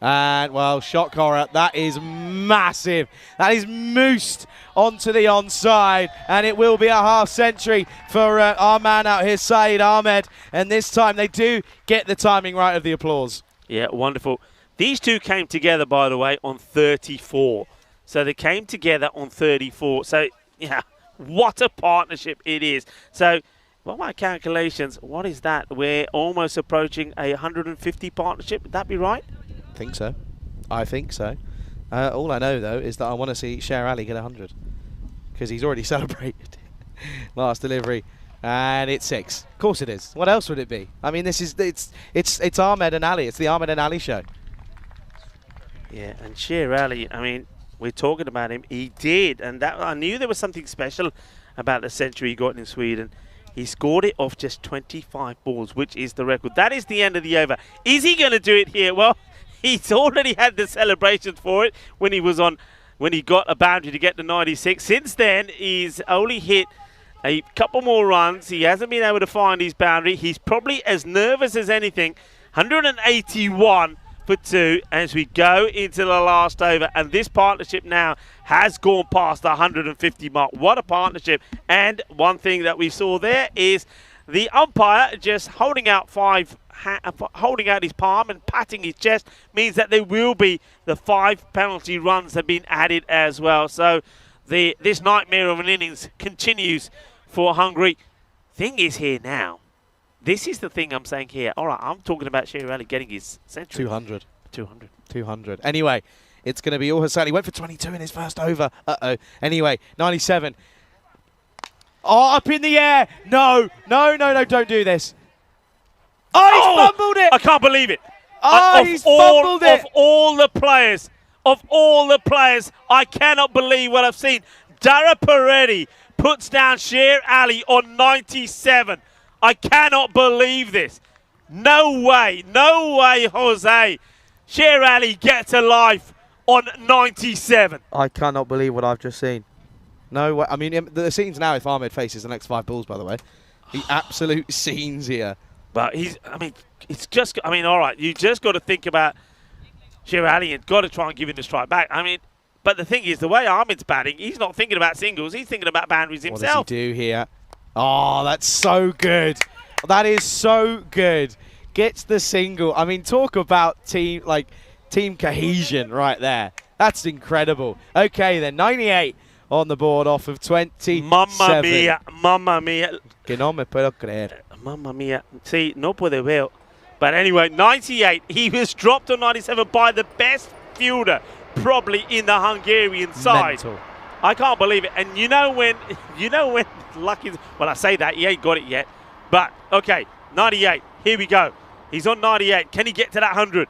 S5: And, well, shot collar, that is massive. That is moosed onto the onside. And it will be a half century for our man out here, Saeed Ahmed. And this time they do get the timing right of the applause.
S9: Yeah, wonderful. These two came together, by the way, on 34. So they came together on 34. So, yeah, what a partnership it is. So, by my calculations, what is that? We're almost approaching a 150 partnership. Would that be right?
S5: I think so. All I know, though, is that I want to see Sher Ali get 100 because he's already celebrated last delivery. And it's 6. Of course it is. What else would it be? I mean, it's Ahmed and Ali. It's the Ahmed and Ali show.
S9: Yeah, and Sher Ali, I mean, we're talking about him. He did, and that I knew there was something special about the century he got in Sweden. He scored it off just 25 balls, which is the record. That is the end of the over. Is he going to do it here? Well, he's already had the celebrations for it when he got a boundary to get to 96. Since then, he's only hit a couple more runs. He hasn't been able to find his boundary. He's probably as nervous as anything. 181 for 2 as we go into the last over. And this partnership now has gone past the 150 mark. What a partnership. And one thing that we saw there is the umpire just holding out his palm and patting his chest means that there will be the 5 penalty runs have been added as well. So this nightmare of an innings continues for Hungary. Thing is here now. This is the thing I'm saying here. All right, I'm talking about Sher Ali getting his century.
S5: 200. Anyway, it's going to be all Hassan. He went for 22 in his first over. Anyway, 97. Oh, up in the air. No, don't do this. Oh, he's fumbled it.
S9: I can't believe it.
S5: Oh, he's fumbled it.
S9: Of all the players, I cannot believe what I've seen. Dara Peretti puts down Sher Ali on 97. I cannot believe this. No way, Jose. Sher Ali gets a life on 97.
S5: I cannot believe what I've just seen. No way. I mean, the scenes now if Ahmed faces the next 5 balls, by the way. The absolute scenes here.
S9: But all right, you just got to think about Sher Ali and got to try and give him the strike back. I mean, but the thing is, the way Ahmed's batting, he's not thinking about singles, he's thinking about boundaries himself.
S5: What does he do here? Oh, that's so good. That is so good. Gets the single. I mean, talk about team cohesion right there. That's incredible. Okay, then 98 on the board off of 27.
S9: Mamma mia.
S5: Que no me puedo creer.
S9: Mamma mia. See, no puede ver. But anyway, 98. He was dropped on 97 by the best fielder probably in the Hungarian side.
S5: Mental.
S9: I can't believe it. And you know when lucky, well, I say that, he ain't got it yet. But, okay, 98. Here we go. He's on 98. Can he get to that 100?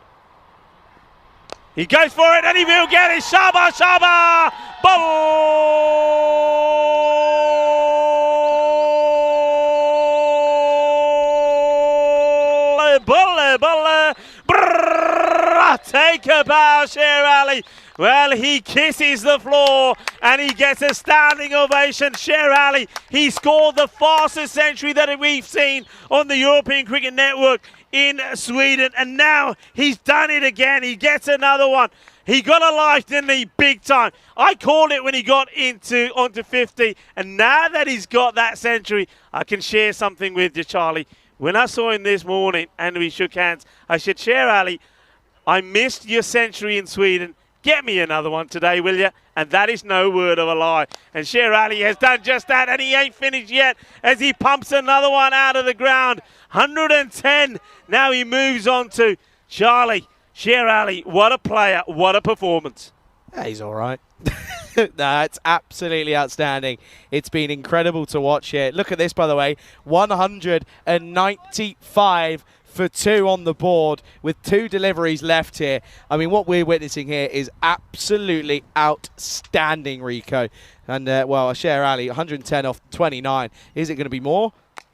S9: He goes for it and he will get it. Shaba, Shaba, ball, take a bow, Sher Ali. Well, he kisses the floor and he gets a standing ovation. Sher Ali, he scored the fastest century that we've seen on the European Cricket Network in Sweden, and now he's done it again. He gets another one. He got a life, didn't he? Big time. I called it when he got onto 50, and now that he's got that century, I can share something with you, Charlie. When I saw him this morning and we shook hands, I said, Sher Ali, I missed your century in Sweden. Get me another one today, will you? And that is no word of a lie. And Sher Ali has done just that, and he ain't finished yet as he pumps another one out of the ground. 110. Now he moves on to Charlie. Sher Ali, what a player, what a performance.
S5: Yeah, he's all right. That's absolutely outstanding. It's been incredible to watch here. Look at this, by the way. 195 for 2 on the board with 2 deliveries left here. I mean, what we're witnessing here is absolutely outstanding, Rico. And, well, Sher Ali, 110 off 29. Is it going to be more?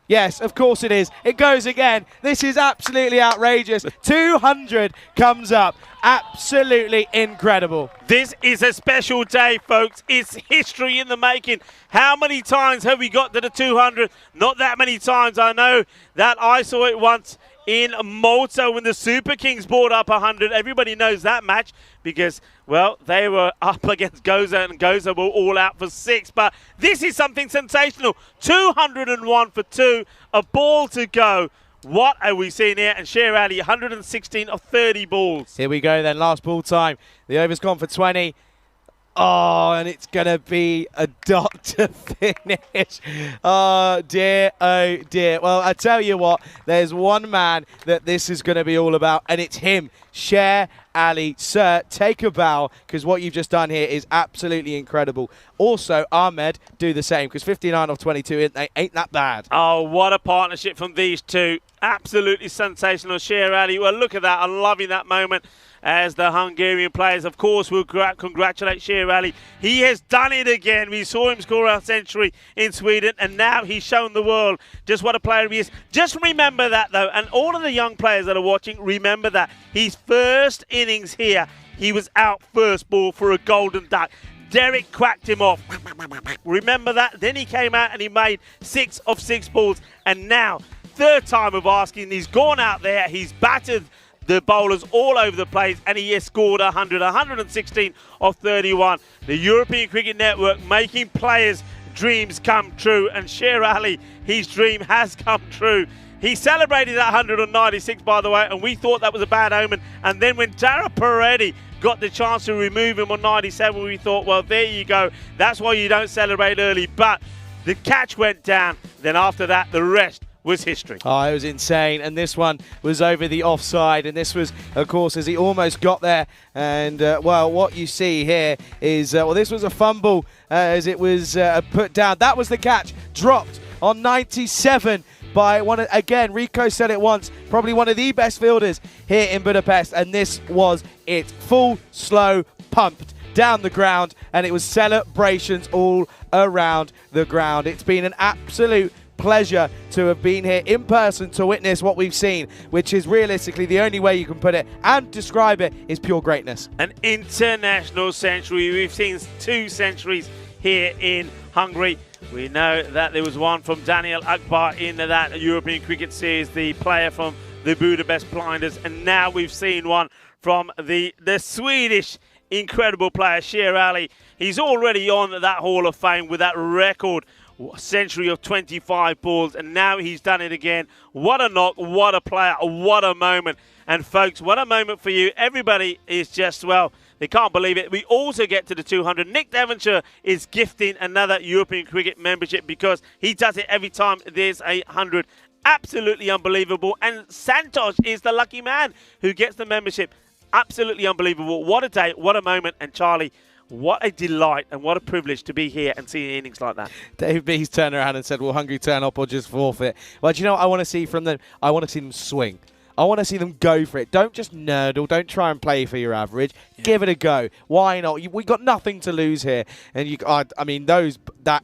S5: Yes, of course it is. It goes again. This is absolutely outrageous. 200 comes up. Absolutely incredible.
S9: This is a special day, folks. It's history in the making. How many times have we got to the 200? Not that many times. I know that I saw it once in Malta when the Super Kings brought up 100. Everybody knows that match because, well, they were up against Goza and Goza were all out for 6. But this is something sensational. 201 for 2, a ball to go. What are we seeing here? And Sher Ali, 116 of 30 balls.
S5: Here we go then, last ball time. The over's gone for 20. Oh, and it's going to be a dot to finish. Oh, dear, oh, dear. Well, I tell you what, there's one man that this is going to be all about, and it's him, Sher Ali. Sir, take a bow, because what you've just done here is absolutely incredible. Also, Ahmed, do the same, because 59 off 22 ain't that bad.
S9: Oh, what a partnership from these two. Absolutely sensational, Sher Ali. Well, look at that. I'm loving that moment. As the Hungarian players, of course, will congratulate Sher Ali. He has done it again. We saw him score a century in Sweden, and now he's shown the world just what a player he is. Just remember that, though, and all of the young players that are watching, remember that. His first innings here, he was out first ball for a golden duck. Derek quacked him off. Remember that? Then he came out and he made 6 of 6 balls, and now, third time of asking, he's gone out there, he's battered the bowlers all over the place, and he has scored 100, 116 of 31. The European Cricket Network making players' dreams come true, and Sher Ali, his dream has come true. He celebrated that 196, by the way, and we thought that was a bad omen. And then when Dara Paredes got the chance to remove him on 97, we thought, well, there you go. That's why you don't celebrate early. But the catch went down. Then after that, the rest was history.
S5: Oh, it was insane. And this one was over the offside. And this was, of course, as he almost got there. And, well, what you see here is, well, this was a fumble as it was put down. That was the catch. Dropped on 97 by one, again, Rico said it once, probably one of the best fielders here in Budapest. And this was it. Full, slow, pumped down the ground. And it was celebrations all around the ground. It's been an absolute pleasure to have been here in person to witness what we've seen, which is realistically the only way you can put it and describe it is pure greatness.
S9: An international century. We've seen 2 centuries here in Hungary. We know that there was one from Daniel Akbar in that European Cricket Series, the player from the Budapest Blinders, and now we've seen one from the Swedish incredible player, Sher Ali. He's already on that Hall of Fame with that record century of 25 balls, and now he's done it again. What a knock, what a player, what a moment. And folks, what a moment for you. Everybody is just, well, they can't believe it. We also get to the 200. Nick Devonshire is gifting another European Cricket membership because he does it every time there's a 100. Absolutely unbelievable. And Santosh is the lucky man who gets the membership. Absolutely unbelievable. What a day, what a moment. And Charlie, what a delight and what a privilege to be here and see innings like that.
S5: Dave Bees turned around and said, will Hungary turn up or just forfeit? Well, do you know what I want to see from them? I want to see them swing. I want to see them go for it. Don't just nerdle. Don't try and play for your average. Yeah. Give it a go. Why not? We got nothing to lose here. And I mean, that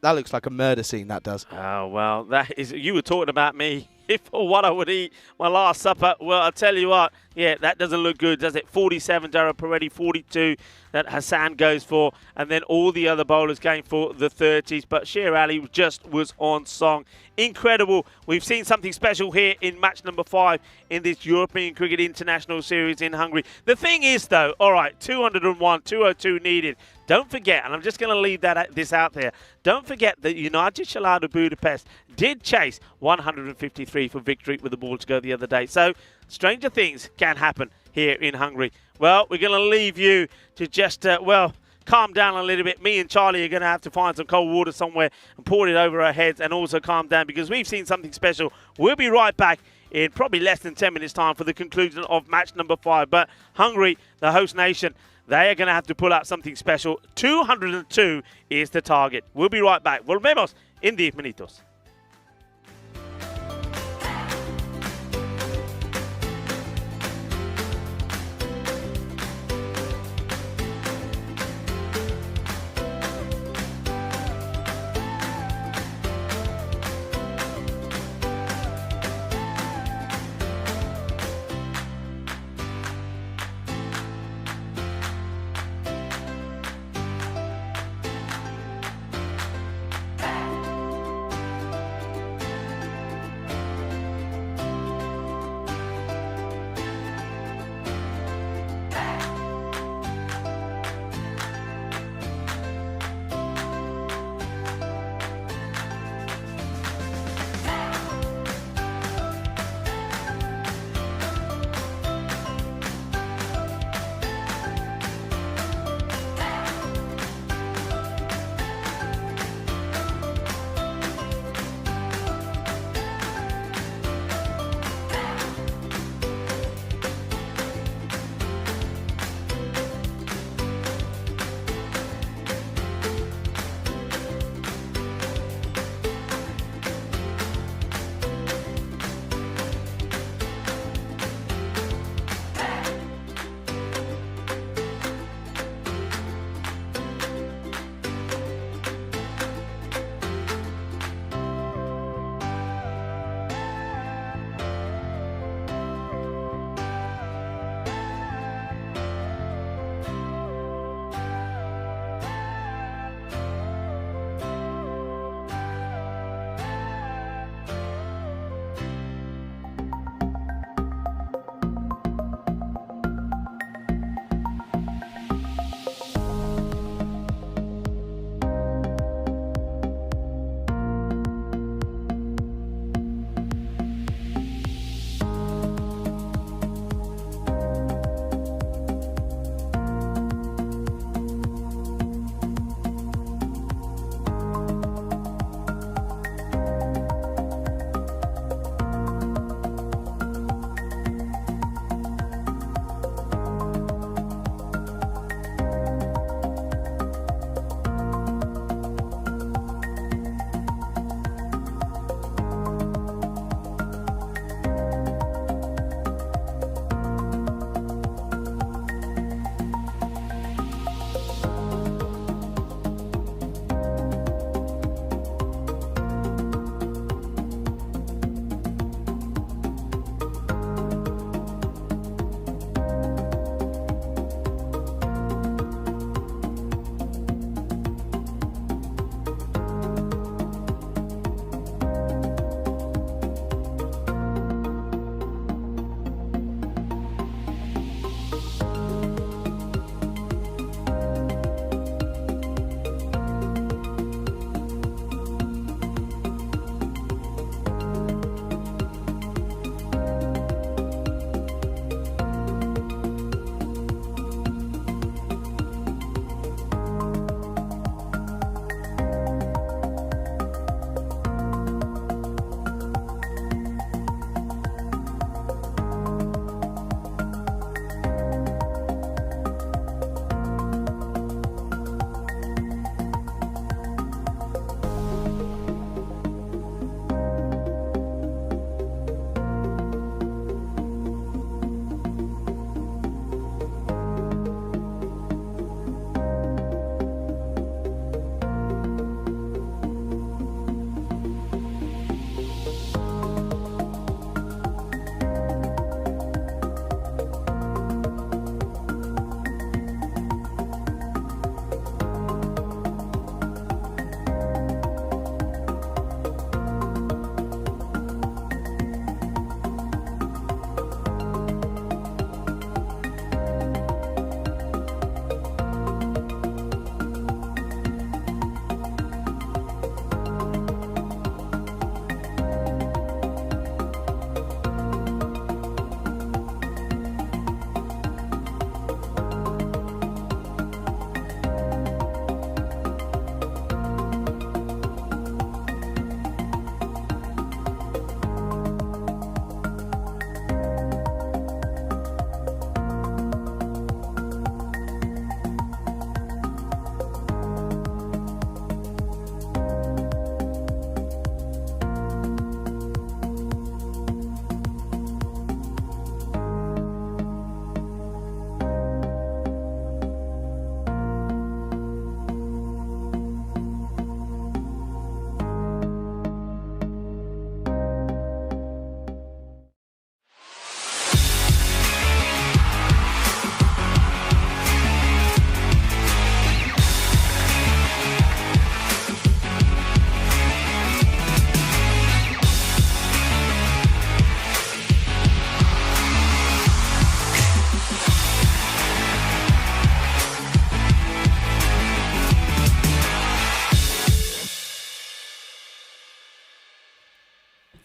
S5: looks like a murder scene. That does.
S9: Oh well, that is. You were talking about me. For what I would eat my last supper. Well, I'll tell you what, yeah, that doesn't look good, does it? 47, Dara Peretti, 42 that Hassan goes for, and then all the other bowlers going for the 30s. But Sher Ali just was on song. Incredible. We've seen something special here in match number 5 in this European Cricket International Series in Hungary. The thing is, though, all right, 201, 202 needed. Don't forget, and I'm just going to leave this out there, don't forget that United Shalada Budapest did chase 153 for victory with the ball to go the other day. So stranger things can happen here in Hungary. Well, we're going to leave you to just, calm down a little bit. Me and Charlie are going to have to find some cold water somewhere and pour it over our heads and also calm down because we've seen something special. We'll be right back in probably less than 10 minutes' time for the conclusion of match number 5. But Hungary, the host nation, they are going to have to pull out something special. 202 is the target. We'll be right back. Volvemos en 10 minutos.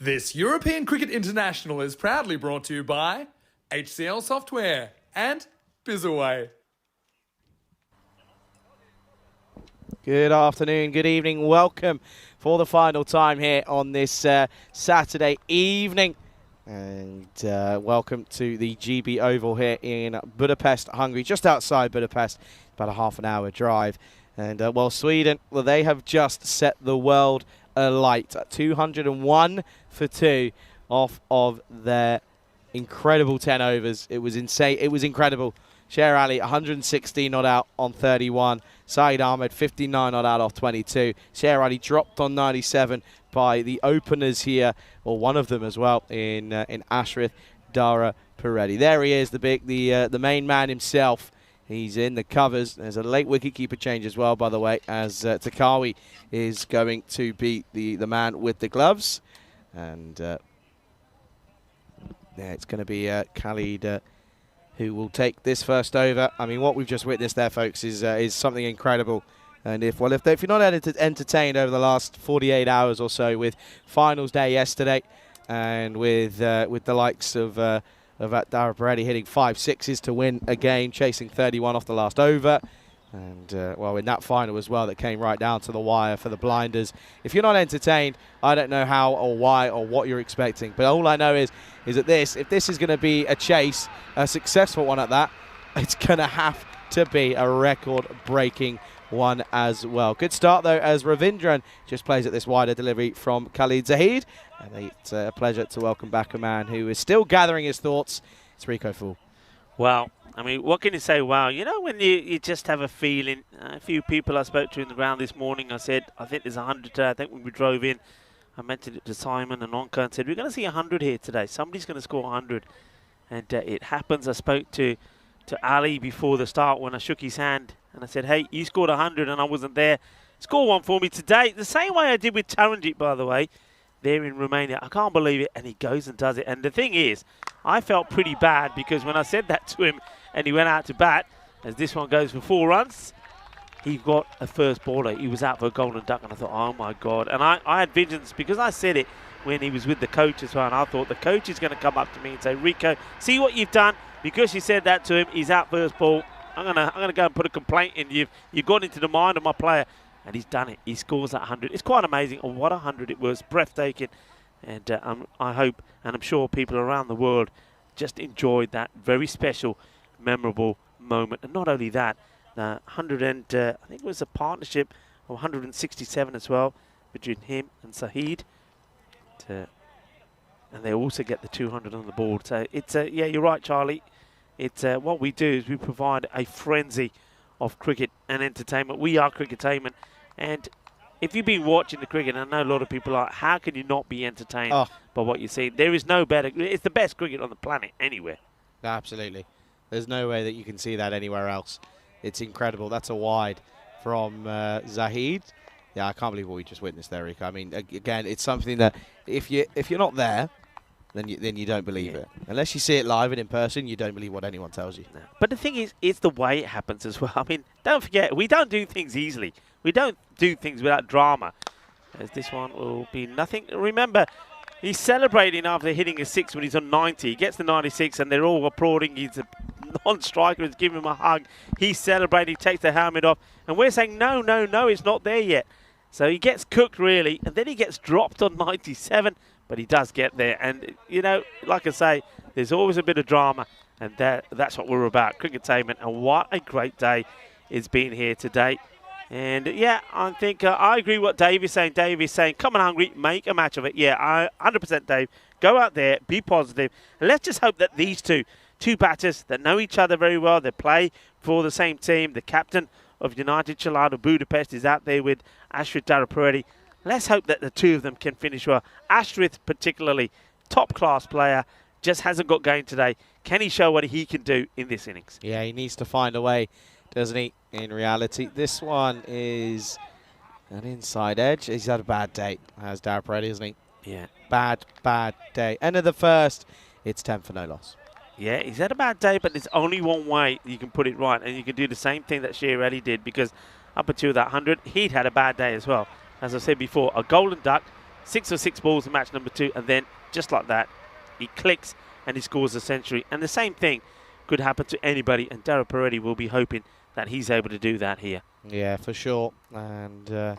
S2: This European Cricket International is proudly brought to you by HCL Software and Bizaway.
S5: Good afternoon, good evening, welcome for the final time here on this Saturday evening. And welcome to the GB Oval here in Budapest, Hungary, just outside Budapest, about a half an hour drive. And well, Sweden, well, they have just set the world alight at 201 for 2 off of their incredible 10 overs. It was insane. It was incredible. Sher Ali, 116 not out on 31. Saeed Ahmed, 59 not out off 22. Sher Ali dropped on 97 by the openers here, or one of them as well, in Ashrith Dara Peretti. There he is, the main man himself. He's in the covers. There's a late wicketkeeper change as well, by the way, as Takawi is going to be the man with the gloves. And yeah, it's going to be Khalid who will take this first over. I mean, what we've just witnessed there, folks, is something incredible. And if you're not entertained over the last 48 hours or so with finals day yesterday, and with the likes of Dara Peretti hitting 5 sixes to win a game, chasing 31 off the last over, and well, in that final as well that came right down to the wire for the blinders. If you're not entertained, I don't know how or why or what you're expecting. But all I know is that if this is going to be a chase, a successful one at that, it's going to have to be a record-breaking one as well. Good start though, as Ravindran just plays at this wider delivery from Khalid Zahid, and it's a pleasure to welcome back a man who is still gathering his thoughts. It's Rico Fool.
S9: Well, I mean, what can you say? Wow, you know, when you just have a feeling. A few people I spoke to in the ground this morning, I said, I think there's 100 today. I think when we drove in, I mentioned it to Simon and Onka and said, we're going to see 100 here today. Somebody's going to score 100. And it happens. I spoke to Ali before the start when I shook his hand. And I said, hey, you scored 100 and I wasn't there. Score one for me today. The same way I did with Taranjit, by the way, there in Romania. I can't believe it. And he goes and does it. And the thing is, I felt pretty bad because when I said that to him and he went out to bat, as this one goes for 4 runs, he got a first baller. He was out for a golden duck. And I thought, oh, my God. And I had visions because I said it when he was with the coach as well. And I thought the coach is going to come up to me and say, Rico, see what you've done? Because you said that to him, he's out first ball. I'm gonna go and put a complaint in. You've gone into the mind of my player, and he's done it. He scores that 100. It's quite amazing. Oh, what 100 it was, breathtaking. And I hope, and I'm sure people around the world just enjoyed that very special, memorable moment. And not only that, 100 and I think it was a partnership of 167 as well between him and Saeed. And they also get the 200 on the board. So it's yeah, you're right, Charlie. It's what we do is we provide a frenzy of cricket and entertainment. We are cricketainment. And if you've been watching the cricket, and I know a lot of people are, how can you not be entertained by what you see? There is no better. It's the best cricket on the planet anywhere.
S5: Absolutely. There's no way that you can see that anywhere else. It's incredible. That's a wide from Zahid. Yeah, I can't believe what we just witnessed there, Rico. I mean, again, it's something that if you're not there, then you don't believe it. Unless you see it live and in person, you don't believe what anyone tells you.
S9: No. But the thing is, it's the way it happens as well. I mean, don't forget, we don't do things easily. We don't do things without drama. As this one will be nothing. Remember, he's celebrating after hitting a 6 when he's on 90. He gets the 96 and they're all applauding. He's a non-striker who's giving him a hug. He's celebrating, he takes the helmet off. And we're saying, no, no, no, it's not there yet. So he gets cooked, really. And then he gets dropped on 97. But he does get there. And, you know, like I say, there's always a bit of drama. And that's what we're about, cricketainment. And what a great day it's been here today. And, yeah, I think I agree with what Dave is saying. Dave is saying, come on, Hungary, make a match of it. Yeah, 100% Dave. Go out there, be positive. And let's just hope that these two batters that know each other very well, they play for the same team. The captain of United Chelado Budapest is out there with Ashrith Dara Peretti. Let's hope that the two of them can finish well. Ashrith, particularly, top-class player, just hasn't got going today. Can he show what he can do in this innings?
S5: Yeah, he needs to find a way, doesn't he, in reality. This one is an inside edge. He's had a bad day, has Dara Peretti, isn't he?
S9: Yeah.
S5: Bad day. End of the first, it's 10 for no loss.
S9: Yeah, he's had a bad day, but there's only one way you can put it right, and you can do the same thing that Sher Ali did, because up until that 100, he'd had a bad day as well. As I said before, a golden duck, 6 for 6 balls in match number 2, and then just like that, he clicks and he scores a century. And the same thing could happen to anybody, and Daryl Peretti will be hoping that he's able to do that here.
S5: Yeah, for sure. And at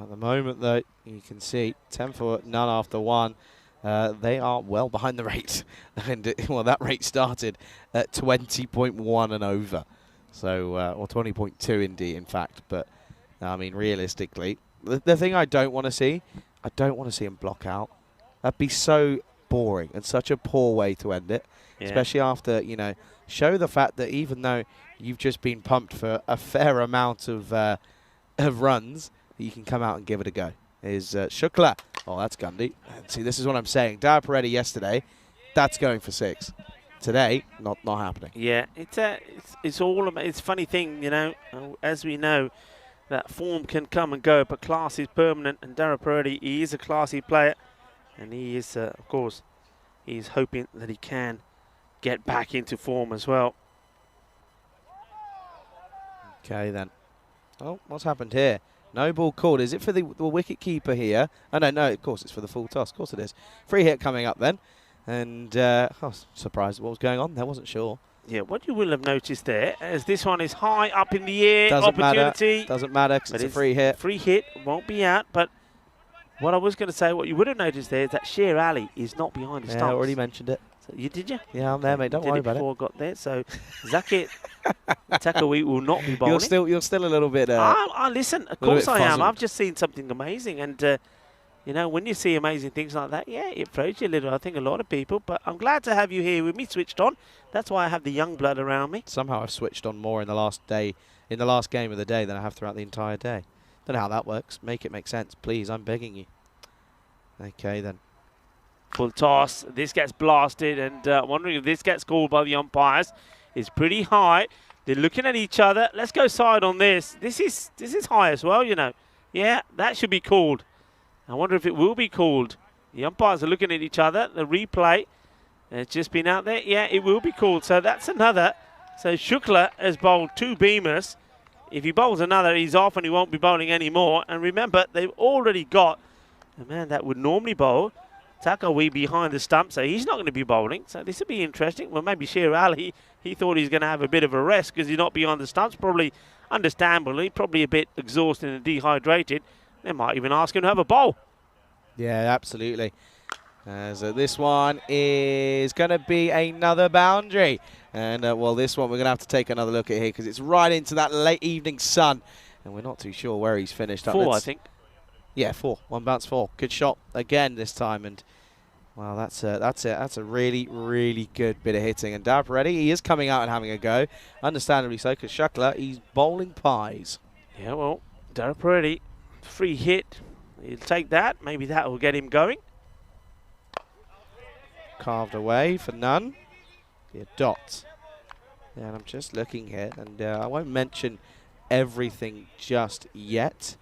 S5: the moment, though, you can see 10 for none after 1. They are well behind the rate. And well, that rate started at 20.1 and over. So, or 20.2 indeed, in fact. But, I mean, realistically, the thing I don't want to see, I don't want to see him block out. That'd be so boring and such a poor way to end it. Yeah. Especially after, you know, show the fact that even though you've just been pumped for a fair amount of runs, you can come out and give it a go. Is Shukla. Oh, that's Gundy. See, this is what I'm saying. Daryl Peretti yesterday, that's going for 6. Today, not happening.
S9: Yeah, it's all about, it's a funny thing, you know, as we know, that form can come and go, but class is permanent, and Daryl Peretti, he is a classy player, and he is, of course, he's hoping that he can get back into form as well.
S5: Okay, then. Oh, what's happened here? No ball called. Is it for the wicket keeper here? Oh, no, of course it's for the full toss. Of course it is. Free hit coming up then. And I was surprised what was going on there. Wasn't sure.
S9: Yeah, what you will have noticed there, as this one is high up in the air,
S5: doesn't
S9: opportunity.
S5: Doesn't matter because it's a free hit.
S9: Free hit, won't be out. But what I was going to say, what you would have noticed there is that Sher Ali is not behind the stumps.
S5: I already mentioned it.
S9: So did you?
S5: Yeah, I'm there, mate. Don't worry about it.
S9: Before I got there. So Zakir Takawi will not be bowling.
S5: You're still a little bit.
S9: Listen, of course I am. I've just seen something amazing, and you know, when you see amazing things like that, yeah, it throws you a little. I think a lot of people. But I'm glad to have you here with me, switched on. That's why I have the young blood around me.
S5: Somehow I've switched on more in the last game of the day than I have throughout the entire day. Don't know how that works. Make it make sense, please. I'm begging you. Okay then.
S9: Full toss. This gets blasted, and wondering if this gets called by the umpires. It's pretty high. They're looking at each other. Let's go side on this. This is high as well, you know. Yeah, that should be called. I wonder if it will be called. The umpires are looking at each other. The replay has just been out there. Yeah, it will be called. So that's another. So Shukla has bowled 2 beamers. If he bowls another, he's off and he won't be bowling anymore. And remember, they've already got a man that would normally bowl, Takawi, behind the stump, so he's not going to be bowling. So this will be interesting. Well, maybe Sher Ali, he thought he's going to have a bit of a rest because he's not behind the stumps. Probably, understandably, probably a bit exhausted and dehydrated. They might even ask him to have a bowl.
S5: Yeah, absolutely. So this one is going to be another boundary. And, well, this one we're going to have to take another look at here because it's right into that late evening sun. And we're not too sure where he's finished.
S9: 4, I think.
S5: Yeah, 4. 1 bounce 4. Good shot again this time. And, well, that's it. That's a really, really good bit of hitting. And Daryl Peretti, he is coming out and having a go. Understandably so, because Shukla, he's bowling pies.
S9: Yeah, well, Daryl Peretti, free hit. He'll take that. Maybe that will get him going.
S5: Carved away for none. Yeah, dot. Yeah, and I'm just looking here, and I won't mention everything just yet.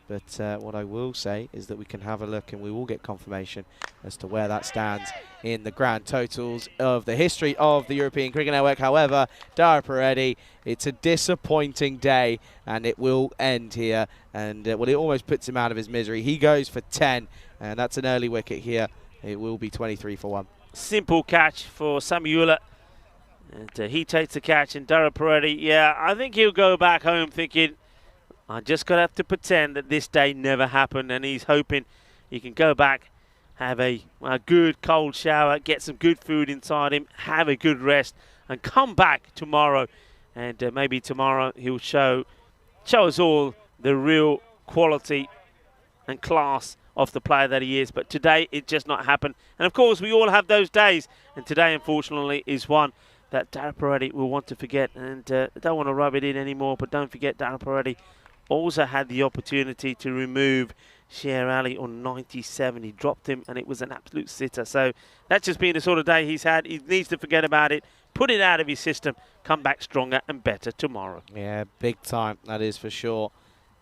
S5: But what I will say is that we can have a look and we will get confirmation as to where that stands in the grand totals of the history of the European Cricket Network. However, Daryl Peretti, it's a disappointing day and it will end here. And well, it almost puts him out of his misery. He goes for 10 and that's an early wicket here. It will be 23 for 1.
S9: Simple catch for Samuela. And he takes the catch, and Daryl Peretti, yeah, I think he'll go back home thinking, I just got to have to pretend that this day never happened, and he's hoping he can go back, have a good cold shower, get some good food inside him, have a good rest, and come back tomorrow. And maybe tomorrow he'll show us all the real quality and class of the player that he is. But today it just not happened. And of course we all have those days, and today unfortunately is one that Daryl Peretti will want to forget. And I don't want to rub it in anymore, but don't forget Daryl Peretti also had the opportunity to remove Sher Ali on 97. He dropped him and it was an absolute sitter. So that's just been the sort of day he's had. He needs to forget about it, put it out of his system, come back stronger and better tomorrow.
S5: Yeah, big time, that is for sure.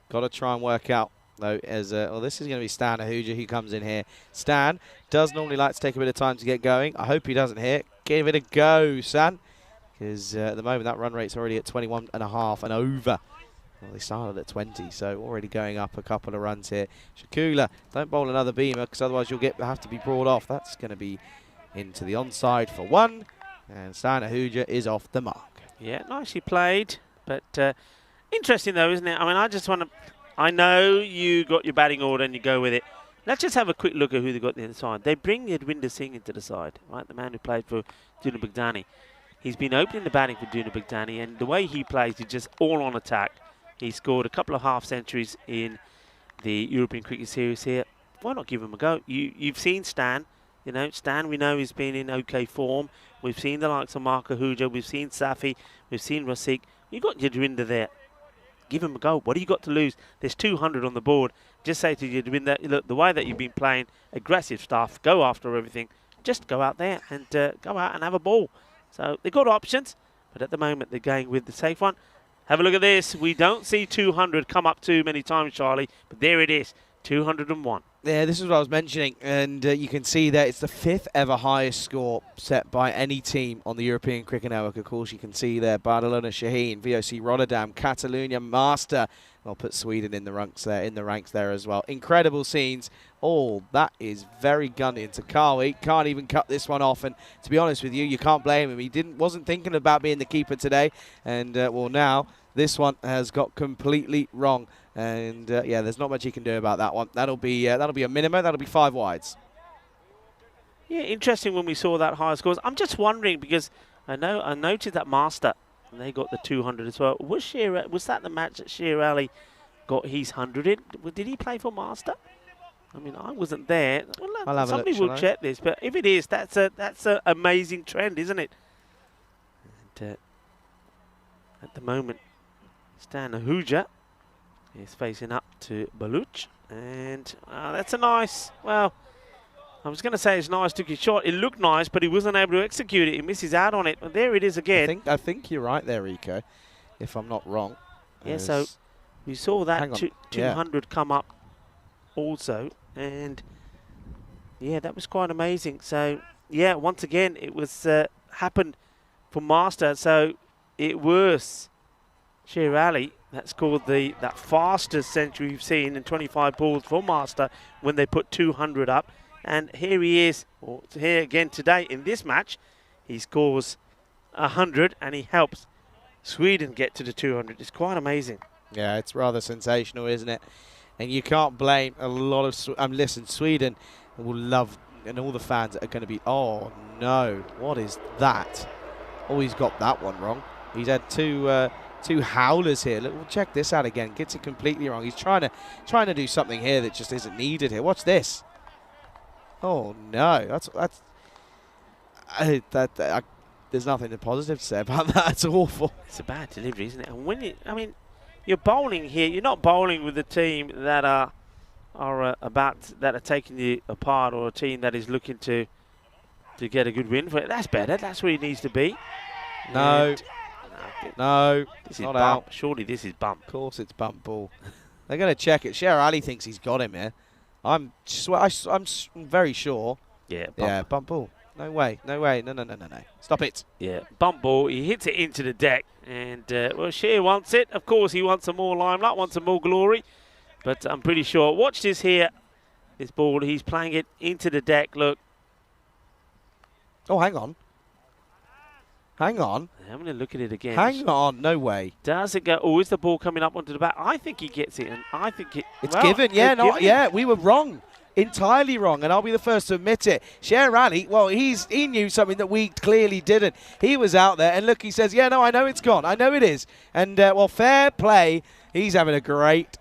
S5: Got to try and work out, though, as well, this is going to be Stan Ahuja who comes in here. Stan does normally like to take a bit of time to get going. I hope he doesn't hit. Give it a go, Stan, because at the moment that run rate's already at 21.5 and over. Well, they started at 20, so already going up a couple of runs here. Shakula, don't bowl another beamer, because otherwise you'll have to be brought off. That's going to be into the onside for 1, and Stan Ahuja is off the mark.
S9: Yeah, nicely played, but interesting though, isn't it? I mean, I just want to. I know you got your batting order and you go with it. Let's just have a quick look at who they got the inside. They bring Yadwinder Singh into the side, right? The man who played for Duna Baghdani. He's been opening the batting for Duna Baghdani, and the way he plays is just all on attack. He scored a couple of half centuries in the European Cricket Series here. Why not give him a go? You've seen Stan. You know, Stan, we know he's been in okay form. We've seen the likes of Mark Ahuja. We've seen Safi. We've seen Rasik. You've got Yadwinder there. Give him a go. What do you got to lose? There's 200 on the board. Just say to Yadwinder, look, the way that you've been playing, aggressive stuff, go after everything. Just go out there and go out and have a ball. So they've got options, but at the moment they're going with the safe one. Have a look at this. We don't see 200 come up too many times, Charlie, but there it is, 201.
S5: Yeah, this is what I was mentioning, and you can see that it's the 5th ever highest score set by any team on the European Cricket Network. Of course, you can see there Barcelona, Shaheen, VOC Rotterdam, Catalonia, Master. I'll put Sweden in the ranks there as well. Incredible scenes. All that is very gunny into Carly. Can't even cut this one off, and to be honest with you, you can't blame him. He wasn't thinking about being the keeper today, and well, now this one has got completely wrong. And yeah, there's not much he can do about that one. That'll be a minimum. That'll be 5 wides.
S9: Yeah, interesting when we saw that higher scores. I'm just wondering because I noted that Master, and they got the 200 as well. Was that the match that Sher Ali got his 100 in? Did he play for Master? I mean, I wasn't there. Well, somebody will check this, but if it is, that's an amazing trend, isn't it? And at the moment, Stan Ahuja is facing up to Baluch, and that's a nice, well, I was going to say it's nice, took his shot. It looked nice, but he wasn't able to execute it. He misses out on it, and there it is again.
S5: I think you're right there, Rico, if I'm not wrong.
S9: Yeah, so we saw that 200 come up also, and yeah, that was quite amazing. So yeah, once again, it was happened for Master, so it was Sher Ali that scored that fastest century we've seen in 25 balls for Master when they put 200 up. And here he is, here again today in this match. He scores 100 and he helps Sweden get to the 200. It's quite amazing.
S5: Yeah, it's rather sensational, isn't it? And you can't blame a lot of... listen, Sweden will love, and all the fans are going to be, oh no, what is that? Oh, he's got that one wrong. He's had two howlers here. Look, we'll check this out again. Gets it completely wrong. He's trying to do something here that just isn't needed here. Watch this. Oh no, there's nothing positive to say about that. It's awful.
S9: It's a bad delivery, isn't it? And when you're bowling here, you're not bowling with a team that are taking you apart, or a team that is looking to get a good win for it. That's better. That's where he needs to be.
S5: No. No,
S9: this is
S5: not
S9: bump.
S5: out.
S9: Surely this is bump.
S5: Of course it's bump ball. They're going to check it. Sher Ali thinks he's got him here. I'm very sure.
S9: Yeah, bump.
S5: Yeah, bump ball. No way. No. Stop it.
S9: Yeah, bump ball. He hits it into the deck. And, well, Sher wants it. Of course, he wants some more limelight, wants some more glory. But I'm pretty sure. Watch this here. This ball, he's playing it into the deck. Look.
S5: Oh, hang on. Hang on.
S9: I'm going to look at it again.
S5: Hang on. No way.
S9: Does it go? Oh, is the ball coming up onto the bat? I think he gets it. And I think
S5: it's given. Yeah, yeah. We were wrong. Entirely wrong, and I'll be the first to admit it. Sher Ali, well, he knew something that we clearly didn't. He was out there, and look, he says, yeah, no, I know it's gone. I know it is. And, well, fair play. He's having a great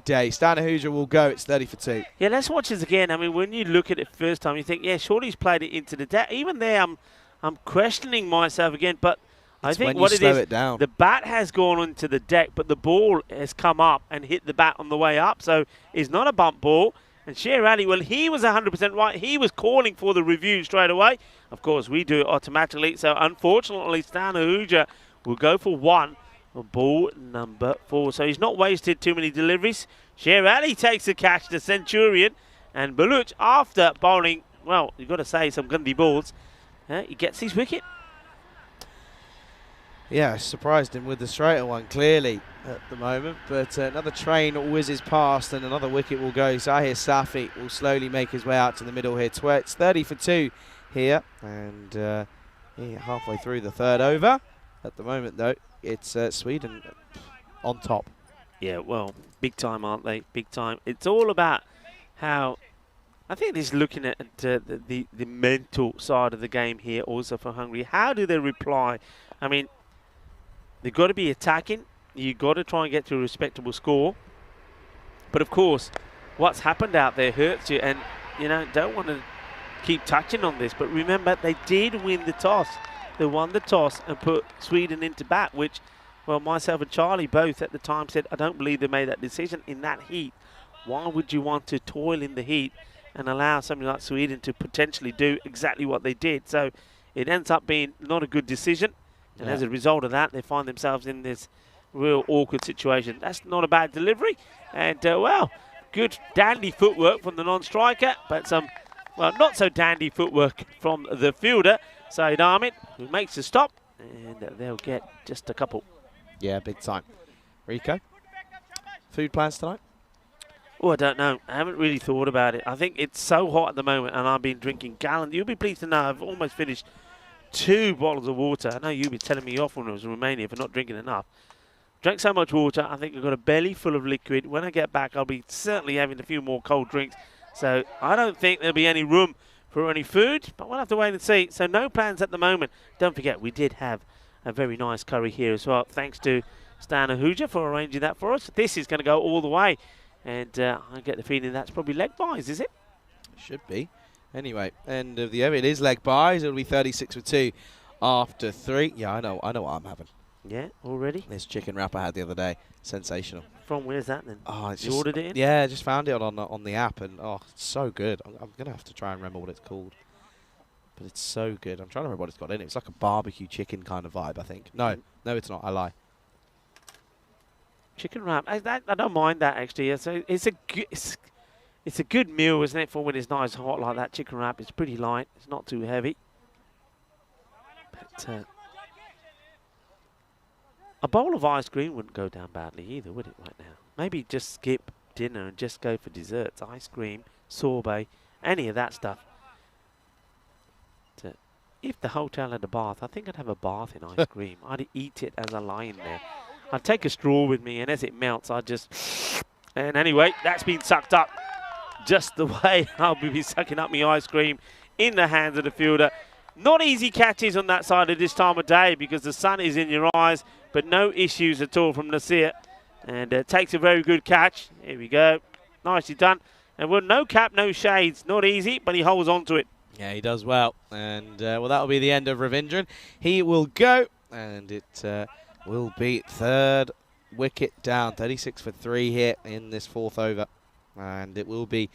S5: day. Stan Ahuja will go. It's 30 for 2.
S9: Yeah, let's watch this again. I mean, when you look at it first time, you think, yeah, surely he's played it into the deck. Even there, I'm questioning myself again, but I think what it is, the bat has gone onto the deck, but the ball has come up and hit the bat on the way up. So it's not a bump ball. And Sher Ali, well, he was 100% right. He was calling for the review straight away. Of course, we do it automatically. So, unfortunately, Stan Ahuja will go for 1 on ball number 4. So, he's not wasted too many deliveries. Sher Ali takes the catch, the Centurion. And Baluch, after bowling, well, you've got to say, some Gandhi balls, he gets his wicket.
S5: Yeah, surprised him with the straighter one, clearly, at the moment. But another train whizzes past and another wicket will go. Zahir Safi will slowly make his way out to the middle here. It's 30 for 2 here. And halfway through the third over. At the moment, though, it's Sweden on top.
S9: Yeah, well, big time, aren't they? Big time. It's all about how... I think he's looking at the mental side of the game here also for Hungary. How do they reply? I mean, they've got to be attacking. You've got to try and get to a respectable score. But, of course, what's happened out there hurts you. And, you know, don't want to keep touching on this. But remember, they did win the toss. They won the toss and put Sweden into bat, which, well, myself and Charlie both at the time said, I don't believe they made that decision in that heat. Why would you want to toil in the heat and allow something like Sweden to potentially do exactly what they did? So it ends up being not a good decision. And as a result of that, they find themselves in this real awkward situation. That's not a bad delivery. And, well, good dandy footwork from the non-striker. But some, well, not so dandy footwork from the fielder, Saeed Ahmed, who makes a stop. And they'll get just a couple.
S5: Yeah, big time. Rico, food plans tonight?
S9: Oh, I don't know. I haven't really thought about it. I think it's so hot at the moment, and I've been drinking gallons. You'll be pleased to know I've almost finished 2 bottles of water. I know you've been telling me off when I was in Romania for not drinking enough. Drank so much water, I think I've got a belly full of liquid. When I get back, I'll be certainly having a few more cold drinks. So I don't think there'll be any room for any food, but we'll have to wait and see. So no plans at the moment. Don't forget, we did have a very nice curry here as well. Thanks to Stan Ahuja for arranging that for us. This is going to go all the way. And I get the feeling that's probably leg buys, is it?
S5: Should be. Anyway, end of the over. It is leg buys. It'll be 36 for 2 after 3. Yeah, I know what I'm having.
S9: Yeah, already?
S5: This chicken wrap I had the other day. Sensational.
S9: From where's that then?
S5: Oh, it's
S9: you ordered it in?
S5: Yeah, I just found it on the app, and oh, it's so good. I'm going to have to try and remember what it's called. But it's so good. I'm trying to remember what it's got in it. It's like a barbecue chicken kind of vibe, I think. No, it's not. I lie.
S9: Chicken wrap. I don't mind that actually. It's a good meal, isn't it, for when it's nice hot like that. Chicken wrap is pretty light. It's not too heavy. But a bowl of ice cream wouldn't go down badly either, would it, right now? Maybe just skip dinner and just go for desserts. Ice cream, sorbet, any of that stuff. But, if the hotel had a bath, I think I'd have a bath in ice cream. I'd eat it as I lie in there. I'd take a straw with me, and as it melts, I'd just... And anyway, that's been sucked up just the way I'll be sucking up my ice cream in the hands of the fielder. Not easy catches on that side of this time of day because the sun is in your eyes, but no issues at all from Nasir. And takes a very good catch. Here we go. Nicely done. And well, no cap, no shades. Not easy, but he holds on to it.
S5: Yeah, he does well. And, well, that'll be the end of Ravindran. He will go, and it... will be third wicket down, 36 for 3 here in this 4th over. And it will be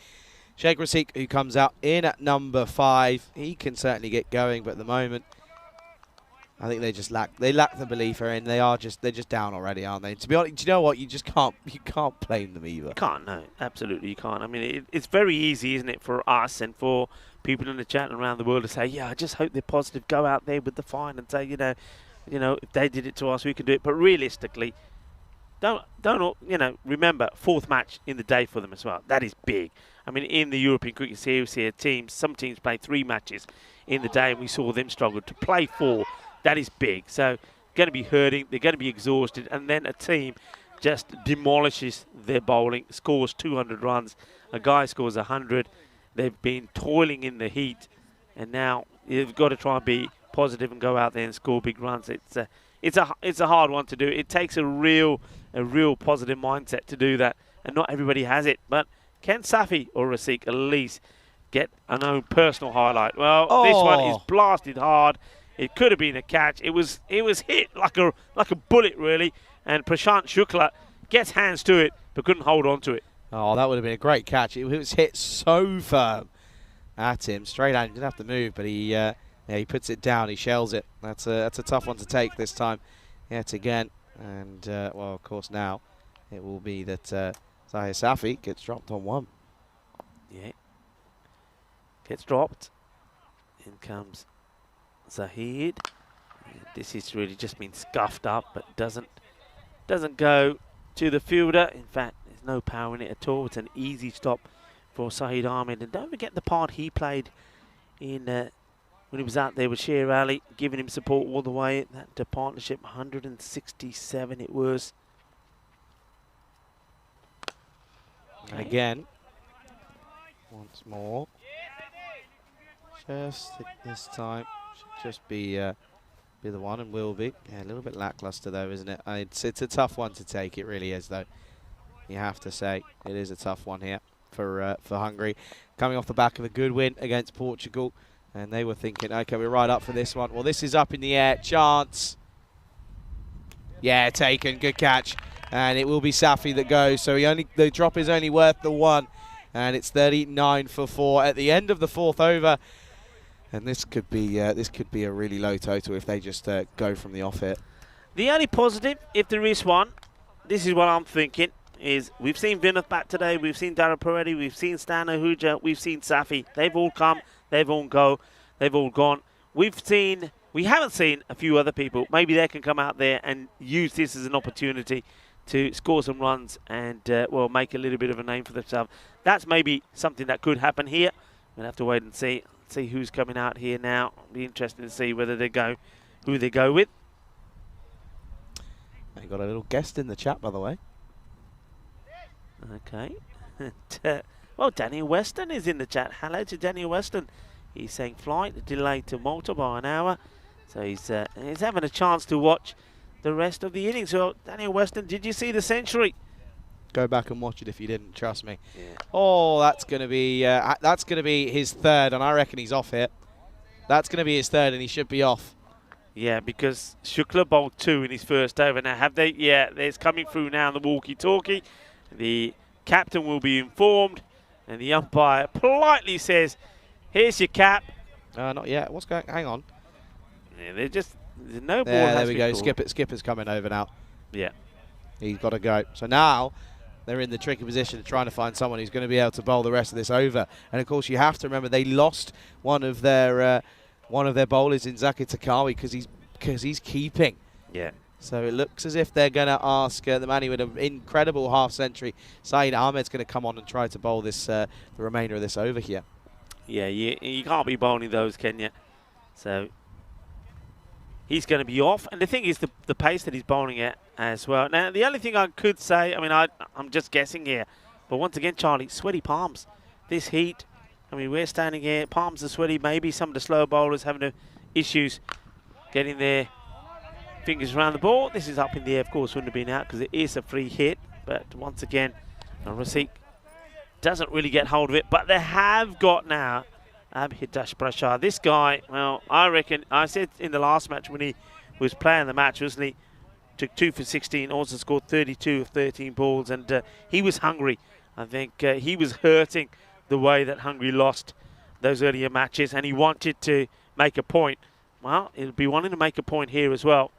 S5: Sheikh Rasik who comes out in at number 5. He can certainly get going, but at the moment, I think they lack the belief in. They're just down already, aren't they? To be honest, do you know what? You can't blame them either.
S9: You can't, no, absolutely you can't. I mean, it's very easy, isn't it, for us and for people in the chat around the world to say, yeah, I just hope they're positive. Go out there with the fine and say, you know, if they did it to us, we could do it. But realistically, don't remember, 4th match in the day for them as well. That is big. I mean, in the European Cricket Series here, some teams play 3 matches in the day, and we saw them struggle. To play 4, that is big. So, going to be hurting. They're going to be exhausted. And then a team just demolishes their bowling, scores 200 runs. A guy scores 100. They've been toiling in the heat, and now you've got to try and be positive and go out there and score big runs. It's a hard one to do. It takes a real positive mindset to do that, and not everybody has it. But can Safi or Rasik at least get an own personal highlight? Well, this one is blasted hard. It could have been a catch. It was hit like a bullet really, and Prashant Shukla gets hands to it but couldn't hold on to it.
S5: Oh, that would have been a great catch. It was hit so firm at him, straight at him. Didn't have to move, but he puts it down. He shells it. That's a tough one to take this time, yet again. And well, of course now it will be that Zahir Safi gets dropped on 1.
S9: Yeah, gets dropped. In comes Zahid. This is really just been scuffed up, but doesn't go to the fielder. In fact, there's no power in it at all. It's an easy stop for Saeed Ahmed. And don't forget the part he played in when he was out there with Sher Ali, giving him support all the way. That partnership, 167 it was.
S5: And again, once more. Just this time, should just be the one, and will be. Yeah, a little bit lackluster though, isn't it? It's a tough one to take. It really is, though. You have to say it is a tough one here for Hungary, coming off the back of a good win against Portugal, and they were thinking, okay, we're right up for this one. Well, this is up in the air. Chance. Yeah, taken. Good catch, and it will be Safi that goes. So the drop is only worth the one, and it's 39 for 4 at the end of the 4th over. And this could be a really low total if they just go from the off hit.
S9: The only positive, if there is one, this is what I'm thinking, is we've seen Vinith back today, we've seen Dara Peretti, we've seen Stan Ahuja, we've seen Safi. They've all come, they've all gone. We haven't seen a few other people. Maybe they can come out there and use this as an opportunity to score some runs and well, make a little bit of a name for themselves. That's maybe something that could happen here. We'll have to wait and see who's coming out here now. It'll be interesting to see who they go with.
S5: I got a little guest in the chat, by the way.
S9: Okay. Well, Daniel Weston is in the chat. Hello to Daniel Weston. He's saying flight delayed to Malta by an hour. So he's having a chance to watch the rest of the innings. So Daniel Weston, did you see the century?
S5: Go back and watch it if you didn't. Trust me.
S9: Yeah.
S5: Oh, that's gonna be his 3rd, and I reckon he's off it. That's gonna be his 3rd, and he should be off.
S9: Yeah, because Shukla bowled 2 in his first over. Now, have they? Yeah, it's coming through now on the walkie-talkie. The captain will be informed, and the umpire politely says, "Here's your cap."
S5: Not yet. What's going? Hang on.
S9: Yeah, there's no ball.
S5: There we go. Skipper's coming over now.
S9: Yeah.
S5: He's got to go. So now they're in the tricky position of trying to find someone who's going to be able to bowl the rest of this over. And of course, you have to remember they lost one of their bowlers in Zakir Takawi because he's keeping.
S9: Yeah.
S5: So it looks as if they're going to ask the man with an incredible half-century, Saeed Ahmed's going to come on and try to bowl this the remainder of this over here.
S9: Yeah, you can't be bowling those, can you? So he's going to be off. And the thing is the pace that he's bowling at as well. Now, the only thing I could say, I mean, I'm just guessing here, but once again, Charlie, sweaty palms. This heat, I mean, we're standing here, palms are sweaty. Maybe some of the slow bowlers having issues getting their fingers around the ball. This is up in the air, of course, wouldn't have been out because it is a free hit. But once again, Rasik doesn't really get hold of it. But they have got now Abhilash Prashad. This guy, well, I reckon, I said in the last match when he was playing the match, wasn't he? Took 2 for 16, also scored 32 of 13 balls, and he was hungry. I think he was hurting the way that Hungary lost those earlier matches, and he wanted to make a point. Well, he'll be wanting to make a point here as well.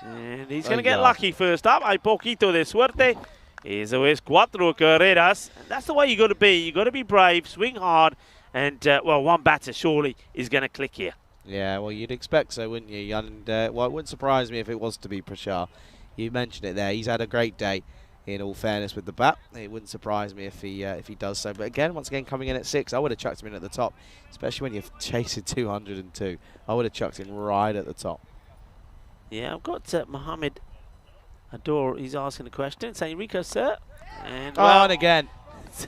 S9: And he's going to get lucky first up. Hay poquito de suerte. Eso es 4 carreras. And that's the way you got to be. You got to be brave, swing hard, and well, one batter surely is going to click here.
S5: Yeah, well, you'd expect so, wouldn't you? And well, it wouldn't surprise me if it was to be Prashad. You mentioned it there. He's had a great day, in all fairness, with the bat. It wouldn't surprise me if he does so. But again, once again, coming in at 6, I would have chucked him in at the top, especially when you're chasing 202. I would have chucked him right at the top. Yeah,
S9: I've got Mohammed Ador. He's asking a question, saying, "Rico, sir," and well,
S5: and again,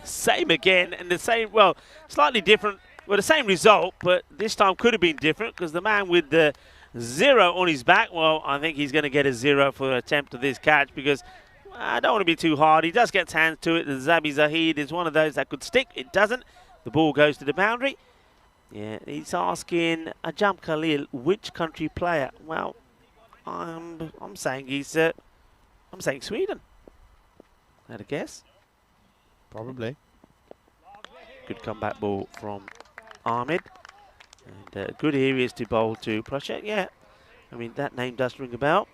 S9: same again, and the same. Well, slightly different. Well, the same result, but this time could have been different because the man with the 0 on his back, well, I think he's going to get a 0 for an attempt of this catch because I don't want to be too hard. He does get hands to it. The Zabi Zahid is one of those that could stick. It doesn't. The ball goes to the boundary. Yeah, he's asking Ajam Khalil, which country player? Well, I'm saying he's I'm saying Sweden. Had a guess?
S5: Probably.
S9: Good comeback ball from Ahmed. And good areas to bowl to Prashad. Yeah, I mean, that name does ring a bell.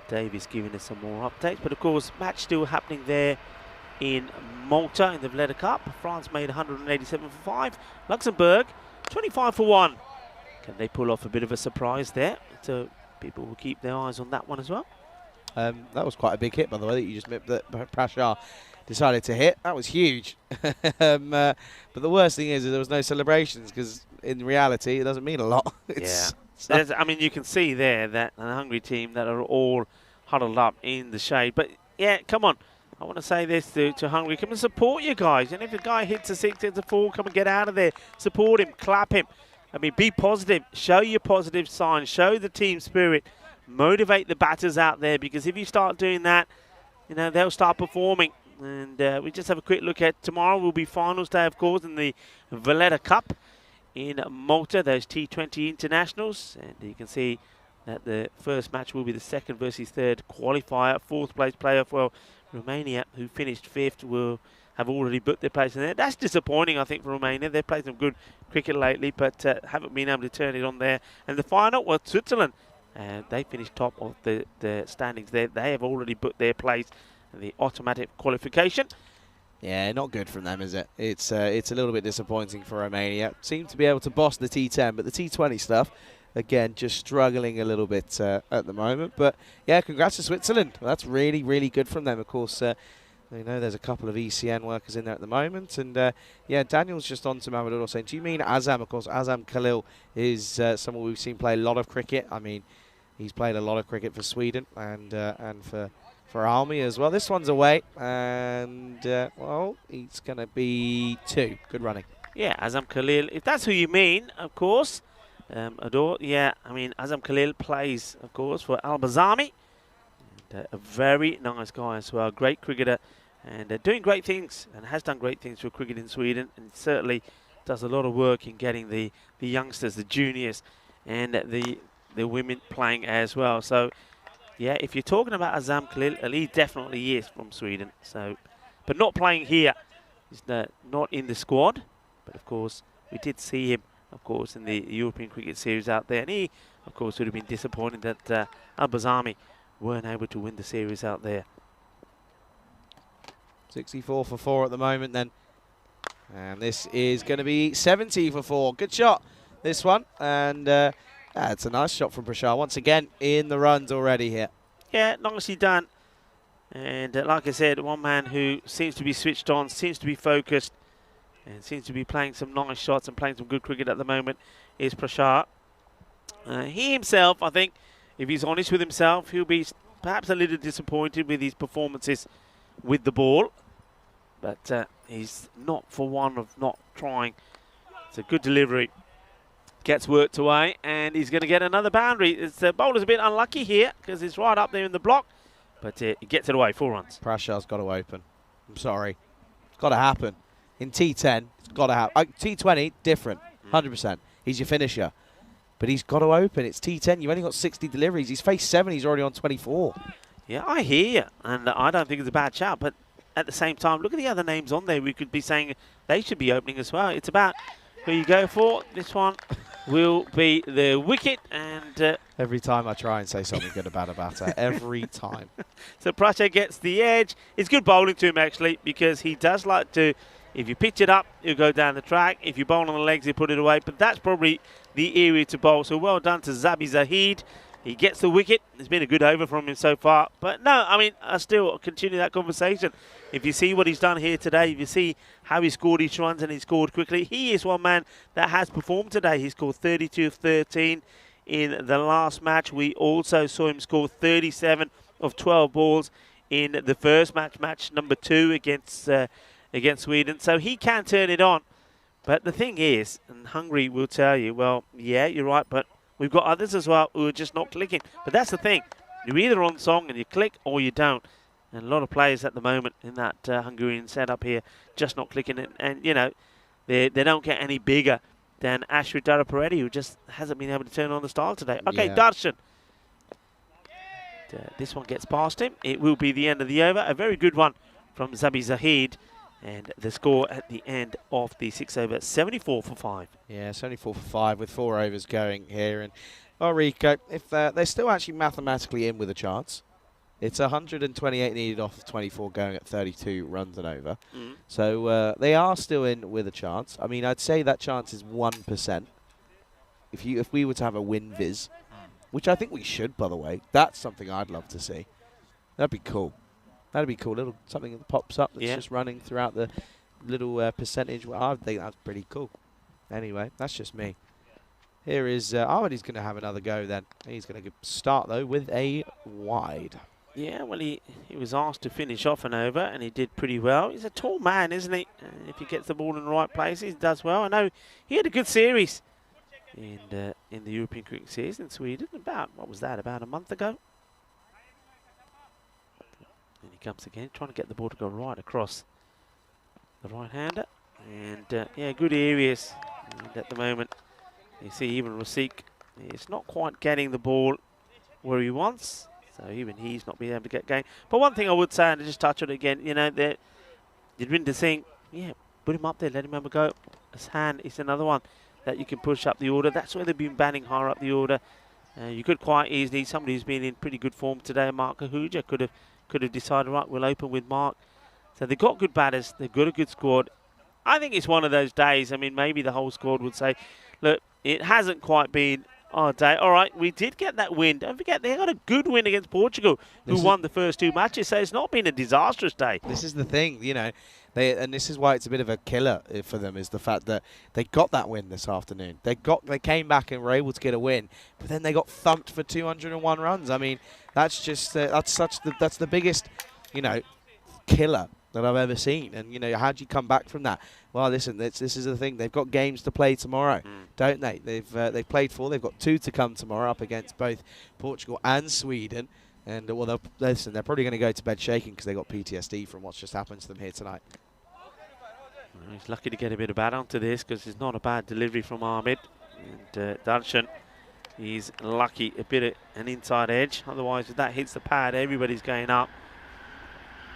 S9: Dave is giving us some more updates. But, of course, match still happening there in Malta in the Vleda Cup. France made 187 for 5. Luxembourg, 25 for 1. Can they pull off a bit of a surprise there? So people will keep their eyes on that one as well.
S5: That was quite a big hit, by the way, that you just that Prashar decided to hit. That was huge. But the worst thing is there was no celebrations, because in reality it doesn't mean a lot.
S9: I mean, you can see there that the Hungary team that are all huddled up in the shade. But yeah, come on. I want to say this to Hungary. Come and support you guys. And if a guy hits a 6, hits a 4, come and get out of there. Support him, clap him. I mean, be positive. Show your positive signs. Show the team spirit. Motivate the batters out there, because if you start doing that, you know, they'll start performing. And we just have a quick look at tomorrow. Will be finals day, of course, in the Valletta Cup in Malta. Those T20 internationals. And you can see that the first match will be the second versus third qualifier. Fourth place playoff. Well, Romania, who finished 5th, will have already booked their place in there. That's disappointing, I think, for Romania. They've played some good cricket lately, but haven't been able to turn it on there. And the final was Switzerland. They finished top of the standings there. They have already booked their place in the automatic qualification.
S5: Yeah, not good from them, is it? It's a little bit disappointing for Romania. Seem to be able to boss the T10, but the T20 stuff, again, just struggling a little bit at the moment. But yeah, congrats to Switzerland. That's really, really good from them. Of course, you know, there's a couple of ECN workers in there at the moment. And yeah, Daniel's just on to Mamadou saying, do you mean Azam? Of course, Azam Khalil is someone we've seen play a lot of cricket. I mean, he's played a lot of cricket for Sweden and for Army as well. This one's away, and well, it's going to be 2. Good running.
S9: Yeah, Azam Khalil, if that's who you mean, of course. Adore, yeah, I mean, Azam Khalil plays, of course, for Al-Bazami. A very nice guy as well, great cricketer, and doing great things, and has done great things for cricket in Sweden, and certainly does a lot of work in getting the youngsters, the juniors, and the women playing as well. So, yeah, if you're talking about Azam Khalil, he definitely is from Sweden. So, but not playing here. He's not in the squad. But, of course, we did see him, of course, in the European Cricket Series out there. And he, of course, would have been disappointed that Al-Bazami weren't able to win the series out there.
S5: 64 for 4 at the moment then. And this is going to be 70 for 4. Good shot, this one. And it's a nice shot from Prashar. Once again, in the runs already here.
S9: Yeah, nicely done. And like I said, one man who seems to be switched on, seems to be focused, and seems to be playing some nice shots and playing some good cricket at the moment is Prashar. He himself, I think, if he's honest with himself, he'll be perhaps a little disappointed with his performances with the ball. But he's not for one of not trying. It's a good delivery. Gets worked away, and he's going to get another boundary. The bowler's a bit unlucky here because it's right up there in the block, but he gets it away, 4 runs.
S5: Prashar's got to open. I'm sorry. It's got to happen. In T10, it's got to happen. T20, different, 100%. He's your finisher. But he's got to open. It's T10. You've only got 60 deliveries. He's faced 7. He's already on 24.
S9: Yeah, I hear you, and I don't think it's a bad shout, but at the same time, look at the other names on there. We could be saying they should be opening as well. It's about who you go for. This one will be the wicket, and
S5: every time I try and say something good about a batter, every time.
S9: So Prasha gets the edge. It's good bowling to him, actually, because he does like to, if you pitch it up, he'll go down the track. If you bowl on the legs, he'll put it away. But that's probably the area to bowl. So well done to Zabi Zahid. He gets the wicket. It's been a good over from him so far. But no, I mean, I still continue that conversation. If you see what he's done here today, if you see how he scored each runs and he scored quickly, he is one man that has performed today. He scored 32 of 13 in the last match. We also saw him score 37 of 12 balls in the first match, match number 2 against Sweden. So he can turn it on. But the thing is, and Hungary will tell you, well, yeah, you're right, but we've got others as well who are just not clicking. But that's the thing. You're either on song and you click or you don't. And a lot of players at the moment in that Hungarian setup here just not clicking. And you know, they don't get any bigger than Ashwin Darapareddy, who just hasn't been able to turn on the style today. Okay, yeah. Darshan. This one gets past him. It will be the end of the over. A very good one from Zabi Zahid. And the score at the end of the 6 over, 74 for 5.
S5: Yeah, 74 for 5 with 4 overs going here. And well, Rico, if they're still actually mathematically in with a chance. It's 128 needed off of 24 going at 32 runs and over. So they are still in with a chance. I mean, I'd say that chance is 1%. if we were to have a win viz, which I think we should, by the way, that's something I'd love to see. That'd be cool. That'd be cool. Little something that pops up that's just running throughout the little percentage. Well, I think that's pretty cool. Anyway, that's just me. Here is Ahmed's going to have another go then. He's going to start, though, with a wide.
S9: Yeah, well, he was asked to finish off an over, and he did pretty well. He's a tall man, isn't he? If he gets the ball in the right places, he does well. I know he had a good series in the European Cricket Series in Sweden. About, what was that, about a month ago? And he comes again, trying to get the ball to go right across the right-hander. And, yeah, good areas. And at the moment, you see even Rasik is not quite getting the ball where he wants. So even he's not being able to get going. But one thing I would say, and I just touch on it again, you know, you'd been to think, yeah, put him up there, let him have a go. His hand is another one that you can push up the order. That's where they've been batting higher up the order. You could quite easily, somebody who's been in pretty good form today, Mark Kahuja, could have decided, right, we'll open with Mark. So they've got good batters, they've got a good squad. I think it's one of those days, I mean, maybe the whole squad would say, look, it hasn't quite been our day. All right, we did get that win. Don't forget, they got a good win against Portugal, who won the first 2 matches, so it's not been a disastrous day.
S5: This is the thing, you know, and this is why it's a bit of a killer for them, is the fact that they got that win this afternoon. They came back and were able to get a win, but then they got thumped for 201 runs. I mean, that's just that's the biggest, you know, killer that I've ever seen. And you know, how do you come back from that? Well, listen, this is the thing. They've got games to play tomorrow, don't they? They've played 4. They've got 2 to come tomorrow up against both Portugal and Sweden. And well, listen, they're probably going to go to bed shaking because they got PTSD from what's just happened to them here tonight.
S9: Well, he's lucky to get a bit of bat onto this because it's not a bad delivery from Ahmed. And Darshan, he's lucky a bit of an inside edge. Otherwise, if that hits the pad, everybody's going up.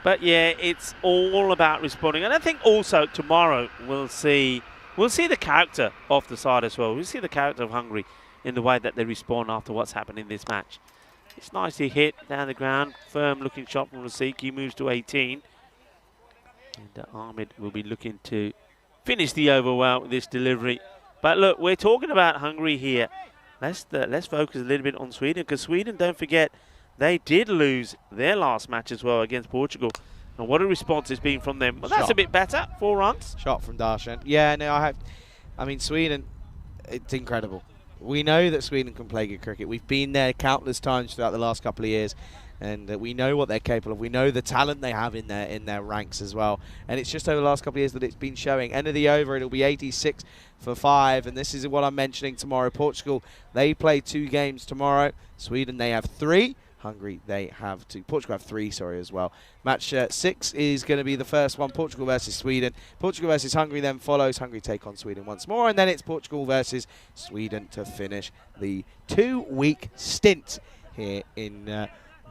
S9: But yeah, it's all about responding. And I think also tomorrow we'll see the character of the side as well. We'll see the character of Hungary in the way that they respond after what's happened in this match. It's nicely hit down the ground. Firm looking shot from Rasik. He moves to 18. And Ahmed will be looking to finish the over well with this delivery. But look, we're talking about Hungary here. Let's focus a little bit on Sweden, because Sweden, don't forget, they did lose their last match as well against Portugal. And what a response it's been from them. Well, that's a bit better. 4 runs.
S5: Shot from Darshan. Yeah, no, I mean, Sweden, it's incredible. We know that Sweden can play good cricket. We've been there countless times throughout the last couple of years. And we know what they're capable of. We know the talent they have in their ranks as well. And it's just over the last couple of years that it's been showing. End of the over, it'll be 86 for 5. And this is what I'm mentioning tomorrow. Portugal, they play 2 games tomorrow. Sweden, they have 3. Hungary, they have 2. Portugal have 3, sorry, as well. Match 6 is going to be the first one, Portugal versus Sweden. Portugal versus Hungary then follows. Hungary take on Sweden once more. And then it's Portugal versus Sweden to finish the 2-week stint here in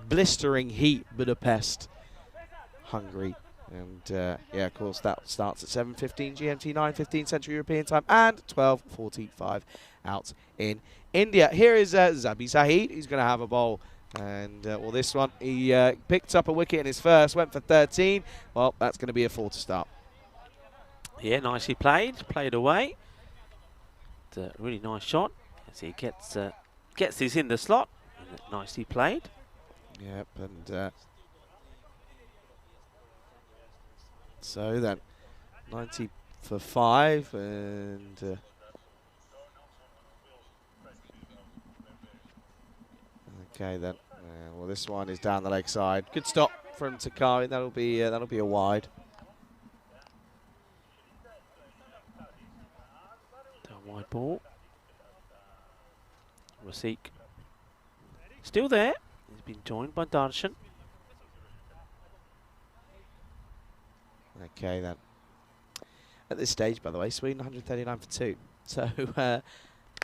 S5: blistering heat Budapest, Hungary. And yeah, of course, that starts at 7:15 GMT, 9:15 Central European Time, and 12:45 out in India. Here is Zabi Zahid. He's going to have a bowl. And, well, this one, he picked up a wicket in his first, went for 13. Well, that's going to be a 4 to start.
S9: Yeah, nicely played away. It's a really nice shot as he gets this in the slot. And nicely played.
S5: Yep, and so then 90 for 5, and okay then. Well, this one is down the leg side. Good stop from Takari. That'll be a wide.
S9: Wide ball. Rasik still there. He's been joined by Darshan.
S5: Okay then. At this stage, by the way, Sweden 139 for 2. So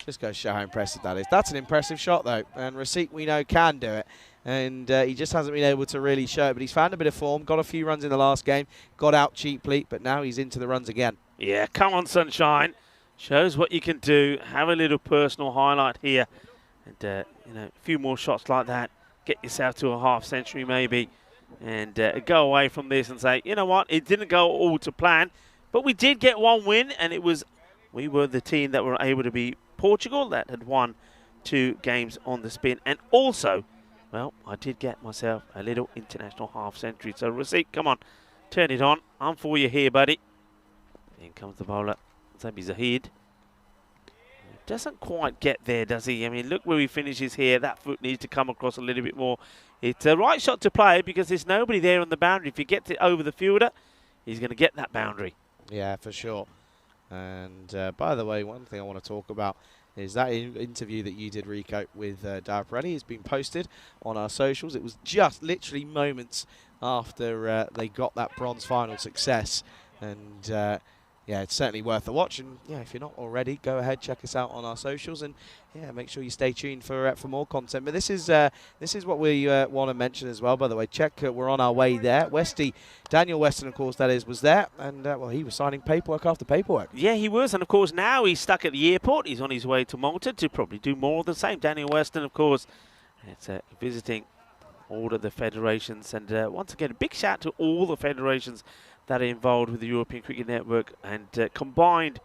S5: just goes to show how impressive that is. That's an impressive shot though, and Rasik, we know, can do it. And he just hasn't been able to really show it, but he's found a bit of form, got a few runs in the last game, got out cheaply, but now he's into the runs again.
S9: Yeah, come on, Sunshine. Shows what you can do. Have a little personal highlight here. And, you know, a few more shots like that. Get yourself to a half century maybe. And go away from this and say, you know what, it didn't go all to plan. But we did get one win, and it was, we were the team that were able to be Portugal that had won 2 games on the spin. And also, well, I did get myself a little international half century. So, Receipt, come on, turn it on. I'm for you here, buddy. In comes the bowler, Zabi Zahid. Doesn't quite get there, does he? I mean, look where he finishes here. That foot needs to come across a little bit more. It's a right shot to play because there's nobody there on the boundary. If he gets it over the fielder, he's going to get that boundary.
S5: Yeah, for sure. And by the way, one thing I want to talk about is that interview that you did, Rico, with Dara Pirelli has been posted on our socials. It was just literally moments after they got that bronze final success. And yeah, it's certainly worth a watch. And yeah, if you're not already, go ahead, check us out on our socials, and yeah, make sure you stay tuned for more content. But this is what we want to mention as well. By the way, check we're on our way there. Daniel Weston, of course, that is, was there, and well, he was signing paperwork after paperwork.
S9: Yeah, he was, and of course now he's stuck at the airport. He's on his way to Malta to probably do more of the same. Daniel Weston, of course, it's visiting all of the federations, and once again, a big shout to all the federations that are involved with the European Cricket Network, and combined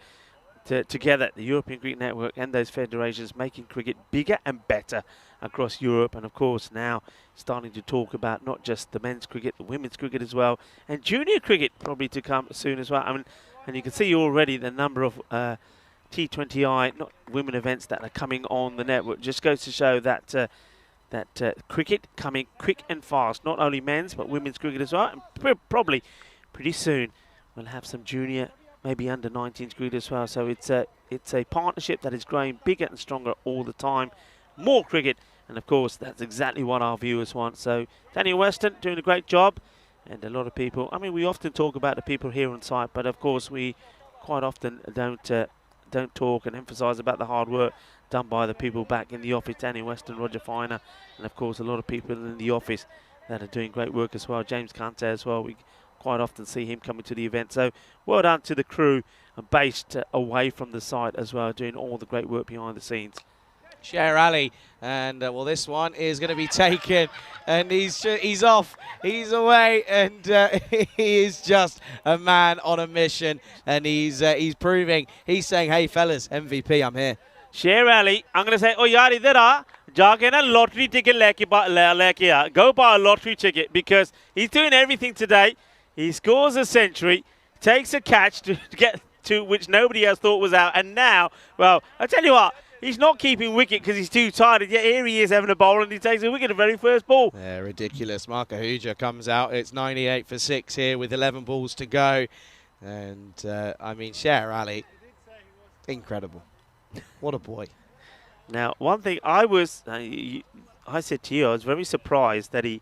S9: together, the European Cricket Network and those federations making cricket bigger and better across Europe. And of course now starting to talk about not just the men's cricket, the women's cricket as well, and junior cricket probably to come soon as well. I mean, and you can see already the number of T20I, not women events, that are coming on the network. Just goes to show that cricket coming quick and fast, not only men's but women's cricket as well, and probably pretty soon we'll have some junior, maybe under 19s cricket as well. So it's a partnership that is growing bigger and stronger all the time. More cricket, and of course that's exactly what our viewers want. So Daniel Weston doing a great job, and a lot of people, I mean, we often talk about the people here on site, but of course we quite often don't talk and emphasise about the hard work done by the people back in the office. Daniel Weston, Roger Finer, and of course a lot of people in the office that are doing great work as well. James Kante as well. We quite often see him coming to the event. So well done to the crew based away from the site as well, doing all the great work behind the scenes.
S5: Sher Ali, and well, this one is going to be taken, and he's off, he's away, and he is just a man on a mission, and he's proving, he's saying, hey fellas, MVP, I'm here.
S9: Sher Ali, I'm going to say, oh yaar idhar aa, jaake na lottery ticket leke aa, go buy a lottery ticket, because he's doing everything today. He scores a century, takes a catch to get to which nobody else thought was out, and now, well, I tell you what, he's not keeping wicket because he's too tired, and yet here he is having a bowl, and he takes a wicket the very first ball.
S5: Yeah, ridiculous. Mark Ahuja comes out. It's 98 for 6 here with 11 balls to go. And, I mean, Sher Ali, incredible. What a boy.
S9: Now, one thing I said to you, I was very surprised that he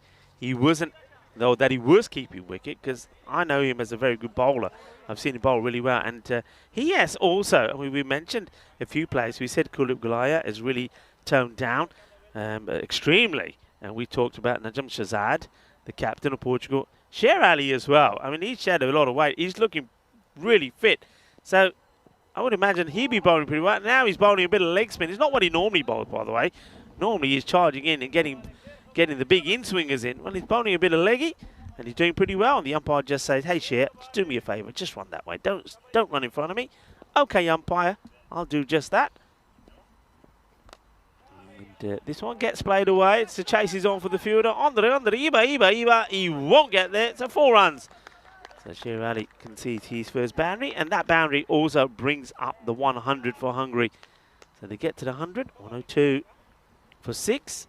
S9: wasn't, though, that he was keeping wicket, because I know him as a very good bowler. I've seen him bowl really well, and he has also, I mean, we mentioned a few players. We said Kuldeep Gulaya has really toned down extremely, and we talked about Najam Shahzad, the captain of Portugal. Sher Ali as well. I mean, he's shed a lot of weight. He's looking really fit. So I would imagine he'd be bowling pretty well. Now he's bowling a bit of leg spin. It's not what he normally bowls, by the way. Normally he's charging in and getting the big in-swingers in. Well, he's bowling a bit of leggy, and he's doing pretty well. And the umpire just says, hey, Sher, just do me a favour. Just run that way. Don't run in front of me. Okay, umpire, I'll do just that. And this one gets played away. It's the chase is on for the fielder. Under, Iba. He won't get there. It's a 4 runs. So Sher Ali concedes his first boundary, and that boundary also brings up the 100 for Hungary. So they get to the 100, 102 for 6.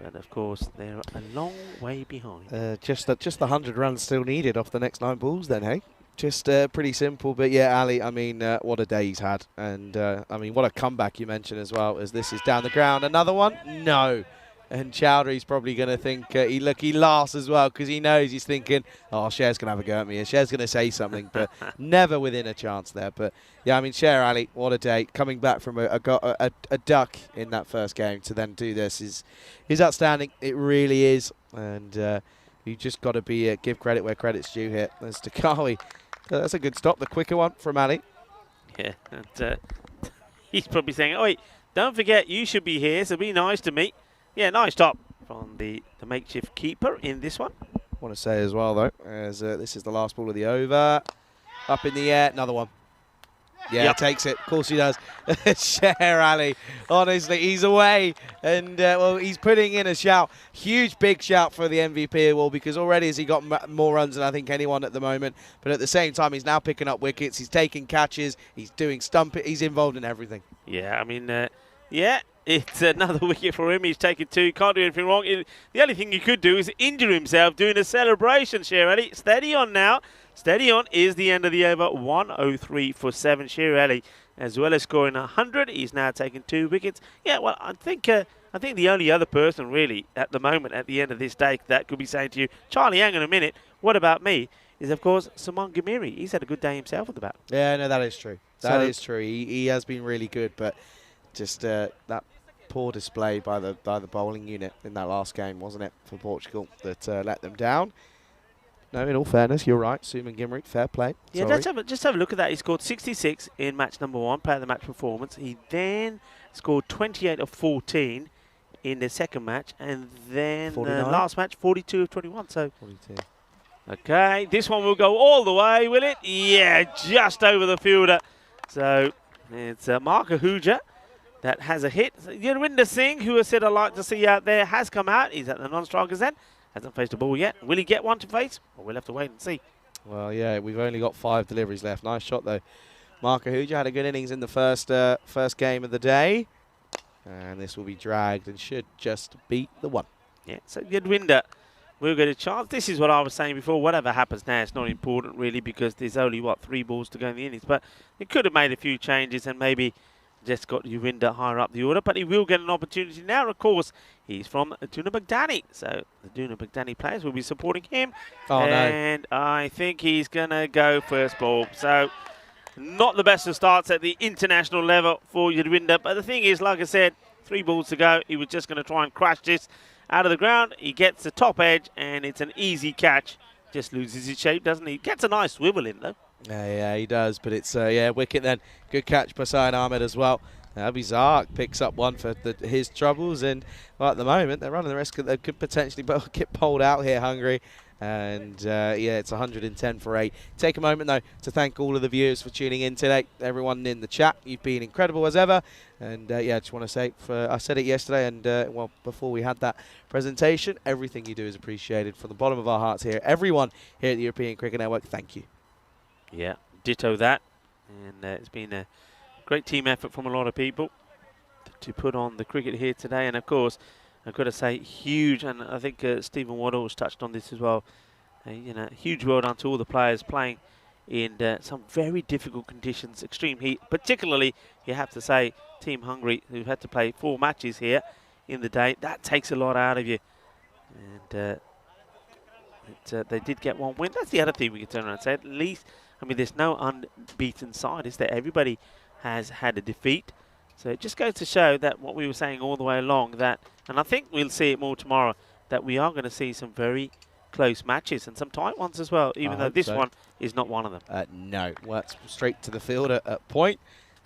S9: But of course, they're a long way behind.
S5: Just the 100 runs still needed off the next 9 balls then, hey? Just pretty simple. But yeah, Ali, I mean, what a day he's had. And I mean, what a comeback you mentioned as well, as this is down the ground. Another one? No. And Chowdhury's probably going to think, he laughs as well, because he knows, he's thinking, oh, Sher's going to have a go at me. Sher's going to say something, but never within a chance there. But yeah, I mean, Sher Ali, what a day. Coming back from a duck in that first game to then do this is outstanding. It really is. And you just got to give credit where credit's due here. There's Takawi. That's a good stop, the quicker one from Ali.
S9: Yeah, and he's probably saying, oh, wait, don't forget, you should be here, so be nice to me. Yeah, nice stop from the makeshift keeper in this one.
S5: I want to say as well, though, as this is the last ball of the over. Up in the air, another one. Yeah, takes it. Of course he does. Sher Ali, honestly, he's away. And, well, he's putting in a shout. Huge, big shout for the MVP award because already has he got more runs than I think anyone at the moment. But at the same time, he's now picking up wickets. He's taking catches. He's doing stumping. He's involved in everything.
S9: Yeah, I mean, yeah, it's another wicket for him. He's taken 2. Can't do anything wrong. The only thing he could do is injure himself doing a celebration, Sher Ali. Steady on now. Steady on is the end of the over. 103 for 7. Sher Ali, as well as scoring 100, he's now taken 2 wickets. Yeah, well, I think the only other person really at the moment at the end of this day that could be saying to you, Charlie, hang on a minute, what about me? Is of course Saman Gamiri. He's had a good day himself at the bat.
S5: Yeah, no, that is true. That is true. He has been really good, but just that poor display by the bowling unit in that last game, wasn't it, for Portugal that let them down. No, in all fairness, you're right. Suman Gimrick, fair play.
S9: Yeah, just have a look at that. He scored 66 in match number 1, player of the match performance. He then scored 28 of 14 in the second match, and then the last match, 42 of 21. So
S5: 42.
S9: Okay, this one will go all the way, will it? Yeah, just over the fielder. So it's Mark Ahuja that has a hit. Yurwinder Singh, who has said I'd like to see you out there, has come out. He's at the non-strikers end. Hasn't faced a ball yet. Will he get one to face? Well, we'll have to wait and see.
S5: Well, yeah, we've only got 5 deliveries left. Nice shot, though. Mark Ahuja had a good innings in the first game of the day. And this will be dragged and should just beat the 1.
S9: Yeah, so Yurwinder will get a chance. This is what I was saying before. Whatever happens now, it's not important, really, because there's only, 3 balls to go in the innings. But he could have made a few changes and maybe just got Yurwinder higher up the order, but he will get an opportunity now. Of course, he's from Duna Baghdadi, so the Duna Baghdadi players will be supporting him.
S5: Oh,
S9: and I think he's going to go first ball. So not the best of starts at the international level for Yurwinder, but the thing is, like I said, 3 balls to go. He was just going to try and crash this out of the ground. He gets the top edge, and it's an easy catch. Just loses his shape, doesn't he? Gets a nice swivel in, though.
S5: Yeah, he does, but it's, wicket then. Good catch by Saeed Ahmed as well. Abi Zark picks up one for his troubles, and well, at the moment, they're running the risk that they could potentially get bowled out here, Hungary. And, it's 110 for 8. Take a moment, though, to thank all of the viewers for tuning in today. Everyone in the chat, you've been incredible as ever. And, I just want to say, I said it yesterday, and, before we had that presentation, everything you do is appreciated from the bottom of our hearts here. Everyone here at the European Cricket Network, thank you.
S9: Yeah, ditto that. And it's been a great team effort from a lot of people to put on the cricket here today. And, of course, I've got to say, huge, and I think Stephen Waddle has touched on this as well, huge well done to all the players playing in some very difficult conditions, extreme heat. Particularly, you have to say, Team Hungary, who've had to play 4 matches here in the day. That takes a lot out of you. And they did get 1 win. That's the other thing we can turn around and say. At least, I mean, there's no unbeaten side, is there? Everybody has had a defeat. So it just goes to show that what we were saying all the way along, that, and I think we'll see it more tomorrow, that we are going to see some very close matches and some tight ones as well, even though this one is not one of them.
S5: No, works straight to the field at point.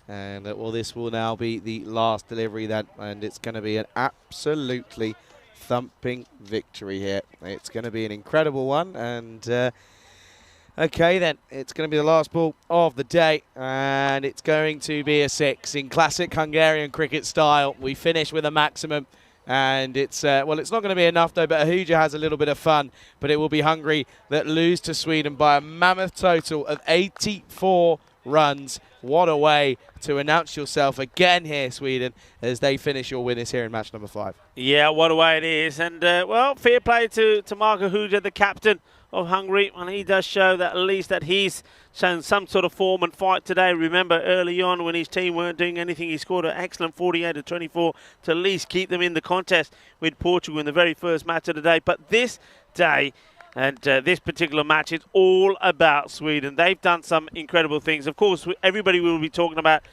S5: And, this will now be the last delivery then, and it's going to be an absolutely thumping victory here. It's going to be an incredible one, and okay then, it's going to be the last ball of the day, and it's going to be a 6 in classic Hungarian cricket style. We finish with a maximum, and it's it's not going to be enough though, but Ahuja has a little bit of fun, but it will be Hungary that lose to Sweden by a mammoth total of 84 runs. What a way to announce yourself again here, Sweden, as they finish your winners here in match number 5.
S9: Yeah, what a way it is. And, fair play to Mark Ahuja, the captain of Hungary. And he does show that at least that he's shown some sort of form and fight today. Remember, early on when his team weren't doing anything, he scored an excellent 48 of 24 to at least keep them in the contest with Portugal in the very first match of the day. But this day, and this particular match is all about Sweden. They've done some incredible things. Of course, everybody will be talking about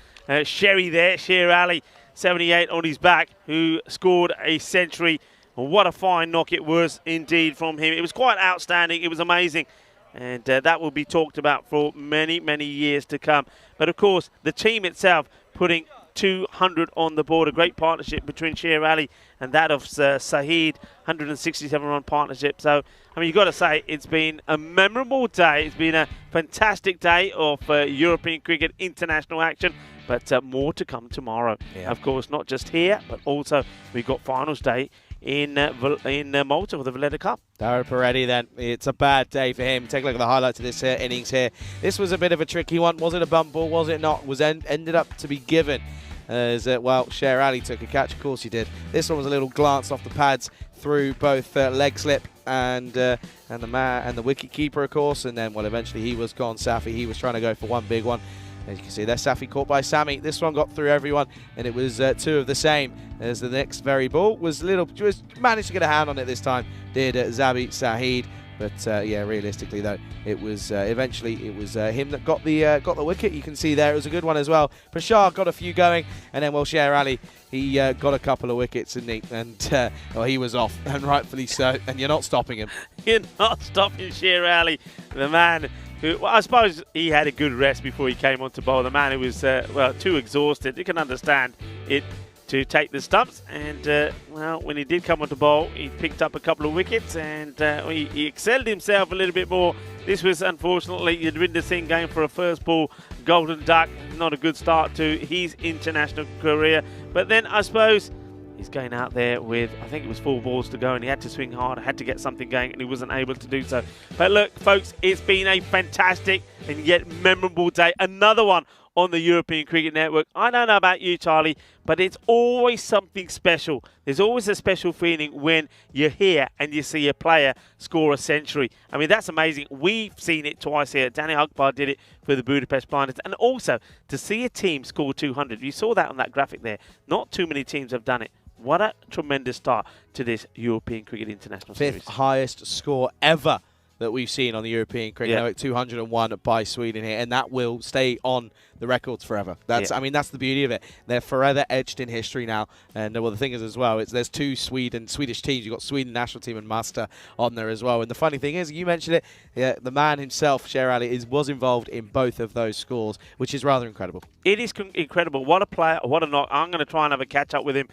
S9: Sherry there, Sher Ali, 78 on his back, who scored a century. What a fine knock it was indeed from him. It was quite outstanding. It was amazing. And that will be talked about for many, many years to come. But, of course, the team itself putting 200 on the board. A great partnership between Sher Ali and that of Saeed, 167-run partnership. So I mean, you've got to say it's been a memorable day. It's been a fantastic day of European cricket international action, but more to come tomorrow.
S5: Yeah.
S9: Of course, not just here, but also we've got finals day in Malta for the Valletta Cup.
S5: Dara Peretti then, it's a bad day for him. Take a look at the highlights of this innings here. This was a bit of a tricky one. Was it a bump ball? Was it not? Was ended up to be given. As well, Sher Ali took a catch. Of course he did. This one was a little glance off the pads through both leg slip and the wicket keeper, of course. And then, well, eventually he was gone. Safi, he was trying to go for one big one. As you can see there, Safi caught by Sami. This one got through everyone, and it was two of the same. As the next very ball was managed to get a hand on it this time. Did Zabi Saheed. But yeah, realistically though, it was eventually him that got the wicket. You can see there it was a good one as well. Prashad got a few going, and then Sher Ali, he got a couple of wickets, and well, he was off, and rightfully so. And you're not stopping him.
S9: You're not stopping Sher Ali, the man who, well, I suppose he had a good rest before he came on to bowl. The man who was well, too exhausted. You can understand it, to take the stumps, and well, when he did come on to bowl, he picked up a couple of wickets, and he excelled himself a little bit more. This was unfortunately Yadvinder Singh going for a first ball golden duck. Not a good start to his international career, but then I suppose he's going out there with, I think it was 4 balls to go, and he had to swing hard, had to get something going, and he wasn't able to do so. But look, folks, it's been a fantastic and yet memorable day. Another one on the European Cricket Network. I don't know about you, Charlie, but it's always something special. There's always a special feeling when you're here and you see a player score a century. I mean, that's amazing. We've seen it twice here. Danny Akbar did it for the Budapest Blinders. And also, to see a team score 200, you saw that on that graphic there. Not too many teams have done it. What a tremendous start to this European Cricket International Series.
S5: 5th highest score ever that we've seen on the European Cricket Network, 201 by Sweden here, and that will stay on the records forever. I mean, that's the beauty of it. They're forever etched in history now. And well, the thing is as well, there's 2 Swedish teams. You've got Sweden national team and Master on there as well. And the funny thing is, you mentioned it, the man himself, Sher Ali, was involved in both of those scores, which is rather incredible.
S9: It is incredible. What a player, what a knock. I'm going to try and have a catch up with him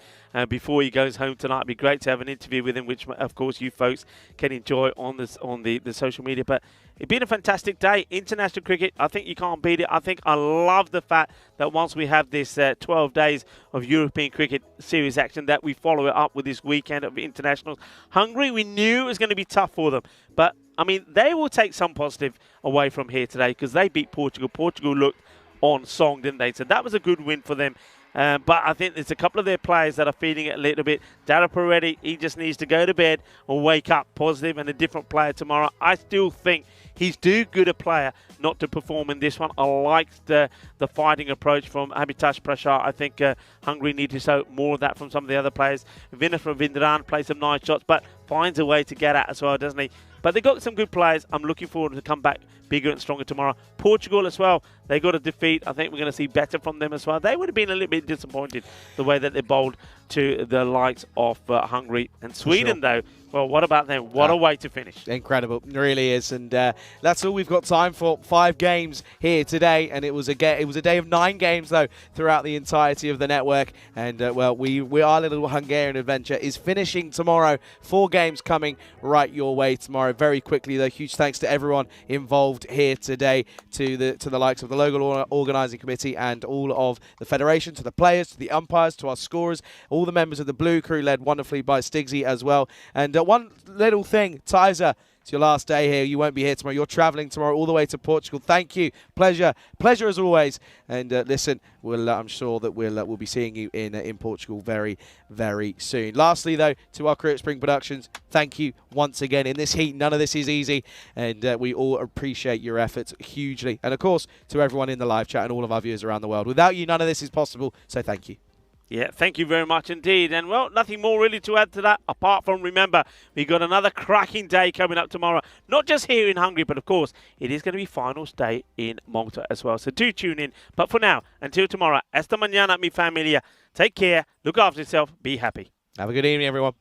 S9: before he goes home tonight. It'd be great to have an interview with him, which of course you folks can enjoy on the social media. But it's been a fantastic day. International cricket, I think you can't beat it. I think I love the fact that once we have this 12 days of European cricket series action, that we follow it up with this weekend of internationals. Hungary, we knew it was going to be tough for them. But, I mean, they will take some positive away from here today because they beat Portugal. Portugal looked on song, didn't they? So that was a good win for them. But I think there's a couple of their players that are feeling it a little bit. Dara Peretti, he just needs to go to bed or wake up positive and a different player tomorrow. I still think he's too good a player not to perform in this one. I like the fighting approach from Abhitash Prashad. I think Hungary need to show more of that from some of the other players. Vinay Ravindran plays some nice shots, but finds a way to get at as well, doesn't he? But they got some good players. I'm looking forward to come back bigger and stronger tomorrow. Portugal as well. They got a defeat. I think we're going to see better from them as well. They would have been a little bit disappointed the way that they bowled to the likes of Hungary and Sweden, though. Well, what about them? What a way to finish.
S5: Incredible. It really is. And that's all we've got time for. 5 games here today. And it was a day of 9 games, though, throughout the entirety of the network. And, well, our little Hungarian adventure is finishing tomorrow. 4 games coming right your way tomorrow. Very quickly, though, huge thanks to everyone involved here today, to the likes of the local organising committee and all of the federation, to the players, to the umpires, to our scorers, all the members of the Blue Crew, led wonderfully by Stigsy as well. And one little thing, Tizer, it's your last day here. You won't be here tomorrow. You're travelling tomorrow all the way to Portugal. Thank you. Pleasure as always. And listen, I'm sure that we'll be seeing you in Portugal very, very soon. Lastly, though, to our crew at Spring Productions, thank you once again. In this heat, none of this is easy, and we all appreciate your efforts hugely. And of course, to everyone in the live chat and all of our viewers around the world. Without you, none of this is possible. So thank you.
S9: Yeah, thank you very much indeed. And, well, nothing more really to add to that, apart from, remember, we've got another cracking day coming up tomorrow. Not just here in Hungary, but, of course, it is going to be finals day in Malta as well. So do tune in. But for now, until tomorrow, esta mañana, mi familia. Take care, look after yourself, be happy.
S5: Have a good evening, everyone.